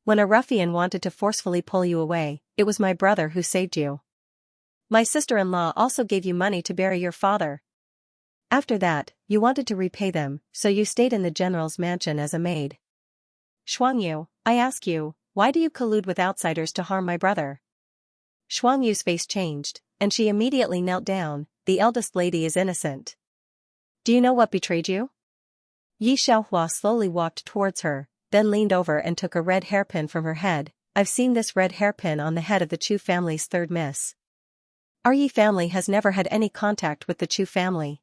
When a ruffian wanted to forcefully pull you away, it was my brother who saved you. My sister-in-law also gave you money to bury your father. After that, you wanted to repay them, so you stayed in the general's mansion as a maid. Xianxia, I ask you, why do you collude with outsiders to harm my brother? Xiangyu's face changed, and she immediately knelt down. The eldest lady is innocent. Do you know what betrayed you? Yi Xiaohua slowly walked towards her, then leaned over and took a red hairpin from her head. I've seen this red hairpin on the head of the Chu family's third miss. Our Yi family has never had any contact with the Chu family.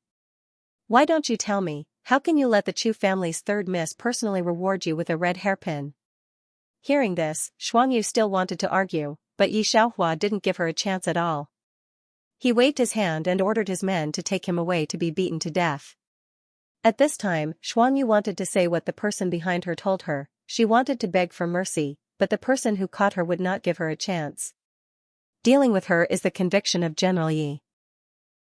Why don't you tell me, how can you let the Chu family's third miss personally reward you with a red hairpin? Hearing this, Xiangyu still wanted to argue, but Yi Xiaohua didn't give her a chance at all. He waved his hand and ordered his men to take him away to be beaten to death. At this time, Xiangyu wanted to say what the person behind her told her. She wanted to beg for mercy, but the person who caught her would not give her a chance. Dealing with her is the conviction of General Yi.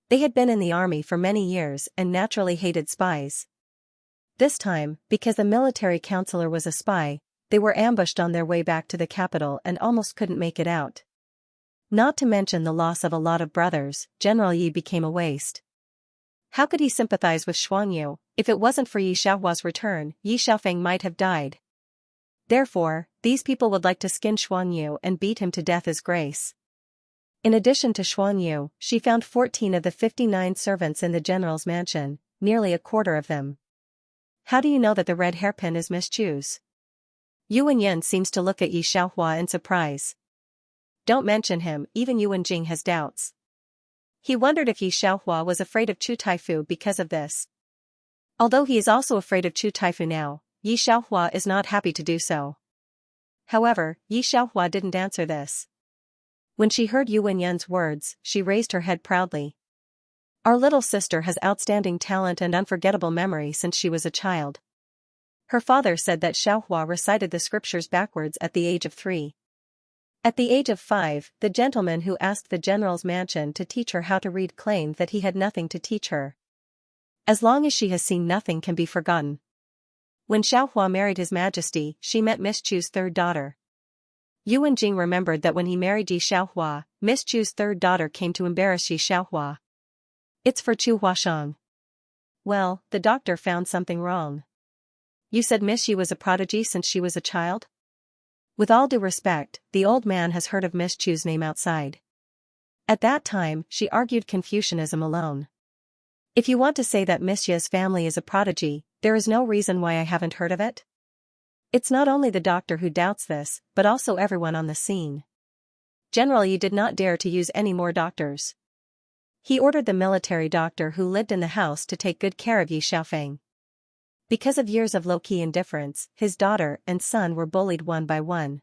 They had been in the army for many years and naturally hated spies. This time, because the military counselor was a spy, they were ambushed on their way back to the capital and almost couldn't make it out. Not to mention the loss of a lot of brothers, General Yi became a waste. How could he sympathize with Xiangyu? If it wasn't for Yi Xiaohua's return, Yi Xiaofeng might have died. Therefore, these people would like to skin Xiangyu and beat him to death as grace. In addition to Xiangyu, she found 14 of the 59 servants in the general's mansion, nearly a quarter of them. How do you know that the red hairpin is Miss Chu's? Yuan Yin seems to look at Yi Xiaohua in surprise. Don't mention him, even Yuan Jing has doubts. He wondered if Yi Xiaohua was afraid of Chu Taifu because of this. Although he is also afraid of Chu Taifu now, Yi Xiaohua is not happy to do so. However, Yi Xiaohua didn't answer this. When she heard Yuan Yin's words, she raised her head proudly. Our little sister has outstanding talent and unforgettable memory since she was a child. Her father said that Xiaohua recited the scriptures backwards at the age of 3. At the age of 5, the gentleman who asked the general's mansion to teach her how to read claimed that he had nothing to teach her. As long as she has seen, nothing can be forgotten. When Xiaohua married His Majesty, she met Miss Chu's third daughter. Yuan Jing remembered that when he married Yi Xiaohua, Miss Chu's third daughter came to embarrass Yi Xiaohua. It's for Chu Huashang. Well, the doctor found something wrong. You said Miss Yi was a prodigy since she was a child? With all due respect, the old man has heard of Miss Chu's name outside. At that time, she argued Confucianism alone. If you want to say that Miss Yi's family is a prodigy, there is no reason why I haven't heard of it. It's not only the doctor who doubts this, but also everyone on the scene. General Yi did not dare to use any more doctors. He ordered the military doctor who lived in the house to take good care of Yi Xiaofeng. Because of years of low-key indifference, his daughter and son were bullied one by one.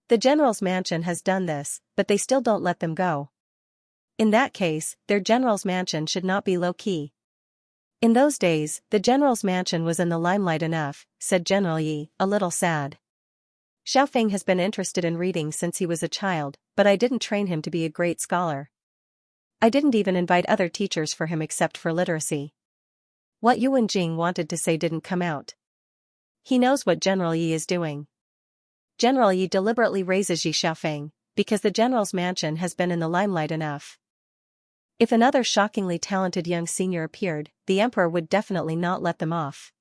The general's mansion has done this, but they still don't let them go. In that case, their general's mansion should not be low-key. In those days, the general's mansion was in the limelight enough, said General Yi, a little sad. Xiaofeng has been interested in reading since he was a child, but I didn't train him to be a great scholar. I didn't even invite other teachers for him except for literacy. What Yuan Jing wanted to say didn't come out. He knows what General Yi is doing. General Yi deliberately raises Yi Xiaofeng, because the general's mansion has been in the limelight enough. If another shockingly talented young senior appeared, the emperor would definitely not let them off.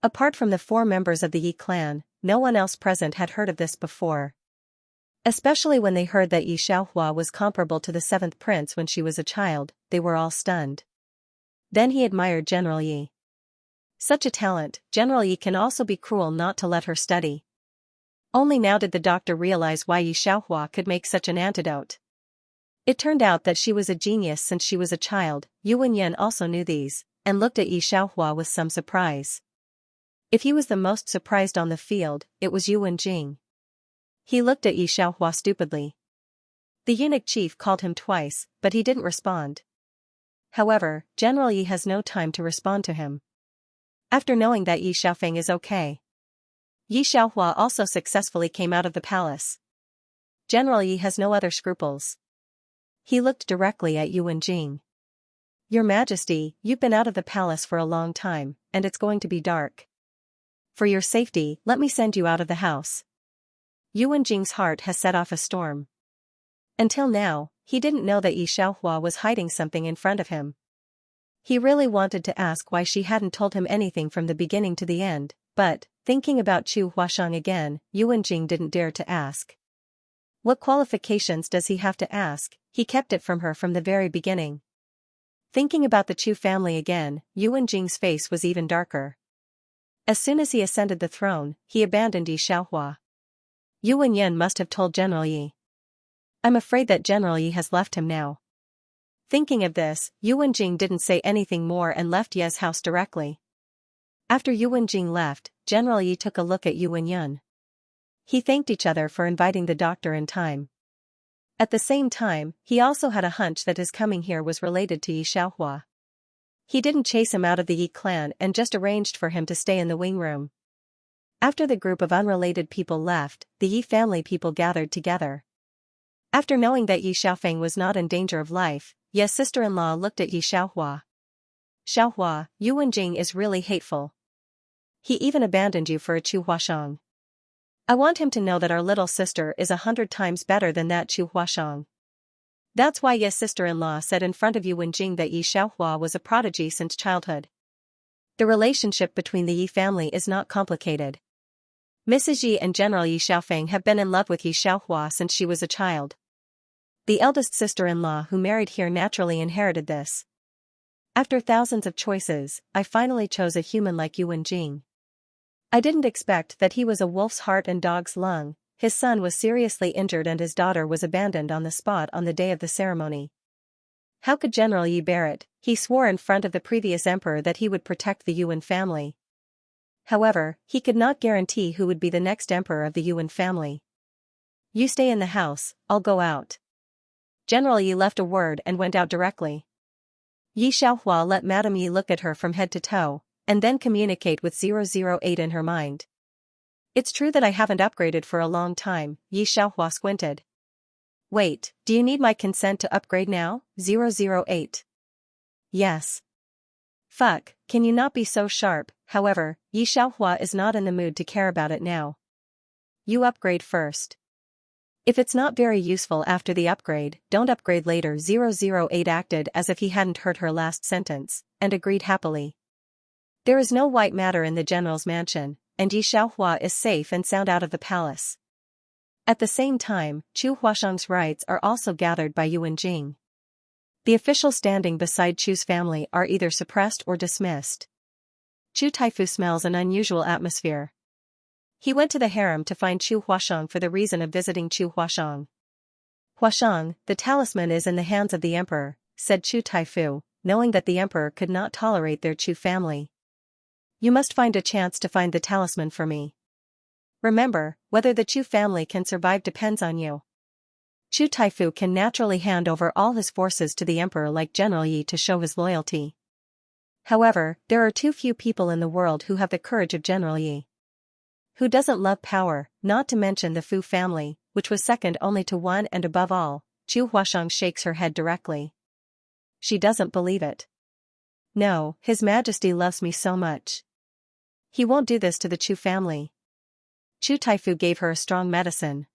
Apart from the 4 members of the Yi clan, no one else present had heard of this before. Especially when they heard that Yi Xiaohua was comparable to the 7th prince when she was a child, they were all stunned. Then he admired General Yi. Such a talent, General Yi can also be cruel not to let her study. Only now did the doctor realize why Yi Xiaohua could make such an antidote. It turned out that she was a genius since she was a child. Yuan Yin also knew these, and looked at Yi Xiaohua with some surprise. If he was the most surprised on the field, it was Yuan Jing. He looked at Yi Xiaohua stupidly. The eunuch chief called him twice, but he didn't respond. However, General Yi has no time to respond to him. After knowing that Yi Xiaofeng is okay, Yi Xiaohua also successfully came out of the palace. General Yi has no other scruples. He looked directly at Yuan Jing. Your Majesty, you've been out of the palace for a long time, and it's going to be dark. For your safety, let me send you out of the house. Yuan Jing's heart has set off a storm. Until now, he didn't know that Xianxia was hiding something in front of him. He really wanted to ask why she hadn't told him anything from the beginning to the end, but, thinking about Chu Huashang again, Yuan Jing didn't dare to ask. What qualifications does he have to ask? He kept it from her from the very beginning. Thinking about the Chu family again, Yuan Jing's face was even darker. As soon as he ascended the throne, he abandoned Xianxia. Yuan Yan must have told General Yi. I'm afraid that General Yi has left him now. Thinking of this, Yuan Jing didn't say anything more and left Ye's house directly. After Yuan Jing left, General Yi took a look at Yuan Yan. He thanked each other for inviting the doctor in time. At the same time, he also had a hunch that his coming here was related to Xianxia. He didn't chase him out of the Yi clan and just arranged for him to stay in the wing room. After the group of unrelated people left, the Yi family people gathered together. After knowing that Yi Xiaofeng was not in danger of life, Ye's sister-in-law looked at Yi Xiaohua. Xiaohua, Yuan Jing is really hateful. He even abandoned you for a Chu Huashang. I want him to know that our little sister is 100 times better than that Chu Huashang. That's why Ye's sister-in-law said in front of Yuan Jing that Yi Xiaohua was a prodigy since childhood. The relationship between the Yi family is not complicated. Mrs. Yi and General Yi Xiaofeng have been in love with Yi Xiaohua since she was a child. The eldest sister-in-law who married here naturally inherited this. After thousands of choices, I finally chose a human like Yuan Jing. I didn't expect that he was a wolf's heart and dog's lung. His son was seriously injured and his daughter was abandoned on the spot on the day of the ceremony. How could General Yi bear it? He swore in front of the previous emperor that he would protect the Yuan family. However, he could not guarantee who would be the next emperor of the Yuan family. You stay in the house, I'll go out. General Yi left a word and went out directly. Yi Xiaohua let Madame Yi look at her from head to toe, and then communicate with 008 in her mind. It's true that I haven't upgraded for a long time, Yi Xiaohua squinted. Wait, do you need my consent to upgrade now, 008? Yes. Fuck, can you not be so sharp? However, Yi Xiaohua is not in the mood to care about it now. You upgrade first. If it's not very useful after the upgrade, don't upgrade later. 008 acted as if he hadn't heard her last sentence, and agreed happily. There is no white matter in the general's mansion, and Yi Xiaohua is safe and sound out of the palace. At the same time, Chu Huashang's rights are also gathered by Yuan Jing. The officials standing beside Chu's family are either suppressed or dismissed. Chu Taifu smells an unusual atmosphere. He went to the harem to find Chu Huashang for the reason of visiting Chu Huashang. Huashang, the talisman is in the hands of the emperor, said Chu Taifu, knowing that the emperor could not tolerate their Chu family. You must find a chance to find the talisman for me. Remember, whether the Chu family can survive depends on you. Chu Taifu can naturally hand over all his forces to the emperor like General Yi to show his loyalty. However, there are too few people in the world who have the courage of General Yi. Who doesn't love power, not to mention the Fu family, which was second only to one, and above all, Chu Huashang shakes her head directly. She doesn't believe it. No, His Majesty loves me so much. He won't do this to the Chu family. Chu Taifu gave her a strong medicine.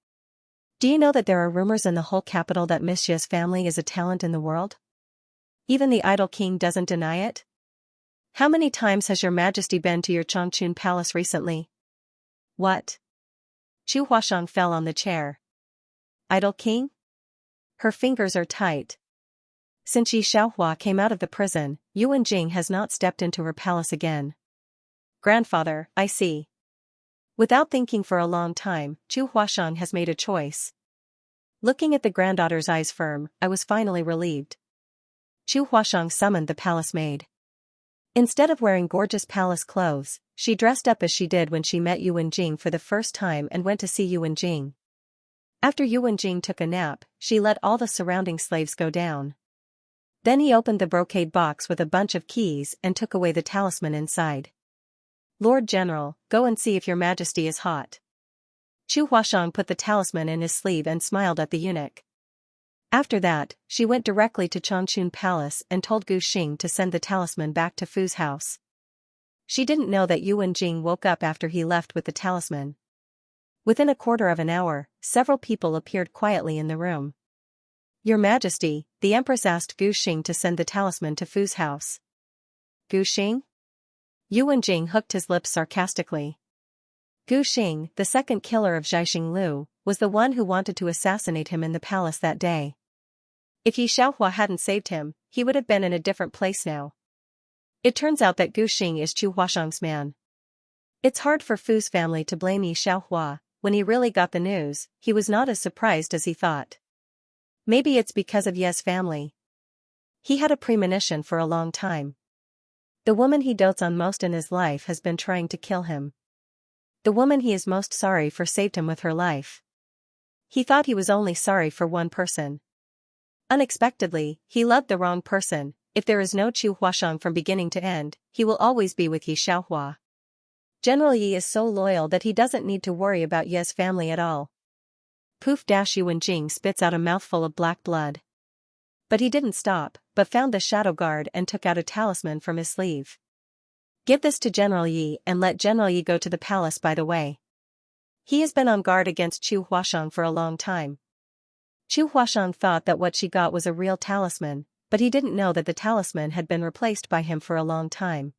Do you know that there are rumors in the whole capital that Miss Xie's family is a talent in the world? Even the idol king doesn't deny it? How many times has your Majesty been to your Changchun palace recently? What? Chu Huashang fell on the chair. Idol king? Her fingers are tight. Since Yi Xiaohua came out of the prison, Yuan Jing has not stepped into her palace again. Grandfather, I see. Without thinking for a long time, Chu Huashang has made a choice. Looking at the granddaughter's eyes firm, I was finally relieved. Chu Huashang summoned the palace maid. Instead of wearing gorgeous palace clothes, she dressed up as she did when she met Yuan Jing for the first time and went to see Yuan Jing. After Yuan Jing took a nap, she let all the surrounding slaves go down. Then he opened the brocade box with a bunch of keys and took away the talisman inside. Lord General, go and see if your Majesty is hot. Chu Huashang put the talisman in his sleeve and smiled at the eunuch. After that, she went directly to Changchun Palace and told Gu Xing to send the talisman back to Fu's house. She didn't know that Yuan Jing woke up after he left with the talisman. Within a quarter of an hour, several people appeared quietly in the room. Your Majesty, the Empress asked Gu Xing to send the talisman to Fu's house. Gu Xing? Yuan Jing hooked his lips sarcastically. Gu Xing, the second killer of Xiaoxing Lu, was the one who wanted to assassinate him in the palace that day. If Yi Xiaohua hadn't saved him, he would have been in a different place now. It turns out that Gu Xing is Chu Huashang's man. It's hard for Fu's family to blame Yi Xiaohua. When he really got the news, he was not as surprised as he thought. Maybe it's because of Ye's family. He had a premonition for a long time. The woman he dotes on most in his life has been trying to kill him. The woman he is most sorry for saved him with her life. He thought he was only sorry for one person. Unexpectedly, he loved the wrong person. If there is no Chu Huashang from beginning to end, he will always be with Yi Xiaohua. General Yi is so loyal that he doesn't need to worry about Ye's family at all. Poof! Yuan Jing spits out a mouthful of black blood. But he didn't stop, but found the shadow guard and took out a talisman from his sleeve. Give this to General Yi and let General Yi go to the palace by the way. He has been on guard against Chu Huashang for a long time. Chu Huashang thought that what she got was a real talisman, but he didn't know that the talisman had been replaced by him for a long time.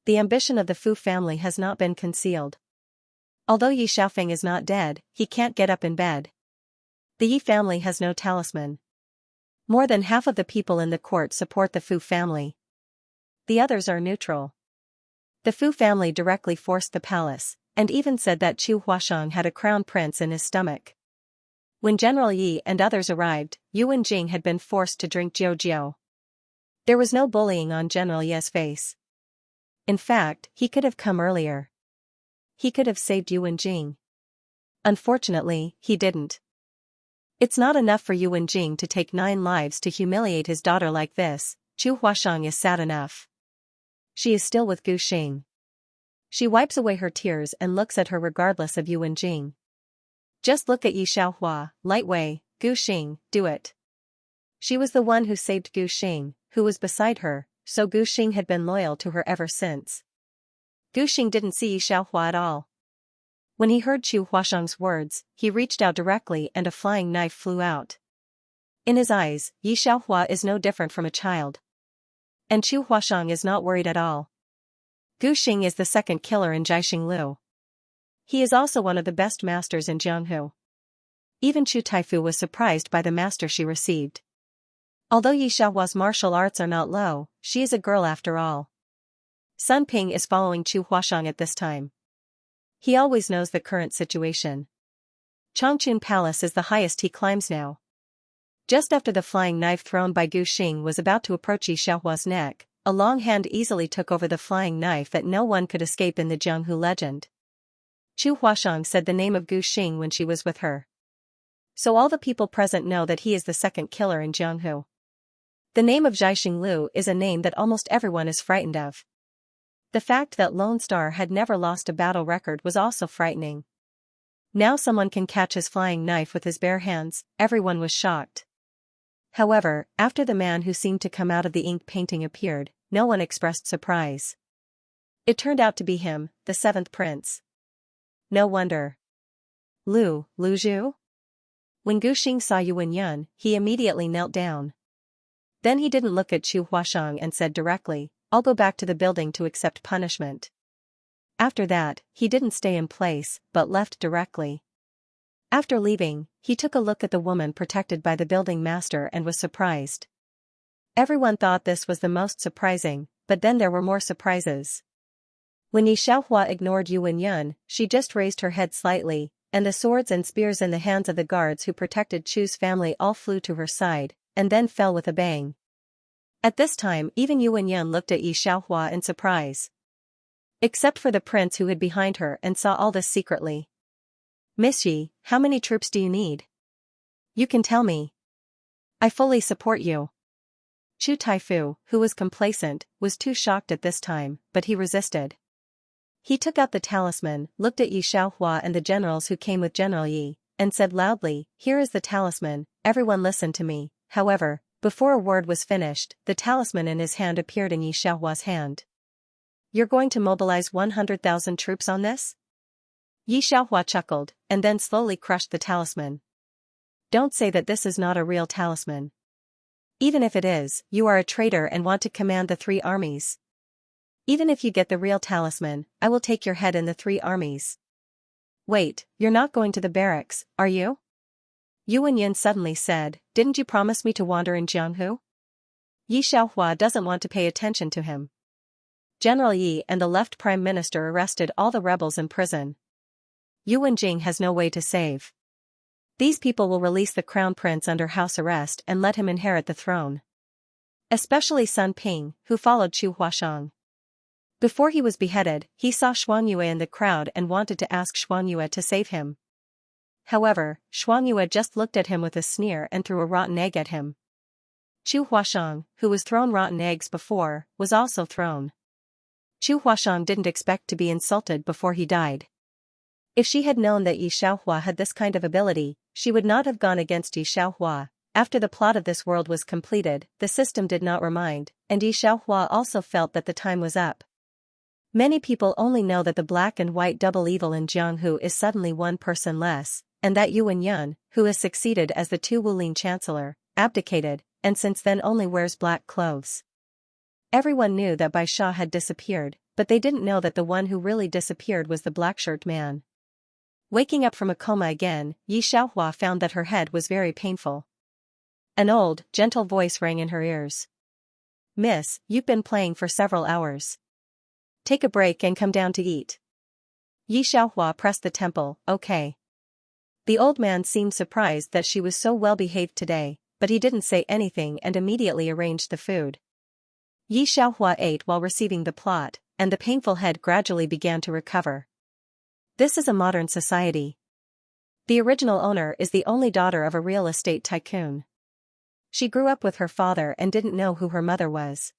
The ambition of the Fu family has not been concealed. Although Yi Xiaofeng is not dead, he can't get up in bed. The Yi family has no talisman. More than half of the people in the court support the Fu family. The others are neutral. The Fu family directly forced the palace, and even said that Chu Huashang had a crown prince in his stomach. When General Yi and others arrived, Yuan Jing had been forced to drink jiao. There was no bullying on General Yi's face. In fact, he could have come earlier. He could have saved Yuan Jing. Unfortunately, he didn't. It's not enough for Yuan Jing to take 9 lives to humiliate his daughter like this. Chu Huashang is sad enough. She is still with Gu Xing. She wipes away her tears and looks at her regardless of Yuan Jing. Just look at Yi Xiaohua, Light Wei, Gu Xing, do it. She was the one who saved Gu Xing, who was beside her, so Gu Xing had been loyal to her ever since. Gu Xing didn't see Yi Xiaohua at all. When he heard Chu Huashang's words, he reached out directly and a flying knife flew out. In his eyes, Yi Xiaohua is no different from a child. And Chu Huashang is not worried at all. Gu Xing is the second killer in Xiaoxing Lu. He is also one of the best masters in Jianghu. Even Chu Taifu was surprised by the master she received. Although Yi Xiaohua's martial arts are not low, she is a girl after all. Sun Ping is following Chu Huashang at this time. He always knows the current situation. Changchun Palace is the highest he climbs now. Just after the flying knife thrown by Gu Xing was about to approach Yi Xiaohua's neck, a long hand easily took over the flying knife that no one could escape in the Jianghu legend. Chu Huashang said the name of Gu Xing when she was with her. So all the people present know that he is the second killer in Jianghu. The name of Xiaoxing Lu is a name that almost everyone is frightened of. The fact that Lone Star had never lost a battle record was also frightening. Now someone can catch his flying knife with his bare hands. Everyone was shocked. However, after the man who seemed to come out of the ink painting appeared, no one expressed surprise. It turned out to be him, the 7th prince. No wonder. Lu Zhu? When Gu Xing saw Yuan Yun, he immediately knelt down. Then he didn't look at Chu Huashang and said directly, "I'll go back to the building to accept punishment." After that, he didn't stay in place, but left directly. After leaving, he took a look at the woman protected by the building master and was surprised. Everyone thought this was the most surprising, but then there were more surprises. When Yi Xiaohua ignored Yuan Yun, she just raised her head slightly, and the swords and spears in the hands of the guards who protected Chu's family all flew to her side, and then fell with a bang. At this time even Yuan Yun looked at Yi Xiaohua in surprise. Except for the prince who hid behind her and saw all this secretly. "Miss Yi, how many troops do you need? You can tell me. I fully support you." Chu Taifu, who was complacent, was too shocked at this time, but he resisted. He took out the talisman, looked at Yi Xiaohua and the generals who came with General Yi, and said loudly, "Here is the talisman, everyone listen to me. However, before a word was finished, the talisman in his hand appeared in Xiaohua's hand. You're going to mobilize 100,000 troops on this? Xiaohua chuckled, and then slowly crushed the talisman. Don't say that this is not a real talisman. Even if it is, you are a traitor and want to command the 3 armies. Even if you get the real talisman, I will take your head in the 3 armies. Wait, you're not going to the barracks, are you? Yuan Yin suddenly said, didn't you promise me to wander in Jianghu? Yi Xiaohua doesn't want to pay attention to him. General Yi and the left prime minister arrested all the rebels in prison. Yuan Jing has no way to save. These people will release the crown prince under house arrest and let him inherit the throne. Especially Sun Ping, who followed Chu Huashang. Before he was beheaded, he saw Xuangyue in the crowd and wanted to ask Xuangyue to save him. However, Xuangyue just looked at him with a sneer and threw a rotten egg at him. Chu Huashang, who was thrown rotten eggs before, was also thrown. Chu Huashang didn't expect to be insulted before he died. If she had known that Yi Xiaohua had this kind of ability, she would not have gone against Yi Xiaohua. After the plot of this world was completed, the system did not remind, and Yi Xiaohua also felt that the time was up. Many people only know that the black and white double evil in Jianghu is suddenly one person less, and that Yuan Yun, who has succeeded as the Tu Wulin chancellor, abdicated, and since then only wears black clothes. Everyone knew that Bai Sha had disappeared, but they didn't know that the one who really disappeared was the black-shirt man. Waking up from a coma again, Yi Xiaohua found that her head was very painful. An old, gentle voice rang in her ears. Miss, you've been playing for several hours. Take a break and come down to eat. Yi Xiaohua pressed the temple, okay. The old man seemed surprised that she was so well behaved today, but he didn't say anything and immediately arranged the food. Yi Xiaohua ate while receiving the plot, and the painful head gradually began to recover. This is a modern society. The original owner is the only daughter of a real estate tycoon. She grew up with her father and didn't know who her mother was.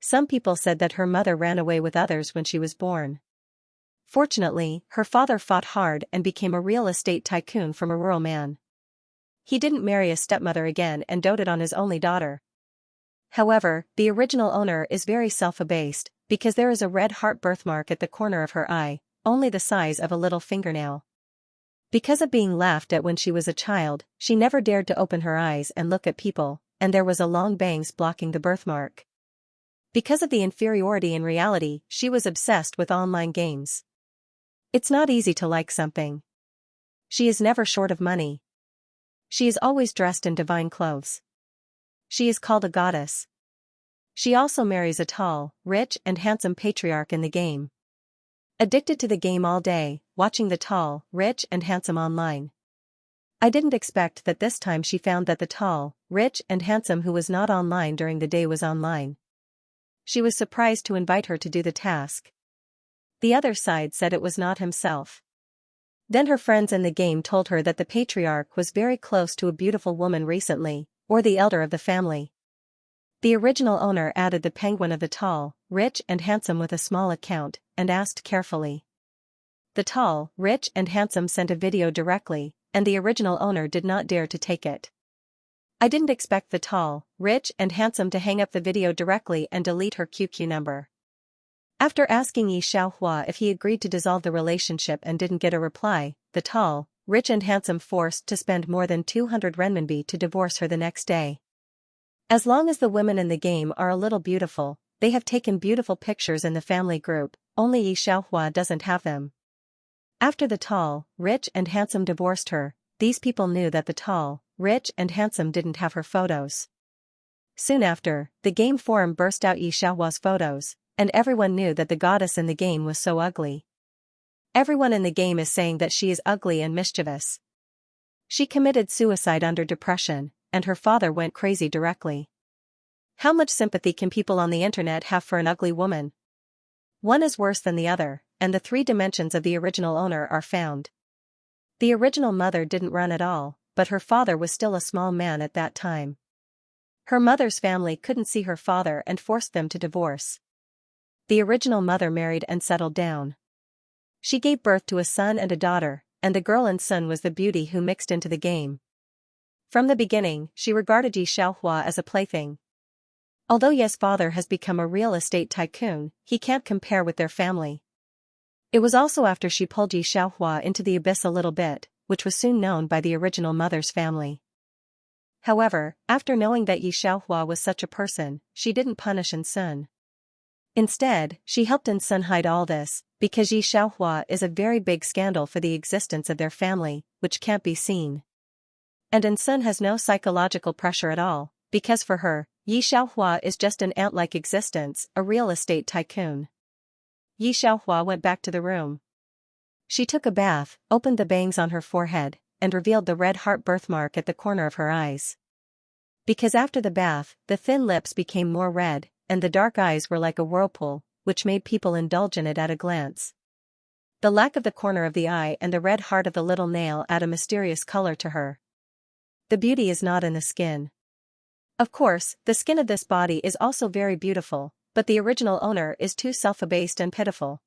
Some people said that her mother ran away with others when she was born. Fortunately, her father fought hard and became a real estate tycoon from a rural man. He didn't marry a stepmother again and doted on his only daughter. However, the original owner is very self-abased, because there is a red heart birthmark at the corner of her eye, only the size of a little fingernail. Because of being laughed at when she was a child, she never dared to open her eyes and look at people, and there was a long bangs blocking the birthmark. Because of the inferiority in reality, she was obsessed with online games. It's not easy to like something. She is never short of money. She is always dressed in divine clothes. She is called a goddess. She also marries a tall, rich and handsome patriarch in the game. Addicted to the game all day, watching the tall, rich and handsome online. I didn't expect that this time she found that the tall, rich and handsome who was not online during the day was online. She was surprised to invite her to do the task. The other side said it was not himself. Then her friends in the game told her that the patriarch was very close to a beautiful woman recently, or the elder of the family. The original owner added the penguin of the tall, rich and handsome with a small account, and asked carefully. The tall, rich and handsome sent a video directly, and the original owner did not dare to take it. I didn't expect the tall, rich and handsome to hang up the video directly and delete her QQ number. After asking Yi Xiaohua if he agreed to dissolve the relationship and didn't get a reply, the tall, rich and handsome forced to spend more than 200 renminbi to divorce her the next day. As long as the women in the game are a little beautiful, they have taken beautiful pictures in the family group, only Yi Xiaohua doesn't have them. After the tall, rich and handsome divorced her, these people knew that the tall, rich and handsome didn't have her photos. Soon after, the game forum burst out Yi Xiaohua's photos, and everyone knew that the goddess in the game was so ugly. Everyone in the game is saying that she is ugly and mischievous. She committed suicide under depression, and her father went crazy directly. How much sympathy can people on the internet have for an ugly woman? One is worse than the other, and the 3 dimensions of the original owner are found. The original mother didn't run at all, but her father was still a small man at that time. Her mother's family couldn't see her father and forced them to divorce. The original mother married and settled down. She gave birth to a son and a daughter, and the girl and son was the beauty who mixed into the game. From the beginning, she regarded Yi Xiaohua as a plaything. Although Ye's father has become a real estate tycoon, he can't compare with their family. It was also after she pulled Yi Xiaohua into the abyss a little bit, which was soon known by the original mother's family. However, after knowing that Yi Xiaohua was such a person, she didn't punish Sun. Instead, she helped Sun hide all this, because Yi Xiaohua is a very big scandal for the existence of their family, which can't be seen. And Sun has no psychological pressure at all, because for her, Yi Xiaohua is just an ant-like existence, a real estate tycoon. Yi Xiaohua went back to the room. She took a bath, opened the bangs on her forehead, and revealed the red heart birthmark at the corner of her eyes. Because after the bath, the thin lips became more red, and the dark eyes were like a whirlpool, which made people indulge in it at a glance. The lack of the corner of the eye and the red heart of the little nail add a mysterious color to her. The beauty is not in the skin. Of course, the skin of this body is also very beautiful, but the original owner is too self-abased and pitiful.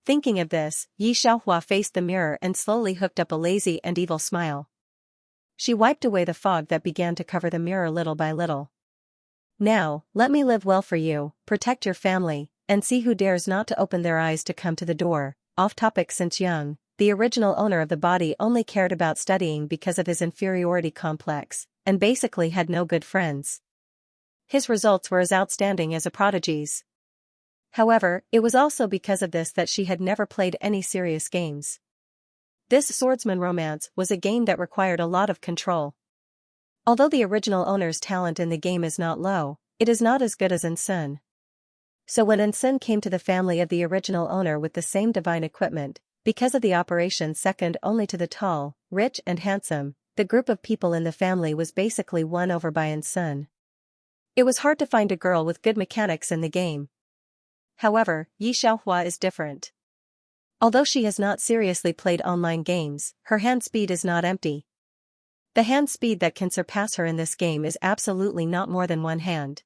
Thinking of this, Yi Xiaohua faced the mirror and slowly hooked up a lazy and evil smile. She wiped away the fog that began to cover the mirror little by little. Now, let me live well for you, protect your family, and see who dares not to open their eyes to come to the door. Off topic. Since young, the original owner of the body only cared about studying because of his inferiority complex, and basically had no good friends. His results were as outstanding as a prodigy's. However, it was also because of this that she had never played any serious games. This swordsman romance was a game that required a lot of control. Although the original owner's talent in the game is not low, it is not as good as Sun. So when Sun came to the family of the original owner with the same divine equipment, because of the operation second only to the tall, rich and handsome, the group of people in the family was basically won over by Sun. It was hard to find a girl with good mechanics in the game. However, Yi Xiaohua is different. Although she has not seriously played online games, her hand speed is not empty. The hand speed that can surpass her in this game is absolutely not more than one hand.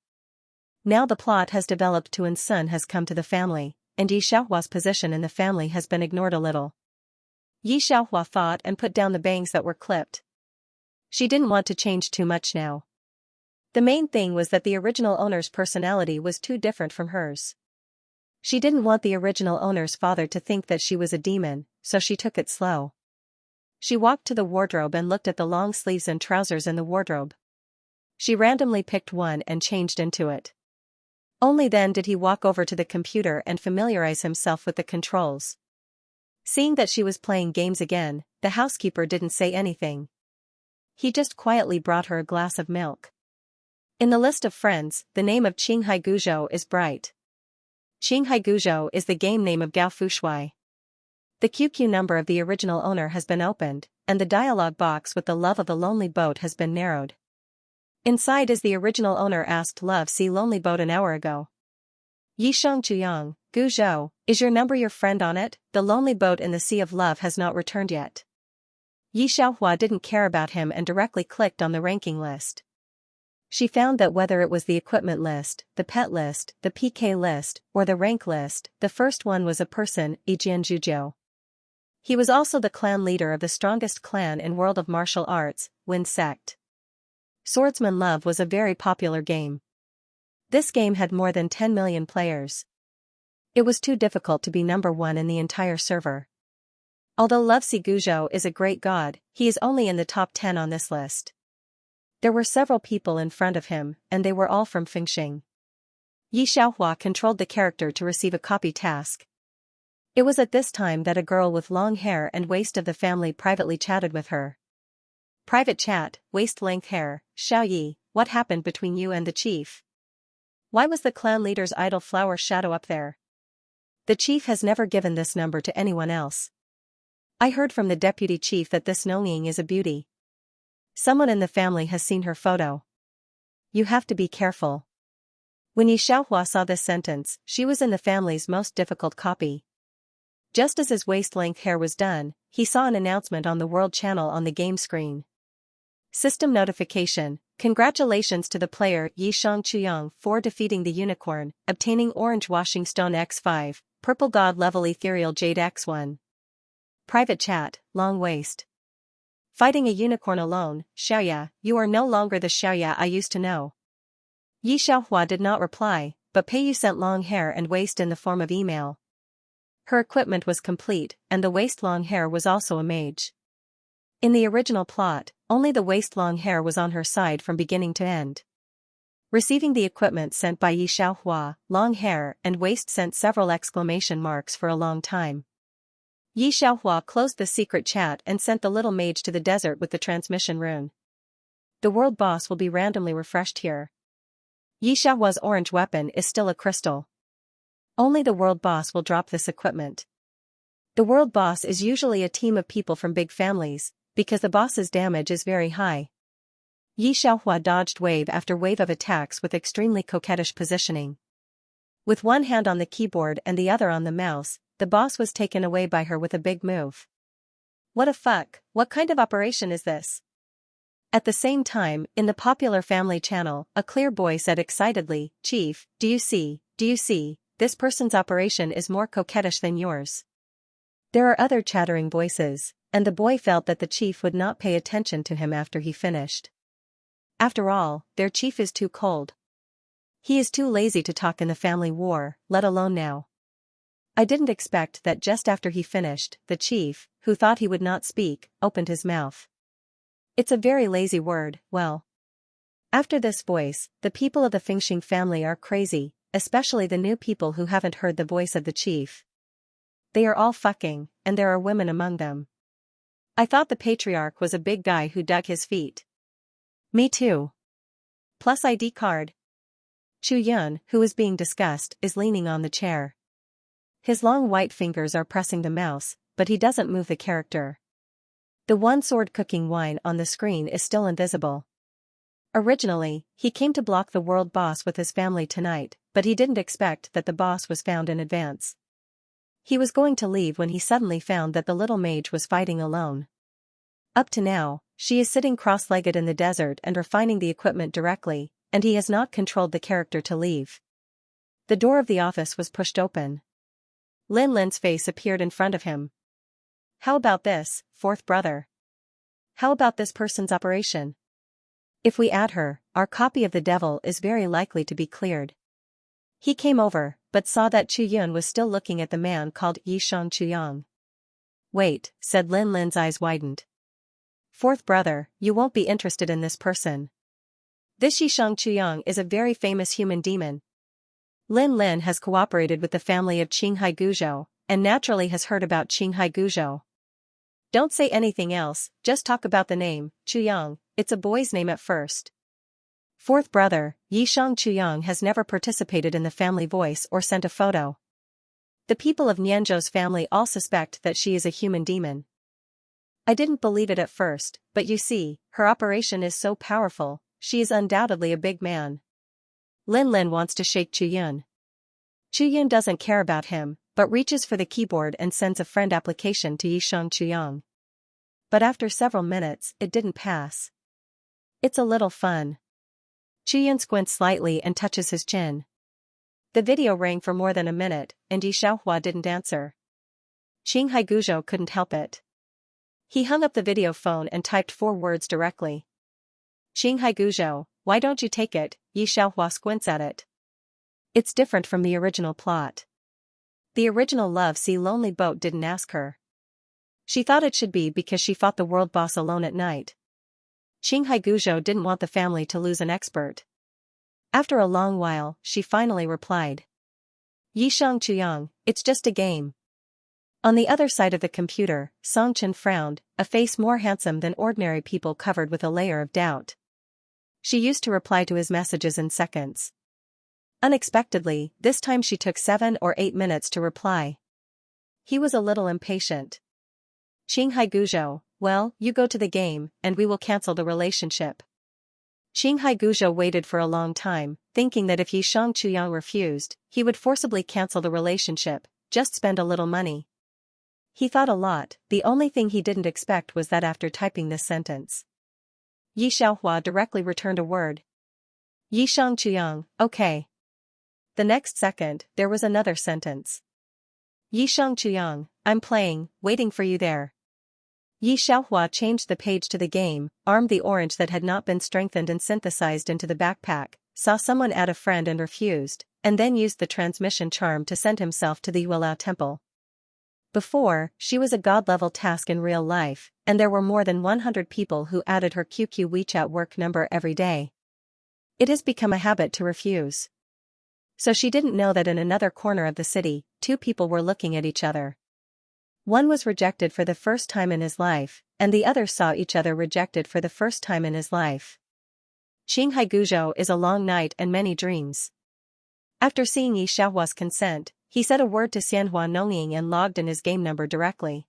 Now the plot has developed to Sun has come to the family, and Yi Xiaohua's position in the family has been ignored a little. Yi Xiaohua thought and put down the bangs that were clipped. She didn't want to change too much now. The main thing was that the original owner's personality was too different from hers. She didn't want the original owner's father to think that she was a demon, so she took it slow. She walked to the wardrobe and looked at the long sleeves and trousers in the wardrobe. She randomly picked one and changed into it. Only then did he walk over to the computer and familiarize himself with the controls. Seeing that she was playing games again, the housekeeper didn't say anything. He just quietly brought her a glass of milk. In the list of friends, the name of Qinghai Guzhou is bright. Qinghai Guzhou is the game name of Gao Fushui. The QQ number of the original owner has been opened, and the dialogue box with the love of the lonely boat has been narrowed. Inside is the original owner asked love see lonely boat an hour ago. Yi Xianxia, Guzhou, is your number your friend on it? The lonely boat in the sea of love has not returned yet. Yi Xiaohua didn't care about him and directly clicked on the ranking list. She found that whether it was the equipment list, the pet list, the PK list, or the rank list, the first one was a person, Yijian Zhuzhou. He was also the clan leader of the strongest clan in world of martial arts, Wind Sect. Swordsman Love was a very popular game. This game had more than 10 million players. It was too difficult to be number one in the entire server. Although Love Si Guzhou is a great god, he is only in the top 10 on this list. There were several people in front of him, and they were all from Fengxing. Yi Xiaohua controlled the character to receive a copy task. It was at this time that a girl with long hair and waist of the family privately chatted with her. Private chat, waist-length hair, Xiao Yi, what happened between you and the chief? Why was the clan leader's idol flower shadow up there? The chief has never given this number to anyone else. I heard from the deputy chief that this Nonying is a beauty. Someone in the family has seen her photo. You have to be careful. When Yi Xiaohua saw this sentence, she was in the family's most difficult copy. Just as his waist-length hair was done, he saw an announcement on the world channel on the game screen. System notification, congratulations to the player Yi Xianxia for defeating the unicorn, obtaining orange washing stone X5, purple god level ethereal jade X1. Private chat, long waist. Fighting a unicorn alone, Xiaoya, you are no longer the Xiaoya I used to know. Yi Xiaohua did not reply, but Pei Yu sent long hair and waist in the form of email. Her equipment was complete, and the waist-long hair was also a mage. In the original plot, only the waist-long hair was on her side from beginning to end. Receiving the equipment sent by Yi Xiaohua, long hair and waist sent several exclamation marks for a long time. Yi Xiaohua closed the secret chat and sent the little mage to the desert with the transmission rune. The world boss will be randomly refreshed here. Yi Xiaohua's orange weapon is still a crystal. Only the world boss will drop this equipment. The world boss is usually a team of people from big families, because the boss's damage is very high. Yi Xiaohua dodged wave after wave of attacks with extremely coquettish positioning. With one hand on the keyboard and the other on the mouse, the boss was taken away by her with a big move. What a fuck, what kind of operation is this? At the same time, in the popular family channel, a clear boy said excitedly, Chief, do you see, this person's operation is more coquettish than yours. There are other chattering voices, and the boy felt that the chief would not pay attention to him after he finished. After all, their chief is too cold. He is too lazy to talk in the family war, let alone now. I didn't expect that just after he finished, the chief, who thought he would not speak, opened his mouth. It's a very lazy word, well. After this voice, the people of the Fengxing family are crazy, especially the new people who haven't heard the voice of the chief. They are all fucking, and there are women among them. I thought the patriarch was a big guy who dug his feet. Me too. Plus ID card. Chu Yun, who is being discussed, is leaning on the chair. His long white fingers are pressing the mouse, but he doesn't move the character. The one sword cooking wine on the screen is still invisible. Originally, he came to block the world boss with his family tonight, but he didn't expect that the boss was found in advance. He was going to leave when he suddenly found that the little mage was fighting alone. Up to now, she is sitting cross-legged in the desert and refining the equipment directly, and he has not controlled the character to leave. The door of the office was pushed open. Lin Lin's face appeared in front of him. How about this, fourth brother? How about this person's operation? If we add her, our copy of the devil is very likely to be cleared. He came over, but saw that Chu Yun was still looking at the man called Yi Xianxia. Wait, said Lin Lin's eyes widened. Fourth brother, you won't be interested in this person. This Yi Xianxia is a very famous human demon. Lin Lin has cooperated with the family of Qinghai Guzhou, and naturally has heard about Qinghai Guzhou. Don't say anything else, just talk about the name, Chuyang, it's a boy's name at first. Fourth brother, Yi Xianxia has never participated in the family voice or sent a photo. The people of Nianzhou's family all suspect that she is a human demon. I didn't believe it at first, but you see, her operation is so powerful, she is undoubtedly a big man. Lin Lin wants to shake Chu Yun. Chu Yun doesn't care about him, but reaches for the keyboard and sends a friend application to Yi Xianxia. But after several minutes, it didn't pass. It's a little fun. Chu Yun squints slightly and touches his chin. The video rang for more than a minute, and Yi Xiaohua didn't answer. Qinghai Guzhou couldn't help it. He hung up the video phone and typed 4 words directly. Qinghai Guzhou, why don't you take it? Yi Xiaohua squints at it. It's different from the original plot. The original Love Sea Lonely Boat didn't ask her. She thought it should be because she fought the world boss alone at night. Qinghai Guzhou didn't want the family to lose an expert. After a long while, she finally replied. Yi Xianxia, it's just a game. On the other side of the computer, Song Chen frowned, a face more handsome than ordinary people covered with a layer of doubt. She used to reply to his messages in seconds. Unexpectedly, this time she took 7 or 8 minutes to reply. He was a little impatient. Qinghai Guzhou, well, you go to the game, and we will cancel the relationship. Qinghai Guzhou waited for a long time, thinking that if Yi Xianxia refused, he would forcibly cancel the relationship, just spend a little money. He thought a lot, the only thing he didn't expect was that after typing this sentence, Yi Xiaohua directly returned a word. Yi Xianxia, okay. The next second, there was another sentence. Yi Xianxia, I'm playing, waiting for you there. Yi Xiaohua changed the page to the game, armed the orange that had not been strengthened and synthesized into the backpack, saw someone add a friend and refused, and then used the transmission charm to send himself to the Yuelao temple. Before, she was a god-level task in real life, and there were more than 100 people who added her QQ WeChat work number every day. It has become a habit to refuse. So she didn't know that in another corner of the city, two people were looking at each other. One was rejected for the first time in his life, and the other saw each other rejected for the first time in his life. Qinghai Guzhou is a long night and many dreams. After seeing Yi Xiaohua's consent, he said a word to Xianhua Nongying and logged in his game number directly.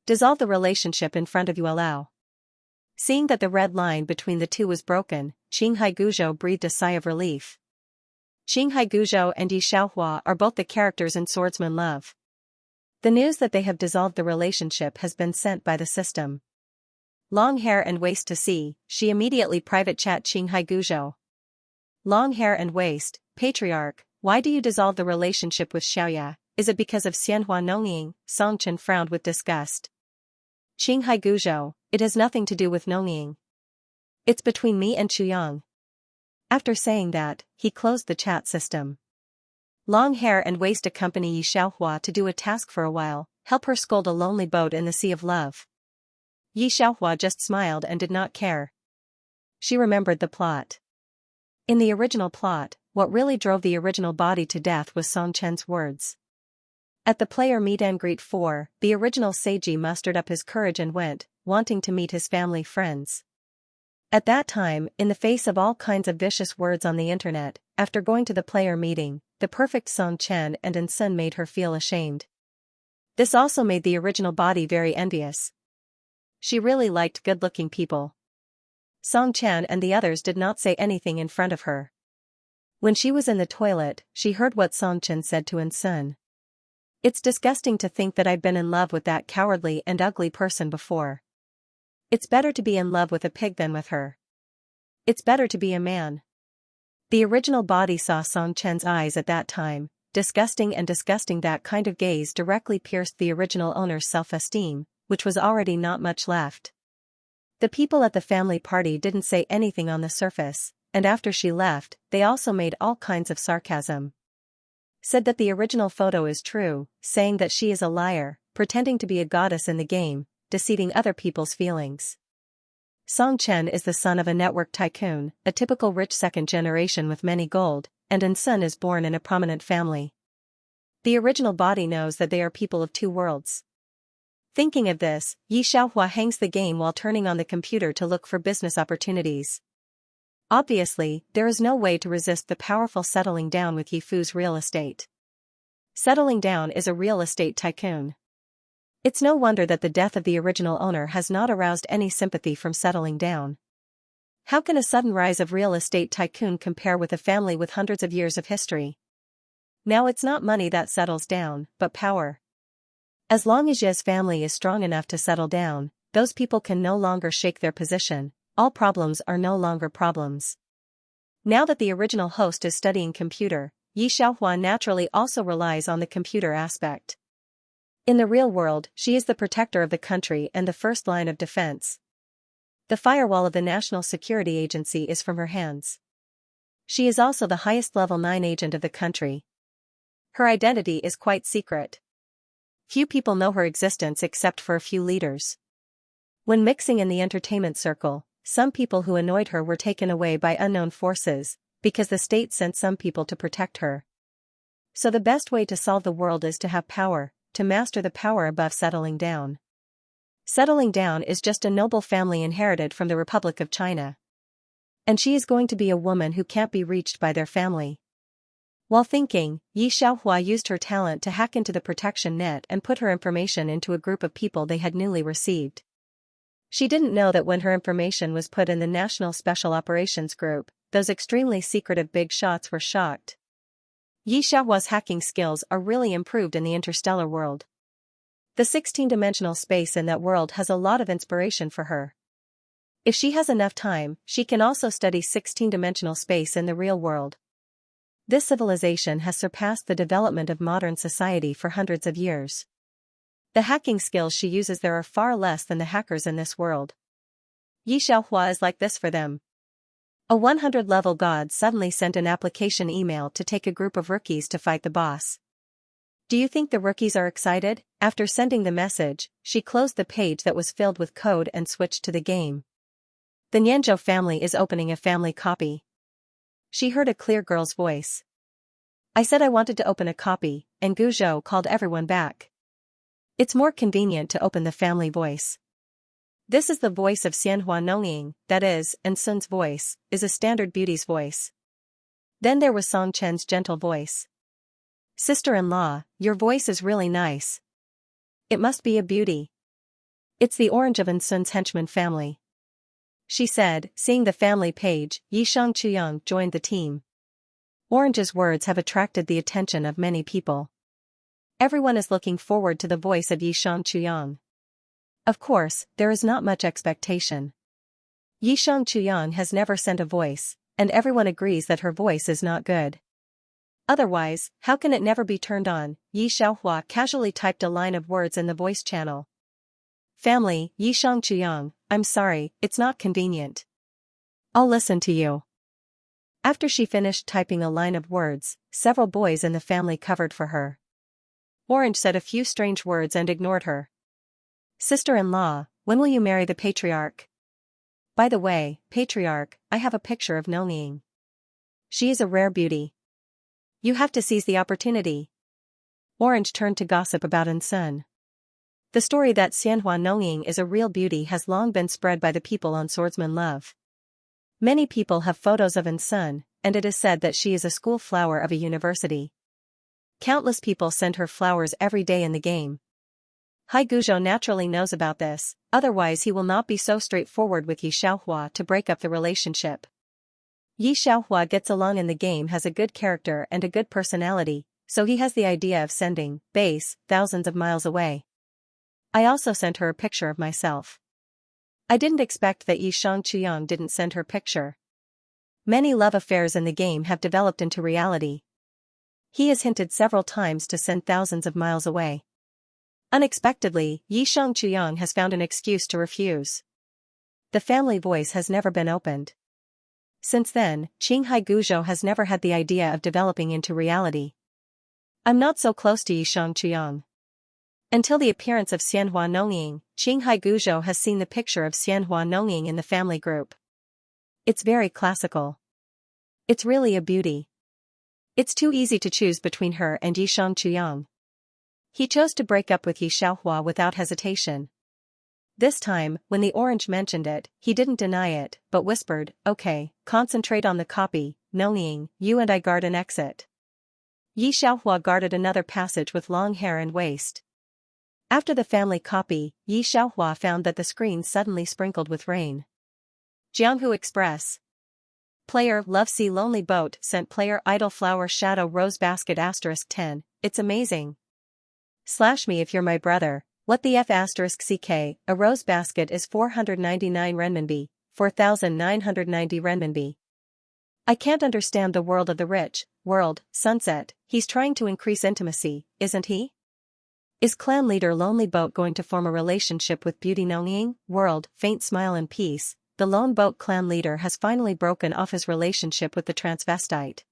Dissolve the relationship in front of Yuelao. Seeing that the red line between the two was broken, Qinghai Guzhou breathed a sigh of relief. Qinghai Guzhou and Yi Xiaohua are both the characters in Swordsman Love. The news that they have dissolved the relationship has been sent by the system. Long hair and waist to see, she immediately private chat Qinghai Guzhou. Long hair and waist, patriarch, why do you dissolve the relationship with Xiaoya? Is it because of Xianhua Nongying? Song Chen frowned with disgust. Qinghai Guzhou, it has nothing to do with Nongying. It's between me and Chuyang. After saying that, he closed the chat system. Long hair and waist accompany Yi Xiaohua to do a task for a while, help her scold a lonely boat in the sea of love. Yi Xiaohua just smiled and did not care. She remembered the plot. In the original plot, what really drove the original body to death was Song Chen's words. At the player meet and greet 4, the original Seiji mustered up his courage and went, wanting to meet his family friends. At that time, in the face of all kinds of vicious words on the internet, after going to the player meeting, the perfect Song Chen and Ensun made her feel ashamed. This also made the original body very envious. She really liked good-looking people. Song Chen and the others did not say anything in front of her. When she was in the toilet, she heard what Song Chen said to Ensun. It's disgusting to think that I've been in love with that cowardly and ugly person before. It's better to be in love with a pig than with her. It's better to be a man. The original body saw Song Chen's eyes at that time, disgusting, and disgusting. That kind of gaze directly pierced the original owner's self-esteem, which was already not much left. The people at the family party didn't say anything on the surface, and after she left, they also made all kinds of sarcasm. Said that the original photo is true, saying that she is a liar, pretending to be a goddess in the game, deceiving other people's feelings. Song Chen is the son of a network tycoon, a typical rich second generation with many gold, and Ensun is born in a prominent family. The original body knows that they are people of two worlds. Thinking of this, Yi Xiaohua hangs the game while turning on the computer to look for business opportunities. Obviously, there is no way to resist the powerful settling down with Yi Fu's real estate. Settling down is a real estate tycoon. It's no wonder that the death of the original owner has not aroused any sympathy from settling down. How can a sudden rise of real estate tycoon compare with a family with hundreds of years of history? Now it's not money that settles down, but power. As long as Ye's family is strong enough to settle down, those people can no longer shake their position. All problems are no longer problems. Now that the original host is studying computer, Yi Xiaohua naturally also relies on the computer aspect. In the real world, she is the protector of the country and the first line of defense. The firewall of the National Security Agency is from her hands. She is also the highest level 9 agent of the country. Her identity is quite secret. Few people know her existence except for a few leaders. When mixing in the entertainment circle, some people who annoyed her were taken away by unknown forces, because the state sent some people to protect her. So the best way to solve the world is to have power, to master the power above settling down. Settling down is just a noble family inherited from the Republic of China. And she is going to be a woman who can't be reached by their family. While thinking, Yi Xiaohua used her talent to hack into the protection net and put her information into a group of people they had newly received. She didn't know that when her information was put in the National Special Operations Group, those extremely secretive big shots were shocked. Yi Xiaohua's hacking skills are really improved in the interstellar world. The 16-dimensional space in that world has a lot of inspiration for her. If she has enough time, she can also study 16-dimensional space in the real world. This civilization has surpassed the development of modern society for hundreds of years. The hacking skills she uses there are far less than the hackers in this world. Yi Xiaohua is like this for them. A 100-level god suddenly sent an application email to take a group of rookies to fight the boss. Do you think the rookies are excited? After sending the message, she closed the page that was filled with code and switched to the game. The Nianzhou family is opening a family copy. She heard a clear girl's voice. I said I wanted to open a copy, and Guzhou called everyone back. It's more convenient to open the family voice. This is the voice of Xianhua Nongning, that is, and Sun's voice, is a standard beauty's voice. Then there was Song Chen's gentle voice. Sister-in-law, your voice is really nice. It must be a beauty. It's the orange of Sun's henchman family. She said, seeing the family page. Yi Xianxia joined the team. Orange's words have attracted the attention of many people. Everyone is looking forward to the voice of Yi Xianxia. Of course, there is not much expectation. Yi Xianxia has never sent a voice, and everyone agrees that her voice is not good. Otherwise, how can it never be turned on? Yi Xiaohua casually typed a line of words in the voice channel. Family, Yi Xianxia, I'm sorry, it's not convenient. I'll listen to you. After she finished typing a line of words, several boys in the family covered for her. Orange said a few strange words and ignored her. Sister-in-law, when will you marry the patriarch? By the way, patriarch, I have a picture of Nongning. She is a rare beauty. You have to seize the opportunity. Orange turned to gossip about Sun. The story that Xianhua Nongning is a real beauty has long been spread by the people on Swordsman Love. Many people have photos of Sun, and it is said that she is a school flower of a university. Countless people send her flowers every day in the game. Hai Guzhou naturally knows about this, otherwise he will not be so straightforward with Yi Xiaohua to break up the relationship. Yi Xiaohua gets along in the game, has a good character and a good personality, so he has the idea of sending base thousands of miles away. I also sent her a picture of myself. I didn't expect that Yi Xianxia didn't send her picture. Many love affairs in the game have developed into reality. He has hinted several times to send thousands of miles away. Unexpectedly, Yi Xianxia has found an excuse to refuse. The family voice has never been opened. Since then, Qinghai Guzhou has never had the idea of developing into reality. I'm not so close to Yi Xianxia. Until the appearance of Xianhua Nongning, Qinghai Guzhou has seen the picture of Xianhua Nongning in the family group. It's very classical. It's really a beauty. It's too easy to choose between her and Yi Xianxia. He chose to break up with Yi Xiaohua without hesitation. This time, when the orange mentioned it, he didn't deny it, but whispered, okay, concentrate on the copy, Nongning, you and I guard an exit. Yi Xiaohua guarded another passage with long hair and waist. After the family copy, Yi Xiaohua found that the screen suddenly sprinkled with rain. Jianghu Express. Player Love Sea Lonely Boat sent player Idle Flower Shadow Rose Basket *10, it's amazing. Slash me if you're my brother, what the F *ck, a rose basket is 499 renminbi, 4,990 renminbi. I can't understand the world of the rich, world, sunset, he's trying to increase intimacy, isn't he? Is clan leader Lonely Boat going to form a relationship with Beauty Nongning, world, faint smile and peace? The Lone Boat clan leader has finally broken off his relationship with the transvestite.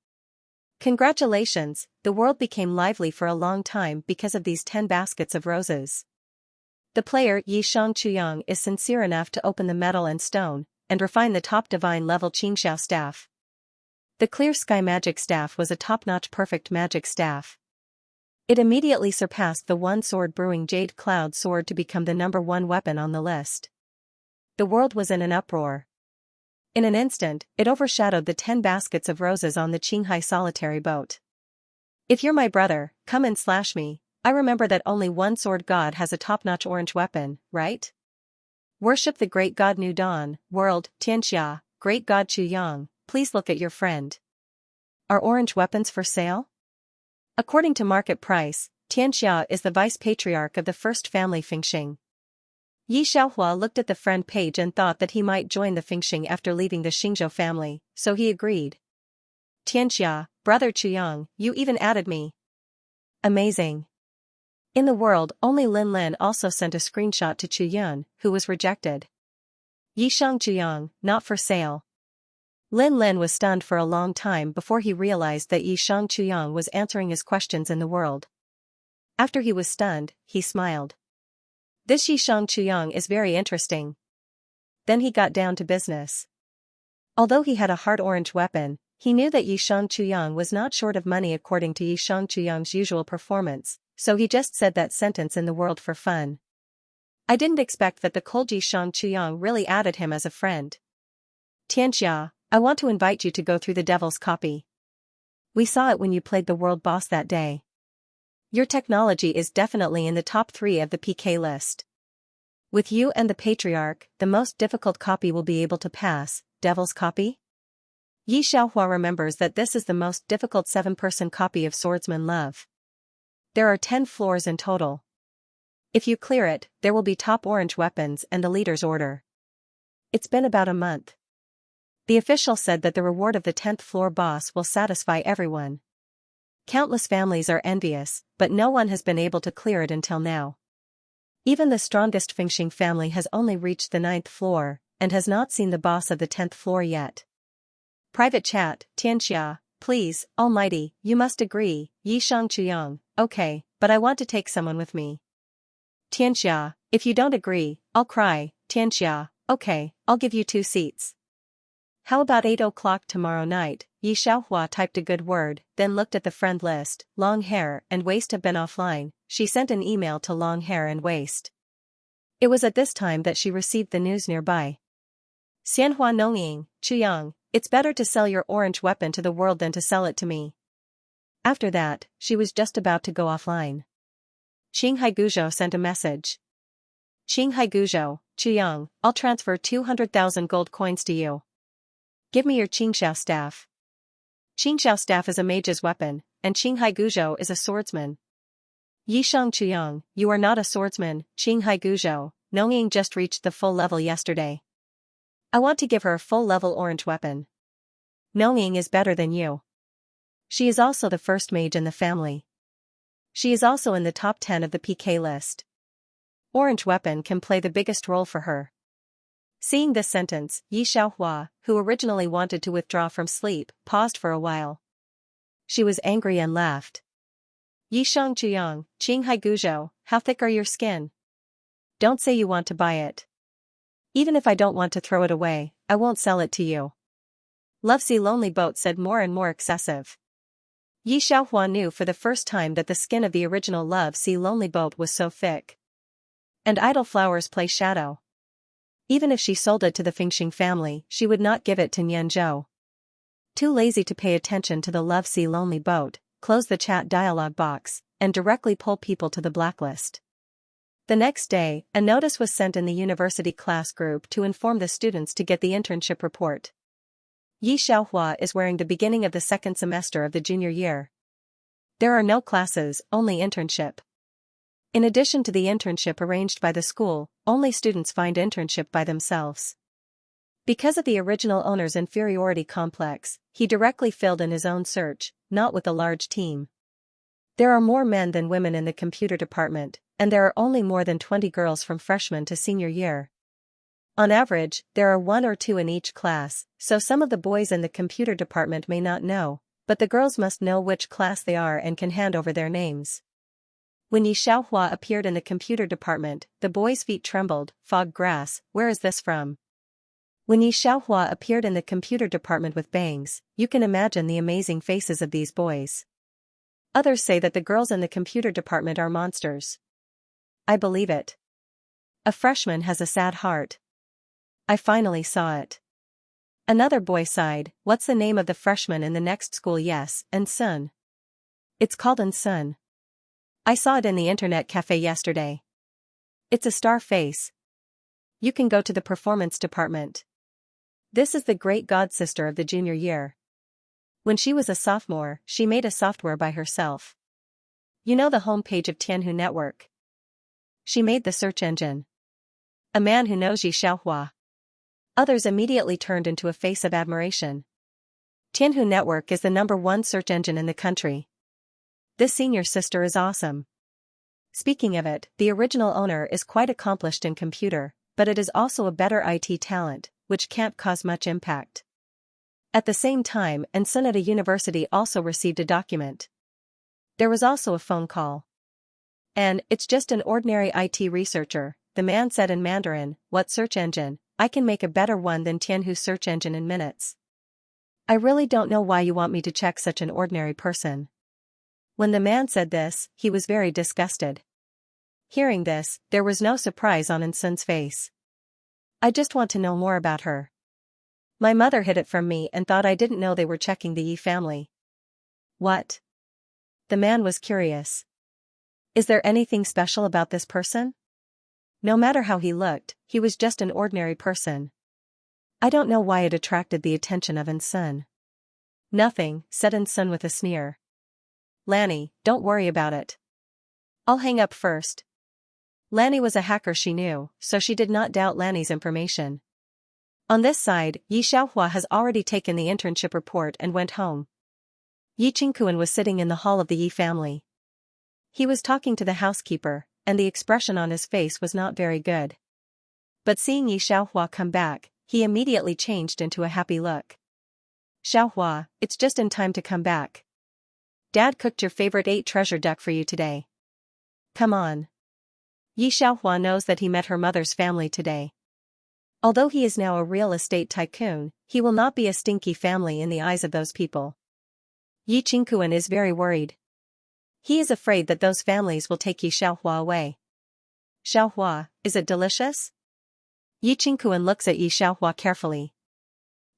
Congratulations, the world became lively for a long time because of these 10 baskets of roses. The player Yi Xianxia is sincere enough to open the metal and stone, and refine the top divine level Qingxiao staff. The clear sky magic staff was a top-notch perfect magic staff. It immediately surpassed the one sword brewing Jade Cloud sword to become the #1 weapon on the list. The world was in an uproar. In an instant, it overshadowed the 10 baskets of roses on the Qinghai solitary boat. If you're my brother, come and slash me, I remember that only one sword god has a top-notch orange weapon, right? Worship the great god New Dawn, world, Xianxia, great god Chu Yang, please look at your friend. Are orange weapons for sale? According to market price, Xianxia is the vice-patriarch of the first family Fengxing. Yi Xiaohua looked at the friend page and thought that he might join the Fengxing after leaving the Xingzhou family, so he agreed. Xianxia, brother Chu Yang, you even added me. Amazing. In the world, only Lin Lin also sent a screenshot to Chu Yun, who was rejected. Yishang Chuyang, not for sale. Lin Lin was stunned for a long time before he realized that Yishang Chuyang was answering his questions in the world. After he was stunned, he smiled. This Yishang Chuyang is very interesting. Then he got down to business. Although he had a hard orange weapon, he knew that Yishang Chuyang was not short of money according to Yishang Chuyang's usual performance, so he just said that sentence in the world for fun. I didn't expect that the cold Yishang Chuyang really added him as a friend. Xianxia, I want to invite you to go through the devil's copy. We saw it when you played the world boss that day. Your technology is definitely in the top 3 of the PK list. With you and the Patriarch, the most difficult copy will be able to pass. Devil's copy? Yi Xiaohua remembers that this is the most difficult 7-person copy of Swordsman Love. There are 10 floors in total. If you clear it, there will be top orange weapons and the leader's order. It's been about a month. The official said that the reward of the 10th floor boss will satisfy everyone. Countless families are envious, but no one has been able to clear it until now. Even the strongest Fengxing family has only reached the 9th floor, and has not seen the boss of the 10th floor yet. Private chat, Xianxia, please, Almighty, you must agree, Yishang Chuyang, okay, but I want to take someone with me. Xianxia, if you don't agree, I'll cry. Xianxia, okay, I'll give you 2 seats. How about 8 o'clock tomorrow night? Yi Xiaohua typed a good word, then looked at the friend list. Long hair and waist have been offline. She sent an email to long hair and waist. It was at this time that she received the news nearby. Xianhua Nongying, Chuyang, it's better to sell your orange weapon to the world than to sell it to me. After that, she was just about to go offline. Qinghai Guzhou sent a message. Qinghai Guzhou, Chuyang, I'll transfer 200,000 gold coins to you. Give me your Qingxiao staff. Qingxiao staff is a mage's weapon, and Qinghai Guzhou is a swordsman. Yishang Chuyang, you are not a swordsman. Qinghai Guzhou, Nongying just reached the full level yesterday. I want to give her a full level orange weapon. Nongying is better than you. She is also the first mage in the family. She is also in the top 10 of the PK list. Orange weapon can play the biggest role for her. Seeing this sentence, Yi Xiaohua, who originally wanted to withdraw from sleep, paused for a while. She was angry and laughed. Yishang Chuyang, Qinghai Guzhou, how thick are your skin? Don't say you want to buy it. Even if I don't want to throw it away, I won't sell it to you. Love Sea Lonely Boat said more and more excessive. Yi Xiaohua knew for the first time that the skin of the original Love Sea Lonely Boat was so thick. And idle flowers play shadow. Even if she sold it to the Fengxing family, she would not give it to Nianzhou. Too lazy to pay attention to the Love Sea Lonely Boat, close the chat dialog box, and directly pull people to the blacklist. The next day, a notice was sent in the university class group to inform the students to get the internship report. Yi Xiaohua is wearing the beginning of the 2nd semester of the junior year. There are no classes, only internship. In addition to the internship arranged by the school, only students find internship by themselves. Because of the original owner's inferiority complex, he directly filled in his own search, not with a large team. There are more men than women in the computer department, and there are only more than 20 girls from freshman to senior year. On average, there are 1 or 2 in each class, so some of the boys in the computer department may not know, but the girls must know which class they are and can hand over their names. When Yi Xiaohua appeared in the computer department, the boys' feet trembled. Fog grass, where is this from? When Yi Xiaohua appeared in the computer department with bangs, you can imagine the amazing faces of these boys. Others say that the girls in the computer department are monsters. I believe it. A freshman has a sad heart. I finally saw it. Another boy sighed. What's the name of the freshman in the next school? Yes, Sun. It's called Sun. I saw it in the internet cafe yesterday. It's a star face. You can go to the performance department. This is the great godsister of the junior year. When she was a sophomore, she made a software by herself. You know the homepage of Tianhu Network? She made the search engine. A man who knows Yi Xiaohua. Others immediately turned into a face of admiration. Tianhu Network is the #1 search engine in the country. This senior sister is awesome. Speaking of it, the original owner is quite accomplished in computer, but it is also a better IT talent, which can't cause much impact. At the same time, Ensun at a university also received a document. There was also a phone call. And, it's just an ordinary IT researcher, the man said in Mandarin. What search engine? I can make a better one than Tianhu's search engine in minutes. I really don't know why you want me to check such an ordinary person. When the man said this, he was very disgusted. Hearing this, there was no surprise on Ensun's face. I just want to know more about her. My mother hid it from me and thought I didn't know they were checking the Yi family. What? The man was curious. Is there anything special about this person? No matter how he looked, he was just an ordinary person. I don't know why it attracted the attention of Ensun. Nothing, said Ensun with a sneer. Lanny, don't worry about it. I'll hang up first. Lanny was a hacker, she knew, so she did not doubt Lanny's information. On this side, Yi Xiaohua has already taken the internship report and went home. Yi Qingkuan was sitting in the hall of the Yi family. He was talking to the housekeeper, and the expression on his face was not very good. But seeing Yi Xiaohua come back, he immediately changed into a happy look. Xiaohua, it's just in time to come back. Dad cooked your favorite 8 treasure duck for you today. Come on. Yi Xiaohua knows that he met her mother's family today. Although he is now a real estate tycoon, he will not be a stinky family in the eyes of those people. Yi Qingkuan is very worried. He is afraid that those families will take Yi Xiaohua away. Xiaohua, is it delicious? Yi Qingkuan looks at Yi Xiaohua carefully.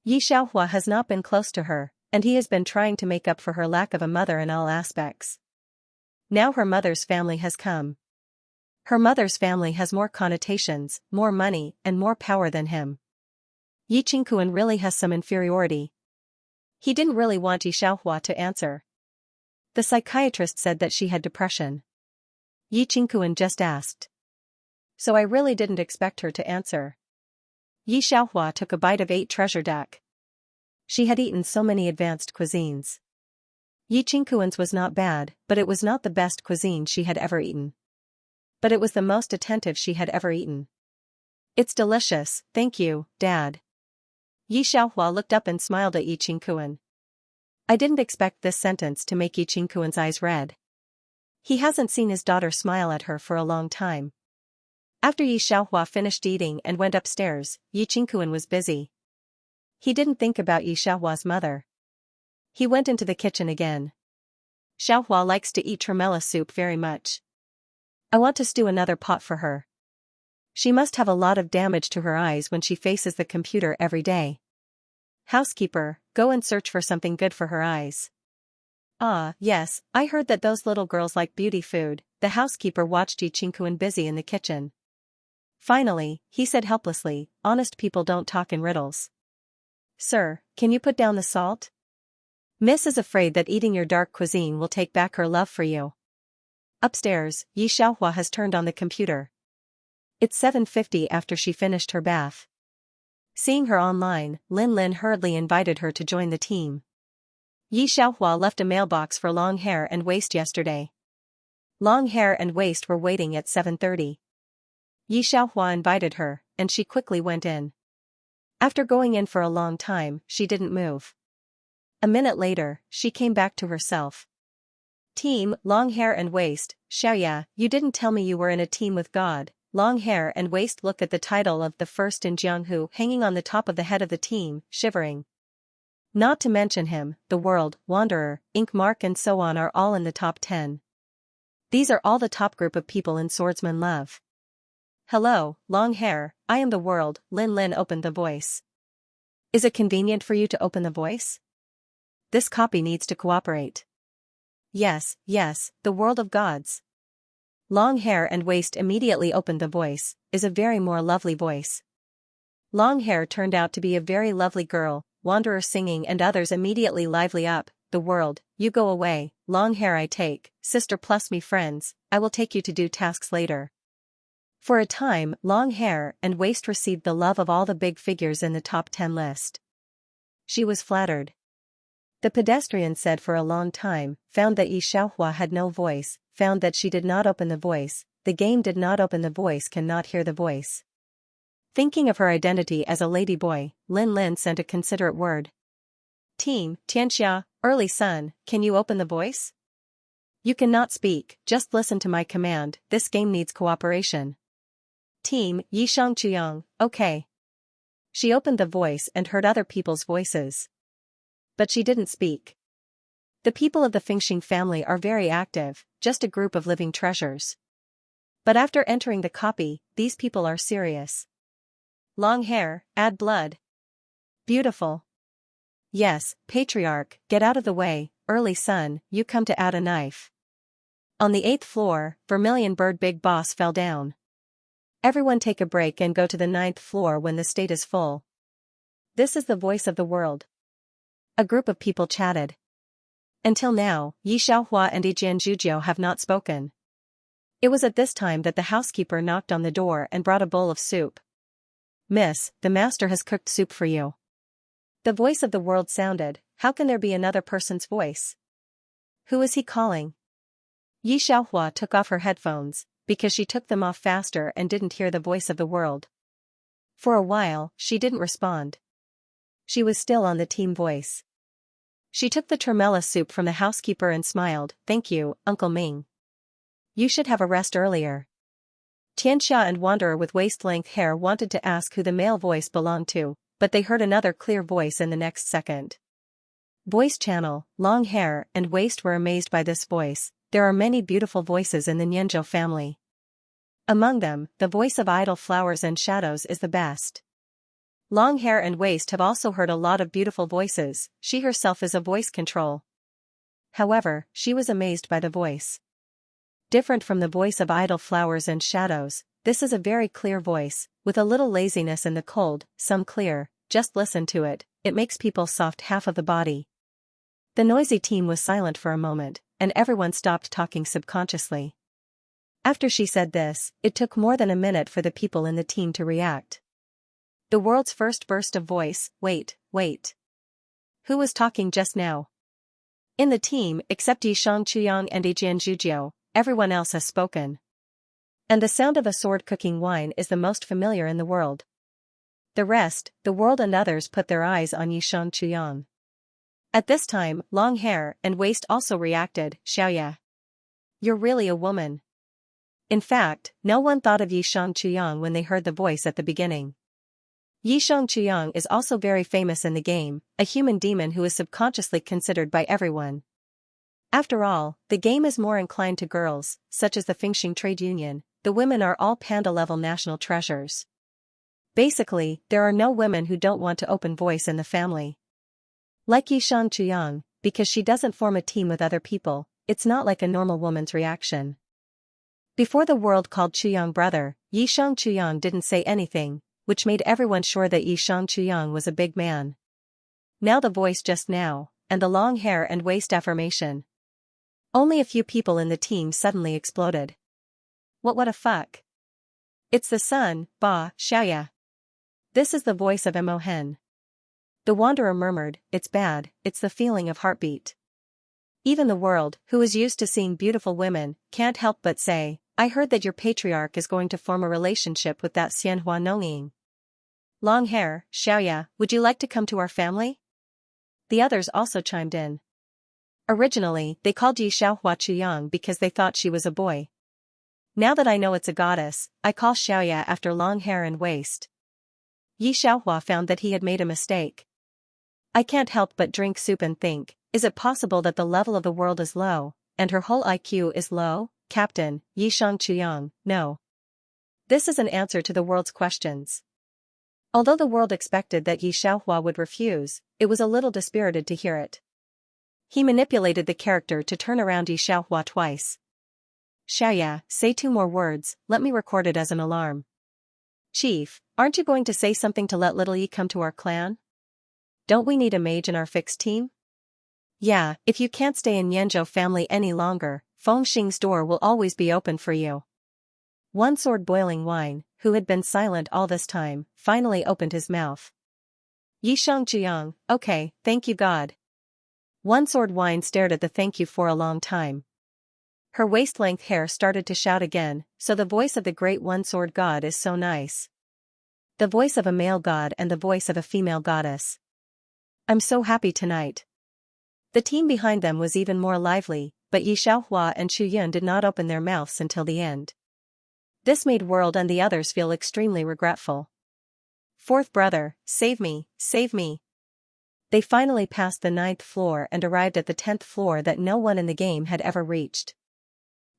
Yi Xiaohua has not been close to her, and he has been trying to make up for her lack of a mother in all aspects. Now her mother's family has come. Her mother's family has more connotations, more money, and more power than him. Yi Qingkuan really has some inferiority. He didn't really want Yi Xiaohua to answer. The psychiatrist said that she had depression. Yi Qingkuan just asked. So I really didn't expect her to answer. Yi Xiaohua took a bite of 8 treasure duck. She had eaten so many advanced cuisines. Yi Qingkuan's was not bad, but it was not the best cuisine she had ever eaten. But it was the most attentive she had ever eaten. It's delicious, thank you, Dad. Yi Xiaohua looked up and smiled at Yi Qingkuan. I didn't expect this sentence to make Yi Qingkuan's eyes red. He hasn't seen his daughter smile at her for a long time. After Yi Xiaohua finished eating and went upstairs, Yi Qingkuan was busy. He didn't think about Yi Xiaohua's mother. He went into the kitchen again. Xiaohua likes to eat tremella soup very much. I want to stew another pot for her. She must have a lot of damage to her eyes when she faces the computer every day. Housekeeper, go and search for something good for her eyes. Ah, yes, I heard that those little girls like beauty food. The housekeeper watched Yi Qingkuan busy in the kitchen. Finally, he said helplessly, honest people don't talk in riddles. Sir, can you put down the salt? Miss is afraid that eating your dark cuisine will take back her love for you. Upstairs, Yi Xiaohua has turned on the computer. It's 7:50 after she finished her bath. Seeing her online, Lin hurriedly invited her to join the team. Yi Xiaohua left a mailbox for Long Hair and Waist yesterday. Long Hair and Waist were waiting at 7:30. Yi Xiaohua invited her, and she quickly went in. After going in for a long time, she didn't move. A minute later, she came back to herself. Team, Long Hair and Waist, Xiaoya, you didn't tell me you were in a team with God. Long Hair and Waist looked at the title of the first in Jianghu hanging on the top of the head of the team, shivering. Not to mention him, the World, Wanderer, Ink Mark and so on are all in the top 10. These are all the top group of people in swordsman love. Hello, Long Hair, I am the World, Lin opened the voice. Is it convenient for you to open the voice? This copy needs to cooperate. Yes, the World of Gods. Long Hair and Waist immediately opened the voice, is a very more lovely voice. Long Hair turned out to be a very lovely girl, Wanderer singing and others immediately lively up, the World, you go away, Long Hair I take, sister plus me friends, I will take you to do tasks later. For a time, Long Hair and Waist received the love of all the big figures in the top 10 list. She was flattered. The pedestrian said for a long time, found that Yi Xiaohua had no voice, found that she did not open the voice, the game did not open the voice cannot hear the voice. Thinking of her identity as a lady boy, Lin sent a considerate word. Team, Xianxia, early sun, can you open the voice? You cannot speak, just listen to my command, this game needs cooperation. Team, Xianxia, okay. She opened the voice and heard other people's voices. But she didn't speak. The people of the Fengxing family are very active, just a group of living treasures. But after entering the copy, these people are serious. Long hair, add blood. Beautiful. Yes, patriarch, get out of the way, early sun, you come to add a knife. On the 8th floor, Vermilion Bird Big Boss fell down. Everyone take a break and go to the 9th floor when the state is full. This is the voice of the world. A group of people chatted. Until now, Yi Xiaohua and Yi Jianzhuzhou have not spoken. It was at this time that the housekeeper knocked on the door and brought a bowl of soup. Miss, the master has cooked soup for you. The voice of the world sounded, how can there be another person's voice? Who is he calling? Yi Xiaohua took off her headphones, because she took them off faster and didn't hear the voice of the world. For a while, she didn't respond. She was still on the team voice. She took the tremella soup from the housekeeper and smiled, thank you, Uncle Ming. You should have a rest earlier. Xianxia and Wanderer with waist-length hair wanted to ask who the male voice belonged to, but they heard another clear voice in the next second. Voice channel, long hair and waist were amazed by this voice. There are many beautiful voices in the Nianzhou family. Among them, the voice of idle flowers and shadows is the best. Long hair and waist have also heard a lot of beautiful voices, she herself is a voice control. However, she was amazed by the voice. Different from the voice of idle flowers and shadows, this is a very clear voice, with a little laziness in the cold, some clear, just listen to it, it makes people soft half of the body. The noisy team was silent for a moment, and everyone stopped talking subconsciously. After she said this, it took more than a minute for the people in the team to react. The world's first burst of voice, wait. Who was talking just now? In the team, except Yi Xianxia and Yi Jianzhuzhou, everyone else has spoken. And the sound of a sword cooking wine is the most familiar in the world. The rest, the world and others put their eyes on Yi Xianxia. At this time, long hair and waist also reacted, Xiaoya. You're really a woman. In fact, no one thought of Yi Xianxia when they heard the voice at the beginning. Yi Xianxia is also very famous in the game, a human demon who is subconsciously considered by everyone. After all, the game is more inclined to girls, such as the Fengxing Trade Union, the women are all panda-level national treasures. Basically, there are no women who don't want to open voice in the family. Like Yi Xianxia, because she doesn't form a team with other people, it's not like a normal woman's reaction. Before the world called Chuyang brother, Yi Xianxia didn't say anything, which made everyone sure that Yi Xianxia was a big man. Now the voice just now, and the long hair and waist affirmation. Only a few people in the team suddenly exploded. What a fuck? It's the sun, Ba, Xiaoya. This is the voice of Mo Hen. The Wanderer murmured, it's bad, it's the feeling of heartbeat. Even the world, who is used to seeing beautiful women, can't help but say, I heard that your patriarch is going to form a relationship with that Xianhua Nongying. Long hair, Xiaoya, would you like to come to our family? The others also chimed in. Originally, they called Yi Xiaohua Chuyang because they thought she was a boy. Now that I know it's a goddess, I call Xiaoya after long hair and waist. Yi Xiaohua found that he had made a mistake. I can't help but drink soup and think, is it possible that the level of the world is low, and her whole IQ is low? Captain, Yi Xianxia, no. This is an answer to the world's questions. Although the world expected that Yi Xiaohua would refuse, it was a little dispirited to hear it. He manipulated the character to turn around Yi Xiaohua twice. Xiaoya, say 2 more words, let me record it as an alarm. Chief, aren't you going to say something to let little Yi come to our clan? Don't we need a mage in our fixed team? Yeah, if you can't stay in Nianzhou family any longer, Fengxing's door will always be open for you. One sword boiling wine, who had been silent all this time, finally opened his mouth. Yi Xianxia, okay, thank you God. One sword wine stared at the thank you for a long time. Her waist-length hair started to shout again, so the voice of the great one-sword god is so nice. The voice of a male god and the voice of a female goddess. I'm so happy tonight. The team behind them was even more lively, but Yi Xiaohua and Xu Yun did not open their mouths until the end. This made World and the others feel extremely regretful. Fourth brother, save me, save me. They finally passed the 9th floor and arrived at the 10th floor that no one in the game had ever reached.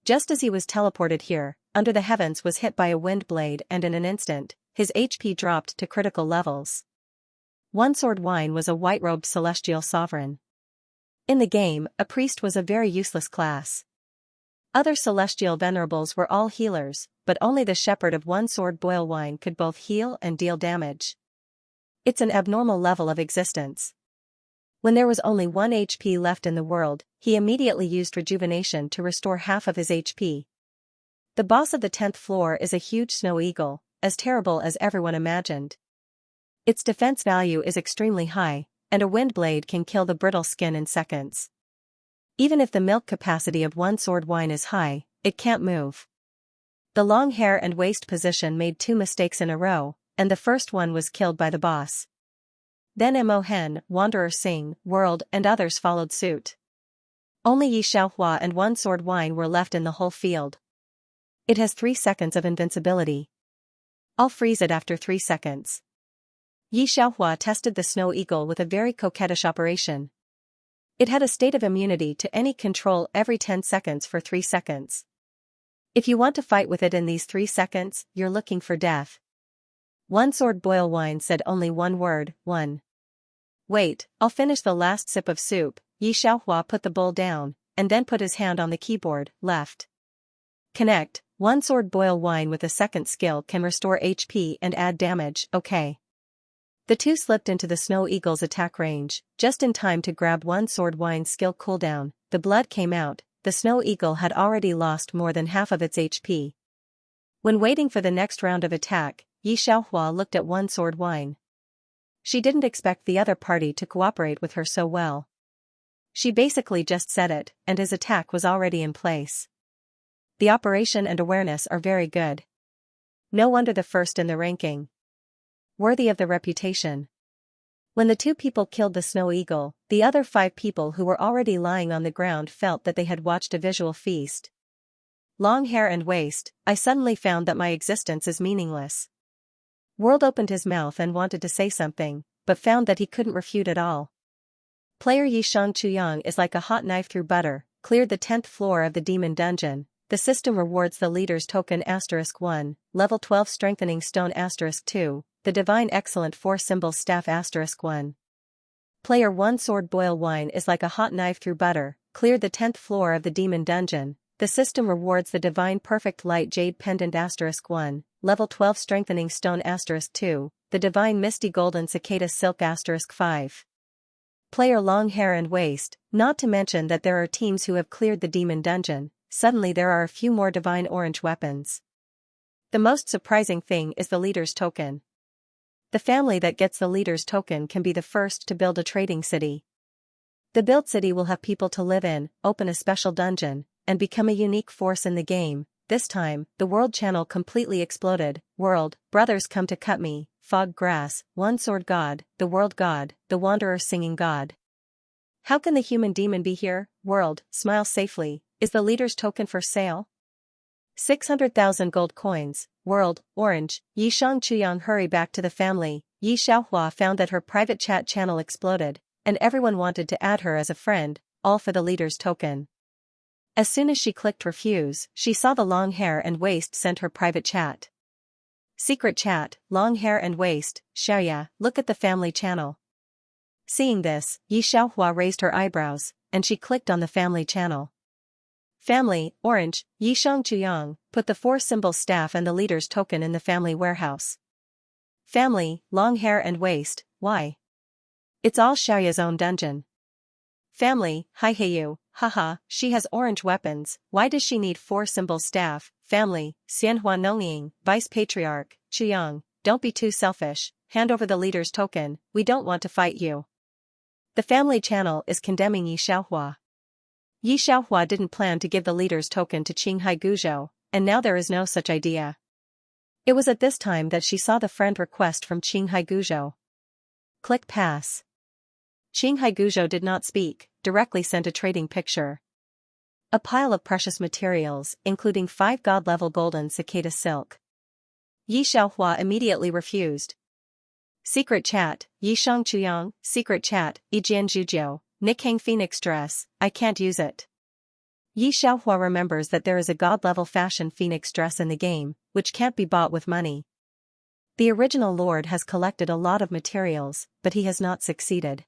Just as he was teleported here, Under the Heavens was hit by a wind blade and in an instant, his HP dropped to critical levels. One Sword Wine was a white-robed celestial sovereign. In the game, a priest was a very useless class. Other celestial venerables were all healers, but only the shepherd of One Sword Boil Wine could both heal and deal damage. It's an abnormal level of existence. When there was only 1 HP left in the world, he immediately used rejuvenation to restore half of his HP. The boss of the 10th floor is a huge snow eagle, as terrible as everyone imagined. Its defense value is extremely high, and a wind blade can kill the brittle skin in seconds. Even if the milk capacity of One Sword Wine is high, it can't move. The long hair and waist position made 2 mistakes in a row, and the first one was killed by the boss. Then Mo Hen, Wanderer Singh, World and others followed suit. Only Yi Xiaohua and One Sword Wine were left in the whole field. It has 3 seconds of invincibility. I'll freeze it after 3 seconds. Yi Xiaohua tested the snow eagle with a very coquettish operation. It had a state of immunity to any control every 10 seconds for 3 seconds. If you want to fight with it in these 3 seconds, you're looking for death. One Sword Boil Wine said only one word, one. Wait, I'll finish the last sip of soup. Yi Xiaohua put the bowl down, and then put his hand on the keyboard, left. Connect, One Sword Boil Wine with a second skill can restore HP and add damage, okay. The two slipped into the Snow Eagle's attack range, just in time to grab One Sword Wine's skill cooldown. The blood came out, the Snow Eagle had already lost more than half of its HP. When waiting for the next round of attack, Yi Xiaohua looked at One Sword Wine. She didn't expect the other party to cooperate with her so well. She basically just said it, and his attack was already in place. The operation and awareness are very good. No wonder the first in the ranking. Worthy of the reputation. When the 2 people killed the Snow Eagle, the other 5 people who were already lying on the ground felt that they had watched a visual feast. Long hair and waist, I suddenly found that my existence is meaningless. World opened his mouth and wanted to say something, but found that he couldn't refute at all. Player Yishang Chuyang is like a hot knife through butter, cleared the 10th floor of the demon dungeon. The system rewards the leader's token *1, level 12 strengthening stone *2, the divine excellent 4 symbol staff *1. Player One Sword Boil Wine is like a hot knife through butter, cleared the 10th floor of the demon dungeon. The system rewards the divine perfect light jade pendant *1, level 12 strengthening stone *2, the divine misty golden cicada silk *5. Player Long Hair and Waist, not to mention that there are teams who have cleared the demon dungeon. Suddenly there are a few more divine orange weapons. The most surprising thing is the leader's token. The family that gets the leader's token can be the first to build a trading city. The built city will have people to live in, open a special dungeon, and become a unique force in the game. This time, the world channel completely exploded. World, brothers come to cut me, Fog Grass, One Sword God, the World God, the Wanderer Singing God. How can the human demon be here? World, smile safely. Is the leader's token for sale? 600,000 gold coins. World, orange. Yi Shang Chuyang hurry back to the family. Yi Xiaohua found that her private chat channel exploded, and everyone wanted to add her as a friend, all for the leader's token. As soon as she clicked refuse, she saw the long hair and waist sent her private chat. Secret chat, long hair and waist, Xianxia, look at the family channel. Seeing this, Yi Xiaohua raised her eyebrows, and she clicked on the family channel. Family, orange, Yishang Chuyang, put the 4 symbol staff and the leader's token in the family warehouse. Family, long hair and waist, why? It's all Xiaoya's own dungeon. Family, hi Heiyu, haha, she has orange weapons, why does she need 4 symbol staff? Family, Xianhua Nongying, Vice Patriarch, Chuyang, don't be too selfish, hand over the leader's token, we don't want to fight you. The family channel is condemning Yi Xiaohua. Yi Xiaohua didn't plan to give the leader's token to Qinghai Guzhou, and now there is no such idea. It was at this time that she saw the friend request from Qinghai Guzhou. Click pass. Qinghai Guzhou did not speak, directly sent a trading picture. A pile of precious materials, including 5 god-level golden cicada silk. Yi Xiaohua immediately refused. Secret chat, Yi Shang Chuyang, secret chat, Yijian Zhujiu, Nikhang Phoenix dress, I can't use it. Yi Xiaohua remembers that there is a god-level fashion phoenix dress in the game, which can't be bought with money. The original lord has collected a lot of materials, but he has not succeeded.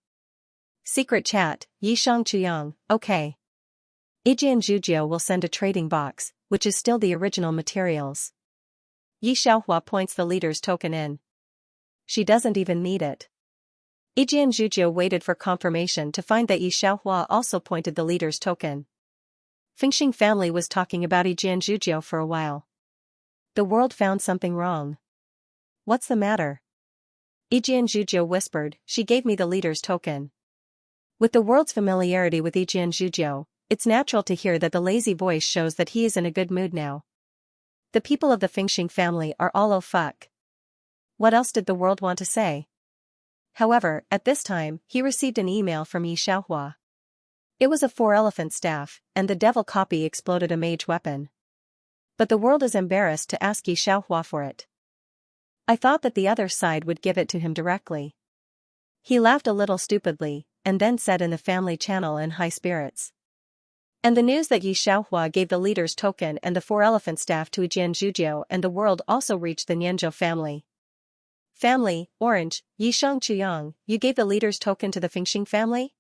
Secret chat, Yi Shang Chuyang, okay. Yijian Zhujiu will send a trading box, which is still the original materials. Yi Xiaohua points the leader's token in. She doesn't even need it. Yijian Zhujiu waited for confirmation to find that Yi Xiaohua also pointed the leader's token. Fengxing family was talking about Yijian Zhujiu for a while. The world found something wrong. What's the matter? Yijian Zhujiu whispered, she gave me the leader's token. With the world's familiarity with Yijian Zhujiu, it's natural to hear that the lazy voice shows that he is in a good mood now. The people of the Fengxing family are all oh fuck. What else did the world want to say? However, at this time, he received an email from Yi Xiaohua. It was a 4-elephant staff, and the devil copy exploded a mage weapon. But the world is embarrassed to ask Yi Xiaohua for it. I thought that the other side would give it to him directly. He laughed a little stupidly, and then said in the family channel in high spirits. And the news that Yi Xiaohua gave the leader's token and the 4-elephant staff to Yijian Zhujiu and the world also reached the Nianzhou family. Family, Orange, Yi Shang Chuyang, you gave the leader's token to the Fengxing family?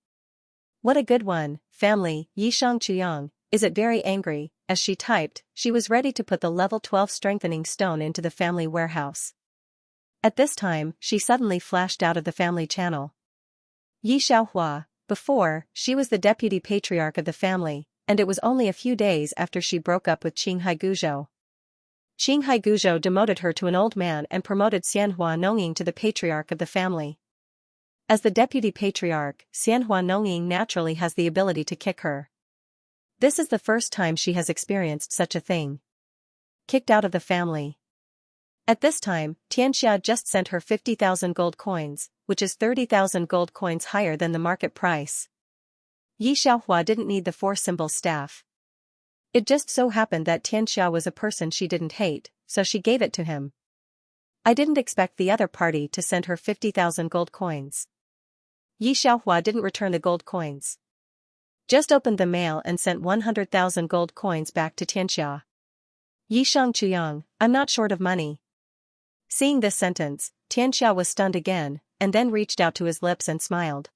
What a good one, family, Yi Shang Chuyang, is it very angry? As she typed, she was ready to put the level 12 strengthening stone into the family warehouse. At this time, she suddenly flashed out of the family channel. Yi Xiaohua, before, she was the deputy patriarch of the family, and it was only a few days after she broke up with Qinghai Guzhou. Qinghai Guzhou demoted her to an old man and promoted Xianhua Nongying to the patriarch of the family. As the deputy patriarch, Xianhua Nongying naturally has the ability to kick her. This is the first time she has experienced such a thing. Kicked out of the family. At this time, Xianxia just sent her 50,000 gold coins, which is 30,000 gold coins higher than the market price. Yi Xiaohua didn't need the 4-symbol staff. It just so happened that Xianxia was a person she didn't hate, so she gave it to him. I didn't expect the other party to send her 50,000 gold coins. Yi Xiaohua didn't return the gold coins. Just opened the mail and sent 100,000 gold coins back to Xianxia. Yi Shang Chuyang, I'm not short of money. Seeing this sentence, Xianxia was stunned again, and then reached out to his lips and smiled.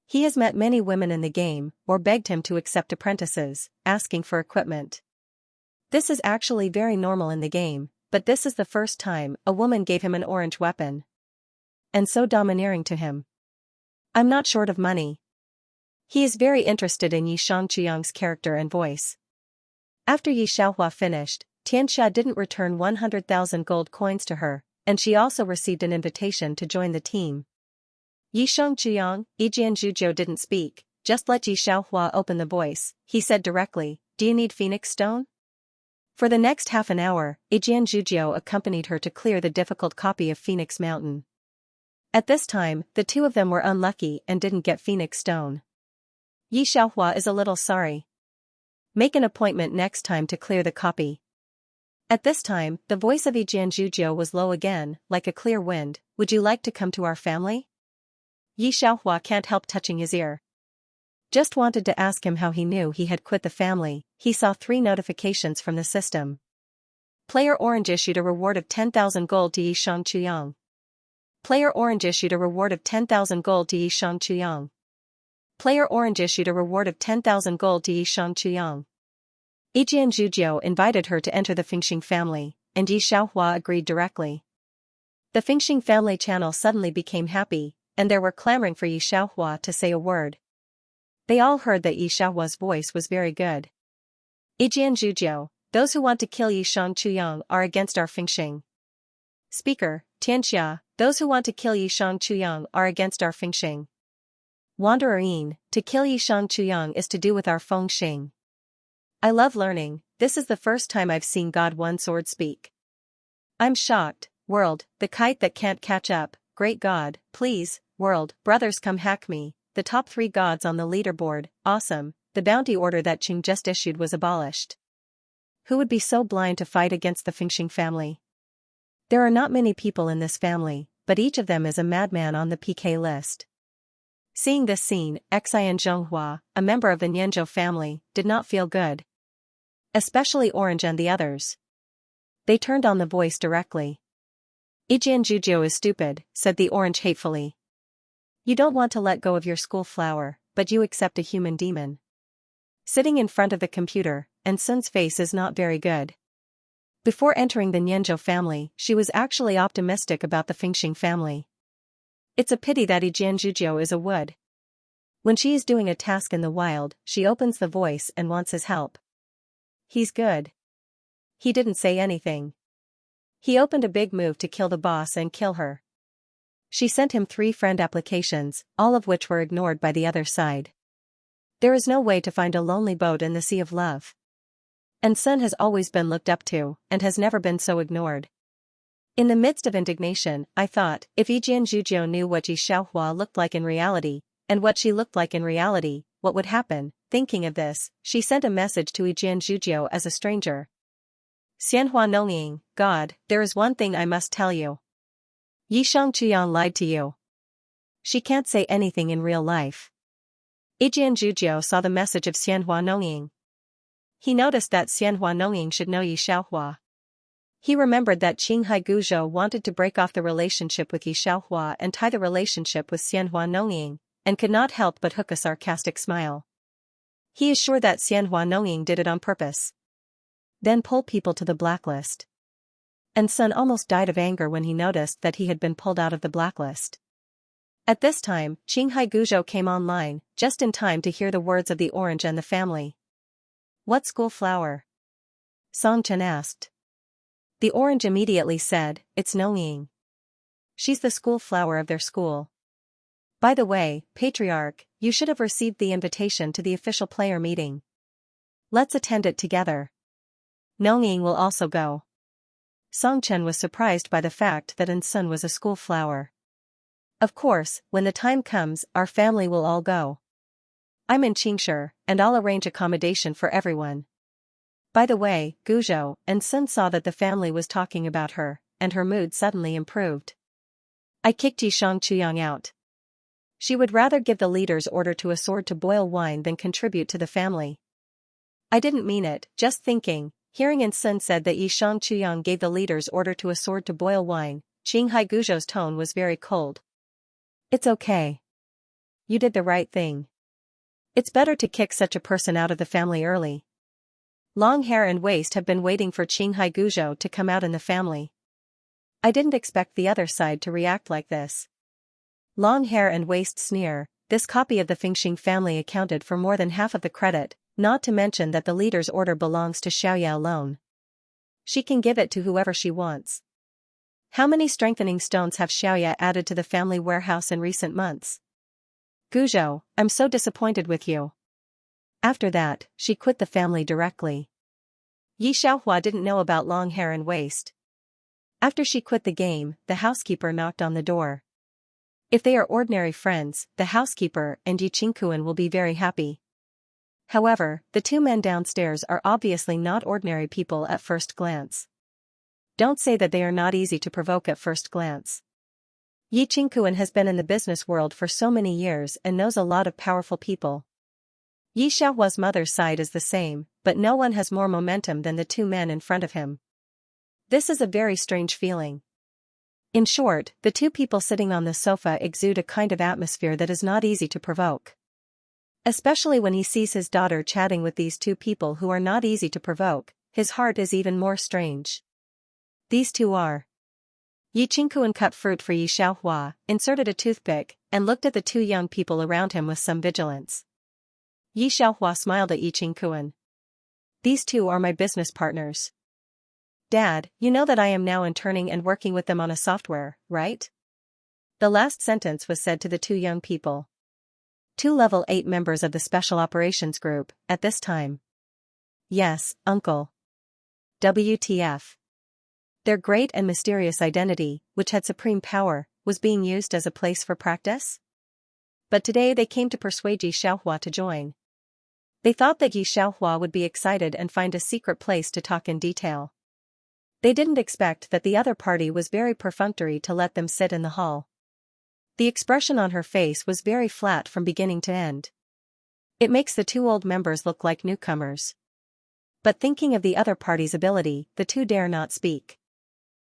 He has met many women in the game, or begged him to accept apprentices, asking for equipment. This is actually very normal in the game, but this is the first time a woman gave him an orange weapon. And so domineering to him. I'm not short of money. He is very interested in Yi Shang Chuyang's character and voice. After Yi Xiaohua finished, Xianxia didn't return 100,000 gold coins to her, and she also received an invitation to join the team. Yi Shang Chuyang, Yijian Zhujiu didn't speak, just let Yi Xiaohua open the voice. He said directly, do you need Phoenix Stone? For the next half an hour, Yijian Zhujiu accompanied her to clear the difficult copy of Phoenix Mountain. At this time, the two of them were unlucky and didn't get Phoenix Stone. Yi Xiaohua is a little sorry. Make an appointment next time to clear the copy. At this time, the voice of Yijian Zhujiu was low again, like a clear wind. Would you like to come to our family? Yi Xiaohua can't help touching his ear. Just wanted to ask him how he knew he had quit the family. He saw 3 notifications from the system. Player Orange issued a reward of 10,000 gold to Yi Shang Chuyang. Player Orange issued a reward of 10,000 gold to Yi Shang Chuyang. Player Orange issued a reward of 10,000 gold to Yi Shang Chuyang. Yijian Zhujiu invited her to enter the Fengxing family, and Yi Xiaohua agreed directly. The Fengxing family channel suddenly became happy, and there were clamoring for Yi Xiaohua to say a word. They all heard that Yi Xiaohua's voice was very good. Yijian Zhujiu, those who want to kill Yi Shang Chuyang are against our Fengxing. Speaker, Xianxia, those who want to kill Yi Shang Chuyang are against our Fengxing. Wanderer Yin, to kill Yi Xianxia is to do with our feng xing. I love learning, this is the first time I've seen God One Sword speak. I'm shocked, world, the kite that can't catch up, great God, please, world, brothers come hack me, the top 3 gods on the leaderboard, awesome, the bounty order that Qing just issued was abolished. Who would be so blind to fight against the Fengxing family? There are not many people in this family, but each of them is a madman on the PK list. Seeing this scene, Xian Zhonghua, a member of the Nianzhou family, did not feel good. Especially Orange and the others. They turned on the voice directly. Yijian Zhujiu is stupid, said the Orange hatefully. You don't want to let go of your school flower, but you accept a human demon. Sitting in front of the computer, and Sun's face is not very good. Before entering the Nianzhou family, she was actually optimistic about the Fengxing family. It's a pity that Yijian Zhujiu is a wood. When she is doing a task in the wild, she opens the voice and wants his help. He's good. He didn't say anything. He opened a big move to kill the boss and kill her. She sent him 3 friend applications, all of which were ignored by the other side. There is no way to find a lonely boat in the sea of love. And Sun has always been looked up to, and has never been so ignored. In the midst of indignation, I thought, if Yijian Zhujiu knew what Yi Xiaohua looked like in reality, and what she looked like in reality, what would happen? Thinking of this, she sent a message to Yijian Zhujiu as a stranger. Xianhua Nongying, God, there is one thing I must tell you. Yi Xianxia lied to you. She can't say anything in real life. Yijian Zhujiu saw the message of Xianhua Nongying. He noticed that Xianhua Nongying should know Yi Xiaohua. He remembered that Qinghai Guzhou wanted to break off the relationship with Yi Xiaohua and tie the relationship with Xianhua Nongying, and could not help but hook a sarcastic smile. He is sure that Xianhua Nongying did it on purpose. Then pull people to the blacklist. And Sun almost died of anger when he noticed that he had been pulled out of the blacklist. At this time, Qinghai Guzhou came online, just in time to hear the words of the Orange and the family. What school flower? Song Chen asked. The Orange immediately said, it's Nongying. She's the school flower of their school. By the way, Patriarch, you should have received the invitation to the official player meeting. Let's attend it together. Nongying will also go. Song Chen was surprised by the fact that Sun was a school flower. Of course, when the time comes, our family will all go. I'm in Xianxia, and I'll arrange accommodation for everyone. By the way, Guzhou and Sun saw that the family was talking about her, and her mood suddenly improved. I kicked Yi Xianxia out. She would rather give the leader's order to a sword to boil wine than contribute to the family. I didn't mean it, just thinking. Hearing Sun said that Yi Xianxia gave the leader's order to a sword to boil wine, Qinghai Guzhou's tone was very cold. It's okay. You did the right thing. It's better to kick such a person out of the family early. Long Hair and Waist have been waiting for Qinghai Guzhou to come out in the family. I didn't expect the other side to react like this. Long Hair and Waist sneer, this copy of the Fengxing family accounted for more than half of the credit, not to mention that the leader's order belongs to Xiaoya alone. She can give it to whoever she wants. How many strengthening stones have Xiaoya added to the family warehouse in recent months? Guzhou, I'm so disappointed with you. After that, she quit the family directly. Yi Xiaohua didn't know about Long Hair and Waist. After she quit the game, the housekeeper knocked on the door. If they are ordinary friends, the housekeeper and Yi Qingkuan will be very happy. However, the 2 men downstairs are obviously not ordinary people at first glance. Don't say that they are not easy to provoke at first glance. Yi Qingkuan has been in the business world for so many years and knows a lot of powerful people. Yi Xiaohua's mother's side is the same, but no one has more momentum than the 2 men in front of him. This is a very strange feeling. In short, the 2 people sitting on the sofa exude a kind of atmosphere that is not easy to provoke. Especially when he sees his daughter chatting with these 2 people who are not easy to provoke, his heart is even more strange. These 2 are. Yi Qingkuan cut fruit for Yi Xiaohua, inserted a toothpick, and looked at the 2 young people around him with some vigilance. Yi Xiaohua smiled at Yi Qingkuan. These 2 are my business partners. Dad, you know that I am now interning and working with them on a software, right? The last sentence was said to the 2 young people. 2 level 8 members of the Special Operations Group, at this time. Yes, Uncle. WTF. Their great and mysterious identity, which had supreme power, was being used as a place for practice? But today they came to persuade Yi Xiaohua to join. They thought that Yi Xiaohua would be excited and find a secret place to talk in detail. They didn't expect that the other party was very perfunctory to let them sit in the hall. The expression on her face was very flat from beginning to end. It makes the 2 old members look like newcomers. But thinking of the other party's ability, the 2 dare not speak.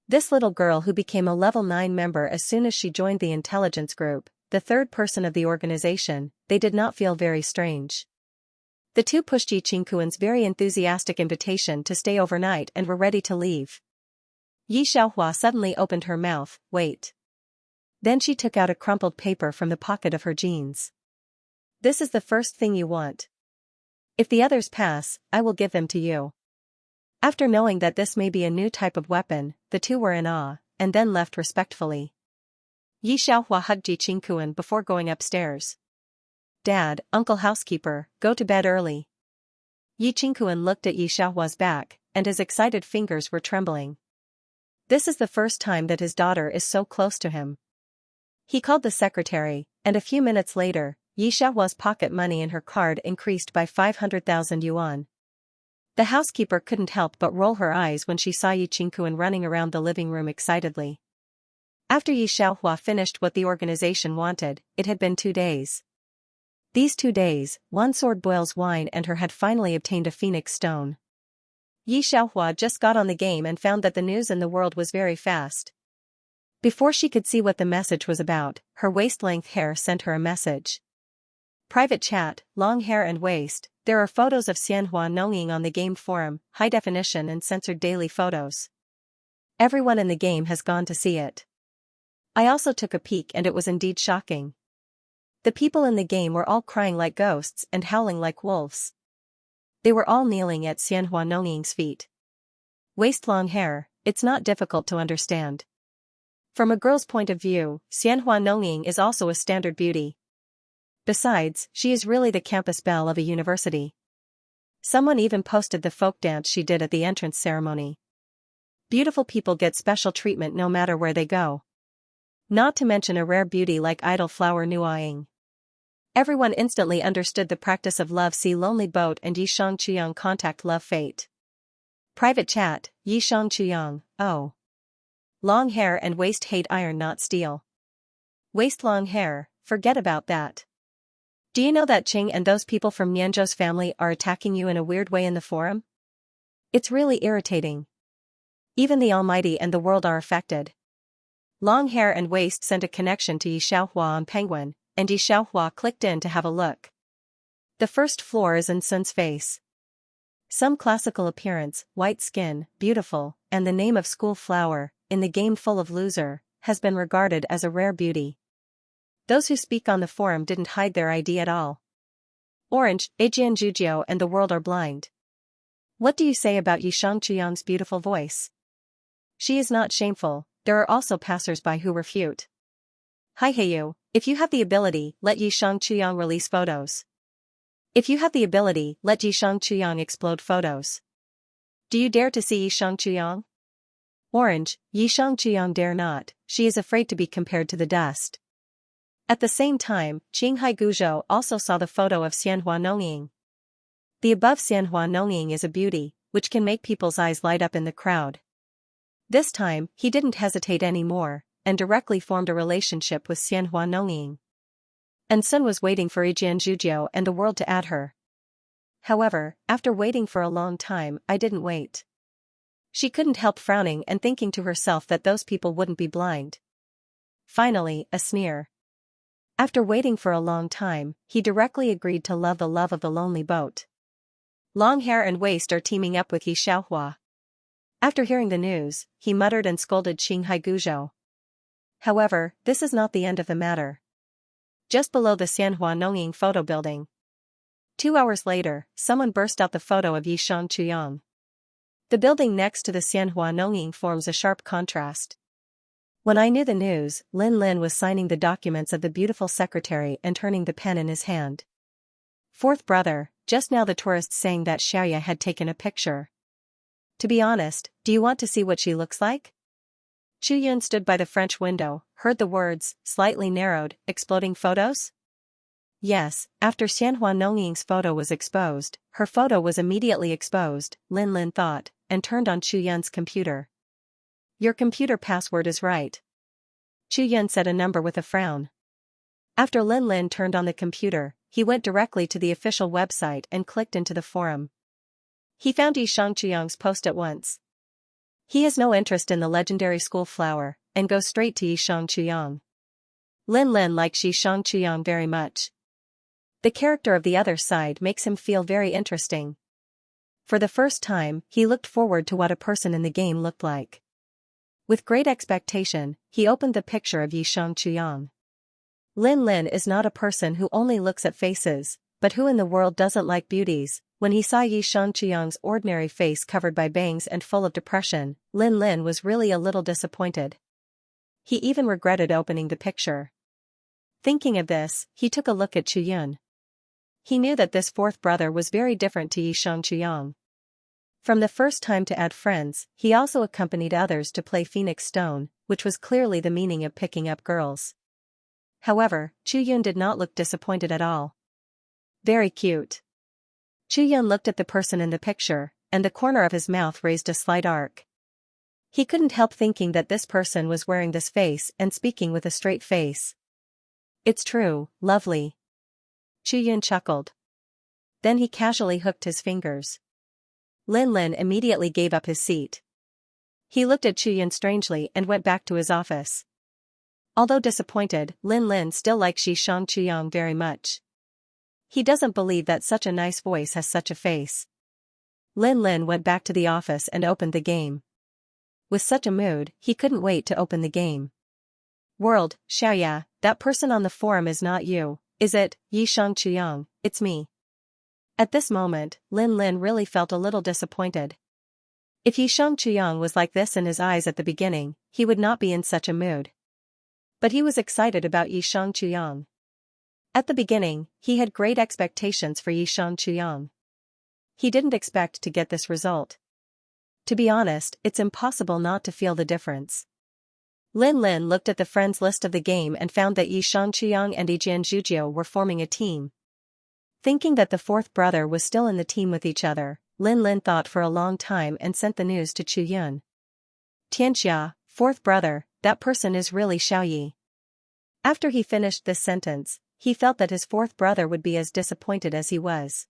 This little girl who became a level 9 member as soon as she joined the intelligence group, the 3rd person of the organization, they did not feel very strange. The 2 pushed Yi Qingquan's very enthusiastic invitation to stay overnight and were ready to leave. Yi Xiaohua suddenly opened her mouth. Wait. Then she took out a crumpled paper from the pocket of her jeans. This is the first thing you want. If the others pass, I will give them to you. After knowing that this may be a new type of weapon, the 2 were in awe, and then left respectfully. Yi Xiaohua hugged Yi Qingquan before going upstairs. Dad, Uncle Housekeeper, go to bed early. Yi Qingquan looked at Yi Xiaohua's back, and his excited fingers were trembling. This is the first time that his daughter is so close to him. He called the secretary, and a few minutes later, Yi Xiaohua's pocket money in her card increased by 500,000 yuan. The housekeeper couldn't help but roll her eyes when she saw Yi Qingquan running around the living room excitedly. After Yi Xiaohua finished what the organization wanted, it had been 2 days. These 2 days, one sword boils wine and her had finally obtained a phoenix stone. Yi Xiaohua just got on the game and found that the news in the world was very fast. Before she could see what the message was about, her waist-length hair sent her a message. Private chat, long hair and waist. There are photos of Xianhua Nongying on the game forum, high definition and censored daily photos. Everyone in the game has gone to see it. I also took a peek and it was indeed shocking. The people in the game were all crying like ghosts and howling like wolves. They were all kneeling at Xianhua Nongying's feet. Waist-long hair, it's not difficult to understand. From a girl's point of view, Xianhua Nongying is also a standard beauty. Besides, she is really the campus belle of a university. Someone even posted the folk dance she did at the entrance ceremony. Beautiful people get special treatment no matter where they go. Not to mention a rare beauty like idol flower Nuaing. Everyone instantly understood the practice of love. See Lonely Boat and Yi Xianxia contact love fate. Private chat, Yi Xianxia, oh. Long hair and waist hate iron not steel. Waist long hair, forget about that. Do you know that Qing and those people from Nianzhou's family are attacking you in a weird way in the forum? It's really irritating. Even the Almighty and the world are affected. Long hair and waist sent a connection to Yi Xiaohua on Penguin, and Yi Xiaohua clicked in to have a look. The first floor is in Sun's face. Some classical appearance, white skin, beautiful, and the name of school flower, in the game full of loser, has been regarded as a rare beauty. Those who speak on the forum didn't hide their ID at all. Orange, Ajian Jujiu and the world are blind. What do you say about Yi Xianxia's beautiful voice? She is not shameful. There are also passers-by who refute. Hi Heiyu, if you have the ability, let Yi Xianxia release photos. If you have the ability, let Yi Xianxia explode photos. Do you dare to see Yi Xianxia? Orange, Yi Xianxia dare not, she is afraid to be compared to the dust. At the same time, Qinghai Guzhou also saw the photo of Xianhua Nongying. The above Xianhua Nongying is a beauty, which can make people's eyes light up in the crowd. This time, he didn't hesitate anymore, and directly formed a relationship with Xianhua Nongying. And Sun was waiting for Ajian Jujiu and the world to add her. However, after waiting for a long time, I didn't wait. She couldn't help frowning and thinking to herself that those people wouldn't be blind. Finally, a sneer. After waiting for a long time, he directly agreed to love the love of the lonely boat. Long hair and waist are teaming up with Yi Xiaohua. After hearing the news, he muttered and scolded Qinghai Guzhou. However, this is not the end of the matter. Just below the Xianhua Nongying photo building. 2 hours later, someone burst out the photo of Yi Xianxia. The building next to the Xianhua Nongying forms a sharp contrast. When I knew the news, Lin Lin was signing the documents of the beautiful secretary and turning the pen in his hand. Fourth brother, just now the tourists saying that Xianxia had taken a picture. To be honest, do you want to see what she looks like? Chu Yun stood by the French window, heard the words, slightly narrowed, exploding photos? Yes, after Xianhua Nongying's photo was exposed, her photo was immediately exposed, Lin Lin thought, and turned on Chu Yun's computer. Your computer password is right. Chu Yun said a number with a frown. After Lin Lin turned on the computer, he went directly to the official website and clicked into the forum. He found Yi Xianxia's post at once. He has no interest in the legendary school flower, and goes straight to Yi Xianxia. Lin Lin likes Yi Xianxia very much. The character of the other side makes him feel very interesting. For the first time, he looked forward to what a person in the game looked like. With great expectation, he opened the picture of Yi Xianxia. Lin Lin is not a person who only looks at faces, but who in the world doesn't like beauties. When he saw Yi Xianxia's ordinary face covered by bangs and full of depression, Lin Lin was really a little disappointed. He even regretted opening the picture. Thinking of this, he took a look at Chu Yun. He knew that this fourth brother was very different to Yi Xianxia. From the first time to add friends, he also accompanied others to play Phoenix Stone, which was clearly the meaning of picking up girls. However, Chu Yun did not look disappointed at all. Very cute. Chu Yun looked at the person in the picture, and the corner of his mouth raised a slight arc. He couldn't help thinking that this person was wearing this face and speaking with a straight face. It's true, lovely. Chu Yun chuckled. Then he casually hooked his fingers. Lin Lin immediately gave up his seat. He looked at Chu Yun strangely and went back to his office. Although disappointed, Lin Lin still likes Yi Xianxia very much. He doesn't believe that such a nice voice has such a face. Lin Lin went back to the office and opened the game. With such a mood, he couldn't wait to open the game. World, Xiaoya, that person on the forum is not you, is it, Yi Xianxia? It's me. At this moment, Lin Lin really felt a little disappointed. If Yi Xianxia was like this in his eyes at the beginning, he would not be in such a mood. But he was excited about Yi Xianxia. At the beginning, he had great expectations for Yi Xianxia. He didn't expect to get this result. To be honest, it's impossible not to feel the difference. Lin Lin looked at the friends list of the game and found that Yi Xianxia and Yi Jianzhuzhou were forming a team. Thinking that the fourth brother was still in the team with each other, Lin Lin thought for a long time and sent the news to Chu Yun. Xianxia, fourth brother, that person is really Xiao Yi. After he finished this sentence, he felt that his fourth brother would be as disappointed as he was.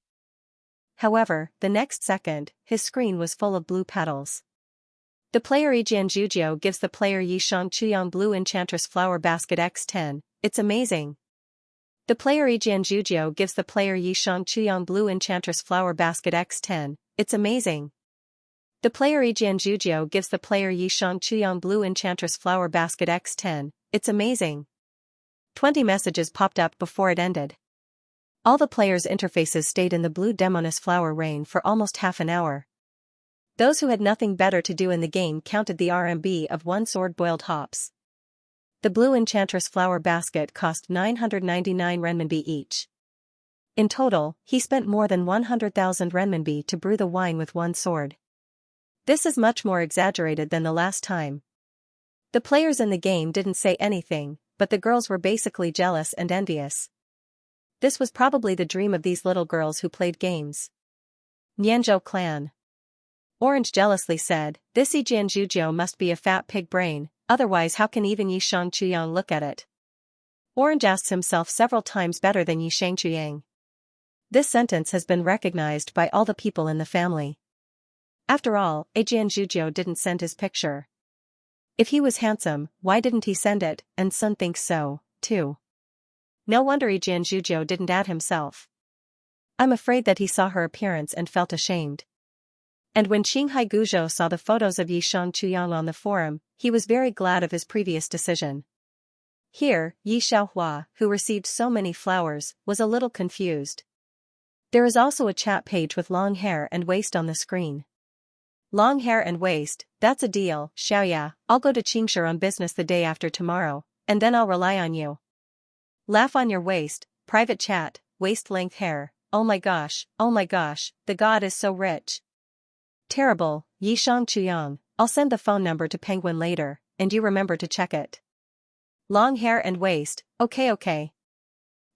However, the next second, his screen was full of blue petals. The player Yi Jianzhuzhou gives the player Yi Xianxia blue enchantress flower basket x10, it's amazing. The player Yi Jianzhuzhou gives the player Yi Xianxia blue enchantress flower basket x10, it's amazing. The player Yi Jianzhuzhou gives the player Yi Xianxia blue enchantress flower basket x10, it's amazing. 20 messages popped up before it ended. All the players' interfaces stayed in the blue Demoness flower rain for almost half an hour. Those who had nothing better to do in the game counted the RMB of one sword boiled hops. The blue enchantress flower basket cost 999 renminbi each. In total, he spent more than 100,000 renminbi to brew the wine with one sword. This is much more exaggerated than the last time. The players in the game didn't say anything, but the girls were basically jealous and envious. This was probably the dream of these little girls who played games. Nianzhou clan. Orange jealously said, this Yi Jianzhuzhou must be a fat pig brain, otherwise how can even Yi Xianxia look at it? Orange asks himself several times better than Yi Xianxia. This sentence has been recognized by all the people in the family. After all, Yi Jianzhuzhou didn't send his picture. If he was handsome, why didn't he send it, and Sun thinks so, too. No wonder Yi Jianzhuzhou didn't add himself. I'm afraid that he saw her appearance and felt ashamed. And when Qinghai Guzhou saw the photos of Yi Xianxia on the forum, he was very glad of his previous decision. Here, Yi Xiaohua, who received so many flowers, was a little confused. There is also a chat page with long hair and waist on the screen. Long hair and waist, that's a deal, Xiaoya. I'll go to Xianxia on business the day after tomorrow, and then I'll rely on you. Laugh on your waist, private chat, waist-length hair, oh my gosh, the god is so rich. Terrible, Yishang Chuyang, I'll send the phone number to Penguin later, and you remember to check it. Long hair and waist, okay.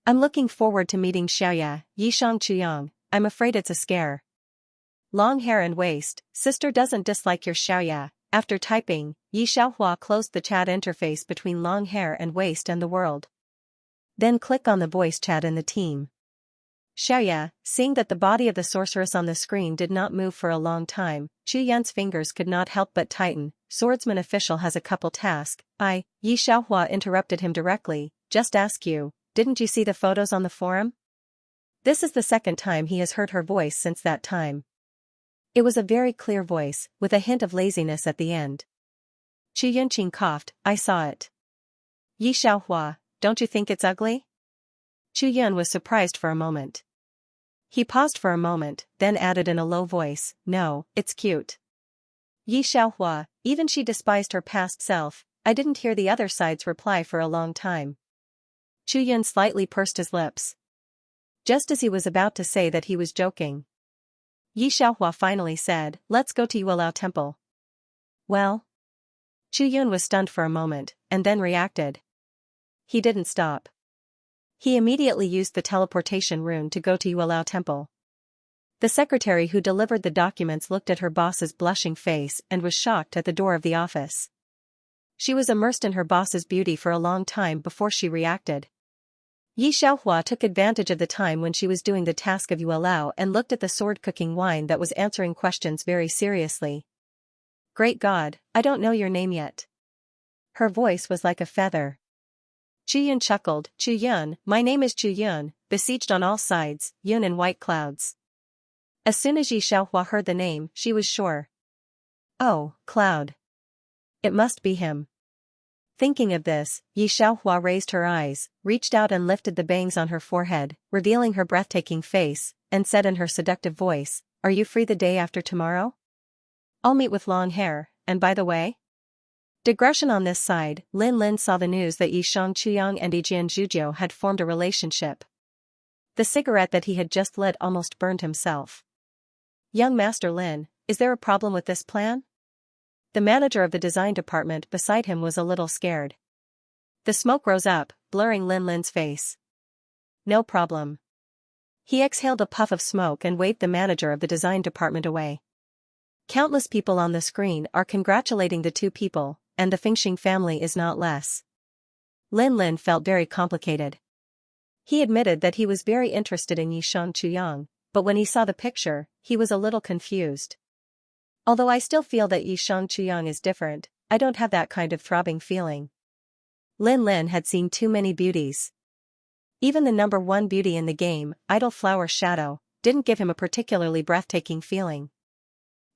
I'm looking forward to meeting Xiaoya, Yishang Chuyang, I'm afraid it's a scare. Long hair and waist, sister doesn't dislike your Xiaoya. After typing, Yi Xiaohua closed the chat interface between long hair and waist and the world. Then click on the voice chat in the team. Xiaoya, seeing that the body of the sorceress on the screen did not move for a long time, Chu Yun's fingers could not help but tighten. Swordsman official has a couple tasks. Yi Xiaohua interrupted him directly, just ask you, didn't you see the photos on the forum? This is the second time he has heard her voice since that time. It was a very clear voice, with a hint of laziness at the end. Chu Yunqing coughed, I saw it. Yi Xiaohua, don't you think it's ugly? Chu Yun was surprised for a moment. He paused for a moment, then added in a low voice, no, it's cute. Yi Xiaohua, even she despised her past self, I didn't hear the other side's reply for a long time. Chu Yun slightly pursed his lips. Just as he was about to say that he was joking, Yi Xiaohua finally said, let's go to Yuelao Temple. Well? Chu Yun was stunned for a moment, and then reacted. He didn't stop. He immediately used the teleportation rune to go to Yuelao Temple. The secretary who delivered the documents looked at her boss's blushing face and was shocked at the door of the office. She was immersed in her boss's beauty for a long time before she reacted. Yi Xiaohua took advantage of the time when she was doing the task of Yuelao and looked at the sword-cooking wine that was answering questions very seriously. Great God, I don't know your name yet. Her voice was like a feather. Chu Yun chuckled, Chu Yun, my name is Chu Yun, besieged on all sides, Yun in white clouds. As soon as Yi Xiaohua heard the name, she was sure. Oh, Cloud. It must be him. Thinking of this, Yi Xiaohua raised her eyes, reached out and lifted the bangs on her forehead, revealing her breathtaking face, and said in her seductive voice, are you free the day after tomorrow? I'll meet with long hair, and by the way? Digression on this side, Lin Lin saw the news that Yishang Chuyang and Yijian Zhujiu had formed a relationship. The cigarette that he had just lit almost burned himself. Young Master Lin, is there a problem with this plan? The manager of the design department beside him was a little scared. The smoke rose up, blurring Lin Lin's face. No problem. He exhaled a puff of smoke and waved the manager of the design department away. Countless people on the screen are congratulating the two people, and the Fengxing family is not less. Lin Lin felt very complicated. He admitted that he was very interested in Yishang Chuyang, but when he saw the picture, he was a little confused. Although I still feel that Yishang Chuyang is different, I don't have that kind of throbbing feeling. Lin Lin had seen too many beauties. Even the number one beauty in the game, Idle Flower Shadow, didn't give him a particularly breathtaking feeling.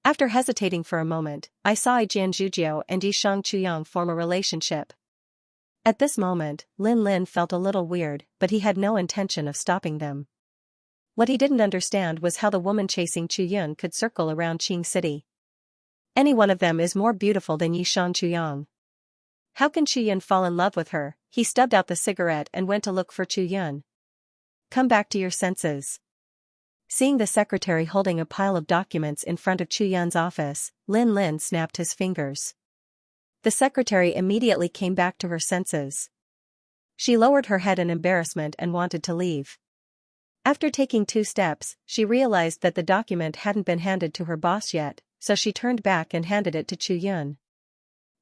After hesitating for a moment, I saw Yijian Zhujiu and Yishang Chuyang form a relationship. At this moment, Lin Lin felt a little weird, but he had no intention of stopping them. What he didn't understand was how the woman chasing Chu Yun could circle around Qing City. Any one of them is more beautiful than Yishang Chuyang. How can Chu Yun fall in love with her? He stubbed out the cigarette and went to look for Chu Yun. Come back to your senses. Seeing the secretary holding a pile of documents in front of Chu Yun's office, Lin Lin snapped his fingers. The secretary immediately came back to her senses. She lowered her head in embarrassment and wanted to leave. After taking 2 steps, she realized that the document hadn't been handed to her boss yet, so she turned back and handed it to Chu Yun.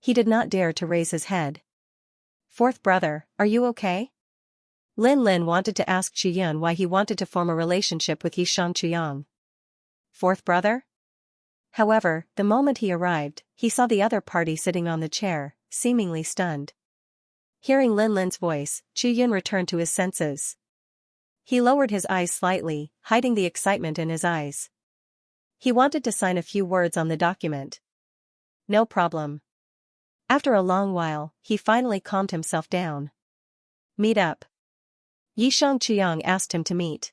He did not dare to raise his head. Fourth brother, are you okay? Lin Lin wanted to ask Chu Yun why he wanted to form a relationship with Yishang Chuyang. Fourth brother? However, the moment he arrived, he saw the other party sitting on the chair, seemingly stunned. Hearing Lin Lin's voice, Chu Yun returned to his senses. He lowered his eyes slightly, hiding the excitement in his eyes. He wanted to sign a few words on the document. No problem. After a long while, he finally calmed himself down. Meet up. Yishang Chuyang asked him to meet.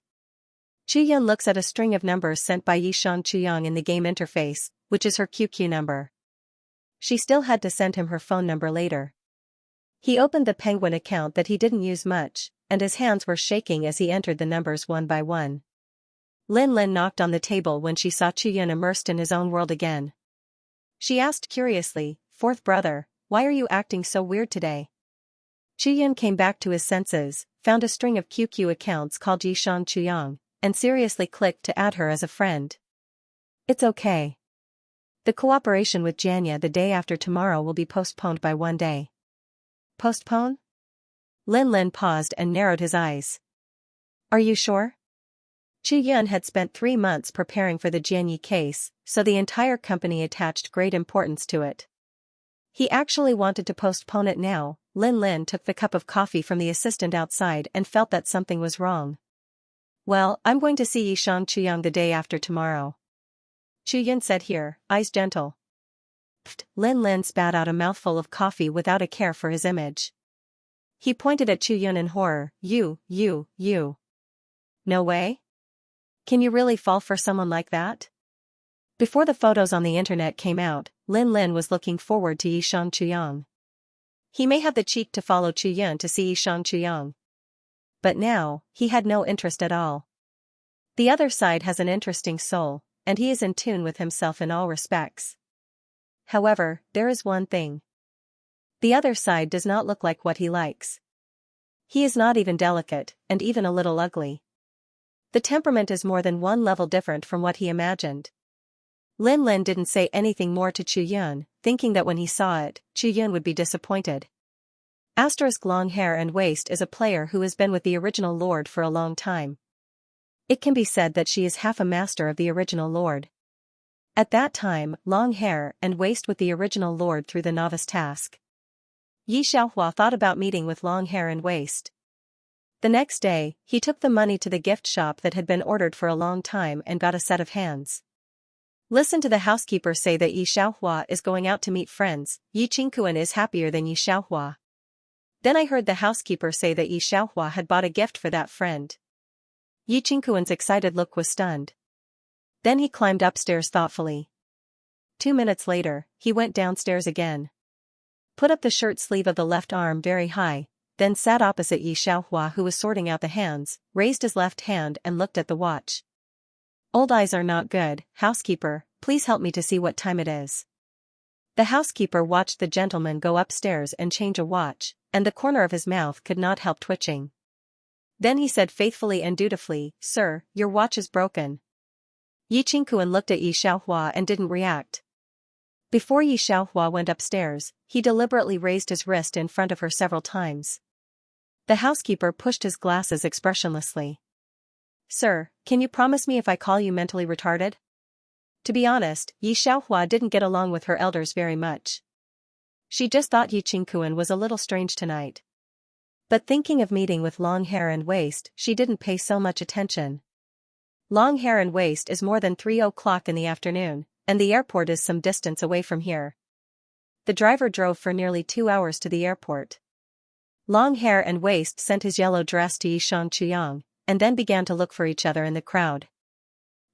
Yun looks at a string of numbers sent by Xianxia in the game interface, which is her QQ number. She still had to send him her phone number later. He opened the Penguin account that he didn't use much, and his hands were shaking as he entered the numbers one by one. Lin knocked on the table when she saw Yun immersed in his own world again. She asked curiously, "Fourth brother, why are you acting so weird today?" Yun came back to his senses, found a string of QQ accounts called Xianxia, and seriously clicked to add her as a friend. "It's okay. The cooperation with Xianxia the day after tomorrow will be postponed by 1 day." "Postpone?" Lin paused and narrowed his eyes. "Are you sure?" Yun had spent 3 months preparing for the Xianxia case, so the entire company attached great importance to it. He actually wanted to postpone it now. Lin took the cup of coffee from the assistant outside and felt that something was wrong. "Well, I'm going to see Xianxia the day after tomorrow," Yun said here, eyes gentle. Pfft, Lin spat out a mouthful of coffee without a care for his image. He pointed at Yun in horror. You. No way? Can you really fall for someone like that?" Before the photos on the internet came out, Lin was looking forward to Xianxia. He may have the cheek to follow Yun to see Xianxia. But now, he had no interest at all. The other side has an interesting soul, and he is in tune with himself in all respects. However, there is one thing. The other side does not look like what he likes. He is not even delicate, and even a little ugly. The temperament is more than one level different from what he imagined. Lin didn't say anything more to Yun, thinking that when he saw it, Yun would be disappointed. Long hair and waist is a player who has been with the original Lord for a long time. It can be said that she is half a master of the original Lord. At that time, long hair and waist with the original Lord through the novice task. Xianxia thought about meeting with long hair and waist. The next day, he took the money to the gift shop that had been ordered for a long time and got a set of hands. Listen to the housekeeper say that Xianxia is going out to meet friends. Qingkuan is happier than Xianxia. Then I heard the housekeeper say that Xianxia had bought a gift for that friend. Qingkuan's excited look was stunned. Then he climbed upstairs thoughtfully. 2 minutes later, he went downstairs again. Put up the shirt sleeve of the left arm very high, then sat opposite Xianxia, who was sorting out the hands, raised his left hand and looked at the watch. "Old eyes are not good, housekeeper, please help me to see what time it is." The housekeeper watched the gentleman go upstairs and change a watch, and the corner of his mouth could not help twitching. Then he said faithfully and dutifully, "Sir, your watch is broken." Qingkuan looked at Xianxia and didn't react. Before Xianxia went upstairs, he deliberately raised his wrist in front of her several times. The housekeeper pushed his glasses expressionlessly. "Sir, can you promise me if I call you mentally retarded?" To be honest, Xianxia didn't get along with her elders very much. She just thought Qingkuan was a little strange tonight. But thinking of meeting with long hair and waist, she didn't pay so much attention. Long hair and waist is more than 3 o'clock in the afternoon, and the airport is some distance away from here. The driver drove for nearly 2 hours to the airport. Long hair and waist sent his yellow dress to Xianxia, and then began to look for each other in the crowd.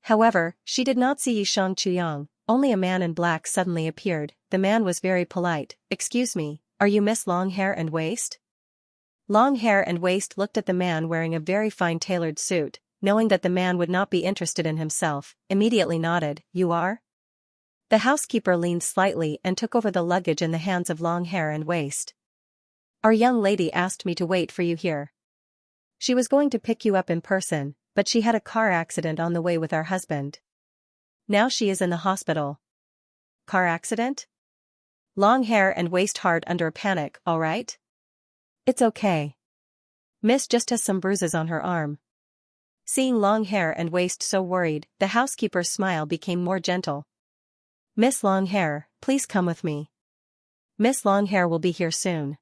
However, she did not see Xianxia, only a man in black suddenly appeared. The man was very polite. "Excuse me, are you Miss Long Hair and Waist?" Long Hair and Waist looked at the man wearing a very fine tailored suit, knowing that the man would not be interested in himself, immediately nodded. "You are?" The housekeeper leaned slightly and took over the luggage in the hands of Long Hair and Waist. "Our young lady asked me to wait for you here. She was going to pick you up in person, but she had a car accident on the way with our husband. Now she is in the hospital." "Car accident?" Long Hair and Waist hard under a panic. "All right?" "It's okay. Miss just has some bruises on her arm." Seeing Long Hair and Waist so worried, the housekeeper's smile became more gentle. "Miss Long Hair, please come with me. Miss Long Hair will be here soon."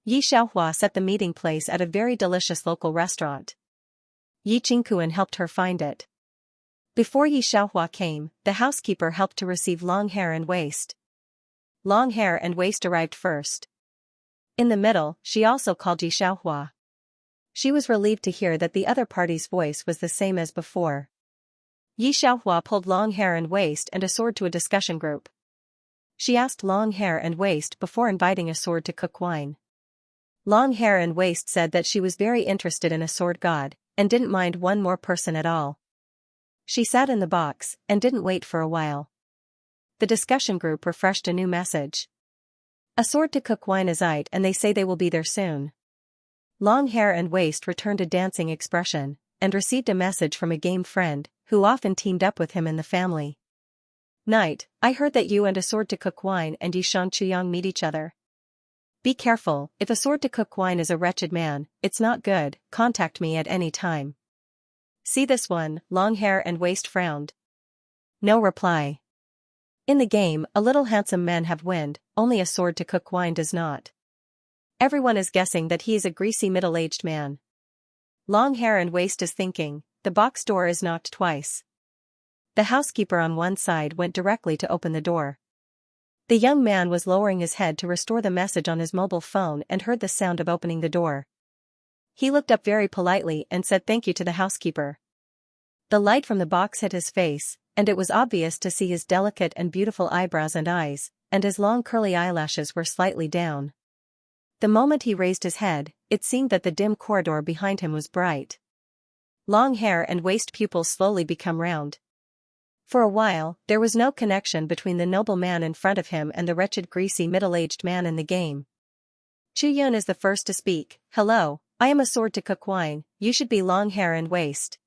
Xianxia set the meeting place at a very delicious local restaurant. Qingkuan helped her find it. Before Xianxia came, the housekeeper helped to receive Long Hair and Waist. Long Hair and Waist arrived first. In the middle, she also called Xianxia. She was relieved to hear that the other party's voice was the same as before. Yi Xiaohua pulled Long Hair and Waist and a sword to a discussion group. She asked Long Hair and Waist before inviting a sword to cook wine. Long Hair and Waist said that she was very interested in a sword god, and didn't mind one more person at all. She sat in the box, and didn't wait for a while. The discussion group refreshed a new message. A sword to cook wine is it, and they say they will be there soon. Long Hair and Waist returned a dancing expression, and received a message from a game friend, who often teamed up with him in the family. Night, I heard that you and a sword to cook wine and Xianxia meet each other. Be careful, if a sword to cook wine is a wretched man, it's not good, contact me at any time. See this one, Long Hair and Waist frowned. No reply. In the game, a little handsome men have wind, only a sword to cook wine does not. Everyone is guessing that he is a greasy middle-aged man. Long Hair and Waist is thinking, the box door is knocked twice. The housekeeper on one side went directly to open the door. The young man was lowering his head to restore the message on his mobile phone and heard the sound of opening the door. He looked up very politely and said thank you to the housekeeper. The light from the box hit his face, and it was obvious to see his delicate and beautiful eyebrows and eyes, and his long curly eyelashes were slightly down. The moment he raised his head, it seemed that the dim corridor behind him was bright. Long Hair and Waist pupils slowly become round. For a while, there was no connection between the noble man in front of him and the wretched greasy middle-aged man in the game. Chu Yun is the first to speak. Hello, I am a sword to cook wine, you should be Long Hair and Waist.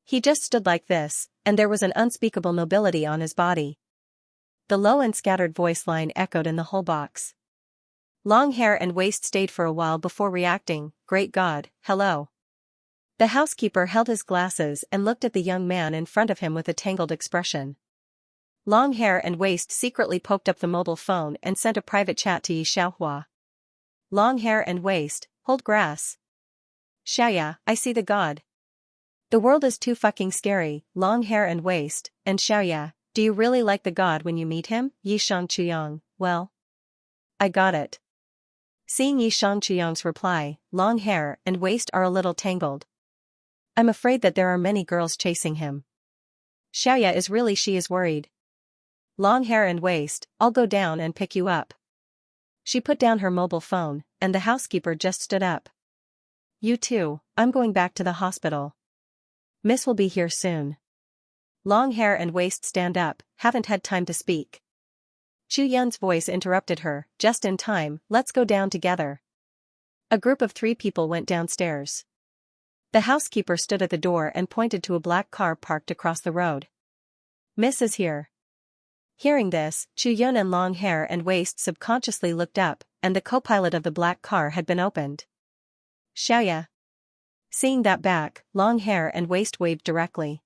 He just stood like this, and there was an unspeakable nobility on his body. The low and scattered voice line echoed in the whole box. Long Hair and Waist stayed for a while before reacting, Great God, hello. The housekeeper held his glasses and looked at the young man in front of him with a tangled expression. Long Hair and Waist secretly poked up the mobile phone and sent a private chat to Yi Xiaohua. Long Hair and Waist, hold grass. Xiaoya, I see the god. The world is too fucking scary, Long Hair and Waist, and Xiaoya, do you really like the god when you meet him? Yi Xianxia, well. I got it. Seeing Yi Xianxia's reply, Long Hair and Waist are a little tangled. I'm afraid that there are many girls chasing him. Xiaoya she is worried. Long Hair and Waist, I'll go down and pick you up. She put down her mobile phone, and the housekeeper just stood up. You too, I'm going back to the hospital. Miss will be here soon. Long Hair and Waist stand up, haven't had time to speak. Chu Yun's voice interrupted her, just in time, let's go down together. A group of 3 people went downstairs. The housekeeper stood at the door and pointed to a black car parked across the road. Miss is here. Hearing this, Chu Yun and Long Hair and Waist subconsciously looked up, and the co-pilot of the black car had been opened. Xiaoya. Seeing that back, Long Hair and Waist waved directly.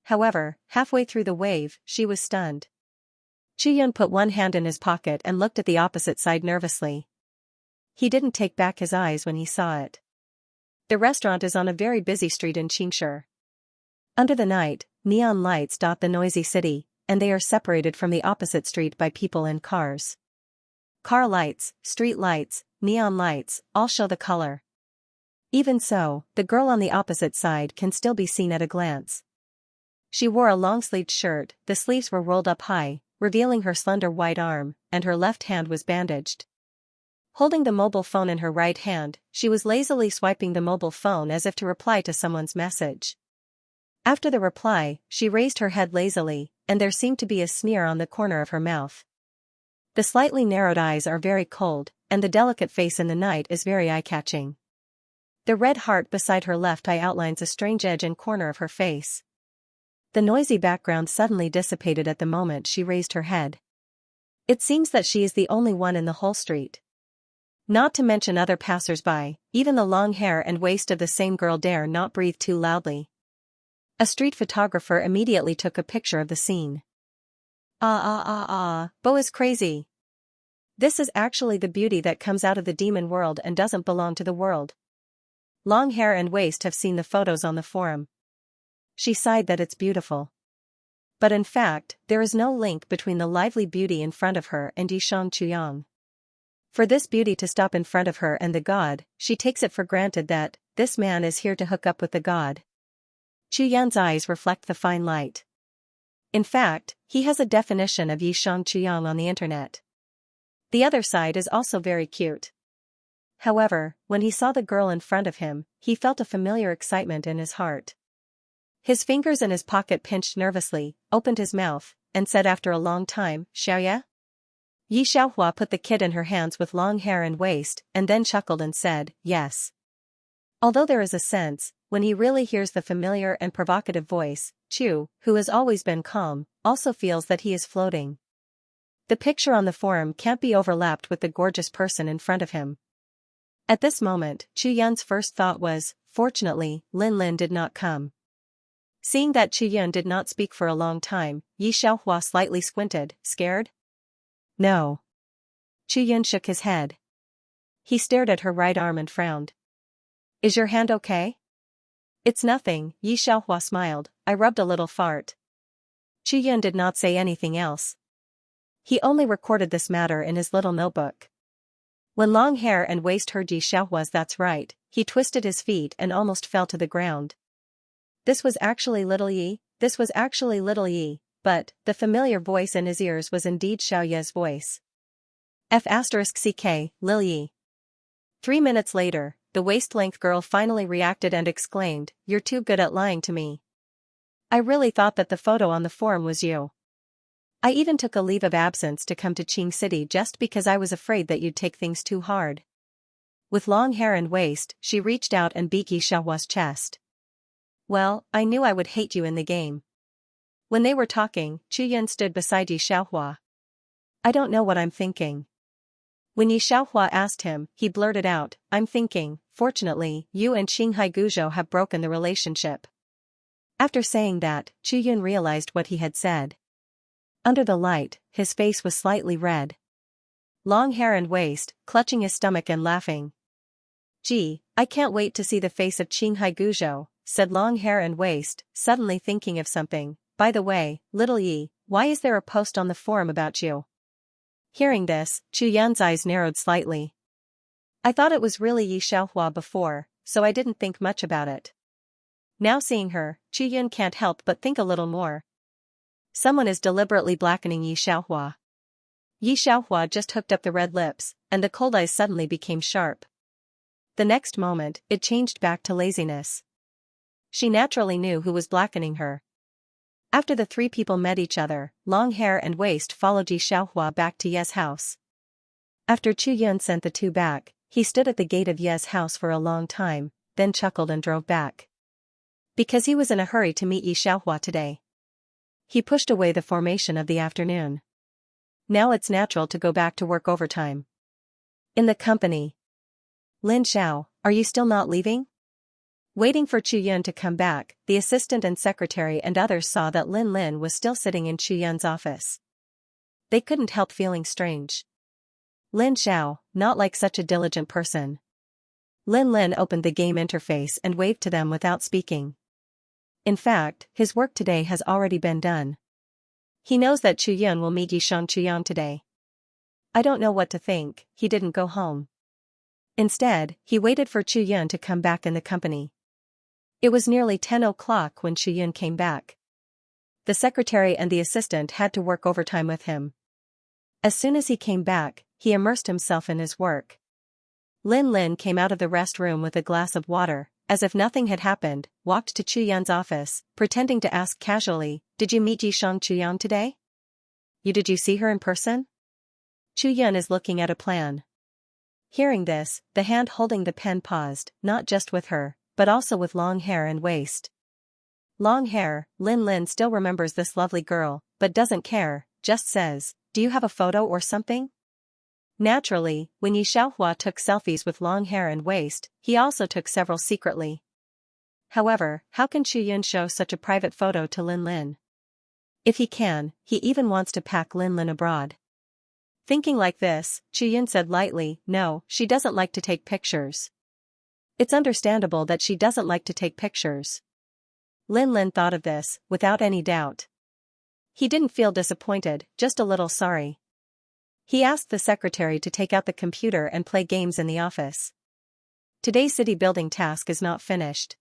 However, halfway through the wave, she was stunned. Chu Yun put one hand in his pocket and looked at the opposite side nervously. He didn't take back his eyes when he saw it. The restaurant is on a very busy street in Xianxia. Under the night, neon lights dot the noisy city, and they are separated from the opposite street by people and cars. Car lights, street lights, neon lights, all show the color. Even so, the girl on the opposite side can still be seen at a glance. She wore a long-sleeved shirt, the sleeves were rolled up high, revealing her slender white arm, and her left hand was bandaged. Holding the mobile phone in her right hand, she was lazily swiping the mobile phone as if to reply to someone's message. After the reply, she raised her head lazily, and there seemed to be a sneer on the corner of her mouth. The slightly narrowed eyes are very cold, and the delicate face in the night is very eye-catching. The red heart beside her left eye outlines a strange edge and corner of her face. The noisy background suddenly dissipated at the moment she raised her head. It seems that she is the only one in the whole street. Not to mention other passers-by, even the Long Hair and Waist of the same girl dare not breathe too loudly. A street photographer immediately took a picture of the scene. Bo is crazy. This is actually the beauty that comes out of the demon world and doesn't belong to the world. Long Hair and Waist have seen the photos on the forum. She sighed that it's beautiful. But in fact, there is no link between the lively beauty in front of her and Yi Xianxia. For this beauty to stop in front of her and the god, she takes it for granted that, this man is here to hook up with the god. Chu Yan's eyes reflect the fine light. In fact, he has a definition of Xianxia on the internet. The other side is also very cute. However, when he saw the girl in front of him, he felt a familiar excitement in his heart. His fingers in his pocket pinched nervously, opened his mouth, and said after a long time, Xiaoya? Yi Xiaohua put the kid in her hands with long hair and waist, and then chuckled and said, yes. Although there is a sense, when he really hears the familiar and provocative voice, Chu, who has always been calm, also feels that he is floating. The picture on the forum can't be overlapped with the gorgeous person in front of him. At this moment, Chu Yun's first thought was, fortunately, Lin Lin did not come. Seeing that Chu Yun did not speak for a long time, Yi Xiaohua slightly squinted, scared? No. Chu Yun shook his head. He stared at her right arm and frowned. Is your hand okay? It's nothing, Yi Xiaohua smiled, I rubbed a little fart. Chu Yun did not say anything else. He only recorded this matter in his little notebook. When long hair and waist heard Yi Xiaohua's that's right, he twisted his feet and almost fell to the ground. This was actually little Yi, but, the familiar voice in his ears was indeed Xiaoya's voice. F***ck, Lil Yi. 3 minutes later, the waist-length girl finally reacted and exclaimed, you're too good at lying to me. I really thought that the photo on the forum was you. I even took a leave of absence to come to Qing City just because I was afraid that you'd take things too hard. With long hair and waist, she reached out and beat Yi Xiaohua's chest. Well, I knew I would hate you in the game. When they were talking, Chu Yun stood beside Yi Xiaohua. I don't know what I'm thinking. When Yi Xiaohua asked him, he blurted out, I'm thinking, fortunately, you and Xinghai Guzhou have broken the relationship. After saying that, Chu Yun realized what he had said. Under the light, his face was slightly red. Long hair and waist, clutching his stomach and laughing. Gee, I can't wait to see the face of Xinghai Guzhou, said long hair and waist, suddenly thinking of something. By the way, little Yi, why is there a post on the forum about you? Hearing this, Chu Yan's eyes narrowed slightly. I thought it was really Yi Xiaohua before, so I didn't think much about it. Now seeing her, Chu Yun can't help but think a little more. Someone is deliberately blackening Yi Xiaohua. Yi Xiaohua just hooked up the red lips, and the cold eyes suddenly became sharp. The next moment, it changed back to laziness. She naturally knew who was blackening her. After the three people met each other, long hair and waist followed Yi Xiaohua back to Ye's house. After Chu Yun sent the two back, he stood at the gate of Ye's house for a long time, then chuckled and drove back. Because he was in a hurry to meet Yi Xiaohua today. He pushed away the formation of the afternoon. Now it's natural to go back to work overtime. In the company. Lin Xiao, are you still not leaving? Waiting for Chu Yun to come back, the assistant and secretary and others saw that Lin Lin was still sitting in Chu Yun's office. They couldn't help feeling strange. Lin Xiao, not like such a diligent person. Lin Lin opened the game interface and waved to them without speaking. In fact, his work today has already been done. He knows that Chu Yun will meet Yi Xianxia today. I don't know what to think, he didn't go home. Instead, he waited for Chu Yun to come back in the company. It was nearly 10 o'clock when Chu Yun came back. The secretary and the assistant had to work overtime with him. As soon as he came back, he immersed himself in his work. Lin Lin came out of the rest room with a glass of water, as if nothing had happened, walked to Chu Yun's office, pretending to ask casually, did you meet Yi Xianxia today? Did you see her in person? Chu Yun is looking at a plan. Hearing this, the hand holding the pen paused, not just with her, but also with long hair and waist. Long hair, Lin Lin still remembers this lovely girl, but doesn't care, just says, do you have a photo or something? Naturally, when Yi Xiaohua took selfies with long hair and waist, he also took several secretly. However, how can Chu Yun show such a private photo to Lin Lin? If he can, he even wants to pack Lin Lin abroad. Thinking like this, Chu Yun said lightly, no, she doesn't like to take pictures. It's understandable that she doesn't like to take pictures. Lin Lin thought of this, without any doubt. He didn't feel disappointed, just a little sorry. He asked the secretary to take out the computer and play games in the office. Today's city building task is not finished.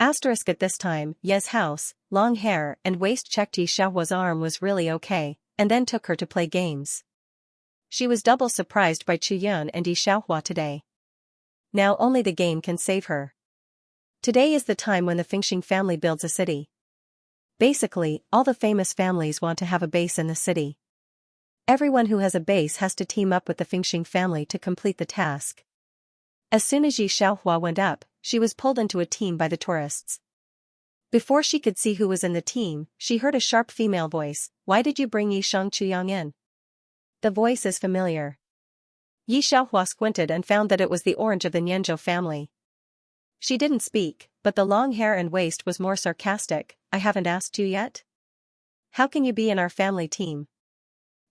Asterisk at this time, Ye's house, long hair and waist checked Yi Xiaohua's arm was really okay, and then took her to play games. She was double surprised by Chu Yun and Yi Xiaohua today. Now only the game can save her. Today is the time when the Fengxing family builds a city. Basically, all the famous families want to have a base in the city. Everyone who has a base has to team up with the Fengxing family to complete the task. As soon as Yi Xiaohua went up, she was pulled into a team by the tourists. Before she could see who was in the team, she heard a sharp female voice, "Why did you bring Yi Xianxia in?" The voice is familiar. Yi Xiaohua squinted and found that it was the orange of the Nianzhou family. She didn't speak, but the long hair and waist was more sarcastic. "I haven't asked you yet? How can you be in our family team?"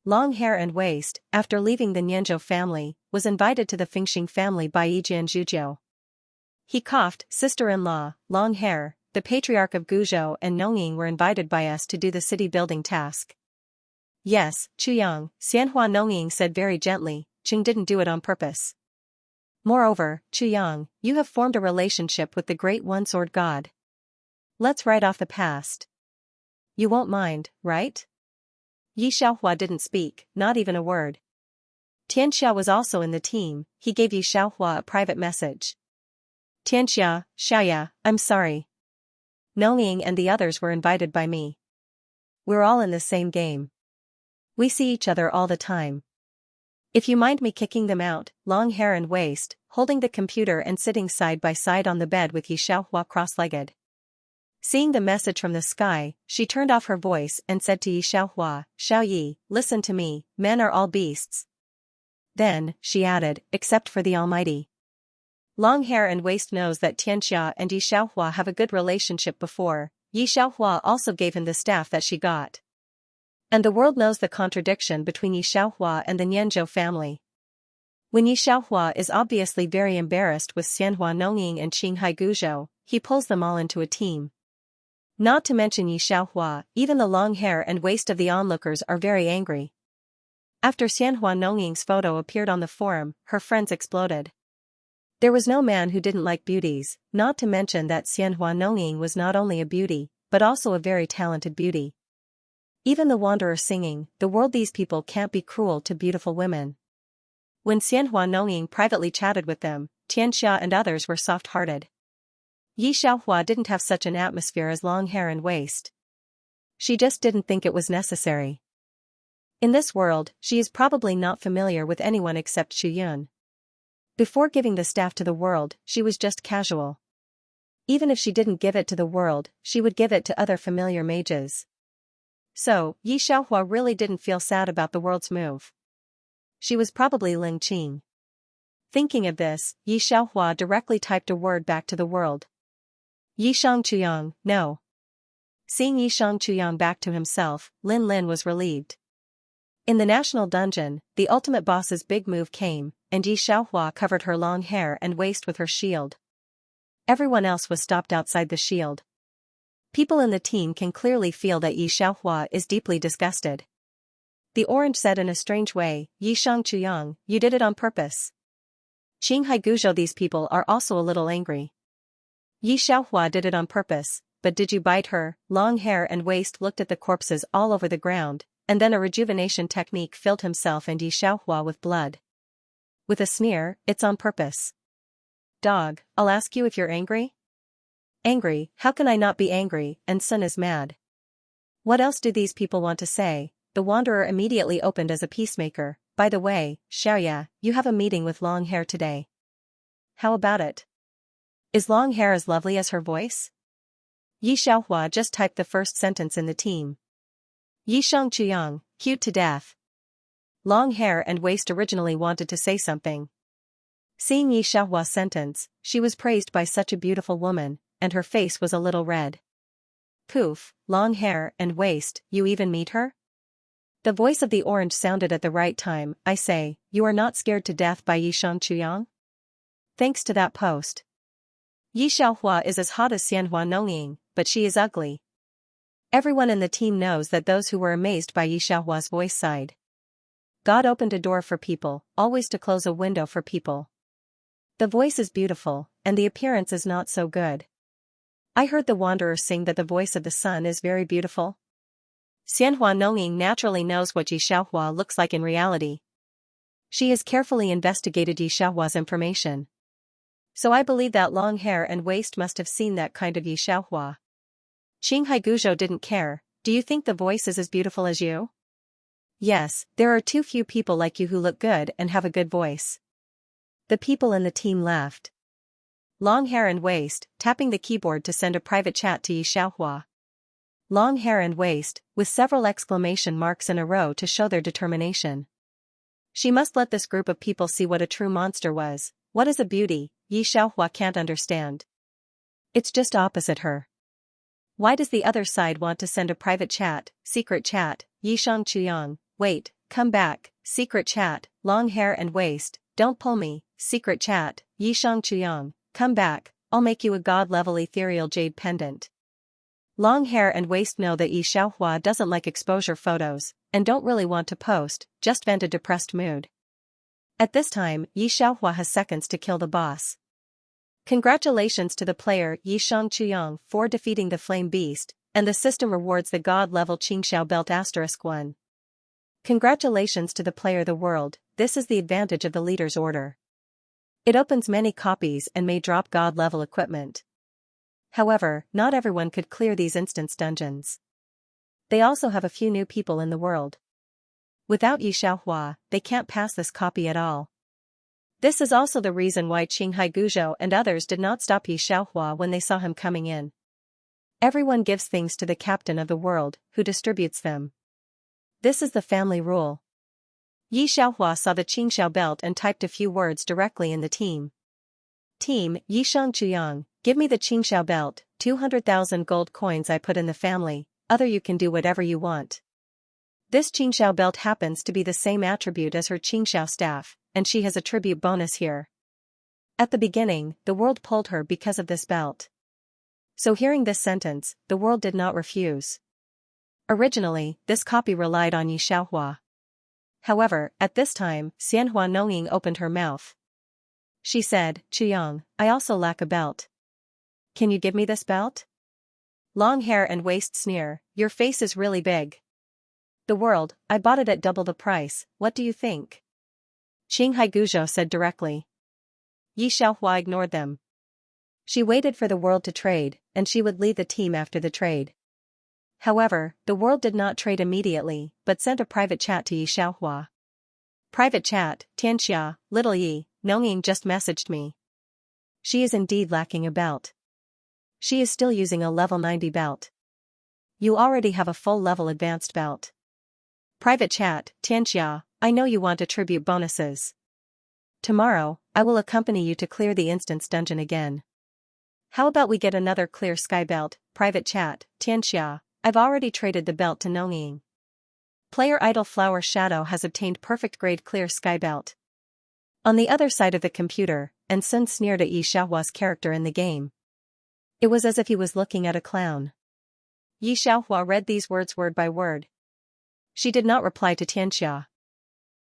Long hair and waist, after leaving the Nianzhou family, was invited to the Fengxing family by Yi Jianzhuzhou. He coughed. "Sister-in-law, long hair, the patriarch of Guzhou and Nongying were invited by us to do the city building task." "Yes, Chuyang," Xianhua Nongying said very gently. "Chung didn't do it on purpose. Moreover, Chuyang, you have formed a relationship with the great one-sword god. Let's write off the past. You won't mind, right?" Yi Xiaohua didn't speak, not even a word. Xianxia was also in the team. He gave Yi Xiaohua a private message. "Xianxia, Xiaoya, I'm sorry. Nongying and the others were invited by me. We're all in the same game. We see each other all the time. If you mind me kicking them out," long hair and waist, holding the computer and sitting side by side on the bed with Yi Xiaohua cross-legged. Seeing the message from the sky, she turned off her voice and said to Yi Xiaohua, "Xiao Yi, listen to me, men are all beasts." Then, she added, "Except for the Almighty." Long hair and waist knows that Xianxia and Yi Xiaohua have a good relationship before. Yi Xiaohua also gave him the staff that she got. And the world knows the contradiction between Yi Xiaohua and the Nianzhou family. When Yi Xiaohua is obviously very embarrassed with Xianhua Nongying and Qinghai Guzhou, he pulls them all into a team. Not to mention Yi Xiaohua, even the long hair and waist of the onlookers are very angry. After Xianhua Nongying's photo appeared on the forum, her friends exploded. There was no man who didn't like beauties, not to mention that Xianhua Nongying was not only a beauty, but also a very talented beauty. Even the wanderer singing, "The world, these people can't be cruel to beautiful women." When Xianhua Nongying privately chatted with them, Xianxia and others were soft-hearted. Yi Xiaohua didn't have such an atmosphere as long hair and waist. She just didn't think it was necessary. In this world, she is probably not familiar with anyone except Chu Yun. Before giving the staff to the world, she was just casual. Even if she didn't give it to the world, she would give it to other familiar mages. So, Yi Xiaohua really didn't feel sad about the world's move. She was probably Ling Qing. Thinking of this, Yi Xiaohua directly typed a word back to the world. "Yi Shangchuyang, no." Seeing Yi Shangchuyang back to himself, Lin Lin was relieved. In the national dungeon, the ultimate boss's big move came, and Yi Xiaohua covered her long hair and waist with her shield. Everyone else was stopped outside the shield. People in the team can clearly feel that Yi Xiaohua is deeply disgusted. The orange said in a strange way, "Yi Shangchuyang, you did it on purpose." Qinghai Guzhou, these people are also a little angry. Yi Xiaohua did it on purpose, but did you bite her? Long hair and waist looked at the corpses all over the ground, and then a rejuvenation technique filled himself and Yi Xiaohua with blood. With a sneer, "It's on purpose. Dog, I'll ask you if you're angry?" "Angry, how can I not be angry, and Sun is mad." "What else do these people want to say?" The wanderer immediately opened as a peacemaker. "By the way, Xiaoya, you have a meeting with long hair today. How about it? Is long hair as lovely as her voice?" Yi Xiaohua just typed the first sentence in the team. "Yi Shangchuyang, cute to death." Long hair and waist originally wanted to say something. Seeing Yi Xiaohua's sentence, she was praised by such a beautiful woman, and her face was a little red. "Poof, long hair and waist, you even meet her?" The voice of the orange sounded at the right time. "I say, you are not scared to death by Yi Shangchuyang? Thanks to that post. Yi Xiaohua is as hot as Xianhua Nongying, but she is ugly." Everyone in the team knows that those who were amazed by Yi Xiaohua's voice sighed. God opened a door for people, always to close a window for people. The voice is beautiful, and the appearance is not so good. I heard the wanderer sing that the voice of the sun is very beautiful. Xianhua Nongying naturally knows what Yi Xiaohua looks like in reality. She has carefully investigated Yi Xiaohua's information. So I believe that long hair and waist must have seen that kind of Yi Xiaohua. Qinghai Guzhou didn't care. Do you think the voice is as beautiful as you? Yes, there are too few people like you who look good and have a good voice. The people in the team laughed. Long hair and waist, tapping the keyboard to send a private chat to Yi Xiaohua. Long hair and waist, with several exclamation marks in a row to show their determination. She must let this group of people see what a true monster was. What is a beauty? Yi Xiaohua can't understand. It's just opposite her. Why does the other side want to send a private chat, secret chat? Yi Xianxia, wait, come back, secret chat, long hair and waist, don't pull me, secret chat, Yi Xianxia, come back, I'll make you a god-level ethereal jade pendant. Long hair and waist know that Yi Xiaohua doesn't like exposure photos, and don't really want to post, just vent a depressed mood. At this time, Yi Xiaohua has seconds to kill the boss. Congratulations to the player Yi Xianxia for defeating the Flame Beast, and the system rewards the god-level Qingxiao belt *1. Congratulations to the player the world, this is the advantage of the leader's order. It opens many copies and may drop god-level equipment. However, not everyone could clear these instance dungeons. They also have a few new people in the world. Without Yi Xiaohua, they can't pass this copy at all. This is also the reason why Qinghai Guzhou and others did not stop Yi Xiaohua when they saw him coming in. Everyone gives things to the captain of the world, who distributes them. This is the family rule. Yi Xiaohua saw the Qingxiao belt and typed a few words directly in the team. Team, Yi Xianxia, give me the Qingxiao belt, 200,000 gold coins I put in the family, other you can do whatever you want. This Qingxiao belt happens to be the same attribute as her Qingxiao staff, and she has a tribute bonus here. At the beginning, the world pulled her because of this belt. So hearing this sentence, the world did not refuse. Originally, this copy relied on Yi Xiaohua. However, at this time, Xianhua Nongying opened her mouth. She said, Chuyang, I also lack a belt. Can you give me this belt? Long hair and waist sneer, your face is really big. The world, I bought it at double the price, what do you think? Qinghai Guzhou said directly. Yi Xiaohua ignored them. She waited for the world to trade, and she would lead the team after the trade. However, the world did not trade immediately, but sent a private chat to Yi Xiaohua. Private chat, Xianxia, little Yi, Nongying just messaged me. She is indeed lacking a belt. She is still using a level 90 belt. You already have a full level advanced belt. Private chat, Xianxia, I know you want attribute bonuses. Tomorrow, I will accompany you to clear the instance dungeon again. How about we get another clear sky belt? Private chat, Xianxia, I've already traded the belt to Nongying. Player Idle Flower Shadow has obtained perfect grade clear sky belt. On the other side of the computer, and Sun sneered at Yi Xiaohua's character in the game. It was as if he was looking at a clown. Yi Xiaohua read these words word by word. She did not reply to Xianxia.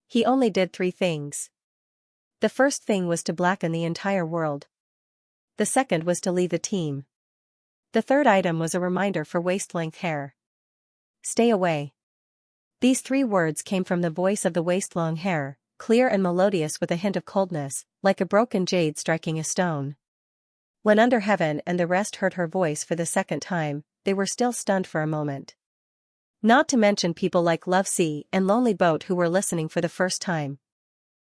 He only did 3 things. The first thing was to blacken the entire world. The second was to leave the team. The third item was a reminder for waist-length hair. Stay away. These 3 words came from the voice of the waist-long hair, clear and melodious with a hint of coldness, like a broken jade striking a stone. When Under Heaven and the rest heard her voice for the second time, they were still stunned for a moment. Not to mention people like Love Sea and Lonely Boat who were listening for the first time.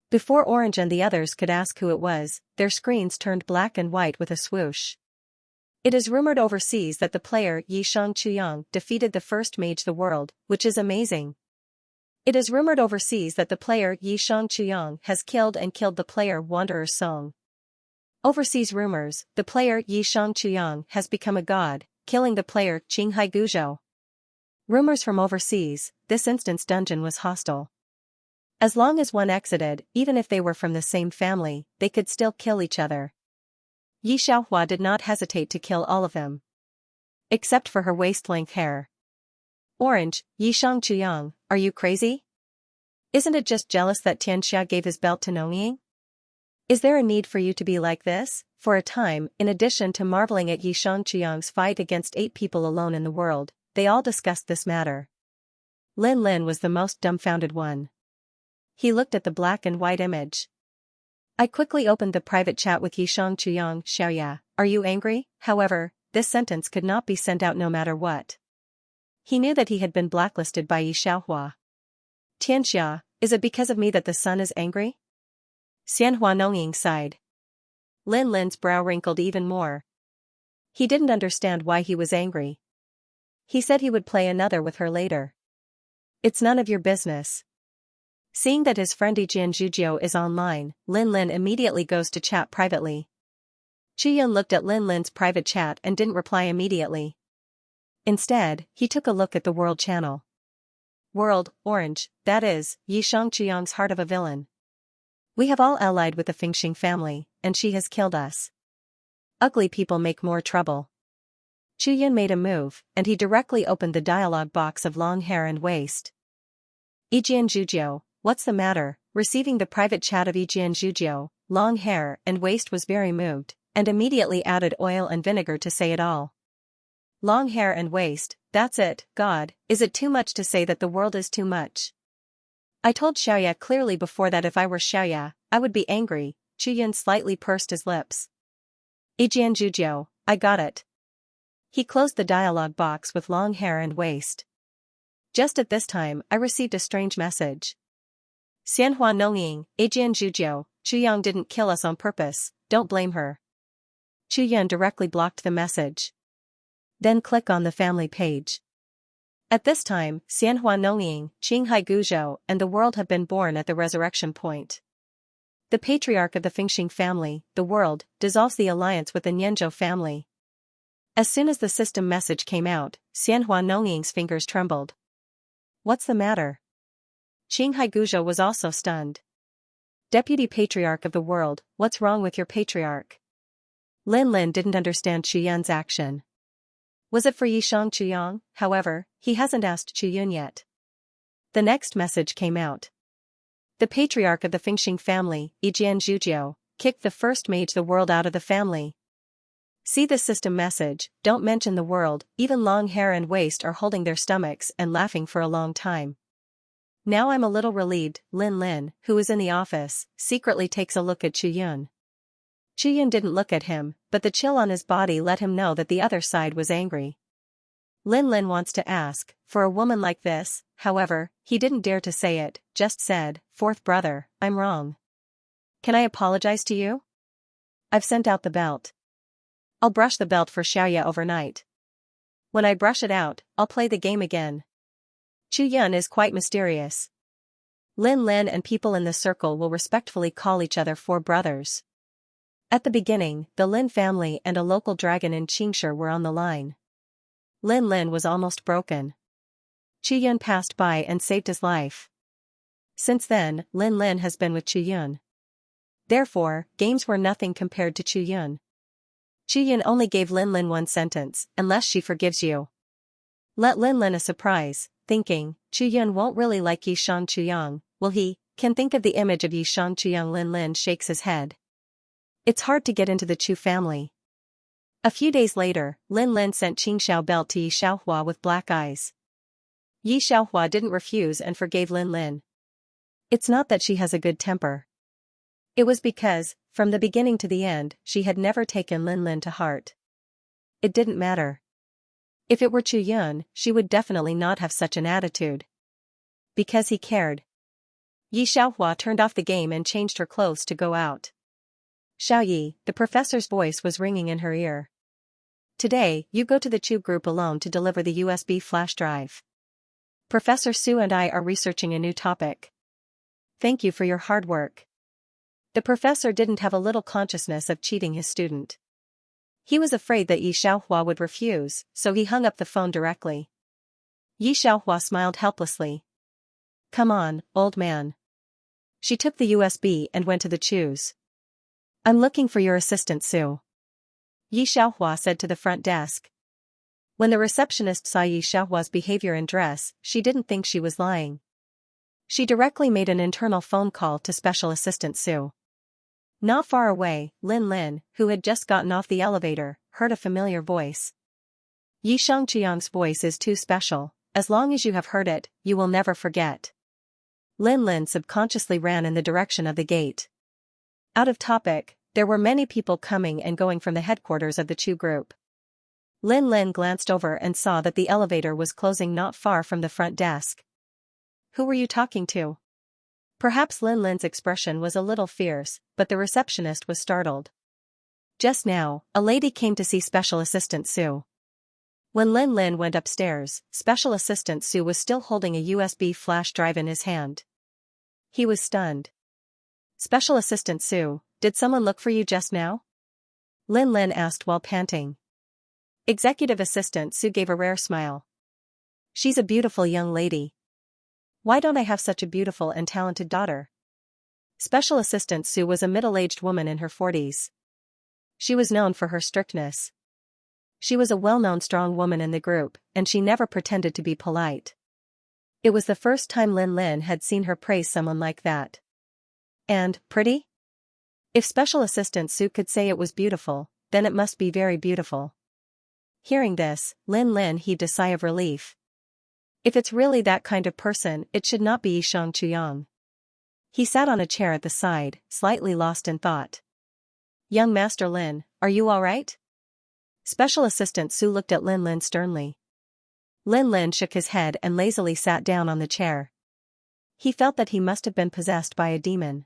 Before Orange and the others could ask who it was, their screens turned black and white with a swoosh. It is rumored overseas that the player Yi Xianxia defeated the first mage the world, which is amazing. It is rumored overseas that the player Yi Xianxia has killed the player Wanderer's Song. Overseas rumors, the player Yi Xianxia has become a god, killing the player Qinghai Guzhou. Rumors from overseas, this instance dungeon was hostile. As long as one exited, even if they were from the same family, they could still kill each other. Yi Xiaohua did not hesitate to kill all of them. Except for her waist-length hair. Orange, Yi Xianxia, are you crazy? Isn't it just jealous that Xianxia gave his belt to Nongying? Is there a need for you to be like this? For a time, in addition to marveling at Yi Xianxia's fight against 8 people alone in the world, they all discussed this matter. Lin Lin was the most dumbfounded one. He looked at the black and white image. I quickly opened the private chat with Yi Xianxia. Are you angry? However, this sentence could not be sent out no matter what. He knew that he had been blacklisted by Yi Xiaohua. Xianxia, is it because of me that the sun is angry? Xianhua Nongying sighed. Lin Lin's brow wrinkled even more. He didn't understand why he was angry. He said he would play another with her later. It's none of your business. Seeing that his friend Xianxia is online, Lin Lin immediately goes to chat privately. Yun looked at Lin Lin's private chat and didn't reply immediately. Instead, he took a look at the World channel. World, orange, that is, Yi Xianxia's heart of a villain. We have all allied with the Fengxing family, and she has killed us. Ugly people make more trouble. Yun made a move, and he directly opened the dialogue box of long hair and waist. Xianxia, what's the matter? Receiving the private chat of Xianxia, long hair and waist was very moved, and immediately added oil and vinegar to say it all. Long hair and waist, that's it. God, is it too much to say that the world is too much? I told Xiaoya clearly before that if I were Xiaoya, I would be angry. Yun slightly pursed his lips. Xianxia, I got it. He closed the dialogue box with long hair and waist. Just at this time, I received a strange message. Xianhua Nongying, Xianxia, Chuyang didn't kill us on purpose, don't blame her. Yun directly blocked the message. Then click on the family page. At this time, Xianhua Nongying, Qinghai Guzhou, and the world have been born at the resurrection point. The patriarch of the Fengxing family, the world, dissolves the alliance with the Nianzhou family. As soon as the system message came out, Xianhua Nongying's fingers trembled. What's the matter? Qinghai Guzhou was also stunned. Deputy Patriarch of the world, what's wrong with your patriarch? Lin Lin didn't understand Yun's action. Was it for Yi Xianxiang? However, he hasn't asked Yun yet. The next message came out. The patriarch of the Fengxing family, Xianxia, kicked the first mage the world out of the family. See the system message, don't mention the world, even long hair and waist are holding their stomachs and laughing for a long time. Now I'm a little relieved. Lin Lin, who is in the office, secretly takes a look at Yun. Yun didn't look at him, but the chill on his body let him know that the other side was angry. Lin Lin wants to ask, for a woman like this, however, he didn't dare to say it, just said, fourth brother, I'm wrong. Can I apologize to you? I've sent out the belt. I'll brush the belt for Xiaoya overnight. When I brush it out, I'll play the game again. Yun is quite mysterious. Lin Lin and people in the circle will respectfully call each other four brothers. At the beginning, the Lin family and a local dragon in Xianxia were on the line. Lin Lin was almost broken. Yun passed by and saved his life. Since then, Lin Lin has been with Yun. Therefore, games were nothing compared to Yun. Yun only gave Lin Lin one sentence, unless she forgives you. Let Lin Lin a surprise, thinking, Yun won't really like Yi Xianxiang, will he? Can think of the image of Yi Xianxiang. Lin Lin shakes his head. It's hard to get into the Chu family. A few days later, Lin Lin sent Qingxiao belt to Yi Xiaohua with black eyes. Yi Xiaohua didn't refuse and forgave Lin Lin. It's not that she has a good temper. It was because, from the beginning to the end, she had never taken Lin Lin to heart. It didn't matter. If it were Yun, she would definitely not have such an attitude. Because he cared. Yi Xiaohua turned off the game and changed her clothes to go out. Xiaoyi, the professor's voice was ringing in her ear. Today, you go to the Chu group alone to deliver the USB flash drive. Professor Su and I are researching a new topic. Thank you for your hard work. The professor didn't have a little consciousness of cheating his student. He was afraid that Yi Xiaohua would refuse, so he hung up the phone directly. Yi Xiaohua smiled helplessly. Come on, old man. She took the USB and went to the Chus. I'm looking for your assistant Su. Yi Xiaohua said to the front desk. When the receptionist saw Yi Xiaohua's behavior and dress, she didn't think she was lying. She directly made an internal phone call to Special Assistant Su. Not far away, Lin, who had just gotten off the elevator, heard a familiar voice. Yi Xianxia's voice is too special. As long as you have heard it, you will never forget. Lin subconsciously ran in the direction of the gate. Out of topic, there were many people coming and going from the headquarters of the Chu group. Lin glanced over and saw that the elevator was closing not far from the front desk. Who were you talking to? Perhaps Lin's expression was a little fierce, but the receptionist was startled. Just now, a lady came to see Special Assistant Sue. When Lin went upstairs, Special Assistant Sue was still holding a USB flash drive in his hand. He was stunned. Special Assistant Sue, did someone look for you just now? Lin asked while panting. Executive Assistant Sue gave a rare smile. She's a beautiful young lady. Why don't I have such a beautiful and talented daughter? Special Assistant Sue was a middle-aged woman in her 40s. She was known for her strictness. She was a well-known strong woman in the group, and she never pretended to be polite. It was the first time Lin had seen her praise someone like that. And, pretty? If Special Assistant Sue could say it was beautiful, then it must be very beautiful. Hearing this, Lin heaved a sigh of relief. If it's really that kind of person, it should not be Yi Xianxia. He sat on a chair at the side, slightly lost in thought. Young Master Lin, are you all right? Special Assistant Sue looked at Lin sternly. Lin shook his head and lazily sat down on the chair. He felt that he must have been possessed by a demon.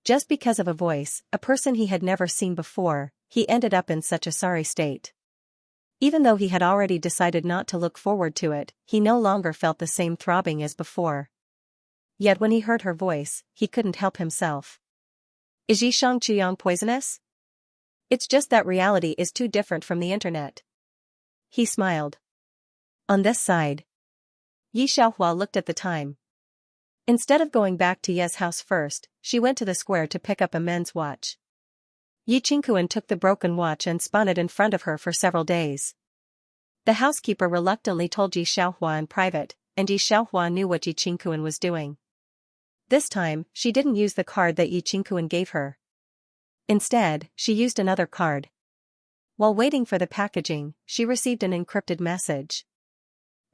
Just because of a voice, a person he had never seen before, he ended up in such a sorry state. Even though he had already decided not to look forward to it, he no longer felt the same throbbing as before. Yet when he heard her voice, he couldn't help himself. Is Yi Xianxia poisonous? It's just that reality is too different from the internet. He smiled. On this side. Yi Xiaohua looked at the time. Instead of going back to Ye's house first, she went to the square to pick up a men's watch. Yi Qingkuan took the broken watch and spun it in front of her for several days. The housekeeper reluctantly told Yi Xiaohua in private, and Yi Xiaohua knew what Yi Qingkuan was doing. This time, she didn't use the card that Yi Qingkuan gave her. Instead, she used another card. While waiting for the packaging, she received an encrypted message.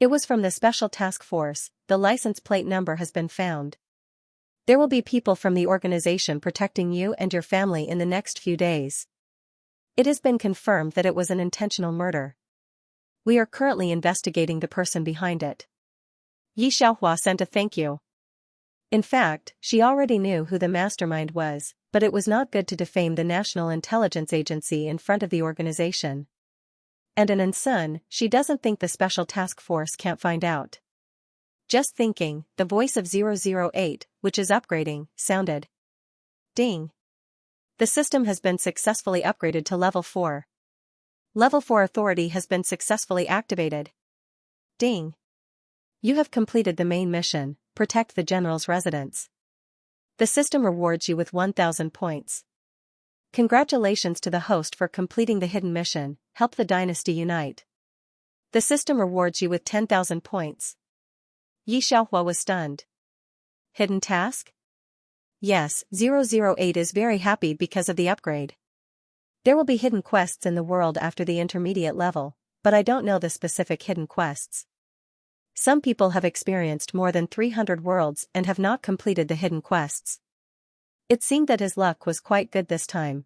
It was from the Special Task Force. The license plate number has been found. There will be people from the organization protecting you and your family in the next few days. It has been confirmed that it was an intentional murder. We are currently investigating the person behind it. Yi Xiaohua sent a thank you. In fact, she already knew who the mastermind was, but it was not good to defame the National Intelligence Agency in front of the organization. And in Sun, she doesn't think the Special Task Force can't find out. Just thinking, the voice of 008, which is upgrading, sounded. Ding. The system has been successfully upgraded to Level 4. Level 4 authority has been successfully activated. Ding. You have completed the main mission, protect the general's residence. The system rewards you with 1,000 points. Congratulations to the host for completing the hidden mission, help the dynasty unite. The system rewards you with 10,000 points. Yi Xiaohua was stunned. Hidden task? Yes, 008 is very happy because of the upgrade. There will be hidden quests in the world after the intermediate level, but I don't know the specific hidden quests. Some people have experienced more than 300 worlds and have not completed the hidden quests. It seemed that his luck was quite good this time.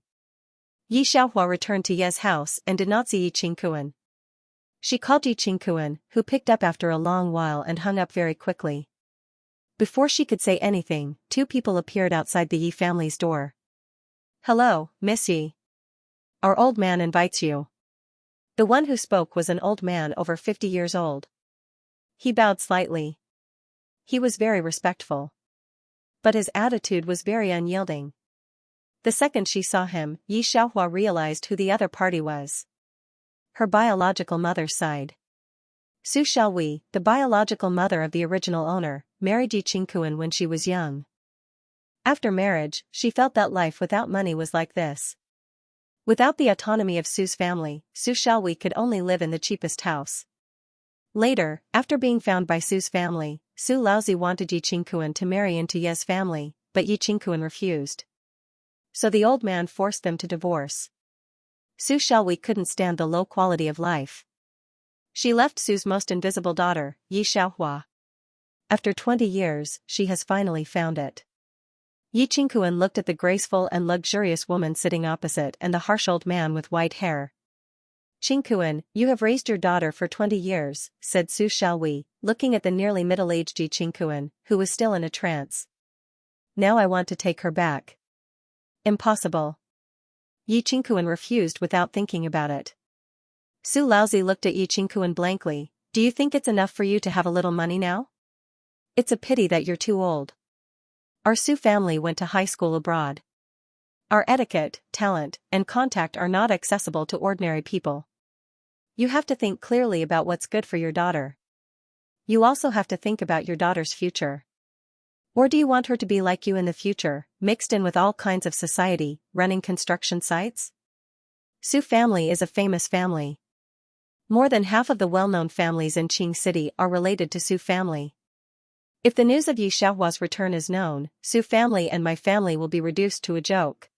Yi Xiaohua returned to Ye's house and did not see Yi Qingkuan. She called Yi Qingkuan, who picked up after a long while and hung up very quickly. Before she could say anything, two people appeared outside the Yi family's door. Hello, Miss Yi. Our old man invites you. The one who spoke was an old man over 50 years old. He bowed slightly. He was very respectful. But his attitude was very unyielding. The second she saw him, Yi Xiaohua realized who the other party was. Her biological mother's side. Su Xiaowei, the biological mother of the original owner, married Yi Qingkuan when she was young. After marriage, she felt that life without money was like this. Without the autonomy of Su's family, Su Xiaowei could only live in the cheapest house. Later, after being found by Su's family, Su Laozi wanted Yi Qingkuan to marry into Ye's family, but Yi Qingkuan refused. So the old man forced them to divorce. Su Xiaowei couldn't stand the low quality of life. She left Su's most invisible daughter, Yi Xiaohua. After 20 years, she has finally found it. Yi Qingquan looked at the graceful and luxurious woman sitting opposite and the harsh old man with white hair. Qingquan, you have raised your daughter for 20 years, said Su Xiaowei, looking at the nearly middle-aged Yi Qingquan, who was still in a trance. Now I want to take her back. Impossible. Yi Qingquan refused without thinking about it. Su Laozi looked at Yi Qingquan blankly. Do you think it's enough for you to have a little money now? It's a pity that you're too old. Our Su family went to high school abroad. Our etiquette, talent, and contact are not accessible to ordinary people. You have to think clearly about what's good for your daughter. You also have to think about your daughter's future. Or do you want her to be like you in the future, mixed in with all kinds of society, running construction sites? Su family is a famous family. More than half of the well-known families in Qing City are related to Su family. If the news of Yi Xiaohua's return is known, Su family and my family will be reduced to a joke.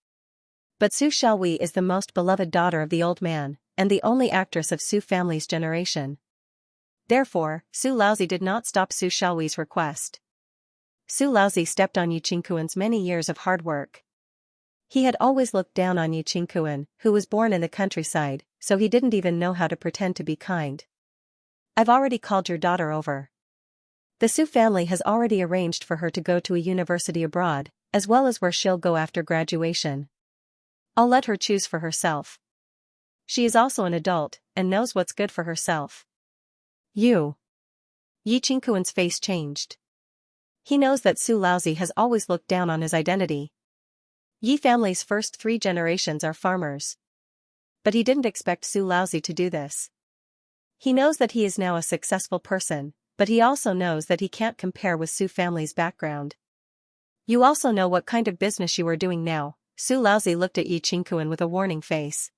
But Su Xiaowei is the most beloved daughter of the old man, and the only actress of Su family's generation. Therefore, Su Laozi did not stop Su Xiaowei's request. Su Laozi stepped on Yi Qingquan's many years of hard work. He had always looked down on Yi Qingquan, who was born in the countryside, so he didn't even know how to pretend to be kind. I've already called your daughter over. The Su family has already arranged for her to go to a university abroad, as well as where she'll go after graduation. I'll let her choose for herself. She is also an adult, and knows what's good for herself. You. Yi Qingquan's face changed. He knows that Su Laozi has always looked down on his identity. Yi family's first 3 generations are farmers. But he didn't expect Su Laozi to do this. He knows that he is now a successful person, but he also knows that he can't compare with Su family's background. You also know what kind of business you are doing now. Su Laozi looked at Yi Qingquan with a warning face.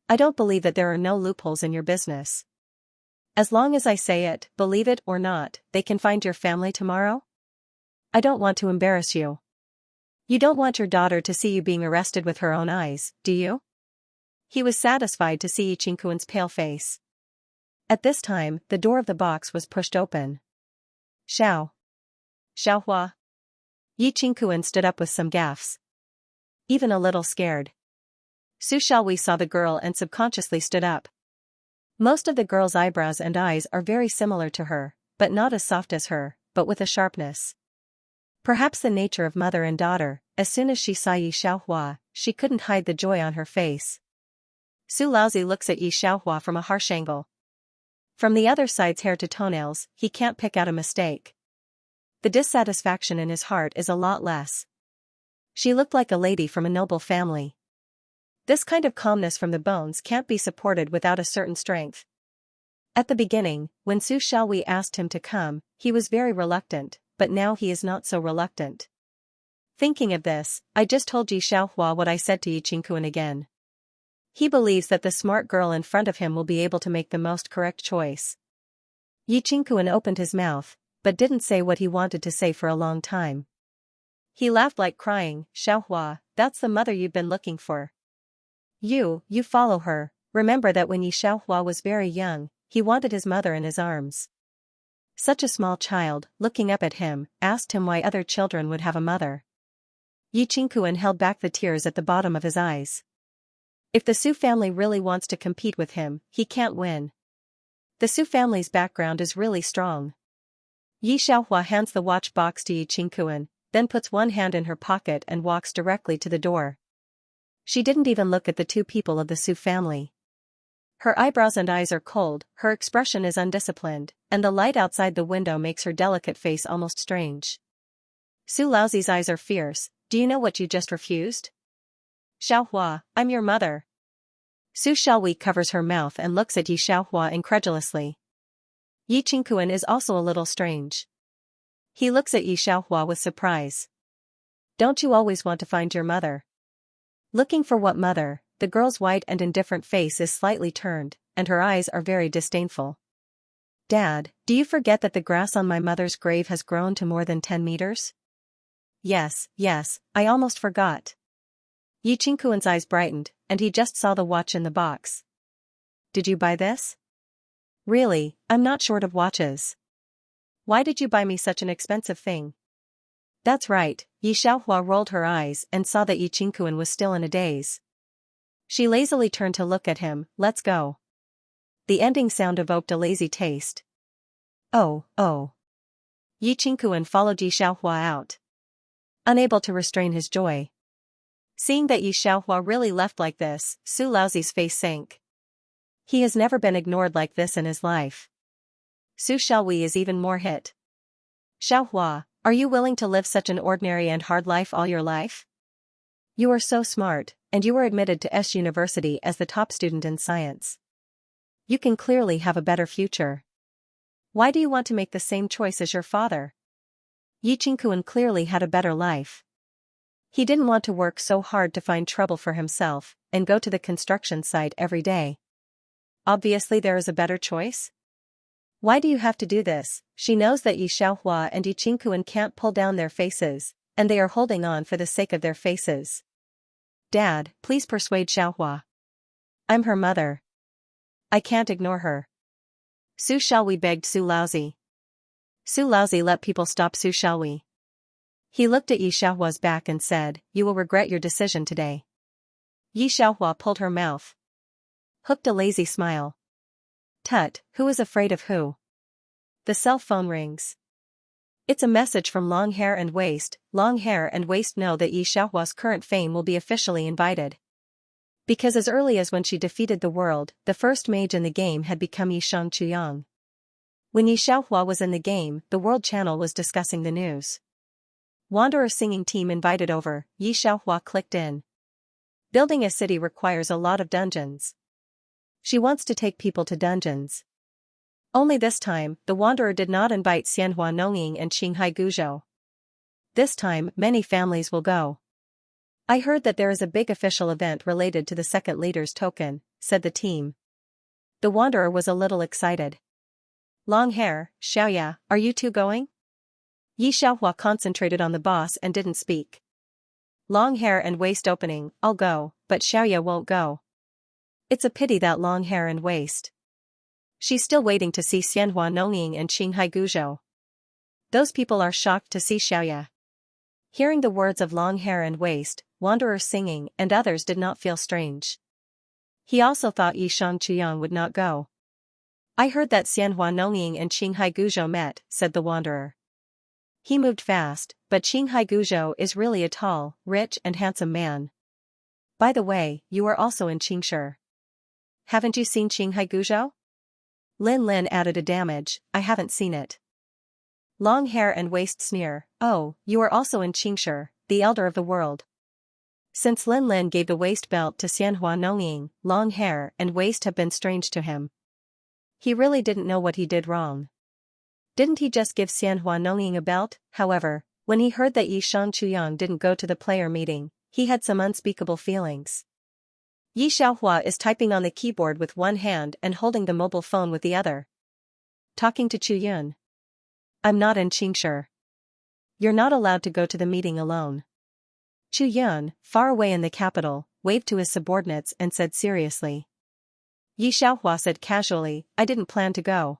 I don't believe that there are no loopholes in your business. As long as I say it, believe it or not, they can find your family tomorrow? I don't want to embarrass you. You don't want your daughter to see you being arrested with her own eyes, do you? He was satisfied to see Yi Qingquan's pale face. At this time, the door of the box was pushed open. Xiaohua. Yi Qingquan stood up with some gaffes. Even a little scared. Su Xiaowei saw the girl and subconsciously stood up. Most of the girl's eyebrows and eyes are very similar to her, but not as soft as her, but with a sharpness. Perhaps the nature of mother and daughter, as soon as she saw Yi Xiaohua, she couldn't hide the joy on her face. Su Laozi looks at Yi Xiaohua from a harsh angle. From the other side's hair to toenails, he can't pick out a mistake. The dissatisfaction in his heart is a lot less. She looked like a lady from a noble family. This kind of calmness from the bones can't be supported without a certain strength. At the beginning, when Su Xiaowei asked him to come, he was very reluctant, but now he is not so reluctant. Thinking of this, I just told Yi Xiaohua what I said to Yi Qingquan again. He believes that the smart girl in front of him will be able to make the most correct choice. Yi Qingquan opened his mouth, but didn't say what he wanted to say for a long time. He laughed like crying. Xiaohua, that's the mother you've been looking for. You follow her. Remember that when Yi Xiaohua was very young, he wanted his mother in his arms. Such a small child, looking up at him, asked him why other children would have a mother. Yi Qingquan held back the tears at the bottom of his eyes. If the Su family really wants to compete with him, he can't win. The Su family's background is really strong. Yi Xiaohua hands the watch box to Yi Qingquan, then puts one hand in her pocket and walks directly to the door. She didn't even look at the 2 people of the Su family. Her eyebrows and eyes are cold, her expression is undisciplined, and the light outside the window makes her delicate face almost strange. Su Laozi's eyes are fierce. Do you know what you just refused? Xiaohua, I'm your mother. Su Xiaowei covers her mouth and looks at Yi Xiaohua incredulously. Yi Qingquan is also a little strange. He looks at Yi Xiaohua with surprise. Don't you always want to find your mother? Looking for what mother? The girl's white and indifferent face is slightly turned, and her eyes are very disdainful. Dad, do you forget that the grass on my mother's grave has grown to more than 10 meters? Yes, I almost forgot. Yi Qingkuan's eyes brightened, and he just saw the watch in the box. Did you buy this? Really, I'm not short of watches. Why did you buy me such an expensive thing? That's right, Yi Xiaohua rolled her eyes and saw that Yi Qingkuan was still in a daze. She lazily turned to look at him. Let's go. The ending sound evoked a lazy taste. Oh. Yi Qingkuan followed Yi Xiaohua out, unable to restrain his joy. Seeing that Yi Xiaohua really left like this, Su Laozi's face sank. He has never been ignored like this in his life. Su Xiaohui is even more hit. Xiaohua, are you willing to live such an ordinary and hard life all your life? You are so smart, and you were admitted to S University as the top student in science. You can clearly have a better future. Why do you want to make the same choice as your father? Yi Qingkuan clearly had a better life. He didn't want to work so hard to find trouble for himself and go to the construction site every day. Obviously there is a better choice. Why do you have to do this? She knows that Yi Xiaohua and Yi Qingkuan can't pull down their faces, and they are holding on for the sake of their faces. Dad, please persuade Xiaohua. I'm her mother. I can't ignore her. Su Xiaohui begged Su Laozi. Su Laozi let people stop Su Xiaohui. He looked at Yi Xiaohua's back and said, you will regret your decision today. Yi Xiaohua pulled her mouth, hooked a lazy smile. Tut, who is afraid of who? The cell phone rings. It's a message from Long Hair and Waist. Long Hair and Waist know that Yi Xiaohua's current fame will be officially invited. Because as early as when she defeated the world, the first mage in the game had become Yi Xianxia. When Yi Xiaohua was in the game, the World Channel was discussing the news. Wanderer singing team invited over, Yi Xiaohua clicked in. Building a city requires a lot of dungeons. She wants to take people to dungeons. Only this time, the Wanderer did not invite Xianhua Nongying and Qinghai Guzhou. This time, many families will go. I heard that there is a big official event related to the second leader's token, said the team. The Wanderer was a little excited. Long Hair, Xiaoya, are you two going? Yi Xiaohua concentrated on the boss and didn't speak. Long Hair and Waist opening, I'll go, but Xiaoya won't go. It's a pity that Long Hair and Waist. She's still waiting to see Xianhua Nongying and Qinghai Guzhou. Those people are shocked to see Xiaoya. Hearing the words of Long Hair and Waist, Wanderer singing and others did not feel strange. He also thought Yi Xianxia would not go. I heard that Xianhua Nongying and Qinghai Guzhou met, said the Wanderer. He moved fast, but Qinghai Guzhou is really a tall, rich and handsome man. By the way, you are also in Xingsher. Haven't you seen Qinghai Guzhou? Lin added a damage, I haven't seen it. Long Hair and Waist sneer, oh, you are also in Xingsher, the elder of the world. Since Lin gave the waist belt to Xianhua Nongying, Long Hair and Waist have been strange to him. He really didn't know what he did wrong. Didn't he just give Xianhua Nongying a belt? However, when he heard that Yi Xianxia didn't go to the player meeting, he had some unspeakable feelings. Yi Xiaohua is typing on the keyboard with one hand and holding the mobile phone with the other. Talking to Chu Yun. I'm not in Xingsher. You're not allowed to go to the meeting alone. Chu Yun, far away in the capital, waved to his subordinates and said seriously. Yi Xiaohua said casually, I didn't plan to go.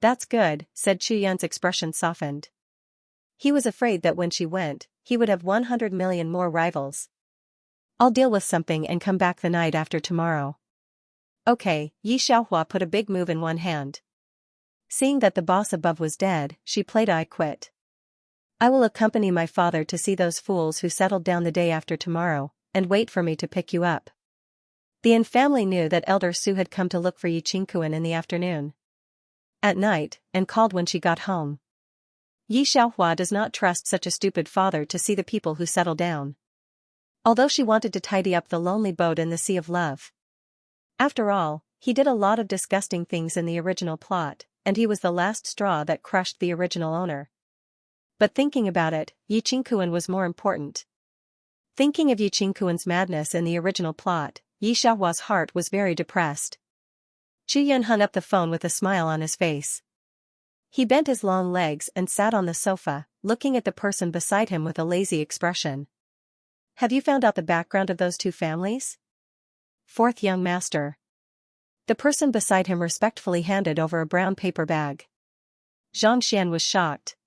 That's good, said Chu Yun's expression softened. He was afraid that when she went, he would have 100 million more rivals. I'll deal with something and come back the night after tomorrow. Okay, Yi Xiaohua put a big move in one hand. Seeing that the boss above was dead, she played I quit. I will accompany my father to see those fools who settled down the day after tomorrow, and wait for me to pick you up. The Yin family knew that Elder Su had come to look for Yi Qingkuan in the afternoon. At night, and called when she got home. Yi Xiaohua does not trust such a stupid father to see the people who settle down. Although she wanted to tidy up the lonely boat in the sea of love. After all, he did a lot of disgusting things in the original plot, and he was the last straw that crushed the original owner. But thinking about it, Yi Qingkuan was more important. Thinking of Yi Qingkuan's madness in the original plot, Yi Xiaohua's heart was very depressed. Chu Yun hung up the phone with a smile on his face. He bent his long legs and sat on the sofa, looking at the person beside him with a lazy expression. Have you found out the background of those two families? Fourth young master. The person beside him respectfully handed over a brown paper bag. Xianxia was shocked.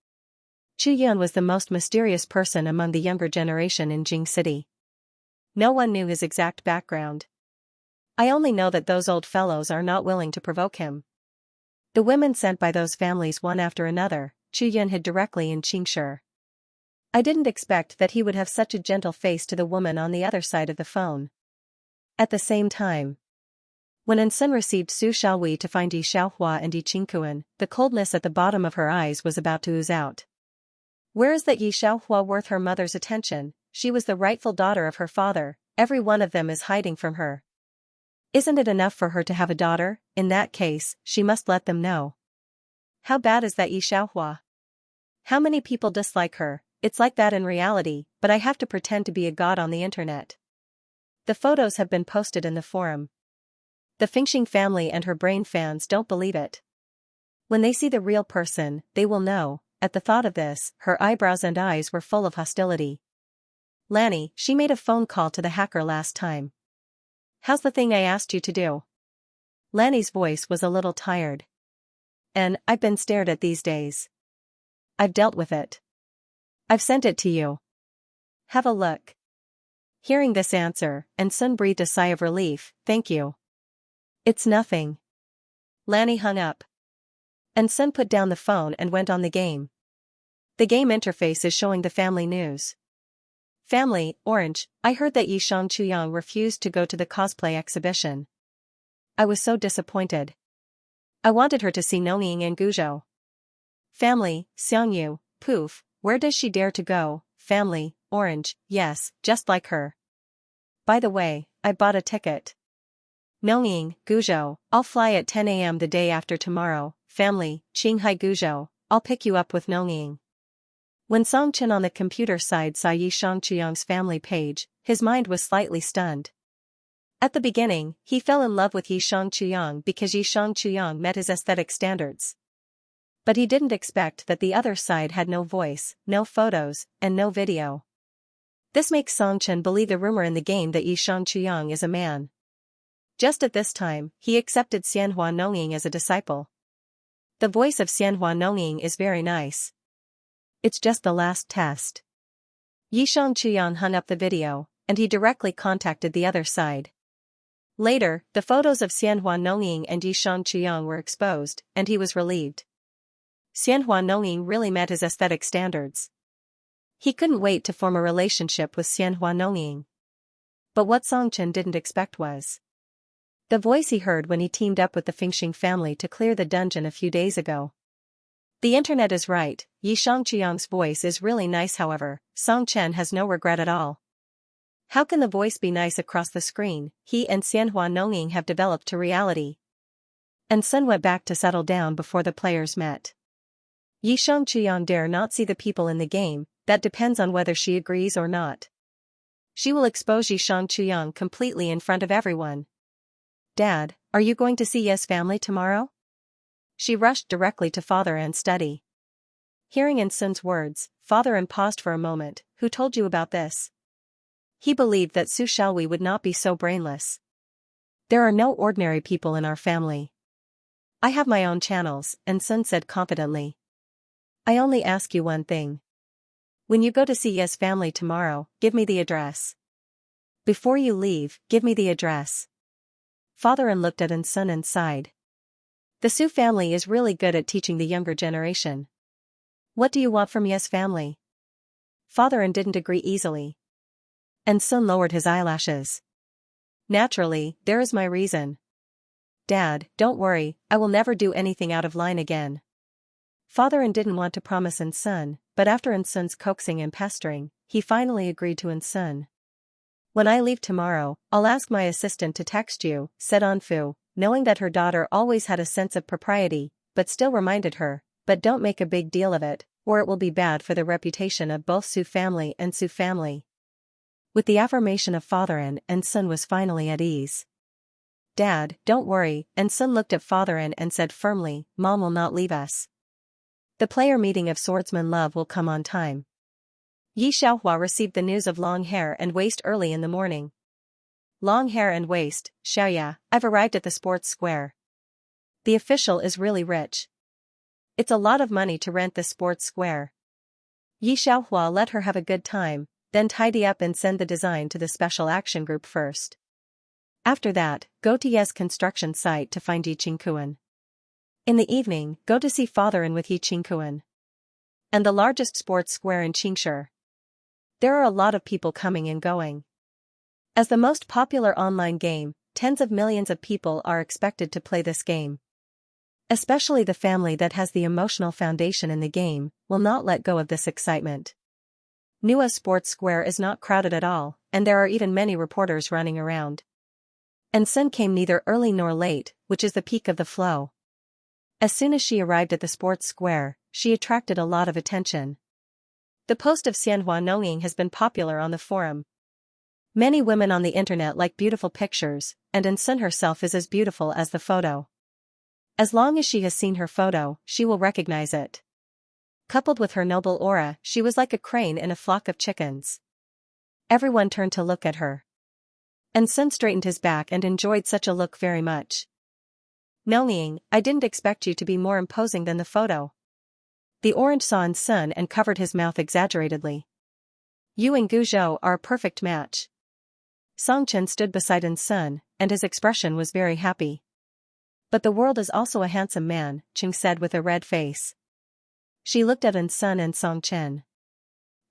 Chu Yun was the most mysterious person among the younger generation in Jing City. No one knew his exact background. I only know that those old fellows are not willing to provoke him. The women sent by those families one after another, Chu Yun hid directly in Xianxia. I didn't expect that he would have such a gentle face to the woman on the other side of the phone. At the same time, when Ensun received Su Xiaowei to find Yi Xiaohua and Yi Qingkuan, the coldness at the bottom of her eyes was about to ooze out. Where is that Yi Xiaohua worth her mother's attention? She was the rightful daughter of her father, every one of them is hiding from her. Isn't it enough for her to have a daughter? In that case, she must let them know. How bad is that Yi Xiaohua? How many people dislike her? It's like that in reality, but I have to pretend to be a god on the internet. The photos have been posted in the forum. The Fingxing family and her brain fans don't believe it. When they see the real person, they will know. At the thought of this, her eyebrows and eyes were full of hostility. Lanny, she made a phone call to the hacker last time. How's the thing I asked you to do? Lanny's voice was a little tired. And I've been stared at these days. I've dealt with it. I've sent it to you. Have a look. Hearing this answer, Ensun breathed a sigh of relief. Thank you. It's nothing. Lanny hung up. Ensun put down the phone and went on the game. The game interface is showing the family news. Family, orange, I heard that Yi Xiangquyang refused to go to the cosplay exhibition. I was so disappointed. I wanted her to see Nonying and Guzhou. Family, Xiangyu, poof, where does she dare to go? Family, orange, yes, just like her. By the way, I bought a ticket. Nonying, Guzhou, I'll fly at 10 a.m. the day after tomorrow. Family, Qinghai Guzhou, I'll pick you up with Nonying. When Song Chen on the computer side saw Yi Xiangquyang's family page, his mind was slightly stunned. At the beginning, he fell in love with Yi Xiangquyang because Yi Xiangquyang met his aesthetic standards. But he didn't expect that the other side had no voice, no photos, and no video. This makes Song Chen believe the rumor in the game that Yi Xiangquyang is a man. Just at this time, he accepted Xianhua Nonying as a disciple. The voice of Xianhua Nonying is very nice. It's just the last test. Yi Xiangquyang hung up the video, and he directly contacted the other side. Later, the photos of Xianhua Nonying and Yi Xiangquyang were exposed, and he was relieved. Xianhua Nonying really met his aesthetic standards. He couldn't wait to form a relationship with Xianhua Nonying. But what Song Chen didn't expect was the voice he heard when he teamed up with the Fingxing family to clear the dungeon a few days ago. The internet is right, Yi Xiangquyang's voice is really nice. However, Song Chen has no regret at all. How can the voice be nice across the screen? He and Xianhua Nonying have developed to reality. And Sun went back to settle down before the players met. Yi Xiangquyang dare not see the people in the game, that depends on whether she agrees or not. She will expose Yi Xiangquyang completely in front of everyone. Dad, are you going to see Ye's family tomorrow? She rushed directly to Father and study. Hearing Ensun's words, Father and paused for a moment. Who told you about this? He believed that Su Xiaowei would not be so brainless. There are no ordinary people in our family. I have my own channels, Ensun said confidently. I only ask you one thing. When you go to see Ye's family tomorrow, give me the address. Before you leave, give me the address. Father looked at Ensun and sighed. The Su family is really good at teaching the younger generation. What do you want from Ye's family? Father didn't agree easily. Ensun lowered his eyelashes. Naturally, there is my reason. Dad, don't worry, I will never do anything out of line again. Father didn't want to promise Ensun, but after Ensun's coaxing and pestering, he finally agreed to Ensun. When I leave tomorrow, I'll ask my assistant to text you, said Anfu, knowing that her daughter always had a sense of propriety, but still reminded her, but don't make a big deal of it, or it will be bad for the reputation of both Su family and Su family. With the affirmation of Father Ensun was finally at ease. Dad, don't worry, Ensun looked at Father and said firmly, Mom will not leave us. The player meeting of Swordsman Love will come on time. Yi Xiaohua received the news of Long Hair and Waist early in the morning. Long Hair and Waist, Xiaoya, I've arrived at the sports square. The official is really rich. It's a lot of money to rent this sports square. Yi Xiaohua let her have a good time, then tidy up and send the design to the special action group first. After that, go to Ye's construction site to find Yi Qingkuan. In the evening, go to see father-in with Yi Qingkuan. And the largest sports square in Xianxia. There are a lot of people coming and going. As the most popular online game, tens of millions of people are expected to play this game. Especially the family that has the emotional foundation in the game, will not let go of this excitement. Nua Sports Square is not crowded at all, and there are even many reporters running around. And Sun came neither early nor late, which is the peak of the flow. As soon as she arrived at the sports square, she attracted a lot of attention. The post of Xianhua Noying has been popular on the forum. Many women on the internet like beautiful pictures, and Sun herself is as beautiful as the photo. As long as she has seen her photo, she will recognize it. Coupled with her noble aura, she was like a crane in a flock of chickens. Everyone turned to look at her. And Sun straightened his back and enjoyed such a look very much. Noying, I didn't expect you to be more imposing than the photo. The orange saw in Sun and covered his mouth exaggeratedly. You and Guzhou are a perfect match. Songchen stood beside Sun, and his expression was very happy. But the world is also a handsome man, Ching said with a red face. She looked at Sun and Songchen.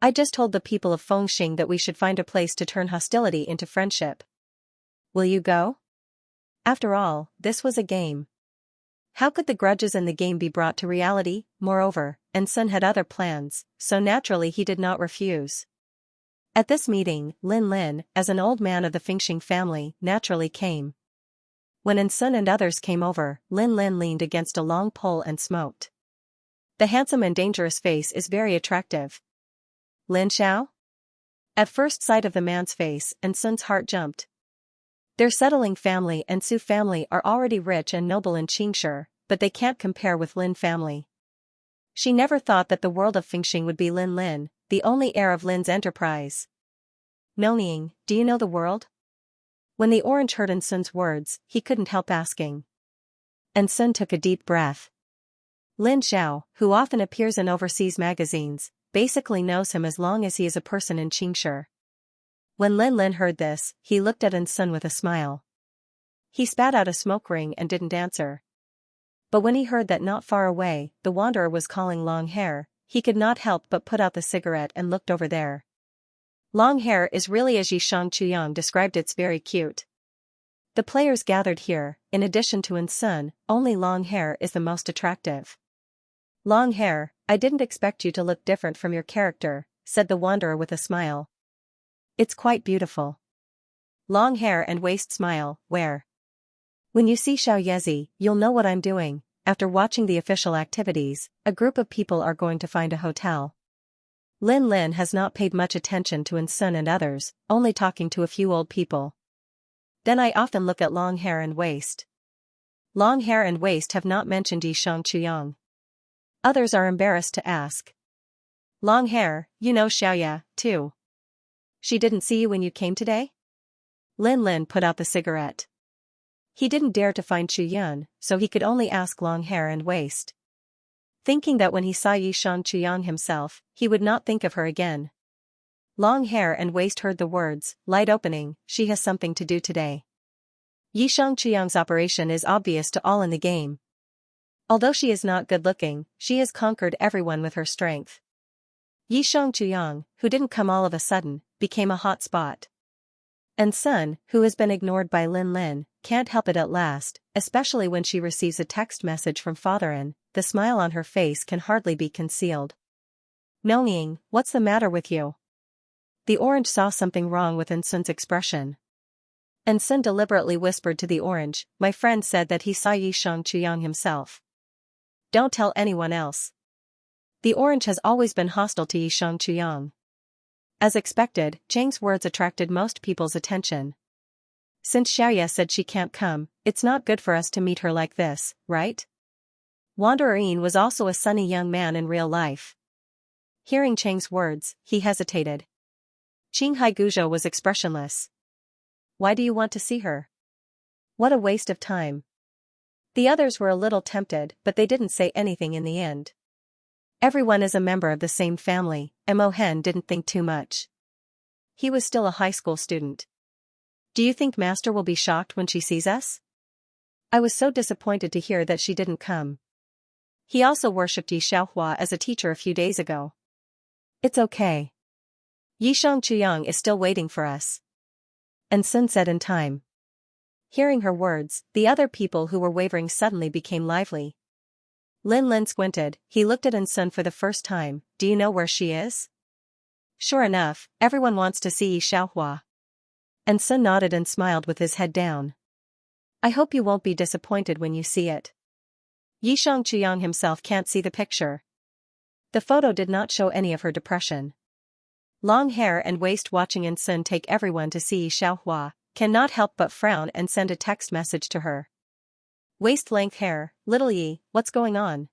I just told the people of Fengxing that we should find a place to turn hostility into friendship. Will you go? After all, this was a game. How could the grudges in the game be brought to reality? Moreover, Sun had other plans, so naturally he did not refuse. At this meeting, Lin Lin, as an old man of the Fengxing family, naturally came. When Sun and others came over, Lin Lin leaned against a long pole and smoked. The handsome and dangerous face is very attractive. Lin Xiao? At first sight of the man's face, Sun's heart jumped. Their settling family and Su family are already rich and noble in Xianxia, but they can't compare with Lin family. She never thought that the world of Fengxing would be Lin Lin, the only heir of Lin's enterprise. Noying, do you know the world? When the orange heard Sun's words, he couldn't help asking. Sun took a deep breath. Lin Xiao, who often appears in overseas magazines, basically knows him as long as he is a person in Xianxia. When Lin Lin heard this, he looked at Sun with a smile. He spat out a smoke ring and didn't answer. But when he heard that not far away, the wanderer was calling Long Hair, he could not help but put out the cigarette and looked over there. Long Hair is really as Yi Xianxia described, it's very cute. The players gathered here, in addition to Sun, only Long Hair is the most attractive. Long Hair, I didn't expect you to look different from your character, said the wanderer with a smile. It's quite beautiful. Long Hair and Waist smile, where? When you see Xiao Yezi, you'll know what I'm doing. After watching the official activities, a group of people are going to find a hotel. Lin Lin has not paid much attention to Sun and others, only talking to a few old people. Then I often look at Long Hair and Waist. Long Hair and Waist have not mentioned Yi Xianxia. Others are embarrassed to ask. Long Hair, you know Xiaoya, too. She didn't see you when you came today? Lin Lin put out the cigarette. He didn't dare to find Chu Yun, so he could only ask Long Hair and Waist. Thinking that when he saw Yi Xianxia himself, he would not think of her again. Long Hair and Waist heard the words, light opening, she has something to do today. Yi Xianxia's operation is obvious to all in the game. Although she is not good-looking, she has conquered everyone with her strength. Yi Xianxia, who didn't come all of a sudden, became a hot spot. Sun, who has been ignored by Lin Lin, can't help it at last, especially when she receives a text message from father-in, the smile on her face can hardly be concealed. Noying, what's the matter with you? The orange saw something wrong with Sun's expression. Sun deliberately whispered to the orange, my friend said that he saw Yi Xianxia himself. Don't tell anyone else. The orange has always been hostile to Yi Xianxia. As expected, Chang's words attracted most people's attention. Since Xiaoya said she can't come, it's not good for us to meet her like this, right? Wanderer Yin was also a sunny young man in real life. Hearing Cheng's words, he hesitated. Qinghai Guizhou was expressionless. Why do you want to see her? What a waste of time. The others were a little tempted, but they didn't say anything in the end. Everyone is a member of the same family, and Mo Hen didn't think too much. He was still a high school student. Do you think Master will be shocked when she sees us? I was so disappointed to hear that she didn't come. He also worshipped Yi Xiaohua as a teacher a few days ago. It's okay. Yi Xianxia is still waiting for us. And Sun said in time. Hearing her words, the other people who were wavering suddenly became lively. Lin Lin squinted, he looked at Sun for the first time. Do you know where she is? Sure enough, everyone wants to see Yi Xiaohua. And Sun nodded and smiled with his head down. I hope you won't be disappointed when you see it. Yi Xianxia himself can't see the picture. The photo did not show any of her depression. Long hair and waist. Watching Sun take everyone to see Yi Xiaohua, cannot help but frown and send a text message to her. Waist-length hair, little Yi, what's going on?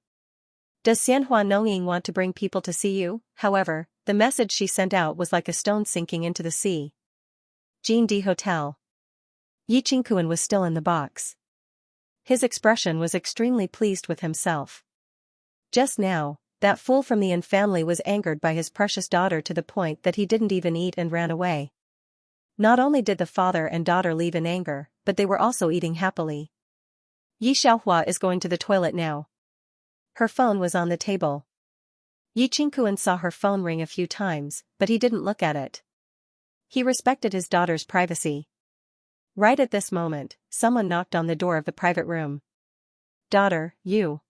Does Xianhua Nongying want to bring people to see you? However, the message she sent out was like a stone sinking into the sea. Jean D. Hotel. Yi Qingkuan was still in the box. His expression was extremely pleased with himself. Just now, that fool from the Yin family was angered by his precious daughter to the point that he didn't even eat and ran away. Not only did the father and daughter leave in anger, but they were also eating happily. Yi Xiaohua is going to the toilet now. Her phone was on the table. Yi Qingkuan saw her phone ring a few times, but he didn't look at it. He respected his daughter's privacy. Right at this moment, someone knocked on the door of the private room. Daughter, you.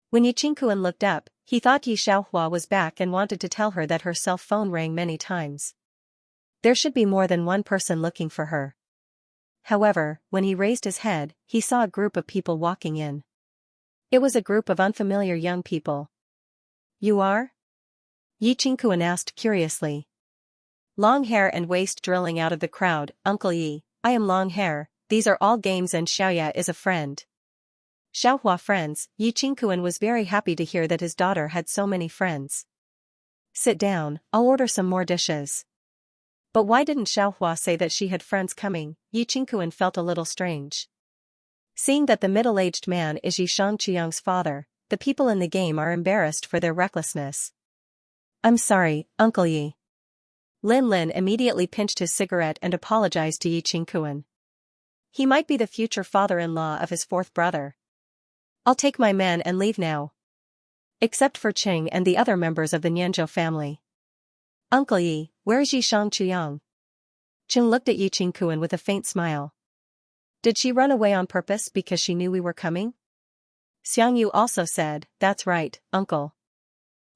When Yi Qingkuan looked up, he thought Yi Xiaohua was back and wanted to tell her that her cell phone rang many times. There should be more than one person looking for her. However, when he raised his head, he saw a group of people walking in. It was a group of unfamiliar young people. You are? Yi Qingkuan asked curiously. Long hair and waist drilling out of the crowd. Uncle Yi, I am Long Hair, these are all games and Xiaoya is a friend. Xiaohua friends. Yi Qingkuan was very happy to hear that his daughter had so many friends. Sit down, I'll order some more dishes. But why didn't Xiaohua say that she had friends coming? Yi Qingkuan felt a little strange. Seeing that the middle-aged man is Yi Xianxia's father, the people in the game are embarrassed for their recklessness. I'm sorry, Uncle Yi. Lin Lin immediately pinched his cigarette and apologized to Yi Qingkuan. He might be the future father-in-law of his fourth brother. I'll take my men and leave now. Except for Qing and the other members of the Nianzhou family. Uncle Yi, where is Yi Xianxia? Qing looked at Yi Qingkuan with a faint smile. Did she run away on purpose because she knew we were coming? Xiangyu also said, that's right, uncle.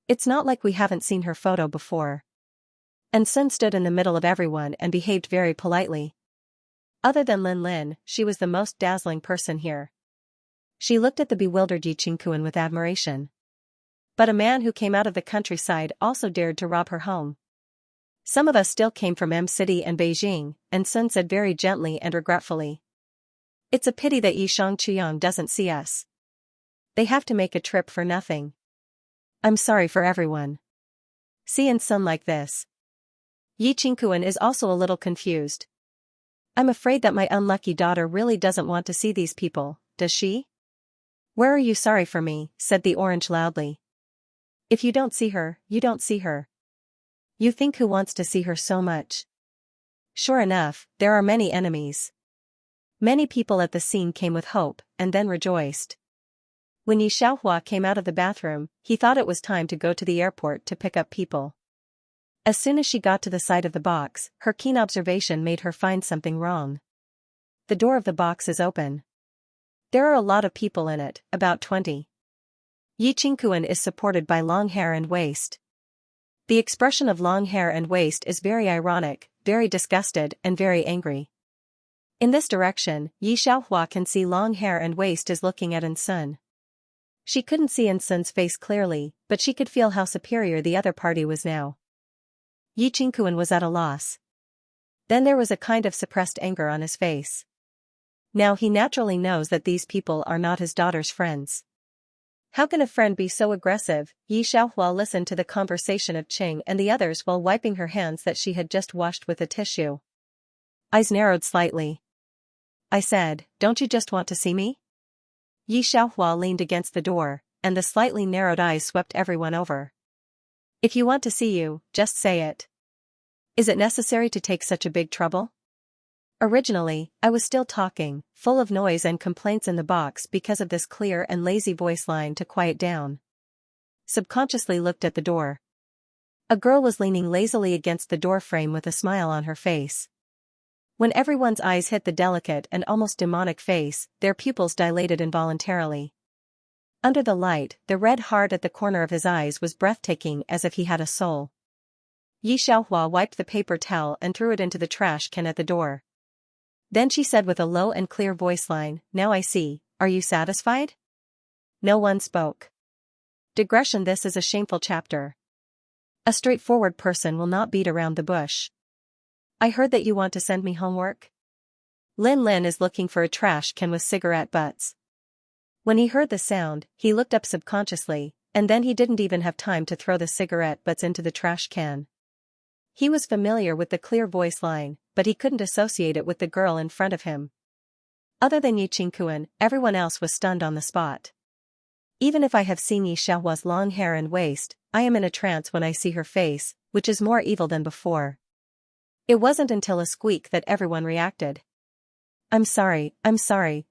It's not like we haven't seen her photo before. And Sun stood in the middle of everyone and behaved very politely. Other than Lin Lin, she was the most dazzling person here. She looked at the bewildered Yi Qingkuan with admiration. But a man who came out of the countryside also dared to rob her home. Some of us still came from M City and Beijing, and Sun said very gently and regretfully. It's a pity that Yi Xianxia doesn't see us. They have to make a trip for nothing. I'm sorry for everyone. Seeing Sun like this. Yi Qingkuan is also a little confused. I'm afraid that my unlucky daughter really doesn't want to see these people, does she? Where are you sorry for me? Said the orange loudly. If you don't see her, you don't see her. You think who wants to see her so much? Sure enough, there are many enemies. Many people at the scene came with hope, and then rejoiced. When Yi Xiaohua came out of the bathroom, he thought it was time to go to the airport to pick up people. As soon as she got to the side of the box, her keen observation made her find something wrong. The door of the box is open. There are a lot of people in it, about 20. Yi Qingkuan is supported by Long Hair and Waist. The expression of Long Hair and Waist is very ironic, very disgusted, and very angry. In this direction, Yi Xiaohua can see Long Hair and Waist is looking at Sun. She couldn't see Sun's face clearly, but she could feel how superior the other party was now. Yi Qingkuan was at a loss. Then there was a kind of suppressed anger on his face. Now he naturally knows that these people are not his daughter's friends. How can a friend be so aggressive? Yi Xiaohua listened to the conversation of Qing and the others while wiping her hands that she had just washed with a tissue. Eyes narrowed slightly. I said, don't you just want to see me? Yi Xiaohua leaned against the door, and the slightly narrowed eyes swept everyone over. If you want to see you, just say it. Is it necessary to take such a big trouble? Originally, I was still talking, full of noise and complaints in the box because of this clear and lazy voice line to quiet down. Subconsciously looked at the door. A girl was leaning lazily against the door frame with a smile on her face. When everyone's eyes hit the delicate and almost demonic face, their pupils dilated involuntarily. Under the light, the red heart at the corner of his eyes was breathtaking as if he had a soul. Yi Xiaohua wiped the paper towel and threw it into the trash can at the door. Then she said with a low and clear voice line, now I see, are you satisfied? No one spoke. Digression. This is a shameful chapter. A straightforward person will not beat around the bush. I heard that you want to send me homework? Lin is looking for a trash can with cigarette butts. When he heard the sound, he looked up subconsciously, and then he didn't even have time to throw the cigarette butts into the trash can. He was familiar with the clear voice line, but he couldn't associate it with the girl in front of him. Other than Yi Qingkuan, everyone else was stunned on the spot. Even if I have seen Yi Xiaohua's long hair and waist, I am in a trance when I see her face, which is more evil than before. It wasn't until a squeak that everyone reacted. I'm sorry,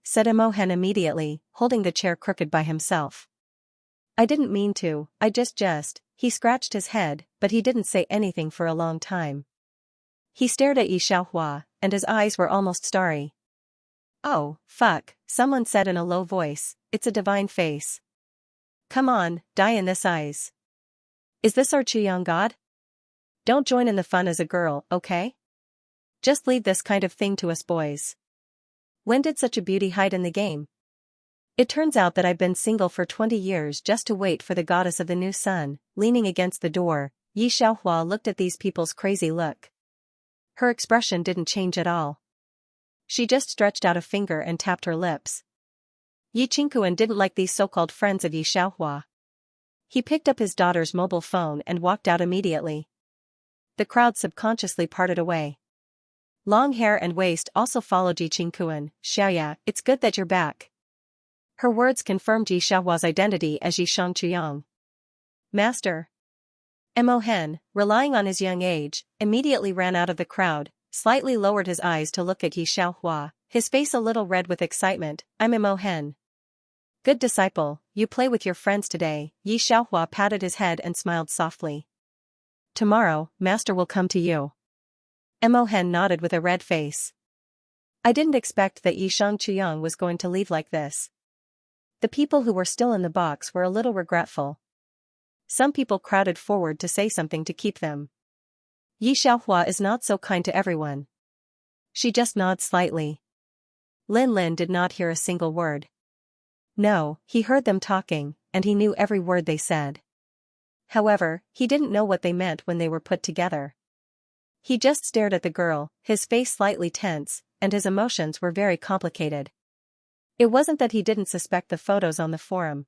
said Imohen immediately, holding the chair crooked by himself. I didn't mean to, I just, he scratched his head, but he didn't say anything for a long time. He stared at Yi Xiaohua, and his eyes were almost starry. Oh, fuck, someone said in a low voice, it's a divine face. Come on, die in this eyes. Is this our Chuyang god? Don't join in the fun as a girl, okay? Just leave this kind of thing to us boys. When did such a beauty hide in the game? It turns out that I've been single for 20 years just to wait for the goddess of the new sun. Leaning against the door, Yi Xiaohua looked at these people's crazy look. Her expression didn't change at all. She just stretched out a finger and tapped her lips. Yi Qingkuan didn't like these so-called friends of Yi Xiaohua. He picked up his daughter's mobile phone and walked out immediately. The crowd subconsciously parted away. Long hair and waist also followed Yi Qingkuan. Xiaoya, it's good that you're back. Her words confirmed Yi Xiaohua's identity as Yi Xianxia. Master. Imohen, relying on his young age, immediately ran out of the crowd, slightly lowered his eyes to look at Yi Xiaohua, his face a little red with excitement. I'm Imohen. Good disciple, you play with your friends today. Yi Xiaohua patted his head and smiled softly. Tomorrow, Master will come to you. Imohen nodded with a red face. I didn't expect that Yi Xianxia was going to leave like this. The people who were still in the box were a little regretful. Some people crowded forward to say something to keep them. Yi Xiaohua is not so kind to everyone. She just nods slightly. Lin did not hear a single word. No, he heard them talking, and he knew every word they said. However, he didn't know what they meant when they were put together. He just stared at the girl, his face slightly tense, and his emotions were very complicated. It wasn't that he didn't suspect the photos on the forum.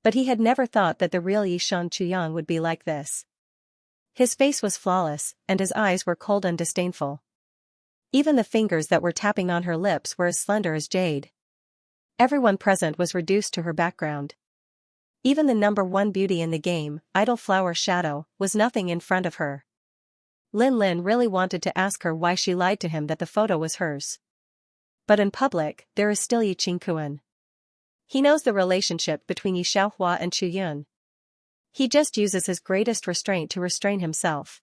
But he had never thought that the real Yi Xianxia would be like this. His face was flawless, and his eyes were cold and disdainful. Even the fingers that were tapping on her lips were as slender as jade. Everyone present was reduced to her background. Even the number one beauty in the game, Idle Flower Shadow, was nothing in front of her. Lin really wanted to ask her why she lied to him that the photo was hers. But in public, there is still Yi Qingkuan. He knows the relationship between Yi Xiaohua and Chu Yun. He just uses his greatest restraint to restrain himself.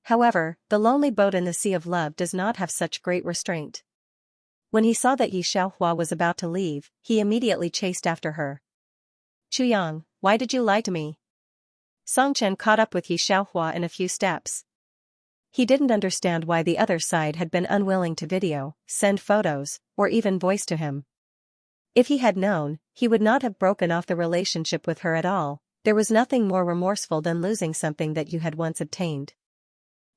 However, the lonely boat in the sea of love does not have such great restraint. When he saw that Yi Xiaohua was about to leave, he immediately chased after her. Chuyang, why did you lie to me? Songchen caught up with Yi Xiaohua in a few steps. He didn't understand why the other side had been unwilling to video, send photos, or even voice to him. If he had known, he would not have broken off the relationship with her at all. There was nothing more remorseful than losing something that you had once obtained.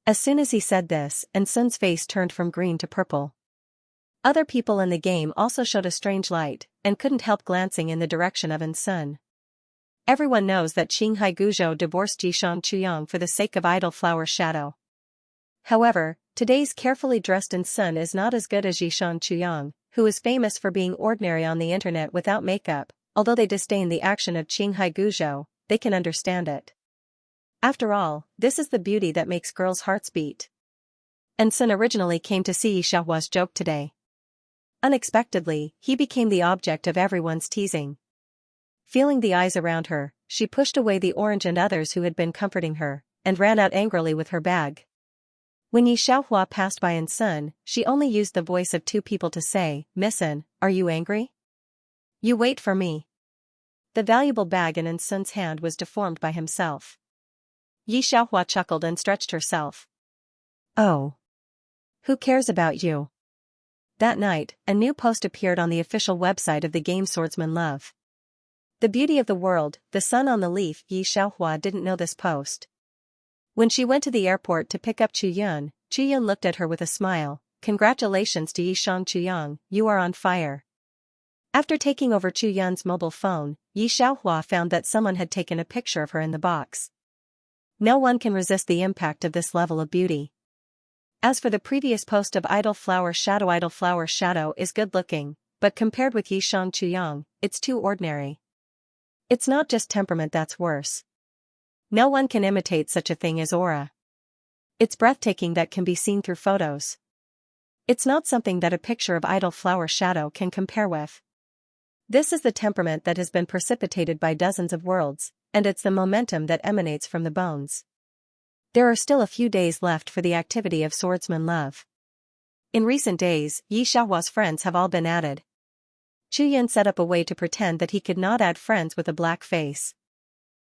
As soon as he said this, and Sun's face turned from green to purple. Other people in the game also showed a strange light, and couldn't help glancing in the direction of Sun. Everyone knows that Qinghai Guzhou divorced Yishan Chuyang for the sake of idle flower shadow. However, today's carefully dressed Sun is not as good as Yishan Chuyang, who is famous for being ordinary on the internet without makeup. Although they disdain the action of Qinghai Guzhou, they can understand it. After all, this is the beauty that makes girls' hearts beat. Sun originally came to see Xiaohua's joke today. Unexpectedly, he became the object of everyone's teasing. Feeling the eyes around her, she pushed away the orange and others who had been comforting her, and ran out angrily with her bag. When Yi Xiaohua passed by Sun, she only used the voice of two people to say, "Missun, are you angry? You wait for me." The valuable bag in Sun's hand was deformed by himself. Yi Xiaohua chuckled and stretched herself. "Oh. Who cares about you?" That night, a new post appeared on the official website of the game Swordsman Love. The beauty of the world, the sun on the leaf. Yi Xiaohua didn't know this post. When she went to the airport to pick up Chuyun looked at her with a smile. "Congratulations to Yishan Chuyang, you are on fire." After taking over Chuyun's mobile phone, Yi Xiaohua found that someone had taken a picture of her in the box. No one can resist the impact of this level of beauty. As for the previous post of idle flower shadow is good looking, but compared with Yishan Chuyang, it's too ordinary. It's not just temperament that's worse. No one can imitate such a thing as aura. It's breathtaking that can be seen through photos. It's not something that a picture of idle flower shadow can compare with. This is the temperament that has been precipitated by dozens of worlds, and it's the momentum that emanates from the bones. There are still a few days left for the activity of Swordsman Love. In recent days, Yi Xiaohua's friends have all been added. Chuyun set up a way to pretend that he could not add friends with a black face.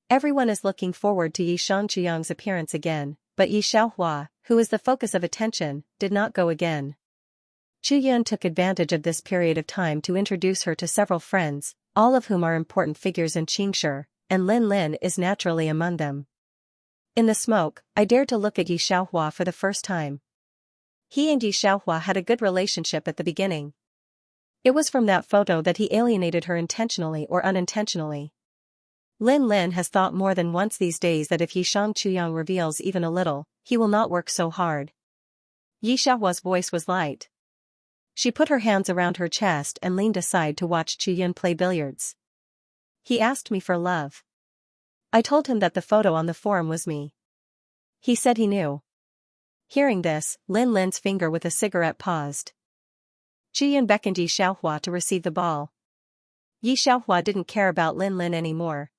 Everyone is looking forward to Yishan Chuyang's appearance again, but Yi Xiaohua, who is the focus of attention, did not go again. Chuyun took advantage of this period of time to introduce her to several friends, all of whom are important figures in Qingshi, and Lin is naturally among them. In the smoke, I dared to look at Yi Xiaohua for the first time. He and Yi Xiaohua had a good relationship at the beginning. It was from that photo that he alienated her intentionally or unintentionally. Lin has thought more than once these days that if Yishan Chuyang reveals even a little, he will not work so hard. Yi Xiaohua's voice was light. She put her hands around her chest and leaned aside to watch Chuyun play billiards. He asked me for love. I told him that the photo on the forum was me. He said he knew. Hearing this, Lin's finger with a cigarette paused. Chuyun beckoned Yi Xiaohua to receive the ball. Yi Xiaohua didn't care about Lin anymore.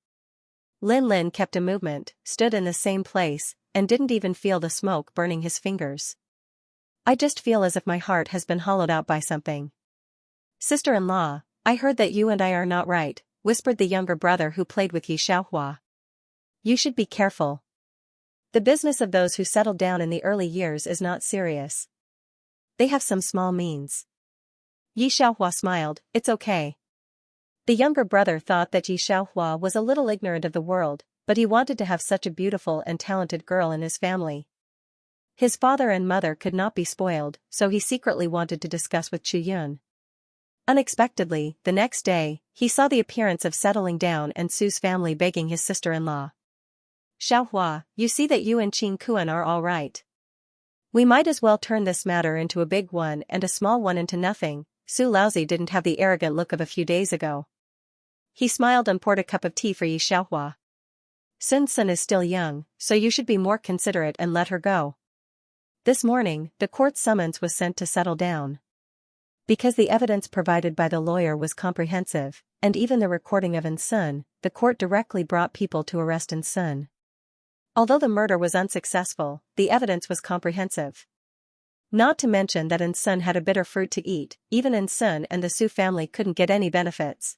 Lin kept a movement, stood in the same place, and didn't even feel the smoke burning his fingers. I just feel as if my heart has been hollowed out by something. "Sister-in-law, I heard that you and I are not right," whispered the younger brother who played with Yi Xiaohua. "You should be careful. The business of those who settle down in the early years is not serious. They have some small means." Yi Xiaohua smiled. "It's okay." The younger brother thought that Yi Xiaohua was a little ignorant of the world, but he wanted to have such a beautiful and talented girl in his family. His father and mother could not be spoiled, so he secretly wanted to discuss with Chuyun. Unexpectedly, the next day, he saw the appearance of settling down and Su's family begging his sister-in-law. "Xiaohua, you see that you and Qing Kuan are all right. We might as well turn this matter into a big one and a small one into nothing." Su Laozi didn't have the arrogant look of a few days ago. He smiled and poured a cup of tea for Yi Xiaohua. "Sun is still young, so you should be more considerate and let her go." This morning, the court summons was sent to settle down. Because the evidence provided by the lawyer was comprehensive, and even the recording of Sun, the court directly brought people to arrest Sun. Although the murder was unsuccessful, the evidence was comprehensive. Not to mention that Sun had a bitter fruit to eat, even Sun and the Su family couldn't get any benefits.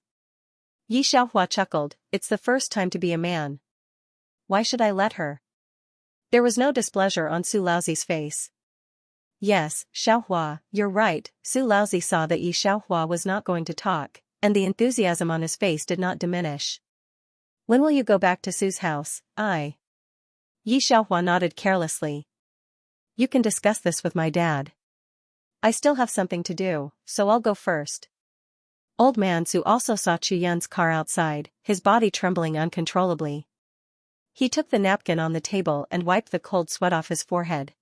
Yi Xiaohua chuckled, "It's the first time to be a man. Why should I let her?" There was no displeasure on Su Laozi's face. "Yes, Xiaohua, you're right." Su Laozi saw that Yi Xiaohua was not going to talk, and the enthusiasm on his face did not diminish. "When will you go back to Su's house?" Yi Xiaohua nodded carelessly. "You can discuss this with my dad." I still have something to do, so I'll go first. Old man Su also saw Chu Yun's car outside, his body trembling uncontrollably. He took the napkin on the table and wiped the cold sweat off his forehead.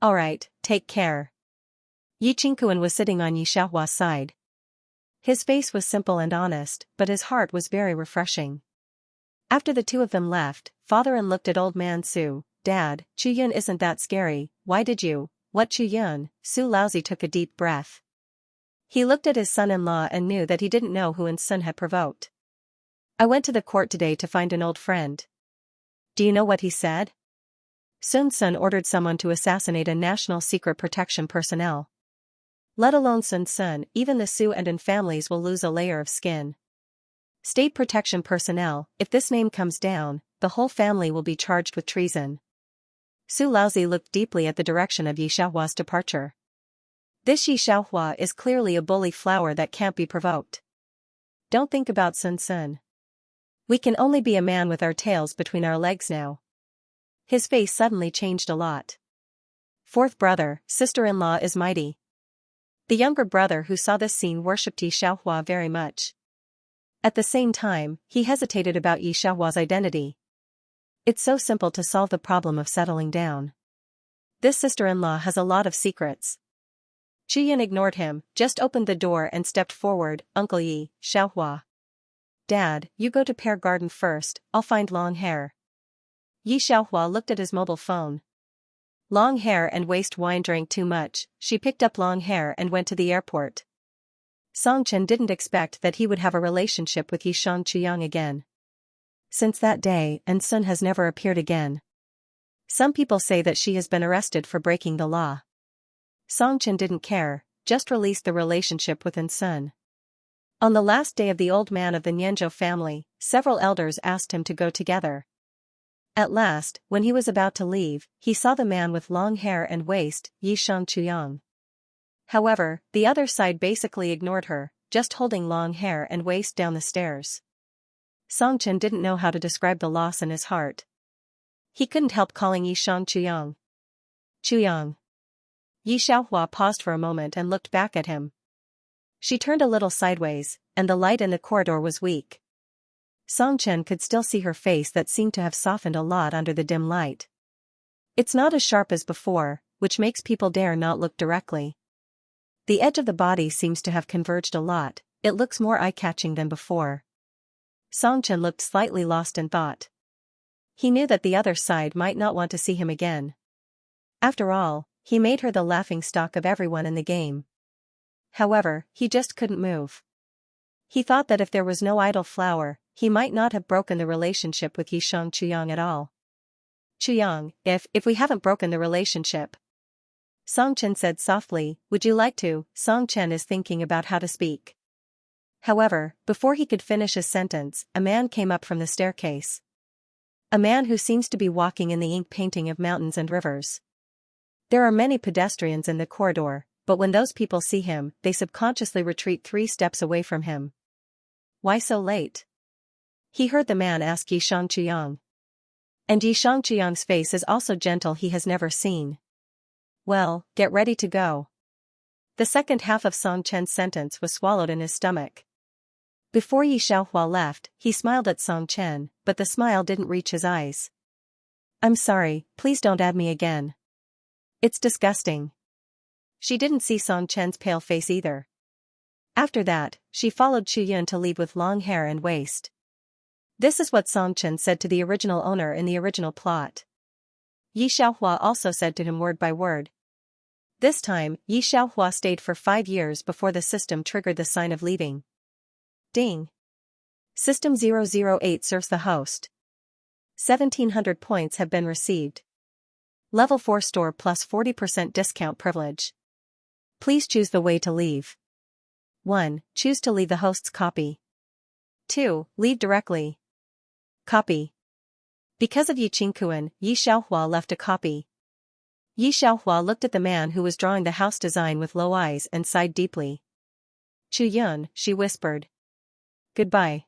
Alright, take care. Yi Qingkuan was sitting on Yi Xiaohua's side. His face was simple and honest, but his heart was very refreshing. After the two of them left, father-in looked at old man Su. Dad, Chu Yun isn't that scary, why did you? What Chu Yun? Su Laozi took a deep breath. He looked at his son-in-law and knew that he didn't know who and Sun had provoked. I went to the court today to find an old friend. Do you know what he said? Sun Sun ordered someone to assassinate a national secret protection personnel. Let alone Sun Sun, even the Su and An families will lose a layer of skin. State protection personnel, if this name comes down, the whole family will be charged with treason. Su Laozi looked deeply at the direction of Yi Xiaohua's departure. This Yi Xiaohua is clearly a bully flower that can't be provoked. Don't think about Sun Sun. We can only be a man with our tails between our legs now. His face suddenly changed a lot. Fourth brother, sister-in-law is mighty. The younger brother who saw this scene worshipped Yi Xiaohua very much. At the same time, he hesitated about Yi Xiaohua's identity. It's so simple to solve the problem of settling down. This sister-in-law has a lot of secrets. Chu Yun ignored him, just opened the door and stepped forward. Uncle Yi, Xiaohua. Dad, you go to Pear Garden first, I'll find long hair. Yi Xiaohua looked at his mobile phone. Long hair and waste wine drank too much, she picked up long hair and went to the airport. Song Chen didn't expect that he would have a relationship with Yishang Chuyang again. Since that day, and Sun has never appeared again. Some people say that she has been arrested for breaking the law. Song Chen didn't care, just released the relationship with An Sun. On the last day of the old man of the Nianzhou family, several elders asked him to go together. At last, when he was about to leave, he saw the man with long hair and waist, Yishang Chuyang. However, the other side basically ignored her, just holding long hair and waist down the stairs. Song Chen didn't know how to describe the loss in his heart. He couldn't help calling Yishang Chuyang. Chuyang. Yi Xiaohua paused for a moment and looked back at him. She turned a little sideways, and the light in the corridor was weak. Song Chen could still see her face that seemed to have softened a lot under the dim light. It's not as sharp as before, which makes people dare not look directly. The edge of the body seems to have converged a lot, it looks more eye-catching than before. Song Chen looked slightly lost in thought. He knew that the other side might not want to see him again. After all, he made her the laughingstock of everyone in the game. However, he just couldn't move. He thought that if there was no idle flower, he might not have broken the relationship with Yishang Chuyang at all. Chuyang, if we haven't broken the relationship. Song Chen said softly, would you like to? Song Chen is thinking about how to speak. However, before he could finish his sentence, a man came up from the staircase. A man who seems to be walking in the ink painting of mountains and rivers. There are many pedestrians in the corridor, but when those people see him, they subconsciously retreat 3 steps away from him. Why so late? He heard the man ask Yishang Chuyang. And Yishang Chuyang's face is also gentle, he has never seen. Well, get ready to go. The second half of Song Chen's sentence was swallowed in his stomach. Before Yi Xiaohua left, he smiled at Song Chen, but the smile didn't reach his eyes. I'm sorry, please don't add me again. It's disgusting. She didn't see Song Chen's pale face either. After that, she followed Chu Yun to leave with long hair and waist. This is what Song Chen said to the original owner in the original plot. Yi Xiaohua also said to him word by word. This time, Yi Xiaohua stayed for 5 years before the system triggered the sign of leaving. Ding. System 008 serves the host. 1700 points have been received. Level 4 store plus 40% discount privilege. Please choose the way to leave. 1. Choose to leave the host's copy. 2. Leave directly. Copy. Because of Yi Qingkuan, Yi Xiaohua left a copy. Yi Xiaohua looked at the man who was drawing the house design with low eyes and sighed deeply. Chu Yun, she whispered. Goodbye.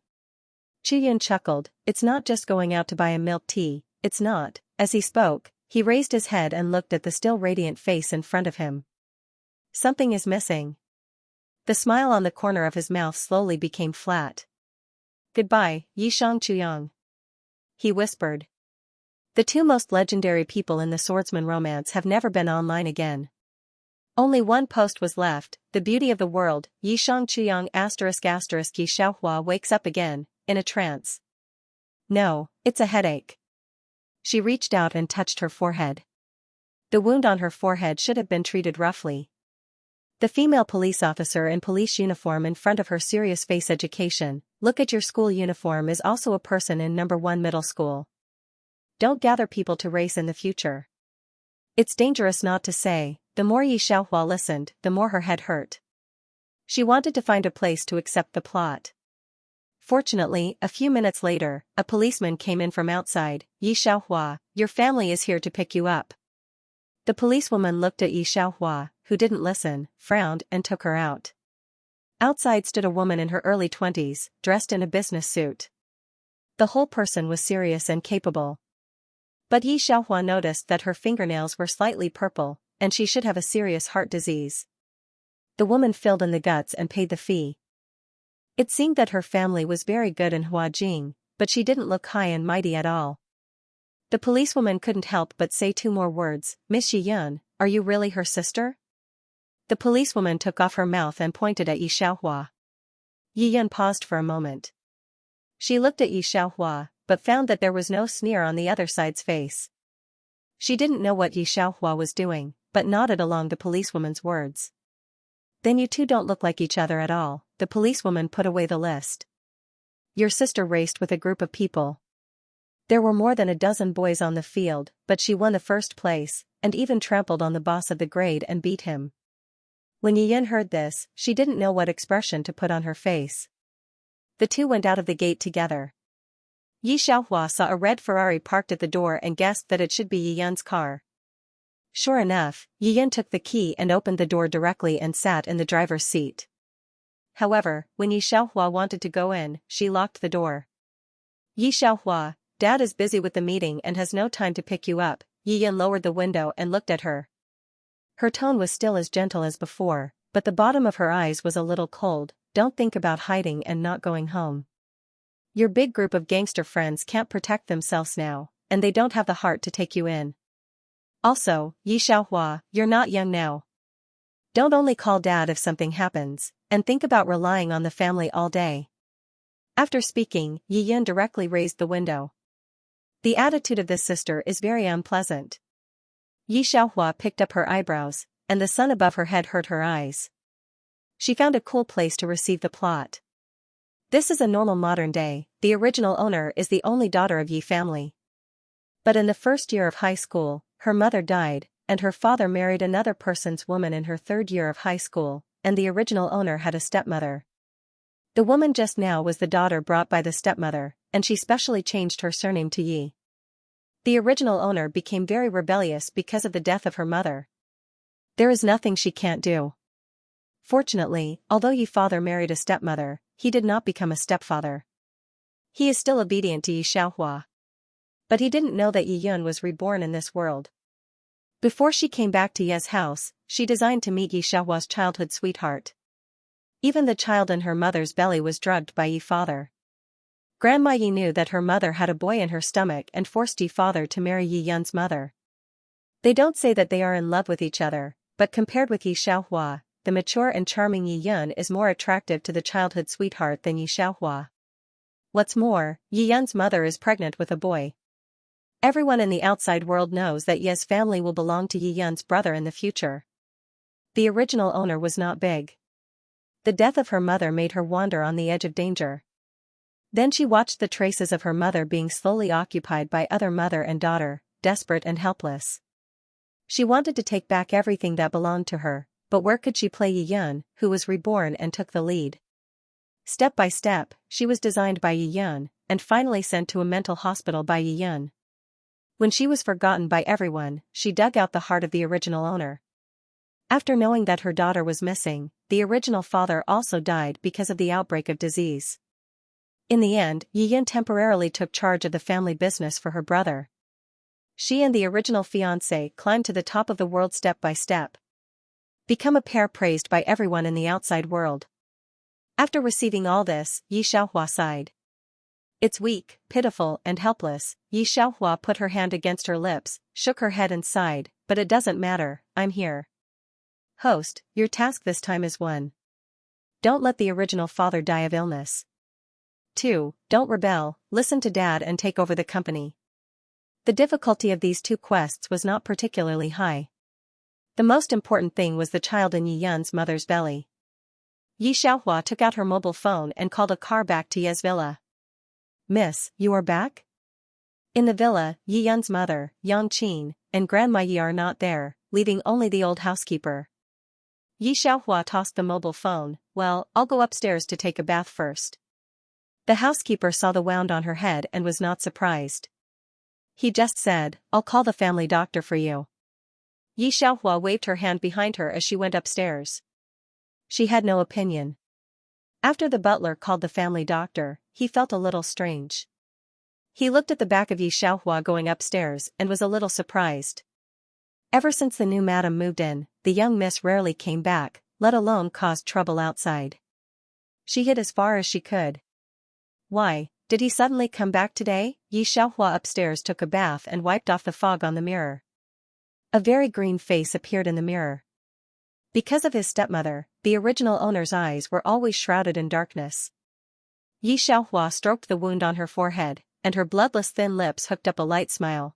Chu Yun chuckled, it's not just going out to buy a milk tea, it's not. As he spoke, he raised his head and looked at the still radiant face in front of him. Something is missing. The smile on the corner of his mouth slowly became flat. Goodbye, Yi Shang. He whispered. The two most legendary people in the swordsman romance have never been online again. Only one post was left, the beauty of the world, Yi Shang***** Yi Xiaohua wakes up again, in a trance. No, it's a headache. She reached out and touched her forehead. The wound on her forehead should have been treated roughly. The female police officer in police uniform in front of her serious face education, look at your school uniform, is also a person in number 1 middle school. Don't gather people to race in the future. It's dangerous not to say. The more Yi Xiaohua listened, the more her head hurt. She wanted to find a place to accept the plot. Fortunately, a few minutes later, a policeman came in from outside. Yi Xiaohua, your family is here to pick you up. The policewoman looked at Yi Xiaohua, who didn't listen, frowned, and took her out. Outside stood a woman in her early 20s, dressed in a business suit. The whole person was serious and capable. But Yi Xiaohua noticed that her fingernails were slightly purple, and she should have a serious heart disease. The woman filled in the guts and paid the fee. It seemed that her family was very good in Huajing, but she didn't look high and mighty at all. The policewoman couldn't help but say 2 more words, Miss Yi Yun, are you really her sister? The policewoman took off her mouth and pointed at Yi Xiaohua. Yi Yun paused for a moment. She looked at Yi Xiaohua, but found that there was no sneer on the other side's face. She didn't know what Yi Xiaohua was doing, but nodded along the policewoman's words. Then you two don't look like each other at all, the policewoman put away the list. Your sister raced with a group of people. There were more than a dozen boys on the field, but she won the first place, and even trampled on the boss of the grade and beat him. When Yi Yun heard this, she didn't know what expression to put on her face. The two went out of the gate together. Yi Xiaohua saw a red Ferrari parked at the door and guessed that it should be Yi Yun's car. Sure enough, Yi Yun took the key and opened the door directly and sat in the driver's seat. However, when Yi Xiaohua wanted to go in, she locked the door. Yi Xiaohua, Dad is busy with the meeting and has no time to pick you up. Yi Yun lowered the window and looked at her. Her tone was still as gentle as before, but the bottom of her eyes was a little cold. Don't think about hiding and not going home. Your big group of gangster friends can't protect themselves now, and they don't have the heart to take you in. Also, Yi Xiaohua, you're not young now. Don't only call Dad if something happens, and think about relying on the family all day. After speaking, Yi Yun directly raised the window. The attitude of this sister is very unpleasant. Yi Xiaohua picked up her eyebrows, and the sun above her head hurt her eyes. She found a cool place to receive the plot. This is a normal modern day. The original owner is the only daughter of Yi family. But in the first year of high school, her mother died, and her father married another person's woman in her 3rd year of high school, and the original owner had a stepmother. The woman just now was the daughter brought by the stepmother, and she specially changed her surname to Yi. The original owner became very rebellious because of the death of her mother. There is nothing she can't do. Fortunately, although Yi father married a stepmother, he did not become a stepfather. He is still obedient to Yi Xiaohua. But he didn't know that Yi Yun was reborn in this world. Before she came back to Ye's house, she designed to meet Yi Xiaohua's childhood sweetheart. Even the child in her mother's belly was drugged by Yi father. Grandma Yi knew that her mother had a boy in her stomach and forced Yi father to marry Yi Yun's mother. They don't say that they are in love with each other, but compared with Yi Xiaohua, the mature and charming Yi Yun is more attractive to the childhood sweetheart than Yi Xiaohua. What's more, Yi Yun's mother is pregnant with a boy. Everyone in the outside world knows that Ye's family will belong to Yi Yun's brother in the future. The original owner was not big. The death of her mother made her wander on the edge of danger. Then she watched the traces of her mother being slowly occupied by other mother and daughter, desperate and helpless. She wanted to take back everything that belonged to her, but where could she play Yi Yun, who was reborn and took the lead? Step by step, she was designed by Yi Yun, and finally sent to a mental hospital by Yi Yun. When she was forgotten by everyone, she dug out the heart of the original owner. After knowing that her daughter was missing, the original father also died because of the outbreak of disease. In the end, Yi Yun temporarily took charge of the family business for her brother. She and the original fiancé climbed to the top of the world step by step. Become a pair praised by everyone in the outside world. After receiving all this, Yi Xiaohua sighed. It's weak, pitiful, and helpless. Yi Xiaohua put her hand against her lips, shook her head and sighed, but it doesn't matter, I'm here. Host, your task this time is 1. Don't let the original father die of illness. 2. Don't rebel, listen to dad and take over the company. The difficulty of these 2 quests was not particularly high. The most important thing was the child in Yi Yun's mother's belly. Yi Xiaohua took out her mobile phone and called a car back to Ye's villa. Miss, you are back? In the villa, Yi Yun's mother, Yang Qin, and Grandma Yi are not there, leaving only the old housekeeper. Yi Xiaohua tossed the mobile phone. Well, I'll go upstairs to take a bath first. The housekeeper saw the wound on her head and was not surprised. He just said, I'll call the family doctor for you. Yi Xiaohua waved her hand behind her as she went upstairs. She had no opinion. After the butler called the family doctor, he felt a little strange. He looked at the back of Yi Xiaohua going upstairs and was a little surprised. Ever since the new madam moved in, the young miss rarely came back, let alone caused trouble outside. She hid as far as she could. Why, did he suddenly come back today? Yi Xiaohua upstairs took a bath and wiped off the fog on the mirror. A very green face appeared in the mirror. Because of his stepmother, the original owner's eyes were always shrouded in darkness. Yi Xiaohua stroked the wound on her forehead, and her bloodless thin lips hooked up a light smile.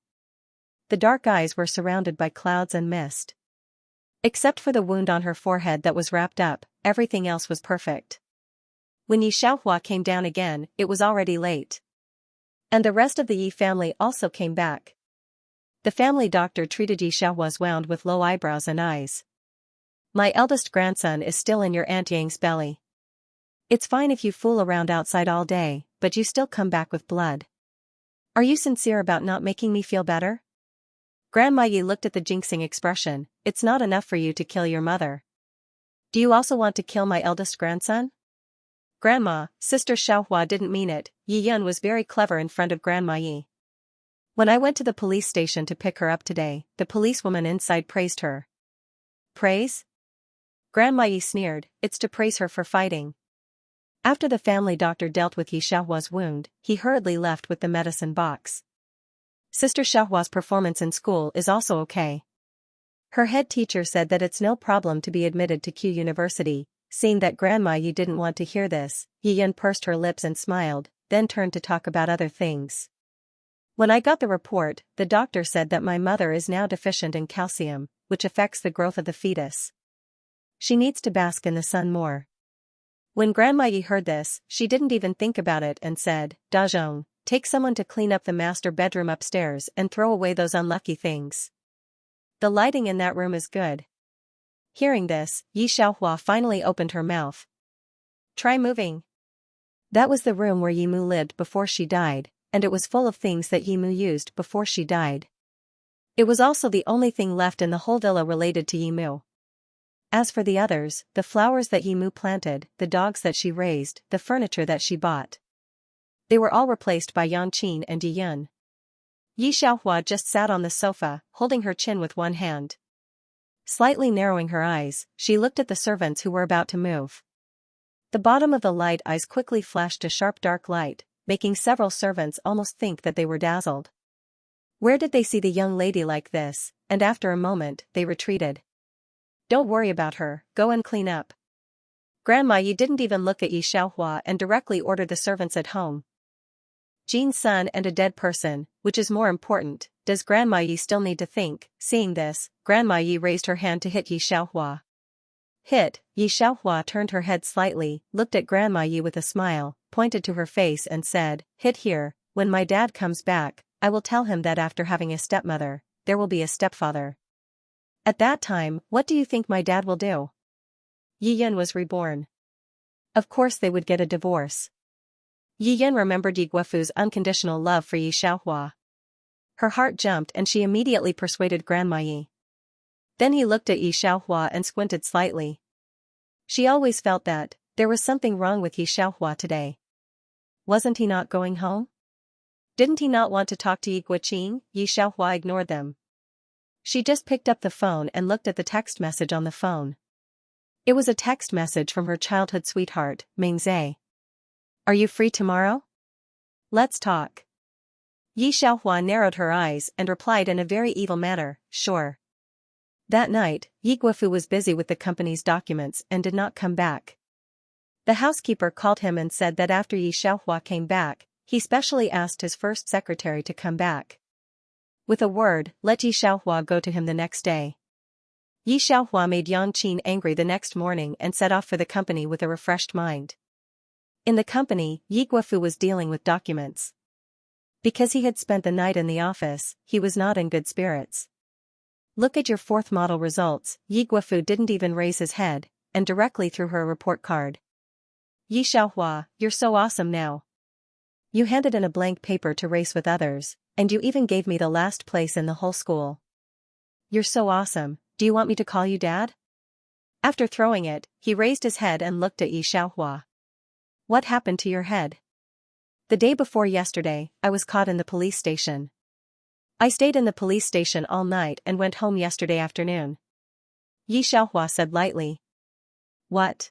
The dark eyes were surrounded by clouds and mist. Except for the wound on her forehead that was wrapped up, everything else was perfect. When Yi Xiaohua came down again, it was already late. And the rest of the Yi family also came back. The family doctor treated Yi Xiaohua's wound with low eyebrows and eyes. My eldest grandson is still in your Aunt Yang's belly. It's fine if you fool around outside all day, but you still come back with blood. Are you sincere about not making me feel better? Grandma Yi looked at the jinxing expression. It's not enough for you to kill your mother. Do you also want to kill my eldest grandson? Grandma, Sister Xiaohua didn't mean it. Yi Yun was very clever in front of Grandma Yi. When I went to the police station to pick her up today, the policewoman inside praised her. Praise? Grandma Yi sneered, it's to praise her for fighting. After the family doctor dealt with Yi Xiaohua's wound, he hurriedly left with the medicine box. Sister Xiaohua's performance in school is also okay. Her head teacher said that it's no problem to be admitted to Q University. Seeing that Grandma Yi didn't want to hear this, Yi Yun pursed her lips and smiled, then turned to talk about other things. When I got the report, the doctor said that my mother is now deficient in calcium, which affects the growth of the fetus. She needs to bask in the sun more. When Grandma Yi heard this, she didn't even think about it and said, Dazhong, take someone to clean up the master bedroom upstairs and throw away those unlucky things. The lighting in that room is good. Hearing this, Yi Xiaohua finally opened her mouth. Try moving. That was the room where Yi Mu lived before she died, and it was full of things that Yi Mu used before she died. It was also the only thing left in the whole villa related to Yi Mu. As for the others, the flowers that Yi Mu planted, the dogs that she raised, the furniture that she bought, they were all replaced by Yang Qin and Yi Yun. Yi Xiaohua just sat on the sofa, holding her chin with one hand. Slightly narrowing her eyes, she looked at the servants who were about to move. The bottom of the light eyes quickly flashed a sharp dark light, making several servants almost think that they were dazzled. Where did they see the young lady like this? And after a moment, they retreated. Don't worry about her, go and clean up. Grandma Yi didn't even look at Yi Xiaohua and directly ordered the servants at home. Jean's son and a dead person, which is more important, does Grandma Yi still need to think? Seeing this, Grandma Yi raised her hand to hit Yi Xiaohua. Hit, Yi Xiaohua turned her head slightly, looked at Grandma Yi with a smile, pointed to her face and said, hit here, when my dad comes back, I will tell him that after having a stepmother, there will be a stepfather. At that time, what do you think my dad will do? Yi Yun was reborn. Of course they would get a divorce. Yi Yun remembered Yi Guofu's unconditional love for Yi Xiaohua. Her heart jumped and she immediately persuaded Grandma Yi. Then he looked at Yi Xiaohua and squinted slightly. She always felt that there was something wrong with Yi Xiaohua today. Wasn't he not going home? Didn't he not want to talk to Yi Guoqing? Yi Xiaohua ignored them. She just picked up the phone and looked at the text message on the phone. It was a text message from her childhood sweetheart, Ming Zhe. Are you free tomorrow? Let's talk. Yi Xiaohua narrowed her eyes and replied in a very evil manner, sure. That night, Yi Guofu was busy with the company's documents and did not come back. The housekeeper called him and said that after Yi Xiaohua came back, he specially asked his first secretary to come back. With a word, let Yi Xiaohua go to him the next day. Yi Xiaohua made Yang Qin angry the next morning and set off for the company with a refreshed mind. In the company, Yi Guofu was dealing with documents. Because he had spent the night in the office, he was not in good spirits. Look at your fourth model results. Yi Guofu didn't even raise his head, and directly threw her a report card. Yi Xiaohua, you're so awesome now. You handed in a blank paper to race with others, and you even gave me the last place in the whole school. You're so awesome, do you want me to call you Dad? After throwing it, he raised his head and looked at Yi Xiaohua. What happened to your head? The day before yesterday, I was caught in the police station. I stayed in the police station all night and went home yesterday afternoon. Yi Xiaohua said lightly. What?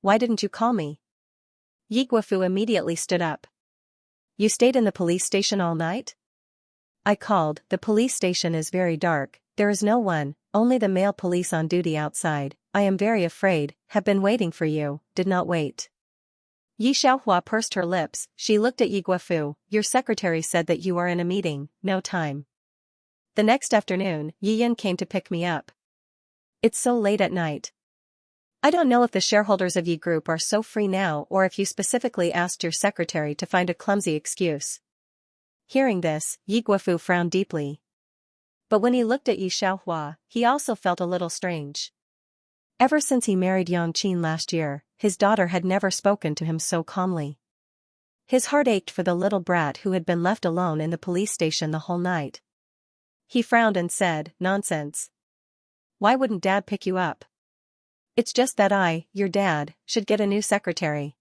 Why didn't you call me? Yi Guofu immediately stood up. You stayed in the police station all night? I called. The police station is very dark, there is no one, only the male police on duty outside. I am very afraid, have been waiting for you, did not wait. Yi Xiaohua pursed her lips. She looked at Yi Guofu. Your secretary said that you are in a meeting, no time. The next afternoon, Yi Yin came to pick me up. It's so late at night. I don't know if the shareholders of Yi Group are so free now or if you specifically asked your secretary to find a clumsy excuse. Hearing this, Yi Guofu frowned deeply. But when he looked at Yi Xiaohua, he also felt a little strange. Ever since he married Yang Qin last year, his daughter had never spoken to him so calmly. His heart ached for the little brat who had been left alone in the police station the whole night. He frowned and said, Nonsense. Why wouldn't Dad pick you up? It's just that I, your dad, should get a new secretary.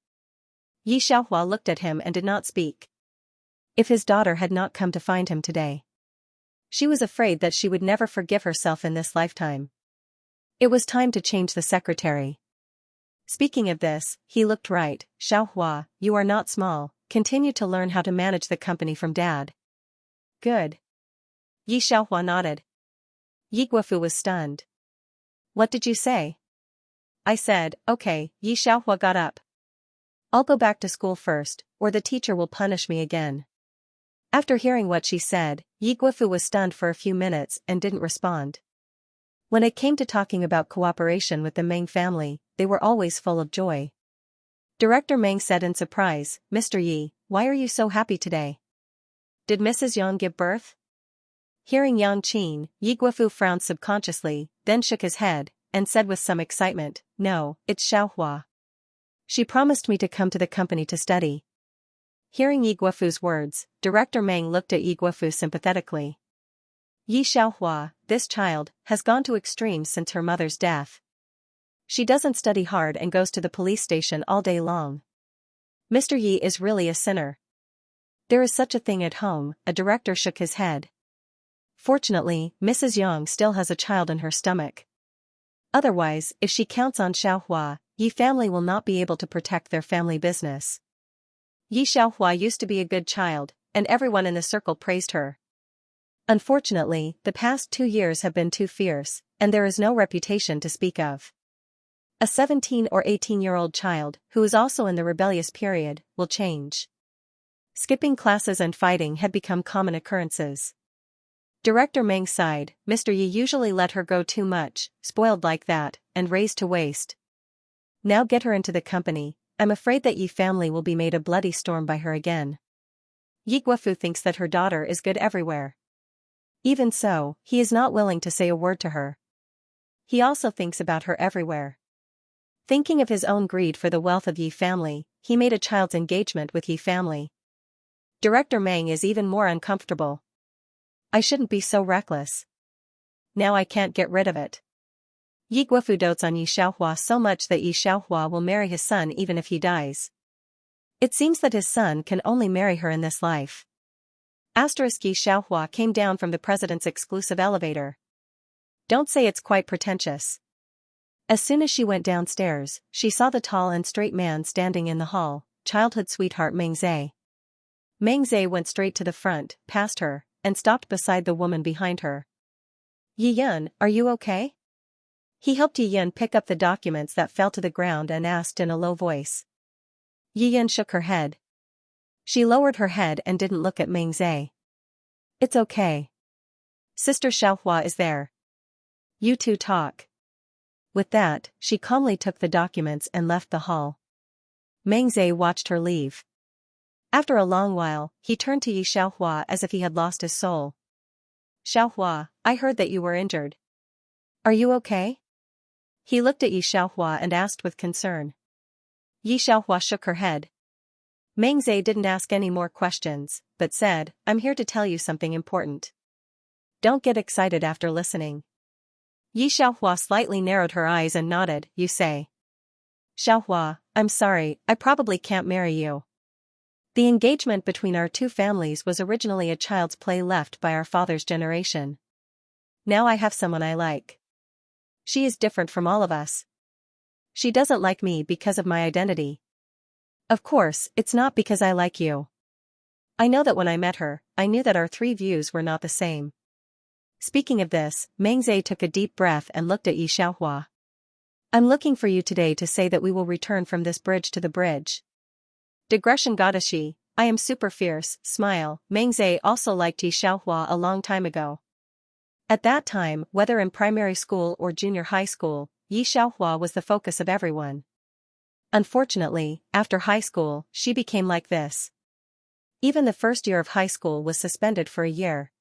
Yi Xiaohua looked at him and did not speak. If his daughter had not come to find him today, she was afraid that she would never forgive herself in this lifetime. It was time to change the secretary. Speaking of this, he looked right. Xiaohua, you are not small, continue to learn how to manage the company from Dad. Good. Yi Xiaohua nodded. Yi Guofu was stunned. What did you say? I said, okay. Yi Xiaohua got up. I'll go back to school first, or the teacher will punish me again. After hearing what she said, Yi Guofu was stunned for a few minutes and didn't respond. When it came to talking about cooperation with the Meng family, they were always full of joy. Director Meng said in surprise, Mr. Yi, why are you so happy today? Did Mrs. Yang give birth? Hearing Yang Qin, Yi Guofu frowned subconsciously, then shook his head, and said with some excitement, no, it's Xiaohua. She promised me to come to the company to study. Hearing Yi Guofu's words, Director Meng looked at Yi Guofu sympathetically. Yi Xiaohua, this child, has gone to extremes since her mother's death. She doesn't study hard and goes to the police station all day long. Mr. Yi is really a sinner. There is such a thing at home, a director shook his head. Fortunately, Mrs. Yang still has a child in her stomach. Otherwise, if she counts on Xiaohua, Yi family will not be able to protect their family business. Yi Xiaohua used to be a good child, and everyone in the circle praised her. Unfortunately, the past 2 years have been too fierce, and there is no reputation to speak of. A 17 or 18-year-old child, who is also in the rebellious period, will change. Skipping classes and fighting had become common occurrences. Director Meng sighed, Mr. Yi usually let her go too much, spoiled like that, and raised to waste. Now get her into the company, I'm afraid that Yi family will be made a bloody storm by her again. Yi Guofu thinks that her daughter is good everywhere. Even so, he is not willing to say a word to her. He also thinks about her everywhere. Thinking of his own greed for the wealth of Yi family, he made a child's engagement with Yi family. Director Meng is even more uncomfortable. I shouldn't be so reckless. Now I can't get rid of it. Yi Guofu dotes on Yi Xiaohua so much that Yi Xiaohua will marry his son even if he dies. It seems that his son can only marry her in this life. Yi Xiaohua came down from the president's exclusive elevator. Don't say it's quite pretentious. As soon as she went downstairs, she saw the tall and straight man standing in the hall, childhood sweetheart Meng Zhe. Meng Zhe went straight to the front, past her, and stopped beside the woman behind her. "Yi Yun, are you okay?" He helped Yi Yun pick up the documents that fell to the ground and asked in a low voice. Yi Yun shook her head. She lowered her head and didn't look at Meng Zhe. "It's okay. Sister Xiaohua is there. You two talk." With that, she calmly took the documents and left the hall. Meng Zhe watched her leave. After a long while, he turned to Yi Xiaohua as if he had lost his soul. "Xiaohua, I heard that you were injured. Are you okay?" He looked at Yi Xiaohua and asked with concern. Yi Xiaohua shook her head. Meng Zhe didn't ask any more questions, but said, "I'm here to tell you something important. Don't get excited after listening." Yi Xiaohua slightly narrowed her eyes and nodded. "You say." "Xiaohua, I'm sorry, I probably can't marry you. The engagement between our two families was originally a child's play left by our father's generation. Now I have someone I like. She is different from all of us. She doesn't like me because of my identity. Of course, it's not because I like you. I know that when I met her, I knew that our three views were not the same." Speaking of this, Meng Zhe took a deep breath and looked at Yi Xiaohua. "I'm looking for you today to say that we will return from this bridge to the bridge. Digression goddess Yi, I am super fierce, smile." Meng Zhe also liked Yi Xiaohua a long time ago. At that time, whether in primary school or junior high school, Yi Xiaohua was the focus of everyone. Unfortunately, after high school, she became like this. Even the first year of high school was suspended for a year.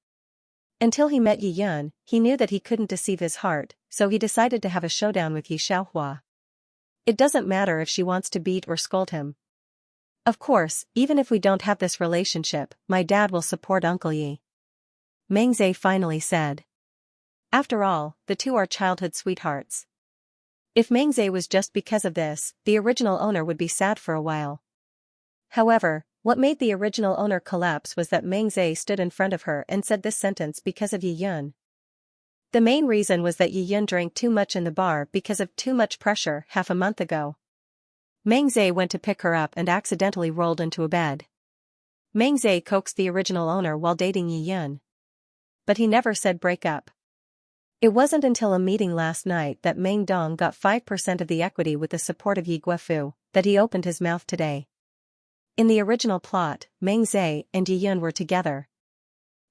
Until he met Yi Yun, he knew that he couldn't deceive his heart, so he decided to have a showdown with Yi Xiaohua. It doesn't matter if she wants to beat or scold him. Of course, even if we don't have this relationship, my dad will support Uncle Yi. Meng Zhe finally said. After all, the two are childhood sweethearts. If Meng Zhe was just because of this, the original owner would be sad for a while. However, what made the original owner collapse was that Meng Zhe stood in front of her and said this sentence because of Yi Yun. The main reason was that Yi Yun drank too much in the bar because of too much pressure half a month ago. Meng Zhe went to pick her up and accidentally rolled into a bed. Meng Zhe coaxed the original owner while dating Yi Yun. But he never said break up. It wasn't until a meeting last night that Meng Dong got 5% of the equity with the support of Yi Guofu that he opened his mouth today. In the original plot, Meng Zhe and Yi Yun were together.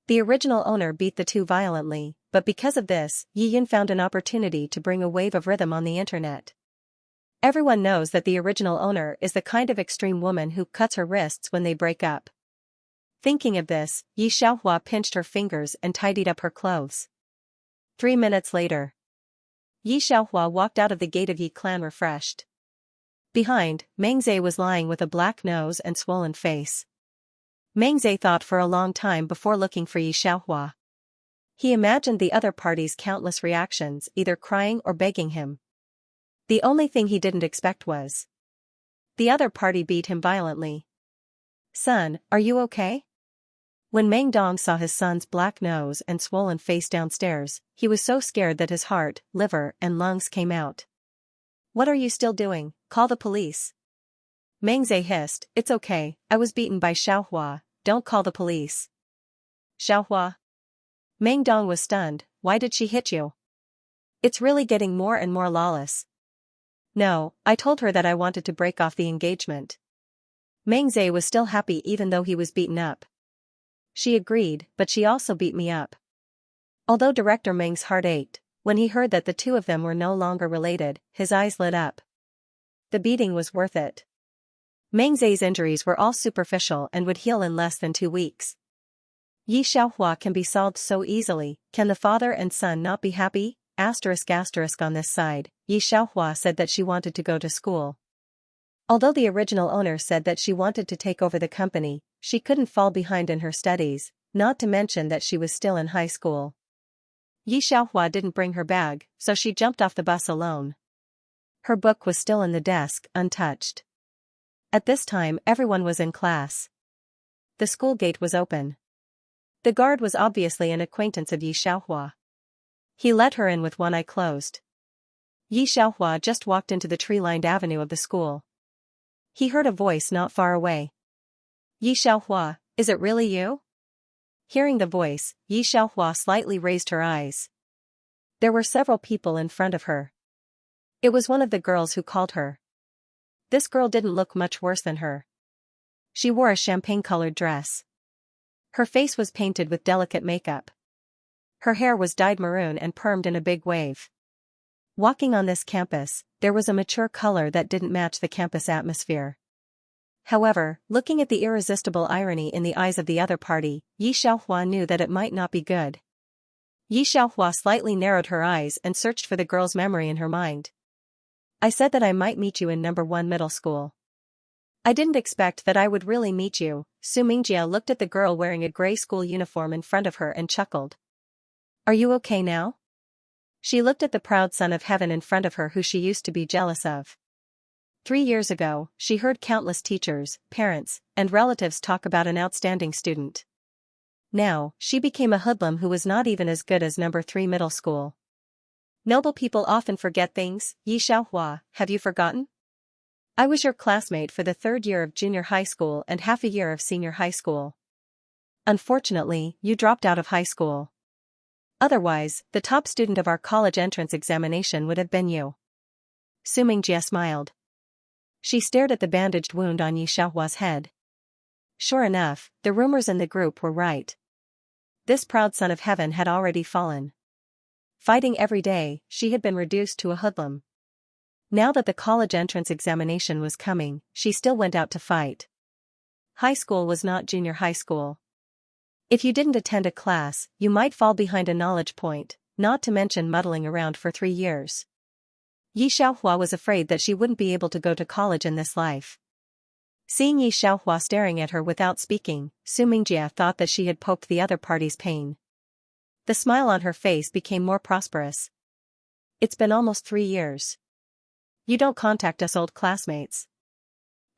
The original owner beat the two violently, but because of this, Yi Yun found an opportunity to bring a wave of rhythm on the internet. Everyone knows that the original owner is the kind of extreme woman who cuts her wrists when they break up. Thinking of this, Yi Xiaohua pinched her fingers and tidied up her clothes. 3 minutes later, Yi Xiaohua walked out of the gate of Yi clan refreshed. Behind, Meng Zhe was lying with a black nose and swollen face. Meng Zhe thought for a long time before looking for Yi Xiaohua. He imagined the other party's countless reactions, either crying or begging him. The only thing he didn't expect was the other party beat him violently. "Son, are you okay?" When Meng Dong saw his son's black nose and swollen face downstairs, he was so scared that his heart, liver, and lungs came out. "What are you still doing? Call the police." Meng Zhe hissed, "It's okay, I was beaten by Xiaohua, don't call the police." "Xiaohua?" Meng Dong was stunned. "Why did she hit you? It's really getting more and more lawless." "No, I told her that I wanted to break off the engagement." Meng Zhe was still happy even though he was beaten up. "She agreed, but she also beat me up." Although Director Meng's heart ached, when he heard that the two of them were no longer related, his eyes lit up. The beating was worth it. Meng Zhe's injuries were all superficial and would heal in less than 2 weeks. Yi Xiaohua can be solved so easily, can the father and son not be happy? *** on this side, Yi Xiaohua said that she wanted to go to school. Although the original owner said that she wanted to take over the company, she couldn't fall behind in her studies, not to mention that she was still in high school. Yi Xiaohua didn't bring her bag, so she jumped off the bus alone. Her book was still in the desk, untouched. At this time everyone was in class. The school gate was open. The guard was obviously an acquaintance of Yi Xiaohua. He let her in with one eye closed. Yi Xiaohua just walked into the tree-lined avenue of the school. He heard a voice not far away. Yi Xiaohua, is it really you? Hearing the voice, Yi Xiaohua slightly raised her eyes. There were several people in front of her. It was one of the girls who called her. This girl didn't look much worse than her. She wore a champagne-colored dress. Her face was painted with delicate makeup. Her hair was dyed maroon and permed in a big wave. Walking on this campus, there was a mature color that didn't match the campus atmosphere. However, looking at the irresistible irony in the eyes of the other party, Yi Xiaohua knew that it might not be good. Yi Xiaohua slightly narrowed her eyes and searched for the girl's memory in her mind. I said that I might meet you in number 1 middle school. I didn't expect that I would really meet you. Xianxia looked at the girl wearing a gray school uniform in front of her and chuckled. Are you okay now? She looked at the proud son of heaven in front of her who she used to be jealous of. 3 years ago, she heard countless teachers, parents, and relatives talk about an outstanding student. Now, she became a hoodlum who was not even as good as number 3 middle school. Noble people often forget things. Yi Xiaohua, have you forgotten? I was your classmate for the 3rd year of junior high school and half a year of senior high school. Unfortunately, you dropped out of high school. Otherwise, the top student of our college entrance examination would have been you. Xianxia smiled. She stared at the bandaged wound on Yi Xiaohua's head. Sure enough, the rumors in the group were right. This proud son of heaven had already fallen. Fighting every day, she had been reduced to a hoodlum. Now that the college entrance examination was coming, she still went out to fight. High school was not junior high school. If you didn't attend a class, you might fall behind a knowledge point, not to mention muddling around for 3 years. Yi Xiaohua was afraid that she wouldn't be able to go to college in this life. Seeing Yi Xiaohua staring at her without speaking, Xianxia thought that she had poked the other party's pain. The smile on her face became more prosperous. It's been almost 3 years. You don't contact us old classmates.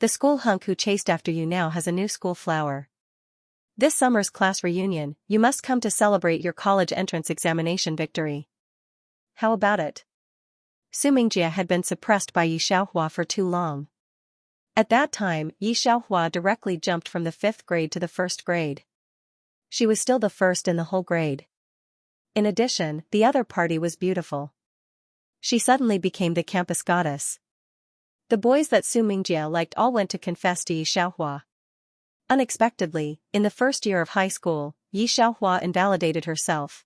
The school hunk who chased after you now has a new school flower. This summer's class reunion, you must come to celebrate your college entrance examination victory. How about it? Xianxia had been suppressed by Yi Xiaohua for too long. At that time, Yi Xiaohua directly jumped from the 5th grade to the 1st grade. She was still the first in the whole grade. In addition, the other party was beautiful. She suddenly became the campus goddess. The boys that Xianxia liked all went to confess to Yi Xiaohua. Unexpectedly, in the 1st year of high school, Yi Xiaohua invalidated herself.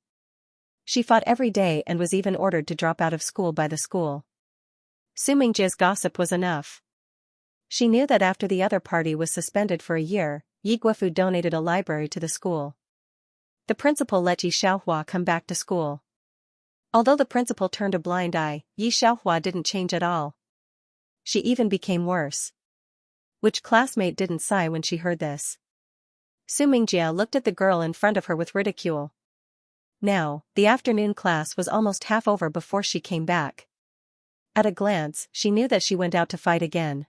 She fought every day and was even ordered to drop out of school by the school. Xianxia's gossip was enough. She knew that after the other party was suspended for a year, Yi Guofu donated a library to the school. The principal let Yi Xiaohua come back to school. Although the principal turned a blind eye, Yi Xiaohua didn't change at all. She even became worse. Which classmate didn't sigh when she heard this? Xianxia looked at the girl in front of her with ridicule. Now, the afternoon class was almost half over before she came back. At a glance, she knew that she went out to fight again.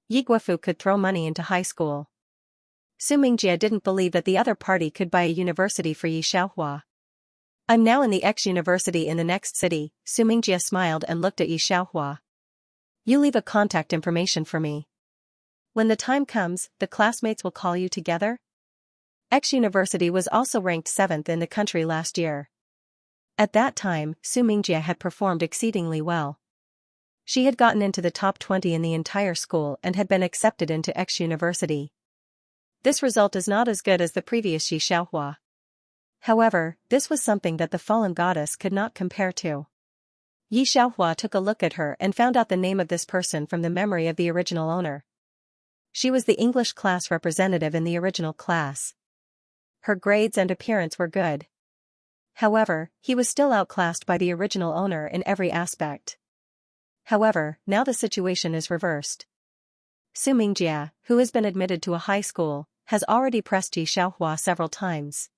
Yi Guofu could throw money into high school. Xianxia didn't believe that the other party could buy a university for Yi Xiaohua. I'm now in the X university in the next city. Xianxia smiled and looked at Yi Xiaohua. You leave a contact information for me. When the time comes, the classmates will call you together? X University was also ranked 7th in the country last year. At that time, Xianxia had performed exceedingly well. She had gotten into the top 20 in the entire school and had been accepted into X University. This result is not as good as the previous Yi Xiaohua. However, this was something that the fallen goddess could not compare to. Yi Xiaohua took a look at her and found out the name of this person from the memory of the original owner. She was the English class representative in the original class. Her grades and appearance were good. However, he was still outclassed by the original owner in every aspect. However, now the situation is reversed. Xianxia, who has been admitted to a high school, has already pressed Yi Xiaohua several times.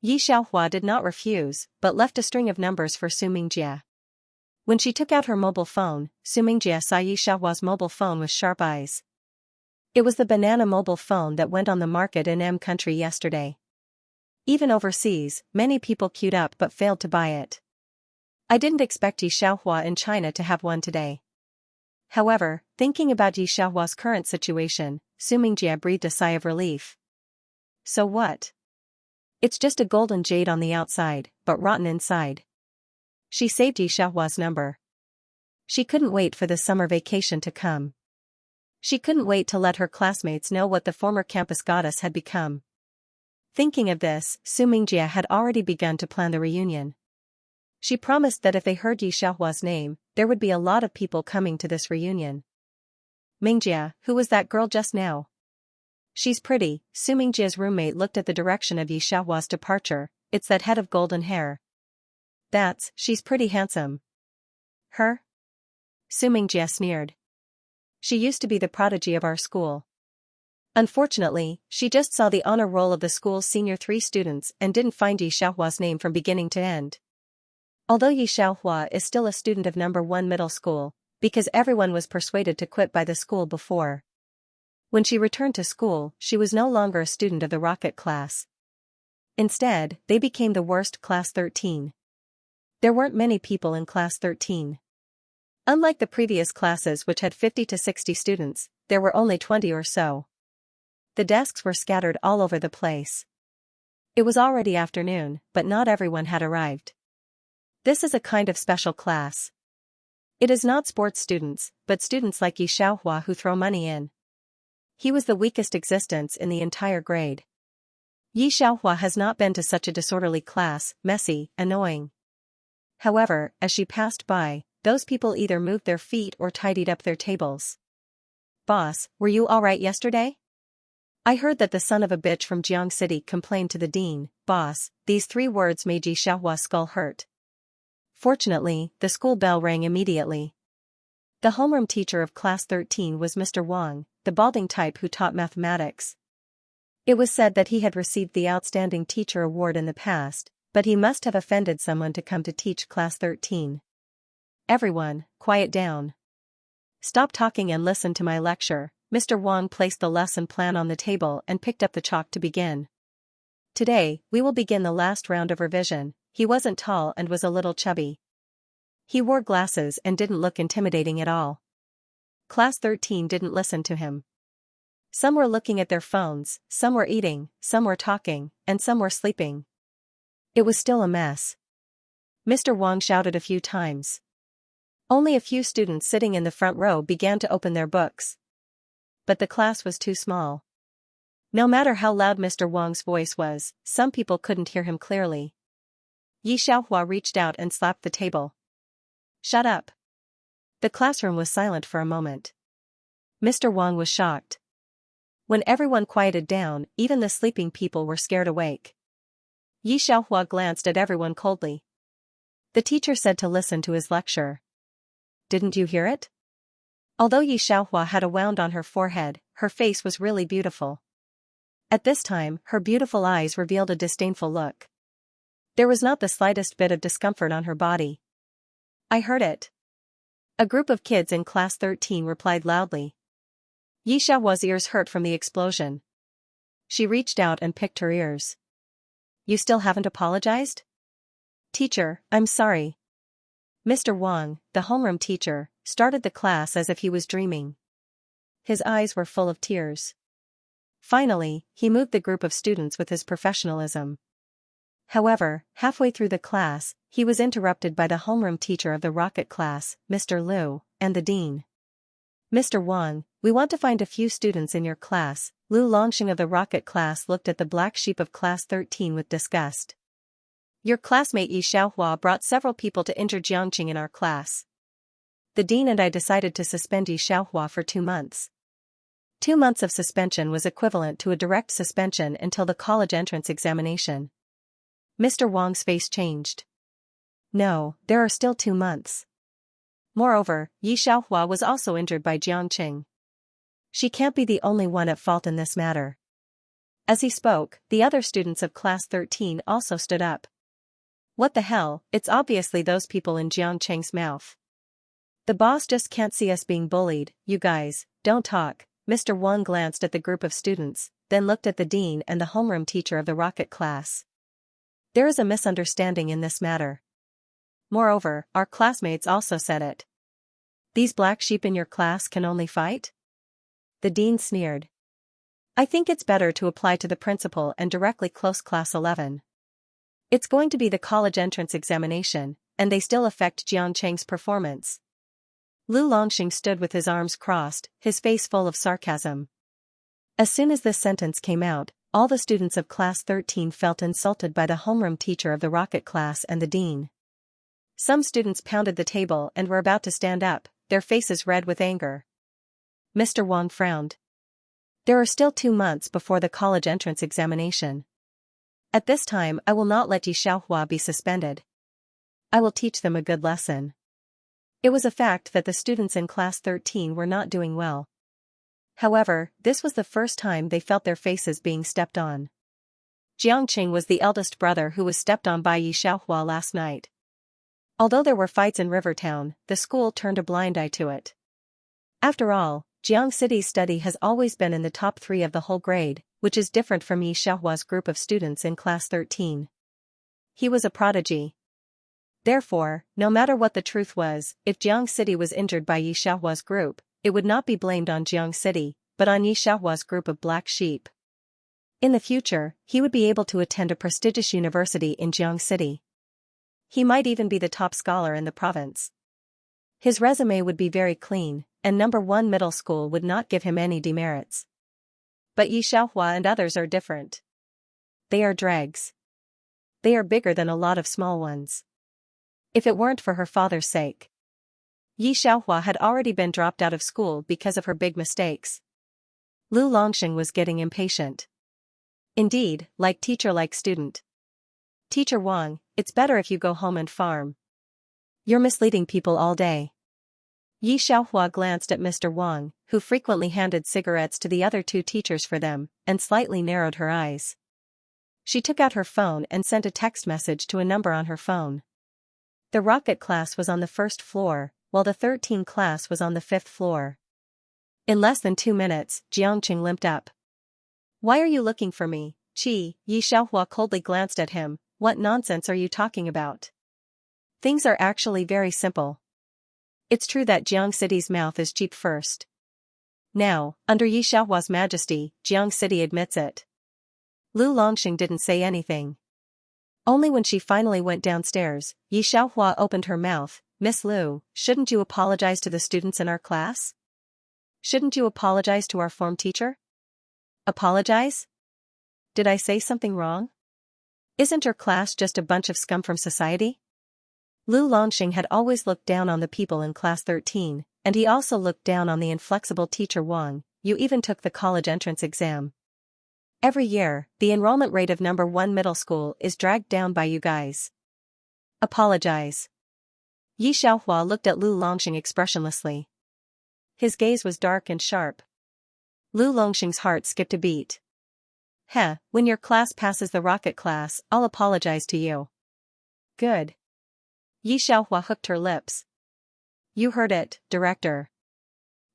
Yi Xiaohua did not refuse, but left a string of numbers for Xianxia. When she took out her mobile phone, Xianxia saw Yi Xiaohua's mobile phone with sharp eyes. It was the banana mobile phone that went on the market in M country yesterday. Even overseas, many people queued up but failed to buy it. I didn't expect Yi Xiaohua in China to have one today. However, thinking about Yi Xiaohua's current situation, Su Mingjie breathed a sigh of relief. So what? It's just a golden jade on the outside, but rotten inside. She saved Yi Xiaohua's number. She couldn't wait for the summer vacation to come. She couldn't wait to let her classmates know what the former campus goddess had become. Thinking of this, Su Mingjie had already begun to plan the reunion. She promised that if they heard Yi Xiaohua's name, there would be a lot of people coming to this reunion. Mingjie, who was that girl just now? She's pretty. Su Mingjie's roommate looked at the direction of Yi Xiaohua's departure. It's that head of golden hair. She's pretty handsome. Her? Su Mingjie sneered. She used to be the prodigy of our school. Unfortunately, she just saw the honor roll of the school's senior 3 students and didn't find Yi Xiaohua's name from beginning to end. Although Yi Xiaohua is still a student of number 1 middle school, because everyone was persuaded to quit by the school before. When she returned to school, she was no longer a student of the rocket class. Instead, they became the worst class 13. There weren't many people in class 13. Unlike the previous classes which had 50 to 60 students, there were only 20 or so. The desks were scattered all over the place. It was already afternoon, but not everyone had arrived. This is a kind of special class. It is not sports students, but students like Yi Xiaohua who throw money in. He was the weakest existence in the entire grade. Yi Xiaohua has not been to such a disorderly class, messy, annoying. However, as she passed by, those people either moved their feet or tidied up their tables. Boss, were you alright yesterday? I heard that the son of a bitch from Jiang City complained to the dean. Boss, these 3 words made Yi Xiaohua's skull hurt. Fortunately, the school bell rang immediately. The homeroom teacher of class 13 was Mr. Wang, the balding type who taught mathematics. It was said that he had received the Outstanding Teacher Award in the past, but he must have offended someone to come to teach class 13. Everyone, quiet down. Stop talking and listen to my lecture. Mr. Wang placed the lesson plan on the table and picked up the chalk to begin. Today, we will begin the last round of revision. He wasn't tall and was a little chubby. He wore glasses and didn't look intimidating at all. Class 13 didn't listen to him. Some were looking at their phones, some were eating, some were talking, and some were sleeping. It was still a mess. Mr. Wang shouted a few times. Only a few students sitting in the front row began to open their books. But the class was too small. No matter how loud Mr. Wang's voice was, some people couldn't hear him clearly. Yi Xiaohua reached out and slapped the table. Shut up. The classroom was silent for a moment. Mr. Wang was shocked. When everyone quieted down, even the sleeping people were scared awake. Yi Xiaohua glanced at everyone coldly. The teacher said to listen to his lecture. Didn't you hear it? Although Yi Xiaohua had a wound on her forehead, her face was really beautiful. At this time, her beautiful eyes revealed a disdainful look. There was not the slightest bit of discomfort on her body. I heard it. A group of kids in class 13 replied loudly. Yi Xiaohua's ears hurt from the explosion. She reached out and picked her ears. You still haven't apologized? Teacher, I'm sorry. Mr. Wang, the homeroom teacher, started the class as if he was dreaming. His eyes were full of tears. Finally, he moved the group of students with his professionalism. However, halfway through the class, he was interrupted by the homeroom teacher of the rocket class, Mr. Liu, and the dean. Mr. Wang, we want to find a few students in your class. Liu Longxing of the rocket class looked at the black sheep of class 13 with disgust. Your classmate Yi Xiaohua brought several people to injure Jiangqing in our class. The dean and I decided to suspend Yi Xiaohua for 2 months. 2 months of suspension was equivalent to a direct suspension until the college entrance examination. Mr. Wang's face changed. No, there are still 2 months. Moreover, Yi Xiaohua was also injured by Jiangqing. She can't be the only one at fault in this matter. As he spoke, the other students of class 13 also stood up. What the hell, it's obviously those people in Jiangqing's mouth. The boss just can't see us being bullied. You guys, don't talk. Mr. Wang glanced at the group of students, then looked at the dean and the homeroom teacher of the rocket class. There is a misunderstanding in this matter. Moreover, our classmates also said it. These black sheep in your class can only fight? The dean sneered. I think it's better to apply to the principal and directly close class 11. It's going to be the college entrance examination, and they still affect Xianxia's performance. Lu Longxing stood with his arms crossed, his face full of sarcasm. As soon as this sentence came out, all the students of class 13 felt insulted by the homeroom teacher of the rocket class and the dean. Some students pounded the table and were about to stand up, their faces red with anger. Mr. Wang frowned. There are still 2 months before the college entrance examination. At this time I will not let Yi Xiaohua be suspended. I will teach them a good lesson. It was a fact that the students in class 13 were not doing well. However, this was the first time they felt their faces being stepped on. Jiangqing was the eldest brother who was stepped on by Yi Xiaohua last night. Although there were fights in Rivertown, the school turned a blind eye to it. After all, Jiang City's study has always been in the top 3 of the whole grade, which is different from Yi Xiaohua's group of students in class 13. He was a prodigy. Therefore, no matter what the truth was, if Jiang City was injured by Yi Xiaohua's group, it would not be blamed on Jiang City, but on Yi Xiaohua's group of black sheep. In the future, he would be able to attend a prestigious university in Jiang City. He might even be the top scholar in the province. His resume would be very clean, and number 1 middle school would not give him any demerits. But Yi Xiaohua and others are different. They are dregs. They are bigger than a lot of small ones. If it weren't for her father's sake. Yi Xiaohua had already been dropped out of school because of her big mistakes. Lu Longxing was getting impatient. Indeed, like teacher like student. Teacher Wang, it's better if you go home and farm. You're misleading people all day. Yi Xiaohua glanced at Mr. Wang, who frequently handed cigarettes to the other 2 teachers for them, and slightly narrowed her eyes. She took out her phone and sent a text message to a number on her phone. The rocket class was on the 1st floor, while the 13 class was on the 5th floor. In less than 2 minutes, Jiangqing limped up. Why are you looking for me, Qi? Yi Xiaohua coldly glanced at him. What nonsense are you talking about? Things are actually very simple. It's true that Jiang City's mouth is cheap first. Now, under Yi Xiaohua's majesty, Jiang City admits it. Lu Longxing didn't say anything. Only when she finally went downstairs, Yi Xiaohua opened her mouth. Miss Lu, shouldn't you apologize to the students in our class? Shouldn't you apologize to our form teacher? Apologize? Did I say something wrong? Isn't your class just a bunch of scum from society? Lu Longxing had always looked down on the people in class 13, and he also looked down on the inflexible teacher Wang. You even took the college entrance exam. Every year, the enrollment rate of number 1 middle school is dragged down by you guys. Apologize. Yi Xiaohua looked at Lu Longxing expressionlessly. His gaze was dark and sharp. Lu Longxing's heart skipped a beat. When your class passes the rocket class, I'll apologize to you. Good. Yi Xiaohua hooked her lips. You heard it, director.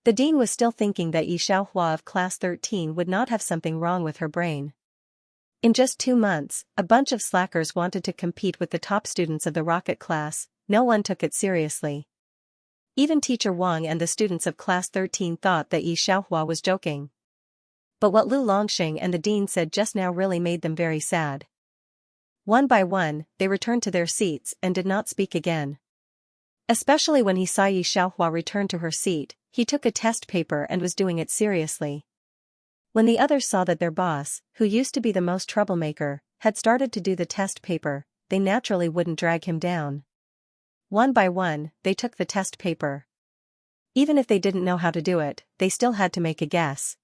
The dean was still thinking that Yi Xiaohua of class 13 would not have something wrong with her brain. In just 2 months, a bunch of slackers wanted to compete with the top students of the rocket class. No one took it seriously. Even teacher Wang and the students of class 13 thought that Yi Xiaohua was joking. But what Lu Longxing and the dean said just now really made them very sad. One by one, they returned to their seats and did not speak again. Especially when he saw Yi Xiaohua return to her seat, he took a test paper and was doing it seriously. When the others saw that their boss, who used to be the most troublemaker, had started to do the test paper, they naturally wouldn't drag him down. One by one, they took the test paper. Even if they didn't know how to do it, they still had to make a guess.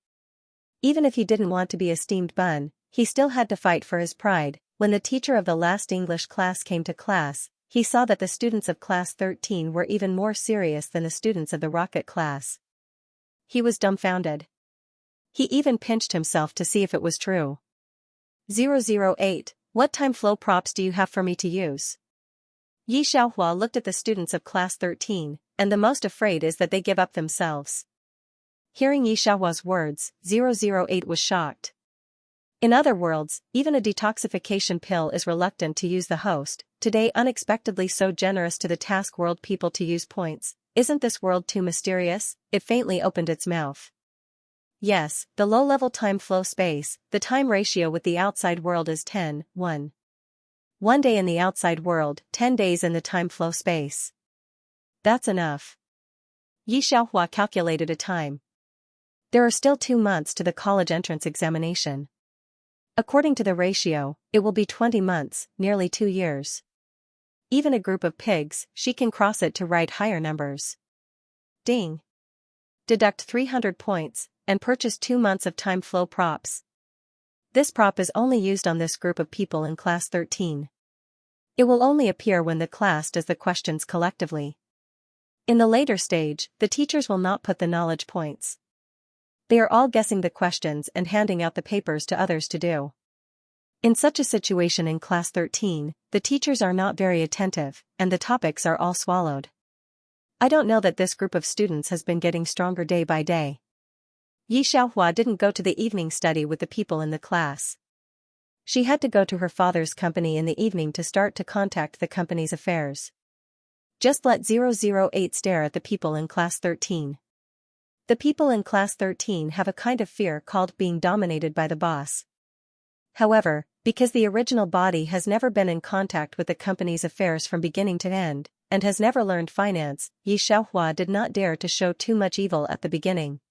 Even if he didn't want to be a steamed bun, he still had to fight for his pride. When the teacher of the last English class came to class, he saw that the students of class 13 were even more serious than the students of the rocket class. He was dumbfounded. He even pinched himself to see if it was true. 008, what time flow props do you have for me to use? Yi Xiaohua looked at the students of class 13, and the most afraid is that they give up themselves. Hearing Yi Xiaohua's words, 008 was shocked. In other worlds, even a detoxification pill is reluctant to use the host, today unexpectedly so generous to the task world people to use points. Isn't this world too mysterious? It faintly opened its mouth. Yes, the low-level time flow space, the time ratio with the outside world is 10:1. 1 day in the outside world, 10 days in the time flow space. That's enough. Yi Xiaohua calculated a time. There are still 2 months to the college entrance examination. According to the ratio, it will be 20 months, nearly 2 years. Even a group of pigs, she can cross it to write higher numbers. Ding. Deduct 300 points, and purchase 2 months of time flow props. This prop is only used on this group of people in class 13. It will only appear when the class does the questions collectively. In the later stage, the teachers will not put the knowledge points. They are all guessing the questions and handing out the papers to others to do. In such a situation in class 13, the teachers are not very attentive, and the topics are all swallowed. I don't know that this group of students has been getting stronger day by day. Yi Xiaohua didn't go to the evening study with the people in the class. She had to go to her father's company in the evening to start to contact the company's affairs. Just let 008 stare at the people in class 13. The people in class 13 have a kind of fear called being dominated by the boss. However, because the original body has never been in contact with the company's affairs from beginning to end, and has never learned finance, Yi Xiaohua did not dare to show too much evil at the beginning.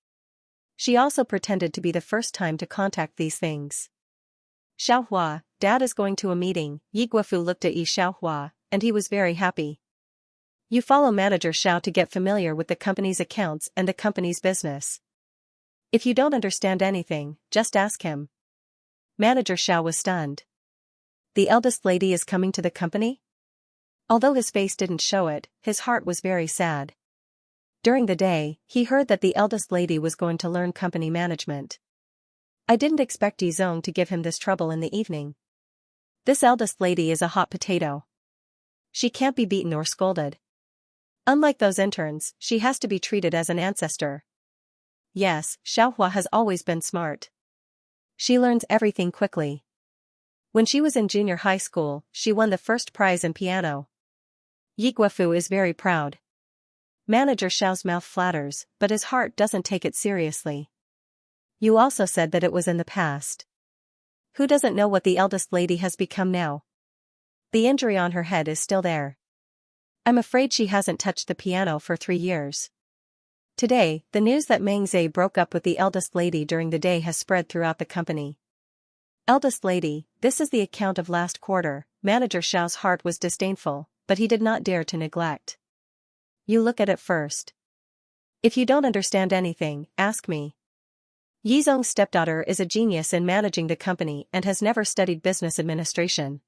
She also pretended to be the first time to contact these things. Xiaohua, Dad is going to a meeting. Yi Guofu looked at Yi Xiaohua, and he was very happy. You follow Manager Xiao to get familiar with the company's accounts and the company's business. If you don't understand anything, just ask him. Manager Xiao was stunned. The eldest lady is coming to the company? Although his face didn't show it, his heart was very sad. During the day, he heard that the eldest lady was going to learn company management. I didn't expect Yi Zong to give him this trouble in the evening. This eldest lady is a hot potato. She can't be beaten or scolded. Unlike those interns, she has to be treated as an ancestor. Yes, Xiaohua has always been smart. She learns everything quickly. When she was in junior high school, she won the first prize in piano. Yi Guofu is very proud. Manager Xiao's mouth flatters, but his heart doesn't take it seriously. You also said that it was in the past. Who doesn't know what the eldest lady has become now? The injury on her head is still there. I'm afraid she hasn't touched the piano for 3 years. Today, the news that Meng Zhe broke up with the eldest lady during the day has spread throughout the company. Eldest lady, this is the account of last quarter. Manager Xiao's heart was disdainful, but he did not dare to neglect. You look at it first. If you don't understand anything, ask me. Yi Zong's stepdaughter is a genius in managing the company and has never studied business administration.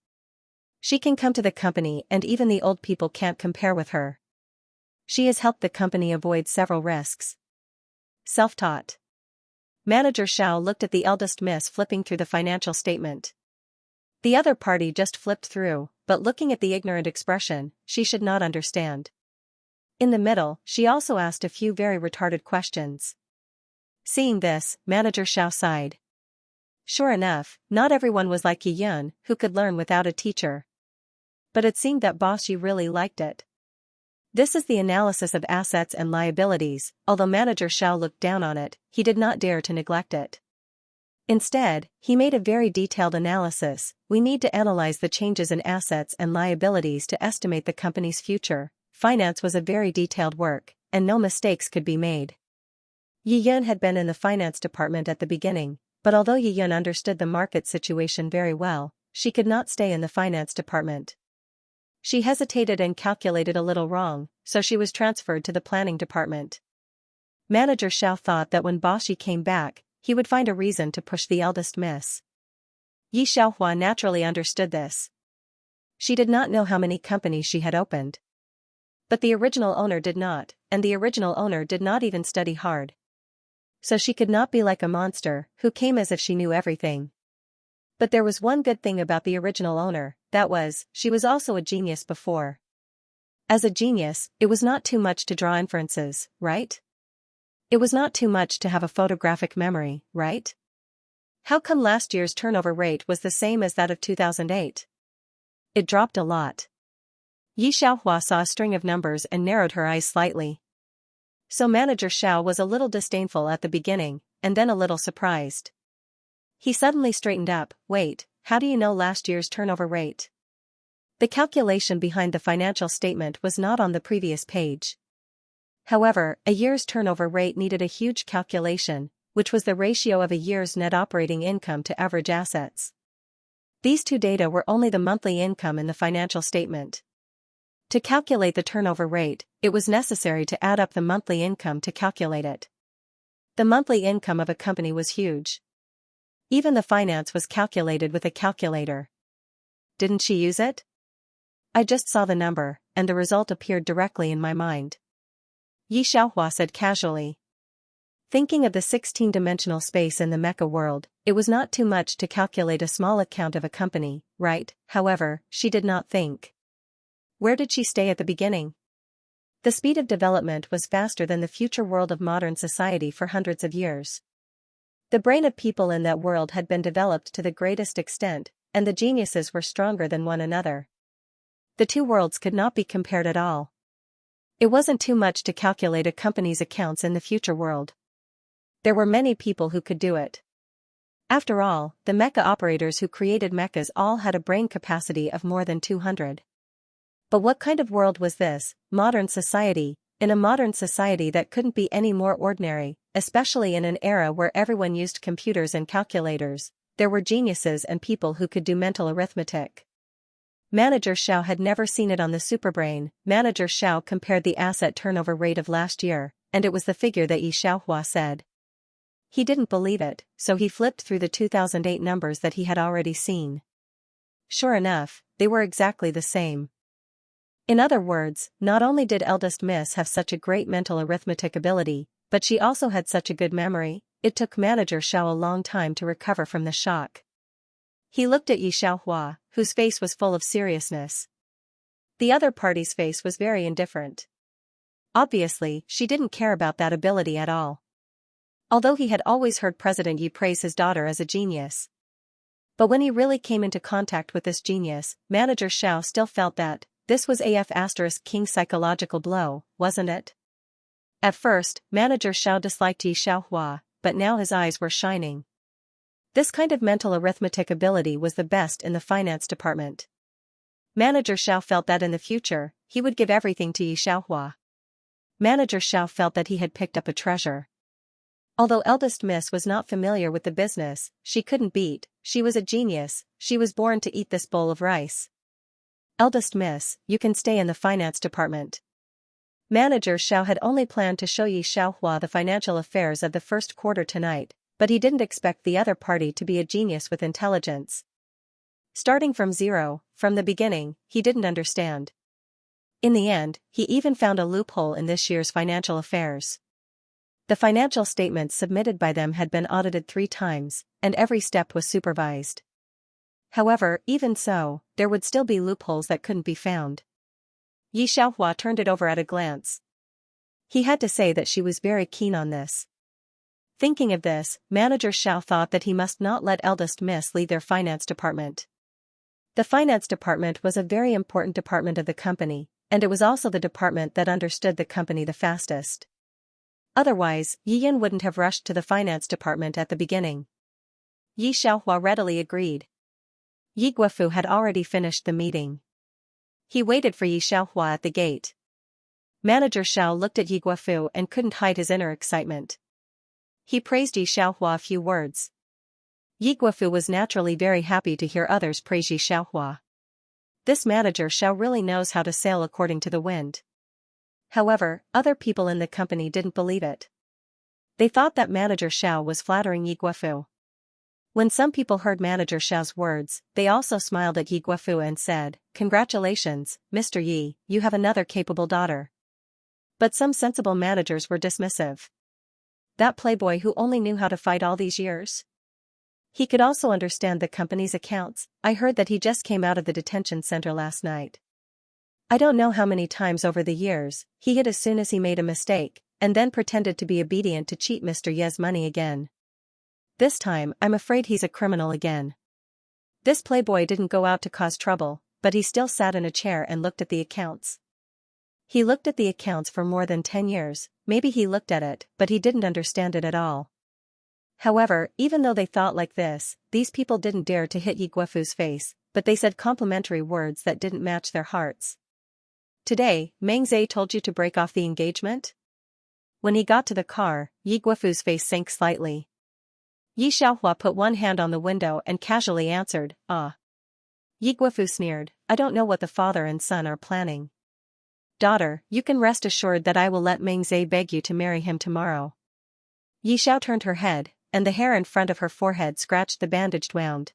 She can come to the company and even the old people can't compare with her. She has helped the company avoid several risks. Self-taught. Manager Xiao looked at the eldest miss flipping through the financial statement. The other party just flipped through, but looking at the ignorant expression, she should not understand. In the middle, she also asked a few very retarded questions. Seeing this, Manager Xiao sighed. Sure enough, not everyone was like Yi Yun, who could learn without a teacher. But it seemed that Boss Yi really liked it. This is the analysis of assets and liabilities. Although Manager Xiao looked down on it, he did not dare to neglect it. Instead, he made a very detailed analysis. We need to analyze the changes in assets and liabilities to estimate the company's future. Finance was a very detailed work, and no mistakes could be made. Yi Yun had been in the finance department at the beginning, but although Yi Yun understood the market situation very well, she could not stay in the finance department. She hesitated and calculated a little wrong, so she was transferred to the planning department. Manager Xiao thought that when Boss Yi came back, he would find a reason to push the eldest miss. Yi Xiaohua naturally understood this. She did not know how many companies she had opened. But the original owner did not, and the original owner did not even study hard. So she could not be like a monster, who came as if she knew everything. But there was one good thing about the original owner, that was, she was also a genius before. As a genius, it was not too much to draw inferences, right? It was not too much to have a photographic memory, right? How come last year's turnover rate was the same as that of 2008? It dropped a lot. Yi Xiaohua saw a string of numbers and narrowed her eyes slightly. So Manager Xiao was a little disdainful at the beginning, and then a little surprised. He suddenly straightened up. Wait, how do you know last year's turnover rate? The calculation behind the financial statement was not on the previous page. However, a year's turnover rate needed a huge calculation, which was the ratio of a year's net operating income to average assets. These two data were only the monthly income in the financial statement. To calculate the turnover rate, it was necessary to add up the monthly income to calculate it. The monthly income of a company was huge. Even the finance was calculated with a calculator. Didn't she use it? I just saw the number, and the result appeared directly in my mind. Yi Xiaohua said casually. Thinking of the 16-dimensional space in the mecha world, it was not too much to calculate a small account of a company, right? However, she did not think. Where did she stay at the beginning? The speed of development was faster than the future world of modern society for hundreds of years. The brain of people in that world had been developed to the greatest extent, and the geniuses were stronger than one another. The two worlds could not be compared at all. It wasn't too much to calculate a company's accounts in the future world. There were many people who could do it. After all, the mecha operators who created mechas all had a brain capacity of more than 200. But what kind of world was this? Modern society. In a modern society that couldn't be any more ordinary, especially in an era where everyone used computers and calculators, there were geniuses and people who could do mental arithmetic. Manager Xiao had never seen it on the superbrain. Manager Xiao compared the asset turnover rate of last year, and it was the figure that Yi Xiaohua said. He didn't believe it, so he flipped through the 2008 numbers that he had already seen. Sure enough, they were exactly the same. In other words, not only did eldest Miss have such a great mental arithmetic ability, but she also had such a good memory. It took Manager Xiao a long time to recover from the shock. He looked at Yi Xiaohua, whose face was full of seriousness. The other party's face was very indifferent. Obviously, she didn't care about that ability at all. Although he had always heard President Yi praise his daughter as a genius. But when he really came into contact with this genius, Manager Xiao still felt that this was King's psychological blow, wasn't it? At first, Manager Xiao disliked Yi Xiaohua, but now his eyes were shining. This kind of mental arithmetic ability was the best in the finance department. Manager Xiao felt that in the future, he would give everything to Yi Xiaohua. Manager Xiao felt that he had picked up a treasure. Although eldest Miss was not familiar with the business, she couldn't beat. She was a genius, she was born to eat this bowl of rice. Eldest Miss, you can stay in the finance department. Manager Xiao had only planned to show Yi Xiaohua the financial affairs of the first quarter tonight, but he didn't expect the other party to be a genius with intelligence. Starting from zero, from the beginning, he didn't understand. In the end, he even found a loophole in this year's financial affairs. The financial statements submitted by them had been audited 3 times, and every step was supervised. However, even so, there would still be loopholes that couldn't be found. Yi Xiaohua turned it over at a glance. He had to say that she was very keen on this. Thinking of this, Manager Xiao thought that he must not let eldest Miss lead their finance department. The finance department was a very important department of the company, and it was also the department that understood the company the fastest. Otherwise, Yi Yin wouldn't have rushed to the finance department at the beginning. Yi Xiaohua readily agreed. Yi Guofu had already finished the meeting. He waited for Yi Xiaohua at the gate. Manager Xiao looked at Yi Guofu and couldn't hide his inner excitement. He praised Yi Xiaohua a few words. Yi Guofu was naturally very happy to hear others praise Yi Xiaohua. This Manager Xiao really knows how to sail according to the wind. However, other people in the company didn't believe it. They thought that Manager Xiao was flattering Yi Guofu. When some people heard Manager Xiao's words, they also smiled at Yi Guofu and said, "Congratulations, Mr. Yi, you have another capable daughter." But some sensible managers were dismissive. That playboy who only knew how to fight all these years? He could also understand the company's accounts. I heard that he just came out of the detention center last night. I don't know how many times over the years, he hid as soon as he made a mistake, and then pretended to be obedient to cheat Mr. Ye's money again. This time, I'm afraid he's a criminal again. This playboy didn't go out to cause trouble, but he still sat in a chair and looked at the accounts. He looked at the accounts for more than 10 years, maybe he looked at it, but he didn't understand it at all. However, even though they thought like this, these people didn't dare to hit Yi Guofu's face, but they said complimentary words that didn't match their hearts. Today, Meng Zhe told you to break off the engagement? When he got to the car, Yi Guofu's face sank slightly. Yi Xiaohua put one hand on the window and casually answered, "Ah." Yi Guofu sneered, "I don't know what the father and son are planning. Daughter, you can rest assured that I will let Meng Zhe beg you to marry him tomorrow." Yi Xiao turned her head, and the hair in front of her forehead scratched the bandaged wound.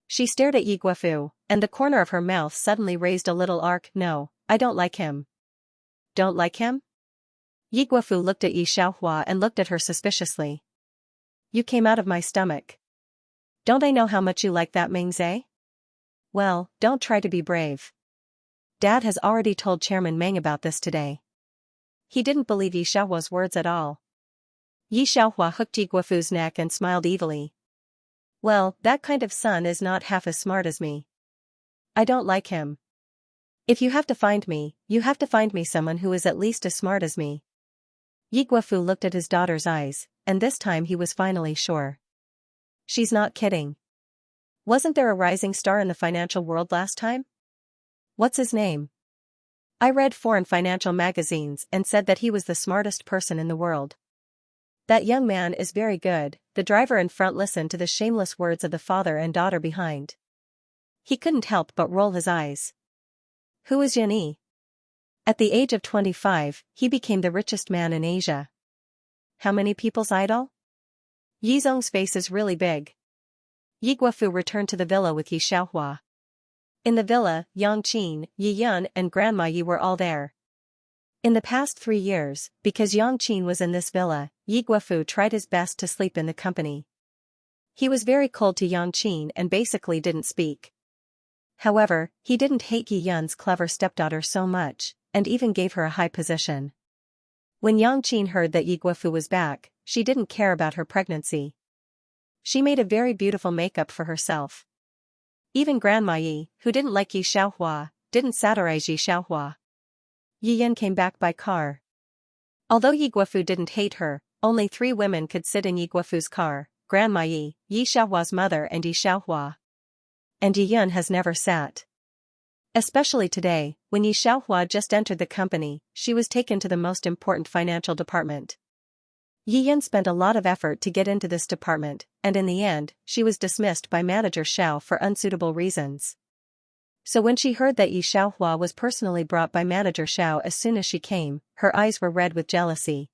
She stared at Yi Guofu, and the corner of her mouth suddenly raised a little arc. "No, I don't like him." "Don't like him?" Yi Guofu looked at Yi Xiaohua and looked at her suspiciously. "You came out of my stomach. Don't I know how much you like that Meng Zhe? Well, don't try to be brave. Dad has already told Chairman Meng about this today." He didn't believe Yi Xiaohua's words at all. Yi Xiaohua hooked Yi Guofu's neck and smiled evilly. "Well, that kind of son is not half as smart as me. I don't like him. If you have to find me, you have to find me someone who is at least as smart as me." Yi Guofu looked at his daughter's eyes, and this time he was finally sure. She's not kidding. Wasn't there a rising star in the financial world last time? What's his name? I read foreign financial magazines and said that he was the smartest person in the world. That young man is very good. The driver in front listened to the shameless words of the father and daughter behind. He couldn't help but roll his eyes. Who is Yan Yi? At the age of 25, he became the richest man in Asia. How many people's idol? Yi Zong's face is really big. Yi Guofu returned to the villa with Yi Xiaohua. In the villa, Yang Qin, Yi Yun and Grandma Yi were all there. In the past 3 years, because Yang Qin was in this villa, Yi Guofu tried his best to sleep in the company. He was very cold to Yang Qin and basically didn't speak. However, he didn't hate Yi Yun's clever stepdaughter so much, and even gave her a high position. When Yang Qin heard that Yi Guofu was back, she didn't care about her pregnancy. She made a very beautiful makeup for herself. Even Grandma Yi, who didn't like Yi Xiaohua, didn't satirize Yi Xiaohua. Yi Yun came back by car. Although Yi Guofu didn't hate her, only 3 women could sit in Yi Guofu's car: Grandma Yi, Yi Xiaohua's mother and Yi Xiaohua. And Yi Yun has never sat. Especially today, when Yi Xiaohua just entered the company, she was taken to the most important financial department. Yi Yun spent a lot of effort to get into this department, and in the end, she was dismissed by Manager Xiao for unsuitable reasons. So when she heard that Yi Xiaohua was personally brought by Manager Xiao as soon as she came, her eyes were red with jealousy.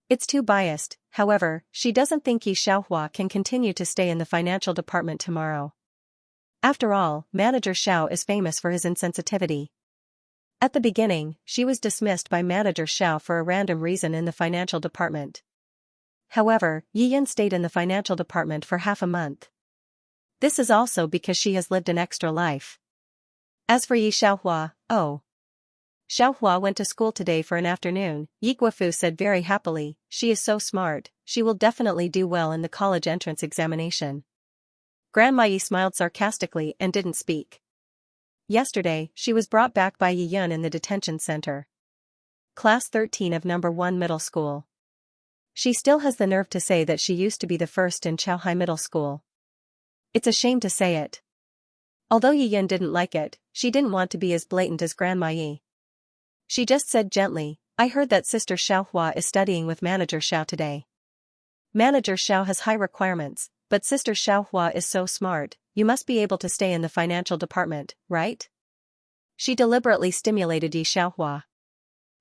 It's too biased. However, she doesn't think Yi Xiaohua can continue to stay in the financial department tomorrow. After all, Manager Xiao is famous for his insensitivity. At the beginning, she was dismissed by Manager Xiao for a random reason in the financial department. However, Yi Yun stayed in the financial department for half a month. This is also because she has lived an extra life. As for Yi Xiaohua, oh. Xiaohua went to school today for an afternoon, Yi Guofu said very happily. She is so smart, she will definitely do well in the college entrance examination. Grandma Yi smiled sarcastically and didn't speak. Yesterday, she was brought back by Yi Yun in the detention center. Class 13 of number 1 middle school. She still has the nerve to say that she used to be the first in Chaohai Middle School. It's a shame to say it. Although Yi Yun didn't like it, she didn't want to be as blatant as Grandma Yi. She just said gently, I heard that Sister Xiaohua is studying with Manager Xiao today. Manager Xiao has high requirements, but Sister Xiaohua is so smart, you must be able to stay in the financial department, right? She deliberately stimulated Yi Xiaohua.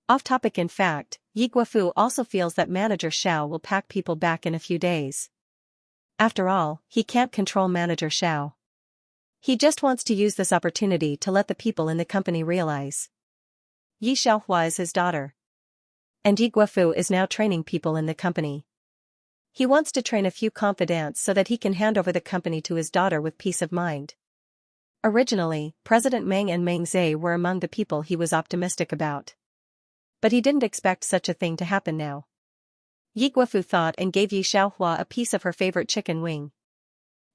Off topic. In fact, Yi Guofu also feels that Manager Xiao will pack people back in a few days. After all, he can't control Manager Xiao. He just wants to use this opportunity to let the people in the company realize Yi Xiaohua is his daughter. And Yi Guofu is now training people in the company. He wants to train a few confidants so that he can hand over the company to his daughter with peace of mind. Originally, President Meng and Meng Zhe were among the people he was optimistic about. But he didn't expect such a thing to happen now. Yi Guofu thought and gave Yi Xiaohua a piece of her favorite chicken wing.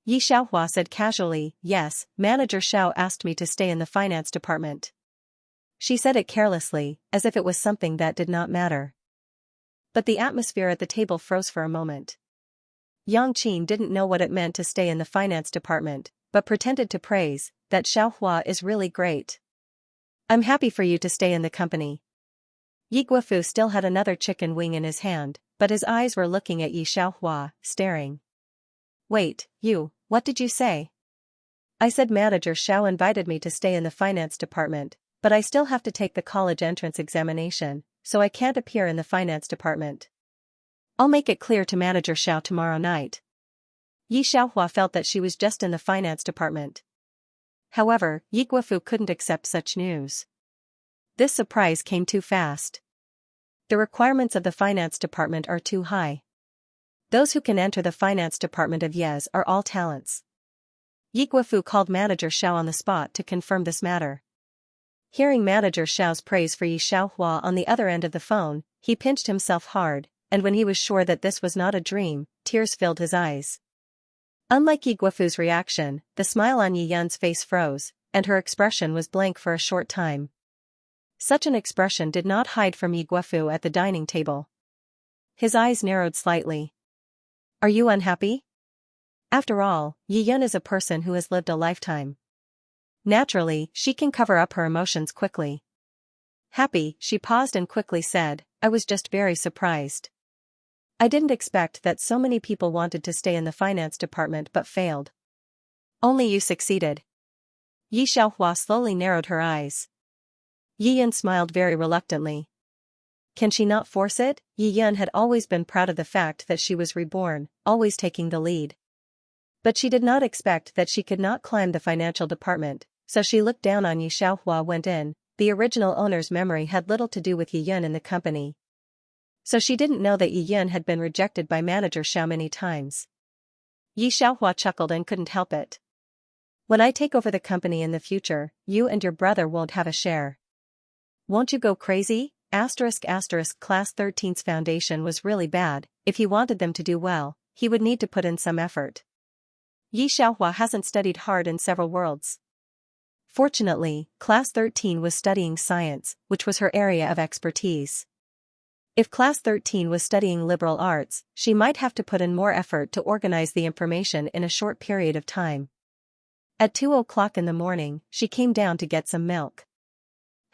Yi Xiaohua said casually, "Yes, Manager Xiao asked me to stay in the finance department." She said it carelessly, as if it was something that did not matter. But the atmosphere at the table froze for a moment. Yang Qin didn't know what it meant to stay in the finance department, but pretended to praise, "That Xiaohua is really great. I'm happy for you to stay in the company." Yi Guofu still had another chicken wing in his hand, but his eyes were looking at Yi Xiaohua, staring. "Wait, what did you say?" "I said Manager Xiao invited me to stay in the finance department, but I still have to take the college entrance examination, so I can't appear in the finance department. I'll make it clear to Manager Xiao tomorrow night." Yi Xiaohua felt that she was just in the finance department. However, Yi Guofu couldn't accept such news. This surprise came too fast. The requirements of the finance department are too high. Those who can enter the finance department of Yes are all talents. Yi Guofu called Manager Xiao on the spot to confirm this matter. Hearing Manager Xiao's praise for Yi Xiaohua on the other end of the phone, he pinched himself hard, and when he was sure that this was not a dream, tears filled his eyes. Unlike Yi Guofu's reaction, the smile on Yi Yun's face froze, and her expression was blank for a short time. Such an expression did not hide from Yi Guofu at the dining table. His eyes narrowed slightly. "Are you unhappy?" After all, Yi Yun is a person who has lived a lifetime. Naturally, she can cover up her emotions quickly. Happy, she paused and quickly said, "I was just very surprised. I didn't expect that so many people wanted to stay in the finance department but failed. Only you succeeded." Yi Xiaohua slowly narrowed her eyes. Yi Yun smiled very reluctantly. Can she not force it? Yi Yun had always been proud of the fact that she was reborn, always taking the lead. But she did not expect that she could not climb the financial department, so she looked down on Yi Xiaohua went in. The original owner's memory had little to do with Yi Yun in the company. So she didn't know that Yi Yun had been rejected by Manager Xiao many times. Yi Xiaohua chuckled and couldn't help it. "When I take over the company in the future, you and your brother won't have a share. Won't you go crazy?" Class 13's foundation was really bad. If he wanted them to do well, he would need to put in some effort. Yi Xiaohua hasn't studied hard in several worlds. Fortunately, Class 13 was studying science, which was her area of expertise. If Class 13 was studying liberal arts, she might have to put in more effort to organize the information in a short period of time. At 2 o'clock in the morning, she came down to get some milk.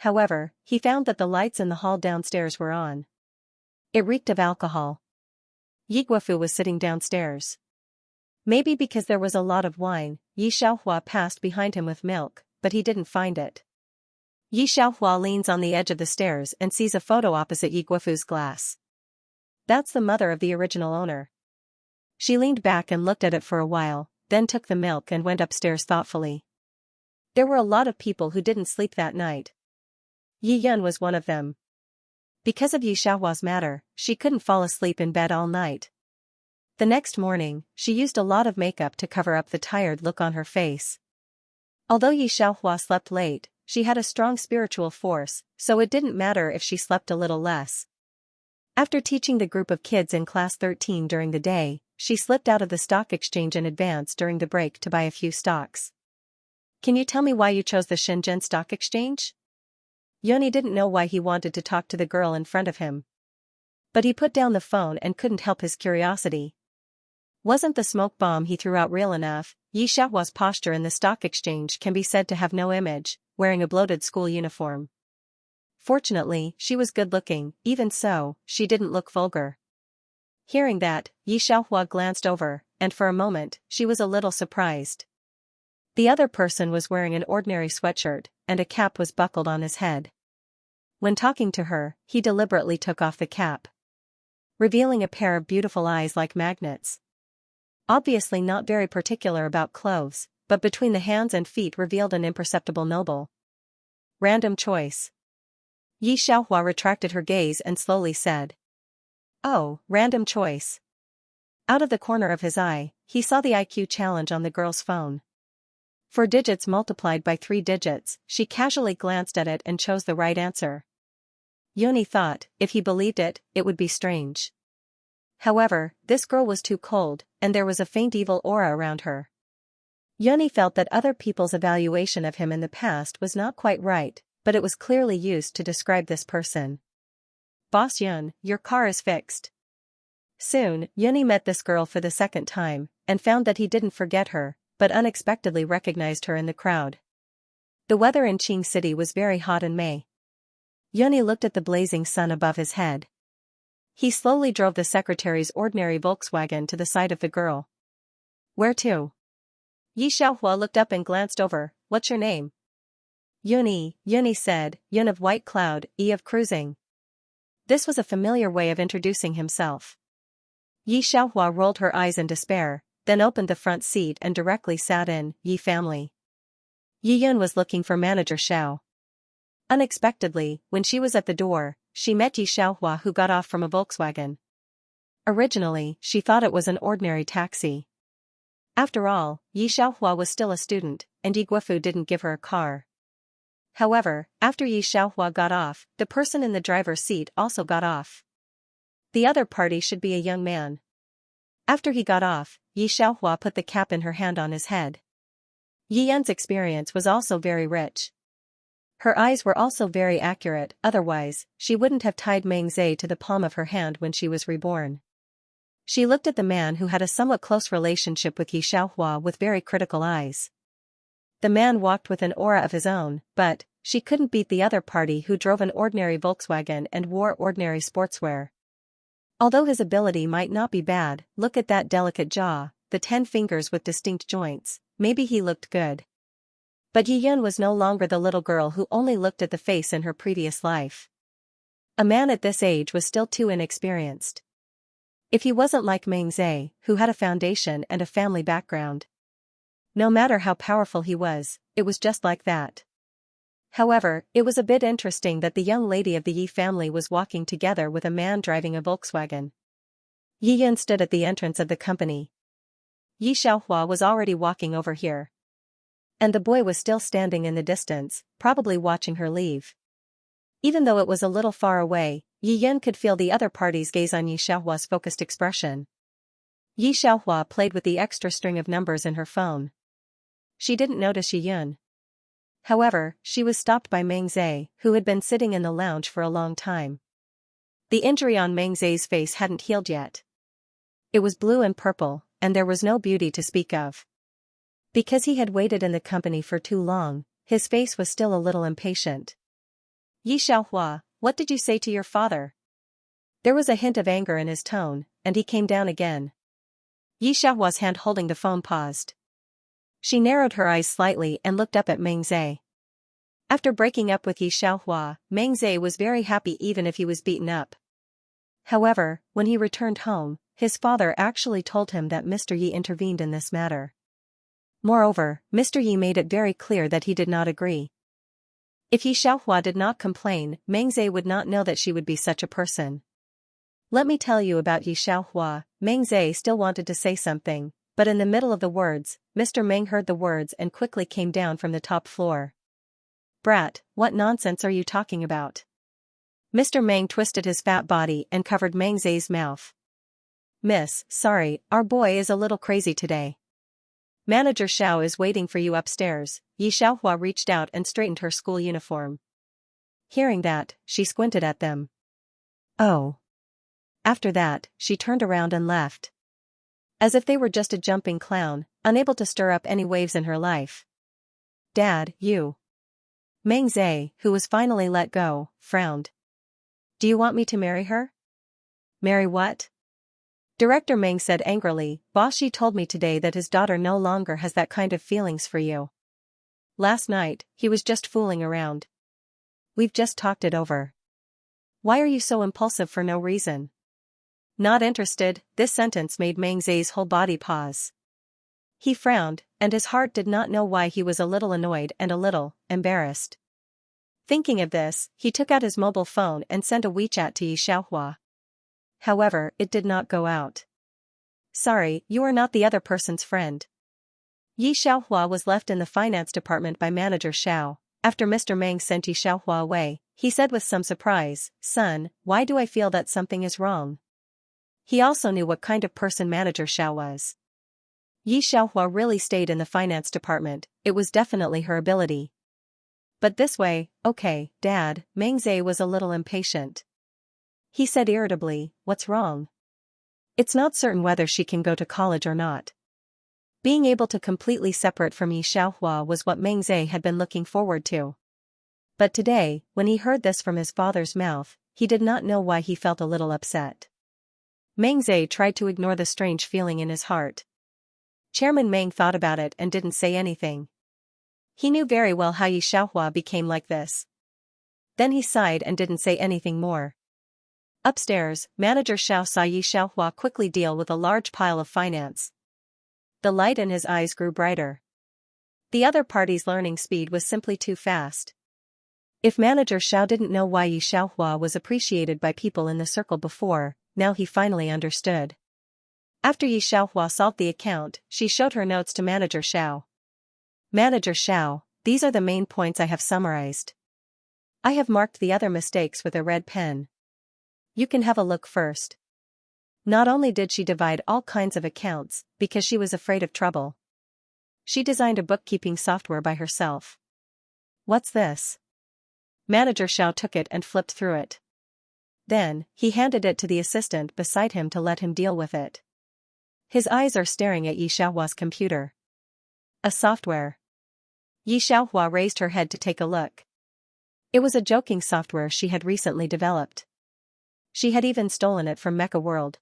However, he found that the lights in the hall downstairs were on. It reeked of alcohol. Yi Guofu was sitting downstairs. Maybe because there was a lot of wine, Yi Xiaohua passed behind him with milk, but he didn't find it. Yi Xiaohua leans on the edge of the stairs and sees a photo opposite Yi Guofu's glass. That's the mother of the original owner. She leaned back and looked at it for a while, then took the milk and went upstairs thoughtfully. There were a lot of people who didn't sleep that night. Yi Yun was one of them. Because of Yi Xiaohua's matter, she couldn't fall asleep in bed all night. The next morning, she used a lot of makeup to cover up the tired look on her face. Although Yi Xiaohua slept late, she had a strong spiritual force, so it didn't matter if she slept a little less. After teaching the group of kids in Class 13 during the day, she slipped out of the stock exchange in advance during the break to buy a few stocks. "Can you tell me why you chose the Shenzhen Stock Exchange?" Yoni didn't know why he wanted to talk to the girl in front of him. But he put down the phone and couldn't help his curiosity. Wasn't the smoke bomb he threw out real enough? Yi Xiaohua's posture in the stock exchange can be said to have no image, wearing a bloated school uniform. Fortunately, she was good-looking, even so, she didn't look vulgar. Hearing that, Yi Xiaohua glanced over, and for a moment, she was a little surprised. The other person was wearing an ordinary sweatshirt, and a cap was buckled on his head. When talking to her, he deliberately took off the cap, revealing a pair of beautiful eyes like magnets. Obviously not very particular about clothes, but between the hands and feet revealed an imperceptible noble. Random choice. Yi Xiaohua retracted her gaze and slowly said, "Oh, random choice." Out of the corner of his eye, he saw the IQ challenge on the girl's phone. 4 digits multiplied by 3 digits, she casually glanced at it and chose the right answer. Yoni thought, if he believed it, it would be strange. However, this girl was too cold, and there was a faint evil aura around her. Yuni felt that other people's evaluation of him in the past was not quite right, but it was clearly used to describe this person. Boss Yun, your car is fixed. Soon, Yuni met this girl for the second time, and found that he didn't forget her, but unexpectedly recognized her in the crowd. The weather in Qing City was very hot in May. Yuni looked at the blazing sun above his head. He slowly drove the secretary's ordinary Volkswagen to the side of the girl. Where to? Yi Xiaohua looked up and glanced over. What's your name? Yuni said, Yun of White Cloud, E of Cruising. This was a familiar way of introducing himself. Yi Xiaohua rolled her eyes in despair, then opened the front seat and directly sat in. Yi family. Yi Yun was looking for Manager Xiao. Unexpectedly, when she was at the door, she met Yi Xiaohua, who got off from a Volkswagen. Originally, she thought it was an ordinary taxi. After all, Yi Xiaohua was still a student, and Yi Guofu didn't give her a car. However, after Yi Xiaohua got off, the person in the driver's seat also got off. The other party should be a young man. After he got off, Yi Xiaohua put the cap in her hand on his head. Yi Yun's experience was also very rich. Her eyes were also very accurate, otherwise, she wouldn't have tied Meng Zhe to the palm of her hand when she was reborn. She looked at the man who had a somewhat close relationship with Yi Xiaohua with very critical eyes. The man walked with an aura of his own, but she couldn't beat the other party who drove an ordinary Volkswagen and wore ordinary sportswear. Although his ability might not be bad, look at that delicate jaw, the 10 fingers with distinct joints, maybe he looked good. But Yi Yun was no longer the little girl who only looked at the face in her previous life. A man at this age was still too inexperienced. If he wasn't like Meng Zhe, who had a foundation and a family background. No matter how powerful he was, it was just like that. However, it was a bit interesting that the young lady of the Yi family was walking together with a man driving a Volkswagen. Yi Yun stood at the entrance of the company. Yi Xiaohua was already walking over here. And the boy was still standing in the distance, probably watching her leave. Even though it was a little far away, Yi Yun could feel the other party's gaze on Yi Xiaohua's focused expression. Yi Xiaohua played with the extra string of numbers in her phone. She didn't notice Yi Yun. However, she was stopped by Meng Zhe, who had been sitting in the lounge for a long time. The injury on Meng Zhe's face hadn't healed yet. It was blue and purple, and there was no beauty to speak of. Because he had waited in the company for too long, his face was still a little impatient. Yi Xiaohua, what did you say to your father? There was a hint of anger in his tone, and he came down again. Yi Xiaohua's hand holding the phone paused. She narrowed her eyes slightly and looked up at Meng Zhe. After breaking up with Yi Xiaohua, Meng Zhe was very happy even if he was beaten up. However, when he returned home, his father actually told him that Mr. Yi intervened in this matter. Moreover, Mr. Yi made it very clear that he did not agree. If Yi Xiaohua did not complain, Meng Zhe would not know that she would be such a person. Let me tell you about Yi Xiaohua. Meng Zhe still wanted to say something, but in the middle of the words, Mr. Meng heard the words and quickly came down from the top floor. Brat, what nonsense are you talking about? Mr. Meng twisted his fat body and covered Meng Zhe's mouth. Miss, sorry, our boy is a little crazy today. Manager Xiao is waiting for you upstairs. Yi Xiaohua reached out and straightened her school uniform. Hearing that, she squinted at them. Oh. After that, she turned around and left. As if they were just a jumping clown, unable to stir up any waves in her life. Dad, you. Meng Zhe, who was finally let go, frowned. Do you want me to marry her? Marry what? Director Meng said angrily, Boss Shi told me today that his daughter no longer has that kind of feelings for you. Last night, he was just fooling around. We've just talked it over. Why are you so impulsive for no reason? Not interested. This sentence made Meng Zhe's whole body pause. He frowned, and his heart did not know why he was a little annoyed and a little embarrassed. Thinking of this, he took out his mobile phone and sent a WeChat to Yi Xiaohua. However, it did not go out. Sorry, you are not the other person's friend. Yi Xiaohua was left in the finance department by Manager Xiao. After Mr. Meng sent Yi Xiaohua away, he said with some surprise, Son, why do I feel that something is wrong? He also knew what kind of person Manager Xiao was. Yi Xiaohua really stayed in the finance department, it was definitely her ability. But this way, okay, Dad, Meng Zhe was a little impatient. He said irritably, what's wrong? It's not certain whether she can go to college or not. Being able to completely separate from Yi Xiaohua was what Meng Zhe had been looking forward to. But today, when he heard this from his father's mouth, he did not know why he felt a little upset. Meng Zhe tried to ignore the strange feeling in his heart. Chairman Meng thought about it and didn't say anything. He knew very well how Yi Xiaohua became like this. Then he sighed and didn't say anything more. Upstairs, Manager Xiao saw Yi Xiaohua quickly deal with a large pile of finance. The light in his eyes grew brighter. The other party's learning speed was simply too fast. If Manager Xiao didn't know why Yi Xiaohua was appreciated by people in the circle before, now he finally understood. After Yi Xiaohua solved the account, she showed her notes to Manager Xiao. Manager Xiao, these are the main points I have summarized. I have marked the other mistakes with a red pen. You can have a look first. Not only did she divide all kinds of accounts, because she was afraid of trouble. She designed a bookkeeping software by herself. What's this? Manager Xiao took it and flipped through it. Then, he handed it to the assistant beside him to let him deal with it. His eyes are staring at Yi Xiaohua's computer. A software. Yi Xiaohua raised her head to take a look. It was a joking software she had recently developed. She had even stolen it from Mecha World.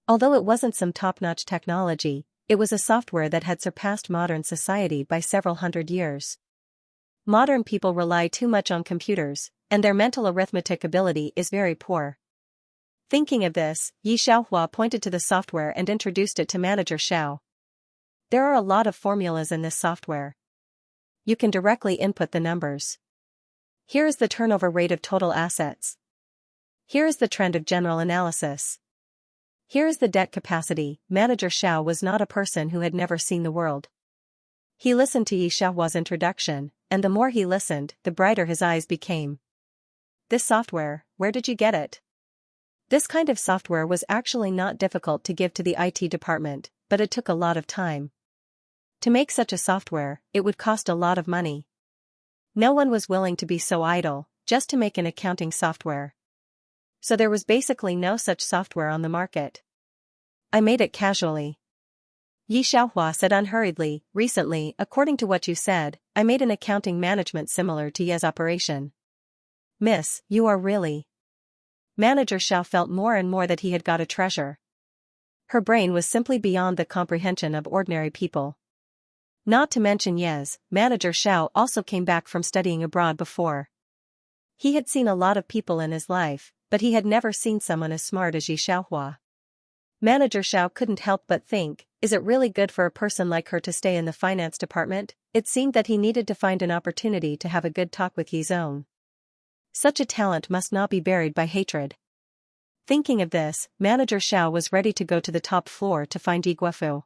Although it wasn't some top-notch technology, it was a software that had surpassed modern society by several hundred years. Modern people rely too much on computers, and their mental arithmetic ability is very poor. Thinking of this, Yi Xiaohua pointed to the software and introduced it to Manager Xiao. There are a lot of formulas in this software. You can directly input the numbers. Here is the turnover rate of total assets. Here is the trend of general analysis. Here is the debt capacity. Manager Xiao was not a person who had never seen the world. He listened to Yi Xiaohua's introduction, and the more he listened, the brighter his eyes became. This software, where did you get it? This kind of software was actually not difficult to give to the IT department, but it took a lot of time. To make such a software, it would cost a lot of money. No one was willing to be so idle, just to make an accounting software. So there was basically no such software on the market. I made it casually. Yi Xiaohua said unhurriedly, recently, according to what you said, I made an accounting management similar to Ye's operation. Miss, you are really... Manager Xiao felt more and more that he had got a treasure. Her brain was simply beyond the comprehension of ordinary people. Not to mention Ye's, Manager Xiao also came back from studying abroad before. He had seen a lot of people in his life, but he had never seen someone as smart as Yi Xiaohua. Manager Xiao couldn't help but think, is it really good for a person like her to stay in the finance department? It seemed that he needed to find an opportunity to have a good talk with Yi's own. Such a talent must not be buried by hatred. Thinking of this, Manager Xiao was ready to go to the top floor to find Yi Guofu.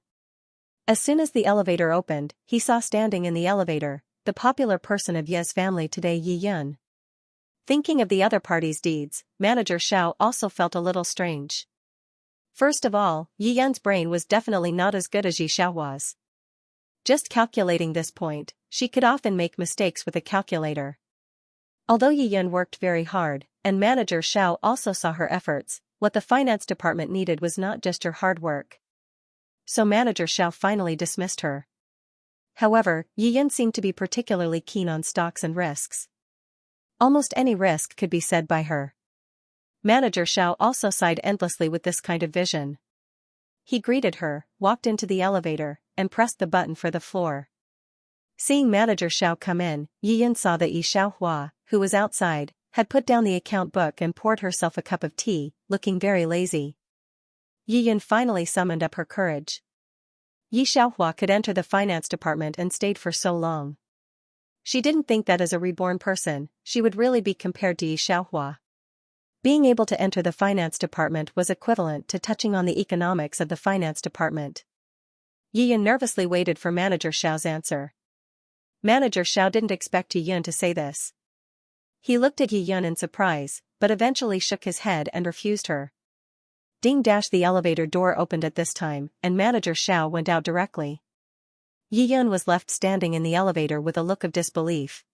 As soon as the elevator opened, he saw standing in the elevator, the popular person of Ye's family today, Yi Yun. Thinking of the other party's deeds, Manager Xiao also felt a little strange. First of all, Yi Yun's brain was definitely not as good as Yi Xiaohua's. Just calculating this point, she could often make mistakes with a calculator. Although Yi Yun worked very hard, and Manager Xiao also saw her efforts, what the finance department needed was not just her hard work. So Manager Xiao finally dismissed her. However, Yi Yun seemed to be particularly keen on stocks and risks. Almost any risk could be said by her. Manager Xiao also sighed endlessly with this kind of vision. He greeted her, walked into the elevator, and pressed the button for the floor. Seeing Manager Xiao come in, Yi Yun saw that Yi Xiaohua, who was outside, had put down the account book and poured herself a cup of tea, looking very lazy. Yi Yun finally summoned up her courage. Yi Xiaohua could enter the finance department and stayed for so long. She didn't think that as a reborn person, she would really be compared to Yi Xiaohua. Being able to enter the finance department was equivalent to touching on the economics of the finance department. Yi Yun nervously waited for Manager Xiao's answer. Manager Xiao didn't expect Yi Yun to say this. He looked at Yi Yun in surprise, but eventually shook his head and refused her. Ding dash, the elevator door opened at this time, and Manager Xiao went out directly. Yi Yun was left standing in the elevator with a look of disbelief.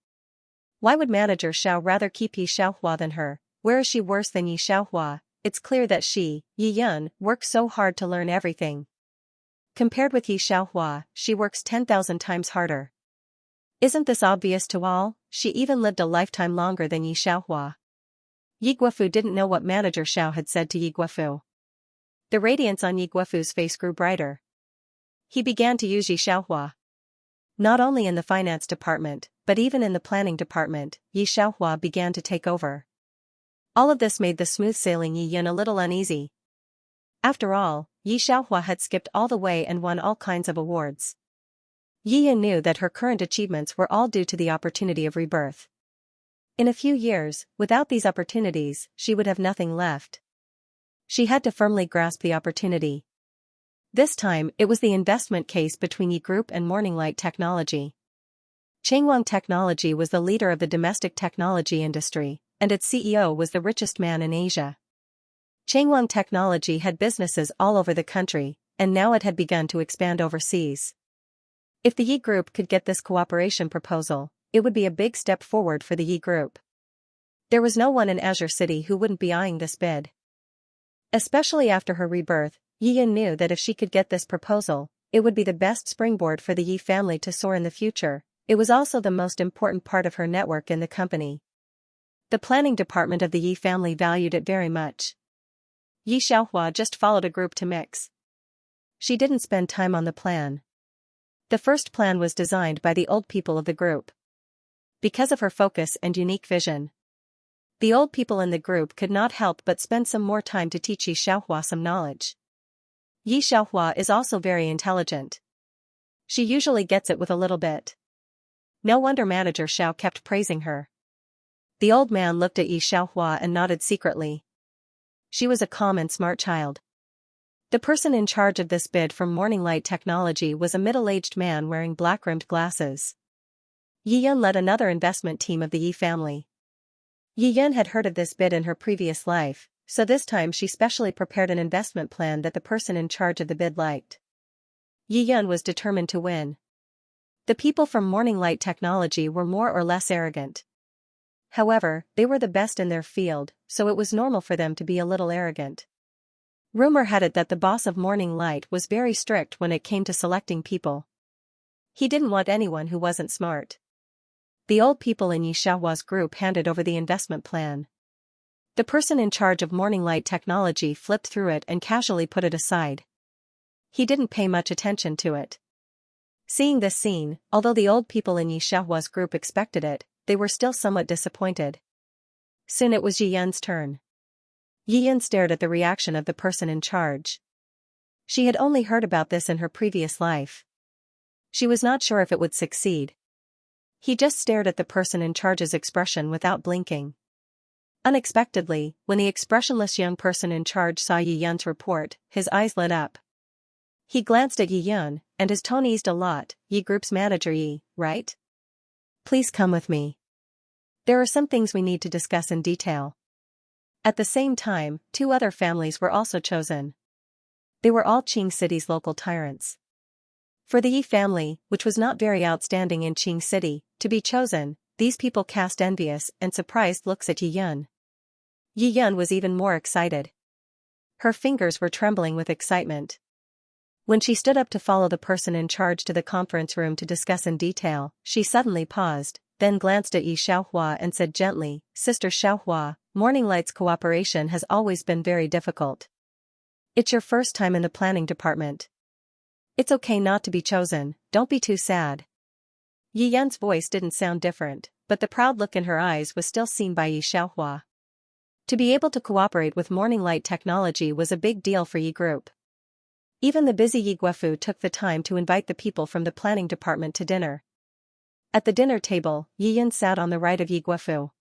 Why would Manager Xiao rather keep Yi Xiaohua than her? Where is she worse than Yi Xiaohua? It's clear that she, Yi Yun, works so hard to learn everything. Compared with Yi Xiaohua, she works 10,000 times harder. Isn't this obvious to all? She even lived a lifetime longer than Yi Xiaohua. Yi Guofu didn't know what Manager Xiao had said to Yi Guofu. The radiance on Yi Guofu's face grew brighter. He began to use Yi Xiaohua. Not only in the finance department, but even in the planning department, Yi Xiaohua began to take over. All of this made the smooth-sailing Yi Yun a little uneasy. After all, Yi Xiaohua had skipped all the way and won all kinds of awards. Yi Yun knew that her current achievements were all due to the opportunity of rebirth. In a few years, without these opportunities, she would have nothing left. She had to firmly grasp the opportunity. This time, it was the investment case between Yi Group and Morning Light Technology. Changwang Technology was the leader of the domestic technology industry, and its CEO was the richest man in Asia. Changwang Technology had businesses all over the country, and now it had begun to expand overseas. If the Yi Group could get this cooperation proposal, it would be a big step forward for the Yi Group. There was no one in Azure City who wouldn't be eyeing this bid. Especially after her rebirth, Yi Yun knew that if she could get this proposal, it would be the best springboard for the Yi family to soar in the future. It was also the most important part of her network in the company. The planning department of the Yi family valued it very much. Yi Xiaohua just followed a group to mix. She didn't spend time on the plan. The first plan was designed by the old people of the group. Because of her focus and unique vision, the old people in the group could not help but spend some more time to teach Yi Xiaohua some knowledge. Yi Xiaohua is also very intelligent. She usually gets it with a little bit. No wonder Manager Xiao kept praising her. The old man looked at Yi Xiaohua and nodded secretly. She was a calm and smart child. The person in charge of this bid from Morning Light Technology was a middle-aged man wearing black-rimmed glasses. Yi Yun led another investment team of the Yi family. Yi Yun had heard of this bid in her previous life, so this time she specially prepared an investment plan that the person in charge of the bid liked. Yi Yun was determined to win. The people from Morning Light Technology were more or less arrogant. However, they were the best in their field, so it was normal for them to be a little arrogant. Rumor had it that the boss of Morning Light was very strict when it came to selecting people. He didn't want anyone who wasn't smart. The old people in Yi Xiaohua's group handed over the investment plan. The person in charge of Morning Light Technology flipped through it and casually put it aside. He didn't pay much attention to it. Seeing this scene, although the old people in Yi Xiaohua's group expected it, they were still somewhat disappointed. Soon it was Yi Yun's turn. Yi Yun stared at the reaction of the person in charge. She had only heard about this in her previous life. She was not sure if it would succeed. He just stared at the person in charge's expression without blinking. Unexpectedly, when the expressionless young person in charge saw Yi Yun's report, his eyes lit up. He glanced at Yi Yun, and his tone eased a lot. Yi Group's manager Yi, right? Please come with me. There are some things we need to discuss in detail. At the same time, 2 other families were also chosen. They were all Qing City's local tyrants. For the Yi family, which was not very outstanding in Qing City, to be chosen, these people cast envious and surprised looks at Yi Yun. Yi Yun was even more excited. Her fingers were trembling with excitement. When she stood up to follow the person in charge to the conference room to discuss in detail, she suddenly paused, then glanced at Yi Xiaohua and said gently, Sister Xiaohua, Morning Light's cooperation has always been very difficult. It's your first time in the planning department. It's okay not to be chosen, don't be too sad. Yi Yun's voice didn't sound different, but the proud look in her eyes was still seen by Yi Xiaohua. To be able to cooperate with Morning Light Technology was a big deal for Yi Group. Even the busy Yi Guofu took the time to invite the people from the planning department to dinner. At the dinner table, Yi Yun sat on the right of Yi Guofu.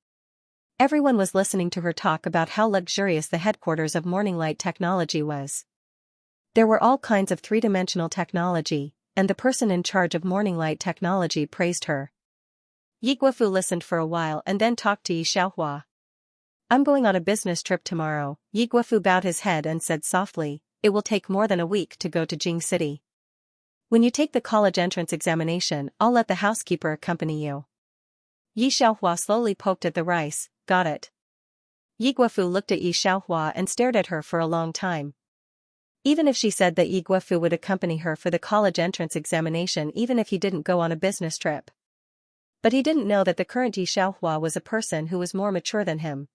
Everyone was listening to her talk about how luxurious the headquarters of Morning Light Technology was. There were all kinds of 3-dimensional technology, and the person in charge of Morning Light Technology praised her. Yi Guofu listened for a while and then talked to Yi Xiaohua. I'm going on a business trip tomorrow. Yi Guofu bowed his head and said softly, it will take more than a week to go to Jing City. When you take the college entrance examination, I'll let the housekeeper accompany you. Yi Xiaohua slowly poked at the rice, got it. Yi Guofu looked at Yi Xiaohua and stared at her for a long time. Even if she said that Yi Guofu would accompany her for the college entrance examination even if he didn't go on a business trip. But he didn't know that the current Yi Xiaohua was a person who was more mature than him.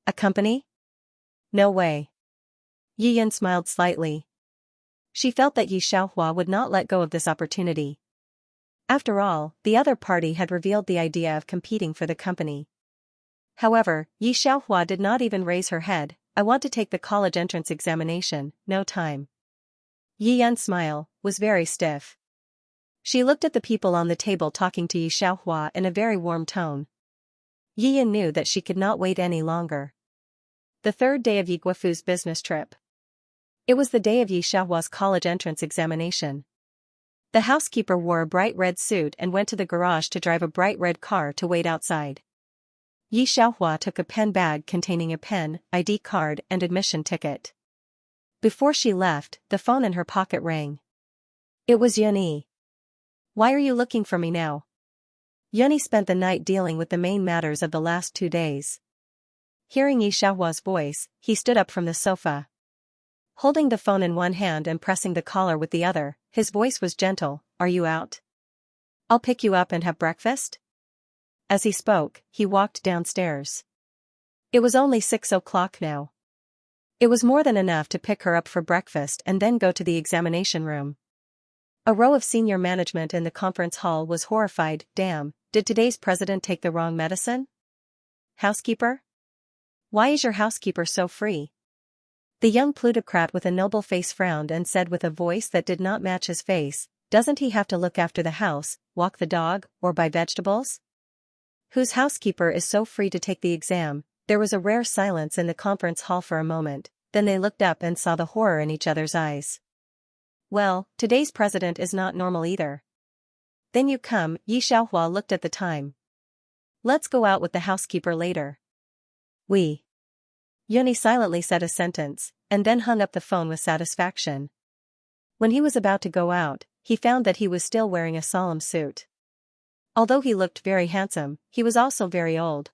Accompany? No way. Yi Yan smiled slightly. She felt that Yi Xiaohua would not let go of this opportunity. After all, the other party had revealed the idea of competing for the company. However, Yi Xiaohua did not even raise her head. I want to take the college entrance examination, no time. Yi Yan's smile was very stiff. She looked at the people on the table talking to Yi Xiaohua in a very warm tone. Yi Yan knew that she could not wait any longer. The third day of Yi Guofu's business trip. It was the day of Yi Xiaohua's college entrance examination. The housekeeper wore a bright red suit and went to the garage to drive a bright red car to wait outside. Yi Xiaohua took a pen bag containing a pen, ID card and admission ticket. Before she left, the phone in her pocket rang. It was Yunyi. Why are you looking for me now? Yunyi spent the night dealing with the main matters of the last 2 days. Hearing Yi Xiaohua's voice, he stood up from the sofa. Holding the phone in one hand and pressing the collar with the other, his voice was gentle, are you out? I'll pick you up and have breakfast? As he spoke, he walked downstairs. It was only 6 o'clock now. It was more than enough to pick her up for breakfast and then go to the examination room. A row of senior management in the conference hall was horrified. Damn, did today's president take the wrong medicine? Housekeeper? Why is your housekeeper so free? The young plutocrat with a noble face frowned and said with a voice that did not match his face, doesn't he have to look after the house, walk the dog, or buy vegetables? Whose housekeeper is so free to take the exam? There was a rare silence in the conference hall for a moment, then they looked up and saw the horror in each other's eyes. Well, today's president is not normal either. Then you come, Yi Xiaohua looked at the time. Let's go out with the housekeeper later. We. Yunyi silently said a sentence, and then hung up the phone with satisfaction. When he was about to go out, he found that he was still wearing a solemn suit. Although he looked very handsome, he was also very old.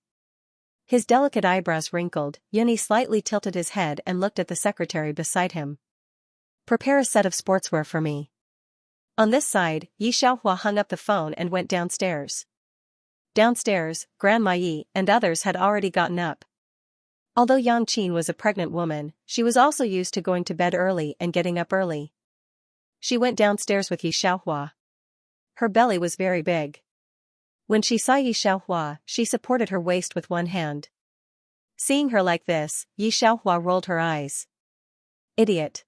His delicate eyebrows wrinkled, Yunyi slightly tilted his head and looked at the secretary beside him. Prepare a set of sportswear for me. On this side, Yi Xiaohua hung up the phone and went downstairs. Downstairs, Grandma Yi and others had already gotten up. Although Yang Qin was a pregnant woman, she was also used to going to bed early and getting up early. She went downstairs with Yi Xiaohua. Her belly was very big. When she saw Yi Xiaohua, she supported her waist with one hand. Seeing her like this, Yi Xiaohua rolled her eyes. Idiot.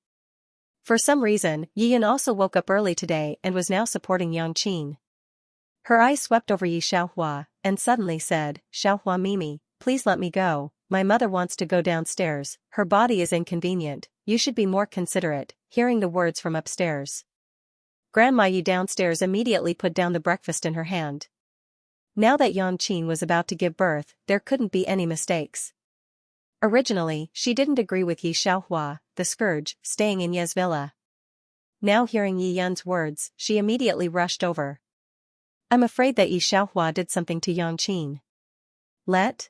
For some reason, Yi Yan also woke up early today and was now supporting Yang Qin. Her eyes swept over Yi Xiaohua, and suddenly said, Xiaohua Mimi, please let me go, my mother wants to go downstairs, her body is inconvenient, you should be more considerate, hearing the words from upstairs. Grandma Yi downstairs immediately put down the breakfast in her hand. Now that Yang Qin was about to give birth, there couldn't be any mistakes. Originally, she didn't agree with Yi Xiaohua, the scourge, staying in Ye's villa. Now hearing Yi Yan's words, she immediately rushed over. I'm afraid that Yi Xiaohua did something to Yang Qin. Let?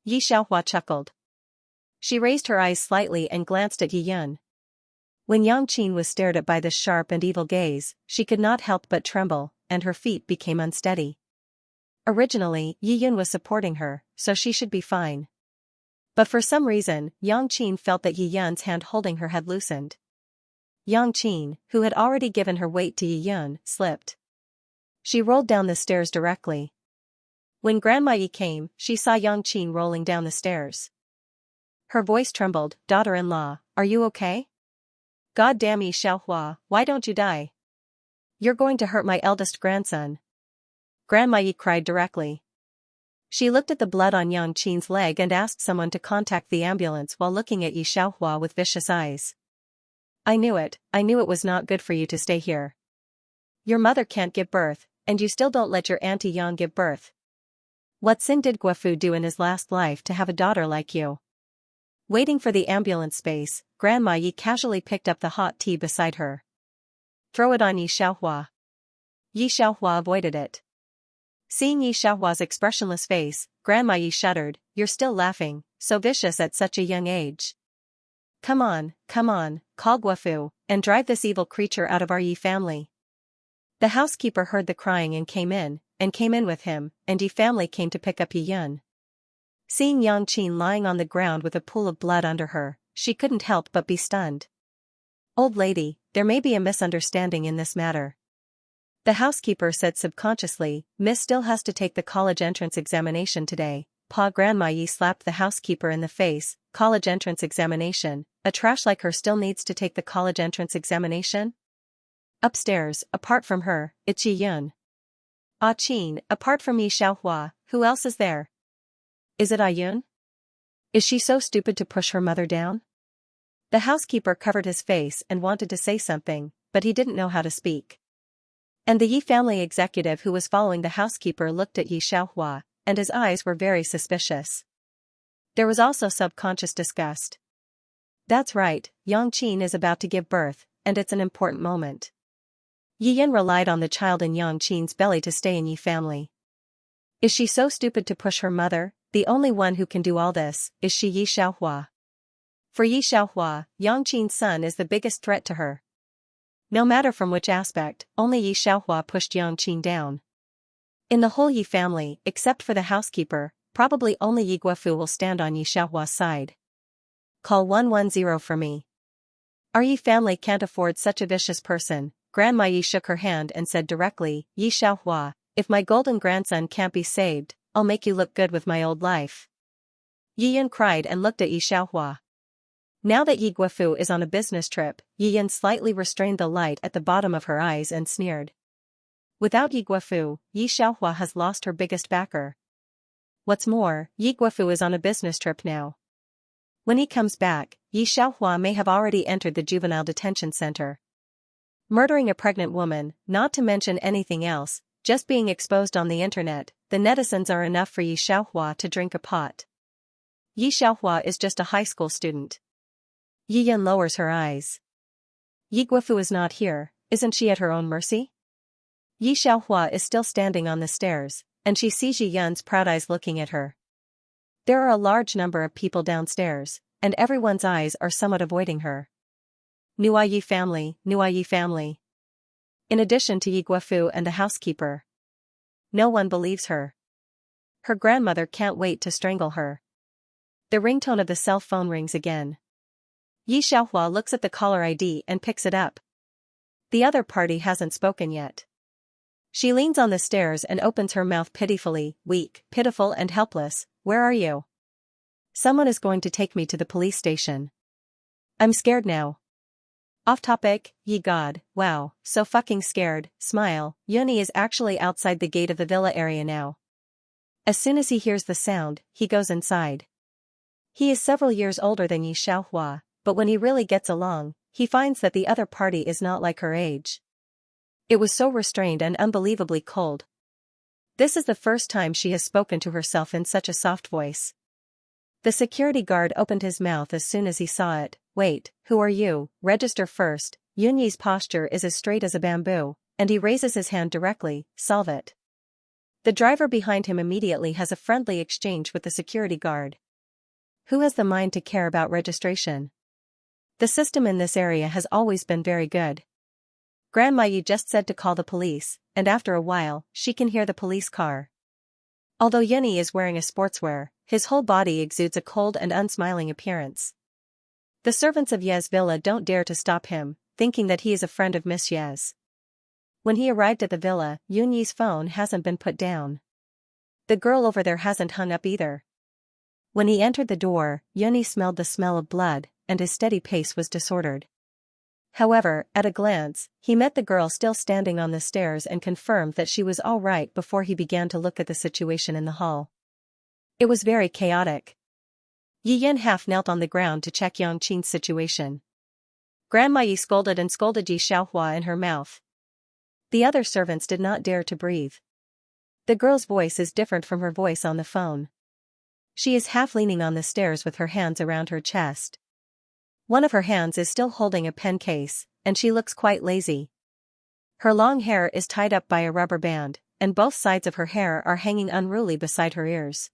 Yi Xiaohua chuckled. She raised her eyes slightly and glanced at Yi Yan. When Yang Qin was stared at by this sharp and evil gaze, she could not help but tremble, and her feet became unsteady. Originally, Yi Yan was supporting her, so she should be fine. But for some reason, Yang Qin felt that Yi Yan's hand holding her had loosened. Yang Qin, who had already given her weight to Yi Yan, slipped. She rolled down the stairs directly. When Grandma Yi came, she saw Yang Qin rolling down the stairs. Her voice trembled, daughter-in-law, are you okay? God damn Yi Xiaohua, why don't you die? You're going to hurt my eldest grandson. Grandma Yi cried directly. She looked at the blood on Yang Qin's leg and asked someone to contact the ambulance while looking at Yi Xiaohua with vicious eyes. I knew it was not good for you to stay here. Your mother can't give birth, and you still don't let your auntie Yang give birth. What sin did Guafu do in his last life to have a daughter like you? Waiting for the ambulance space, Grandma Yi casually picked up the hot tea beside her. Throw it on Yi Xiaohua. Yi Xiaohua avoided it. Seeing Yi Xiaohua's expressionless face, Grandma Yi shuddered. You're still laughing, so vicious at such a young age. Come on, call Guafu, and drive this evil creature out of our Yi family. The housekeeper heard the crying and came in with him, and Yi family came to pick up Yi Yun. Seeing Yang Qin lying on the ground with a pool of blood under her, she couldn't help but be stunned. Old lady, there may be a misunderstanding in this matter. The housekeeper said subconsciously, Miss still has to take the college entrance examination today. Grandma Yi slapped the housekeeper in the face. College entrance examination, a trash like her still needs to take the college entrance examination? Upstairs, apart from her, it's Yi Yun. Ah Qin, apart from Yi Xiaohua, who else is there? Is it Yun? Is she so stupid to push her mother down? The housekeeper covered his face and wanted to say something, but he didn't know how to speak. And the Yi family executive who was following the housekeeper looked at Yi Xiaohua, and his eyes were very suspicious. There was also subconscious disgust. That's right, Yang Qin is about to give birth, and it's an important moment. Yi Yun relied on the child in Yang Qin's belly to stay in Yi family. Is she so stupid to push her mother? The only one who can do all this is she Yi Xiaohua. For Yi Xiaohua, Yang Qin's son is the biggest threat to her. No matter from which aspect, only Yi Xiaohua pushed Yang Qin down. In the whole Yi family, except for the housekeeper, probably only Yi Guafu will stand on Yi Xiaohua's side. Call 110 for me. Our Yi family can't afford such a vicious person. Grandma Yi shook her hand and said directly, Yi Xiaohua, if my golden grandson can't be saved, I'll make you look good with my old life. Yi Yun cried and looked at Yi Xiaohua. Now that Yi Guafu is on a business trip, Yi Yun slightly restrained the light at the bottom of her eyes and sneered. Without Yi Guafu, Yi Xiaohua has lost her biggest backer. What's more, Yi Guafu is on a business trip now. When he comes back, Yi Xiaohua may have already entered the juvenile detention center. Murdering a pregnant woman, not to mention anything else, just being exposed on the internet, the netizens are enough for Yi Xiaohua to drink a pot. Yi Xiaohua is just a high school student. Yi Yun lowers her eyes. Yi Guafu is not here, isn't she at her own mercy? Yi Xiaohua is still standing on the stairs, and she sees Yi Yun's proud eyes looking at her. There are a large number of people downstairs, and everyone's eyes are somewhat avoiding her. Nua Yi family, Nua Yi family. In addition to Yi Guafu and the housekeeper. No one believes her. Her grandmother can't wait to strangle her. The ringtone of the cell phone rings again. Yi Xiaohua looks at the caller ID and picks it up. The other party hasn't spoken yet. She leans on the stairs and opens her mouth pitifully, weak, pitiful and helpless. Where are you? Someone is going to take me to the police station. I'm scared now. Off topic, ye god, wow, so fucking scared, smile, Yuni is actually outside the gate of the villa area now. As soon as he hears the sound, he goes inside. He is several years older than Yi Xiaohua, but when he really gets along, he finds that the other party is not like her age. It was so restrained and unbelievably cold. This is the first time she has spoken to herself in such a soft voice. The security guard opened his mouth as soon as he saw it. Wait, who are you? Register first. Yunyi's posture is as straight as a bamboo, and he raises his hand directly. Solve it. The driver behind him immediately has a friendly exchange with the security guard. Who has the mind to care about registration? The system in this area has always been very good. Grandma Yi just said to call the police, and after a while, she can hear the police car. Although Yuni is wearing a sportswear, his whole body exudes a cold and unsmiling appearance. The servants of Ye's villa don't dare to stop him, thinking that he is a friend of Miss Ye's. When he arrived at the villa, Yunyi's phone hasn't been put down. The girl over there hasn't hung up either. When he entered the door, Yuni smelled the smell of blood, and his steady pace was disordered. However, at a glance, he met the girl still standing on the stairs and confirmed that she was all right before he began to look at the situation in the hall. It was very chaotic. Yi Yin half knelt on the ground to check Yang Qin's situation. Grandma Yi scolded and scolded Yi Xiaohua in her mouth. The other servants did not dare to breathe. The girl's voice is different from her voice on the phone. She is half leaning on the stairs with her hands around her chest. One of her hands is still holding a pen case, and she looks quite lazy. Her long hair is tied up by a rubber band, and both sides of her hair are hanging unruly beside her ears.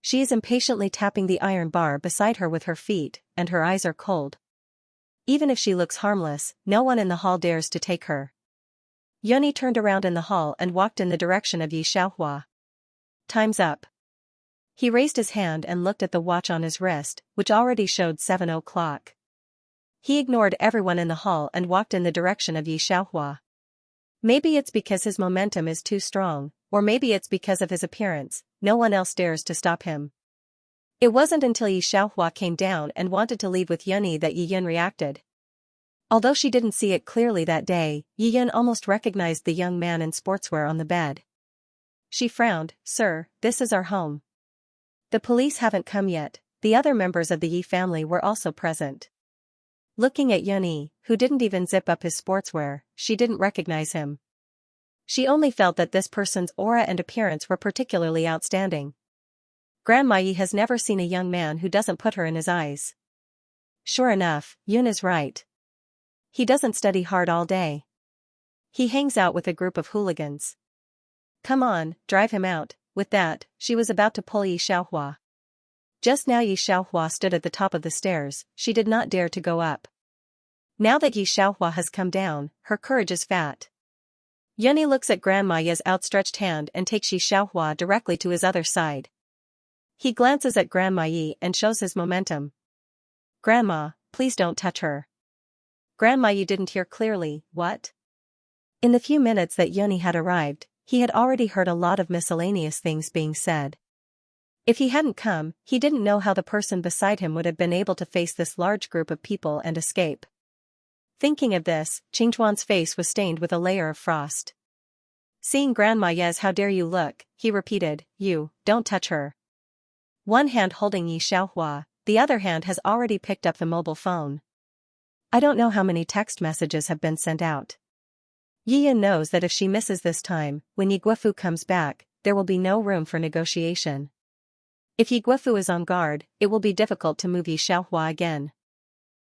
She is impatiently tapping the iron bar beside her with her feet, and her eyes are cold. Even if she looks harmless, no one in the hall dares to take her. Yuni turned around in the hall and walked in the direction of Xianxia. Time's up. He raised his hand and looked at the watch on his wrist, which already showed 7 o'clock. He ignored everyone in the hall and walked in the direction of Xianxia. Maybe it's because his momentum is too strong, or maybe it's because of his appearance. No one else dares to stop him. It wasn't until Xianxia came down and wanted to leave with Yuni that Yiyun reacted. Although she didn't see it clearly that day, Yiyun almost recognized the young man in sportswear on the bed. She frowned. "Sir, this is our home." The police haven't come yet. The other members of the Yi family were also present. Looking at Yuni, who didn't even zip up his sportswear, she didn't recognize him. She only felt that this person's aura and appearance were particularly outstanding. Grandma Yi has never seen a young man who doesn't put her in his eyes. Sure enough, Yun is right. He doesn't study hard all day. He hangs out with a group of hooligans. Come on, drive him out. With that, she was about to pull Xianxia. Just now Xianxia stood at the top of the stairs. She did not dare to go up. Now that Xianxia has come down, her courage is fat. Yuni looks at Grandma Yi's outstretched hand and takes Xianxia directly to his other side. He glances at Grandma Yi and shows his momentum. "Grandma, please don't touch her." Grandma Yi didn't hear clearly. What? In the few minutes that Yuni had arrived, he had already heard a lot of miscellaneous things being said. If he hadn't come, he didn't know how the person beside him would have been able to face this large group of people and escape. Thinking of this, Qingchuan's face was stained with a layer of frost. Seeing Grandma Yi's "How dare you look," he repeated, "You, don't touch her." One hand holding Xianxia, the other hand has already picked up the mobile phone. I don't know how many text messages have been sent out. Yiyun knows that if she misses this time, when Yi Guofu comes back, there will be no room for negotiation. If Yi Guofu is on guard, it will be difficult to move Xianxia again.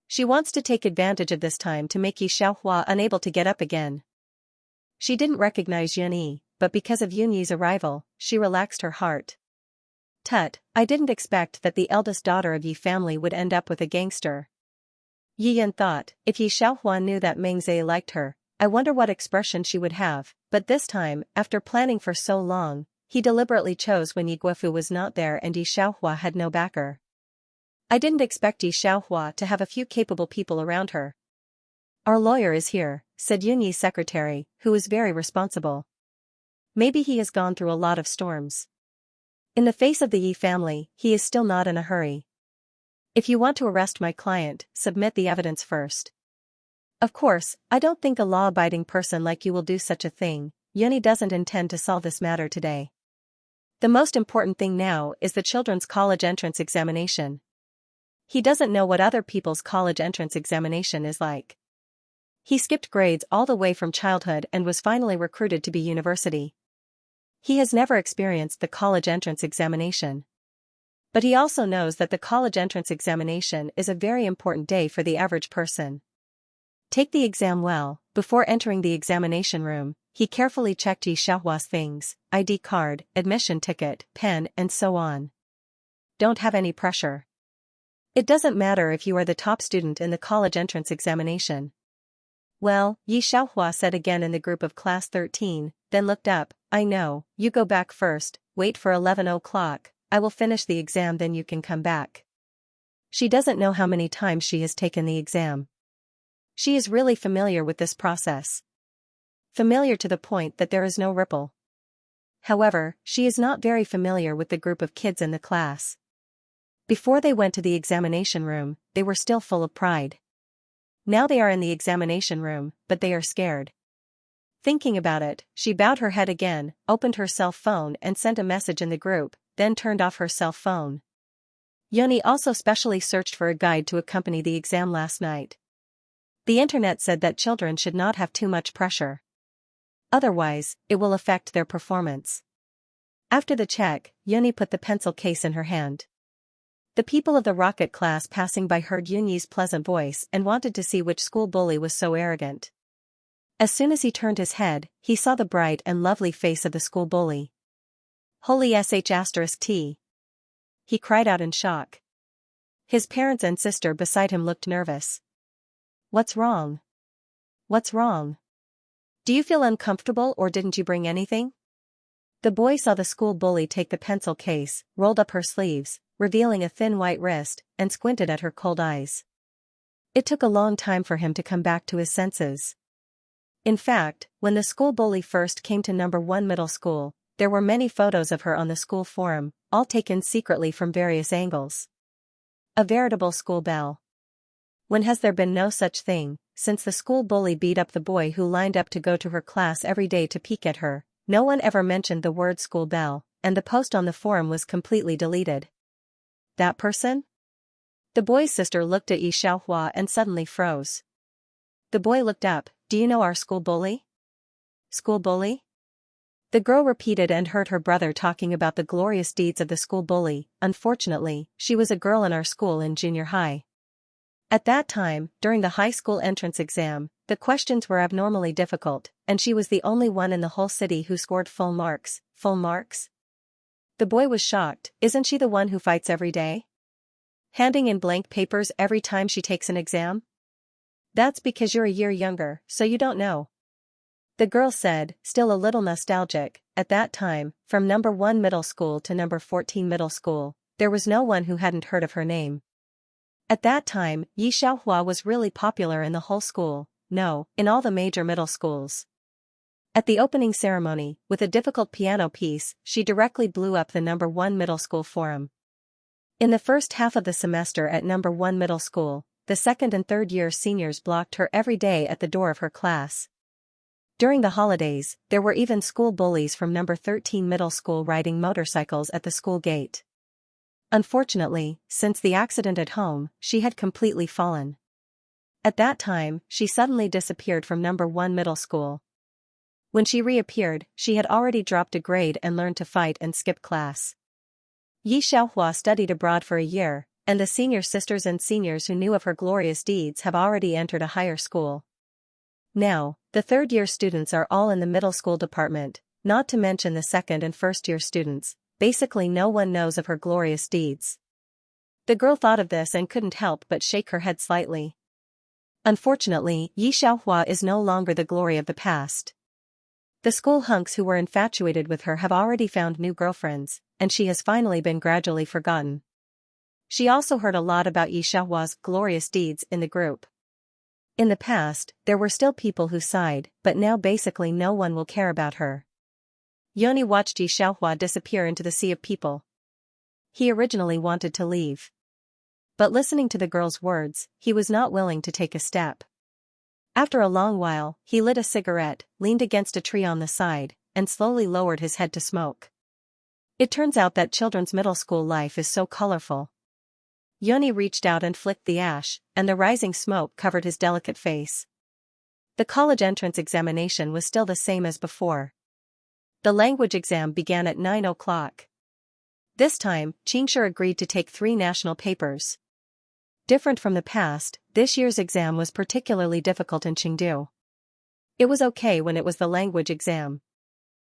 She wants to take advantage of this time to make Xianxia unable to get up again. She didn't recognize Yuni, but because of Yunyi's arrival, she relaxed her heart. Tut, I didn't expect that the eldest daughter of Yi family would end up with a gangster. Yiyun thought, if Xianxia knew that Mengze liked her, I wonder what expression she would have, but this time, after planning for so long, he deliberately chose when Yi Guofu was not there and Xianxia had no backer. I didn't expect Xianxia to have a few capable people around her. Our lawyer is here, said Yunyi's secretary, who is very responsible. Maybe he has gone through a lot of storms. In the face of the Yi family, he is still not in a hurry. If you want to arrest my client, submit the evidence first. Of course, I don't think a law-abiding person like you will do such a thing. Yuni doesn't intend to solve this matter today. The most important thing now is the children's college entrance examination. He doesn't know what other people's college entrance examination is like. He skipped grades all the way from childhood and was finally recruited to be university. He has never experienced the college entrance examination. But he also knows that the college entrance examination is a very important day for the average person. Take the exam well. Before entering the examination room, he carefully checked Xianxia's things, ID card, admission ticket, pen, and so on. Don't have any pressure. It doesn't matter if you are the top student in the college entrance examination. Well, Xianxia said again in the group of class 13, then looked up. I know, you go back first, wait for 11 o'clock, I will finish the exam then you can come back. She doesn't know how many times she has taken the exam. She is really familiar with this process. Familiar to the point that there is no ripple. However, she is not very familiar with the group of kids in the class. Before they went to the examination room, they were still full of pride. Now they are in the examination room, but they are scared. Thinking about it, she bowed her head again, opened her cell phone and sent a message in the group, then turned off her cell phone. Yuni also specially searched for a guide to accompany the exam last night. The internet said that children should not have too much pressure. Otherwise, it will affect their performance. After the check, Yuni put the pencil case in her hand. The people of the rocket class passing by heard Yunyi's pleasant voice and wanted to see which school bully was so arrogant. As soon as he turned his head, he saw the bright and lovely face of the school bully. Holy sh*t! He cried out in shock. His parents and sister beside him looked nervous. What's wrong? What's wrong? Do you feel uncomfortable or didn't you bring anything? The boy saw the school bully take the pencil case, rolled up her sleeves, revealing a thin white wrist, and squinted at her cold eyes. It took a long time for him to come back to his senses. In fact, when the school bully first came to number 1 middle school, there were many photos of her on the school forum, all taken secretly from various angles. A veritable school belle. When has there been no such thing? Since the school bully beat up the boy who lined up to go to her class every day to peek at her, no one ever mentioned the word school belle, and the post on the forum was completely deleted. That person? The boy's sister looked at Xianxia and suddenly froze. The boy looked up. Do you know our school bully? School bully? The girl repeated and heard her brother talking about the glorious deeds of the school bully. Unfortunately, she was a girl in our school in junior high. At that time, during the high school entrance exam, the questions were abnormally difficult, and she was the only one in the whole city who scored full marks. Full marks? The boy was shocked. Isn't she the one who fights every day? Handing in blank papers every time she takes an exam? That's because you're a year younger, so you don't know. The girl said, still a little nostalgic. At that time, from number 1 middle school to number 14 middle school, there was no one who hadn't heard of her name. At that time, Xianxia was really popular in the whole school, no, in all the major middle schools. At the opening ceremony, with a difficult piano piece, she directly blew up the number 1 middle school forum. In the first half of the semester at number 1 middle school, the second and third year seniors blocked her every day at the door of her class. During the holidays, there were even school bullies from number 13 middle school riding motorcycles at the school gate. Unfortunately, since the accident at home, she had completely fallen. At that time, she suddenly disappeared from number 1 middle school. When she reappeared, she had already dropped a grade and learned to fight and skip class. Xianxia studied abroad for a year, and the senior sisters and seniors who knew of her glorious deeds have already entered a higher school. Now, the third-year students are all in the middle school department, not to mention the second and first-year students. Basically no one knows of her glorious deeds. The girl thought of this and couldn't help but shake her head slightly. Unfortunately, Xianxia is no longer the glory of the past. The school hunks who were infatuated with her have already found new girlfriends, and she has finally been gradually forgotten. She also heard a lot about Xianxia's glorious deeds in the group. In the past, there were still people who sighed, but now basically no one will care about her. Yoni watched Xianxia disappear into the sea of people. He originally wanted to leave. But listening to the girl's words, he was not willing to take a step. After a long while, he lit a cigarette, leaned against a tree on the side, and slowly lowered his head to smoke. It turns out that children's middle school life is so colorful. Yoni reached out and flicked the ash, and the rising smoke covered his delicate face. The college entrance examination was still the same as before. The language exam began at 9 o'clock. This time, Xianxia agreed to take 3 national papers. Different from the past, this year's exam was particularly difficult in Chengdu. It was okay when it was the language exam.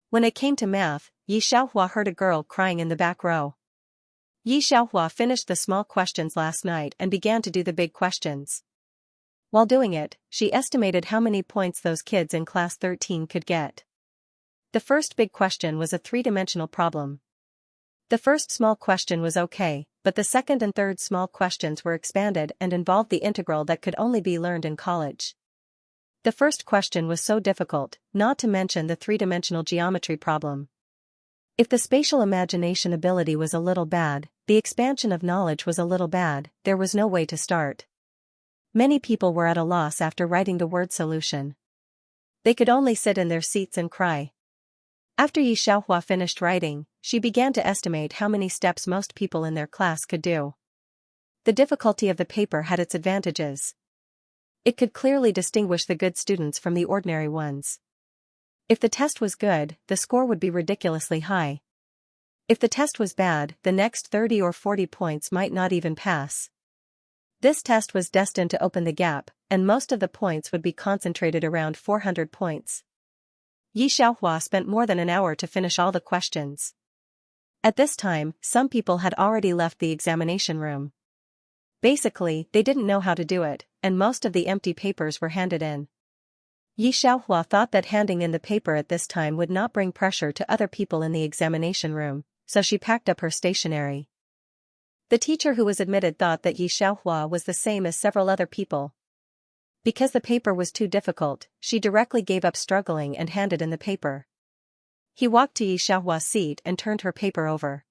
When it came to math, Xianxia heard a girl crying in the back row. Xianxia finished the small questions last night and began to do the big questions. While doing it, she estimated how many points those kids in class 13 could get. The first big question was a 3-dimensional problem. The first small question was okay, but the second and third small questions were expanded and involved the integral that could only be learned in college. The first question was so difficult, not to mention the 3-dimensional geometry problem. If the spatial imagination ability was a little bad, the expansion of knowledge was a little bad, there was no way to start. Many people were at a loss after writing the word solution. They could only sit in their seats and cry. After Xianxia finished writing, she began to estimate how many steps most people in their class could do. The difficulty of the paper had its advantages. It could clearly distinguish the good students from the ordinary ones. If the test was good, the score would be ridiculously high. If the test was bad, the next 30 or 40 points might not even pass. This test was destined to open the gap, and most of the points would be concentrated around 400 points. Yi Xiaohua spent more than an hour to finish all the questions. At this time, some people had already left the examination room. Basically, they didn't know how to do it, and most of the empty papers were handed in. Yi Xiaohua thought that handing in the paper at this time would not bring pressure to other people in the examination room, so she packed up her stationery. The teacher who was admitted thought that Yi Xiaohua was the same as several other people. Because the paper was too difficult, she directly gave up struggling and handed in the paper. He walked to Yi Xiaohua's seat and turned her paper over.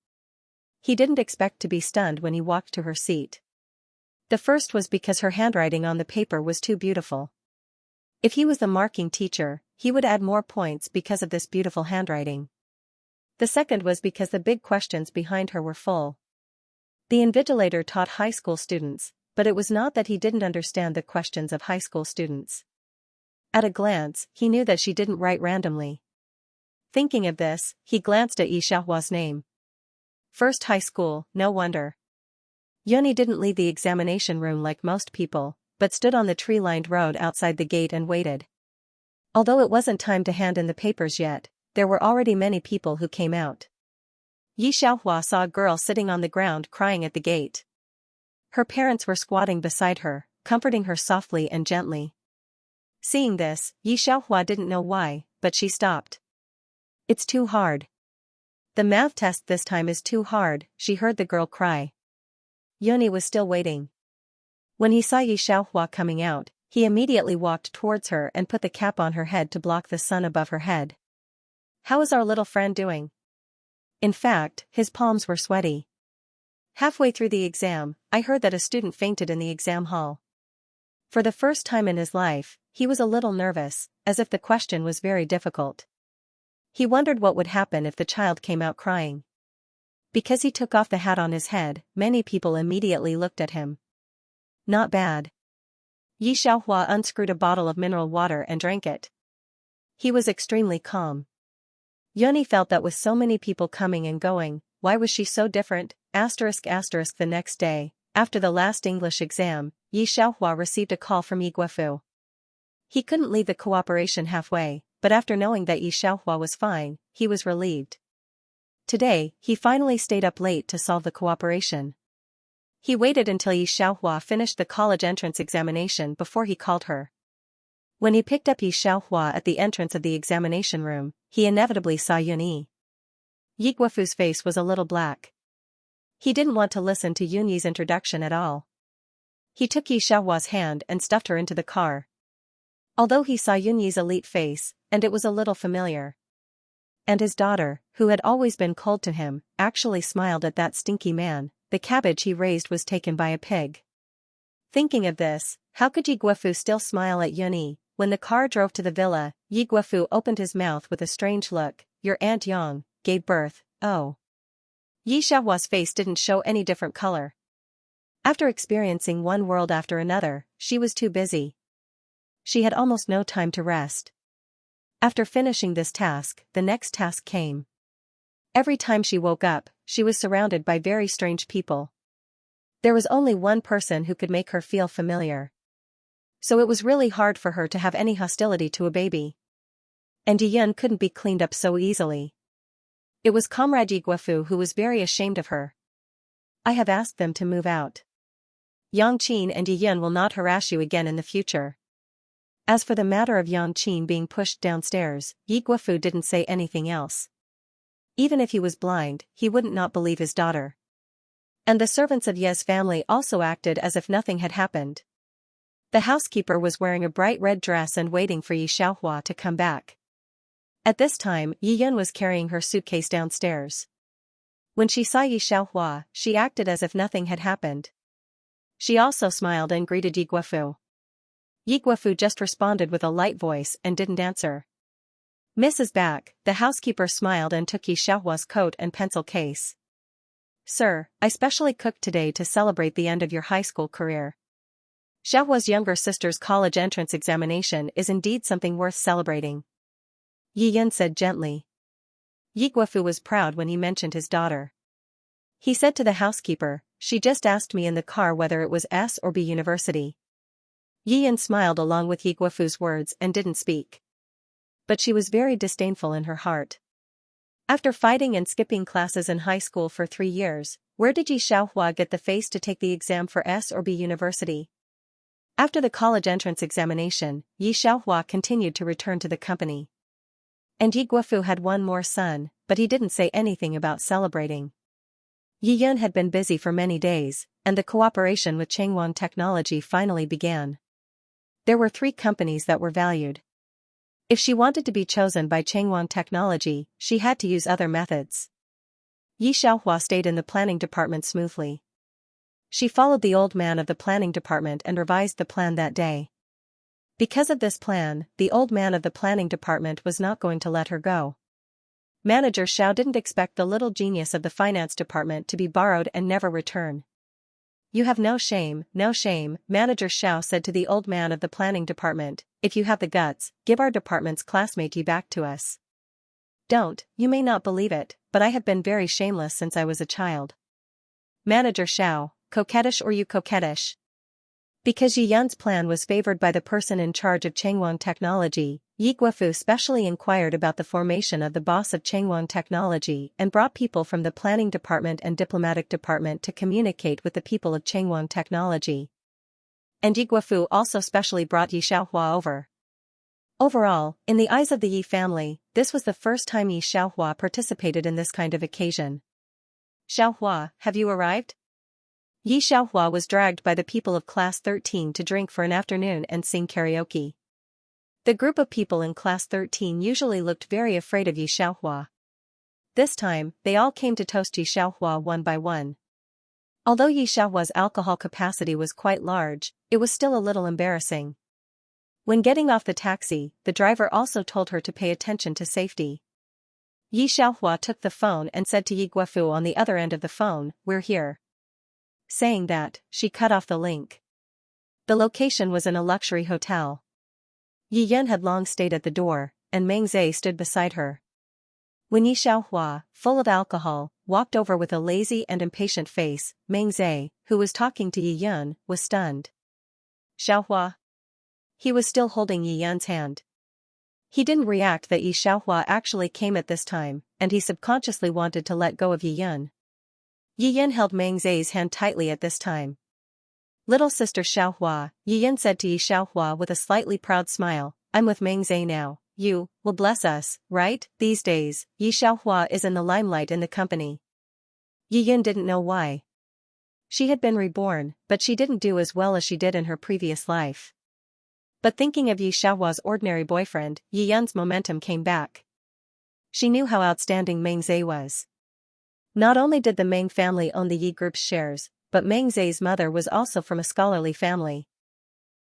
He didn't expect to be stunned when he walked to her seat. The first was because her handwriting on the paper was too beautiful. If he was the marking teacher, he would add more points because of this beautiful handwriting. The second was because the big questions behind her were full. The invigilator taught high school students, but it was not that he didn't understand the questions of high school students. At a glance, he knew that she didn't write randomly. Thinking of this, he glanced at Yi Xiaohua's name. First high school, no wonder. Yuni didn't leave the examination room like most people, but stood on the tree-lined road outside the gate and waited. Although it wasn't time to hand in the papers yet, there were already many people who came out. Yi Xiaohua saw a girl sitting on the ground crying at the gate. Her parents were squatting beside her, comforting her softly and gently. Seeing this, Yi Xiaohua didn't know why, but she stopped. It's too hard. The math test this time is too hard, she heard the girl cry. Yuni was still waiting. When he saw Yi Xiaohua coming out, he immediately walked towards her and put the cap on her head to block the sun above her head. How is our little friend doing? In fact, his palms were sweaty. Halfway through the exam, I heard that a student fainted in the exam hall. For the first time in his life, he was a little nervous, as if the question was very difficult. He wondered what would happen if the child came out crying. Because he took off the hat on his head, many people immediately looked at him. Not bad. Yi Xiaohua unscrewed a bottle of mineral water and drank it. He was extremely calm. Yuni felt that with so many people coming and going, why was she so different? The next day, after the last English exam, Yi Xiaohua received a call from Yi Guofu. He couldn't leave the cooperation halfway, but after knowing that Yi Xiaohua was fine, he was relieved. Today, he finally stayed up late to solve the cooperation. He waited until Yi Xiaohua finished the college entrance examination before he called her. When he picked up Yi Xiaohua at the entrance of the examination room, he inevitably saw Yuni. Yi Guofu's face was a little black. He didn't want to listen to Yuni's introduction at all. He took Yi Xiaohua's hand and stuffed her into the car. Although he saw Yuni's elite face, and it was a little familiar. And his daughter, who had always been cold to him, actually smiled at that stinky man. The cabbage he raised was taken by a pig. Thinking of this, how could Yi Guofu still smile at Yuni? When the car drove to the villa, Yi Guofu opened his mouth with a strange look. Your Aunt Yang gave birth, oh. Yi Xiaohua's face didn't show any different color. After experiencing one world after another, she was too busy. She had almost no time to rest. After finishing this task, the next task came. Every time she woke up, she was surrounded by very strange people. There was only one person who could make her feel familiar. So it was really hard for her to have any hostility to a baby. And Yiyun couldn't be cleaned up so easily. It was Comrade Yi Guofu who was very ashamed of her. I have asked them to move out. Yang Qin and Yiyun will not harass you again in the future. As for the matter of Yang Qin being pushed downstairs, Yi Guofu didn't say anything else. Even if he was blind, he wouldn't not believe his daughter. And the servants of Ye's family also acted as if nothing had happened. The housekeeper was wearing a bright red dress and waiting for Yi Xiaohua to come back. At this time, Yiyun was carrying her suitcase downstairs. When she saw Yi Xiaohua, she acted as if nothing had happened. She also smiled and greeted Yi Guofu. Yi Guofu just responded with a light voice and didn't answer. Mrs. Back, the housekeeper smiled and took Yi Xiaohua's coat and pencil case. Sir, I specially cooked today to celebrate the end of your high school career. Xiaohua's younger sister's college entrance examination is indeed something worth celebrating. Yiyun said gently. Yi Guofu was proud when he mentioned his daughter. He said to the housekeeper, "She just asked me in the car whether it was S or B university." Yi Yan smiled along with Yi Guofu's words and didn't speak. But she was very disdainful in her heart. After fighting and skipping classes in high school for 3 years, where did Yi Xiaohua get the face to take the exam for S or B university? After the college entrance examination, Yi Xiaohua continued to return to the company. And Yi Guofu had one more son, but he didn't say anything about celebrating. Yi Yun had been busy for many days, and the cooperation with Changwon Technology finally began. There were 3 companies that were valued. If she wanted to be chosen by Changwon Technology, she had to use other methods. Yi Xiaohua stayed in the planning department smoothly. She followed the old man of the planning department and revised the plan that day. Because of this plan, the old man of the planning department was not going to let her go. Manager Xiao didn't expect the little genius of the finance department to be borrowed and never return. "You have no shame, no shame," Manager Xiao said to the old man of the planning department. "If you have the guts, give our department's classmate Yi back to us." "Don't, you may not believe it, but I have been very shameless since I was a child." Manager Xiao, coquettish or you coquettish? Because Yi Yan's plan was favored by the person in charge of Changwon Technology, Yi Guofu specially inquired about the formation of the boss of Changwon Technology and brought people from the planning department and diplomatic department to communicate with the people of Changwon Technology. And Yi Guofu also specially brought Yi Xiaohua over. Overall, in the eyes of the Yi family, this was the first time Yi Xiaohua participated in this kind of occasion. "Xiaohua, have you arrived?" Yi Xiaohua was dragged by the people of Class 13 to drink for an afternoon and sing karaoke. The group of people in Class 13 usually looked very afraid of Yi Xiaohua. This time, they all came to toast Yi Xiaohua one by one. Although Yi Xiaohua's alcohol capacity was quite large, it was still a little embarrassing. When getting off the taxi, the driver also told her to pay attention to safety. Yi Xiaohua took the phone and said to Yi Guofu on the other end of the phone, "We're here." Saying that, she cut off the link. The location was in a luxury hotel. Yi Yun had long stayed at the door, and Meng Zhe stood beside her. When Yi Xiaohua, full of alcohol, walked over with a lazy and impatient face, Meng Zhe, who was talking to Yi Yun, was stunned. "Xiaohua?" He was still holding Yi Yun's hand. He didn't react that Yi Xiaohua actually came at this time, and he subconsciously wanted to let go of Yi Yun. Yi Yun held Meng Zhe's hand tightly at this time. "Little sister Xiaohua," Yi Yun said to Yi Xiaohua with a slightly proud smile, "I'm with Meng Zhe now. You will bless us, right?" These days, Yi Xiaohua is in the limelight in the company. Yi Yun didn't know why. She had been reborn, but she didn't do as well as she did in her previous life. But thinking of Yi Xiaohua's ordinary boyfriend, Yi Yun's momentum came back. She knew how outstanding Meng Zhe was. Not only did the Meng family own the Yi Group's shares, but Meng Zhe's mother was also from a scholarly family.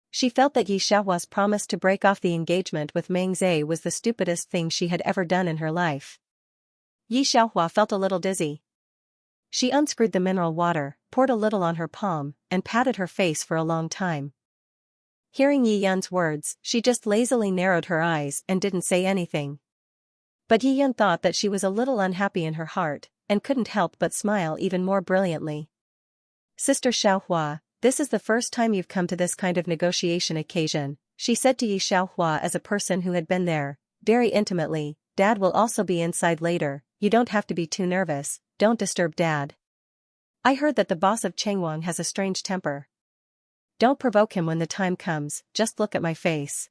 She felt that Yi Xiaohua's promise to break off the engagement with Meng Zhe was the stupidest thing she had ever done in her life. Yi Xiaohua felt a little dizzy. She unscrewed the mineral water, poured a little on her palm, and patted her face for a long time. Hearing Yi Yun's words, she just lazily narrowed her eyes and didn't say anything. But Yi Yun thought that she was a little unhappy in her heart, and couldn't help but smile even more brilliantly. "Sister Xiaohua, this is the first time you've come to this kind of negotiation occasion," she said to Yi Xiaohua as a person who had been there, very intimately. "Dad will also be inside later, you don't have to be too nervous, don't disturb Dad. I heard that the boss of Changwon has a strange temper. Don't provoke him when the time comes, just look at my face."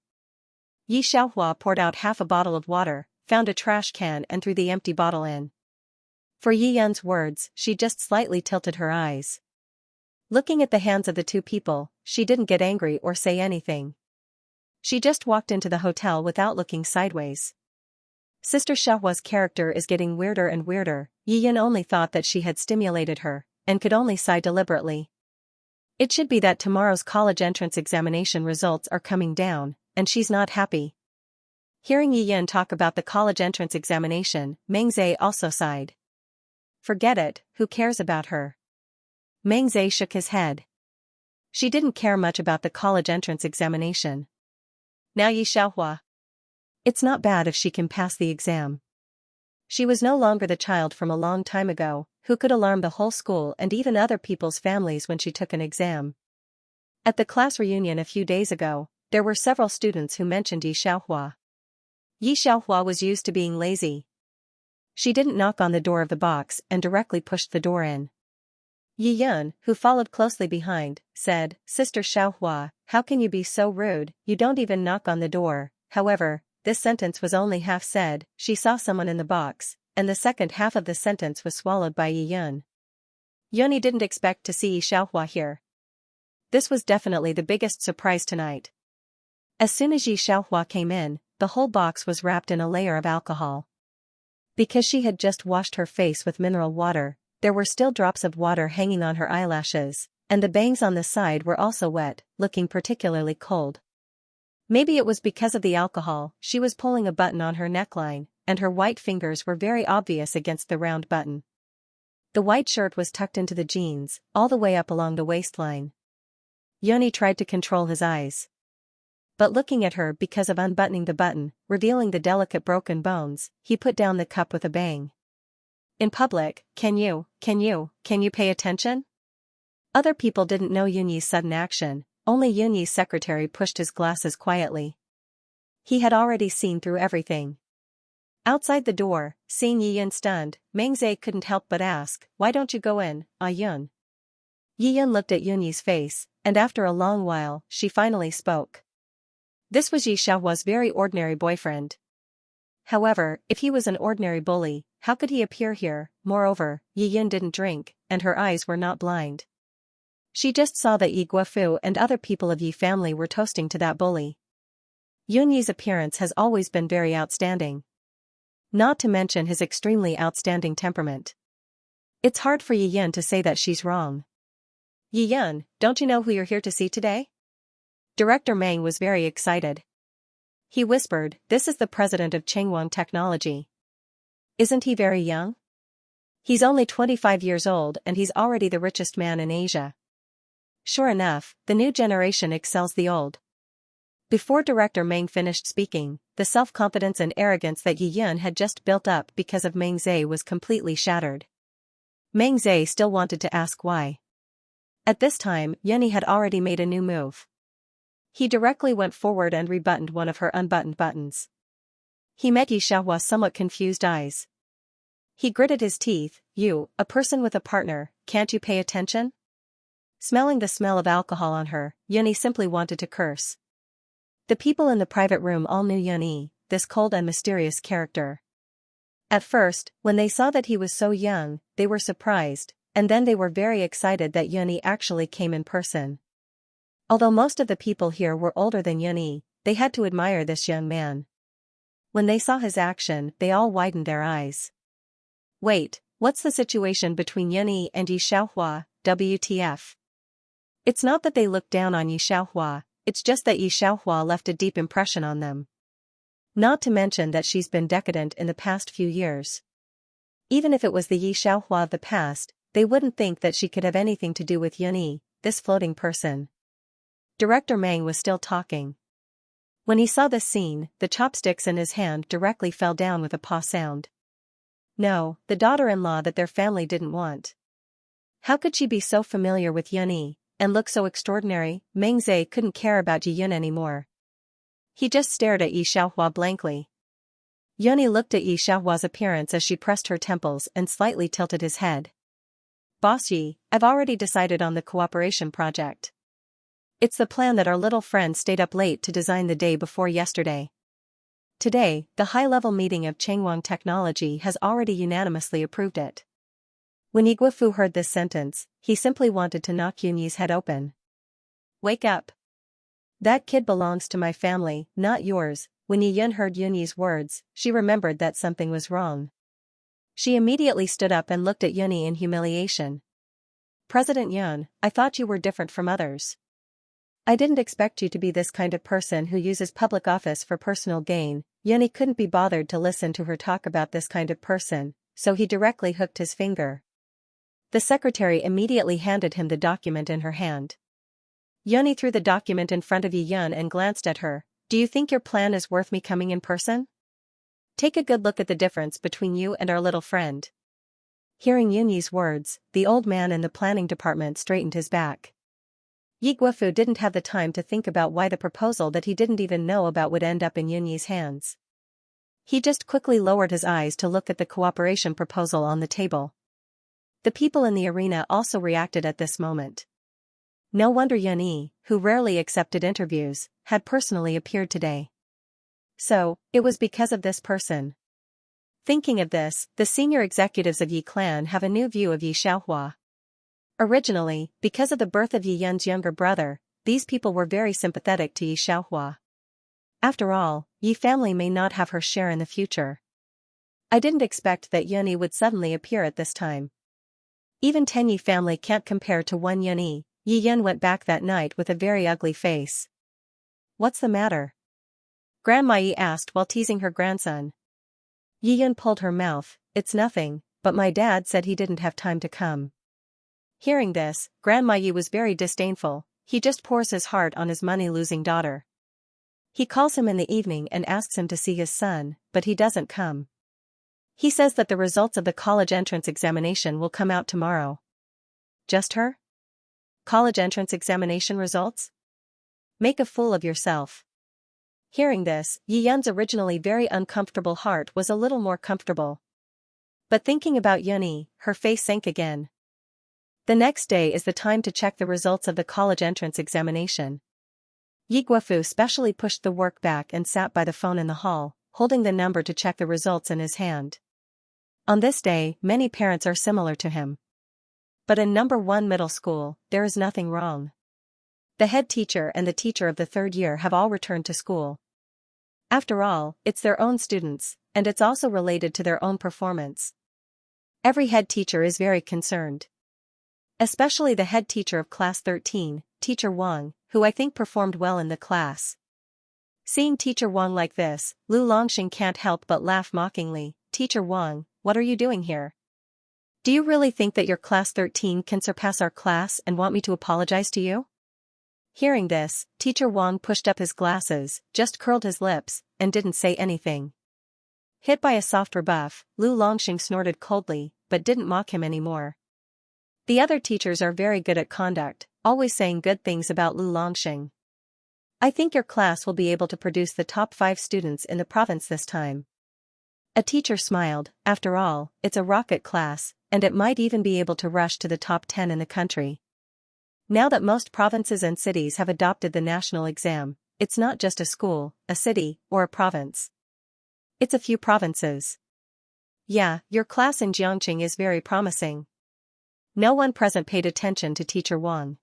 Yi Xiaohua poured out half a bottle of water, found a trash can and threw the empty bottle in. For Yi Yun's words, she just slightly tilted her eyes. Looking at the hands of the two people, she didn't get angry or say anything. She just walked into the hotel without looking sideways. Sister Xiaohua's character is getting weirder and weirder. Yi Yun only thought that she had stimulated her, and could only sigh deliberately. It should be that tomorrow's college entrance examination results are coming down, and she's not happy. Hearing Yi Yun talk about the college entrance examination, Meng Zhe also sighed. "Forget it, who cares about her?" Meng Zhe shook his head. She didn't care much about the college entrance examination. "Now Yi Xiaohua. It's not bad if she can pass the exam. She was no longer the child from a long time ago, who could alarm the whole school and even other people's families when she took an exam. At the class reunion a few days ago, there were several students who mentioned Yi Xiaohua. Yi Xiaohua was used to being lazy. She didn't knock on the door of the box and directly pushed the door in. Yi Yun, who followed closely behind, said, "Sister Xiaohua, how can you be so rude, you don't even knock on the door." However, this sentence was only half said. She saw someone in the box, and the second half of the sentence was swallowed by Yi Yun. Yuni didn't expect to see Yi Xiaohua here. This was definitely the biggest surprise tonight. As soon as Yi Xiaohua came in, the whole box was wrapped in a layer of alcohol. Because she had just washed her face with mineral water, there were still drops of water hanging on her eyelashes, and the bangs on the side were also wet, looking particularly cold. Maybe it was because of the alcohol. She was pulling a button on her neckline, and her white fingers were very obvious against the round button. The white shirt was tucked into the jeans, all the way up along the waistline. Yoni tried to control his eyes. But looking at her because of unbuttoning the button, revealing the delicate broken bones, he put down the cup with a bang. In public, can you pay attention? Other people didn't know Yunyi's sudden action, only Yunyi's secretary pushed his glasses quietly. He had already seen through everything. Outside the door, seeing Yi Yun stunned, Meng Zhe couldn't help but ask, "Why don't you go in, Yun?" Yi Yun looked at Yunyi's face, and after a long while, she finally spoke. This was Yi Xiaohua's very ordinary boyfriend. However, if he was an ordinary bully, how could he appear here? Moreover, Yi Yun didn't drink, and her eyes were not blind. She just saw that Yi Guofu and other people of Yi family were toasting to that bully. Yunyi's appearance has always been very outstanding. Not to mention his extremely outstanding temperament. It's hard for Yi Yun to say that she's wrong. "Yi Yun, don't you know who you're here to see today?" Director Meng was very excited. He whispered, "This is the president of Chengwang Technology. Isn't he very young? He's only 25 years old and he's already the richest man in Asia." Sure enough, the new generation excels the old. Before Director Meng finished speaking, the self-confidence and arrogance that Yi Yun had just built up because of Meng Zhe was completely shattered. Meng Zhe still wanted to ask why. At this time, Yuni had already made a new move. He directly went forward and rebuttoned one of her unbuttoned buttons. He met Yi Xiaohua's somewhat confused eyes. He gritted his teeth, "You, a person with a partner, can't you pay attention?" Smelling the smell of alcohol on her, Yuni simply wanted to curse. The people in the private room all knew Yuni, this cold and mysterious character. At first, when they saw that he was so young, they were surprised, and then they were very excited that Yuni actually came in person. Although most of the people here were older than Yuni, they had to admire this young man. When they saw his action, they all widened their eyes. "Wait, what's the situation between Yuni and Yi Xiaohua, WTF?" It's not that they looked down on Yi Xiaohua, it's just that Yi Xiaohua left a deep impression on them. Not to mention that she's been decadent in the past few years. Even if it was the Yi Xiaohua of the past, they wouldn't think that she could have anything to do with Yuni, this floating person. Director Meng was still talking. When he saw this scene, the chopsticks in his hand directly fell down with a paw sound. No, the daughter-in-law that their family didn't want. How could she be so familiar with Yuni, and look so extraordinary? Meng Zhe couldn't care about Yi Yun anymore. He just stared at Yi Xiaohua blankly. Yuni looked at Yi Xiaohua's appearance as she pressed her temples and slightly tilted his head. "Boss Yi, I've already decided on the cooperation project. It's the plan that our little friend stayed up late to design the day before yesterday. Today, the high-level meeting of Chengwang Technology has already unanimously approved it." When Yi Guofu heard this sentence, he simply wanted to knock Yunyi's head open. "Wake up. That kid belongs to my family, not yours." When Yi Yun heard Yunyi's words, she remembered that something was wrong. She immediately stood up and looked at Yuni in humiliation. "President Yun, I thought you were different from others. I didn't expect you to be this kind of person who uses public office for personal gain." Yuni couldn't be bothered to listen to her talk about this kind of person, so he directly hooked his finger. The secretary immediately handed him the document in her hand. Yuni threw the document in front of Yi Yun and glanced at her. "Do you think your plan is worth me coming in person?" Take a good look at the difference between you and our little friend. Hearing Yunyi's words, the old man in the planning department straightened his back. Yi Guofu didn't have the time to think about why the proposal that he didn't even know about would end up in Yunyi's hands. He just quickly lowered his eyes to look at the cooperation proposal on the table. The people in the arena also reacted at this moment. No wonder Yunyi, who rarely accepted interviews, had personally appeared today. So, it was because of this person. Thinking of this, the senior executives of Yi clan have a new view of Yi Xiaohua. Originally, because of the birth of Yi Yun's younger brother, these people were very sympathetic to Yi Xiaohua. After all, Yi family may not have her share in the future. I didn't expect that Yunyi would suddenly appear at this time. Even 10 Yi family can't compare to one Yunyi. Yi Yun went back that night with a very ugly face. What's the matter? Grandma Yi asked while teasing her grandson. Yi Yun pulled her mouth. It's nothing, but my dad said he didn't have time to come. Hearing this, Grandma Yi was very disdainful. He just pours his heart on his money-losing daughter. He calls him in the evening and asks him to see his son, but he doesn't come. He says that the results of the college entrance examination will come out tomorrow. Just her? College entrance examination results? Make a fool of yourself. Hearing this, Yi Yun's originally very uncomfortable heart was a little more comfortable. But thinking about Yunyi, her face sank again. The next day is the time to check the results of the college entrance examination. Yi Guofu specially pushed the work back and sat by the phone in the hall, holding the number to check the results in his hand. On this day, many parents are similar to him. But in number 1 middle school, there is nothing wrong. The head teacher and the teacher of the 3rd year have all returned to school. After all, it's their own students, and it's also related to their own performance. Every head teacher is very concerned. Especially the head teacher of class 13, Teacher Wang, who I think performed well in the class. Seeing Teacher Wang like this, Lu Longxing can't help but laugh mockingly. Teacher Wang, what are you doing here? Do you really think that your class 13 can surpass our class and want me to apologize to you? Hearing this, Teacher Wang pushed up his glasses, just curled his lips, and didn't say anything. Hit by a soft rebuff, Lu Longxing snorted coldly, but didn't mock him anymore. The other teachers are very good at conduct, always saying good things about Lu Longxing. I think your class will be able to produce the top 5 students in the province this time. A teacher smiled. After all, it's a rocket class, and it might even be able to rush to the top 10 in the country. Now that most provinces and cities have adopted the national exam, it's not just a school, a city, or a province. It's a few provinces. Yeah, your class in Jiangqing is very promising. No one present paid attention to Teacher Wang.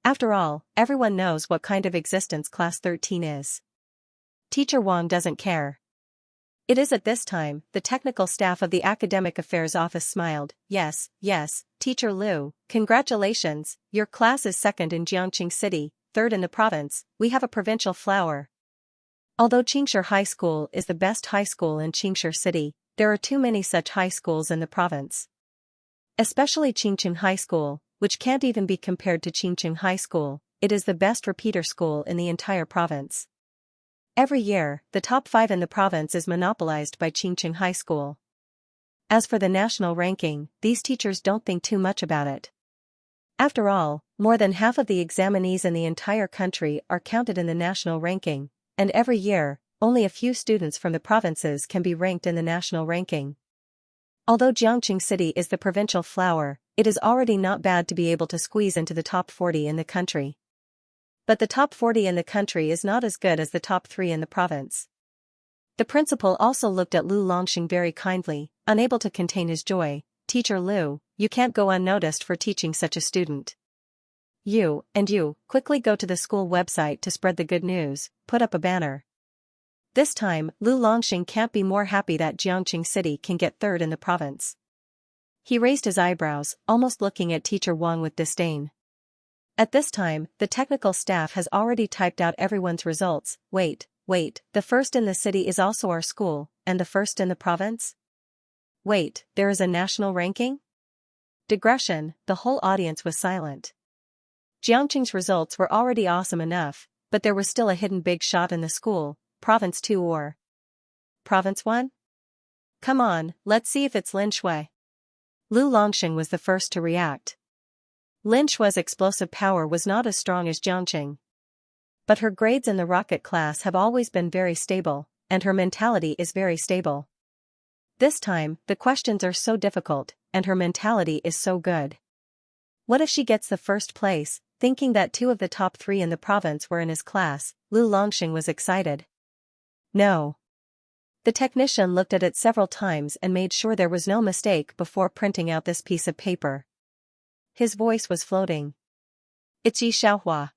After all, everyone knows what kind of existence class 13 is. Teacher Wang doesn't care. It is at this time, the technical staff of the Academic Affairs Office smiled. Yes, Teacher Liu, congratulations, your class is 2nd in Jiangqing City, 3rd in the province, we have a provincial flower. Although Xianxia High School is the best high school in Xianxia City, there are too many such high schools in the province. Especially Qingqing High School, which can't even be compared to Qingqing High School, it is the best repeater school in the entire province. Every year, the top 5 in the province is monopolized by Qingqing High School. As for the national ranking, these teachers don't think too much about it. After all, more than half of the examinees in the entire country are counted in the national ranking, and every year, only a few students from the provinces can be ranked in the national ranking. Although Jiangqing City is the provincial flower, it is already not bad to be able to squeeze into the top 40 in the country. But the top 40 in the country is not as good as the top 3 in the province. The principal also looked at Lu Longxing very kindly, unable to contain his joy. Teacher Liu, you can't go unnoticed for teaching such a student. You, quickly go to the school website to spread the good news, put up a banner. This time, Lu Longxing can't be more happy that Jiangqing City can get 3rd in the province. He raised his eyebrows, almost looking at Teacher Wang with disdain. At this time, the technical staff has already typed out everyone's results. Wait, the 1st in the city is also our school, and the 1st in the province? Wait, there is a national ranking? Digression, the whole audience was silent. Jiangqing's results were already awesome enough, but there was still a hidden big shot in the school, province 2 or Province 1? Come on, let's see if it's Lin Shui. Lu Longxing was the first to react. Lin Shui's explosive power was not as strong as Jiangqing. But her grades in the rocket class have always been very stable, and her mentality is very stable. This time, the questions are so difficult, and her mentality is so good. What if she gets the first place? Thinking that 2 of the top 3 in the province were in his class, Lu Longxing was excited. No. The technician looked at it several times and made sure there was no mistake before printing out this piece of paper. His voice was floating. It's Yi Xiaohua.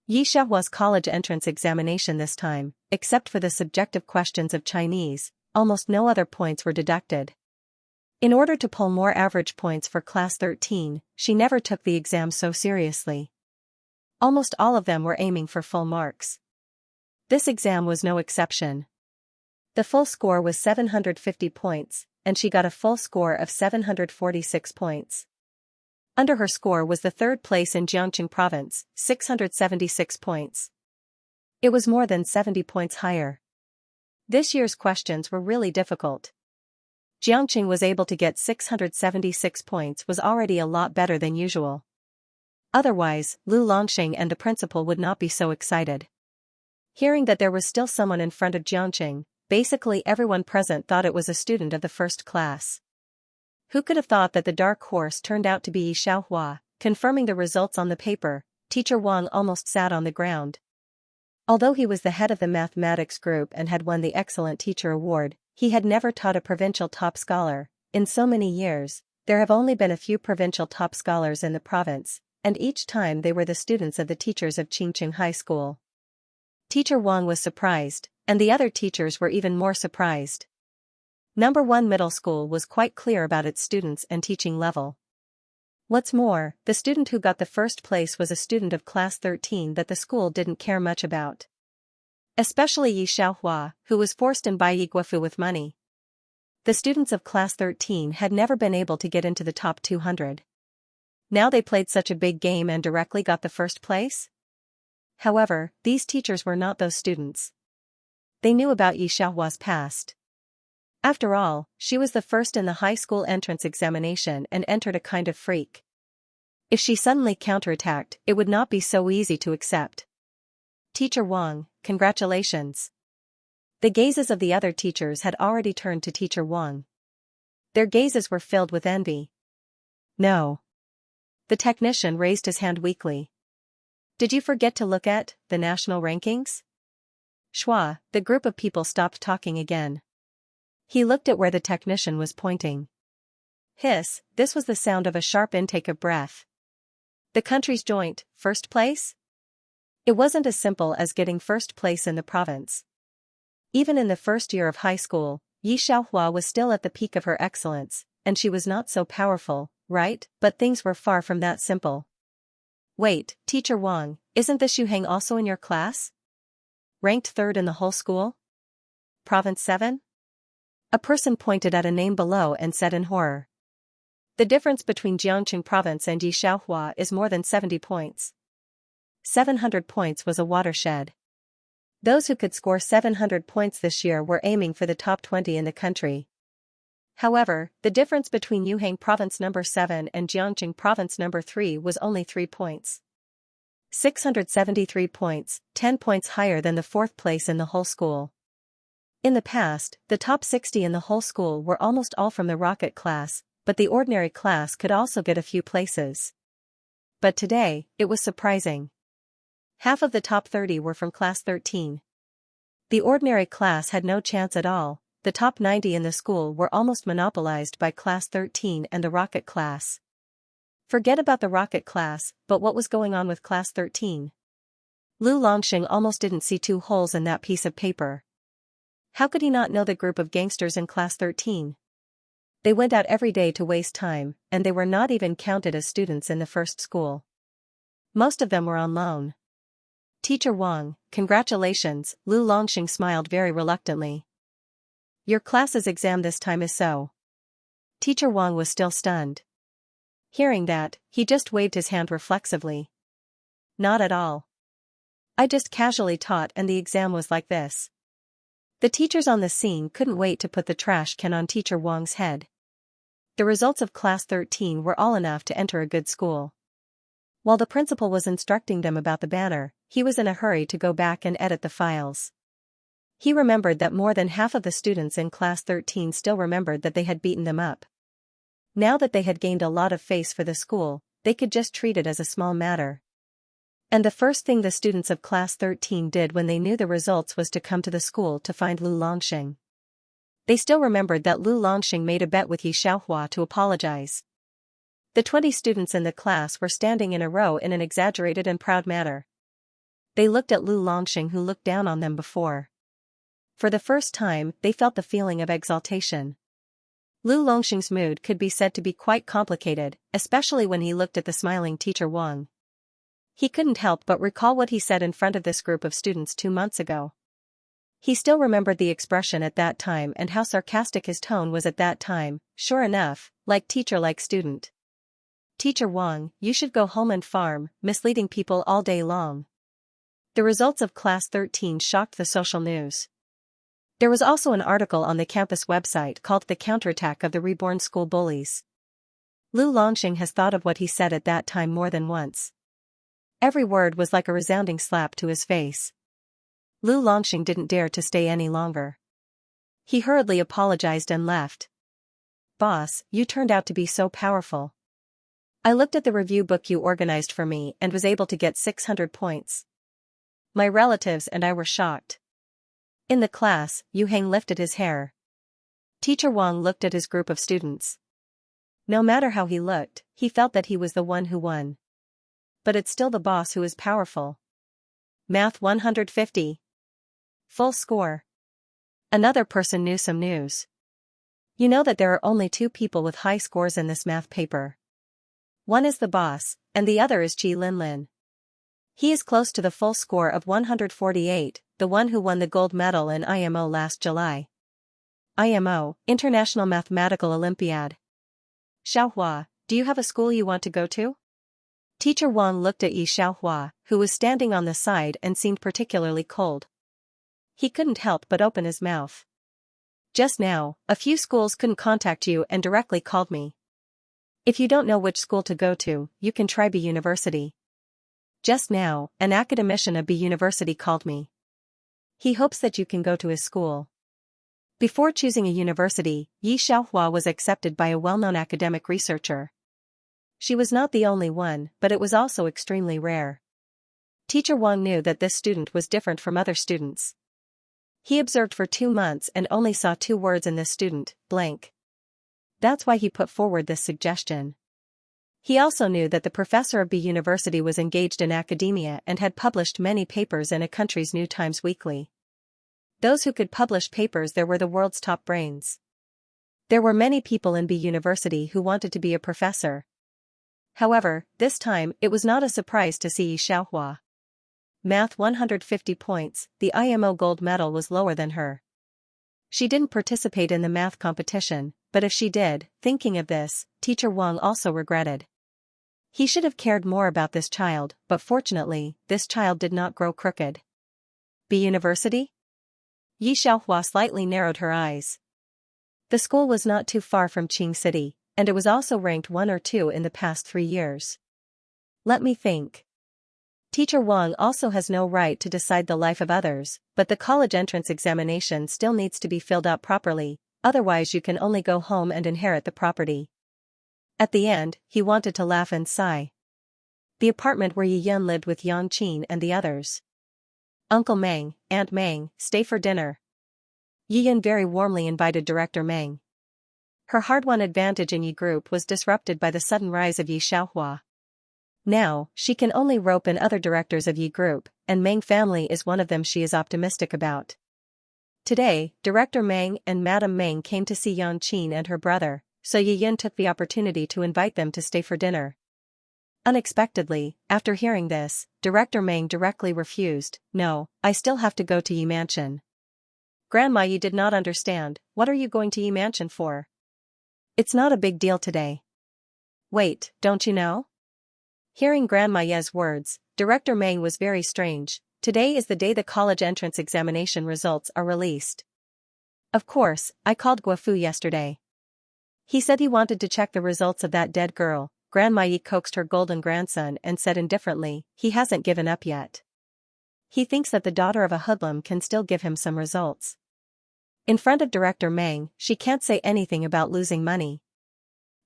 Yi Xiaohua's college entrance examination this time, except for the subjective questions of Chinese, almost no other points were deducted. In order to pull more average points for class 13, she never took the exam so seriously. Almost all of them were aiming for full marks. This exam was no exception. The full score was 750 points, and she got a full score of 746 points. Under her score was the 3rd place in Jiangqing province, 676 points. It was more than 70 points higher. This year's questions were really difficult. Jiangqing was able to get 676 points was already a lot better than usual. Otherwise, Lu Longxing and the principal would not be so excited. Hearing that there was still someone in front of Jiangqing, basically everyone present thought it was a student of the first class. Who could have thought that the dark horse turned out to be Yi Xiaohua? Confirming the results on the paper, Teacher Wang almost sat on the ground. Although he was the head of the mathematics group and had won the Excellent Teacher Award, he had never taught a provincial top scholar. In so many years, there have only been a few provincial top scholars in the province, and each time they were the students of the teachers of Qingqing High School. Teacher Wang was surprised, and the other teachers were even more surprised. Number 1 Middle School was quite clear about its students and teaching level. What's more, the student who got the first place was a student of class 13 that the school didn't care much about. Especially Yi Xiaohua, who was forced in Bai Guofu with money. The students of class 13 had never been able to get into the top 200. Now they played such a big game and directly got the first place? However, these teachers were not those students. They knew about Yi Xiaohua's past. After all, she was the first in the high school entrance examination and entered a kind of freak. If she suddenly counterattacked, it would not be so easy to accept. Teacher Wang, congratulations. The gazes of the other teachers had already turned to Teacher Wang. Their gazes were filled with envy. No. The technician raised his hand weakly. Did you forget to look at the national rankings? Shua, the group of people stopped talking again. He looked at where the technician was pointing. Hiss, this was the sound of a sharp intake of breath. The country's joint, first place? It wasn't as simple as getting first place in the province. Even in the first year of high school, Yi Xiaohua was still at the peak of her excellence, and she was not so powerful, right? But things were far from that simple. Wait, Teacher Wang, isn't this Yuhang also in your class? Ranked 3rd in the whole school? Province 7? A person pointed at a name below and said in horror. The difference between Jiangqing province and Yi Xiaohua is more than 70 points. 700 points was a watershed. Those who could score 700 points this year were aiming for the top 20 in the country. However, the difference between Yuhang province number 7 and Jiangqing province number 3 was only 3 points. 673 points, 10 points higher than the 4th place in the whole school. In the past, the top 60 in the whole school were almost all from the rocket class, but the ordinary class could also get a few places. But today, it was surprising. Half of the top 30 were from class 13. The ordinary class had no chance at all. The top 90 in the school were almost monopolized by class 13 and the rocket class. Forget about the rocket class, but what was going on with class 13? Lu Longxing almost didn't see 2 holes in that piece of paper. How could he not know the group of gangsters in class 13? They went out every day to waste time, and they were not even counted as students in the first school. Most of them were on loan. Teacher Wang, congratulations, Lu Longxing smiled very reluctantly. Your class's exam this time is so. Teacher Wang was still stunned. Hearing that, he just waved his hand reflexively. Not at all. I just casually taught and the exam was like this. The teachers on the scene couldn't wait to put the trash can on Teacher Wang's head. The results of Class 13 were all enough to enter a good school. While the principal was instructing them about the banner, he was in a hurry to go back and edit the files. He remembered that more than half of the students in Class 13 still remembered that they had beaten them up. Now that they had gained a lot of face for the school, they could just treat it as a small matter. And the first thing the students of Class 13 did when they knew the results was to come to the school to find Lu Longxing. They still remembered that Lu Longxing made a bet with Xianxia to apologize. The 20 students in the class were standing in a row in an exaggerated and proud manner. They looked at Lu Longxing, who looked down on them before. For the first time, they felt the feeling of exaltation. Lu Longxing's mood could be said to be quite complicated, especially when he looked at the smiling Teacher Wang. He couldn't help but recall what he said in front of this group of students 2 months ago. He still remembered the expression at that time and how sarcastic his tone was at that time. Sure enough, like teacher like student. Teacher Wang, you should go home and farm, misleading people all day long. The results of Class 13 shocked the social news. There was also an article on the campus website called The Counterattack of the Reborn School Bullies. Lu Longxing has thought of what he said at that time more than once. Every word was like a resounding slap to his face. Lu Longxing didn't dare to stay any longer. He hurriedly apologized and left. Boss, you turned out to be so powerful. I looked at the review book you organized for me and was able to get 600 points. My relatives and I were shocked. In the class, Yu Heng lifted his hair. Teacher Wang looked at his group of students. No matter how he looked, he felt that he was the one who won. But it's still the boss who is powerful. Math 150. Full score. Another person knew some news. You know that there are only 2 people with high scores in this math paper. One is the boss, and the other is Ji Linlin. He is close to the full score of 148, the one who won the gold medal in IMO last July. IMO, International Mathematical Olympiad. Xiaohua, do you have a school you want to go to? Teacher Wang looked at Yi Xiaohua, who was standing on the side and seemed particularly cold. He couldn't help but open his mouth. Just now, a few schools couldn't contact you and directly called me. If you don't know which school to go to, you can try B University. Just now, an academician of B University called me. He hopes that you can go to his school. Before choosing a university, Yi Xiaohua was accepted by a well-known academic researcher. She was not the only one, but it was also extremely rare. Teacher Wang knew that this student was different from other students. He observed for 2 months and only saw 2 words in this student, blank. That's why he put forward this suggestion. He also knew that the professor of B University was engaged in academia and had published many papers in a country's new Times Weekly. Those who could publish papers there were the world's top brains. There were many people in B University who wanted to be a professor. However, this time it was not a surprise to see Yi Xiaohua. Math 150 points, the IMO gold medal was lower than her. She didn't participate in the math competition, but if she did, thinking of this, Teacher Wang also regretted. He should have cared more about this child, but fortunately, this child did not grow crooked. B University? Yi Xiaohua slightly narrowed her eyes. The school was not too far from Qing City, and it was also ranked 1 or 2 in the past 3 years. Let me think. Teacher Wang also has no right to decide the life of others, but the college entrance examination still needs to be filled out properly, otherwise you can only go home and inherit the property. At the end, he wanted to laugh and sigh. The apartment where Yi Yun lived with Yang Qin and the others. Uncle Meng, Aunt Meng, stay for dinner. Yi Yun very warmly invited Director Meng. Her hard-won advantage in Yi Group was disrupted by the sudden rise of Yi Xiaohua. Now, she can only rope in other directors of Yi Group, and Meng family is one of them she is optimistic about. Today, Director Meng and Madame Meng came to see Yang Qin and her brother, so Yi Yun took the opportunity to invite them to stay for dinner. Unexpectedly, after hearing this, Director Meng directly refused. No, I still have to go to Yi Mansion. Grandma Yi did not understand. What are you going to Yi Mansion for? It's not a big deal today. Wait, don't you know? Hearing Grandma Ye's words, Director Meng was very strange. Today is the day the college entrance examination results are released. Of course, I called Guafu yesterday. He said he wanted to check the results of that dead girl. Grandma Yi coaxed her golden grandson and said indifferently, he hasn't given up yet. He thinks that the daughter of a hoodlum can still give him some results. In front of Director Meng, she can't say anything about losing money.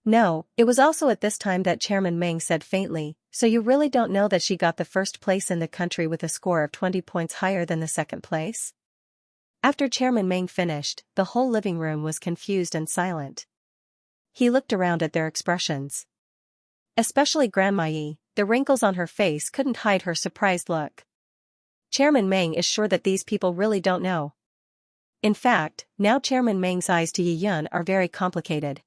No, it was also at this time that Chairman Meng said faintly, so you really don't know that she got the first place in the country with a score of 20 points higher than the second place? After Chairman Meng finished, the whole living room was confused and silent. He looked around at their expressions. Especially Grandma Yi, the wrinkles on her face couldn't hide her surprised look. Chairman Meng is sure that these people really don't know. In fact, now Chairman Meng's eyes to Yi Yun are very complicated.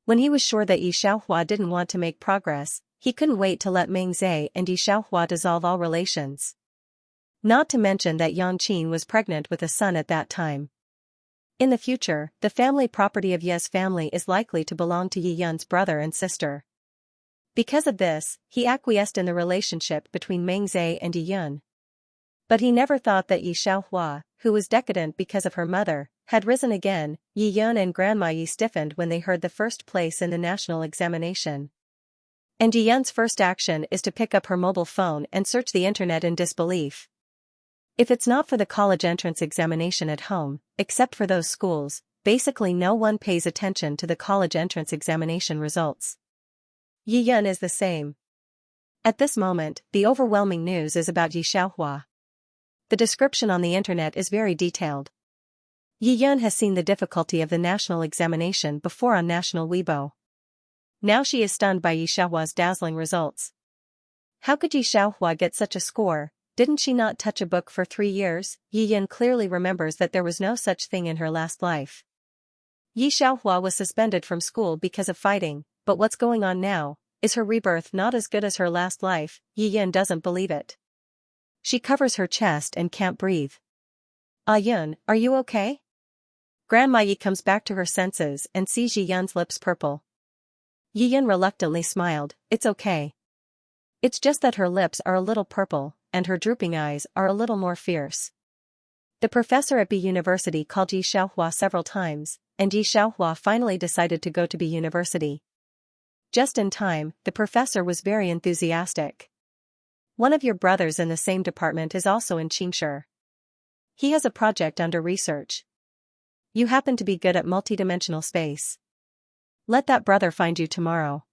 When he was sure that Yi Xiaohua didn't want to make progress, he couldn't wait to let Meng Zhe and Yi Xiaohua dissolve all relations. Not to mention that Yang Qin was pregnant with a son at that time. In the future, the family property of Ye's family is likely to belong to Yi Yun's brother and sister. Because of this, he acquiesced in the relationship between Meng Zhe and Yi Yun. But he never thought that Yi Xiaohua, who was decadent because of her mother, had risen again. Yi Yun and Grandma Yi stiffened when they heard the first place in the national examination. And Yi Yun's first action is to pick up her mobile phone and search the internet in disbelief. If it's not for the college entrance examination at home, except for those schools, basically no one pays attention to the college entrance examination results. Yi Yun is the same. At this moment, the overwhelming news is about Yi Xiaohua. The description on the internet is very detailed. Yi Yun has seen the difficulty of the national examination before on National Weibo. Now she is stunned by Yi Xiaohua's dazzling results. How could Yi Xiaohua get such a score? Didn't she not touch a book for 3 years? Yi Yun clearly remembers that there was no such thing in her last life. Yi Xiaohua was suspended from school because of fighting, but what's going on now? Is her rebirth not as good as her last life? Yi Yun doesn't believe it. She covers her chest and can't breathe. Ah Yun, are you okay? Grandma Yi comes back to her senses and sees Yi Yun's lips purple. Yi Yun reluctantly smiled, it's okay. It's just that her lips are a little purple, and her drooping eyes are a little more fierce. The professor at B University called Yi Xiaohua several times, and Yi Xiaohua finally decided to go to B University. Just in time, the professor was very enthusiastic. One of your brothers in the same department is also in Xianxia. He has a project under research. You happen to be good at multidimensional space. Let that brother find you tomorrow.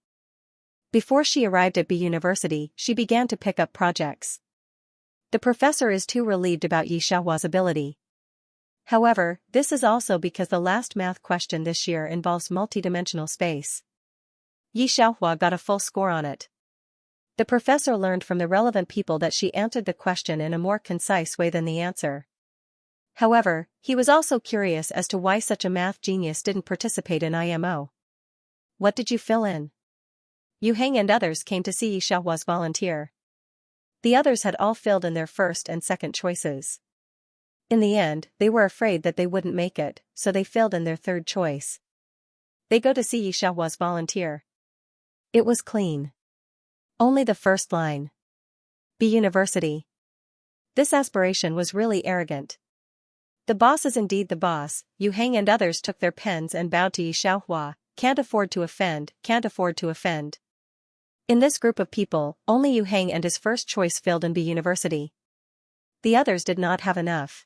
Before she arrived at B University, she began to pick up projects. The professor is too relieved about Yi Xiaohua's ability. However, this is also because the last math question this year involves multidimensional space. Yi Xiaohua got a full score on it. The professor learned from the relevant people that she answered the question in a more concise way than the answer. However, he was also curious as to why such a math genius didn't participate in IMO. What did you fill in? Yu Heng and others came to see Yi Xiaohua's volunteer. The others had all filled in their first and second choices. In the end, they were afraid that they wouldn't make it, so they filled in their third choice. They go to see Yi Xiaohua's volunteer. It was clean. Only the first line. B University. This aspiration was really arrogant. The boss is indeed the boss. Yu Heng and others took their pens and bowed to Yi Xiaohua. Can't afford to offend, can't afford to offend. In this group of people, only Yu Heng and his first choice filled in B University. The others did not have enough.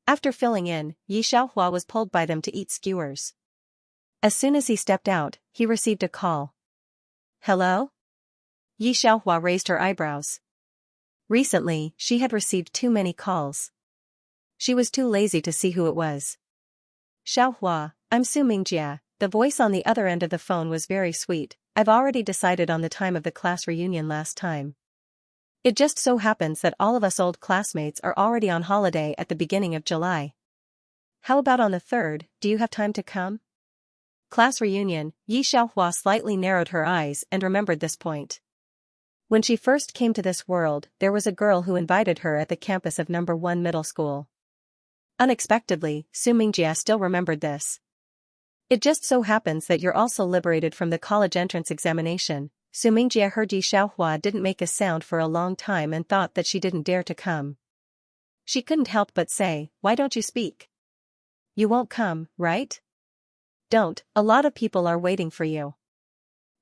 After filling in, Yi Xiaohua was pulled by them to eat skewers. As soon as he stepped out, he received a call. Hello? Yi Xiaohua raised her eyebrows. Recently, she had received too many calls. She was too lazy to see who it was. Xiaohua, I'm Su Mingjia. The voice on the other end of the phone was very sweet. I've already decided on the time of the class reunion last time. It just so happens that all of us old classmates are already on holiday at the beginning of July. How about on the 3rd, do you have time to come? Class reunion. Yi Xiaohua slightly narrowed her eyes and remembered this point. When she first came to this world, there was a girl who invited her at the campus of No. 1 middle school. Unexpectedly, Su Mingjia still remembered this. It just so happens that you're also liberated from the college entrance examination. Su Mingjia heard Yi Xiaohua didn't make a sound for a long time and thought that she didn't dare to come. She couldn't help but say, why don't you speak? You won't come, right? Don't, a lot of people are waiting for you.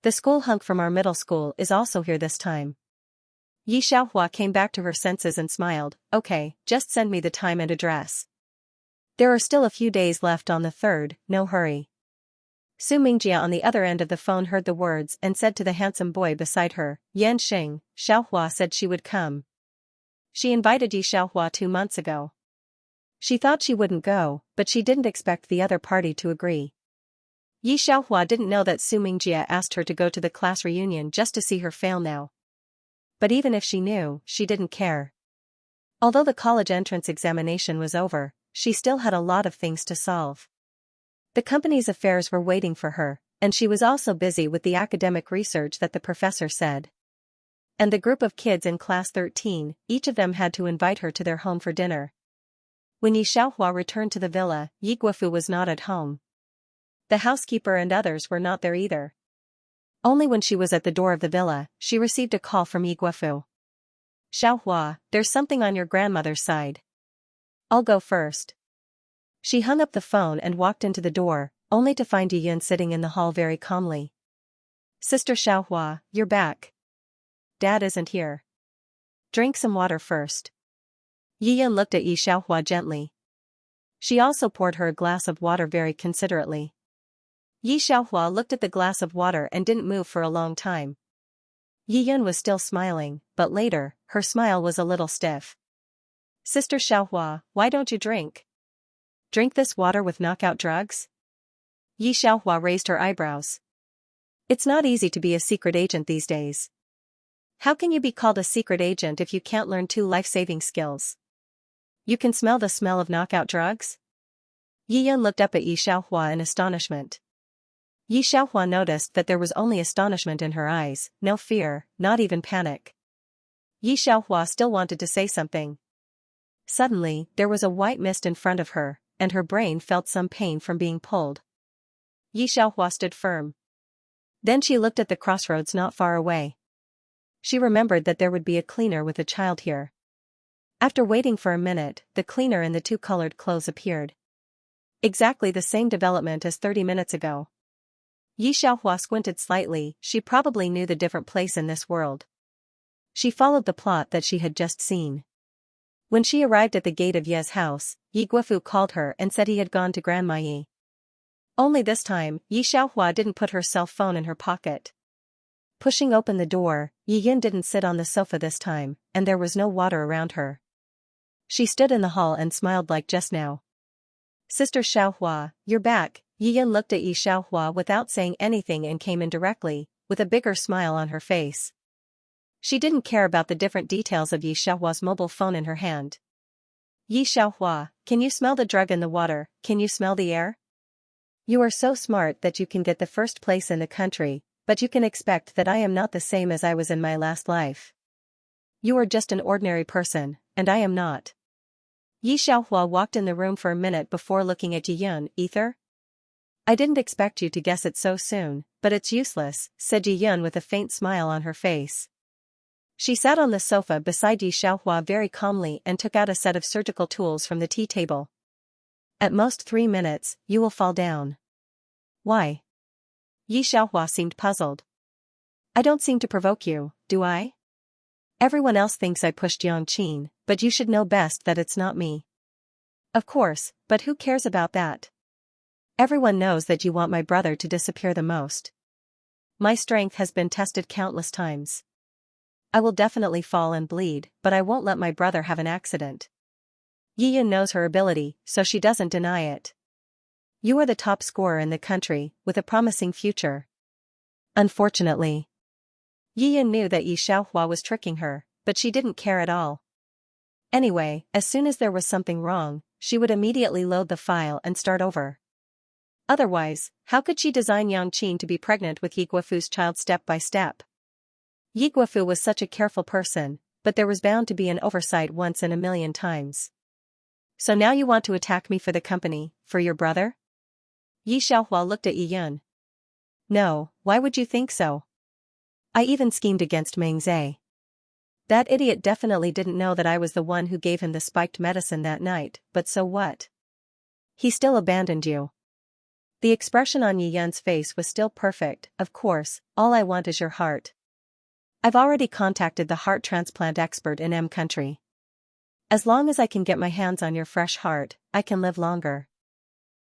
The school hunk from our middle school is also here this time. Yi Xiaohua came back to her senses and smiled, okay, just send me the time and address. There are still a few days left on the 3rd, no hurry. Su Mingjia on the other end of the phone heard the words and said to the handsome boy beside her, Yan Xing, Xiaohua said she would come. She invited Yi Xiaohua 2 months ago. She thought she wouldn't go, but she didn't expect the other party to agree. Yi Xiaohua didn't know that Su Mingjia asked her to go to the class reunion just to see her fail now. But even if she knew, she didn't care. Although the college entrance examination was over, she still had a lot of things to solve. The company's affairs were waiting for her, and she was also busy with the academic research that the professor said. And the group of kids in class 13, each of them had to invite her to their home for dinner. When Yi Xiaohua returned to the villa, Yi Guofu was not at home. The housekeeper and others were not there either. Only when she was at the door of the villa, she received a call from Yi Guofu. Xiaohua, there's something on your grandmother's side. I'll go first. She hung up the phone and walked into the door, only to find Yi Yun sitting in the hall very calmly. Sister Xiaohua, you're back. Dad isn't here. Drink some water first. Yi Yun looked at Yi Xiaohua gently. She also poured her a glass of water very considerately. Yi Xiaohua looked at the glass of water and didn't move for a long time. Yi Yun was still smiling, but later, her smile was a little stiff. Sister Xiaohua, why don't you drink? Drink this water with knockout drugs? Yi Xiaohua raised her eyebrows. It's not easy to be a secret agent these days. How can you be called a secret agent if you can't learn 2 life-saving skills? You can smell the smell of knockout drugs? Yi Yun looked up at Yi Xiaohua in astonishment. Yi Xiaohua noticed that there was only astonishment in her eyes, no fear, not even panic. Yi Xiaohua still wanted to say something. Suddenly, there was a white mist in front of her, and her brain felt some pain from being pulled. Yi Xiaohua stood firm. Then she looked at the crossroads not far away. She remembered that there would be a cleaner with a child here. After waiting for a minute, the cleaner in the 2 colored clothes appeared. Exactly the same development as 30 minutes ago. Yi Xiaohua squinted slightly, she probably knew the different place in this world. She followed the plot that she had just seen. When she arrived at the gate of Ye's house, Yi Guofu called her and said he had gone to Grandma Yi. Only this time, Yi Xiaohua didn't put her cell phone in her pocket. Pushing open the door, Yi Yin didn't sit on the sofa this time, and there was no water around her. She stood in the hall and smiled like just now. Sister Xiaohua, you're back. Yi Yin looked at Yi Xiaohua without saying anything and came in directly, with a bigger smile on her face. She didn't care about the different details of Yi Xiaohua's mobile phone in her hand. Yi Xiaohua, can you smell the drug in the water? Can you smell the air? You are so smart that you can get the first place in the country, but you can expect that I am not the same as I was in my last life. You are just an ordinary person, and I am not. Yi Xiaohua walked in the room for a minute before looking at Yi Yun. Ether? I didn't expect you to guess it so soon, but it's useless, said Yi Yun with a faint smile on her face. She sat on the sofa beside Yi Xiaohua very calmly and took out a set of surgical tools from the tea table. At most 3 minutes, you will fall down. Why? Yi Xiaohua seemed puzzled. I don't seem to provoke you, do I? Everyone else thinks I pushed Yangqin, but you should know best that it's not me. Of course, but who cares about that? Everyone knows that you want my brother to disappear the most. My strength has been tested countless times. I will definitely fall and bleed, but I won't let my brother have an accident. Yi Yun knows her ability, so she doesn't deny it. You are the top scorer in the country, with a promising future. Unfortunately. Yi Yun knew that Yi Xiaohua was tricking her, but she didn't care at all. Anyway, as soon as there was something wrong, she would immediately load the file and start over. Otherwise, how could she design Yangqin to be pregnant with Yi Guofu's child step by step? Yi Guofu was such a careful person, but there was bound to be an oversight once in a million times. So now you want to attack me for the company, for your brother? Yi Xiaohua looked at Yi Yun. No, why would you think so? I even schemed against Meng Zhe. That idiot definitely didn't know that I was the one who gave him the spiked medicine that night, but so what? He still abandoned you. The expression on Yi Yun's face was still perfect. Of course, all I want is your heart. I've already contacted the heart transplant expert in M country. As long as I can get my hands on your fresh heart, I can live longer.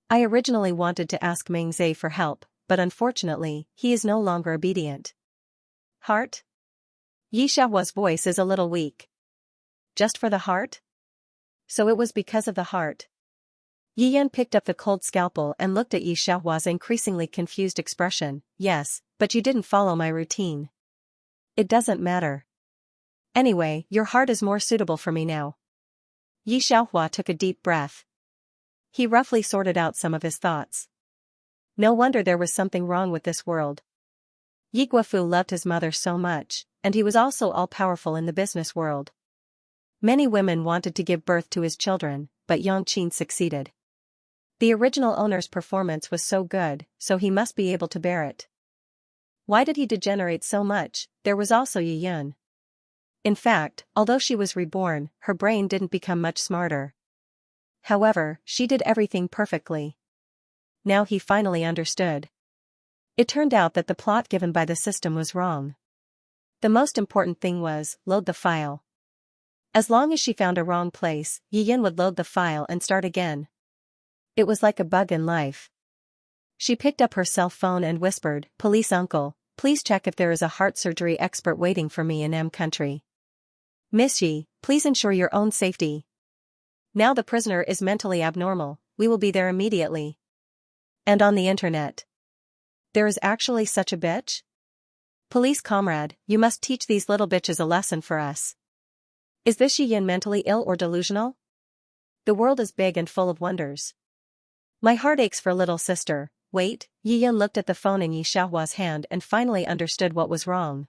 I originally wanted to ask Ming Zhe for help, but unfortunately, he is no longer obedient. Heart? Yi Xiaohua's voice is a little weak. Just for the heart? So it was because of the heart. Yi Yun picked up the cold scalpel and looked at Yi Xiaohua's increasingly confused expression. Yes, but you didn't follow my routine. It doesn't matter. Anyway, your heart is more suitable for me now. Yi Xiaohua took a deep breath. He roughly sorted out some of his thoughts. No wonder there was something wrong with this world. Yi Guofu loved his mother so much, and he was also all-powerful in the business world. Many women wanted to give birth to his children, but Yang Qin succeeded. The original owner's performance was so good, so he must be able to bear it. Why did he degenerate so much? There was also Yi Yun. In fact, although she was reborn, her brain didn't become much smarter. However, she did everything perfectly. Now he finally understood. It turned out that the plot given by the system was wrong. The most important thing was, load the file. As long as she found a wrong place, Yi Yun would load the file and start again. It was like a bug in life. She picked up her cell phone and whispered, "Police uncle, please check if there is a heart surgery expert waiting for me in M country. Miss Yi, please ensure your own safety. Now the prisoner is mentally abnormal, we will be there immediately." And on the internet. There is actually such a bitch? Police comrade, you must teach these little bitches a lesson for us. Is this Yi Yun mentally ill or delusional? The world is big and full of wonders. My heart aches for little sister. Wait, Yi Yun looked at the phone in Yi Xiaohua's hand and finally understood what was wrong.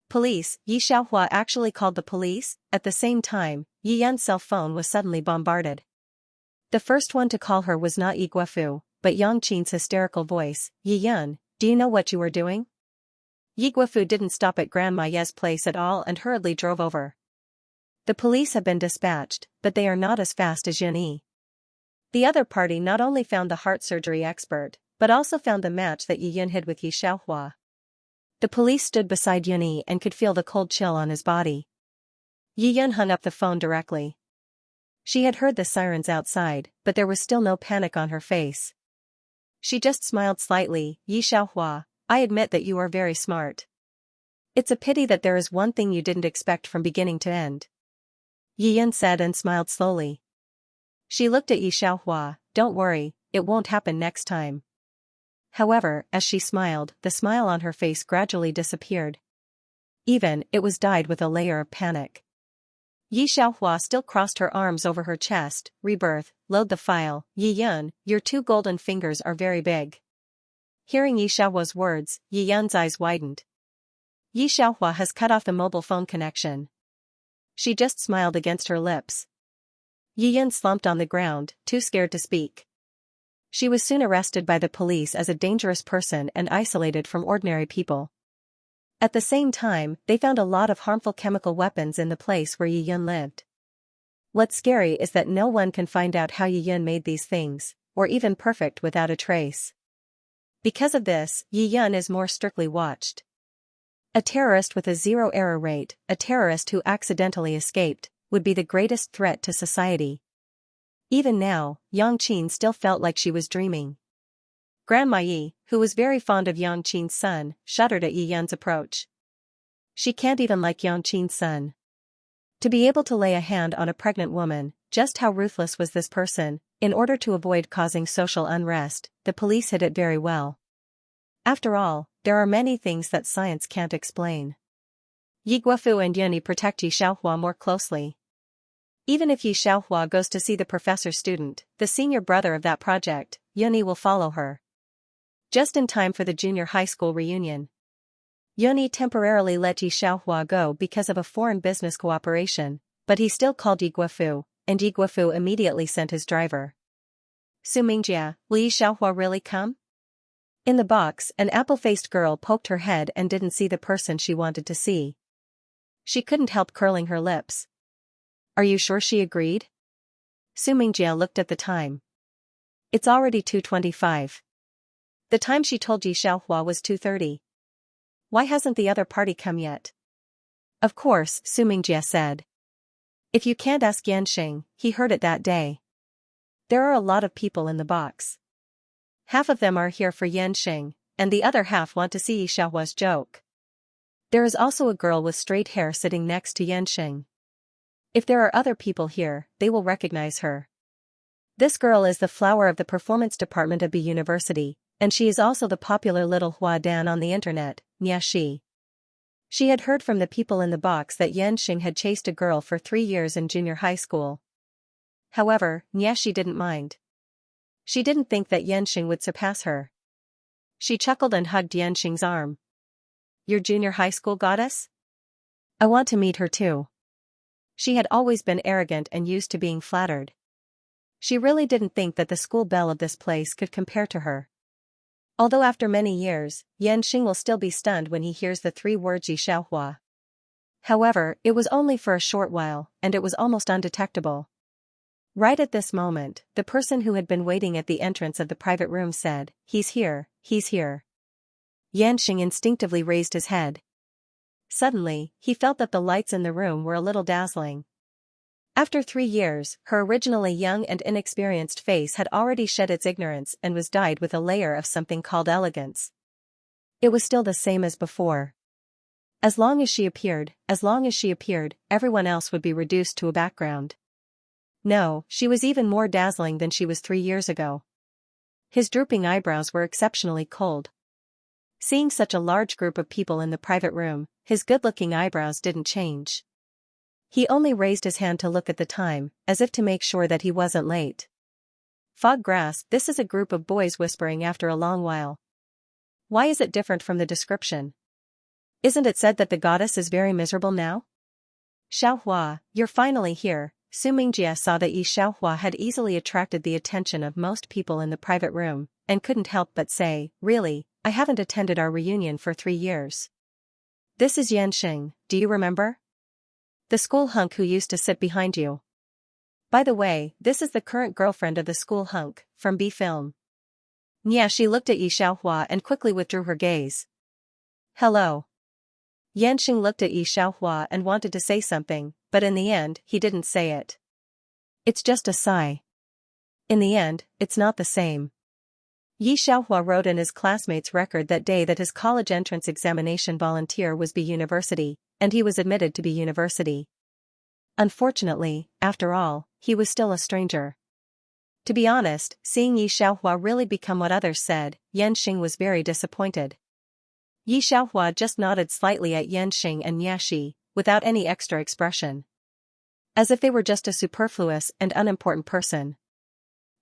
Police. Yi Xiaohua actually called the police. At the same time, Yi Yun's cell phone was suddenly bombarded. The first one to call her was not Yi Guofu, but Yang Qin's hysterical voice. "Yi Yun, do you know what you are doing?" Yi Guofu didn't stop at Grandma Ye's place at all and hurriedly drove over. The police have been dispatched, but they are not as fast as Yun Yi. The other party not only found the heart surgery expert, but also found the match that Yi Yun hid with Yi Xiaohua. The police stood beside Yun Yi and could feel the cold chill on his body. Yi Yun hung up the phone directly. She had heard the sirens outside, but there was still no panic on her face. She just smiled slightly. "Yi Xiaohua, I admit that you are very smart. It's a pity that there is one thing you didn't expect from beginning to end." Yi Yun said and smiled slowly. She looked at Yi Xiaohua. "Don't worry, it won't happen next time." However, as she smiled, the smile on her face gradually disappeared. Even, it was dyed with a layer of panic. Yi Xiaohua still crossed her arms over her chest. "Rebirth, load the file. Yi Yun, your two golden fingers are very big." Hearing Yi Xiaohua's words, Yi Yun's eyes widened. Yi Xiaohua has cut off the mobile phone connection. She just smiled against her lips. Yi Yun slumped on the ground, too scared to speak. She was soon arrested by the police as a dangerous person and isolated from ordinary people. At the same time, they found a lot of harmful chemical weapons in the place where Yi Yun lived. What's scary is that no one can find out how Yi Yun made these things, or even perfect without a trace. Because of this, Yi Yun is more strictly watched. A terrorist with a zero error rate, a terrorist who accidentally escaped, would be the greatest threat to society. Even now, Yang Qin still felt like she was dreaming. Grandma Yi, who was very fond of Yang Qin's son, shuddered at Yi Yun's approach. She can't even like Yang Qin's son. To be able to lay a hand on a pregnant woman, just how ruthless was this person? In order to avoid causing social unrest, the police hid it very well. After all, there are many things that science can't explain. Yi Guofu and Yun Yi protect Yi Xiaohua more closely. Even if Yi Xiaohua goes to see the professor's student, the senior brother of that project, Yun Yi will follow her. Just in time for the junior high school reunion. Yun Yi temporarily let Yi Xiaohua go because of a foreign business cooperation, but he still called Yi Guofu, and Yi Guofu immediately sent his driver. "Su Mingjia, will Yi Xiaohua really come?" In the box, an apple-faced girl poked her head and didn't see the person she wanted to see. She couldn't help curling her lips. "Are you sure she agreed?" Su Mingjia looked at the time. It's already 2:25. The time she told Yi Xiaohua was 2:30. Why hasn't the other party come yet? Of course, Su Mingjie said. If you can't ask Yanxing, he heard it that day. There are a lot of people in the box. Half of them are here for Yanxing, and the other half want to see Yi Xiaohua's joke. There is also a girl with straight hair sitting next to Yanxing. If there are other people here, they will recognize her. This girl is the flower of the performance department of the university, and she is also the popular little Hua Dan on the internet, Niaxi. She had heard from the people in the box that Yanxing had chased a girl for 3 years in junior high school. However, Niaxi didn't mind. She didn't think that Yanxing would surpass her. She chuckled and hugged Yanxing's arm. Your junior high school goddess? I want to meet her too. She had always been arrogant and used to being flattered. She really didn't think that the school belle of this place could compare to her. Although after many years, Yanxing will still be stunned when he hears the 3 words Yi Xiaohua. However, it was only for a short while, and it was almost undetectable. Right at this moment, the person who had been waiting at the entrance of the private room said, "He's here, he's here." Yanxing instinctively raised his head. Suddenly, he felt that the lights in the room were a little dazzling. After 3 years, her originally young and inexperienced face had already shed its ignorance and was dyed with a layer of something called elegance. It was still the same as before. As long as she appeared, everyone else would be reduced to a background. No, she was even more dazzling than she was 3 years ago. His drooping eyebrows were exceptionally cold. Seeing such a large group of people in the private room, his good-looking eyebrows didn't change. He only raised his hand to look at the time, as if to make sure that he wasn't late. Fog grass, this is a group of boys whispering after a long while. Why is it different from the description? Isn't it said that the goddess is very miserable now? Xiaohua, you're finally here. Su Mingjie saw that Yi Xiaohua had easily attracted the attention of most people in the private room, and couldn't help but say, "Really, I haven't attended our reunion for 3 years. This is Yanxing, do you remember? The school hunk who used to sit behind you. By the way, this is the current girlfriend of the school hunk, from B film." Niaxi looked at Yi Xiaohua and quickly withdrew her gaze. "Hello." Yanxing looked at Yi Xiaohua and wanted to say something, but in the end, he didn't say it. It's just a sigh. In the end, it's not the same. Yi Xiaohua wrote in his classmates' record that day that his college entrance examination volunteer was B University, and he was admitted to B University. Unfortunately, after all, he was still a stranger. To be honest, seeing Yi Xiaohua really become what others said, Yanxing was very disappointed. Yi Xiaohua just nodded slightly at Yanxing and Niaxi, without any extra expression. As if they were just a superfluous and unimportant person.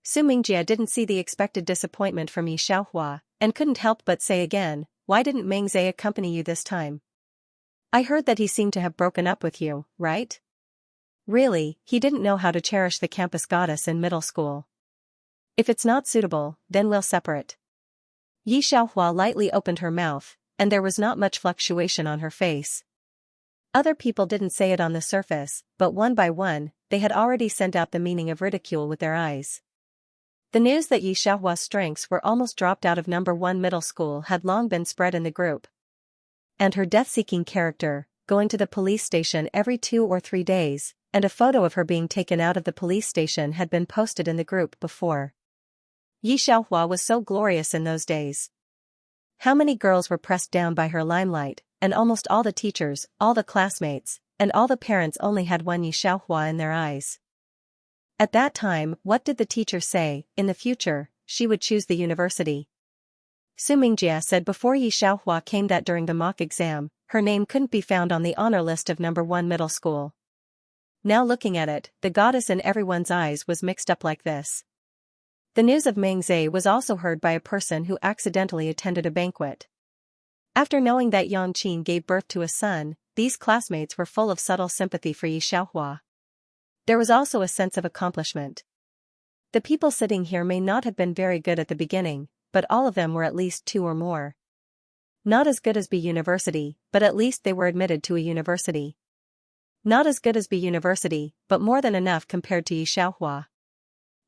Su Mingjie didn't see the expected disappointment from Yi Xiaohua, and couldn't help but say again, "Why didn't Mengze accompany you this time? I heard that he seemed to have broken up with you, right?" Really, he didn't know how to cherish the campus goddess in middle school. "If it's not suitable, then we'll separate." Yi Xiaohua lightly opened her mouth, and there was not much fluctuation on her face. Other people didn't say it on the surface, but one by one, they had already sent out the meaning of ridicule with their eyes. The news that Yi Xiaohua's strengths were almost dropped out of No. 1 middle school had long been spread in the group. And her death-seeking character, going to the police station every 2 or 3 days, and a photo of her being taken out of the police station had been posted in the group before. Yi Xiaohua was so glorious in those days. How many girls were pressed down by her limelight, and almost all the teachers, all the classmates, and all the parents only had one Yi Xiaohua in their eyes. At that time, what did the teacher say? In the future, she would choose the university. Su Mingjie said before Yi Xiaohua came that during the mock exam, her name couldn't be found on the honor list of No. 1 middle school. Now looking at it, the goddess in everyone's eyes was mixed up like this. The news of Mengze was also heard by a person who accidentally attended a banquet. After knowing that Yang Qin gave birth to a son, these classmates were full of subtle sympathy for Yi Xiaohua. There was also a sense of accomplishment. The people sitting here may not have been very good at the beginning, but all of them were at least 2 or more. Not as good as B University, but at least they were admitted to a university. Not as good as B University, but more than enough compared to Yi Xiaohua.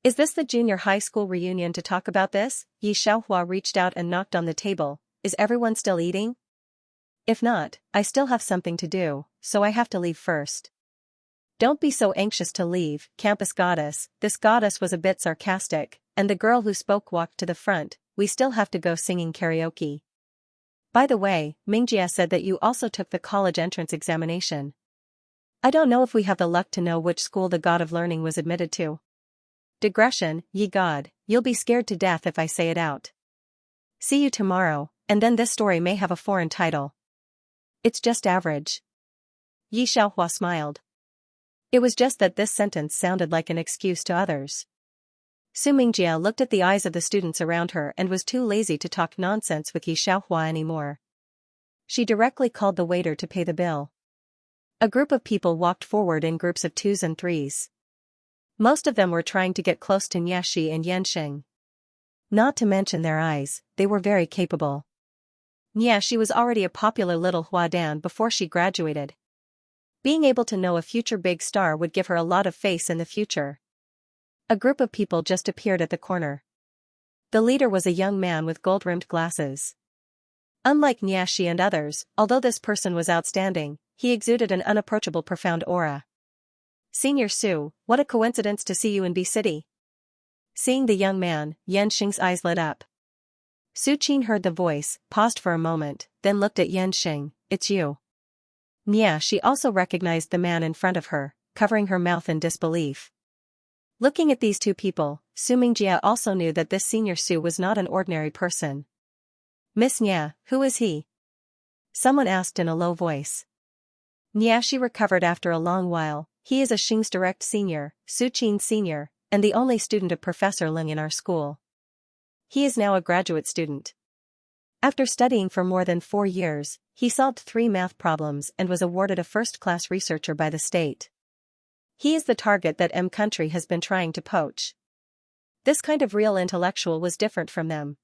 Is this the junior high school reunion to talk about this? Yi Xiaohua reached out and knocked on the table. Is everyone still eating? If not, I still have something to do, so I have to leave first. Don't be so anxious to leave, campus goddess. This goddess was a bit sarcastic, and the girl who spoke walked to the front. We still have to go singing karaoke. By the way, Mingjia said that you also took the college entrance examination. I don't know if we have the luck to know which school the god of learning was admitted to. Digression, ye god, you'll be scared to death if I say it out. See you tomorrow, and then this story may have a foreign title. It's just average. Yi Xiaohua smiled. It was just that this sentence sounded like an excuse to others. Su Mingjia looked at the eyes of the students around her and was too lazy to talk nonsense with Yi Xiaohua anymore. She directly called the waiter to pay the bill. A group of people walked forward in groups of 2s and 3s. Most of them were trying to get close to Niaxi and Yanxing. Not to mention their eyes, they were very capable. Niaxi was already a popular little Huadan before she graduated. Being able to know a future big star would give her a lot of face in the future. A group of people just appeared at the corner. The leader was a young man with gold-rimmed glasses. Unlike Niaxi and others, although this person was outstanding, he exuded an unapproachable profound aura. Senior Su, what a coincidence to see you in B City. Seeing the young man, Yanxing's eyes lit up. Su Qin heard the voice, paused for a moment, then looked at Yanxing. It's you. Niaxi also recognized the man in front of her, covering her mouth in disbelief. Looking at these two people, Su Mingjia also knew that this senior Su was not an ordinary person. Miss Nia, who is he? Someone asked in a low voice. Niaxi recovered after a long while. He is a Xing's direct senior, Su Qin senior, and the only student of Professor Ling in our school. He is now a graduate student. After studying for more than 4 years, he solved 3 math problems and was awarded a first-class researcher by the state. He is the target that M country has been trying to poach. This kind of real intellectual was different from them.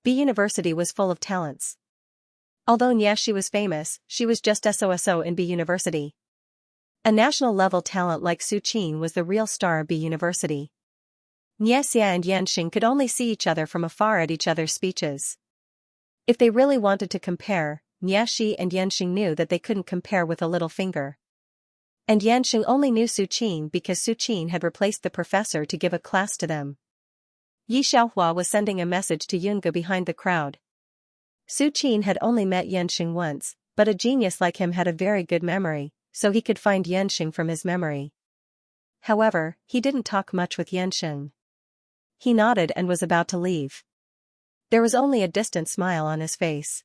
B University was full of talents. Although Niaxi was famous, she was just SOSO in B University. A national-level talent like Su Qin was the real star of B University. Xianxia and Yanxing could only see each other from afar at each other's speeches. If they really wanted to compare, Niaxi and Yanxing knew that they couldn't compare with a little finger. And Yanxing only knew Su Qin because Su Qin had replaced the professor to give a class to them. Yi Xiaohua was sending a message to Yunge behind the crowd. Su Qin had only met Yanxing once, but a genius like him had a very good memory, so he could find Yanxing from his memory. However, he didn't talk much with Yanxing. He nodded and was about to leave. There was only a distant smile on his face.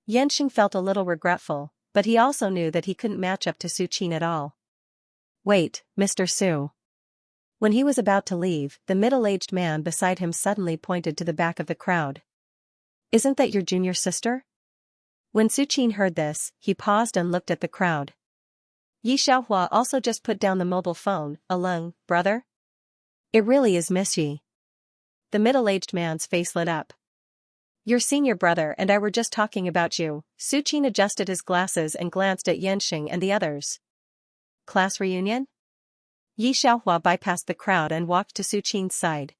Yanxing felt a little regretful, but he also knew that he couldn't match up to Su Qin at all. Wait, Mr. Su. When he was about to leave, the middle-aged man beside him suddenly pointed to the back of the crowd. Isn't that your junior sister? When Su Qin heard this, he paused and looked at the crowd. Yi Xiaohua also just put down the mobile phone. Alung, brother? It really is Miss Yi. The middle-aged man's face lit up. Your senior brother and I were just talking about you. Su Qin adjusted his glasses and glanced at Yanxing and the others. Class reunion? Yi Xiaohua bypassed the crowd and walked to Su Qin's side.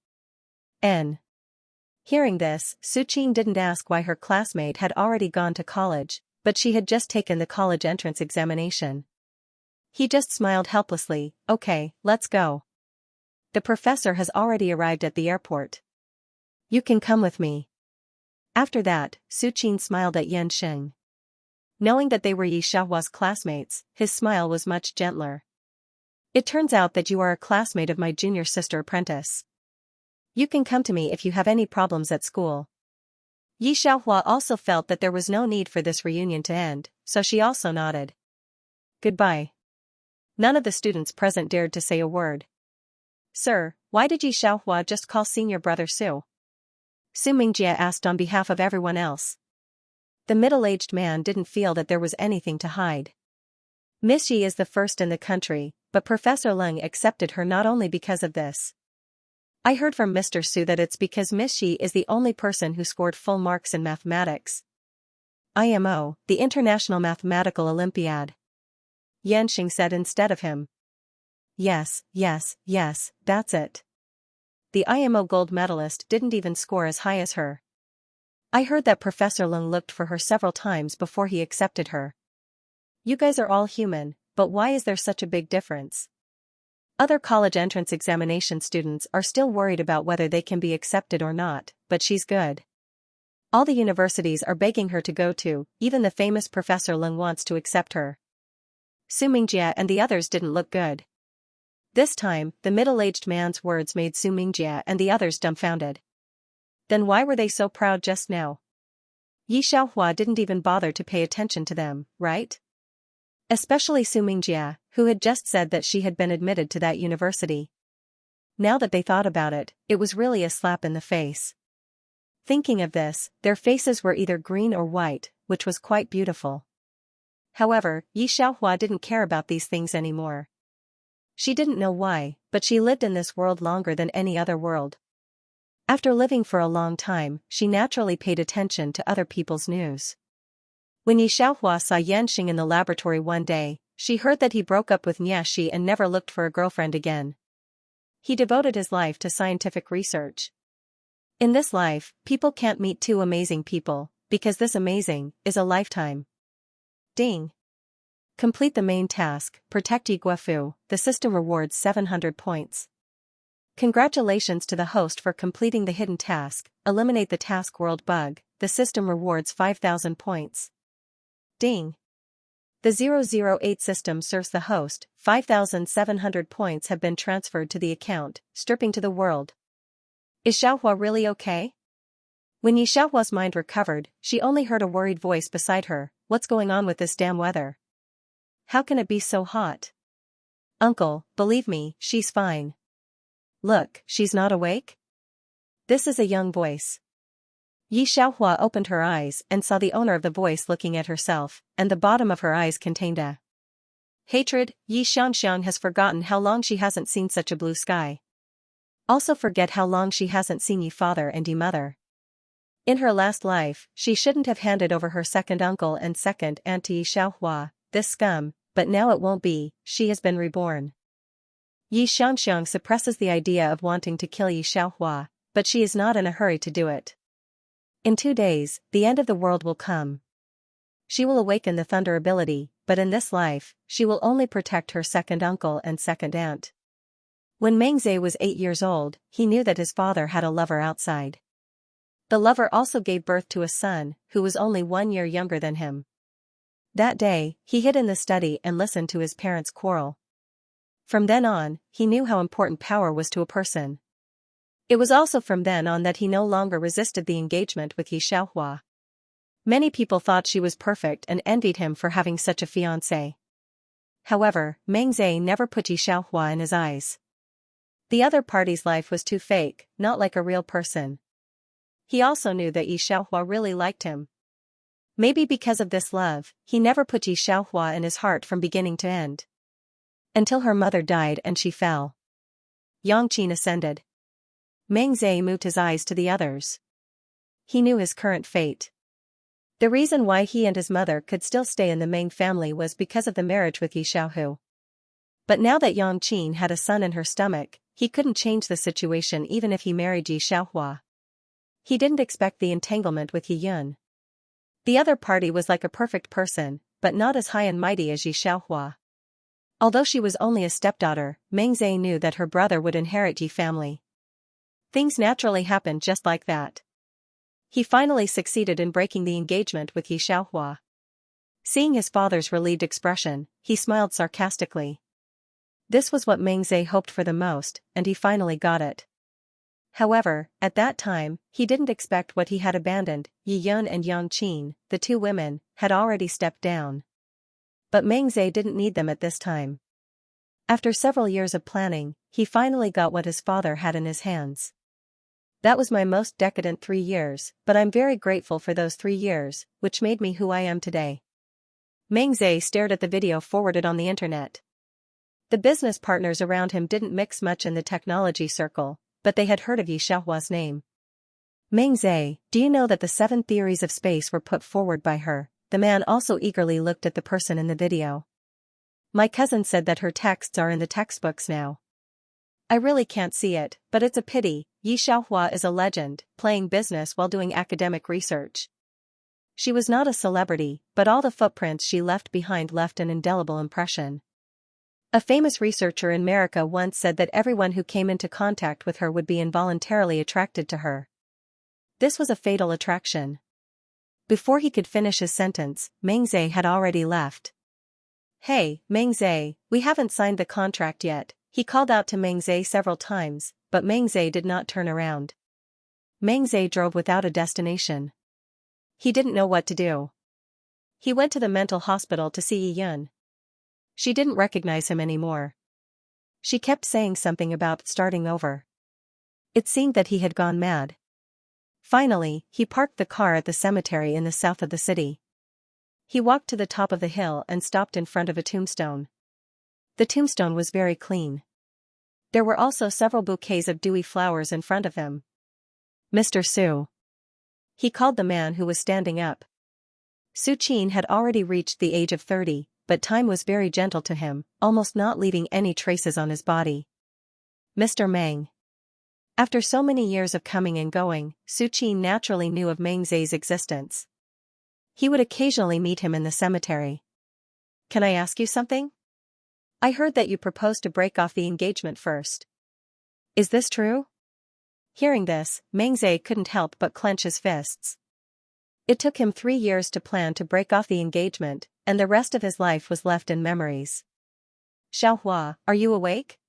N. Hearing this, Su Qin didn't ask why her classmate had already gone to college, but she had just taken the college entrance examination. He just smiled helplessly. Okay, let's go. The professor has already arrived at the airport. You can come with me. After that, Su Qin smiled at Yanxing. Knowing that they were Yi Xiaohua's classmates, his smile was much gentler. It turns out that you are a classmate of my junior sister apprentice. You can come to me if you have any problems at school. Yi Xiaohua also felt that there was no need for this reunion to end, so she also nodded. Goodbye. None of the students present dared to say a word. Sir, why did Yi Xiaohua just call senior brother Su? Su Mingjia asked on behalf of everyone else. The middle-aged man didn't feel that there was anything to hide. Miss Yi is the first in the country, but Professor Leng accepted her not only because of this. I heard from Mr. Su that it's because Miss Yi is the only person who scored full marks in mathematics. IMO, the International Mathematical Olympiad. Yanxing said instead of him. Yes, that's it. the IMO gold medalist didn't even score as high as her. I heard that Professor Lung looked for her several times before he accepted her. You guys are all human, but why is there such a big difference? Other college entrance examination students are still worried about whether they can be accepted or not, but she's good. All the universities are begging her to go to, even the famous Professor Lung wants to accept her. Xianxia and the others didn't look good. This time, the middle-aged man's words made Xianxia and the others dumbfounded. Then why were they so proud just now? Xianxia didn't even bother to pay attention to them, right? Especially Xianxia, who had just said that she had been admitted to that university. Now that they thought about it, it was really a slap in the face. Thinking of this, their faces were either green or white, which was quite beautiful. However, Xianxia didn't care about these things anymore. She didn't know why, but she lived in this world longer than any other world. After living for a long time, she naturally paid attention to other people's news. When Xianxia saw Yanxing in the laboratory one day, she heard that he broke up with Niaxi and never looked for a girlfriend again. He devoted his life to scientific research. In this life, people can't meet two amazing people, because this amazing is a lifetime. Ding. Complete the main task, protect Yi Guofu, the system rewards 700 points. Congratulations to the host for completing the hidden task, eliminate the task world bug, the system rewards 5,000 points. Ding. The 008 system serves the host, 5,700 points have been transferred to the account, stripping to the world. Is Xiaohua really okay? When Xiaohua's mind recovered, she only heard a worried voice beside her, what's going on with this damn weather? How can it be so hot? Uncle, believe me, she's fine. Look, she's not awake? This is a young voice. Xiaohua opened her eyes and saw the owner of the voice looking at herself, and the bottom of her eyes contained a hatred. Xianxia has forgotten how long she hasn't seen such a blue sky. Also forget how long she hasn't seen Yi father and Yi mother. In her last life, she shouldn't have handed over her second uncle and second aunt to Xiaohua, this scum, but now it won't be, she has been reborn. Xianxia suppresses the idea of wanting to kill Xiaohua, but she is not in a hurry to do it. In 2 days, the end of the world will come. She will awaken the thunder ability, but in this life, she will only protect her second uncle and second aunt. When Mengze was 8 years old, he knew that his father had a lover outside. The lover also gave birth to a son, who was only 1 year younger than him. That day, he hid in the study and listened to his parents quarrel. From then on, he knew how important power was to a person. It was also from then on that he no longer resisted the engagement with Xiaohua. Many people thought she was perfect and envied him for having such a fiancée. However, Mengze never put Xiaohua in his eyes. The other party's life was too fake, not like a real person. He also knew that Xiaohua really liked him. Maybe because of this love, he never put Xiaohua in his heart from beginning to end. Until her mother died and she fell. Yangqin ascended. Mengze moved his eyes to the others. He knew his current fate. The reason why he and his mother could still stay in the Meng family was because of the marriage with Yi Xiaohu. But now that Yangqin had a son in her stomach, he couldn't change the situation even if he married Yi Xiaohua. He didn't expect the entanglement with Yi Yun. The other party was like a perfect person, but not as high and mighty as Yi Xiaohua. Although she was only a stepdaughter, Mengze knew that her brother would inherit Yi family. Things naturally happened just like that. He finally succeeded in breaking the engagement with Yi Xiaohua. Seeing his father's relieved expression, he smiled sarcastically. This was what Mengze hoped for the most, and he finally got it. However, at that time, he didn't expect what he had abandoned. Yi Yun and Yangqin, the two women, had already stepped down. But Mengze didn't need them at this time. After several years of planning, he finally got what his father had in his hands. That was my most decadent 3 years, but I'm very grateful for those 3 years, which made me who I am today. Mengze stared at the video forwarded on the internet. The business partners around him didn't mix much in the technology circle, but they had heard of Yi Xiaohua's name. Mengze, do you know that the 7 theories of space were put forward by her? The man also eagerly looked at the person in the video. My cousin said that her texts are in the textbooks now. I really can't see it, but it's a pity. Yi Xiaohua is a legend, playing business while doing academic research. She was not a celebrity, but all the footprints she left behind left an indelible impression. A famous researcher in America once said that everyone who came into contact with her would be involuntarily attracted to her. This was a fatal attraction. Before he could finish his sentence, Meng Zhe had already left. "Hey, Meng Zhe, we haven't signed the contract yet," he called out to Meng Zhe several times, but Meng Zhe did not turn around. Meng Zhe drove without a destination. He didn't know what to do. He went to the mental hospital to see Yi Yun. She didn't recognize him anymore. She kept saying something about starting over. It seemed that he had gone mad. Finally, he parked the car at the cemetery in the south of the city. He walked to the top of the hill and stopped in front of a tombstone. The tombstone was very clean. There were also several bouquets of dewy flowers in front of him. "Mr. Su." He called the man who was standing up. Su Qin had already reached the age of 30, but time was very gentle to him, almost not leaving any traces on his body. "Mr. Meng." After so many years of coming and going, Su Qin naturally knew of Meng Zhe's existence. He would occasionally meet him in the cemetery. "Can I ask you something? I heard that you proposed to break off the engagement first. Is this true?" Hearing this, Meng Zhe couldn't help but clench his fists. It took him 3 years to plan to break off the engagement, and the rest of his life was left in memories. "Xiaohua, are you awake?"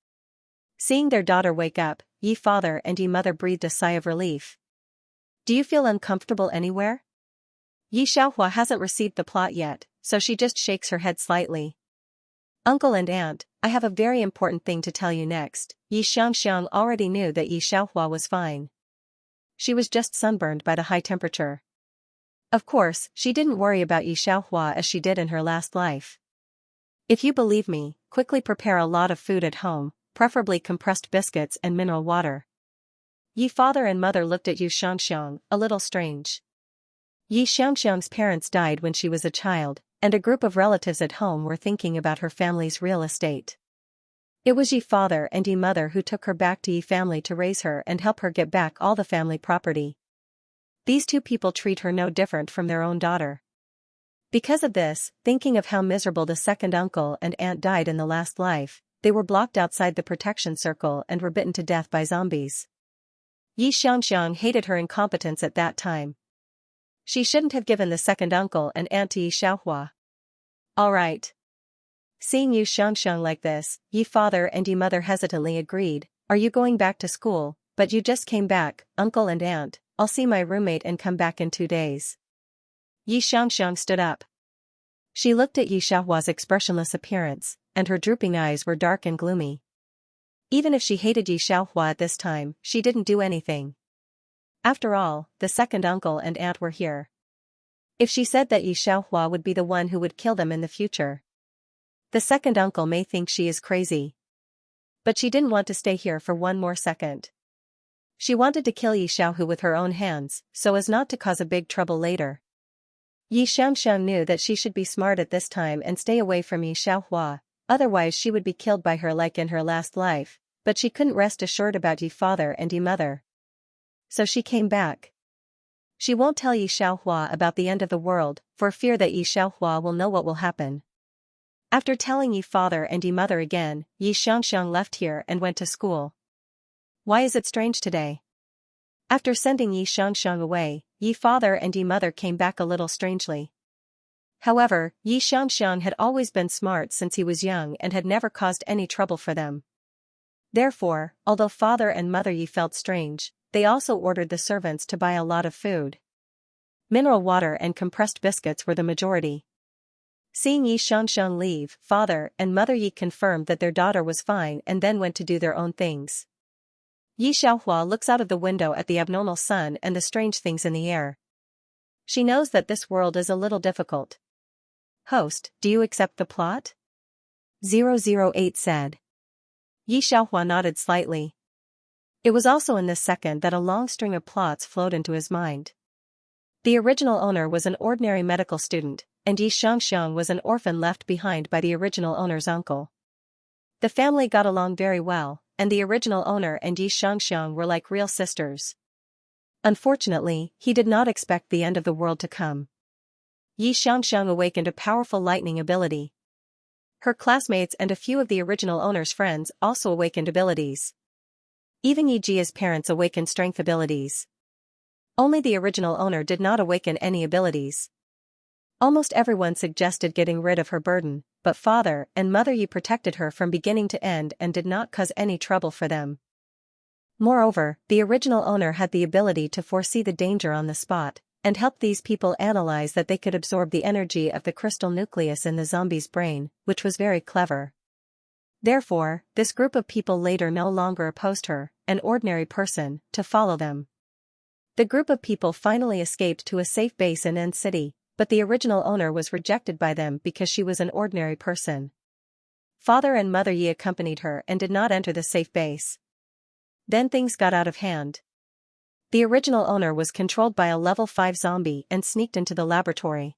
Seeing their daughter wake up, Yi father and Yi mother breathed a sigh of relief. "Do you feel uncomfortable anywhere?" Yi Xiaohua hasn't received the plot yet, so she just shakes her head slightly. "Uncle and aunt, I have a very important thing to tell you next." Yi Xianxia already knew that Yi Xiaohua was fine. She was just sunburned by the high temperature. Of course, she didn't worry about Yi Xiaohua as she did in her last life. "If you believe me, quickly prepare a lot of food at home, preferably compressed biscuits and mineral water." Yi father and mother looked at Yi Xianxiang, a little strange. Yi Xianxiang's parents died when she was a child, and a group of relatives at home were thinking about her family's real estate. It was Yi father and Yi mother who took her back to Yi family to raise her and help her get back all the family property. These two people treat her no different from their own daughter. Because of this, thinking of how miserable the second uncle and aunt died in the last life, they were blocked outside the protection circle and were bitten to death by zombies. Yi Xianxiang hated her incompetence at that time. She shouldn't have given the second uncle and aunt to Yi Xiaohua. "All right." Seeing Yi Xianxiang like this, Yi father and Yi mother hesitantly agreed, "Are you going back to school? But you just came back, uncle and aunt. I'll see my roommate and come back in 2 days." Yi Xianxiang stood up. She looked at Yi Xiaohua's expressionless appearance, and her drooping eyes were dark and gloomy. Even if she hated Yi Xiaohua at this time, she didn't do anything. After all, the second uncle and aunt were here. If she said that Yi Xiaohua would be the one who would kill them in the future, the second uncle may think she is crazy. But she didn't want to stay here for 1 more second. She wanted to kill Yi Xiaohu with her own hands, so as not to cause a big trouble later. Yi Xianxiang knew that she should be smart at this time and stay away from Yi Xiaohua, otherwise she would be killed by her like in her last life, but she couldn't rest assured about Yi father and Yi mother. So she came back. She won't tell Yi Xiaohua about the end of the world, for fear that Yi Xiaohua will know what will happen. After telling Yi father and Yi mother again, Yi Xianxiang left here and went to school. Why is it strange today? After sending Yi Xianxiang away, Yi father and Yi mother came back a little strangely. However, Yi Xianxiang had always been smart since he was young and had never caused any trouble for them. Therefore, although father and mother Yi felt strange, they also ordered the servants to buy a lot of food. Mineral water and compressed biscuits were the majority. Seeing Yi Xianxiang leave, father and mother Yi confirmed that their daughter was fine and then went to do their own things. Yi Xiaohua looks out of the window at the abnormal sun and the strange things in the air. She knows that this world is a little difficult. "Host, do you accept the plot?" 008 said. Yi Xiaohua nodded slightly. It was also in this second that a long string of plots flowed into his mind. The original owner was an ordinary medical student, and Yi Xianxiang was an orphan left behind by the original owner's uncle. The family got along very well, and the original owner and Xianxia were like real sisters. Unfortunately, he did not expect the end of the world to come. Xianxia awakened a powerful lightning ability. Her classmates and a few of the original owner's friends also awakened abilities. Even Yijia's parents awakened strength abilities. Only the original owner did not awaken any abilities. Almost everyone suggested getting rid of her burden, but father and mother Yi protected her from beginning to end and did not cause any trouble for them. Moreover, the original owner had the ability to foresee the danger on the spot, and helped these people analyze that they could absorb the energy of the crystal nucleus in the zombie's brain, which was very clever. Therefore, this group of people later no longer opposed her, an ordinary person, to follow them. The group of people finally escaped to a safe base in N City, but the original owner was rejected by them because she was an ordinary person. Father and Mother Yi accompanied her and did not enter the safe base. Then things got out of hand. The original owner was controlled by a level 5 zombie and sneaked into the laboratory.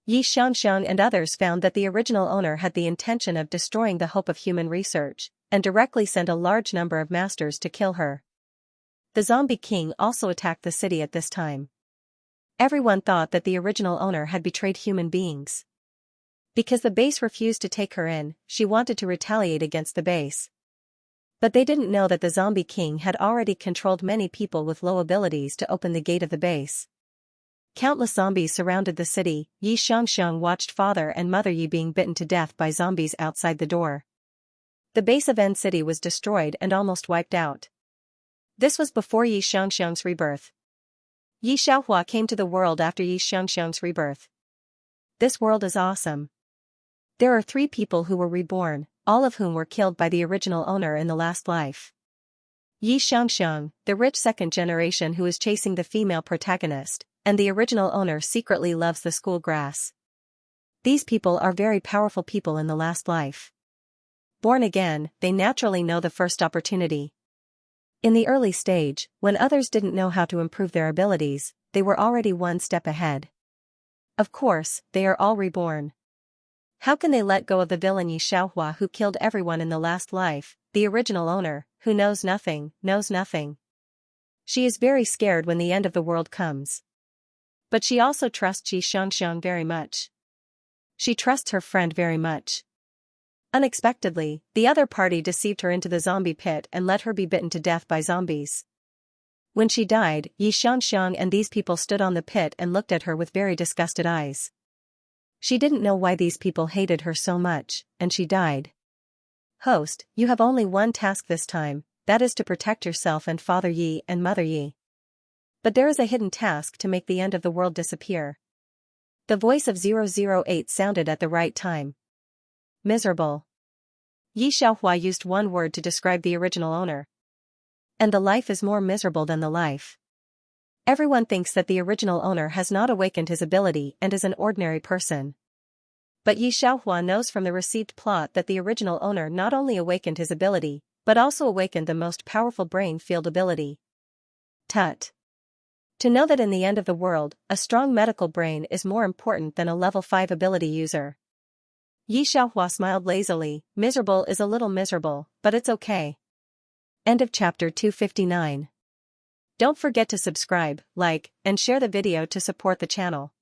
Xianxia and others found that the original owner had the intention of destroying the hope of human research, and directly sent a large number of masters to kill her. The zombie king also attacked the city at this time. Everyone thought that the original owner had betrayed human beings. Because the base refused to take her in, she wanted to retaliate against the base. But they didn't know that the zombie king had already controlled many people with low abilities to open the gate of the base. Countless zombies surrounded the city. Xianxia watched father and mother Yi being bitten to death by zombies outside the door. The base of N City was destroyed and almost wiped out. This was before Xianxia's rebirth. Yi Xiaohua came to the world after Xianxia's rebirth. This world is awesome. There are 3 people who were reborn, all of whom were killed by the original owner in the last life. Xianxia, the rich second generation who is chasing the female protagonist, and the original owner secretly loves the school grass. These people are very powerful people in the last life. Born again, they naturally know the first opportunity. In the early stage, when others didn't know how to improve their abilities, they were already one step ahead. Of course, they are all reborn. How can they let go of the villain Yi Xiaohua who killed everyone in the last life, the original owner, who knows nothing, knows nothing? She is very scared when the end of the world comes. But she also trusts Xianxia very much. She trusts her friend very much. Unexpectedly, the other party deceived her into the zombie pit and let her be bitten to death by zombies. When she died, Xianxia and these people stood on the pit and looked at her with very disgusted eyes. She didn't know why these people hated her so much, and she died. Host, you have only one task this time, that is to protect yourself and Father Yi and Mother Yi. But there is a hidden task to make the end of the world disappear. The voice of 008 sounded at the right time. Miserable. Yi Xiaohua used one word to describe the original owner. And the life is more miserable than the life. Everyone thinks that the original owner has not awakened his ability and is an ordinary person. But Yi Xiaohua knows from the received plot that the original owner not only awakened his ability, but also awakened the most powerful brain field ability. Tut. To know that in the end of the world, a strong medical brain is more important than a level 5 ability user. Yi Xiaohua smiled lazily. Miserable is a little miserable, but it's okay. End of chapter 259. Don't forget to subscribe, like, and share the video to support the channel.